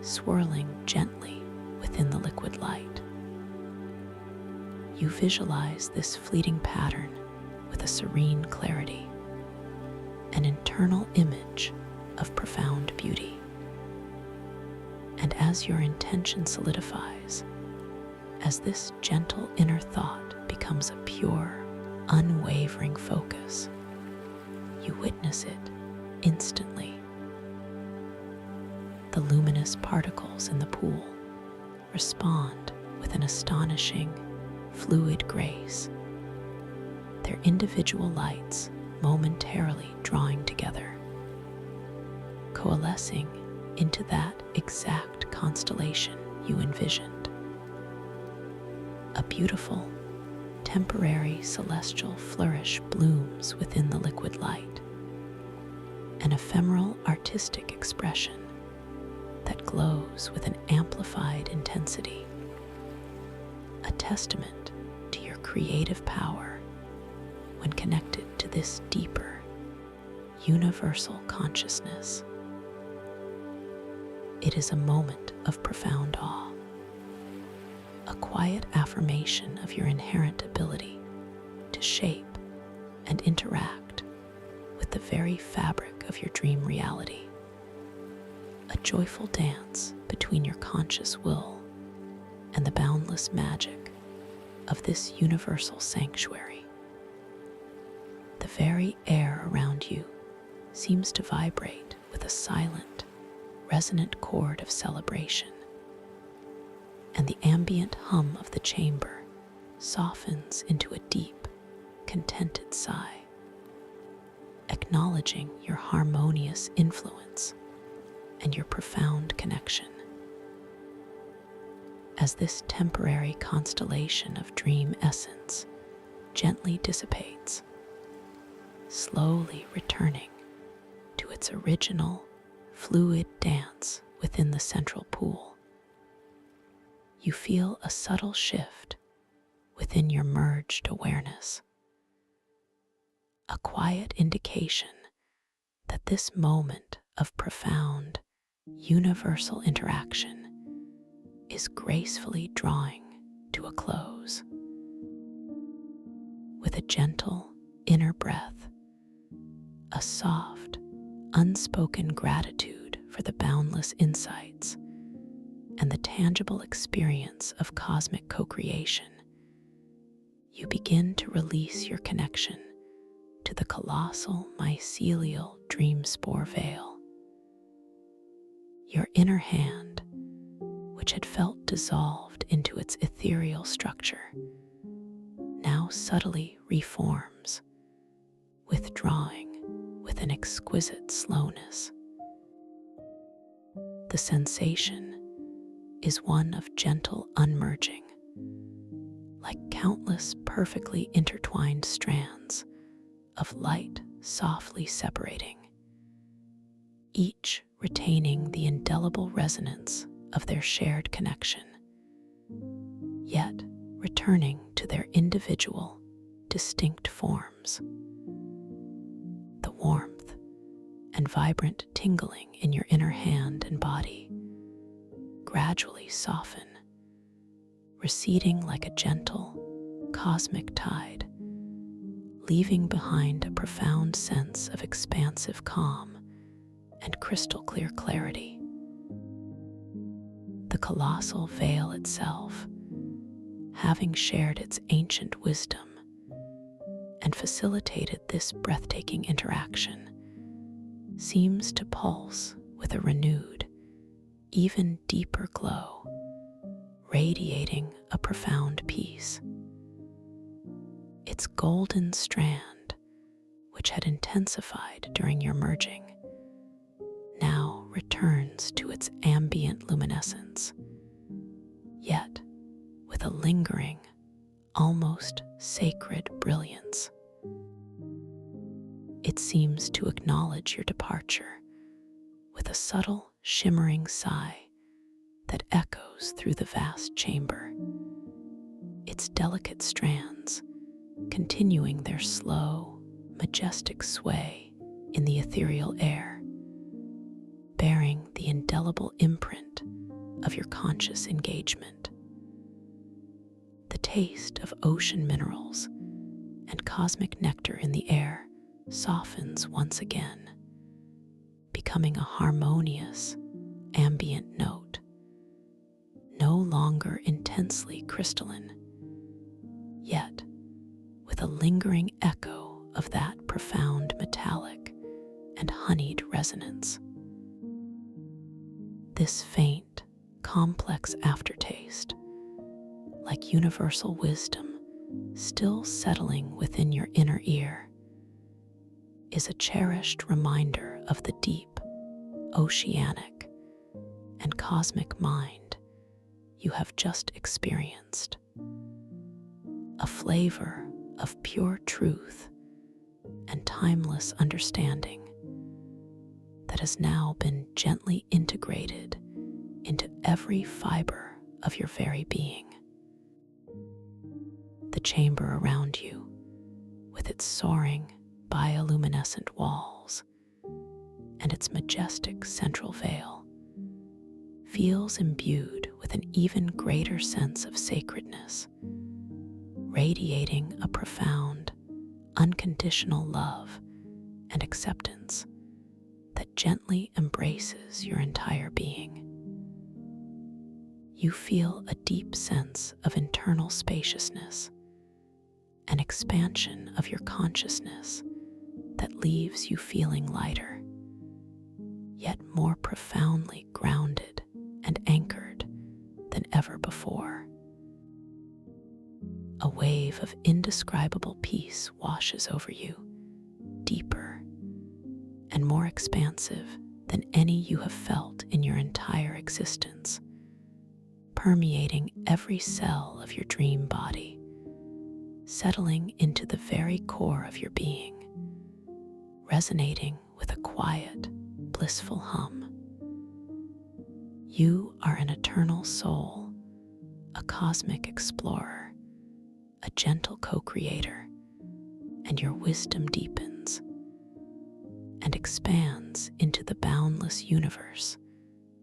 swirling gently within the liquid light. You visualize this fleeting pattern with a serene clarity, an internal image of profound beauty. And as your intention solidifies, as this gentle inner thought becomes a pure, unwavering focus, you witness it instantly. The luminous particles in the pool respond with an astonishing, fluid grace, their individual lights momentarily drawing together, coalescing into that exact constellation you envisioned. A beautiful, temporary celestial flourish blooms within the liquid light, an ephemeral artistic expression that glows with an amplified intensity, a testament to your creative power when connected to this deeper, universal consciousness. It is a moment of profound awe, a quiet affirmation of your inherent ability to shape and interact with the very fabric of your dream reality. A joyful dance between your conscious will and the boundless magic of this universal sanctuary. The very air around you seems to vibrate with a silent, resonant chord of celebration, and the ambient hum of the chamber softens into a deep, contented sigh, acknowledging your harmonious influence and your profound connection. As this temporary constellation of dream essence gently dissipates, slowly returning to its original, fluid dance within the central pool, you feel a subtle shift within your merged awareness, a quiet indication that this moment of profound, universal interaction is gracefully drawing to a close. With a gentle inner breath, a soft, unspoken gratitude for the boundless insights and the tangible experience of cosmic co-creation, you begin to release your connection to the colossal mycelial dream spore veil. Your inner hand, which had felt dissolved into its ethereal structure, now subtly reforms, withdrawing with an exquisite slowness. The sensation is one of gentle unmerging, like countless perfectly intertwined strands of light softly separating, each retaining the indelible resonance of their shared connection, yet returning to their individual, distinct forms. The warmth and vibrant tingling in your inner hand and body gradually soften, receding like a gentle, cosmic tide, leaving behind a profound sense of expansive calm and crystal clear clarity. The colossal veil itself, having shared its ancient wisdom and facilitated this breathtaking interaction, seems to pulse with a renewed, even deeper glow, radiating a profound peace. Its golden strand, which had intensified during your merging, now returns to its ambient luminescence, yet with a lingering, almost sacred brilliance. It seems to acknowledge your departure with a subtle, shimmering sigh that echoes through the vast chamber, its delicate strands continuing their slow, majestic sway in the ethereal air, bearing the indelible imprint of your conscious engagement. The taste of ocean minerals and cosmic nectar in the air softens once again, becoming a harmonious, ambient note, no longer intensely crystalline, yet with a lingering echo of that profound metallic and honeyed resonance. This faint, complex aftertaste, like universal wisdom still settling within your inner ear, is a cherished reminder of the deep, oceanic, and cosmic mind you have just experienced. A flavor of pure truth and timeless understanding that has now been gently integrated into every fiber of your very being. The chamber around you, with its soaring, bioluminescent walls and its majestic central veil, feels imbued with an even greater sense of sacredness, radiating a profound, unconditional love and acceptance that gently embraces your entire being. You feel a deep sense of internal spaciousness, an expansion of your consciousness that leaves you feeling lighter, yet more profoundly grounded and anchored than ever before. A wave of indescribable peace washes over you, deeper and more expansive than any you have felt in your entire existence, permeating every cell of your dream body, settling into the very core of your being, resonating with a quiet, blissful hum. You are an eternal soul, a cosmic explorer, a gentle co-creator, and your wisdom deepens and expands into the boundless universe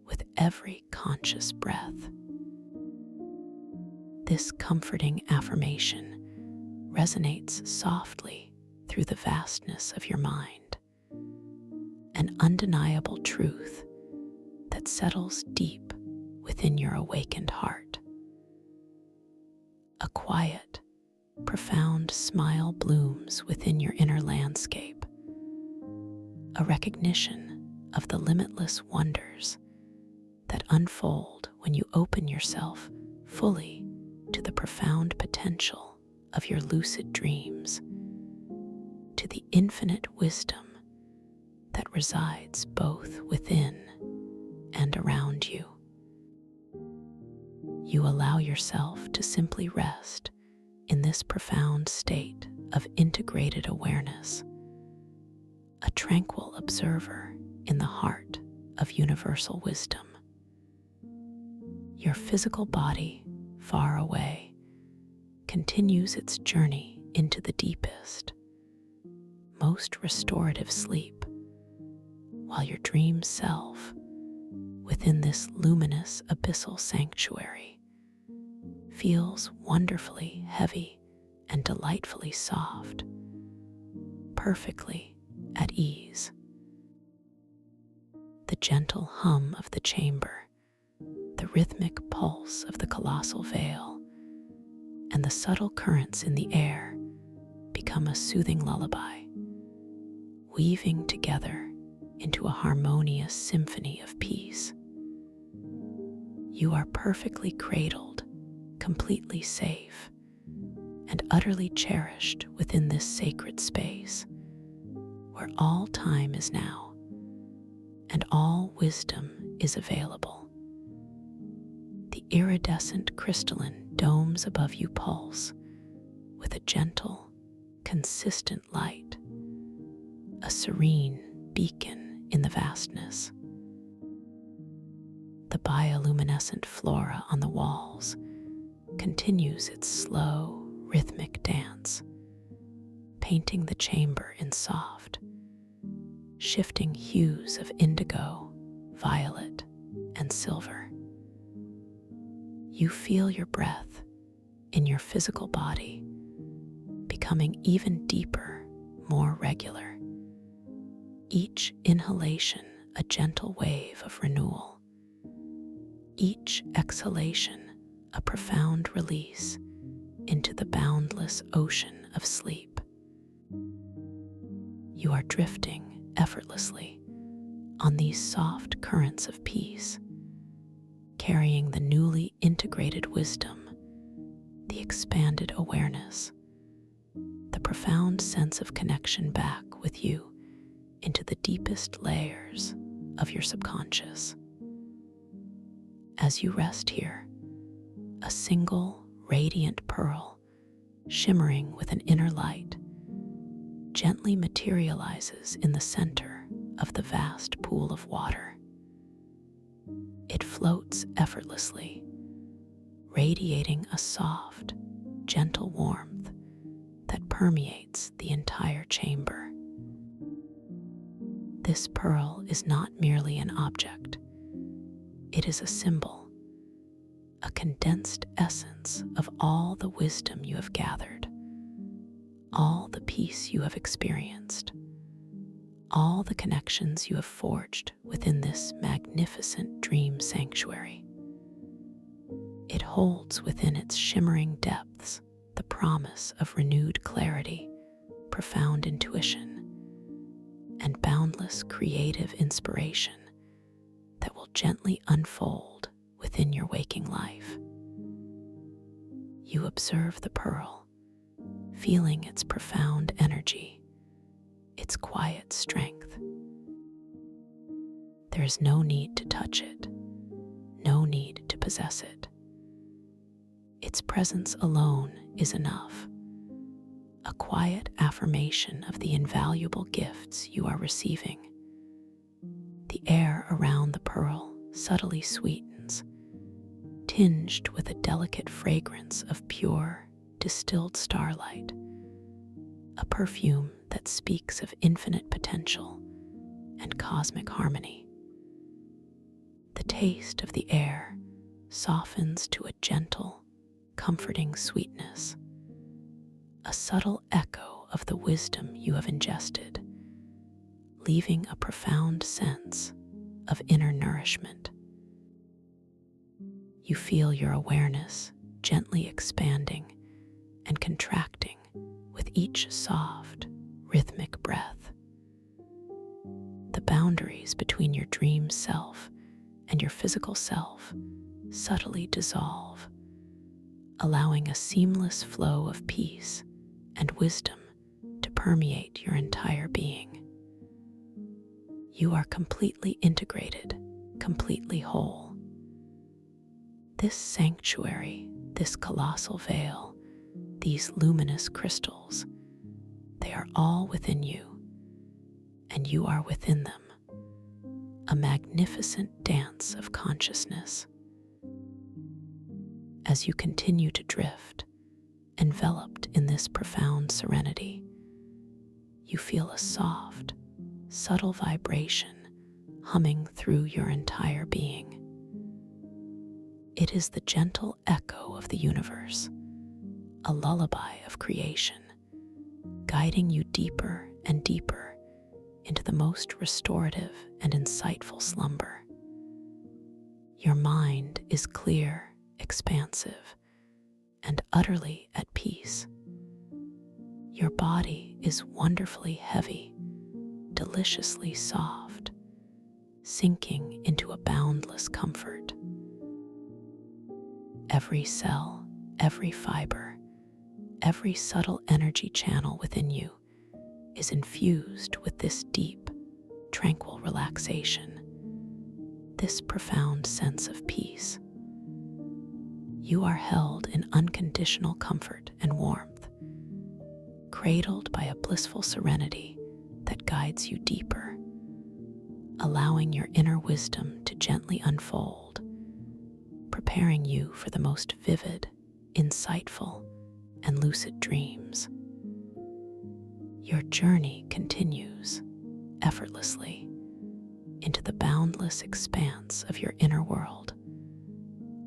with every conscious breath. This comforting affirmation resonates softly through the vastness of your mind, an undeniable truth that settles deep within your awakened heart. A quiet, profound smile blooms within your inner landscape, a recognition of the limitless wonders that unfold when you open yourself fully to the profound potential of your lucid dreams, to the infinite wisdom that resides both within and around you. You allow yourself to simply rest in this profound state of integrated awareness, a tranquil observer in the heart of universal wisdom. Your physical body, far away, continues its journey into the deepest, most restorative sleep, while your dream self, within this luminous abyssal sanctuary, feels wonderfully heavy and delightfully soft, perfectly at ease. The gentle hum of the chamber, the rhythmic pulse of the colossal veil, and the subtle currents in the air become a soothing lullaby, weaving together into a harmonious symphony of peace. You are perfectly cradled, completely safe, and utterly cherished within this sacred space, where all time is now, and all wisdom is available. The iridescent crystalline domes above you pulse with a gentle, consistent light, a serene beacon in the vastness. The bioluminescent flora on the walls continues its slow, rhythmic dance, painting the chamber in soft, shifting hues of indigo, violet, and silver. You feel your breath in your physical body becoming even deeper, more regular. Each inhalation a gentle wave of renewal. Each exhalation a profound release into the boundless ocean of sleep. You are drifting effortlessly on these soft currents of peace, carrying the newly integrated wisdom, the expanded awareness, the profound sense of connection back with you into the deepest layers of your subconscious. As you rest here, a single radiant pearl, shimmering with an inner light, gently materializes in the center of the vast pool of water. It floats effortlessly, radiating a soft, gentle warmth that permeates the entire chamber. This pearl is not merely an object. It is a symbol, a condensed essence of all the wisdom you have gathered, all the peace you have experienced, all the connections you have forged within this magnificent dream sanctuary. It holds within its shimmering depths the promise of renewed clarity, profound intuition, and boundless creative inspiration that will gently unfold within your waking life. You observe the pearl, feeling its profound energy, its quiet strength. There is no need to touch it, no need to possess it. Its presence alone is enough, a quiet affirmation of the invaluable gifts you are receiving. The air around the pearl subtly sweetens, tinged with a delicate fragrance of pure, distilled starlight, a perfume that speaks of infinite potential and cosmic harmony. The taste of the air softens to a gentle, comforting sweetness, a subtle echo of the wisdom you have ingested, leaving a profound sense of inner nourishment. You feel your awareness gently expanding and contracting with each soft, rhythmic breath. The boundaries between your dream self and your physical self subtly dissolve, allowing a seamless flow of peace and wisdom to permeate your entire being. You are completely integrated, completely whole. This sanctuary, this colossal veil, these luminous crystals, they are all within you, and you are within them, a magnificent dance of consciousness. As you continue to drift, enveloped in this profound serenity, you feel a soft, subtle vibration humming through your entire being. It is the gentle echo of the universe, a lullaby of creation, guiding you deeper and deeper into the most restorative and insightful slumber. Your mind is clear, expansive, and utterly at peace. Your body is wonderfully heavy, deliciously soft, sinking into a boundless comfort. Every cell, every fiber, every subtle energy channel within you is infused with this deep, tranquil relaxation, this profound sense of peace. You are held in unconditional comfort and warmth, cradled by a blissful serenity that guides you deeper, allowing your inner wisdom to gently unfold, preparing you for the most vivid, insightful, and lucid dreams. Your journey continues, effortlessly into the boundless expanse of your inner world,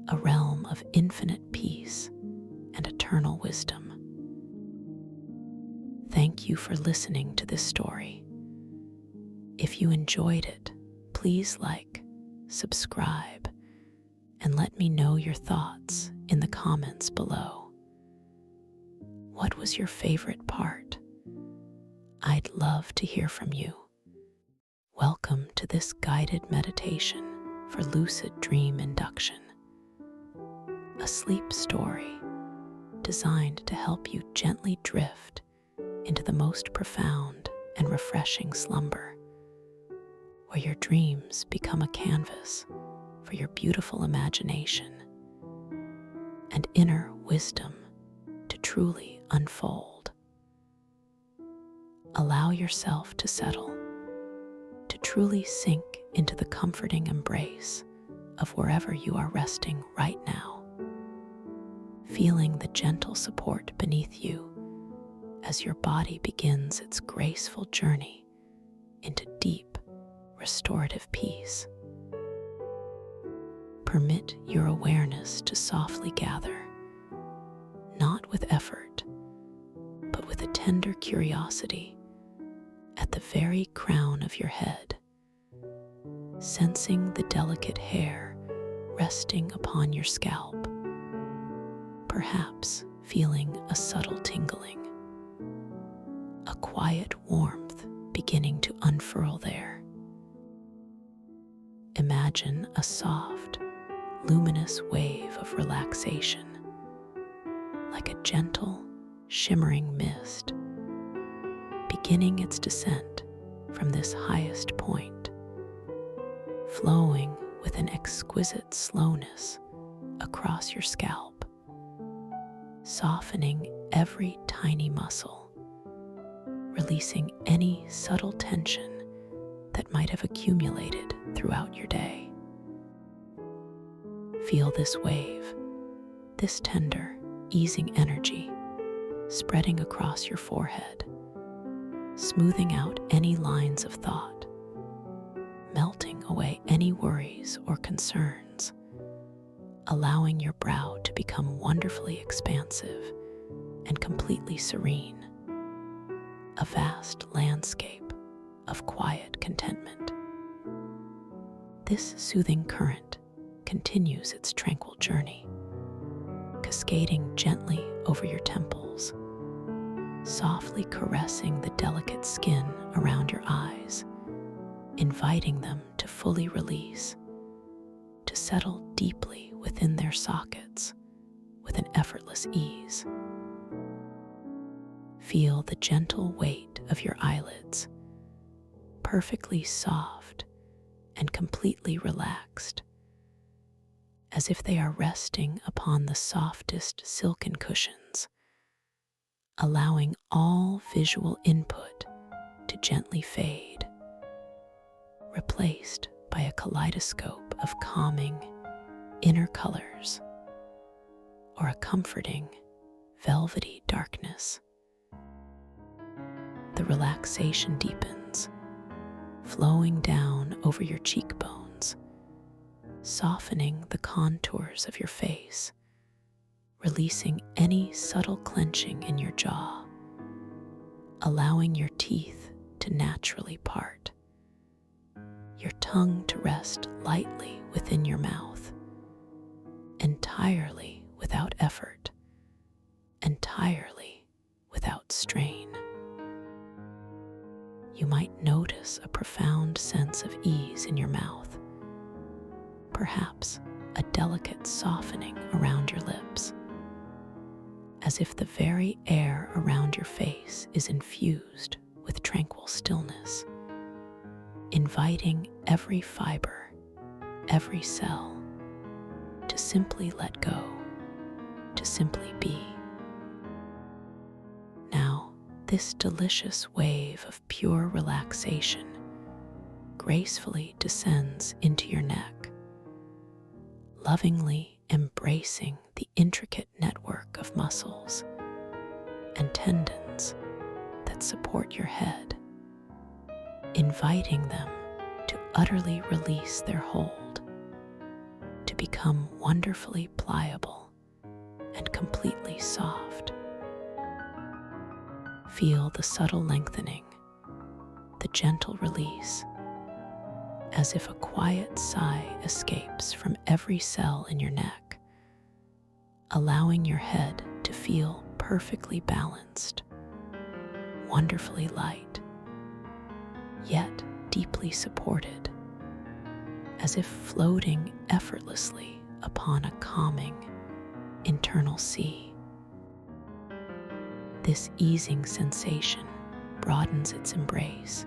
a realm of infinite peace and eternal wisdom. Thank you for listening to this story. If you enjoyed it, please like, subscribe, and let me know your thoughts in the comments below. What was your favorite part? I'd love to hear from you. Welcome to this guided meditation for lucid dream induction, a sleep story designed to help you gently drift into the most profound and refreshing slumber, where your dreams become a canvas for your beautiful imagination and inner wisdom to truly unfold. Allow yourself to settle, to truly sink into the comforting embrace of wherever you are resting right now, feeling the gentle support beneath you as your body begins its graceful journey into deep, restorative peace. Permit your awareness to softly gather, not with effort, but with a tender curiosity at the very crown of your head, sensing the delicate hair resting upon your scalp, perhaps feeling a subtle tingling, a quiet warmth beginning to unfurl there. Imagine a soft, luminous wave of relaxation, like a gentle, shimmering mist, beginning its descent from this highest point, flowing with an exquisite slowness across your scalp, softening every tiny muscle, releasing any subtle tension that might have accumulated throughout your day. Feel this wave, this tender, easing energy spreading across your forehead, smoothing out any lines of thought, melting away any worries or concerns, allowing your brow to become wonderfully expansive and completely serene, a vast landscape of quiet contentment. This soothing current continues its tranquil journey, cascading gently over your temples, softly caressing the delicate skin around your eyes, inviting them to fully release, to settle deeply within their sockets with an effortless ease. Feel the gentle weight of your eyelids, perfectly soft and completely relaxed, as if they are resting upon the softest silken cushions, allowing all visual input to gently fade, replaced by a kaleidoscope of calming inner colors or a comforting velvety darkness. The relaxation deepens, flowing down over your cheekbones, softening the contours of your face, releasing any subtle clenching in your jaw, allowing your teeth to naturally part, your tongue to rest lightly within your mouth, entirely without effort, entirely without strain. You might notice a profound sense of ease in your mouth, perhaps a delicate softening around your lips, as if the very air around your face is infused with tranquil stillness, inviting every fiber, every cell to simply let go, to simply be. Now, this delicious wave of pure relaxation gracefully descends into your neck, lovingly embracing the intricate network of muscles and tendons that support your head, inviting inviting them to utterly release their hold, to become wonderfully pliable and completely soft. Feel the subtle lengthening, the gentle release, as if a quiet sigh escapes from every cell in your neck, allowing your head to feel perfectly balanced, wonderfully light, yet deeply supported, as if floating effortlessly upon a calming internal sea. This easing sensation broadens its embrace,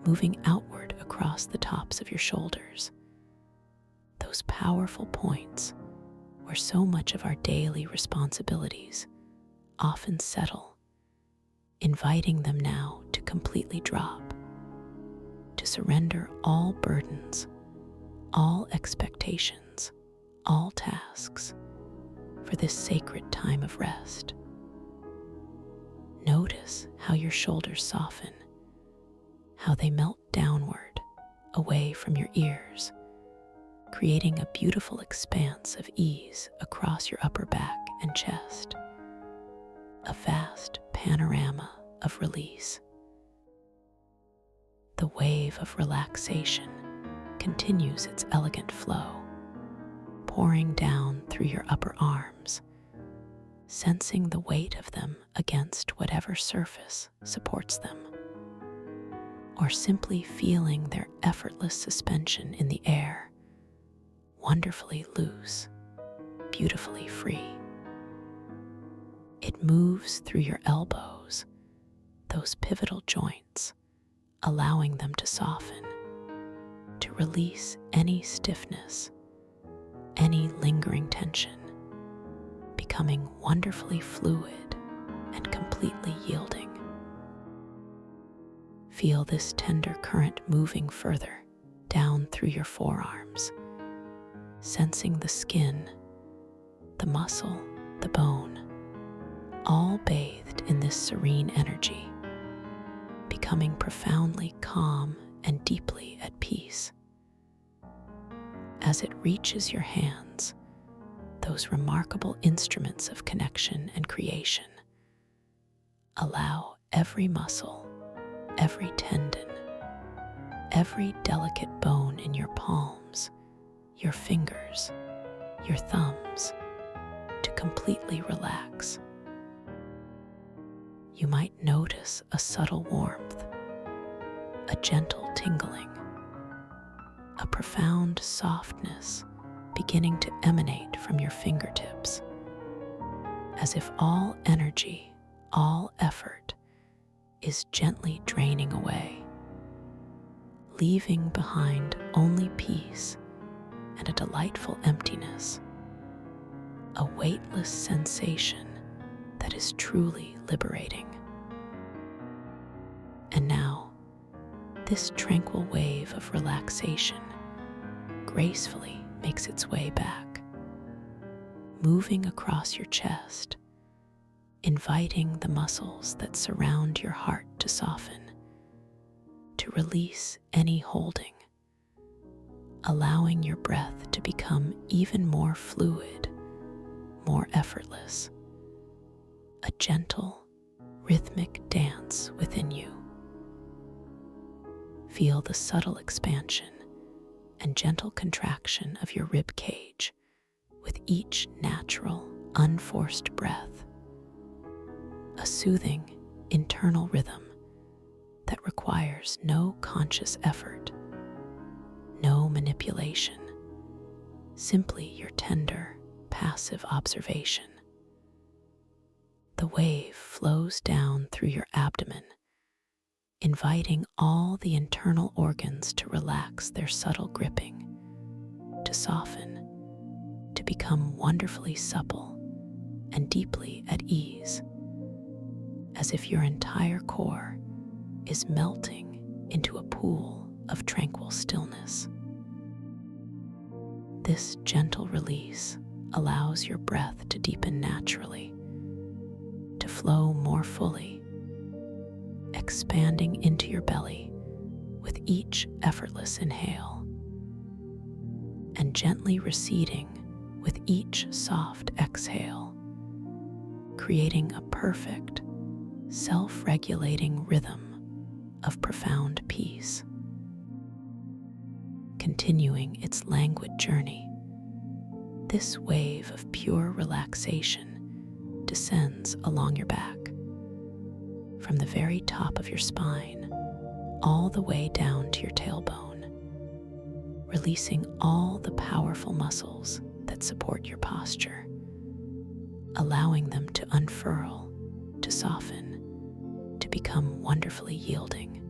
moving outward across the tops of your shoulders, those powerful points where so much of our daily responsibilities often settle, inviting them now to completely drop, to surrender all burdens, all expectations, all tasks for this sacred time of rest. Notice how your shoulders soften, how they melt downward, away from your ears, creating a beautiful expanse of ease across your upper back and chest, a vast panorama of release. The wave of relaxation continues its elegant flow, pouring down through your upper arms, sensing the weight of them against whatever surface supports them, or simply feeling their effortless suspension in the air, wonderfully loose, beautifully free. It moves through your elbows, those pivotal joints, allowing them to soften, to release any stiffness, any lingering tension, becoming wonderfully fluid and completely yielding. Feel this tender current moving further down through your forearms, sensing the skin, the muscle, the bone, all bathed in this serene energy, becoming profoundly calm and deeply at peace. As it reaches your hands, those remarkable instruments of connection and creation, allow every muscle, every tendon, every delicate bone in your palms, your fingers, your thumbs, to completely relax. You might notice a subtle warmth, a gentle tingling, a profound softness beginning to emanate from your fingertips, as if all energy, all effort is gently draining away, leaving behind only peace and a delightful emptiness, a weightless sensation that is truly liberating. And now, this tranquil wave of relaxation gracefully makes its way back, moving across your chest, inviting the muscles that surround your heart to soften, to release any holding, allowing your breath to become even more fluid, more effortless, a gentle, rhythmic dance within you. Feel the subtle expansion and gentle contraction of your rib cage with each natural, unforced breath, a soothing internal rhythm that requires no conscious effort, no manipulation, simply your tender, passive observation. The wave flows down through your abdomen, inviting all the internal organs to relax their subtle gripping, to soften, to become wonderfully supple and deeply at ease, as if your entire core is melting into a pool of tranquil stillness. This gentle release allows your breath to deepen naturally, to flow more fully, expanding into your belly with each effortless inhale, and gently receding with each soft exhale, creating a perfect, self-regulating rhythm of profound peace. Continuing its languid journey, this wave of pure relaxation descends along your back, from the very top of your spine all the way down to your tailbone, releasing all the powerful muscles that support your posture, allowing them to unfurl, to soften, to become wonderfully yielding.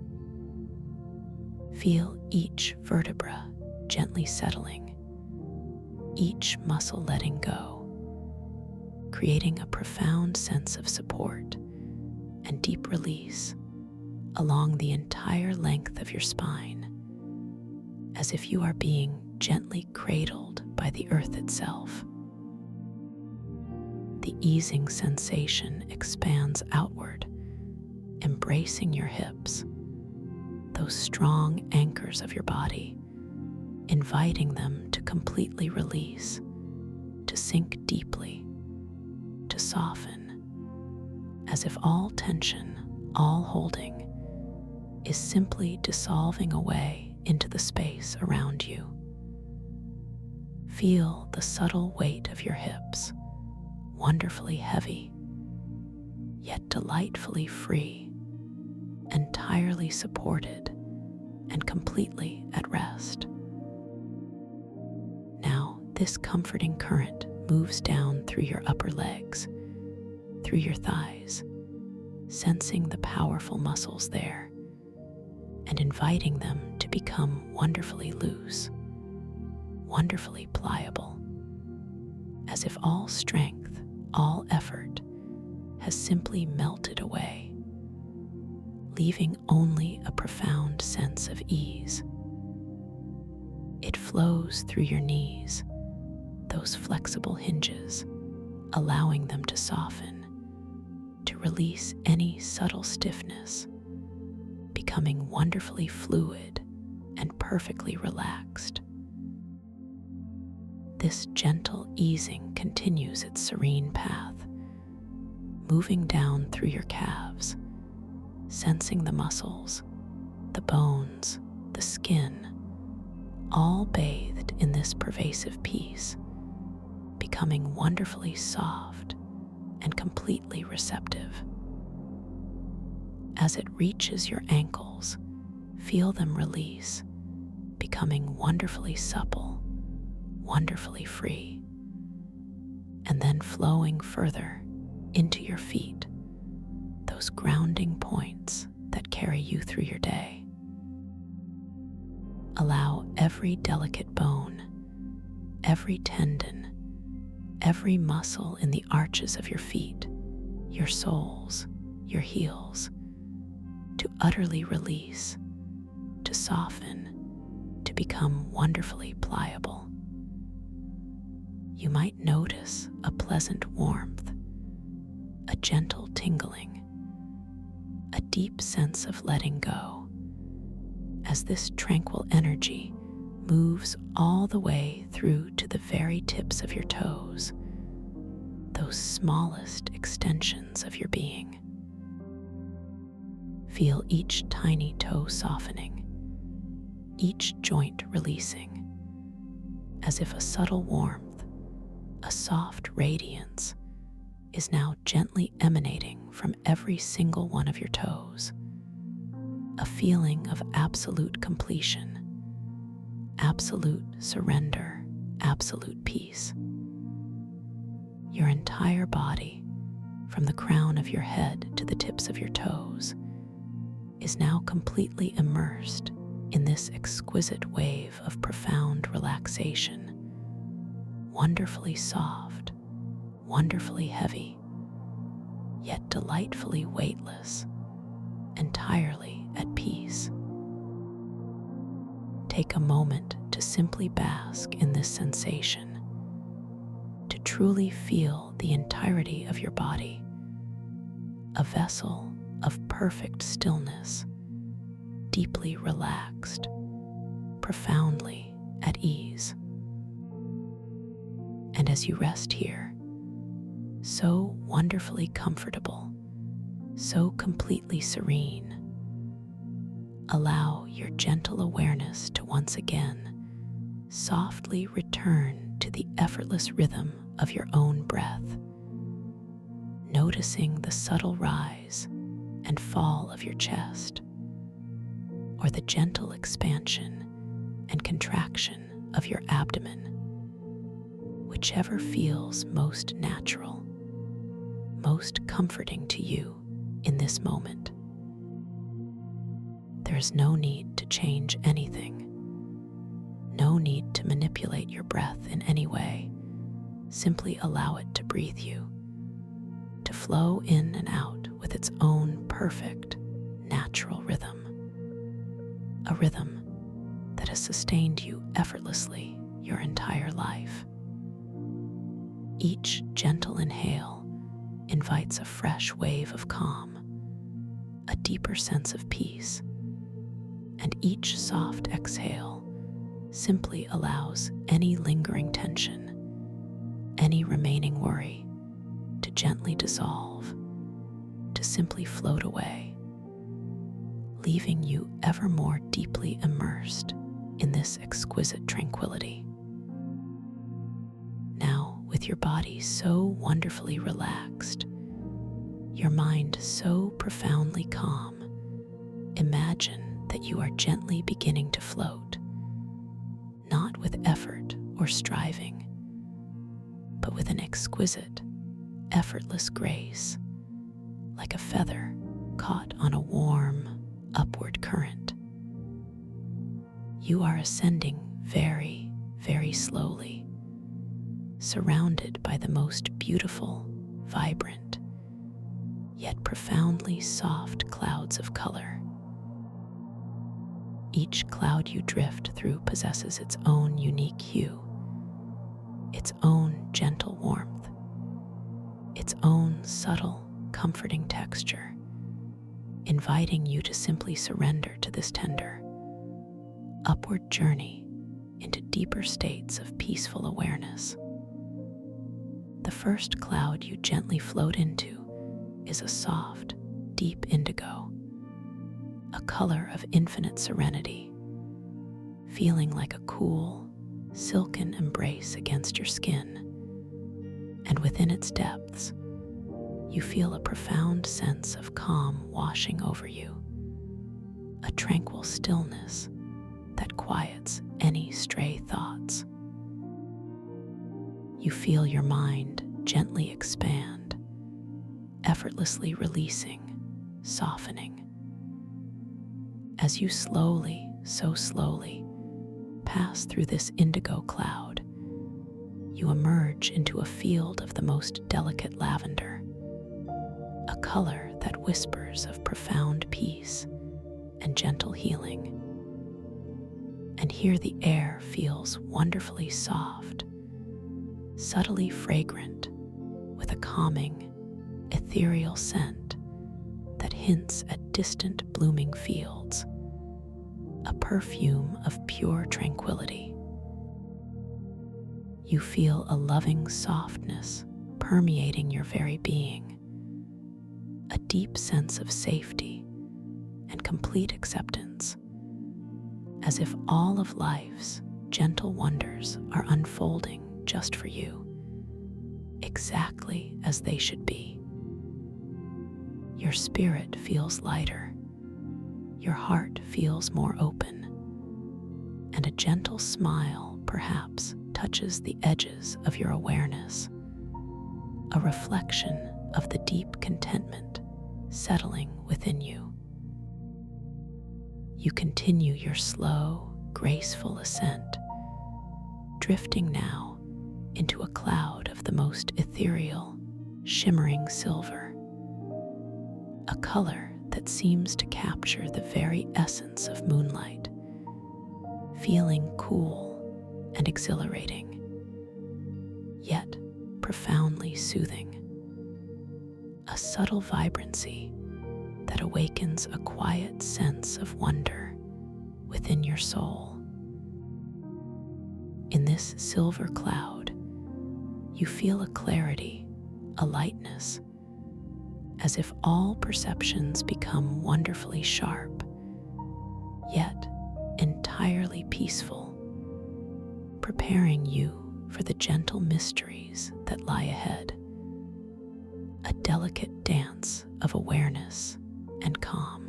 Feel each vertebra gently settling, each muscle letting go, creating a profound sense of support and deep release along the entire length of your spine, as if you are being gently cradled by the earth itself. The easing sensation expands outward, embracing your hips, those strong anchors of your body, inviting them to completely release, to sink deeply, to soften, as if all tension, all holding, is simply dissolving away into the space around you. Feel the subtle weight of your hips, wonderfully heavy, yet delightfully free, entirely supported and completely at rest. Now, this comforting current moves down through your upper legs, through your thighs, sensing the powerful muscles there and inviting them to become wonderfully loose, wonderfully pliable, as if all strength, all effort has simply melted away, leaving only a profound sense of ease. It flows through your knees, those flexible hinges, allowing them to soften, to release any subtle stiffness, becoming wonderfully fluid and perfectly relaxed. This gentle easing continues its serene path, moving down through your calves, sensing the muscles, the bones, the skin, all bathed in this pervasive peace, becoming wonderfully soft and completely receptive. As it reaches your ankles, feel them release, becoming wonderfully supple, wonderfully free, and then flowing further into your feet, those grounding points that carry you through your day. Allow every delicate bone, every tendon, every muscle in the arches of your feet, your soles, your heels, to utterly release, to soften, to become wonderfully pliable. You might notice a pleasant warmth, a gentle tingling, a deep sense of letting go, as this tranquil energy moves all the way through to the very tips of your toes, those smallest extensions of your being. Feel each tiny toe softening, each joint releasing, as if a subtle warmth, a soft radiance, is now gently emanating from every single one of your toes. A feeling of absolute completion, absolute surrender, absolute peace. Your entire body, from the crown of your head to the tips of your toes, is now completely immersed in this exquisite wave of profound relaxation, wonderfully soft, wonderfully heavy, yet delightfully weightless, entirely at peace. Take a moment to simply bask in this sensation, to truly feel the entirety of your body, a vessel of perfect stillness, deeply relaxed, profoundly at ease. And as you rest here, so wonderfully comfortable, so completely serene, allow your gentle awareness to once again softly return to the effortless rhythm of your own breath, noticing the subtle rise and fall of your chest, or the gentle expansion and contraction of your abdomen, whichever feels most natural, most comforting to you in this moment. There is no need to change anything, no need to manipulate your breath in any way. Simply allow it to breathe you, to flow in and out with its own perfect, natural rhythm. A rhythm that has sustained you effortlessly your entire life. Each gentle inhale invites a fresh wave of calm, a deeper sense of peace, and each soft exhale simply allows any lingering tension, any remaining worry, to gently dissolve, to simply float away, leaving you ever more deeply immersed in this exquisite tranquility. Now, with your body so wonderfully relaxed, your mind so profoundly calm, imagine that you are gently beginning to float, not with effort or striving, but with an exquisite, effortless grace, like a feather caught on a warm, upward current. You are ascending very, very slowly, surrounded by the most beautiful, vibrant, yet profoundly soft clouds of color. Each cloud you drift through possesses its own unique hue, its own gentle warmth, its own subtle, comforting texture, inviting you to simply surrender to this tender, upward journey into deeper states of peaceful awareness. The first cloud you gently float into is a soft, deep indigo, a color of infinite serenity, feeling like a cool, silken embrace against your skin. And within its depths, you feel a profound sense of calm washing over you, a tranquil stillness that quiets any stray thoughts. You feel your mind gently expand, effortlessly releasing, softening. As you slowly, so slowly, pass through this indigo cloud, you emerge into a field of the most delicate lavender, a color that whispers of profound peace and gentle healing. And here the air feels wonderfully soft, subtly fragrant, with a calming, ethereal scent that hints at distant blooming fields, a perfume of pure tranquility. You feel a loving softness permeating your very being, a deep sense of safety and complete acceptance, as if all of life's gentle wonders are unfolding just for you, exactly as they should be. Your spirit feels lighter, your heart feels more open, and a gentle smile perhaps touches the edges of your awareness, a reflection of the deep contentment settling within you. You continue your slow, graceful ascent, drifting now into a cloud of the most ethereal, shimmering silver, a color that seems to capture the very essence of moonlight, feeling cool and exhilarating, yet profoundly soothing. A subtle vibrancy that awakens a quiet sense of wonder within your soul. In this silver cloud, you feel a clarity, a lightness, as if all perceptions become wonderfully sharp, yet entirely peaceful, preparing you for the gentle mysteries that lie ahead, a delicate dance of awareness and calm.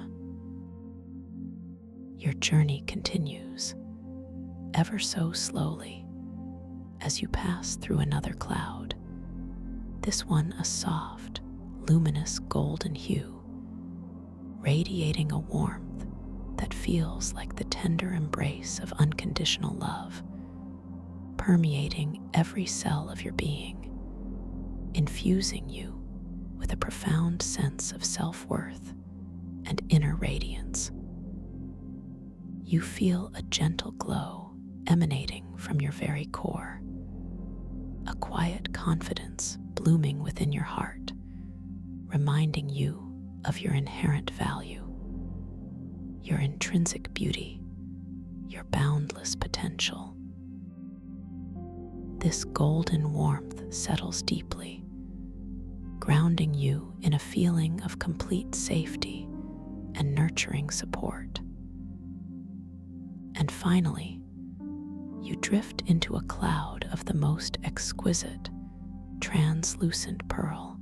Your journey continues, ever so slowly, as you pass through another cloud, this one a soft, luminous golden hue, radiating a warmth that feels like the tender embrace of unconditional love, permeating every cell of your being, infusing you with a profound sense of self-worth and inner radiance. You feel a gentle glow emanating from your very core, a quiet confidence blooming within your heart, reminding you of your inherent value, your intrinsic beauty, your boundless potential. This golden warmth settles deeply, grounding you in a feeling of complete safety and nurturing support. And finally, you drift into a cloud of the most exquisite, translucent pearl,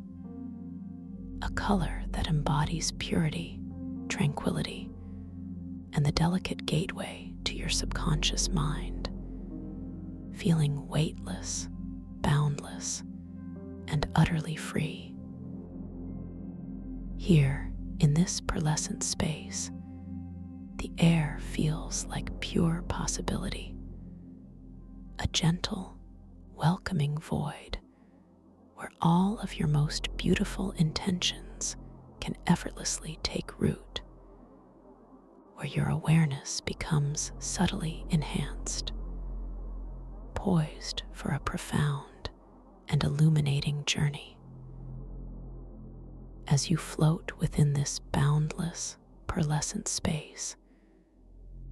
a color that embodies purity, tranquility, and the delicate gateway to your subconscious mind, feeling weightless, boundless, and utterly free. Here, in this pearlescent space, the air feels like pure possibility, a gentle, welcoming void where all of your most beautiful intentions can effortlessly take root, where your awareness becomes subtly enhanced, poised for a profound and illuminating journey. As you float within this boundless, pearlescent space,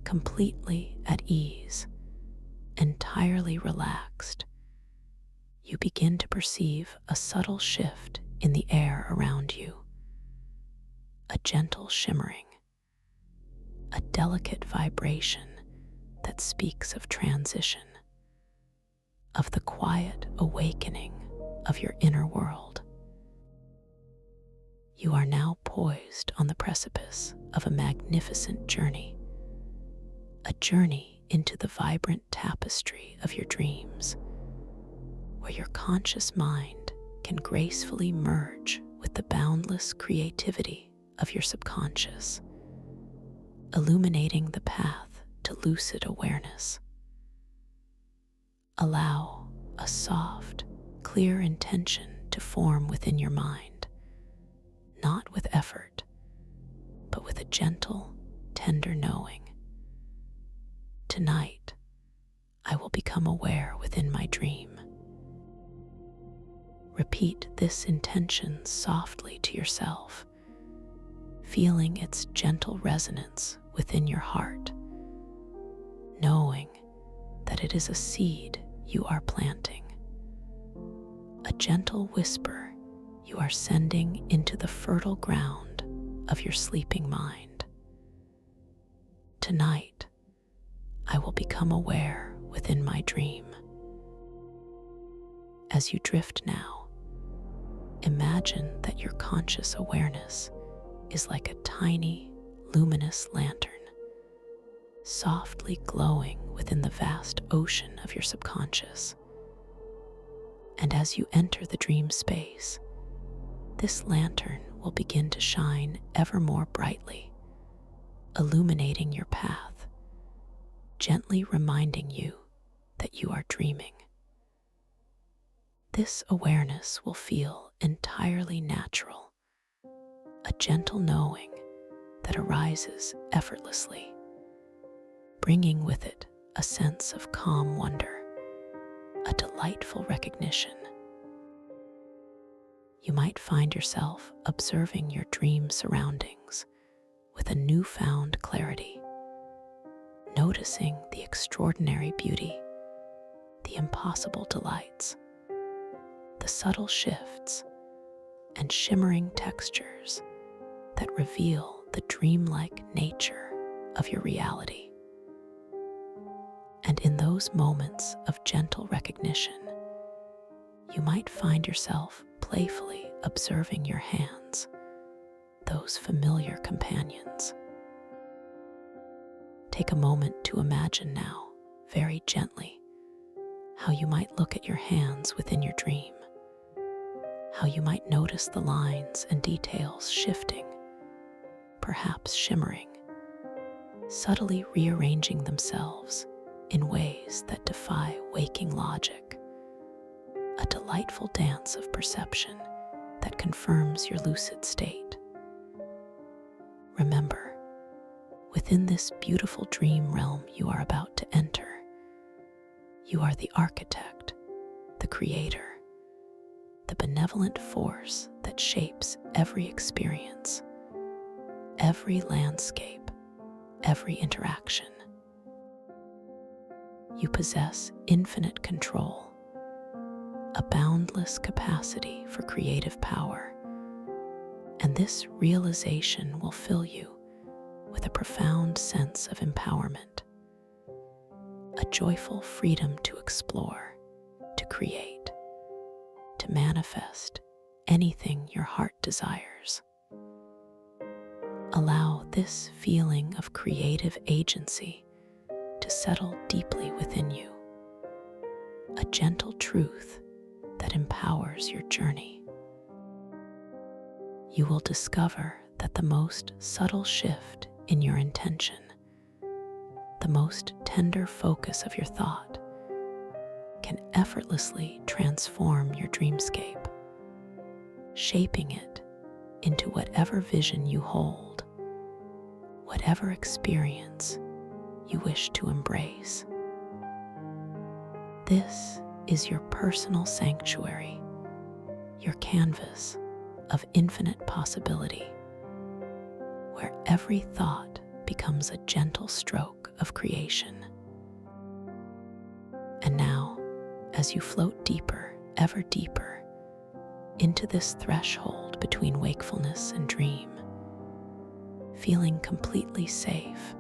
completely at ease, entirely relaxed, you begin to perceive a subtle shift in the air around you, a gentle shimmering, a delicate vibration that speaks of transition, of the quiet awakening of your inner world. You are now poised on the precipice of a magnificent journey, a journey into the vibrant tapestry of your dreams, where your conscious mind can gracefully merge with the boundless creativity of your subconscious, illuminating the path to lucid awareness. Allow a soft, clear intention to form within your mind, not with effort, but with a gentle, tender knowing. Tonight, I will become aware within my dream. Repeat this intention softly to yourself, feeling its gentle resonance within your heart, knowing that it is a seed you are planting, a gentle whisper you are sending into the fertile ground of your sleeping mind. Tonight, I will become aware within my dream. As you drift now, imagine that your conscious awareness is like a tiny, luminous lantern, softly glowing within the vast ocean of your subconscious. And as you enter the dream space, this lantern will begin to shine ever more brightly, illuminating your path, gently reminding you that you are dreaming. This awareness will feel entirely natural, a gentle knowing that arises effortlessly, bringing with it a sense of calm wonder, a delightful recognition. you might find yourself observing your dream surroundings with a newfound clarity, noticing the extraordinary beauty, the impossible delights, the subtle shifts and shimmering textures that reveal the dreamlike nature of your reality. And in those moments of gentle recognition, you might find yourself playfully observing your hands, those familiar companions. Take a moment to imagine now, very gently, how you might look at your hands within your dream, how you might notice the lines and details shifting, perhaps shimmering, subtly rearranging themselves in ways that defy waking logic, a delightful dance of perception that confirms your lucid state. Remember, within this beautiful dream realm you are about to enter, you are the architect, the creator, the benevolent force that shapes every experience, every landscape, every interaction. You possess infinite control, a boundless capacity for creative power, and this realization will fill you with a profound sense of empowerment, a joyful freedom to explore, to create, to manifest anything your heart desires. Allow this feeling of creative agency to settle deeply within you, a gentle truth that empowers your journey. You will discover that the most subtle shift in your intention, the most tender focus of your thought, can effortlessly transform your dreamscape, shaping it into whatever vision you hold, whatever experience you wish to embrace. This is your personal sanctuary, your canvas of infinite possibility, where every thought becomes a gentle stroke of creation. And now, as you float deeper, ever deeper, into this threshold between wakefulness and dream, feeling completely safe,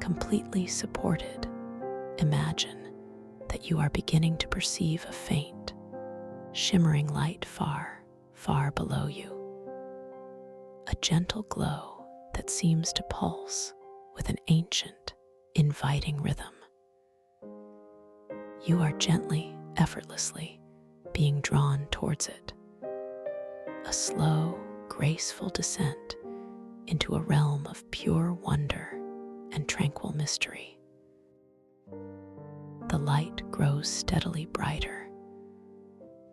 completely supported, imagine that you are beginning to perceive a faint, shimmering light far, far below you. A gentle glow that seems to pulse with an ancient, inviting rhythm. You are gently, effortlessly being drawn towards it. A slow, graceful descent into a realm of pure wonder and tranquil mystery. The light grows steadily brighter,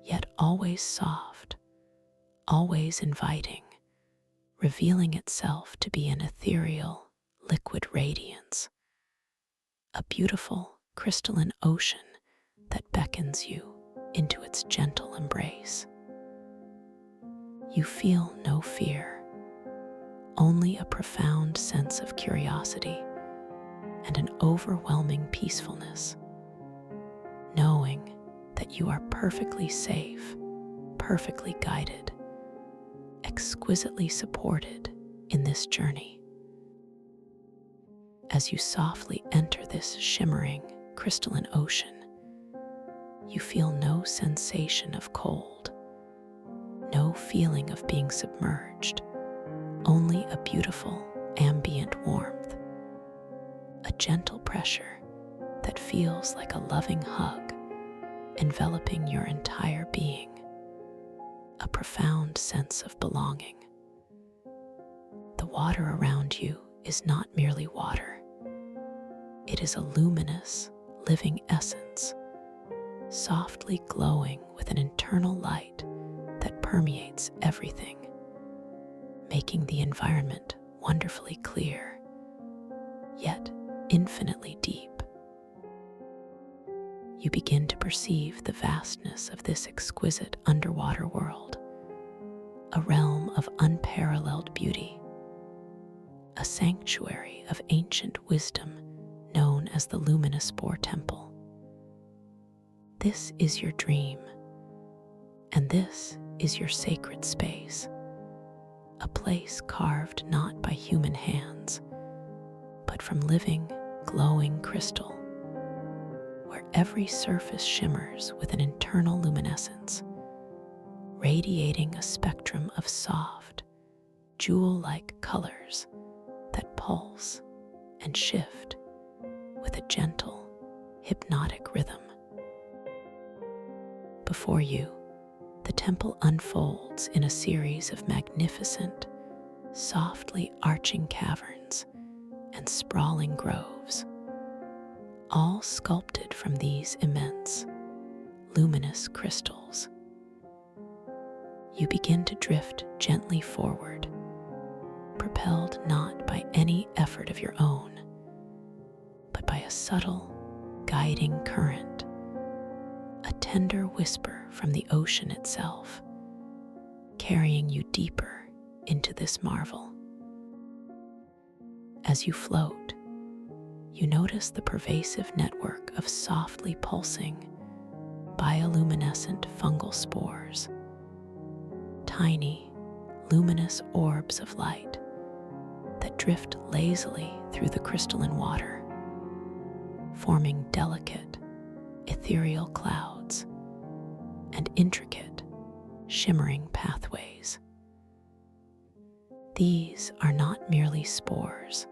yet always soft, always inviting, revealing itself to be an ethereal, liquid radiance, a beautiful, crystalline ocean that beckons you into its gentle embrace. You feel no fear, only a profound sense of curiosity and an overwhelming peacefulness, knowing that you are perfectly safe, perfectly guided, exquisitely supported in this journey. As you softly enter this shimmering, crystalline ocean, you feel no sensation of cold, no feeling of being submerged, only a beautiful, ambient warmth, a gentle pressure that feels like a loving hug enveloping your entire being, a profound sense of belonging. The water around you is not merely water. It is a luminous, living essence, softly glowing with an internal light that permeates everything, making the environment wonderfully clear, yet infinitely deep. You begin to perceive the vastness of this exquisite underwater world, a realm of unparalleled beauty, a sanctuary of ancient wisdom known as the luminous spore temple. This is your dream, and this is your sacred space, a place carved not by human hands, but from living, glowing crystal, where every surface shimmers with an internal luminescence, radiating a spectrum of soft, jewel-like colors that pulse and shift with a gentle, hypnotic rhythm. Before you, the temple unfolds in a series of magnificent, softly arching caverns and sprawling groves, all sculpted from these immense, luminous crystals. You begin to drift gently forward, propelled not by any effort of your own, but by a subtle, guiding current, a tender whisper from the ocean itself, carrying you deeper into this marvel. As you float, you notice the pervasive network of softly pulsing, bioluminescent fungal spores, tiny, luminous orbs of light that drift lazily through the crystalline water, forming delicate, ethereal clouds and intricate, shimmering pathways. These are not merely spores.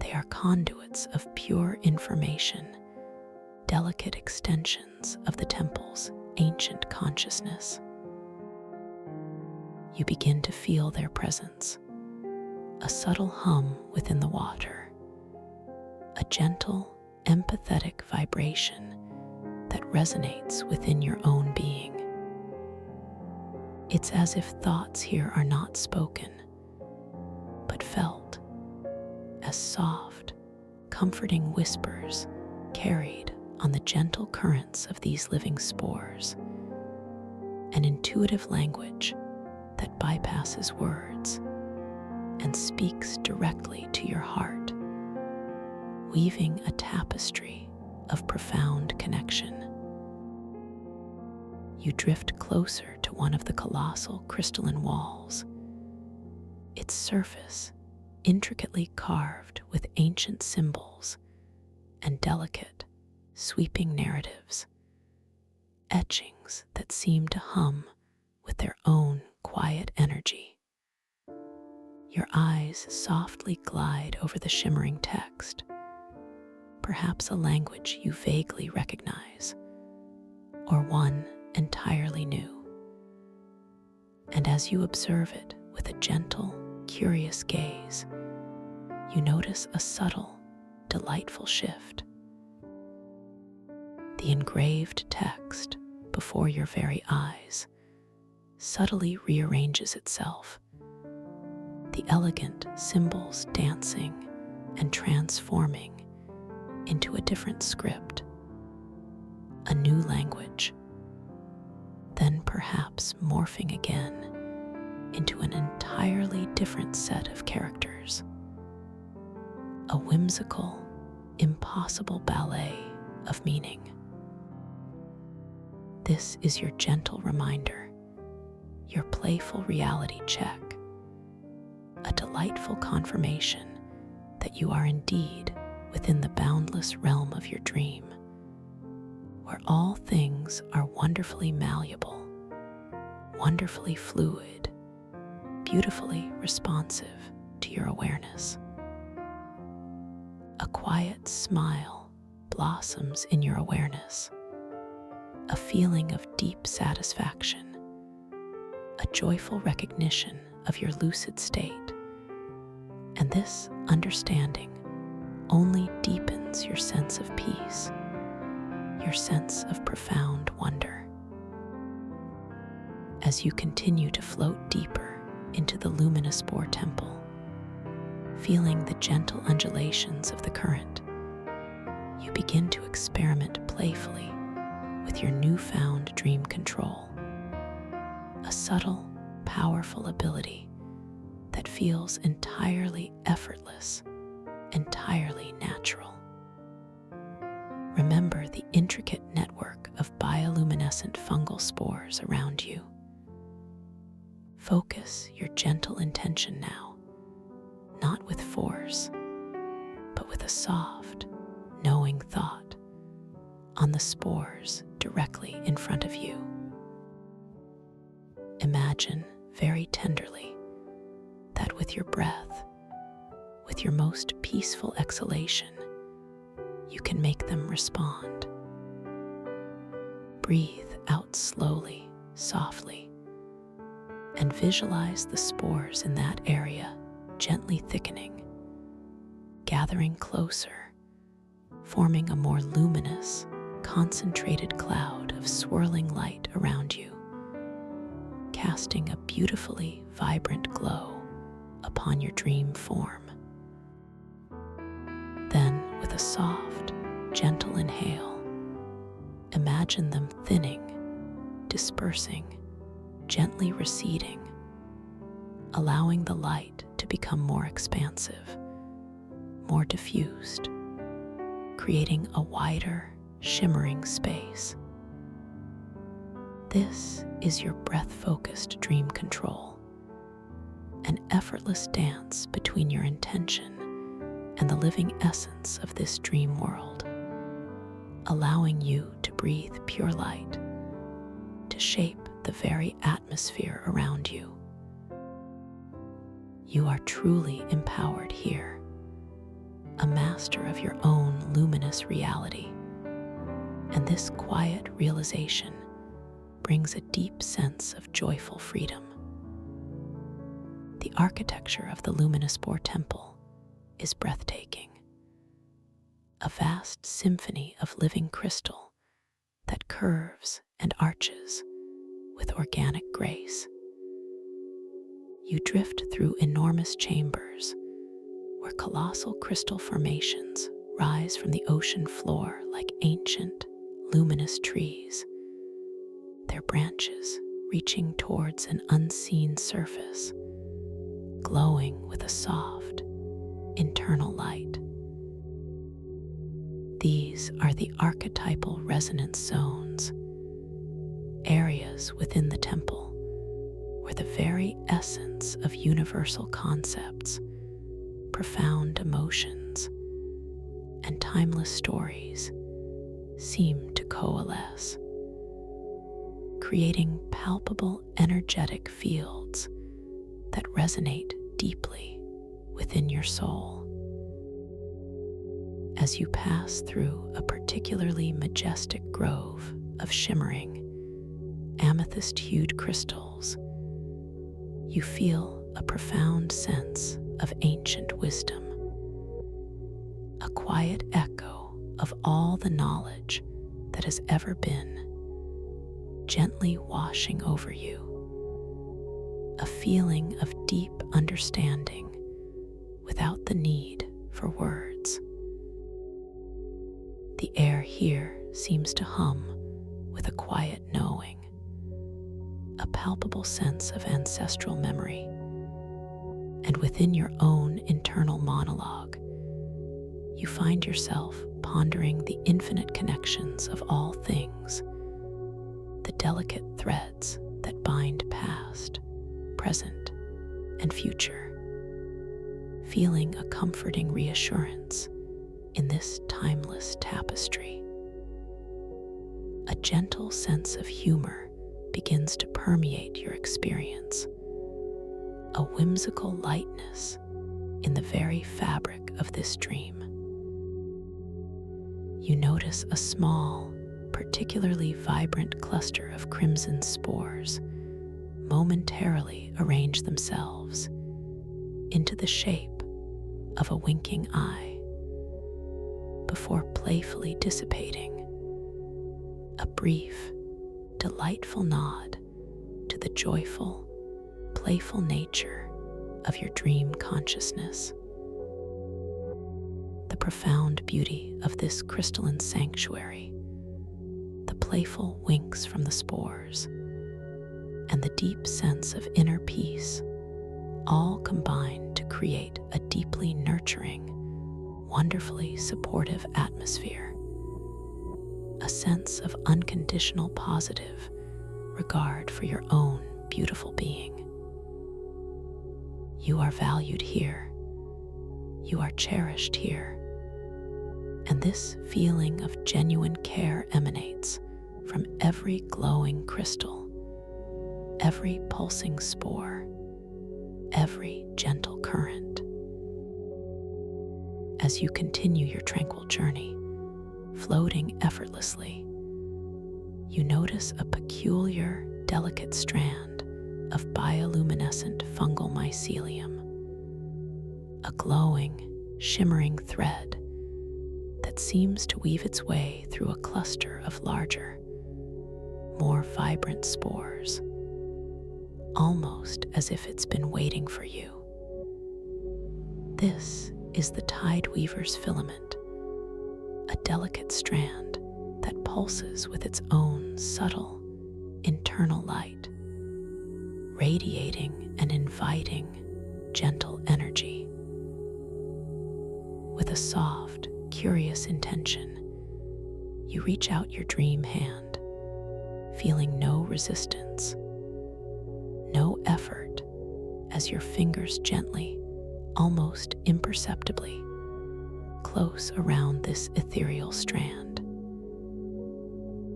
They are conduits of pure information, delicate extensions of the temple's ancient consciousness. You begin to feel their presence, a subtle hum within the water, a gentle, empathetic vibration that resonates within your own being. It's as if thoughts here are not spoken, but felt as soft, comforting whispers carried on the gentle currents of these living spores, an intuitive language that bypasses words and speaks directly to your heart, weaving a tapestry of profound connection. You drift closer to one of the colossal crystalline walls, its surface intricately carved with ancient symbols and delicate, sweeping narratives, etchings that seem to hum with their own quiet energy. Your eyes softly glide over the shimmering text, perhaps a language you vaguely recognize, or one entirely new. And as you observe it with a gentle, curious gaze, you notice a subtle, delightful shift. The engraved text before your very eyes subtly rearranges itself, the elegant symbols dancing and transforming into a different script, a new language, then perhaps morphing again into an entirely different set of characters, a whimsical, impossible ballet of meaning. This is your gentle reminder, your playful reality check, a delightful confirmation that you are indeed within the boundless realm of your dream, where all things are wonderfully malleable, wonderfully fluid, beautifully responsive to your awareness. A quiet smile blossoms in your awareness, a feeling of deep satisfaction, a joyful recognition of your lucid state, and this understanding only deepens your sense of peace, your sense of profound wonder. As you continue to float deeper into the luminous spore temple, feeling the gentle undulations of the current, you begin to experiment playfully with your newfound dream control, a subtle, powerful ability that feels entirely effortless, entirely natural. Remember the intricate network of bioluminescent fungal spores around you. Focus your gentle intention now, not with force, but with a soft, knowing thought on the spores directly in front of you. Imagine very tenderly that with your breath, with your most peaceful exhalation, you can make them respond. Breathe out slowly, softly, and visualize the spores in that area gently thickening, gathering closer, forming a more luminous, concentrated cloud of swirling light around you, casting a beautifully vibrant glow upon your dream form. Then, with a soft, gentle inhale, imagine them thinning, dispersing, gently receding, allowing the light to become more expansive, more diffused, creating a wider, shimmering space. This is your breath-focused dream control, an effortless dance between your intention and the living essence of this dream world, allowing you to breathe pure light, to shape the very atmosphere around you. You are truly empowered here, a master of your own luminous reality, and this quiet realization brings a deep sense of joyful freedom. The architecture of the Luminous Spore Temple is breathtaking, a vast symphony of living crystal that curves and arches with organic grace. You drift through enormous chambers where colossal crystal formations rise from the ocean floor like ancient, luminous trees, their branches reaching towards an unseen surface, glowing with a soft, internal light. These are the archetypal resonance zones, areas within the temple where the very essence of universal concepts, profound emotions, and timeless stories seem to coalesce, creating palpable energetic fields that resonate deeply within your soul. As you pass through a particularly majestic grove of shimmering, amethyst-hued crystals, you feel a profound sense of ancient wisdom, a quiet echo of all the knowledge that has ever been, gently washing over you, a feeling of deep understanding without the need for words. The air here seems to hum with a quiet knowing, a palpable sense of ancestral memory, and within your own internal monologue, you find yourself pondering the infinite connections of all things, the delicate threads that bind past, present, and future, feeling a comforting reassurance in this timeless tapestry. A gentle sense of humor begins to permeate your experience, a whimsical lightness in the very fabric of this dream. You notice a small, particularly vibrant cluster of crimson spores momentarily arrange themselves into the shape of a winking eye before playfully dissipating, a brief, delightful nod to the joyful, playful nature of your dream consciousness. The profound beauty of this crystalline sanctuary, the playful winks from the spores, and and the deep sense of inner peace all combine to create a deeply nurturing, wonderfully supportive atmosphere. A sense of unconditional positive regard for your own beautiful being. You are valued here. You are cherished here. And this feeling of genuine care emanates from every glowing crystal, every pulsing spore, every gentle current. As you continue your tranquil journey, floating effortlessly, you notice a peculiar, delicate strand of bioluminescent fungal mycelium, a glowing, shimmering thread that seems to weave its way through a cluster of larger, more vibrant spores, almost as if it's been waiting for you. This is the tide weaver's filament, a delicate strand that pulses with its own subtle, internal light, radiating and inviting gentle energy. With a soft, curious intention, you reach out your dream hand, feeling no resistance, no effort, as your fingers gently, almost imperceptibly, close around this ethereal strand.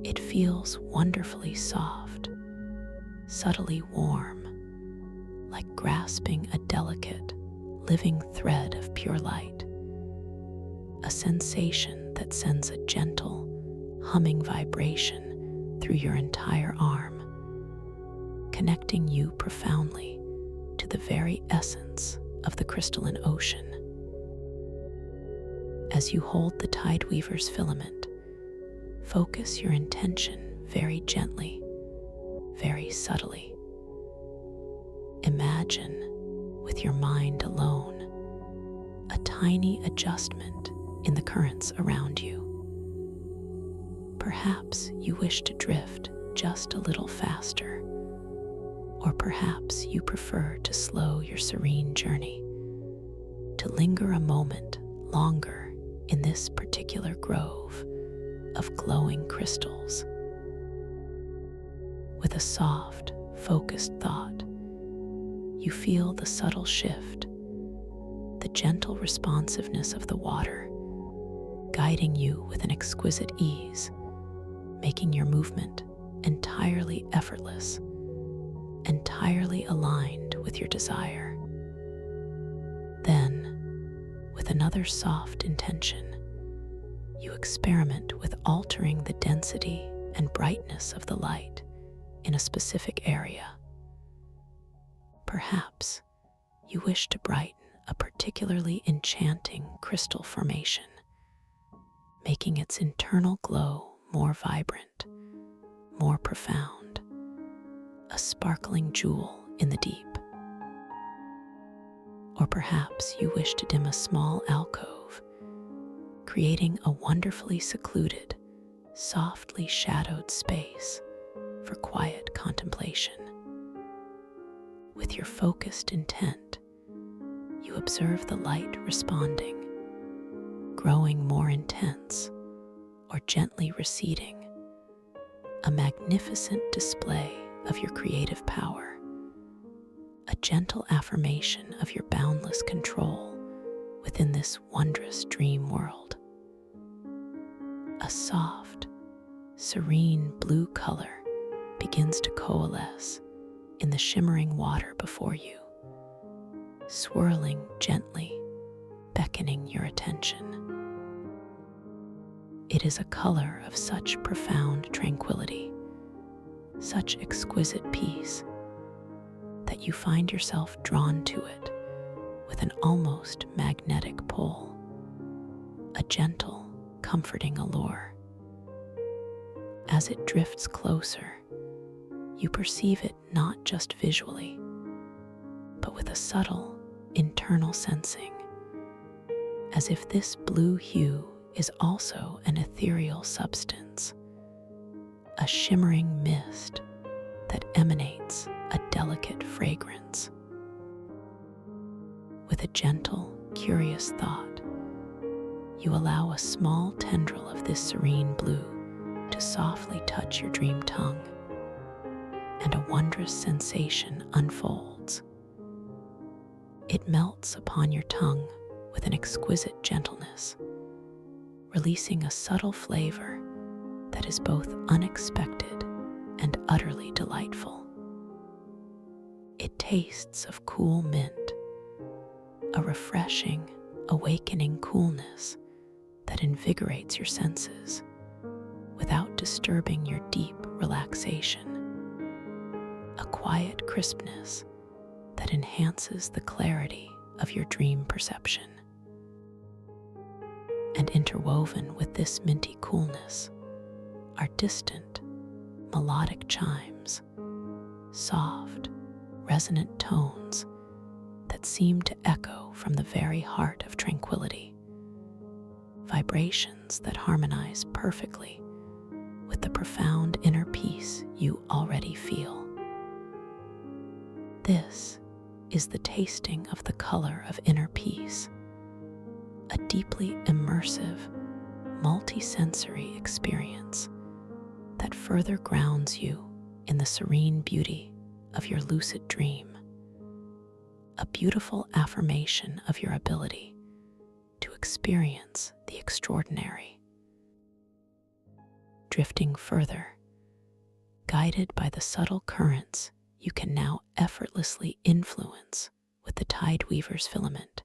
It feels wonderfully soft, subtly warm, like grasping a delicate, living thread of pure light, a sensation that sends a gentle, humming vibration through your entire arm, connecting you profoundly to the very essence of the crystalline ocean. As you hold the tide weaver's filament, focus your intention very gently, very subtly. Imagine, with your mind alone, a tiny adjustment in the currents around you. Perhaps you wish to drift just a little faster, or perhaps you prefer to slow your serene journey, to linger a moment longer in this particular grove of glowing crystals. With a soft, focused thought, you feel the subtle shift, the gentle responsiveness of the water, guiding you with an exquisite ease, making your movement entirely effortless, entirely aligned with your desire. Then, with another soft intention, you experiment with altering the density and brightness of the light in a specific area. Perhaps you wish to brighten a particularly enchanting crystal formation, making its internal glow more vibrant, more profound, a sparkling jewel in the deep. Or perhaps you wish to dim a small alcove, creating a wonderfully secluded, softly shadowed space for quiet contemplation. With your focused intent, you observe the light responding, growing more intense or gently receding, a magnificent display of your creative power, a gentle affirmation of your boundless control within this wondrous dream world. A soft, serene blue color begins to coalesce in the shimmering water before you, swirling gently, beckoning your attention. It is a color of such profound tranquility, such exquisite peace, that you find yourself drawn to it with an almost magnetic pull, a gentle, comforting allure. As it drifts closer, you perceive it not just visually, but with a subtle, internal sensing, as if this blue hue is also an ethereal substance, a shimmering mist that emanates a delicate fragrance. With a gentle, curious thought, you allow a small tendril of this serene blue to softly touch your dream tongue, and a wondrous sensation unfolds. It melts upon your tongue with an exquisite gentleness, releasing a subtle flavor that is both unexpected and utterly delightful. It tastes of cool mint, a refreshing, awakening coolness that invigorates your senses without disturbing your deep relaxation. A quiet crispness that enhances the clarity of your dream perception. And interwoven with this minty coolness are distant, melodic chimes, soft, resonant tones that seem to echo from the very heart of tranquility, vibrations that harmonize perfectly with the profound inner peace you already feel. This is the tasting of the color of inner peace, a deeply immersive, multi-sensory experience that further grounds you in the serene beauty of your lucid dream, a beautiful affirmation of your ability to experience the extraordinary. Drifting further, guided by the subtle currents you can now effortlessly influence with the tide weaver's filament,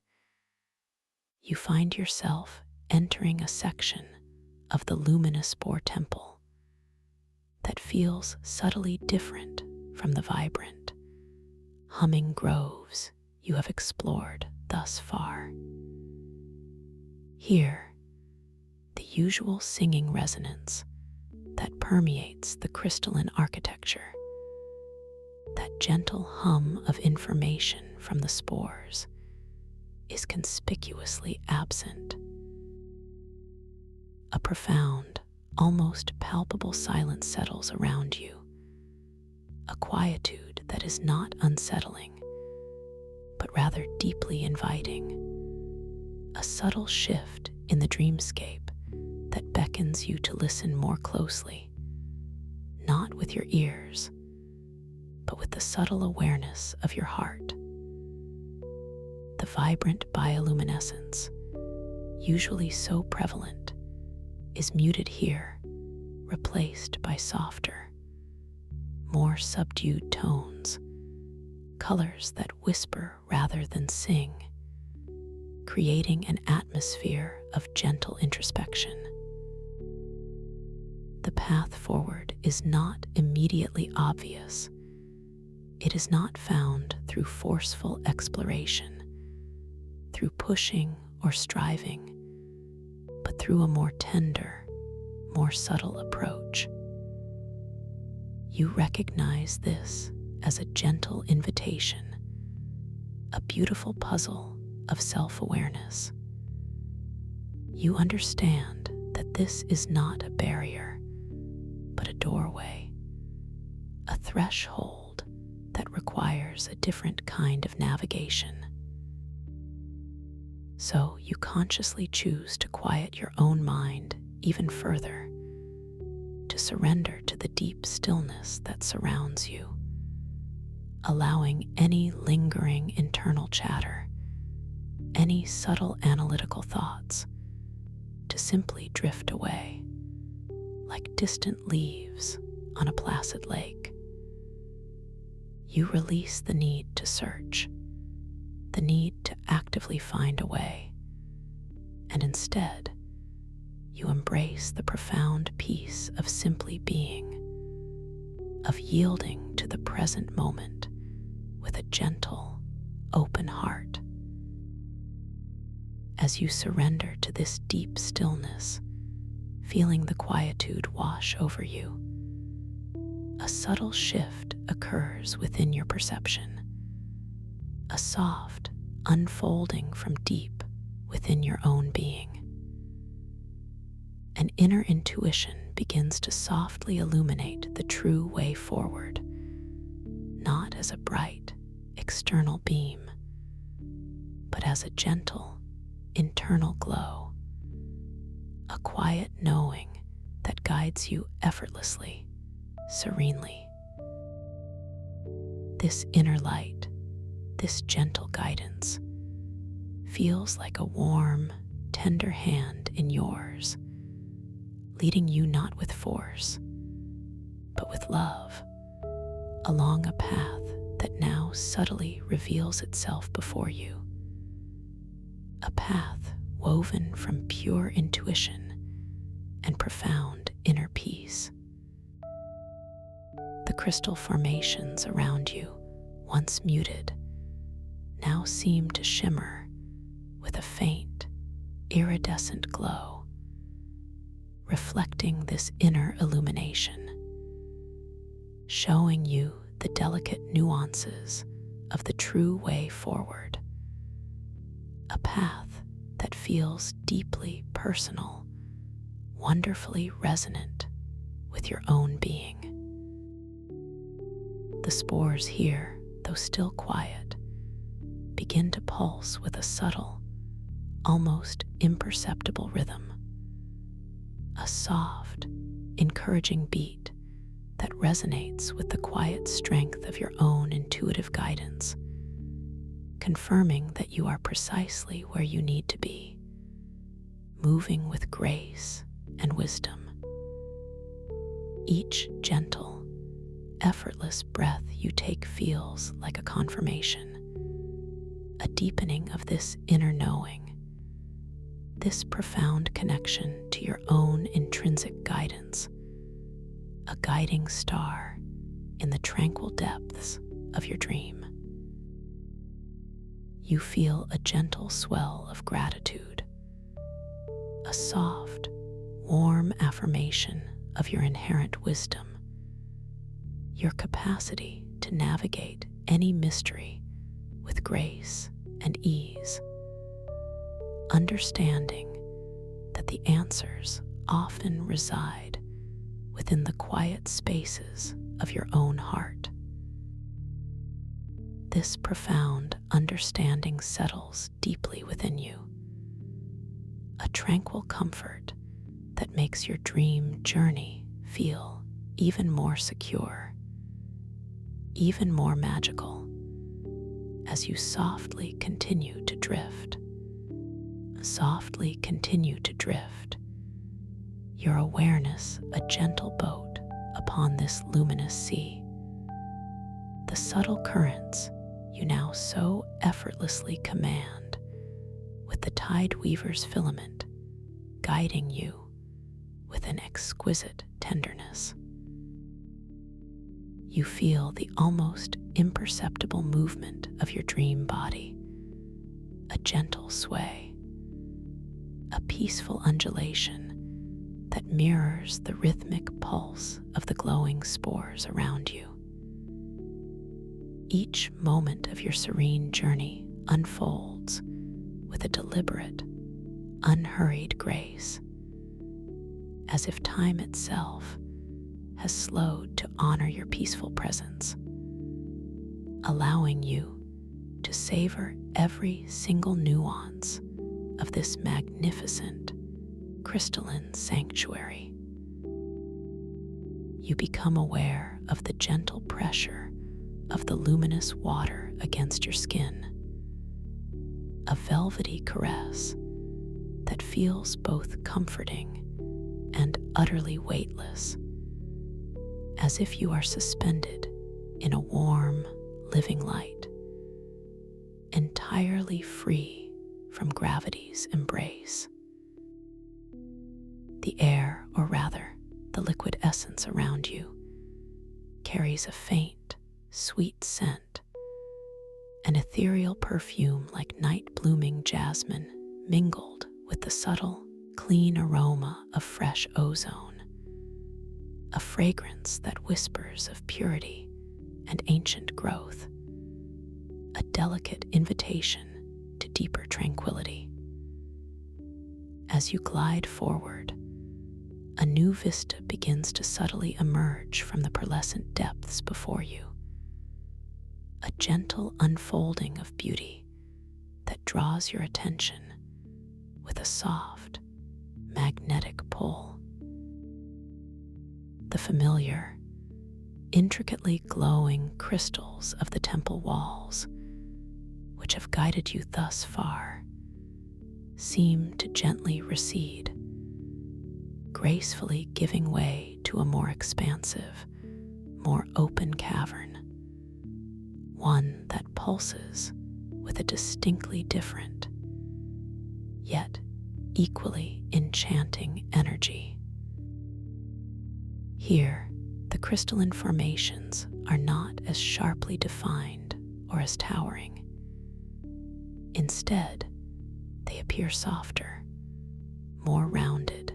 you find yourself entering a section of the luminous spore temple that feels subtly different from the vibrant, humming groves you have explored thus far. Here, the usual singing resonance that permeates the crystalline architecture, that gentle hum of information from the spores, is conspicuously absent. A profound, almost palpable silence settles around you, a quietude that is not unsettling, but rather deeply inviting, a subtle shift in the dreamscape that beckons you to listen more closely, not with your ears, but with the subtle awareness of your heart. The vibrant bioluminescence, usually so prevalent, is muted here, replaced by softer, more subdued tones, colors that whisper rather than sing, creating an atmosphere of gentle introspection. The path forward is not immediately obvious. It is not found through forceful exploration, through pushing or striving, but through a more tender, more subtle approach. You recognize this as a gentle invitation, a beautiful puzzle of self-awareness. You understand that this is not a barrier, but a doorway, a threshold that requires a different kind of navigation. So you consciously choose to quiet your own mind even further, to surrender to the deep stillness that surrounds you, allowing any lingering internal chatter, any subtle analytical thoughts, to simply drift away, like distant leaves on a placid lake. You release the need to search, the need to actively find a way, and instead, you embrace the profound peace of simply being, of yielding to the present moment with a gentle, open heart. As you surrender to this deep stillness, feeling the quietude wash over you, a subtle shift occurs within your perception, a soft unfolding from deep within your own being. An inner intuition begins to softly illuminate the true way forward, as a bright, external beam, but as a gentle, internal glow, a quiet knowing that guides you effortlessly, serenely. This inner light, this gentle guidance, feels like a warm, tender hand in yours, leading you not with force, but with love, along a path that now subtly reveals itself before you. A path woven from pure intuition and profound inner peace. The crystal formations around you, once muted, now seem to shimmer with a faint, iridescent glow, reflecting this inner illumination, showing you the delicate nuances of the true way forward, a path that feels deeply personal, wonderfully resonant with your own being. The spores here, though still quiet, begin to pulse with a subtle, almost imperceptible rhythm, a soft, encouraging beat that resonates with the quiet strength of your own intuitive guidance, confirming that you are precisely where you need to be, moving with grace and wisdom. Each gentle, effortless breath you take feels like a confirmation, a deepening of this inner knowing, this profound connection to your own intrinsic guidance, a guiding star in the tranquil depths of your dream. You feel a gentle swell of gratitude, a soft, warm affirmation of your inherent wisdom, your capacity to navigate any mystery with grace and ease, understanding that the answers often reside within the quiet spaces of your own heart. This profound understanding settles deeply within you, a tranquil comfort that makes your dream journey feel even more secure, even more magical, as you softly continue to drift. Softly continue to drift, your awareness a gentle boat upon this luminous sea. The subtle currents you now so effortlessly command, with the tide weaver's filament guiding you with an exquisite tenderness. You feel the almost imperceptible movement of your dream body, a gentle sway, a peaceful undulation that mirrors the rhythmic pulse of the glowing spores around you. Each moment of your serene journey unfolds with a deliberate, unhurried grace, as if time itself has slowed to honor your peaceful presence, allowing you to savor every single nuance of this magnificent, crystalline sanctuary. You become aware of the gentle pressure of the luminous water against your skin, a velvety caress that feels both comforting and utterly weightless, as if you are suspended in a warm, living light, entirely free from gravity's embrace. The air, or rather, the liquid essence around you, carries a faint, sweet scent, an ethereal perfume like night-blooming jasmine mingled with the subtle, clean aroma of fresh ozone, a fragrance that whispers of purity and ancient growth, a delicate invitation to deeper tranquility. As you glide forward, a new vista begins to subtly emerge from the pearlescent depths before you. gentle unfolding of beauty that draws your attention with a soft, magnetic pull. The familiar, intricately glowing crystals of the temple walls, which have guided you thus far, seem to gently recede, gracefully giving way to a more expansive, more open cavern, one that pulses with a distinctly different, yet equally enchanting energy. Here, the crystalline formations are not as sharply defined or as towering. Instead, they appear softer, more rounded,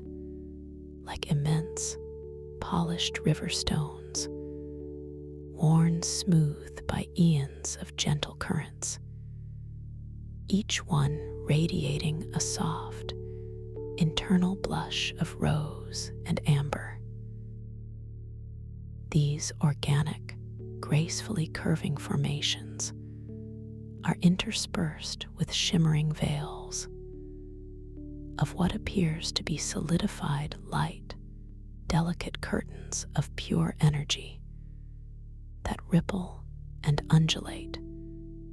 like immense, polished river stones, worn smooth by eons of gentle currents, each one radiating a soft, internal blush of rose and amber. These organic, gracefully curving formations are interspersed with shimmering veils of what appears to be solidified light, delicate curtains of pure energy that ripple and undulate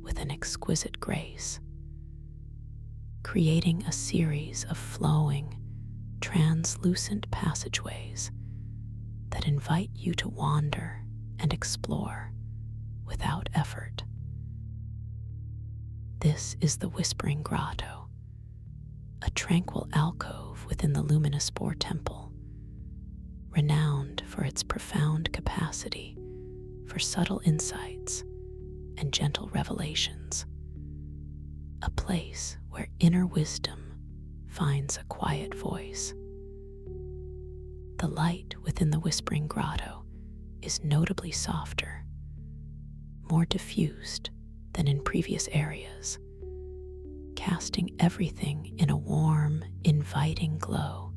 with an exquisite grace, creating a series of flowing, translucent passageways that invite you to wander and explore without effort. This is the Whispering Grotto, a tranquil alcove within the luminous Boar Temple, renowned for its profound capacity for subtle insights and gentle revelations, a place where inner wisdom finds a quiet voice. The light within the Whispering Grotto is notably softer, more diffused than in previous areas, casting everything in a warm, inviting glow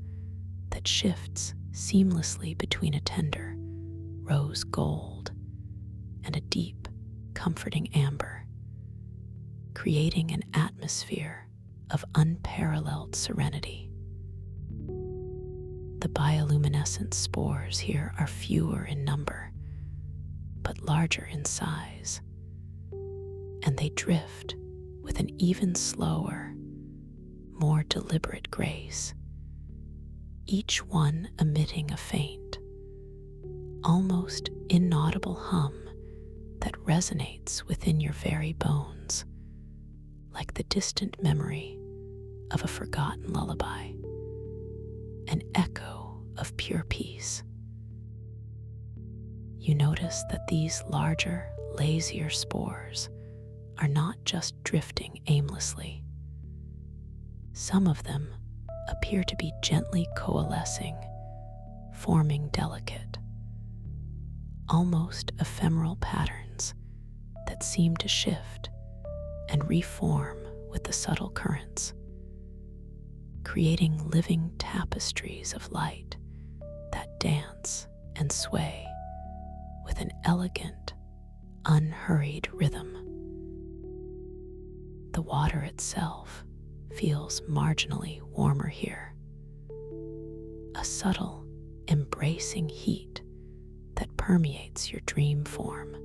that shifts seamlessly between a tender rose gold and a deep, comforting amber, creating an atmosphere of unparalleled serenity. The bioluminescent spores here are fewer in number, but larger in size, and they drift with an even slower, more deliberate grace, each one emitting a faint, almost inaudible hum that resonates within your very bones, like the distant memory of a forgotten lullaby, an echo of pure peace. You notice that these larger, lazier spores are not just drifting aimlessly. Some of them appear to be gently coalescing, forming delicate, almost ephemeral patterns that seem to shift and reform with the subtle currents, creating living tapestries of light that dance and sway with an elegant, unhurried rhythm. The water itself feels marginally warmer here, a subtle, embracing heat that permeates your dream form,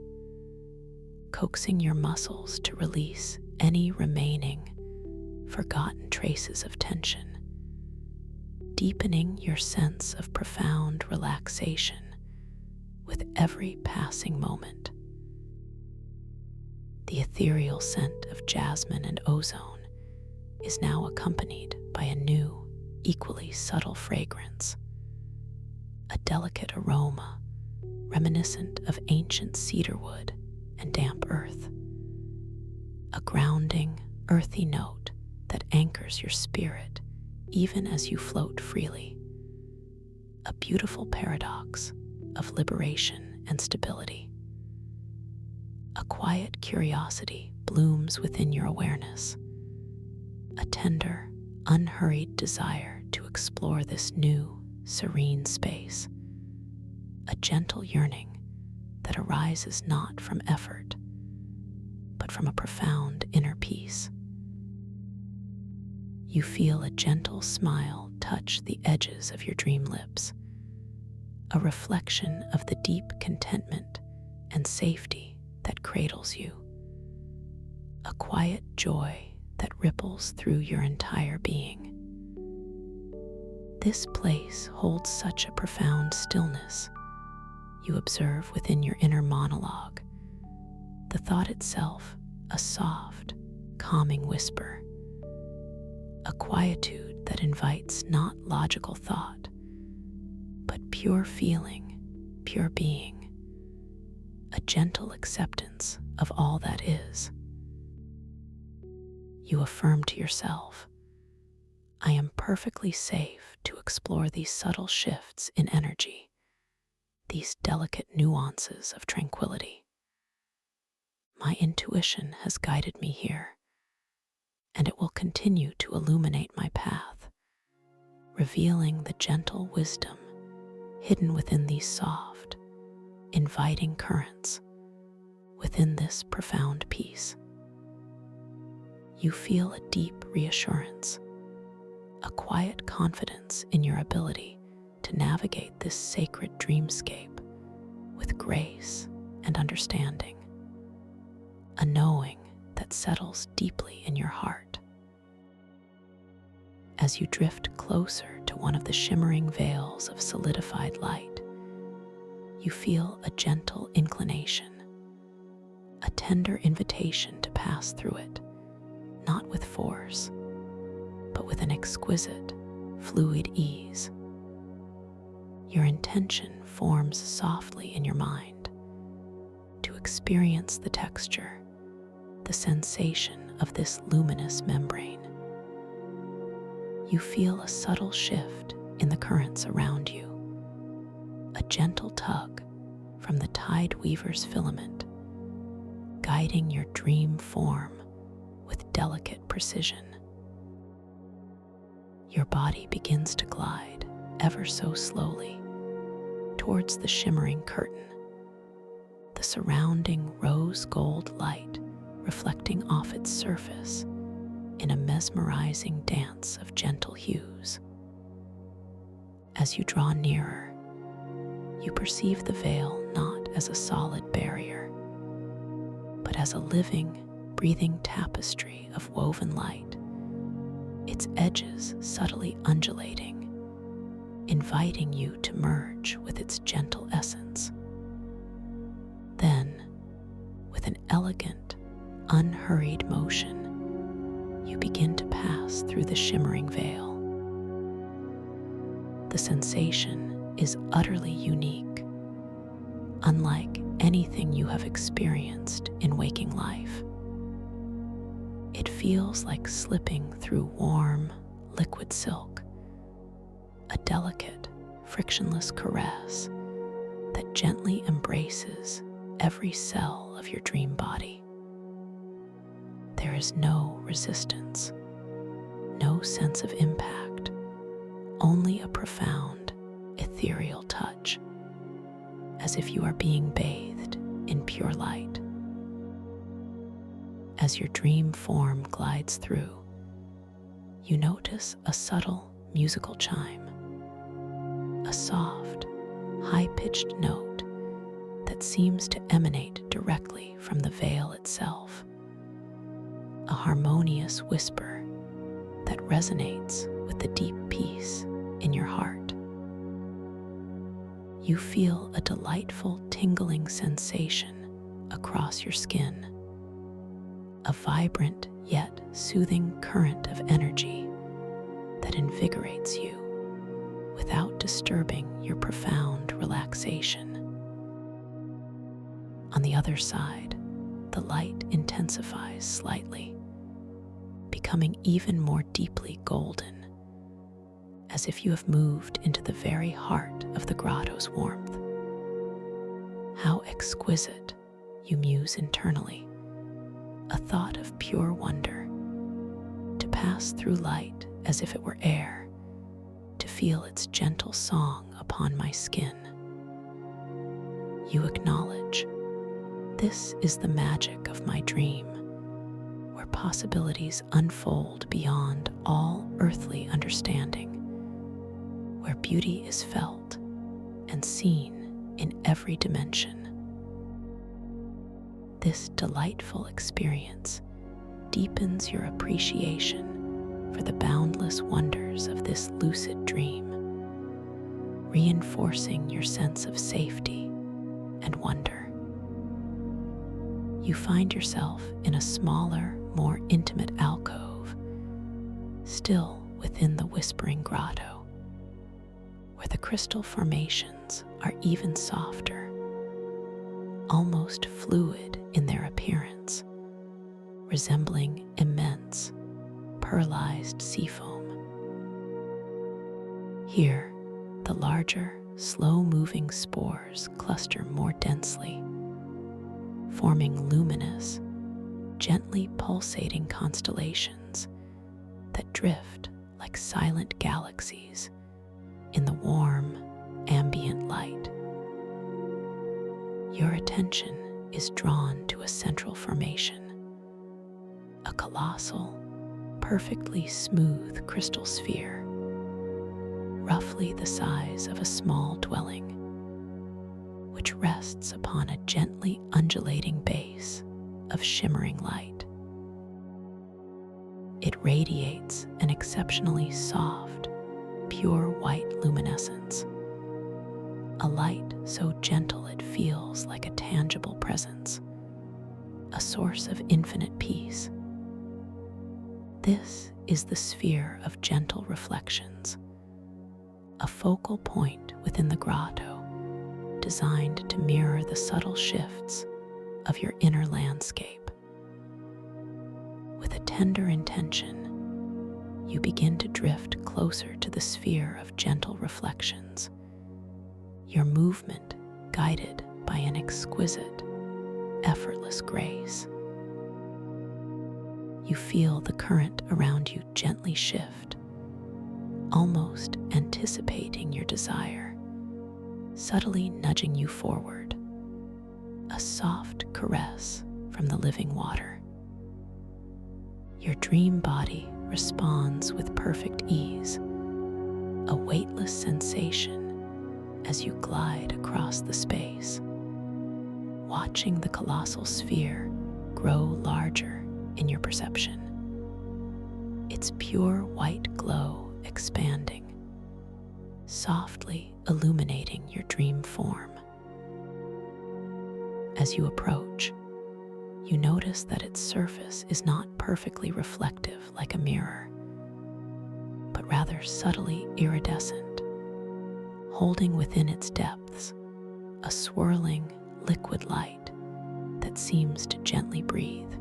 coaxing your muscles to release any remaining, forgotten traces of tension, deepening your sense of profound relaxation with every passing moment. The ethereal scent of jasmine and ozone is now accompanied by a new, equally subtle fragrance, a delicate aroma reminiscent of ancient cedarwood and damp earth, a grounding, earthy note that anchors your spirit even as you float freely, a beautiful paradox of liberation and stability. A quiet curiosity blooms within your awareness, a tender, unhurried desire to explore this new, serene space, a gentle yearning that arises not from effort, but from a profound inner peace. You feel a gentle smile touch the edges of your dream lips, a reflection of the deep contentment and safety that cradles you, a quiet joy that ripples through your entire being. This place holds such a profound stillness. You observe within your inner monologue, the thought itself a soft, calming whisper, a quietude that invites not logical thought, but pure feeling, pure being, a gentle acceptance of all that is. You affirm to yourself, I am perfectly safe to explore these subtle shifts in energy, these delicate nuances of tranquility. My intuition has guided me here, and it will continue to illuminate my path, revealing the gentle wisdom hidden within these soft, inviting currents, within this profound peace. You feel a deep reassurance, a quiet confidence in your ability to navigate this sacred dreamscape with grace and understanding, a knowing that settles deeply in your heart. As you drift closer to one of the shimmering veils of solidified light, you feel a gentle inclination, a tender invitation to pass through it, not with force, but with an exquisite, fluid ease. Your intention forms softly in your mind to experience the texture, the sensation of this luminous membrane. You feel a subtle shift in the currents around you, a gentle tug from the tide weaver's filament, guiding your dream form with delicate precision. Your body begins to glide ever so slowly towards the shimmering curtain, the surrounding rose gold light reflecting off its surface in a mesmerizing dance of gentle hues. As you draw nearer, you perceive the veil not as a solid barrier, but as a living, breathing tapestry of woven light, its edges subtly undulating, inviting you to merge with its gentle essence. Then, with an elegant, unhurried motion, you begin to pass through the shimmering veil. The sensation is utterly unique, unlike anything you have experienced in waking life. It feels like slipping through warm, liquid silk, a delicate, frictionless caress that gently embraces every cell of your dream body. There is no resistance, no sense of impact, only a profound, ethereal touch, as if you are being bathed in pure light. As your dream form glides through, you notice a subtle musical chime, a soft, high-pitched note that seems to emanate directly from the veil itself, a harmonious whisper that resonates with the deep peace in your heart. You feel a delightful tingling sensation across your skin, a vibrant yet soothing current of energy that invigorates you without disturbing your profound relaxation. On the other side, the light intensifies slightly, becoming even more deeply golden, as if you have moved into the very heart of the grotto's warmth. How exquisite, you muse internally, a thought of pure wonder, to pass through light as if it were air, to feel its gentle song upon my skin. You acknowledge, this is the magic of my dream, possibilities unfold beyond all earthly understanding, where beauty is felt and seen in every dimension. This delightful experience deepens your appreciation for the boundless wonders of this lucid dream, reinforcing your sense of safety and wonder. You find yourself in a smaller, more intimate alcove, still within the whispering grotto, where the crystal formations are even softer, almost fluid in their appearance, resembling immense, pearlized seafoam. Here, the larger, slow-moving spores cluster more densely, forming luminous, gently pulsating constellations that drift like silent galaxies in the warm, ambient light. Your attention is drawn to a central formation, a colossal, perfectly smooth crystal sphere, roughly the size of a small dwelling, which rests upon a gently undulating base of shimmering light. It radiates an exceptionally soft, pure white luminescence, a light so gentle it feels like a tangible presence, a source of infinite peace. This is the sphere of gentle reflections, a focal point within the grotto designed to mirror the subtle shifts of your inner landscape. With a tender intention, you begin to drift closer to the sphere of gentle reflections, your movement guided by an exquisite, effortless grace. You feel the current around you gently shift, almost anticipating your desire, subtly nudging you forward, a soft caress from the living water. Your dream body responds with perfect ease, a weightless sensation as you glide across the space, watching the colossal sphere grow larger in your perception, its pure white glow expanding, softly illuminating your dream form. As you approach, you notice that its surface is not perfectly reflective like a mirror, but rather subtly iridescent, holding within its depths a swirling liquid light that seems to gently breathe.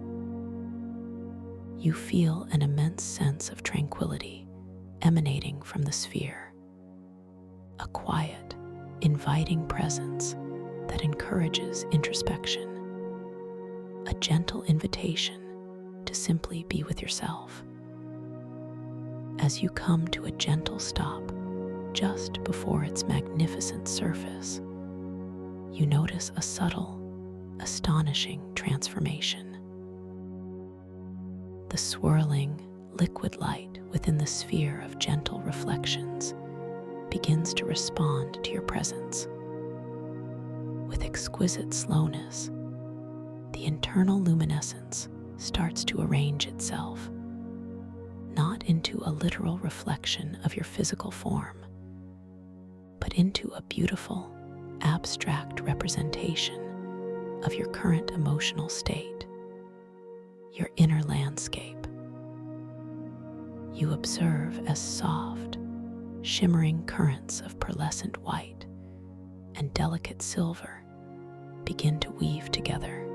You feel an immense sense of tranquility emanating from the sphere, a quiet, inviting presence that encourages introspection, a gentle invitation to simply be with yourself. As you come to a gentle stop just before its magnificent surface, you notice a subtle, astonishing transformation. The swirling, liquid light within the sphere of gentle reflections begins to respond to your presence. With exquisite slowness, the internal luminescence starts to arrange itself, not into a literal reflection of your physical form, but into a beautiful, abstract representation of your current emotional state, your inner landscape. You observe as soft, shimmering currents of pearlescent white and delicate silver begin to weave together,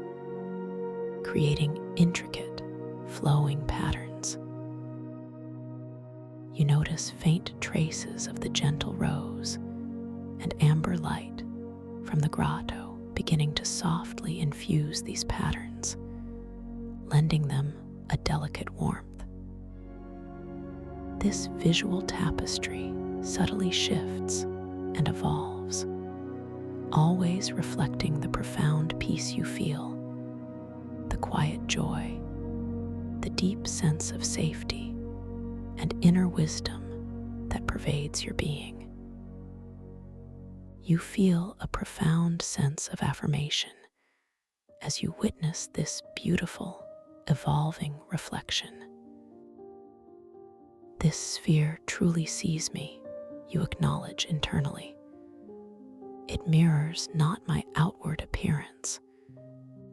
creating intricate, flowing patterns. You notice faint traces of the gentle rose and amber light from the grotto beginning to softly infuse these patterns, lending them a delicate warmth. This visual tapestry subtly shifts and evolves, always reflecting the profound peace you feel, the quiet joy, the deep sense of safety and inner wisdom that pervades your being. You feel a profound sense of affirmation as you witness this beautiful, evolving reflection. This sphere truly sees me, you acknowledge internally. It mirrors not my outward appearance,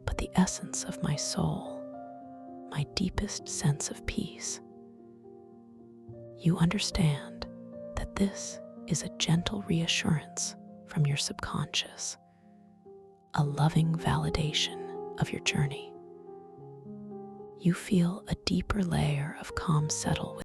but the essence of my soul, my deepest sense of peace. You understand that this is a gentle reassurance from your subconscious, a loving validation of your journey. You feel a deeper layer of calm settle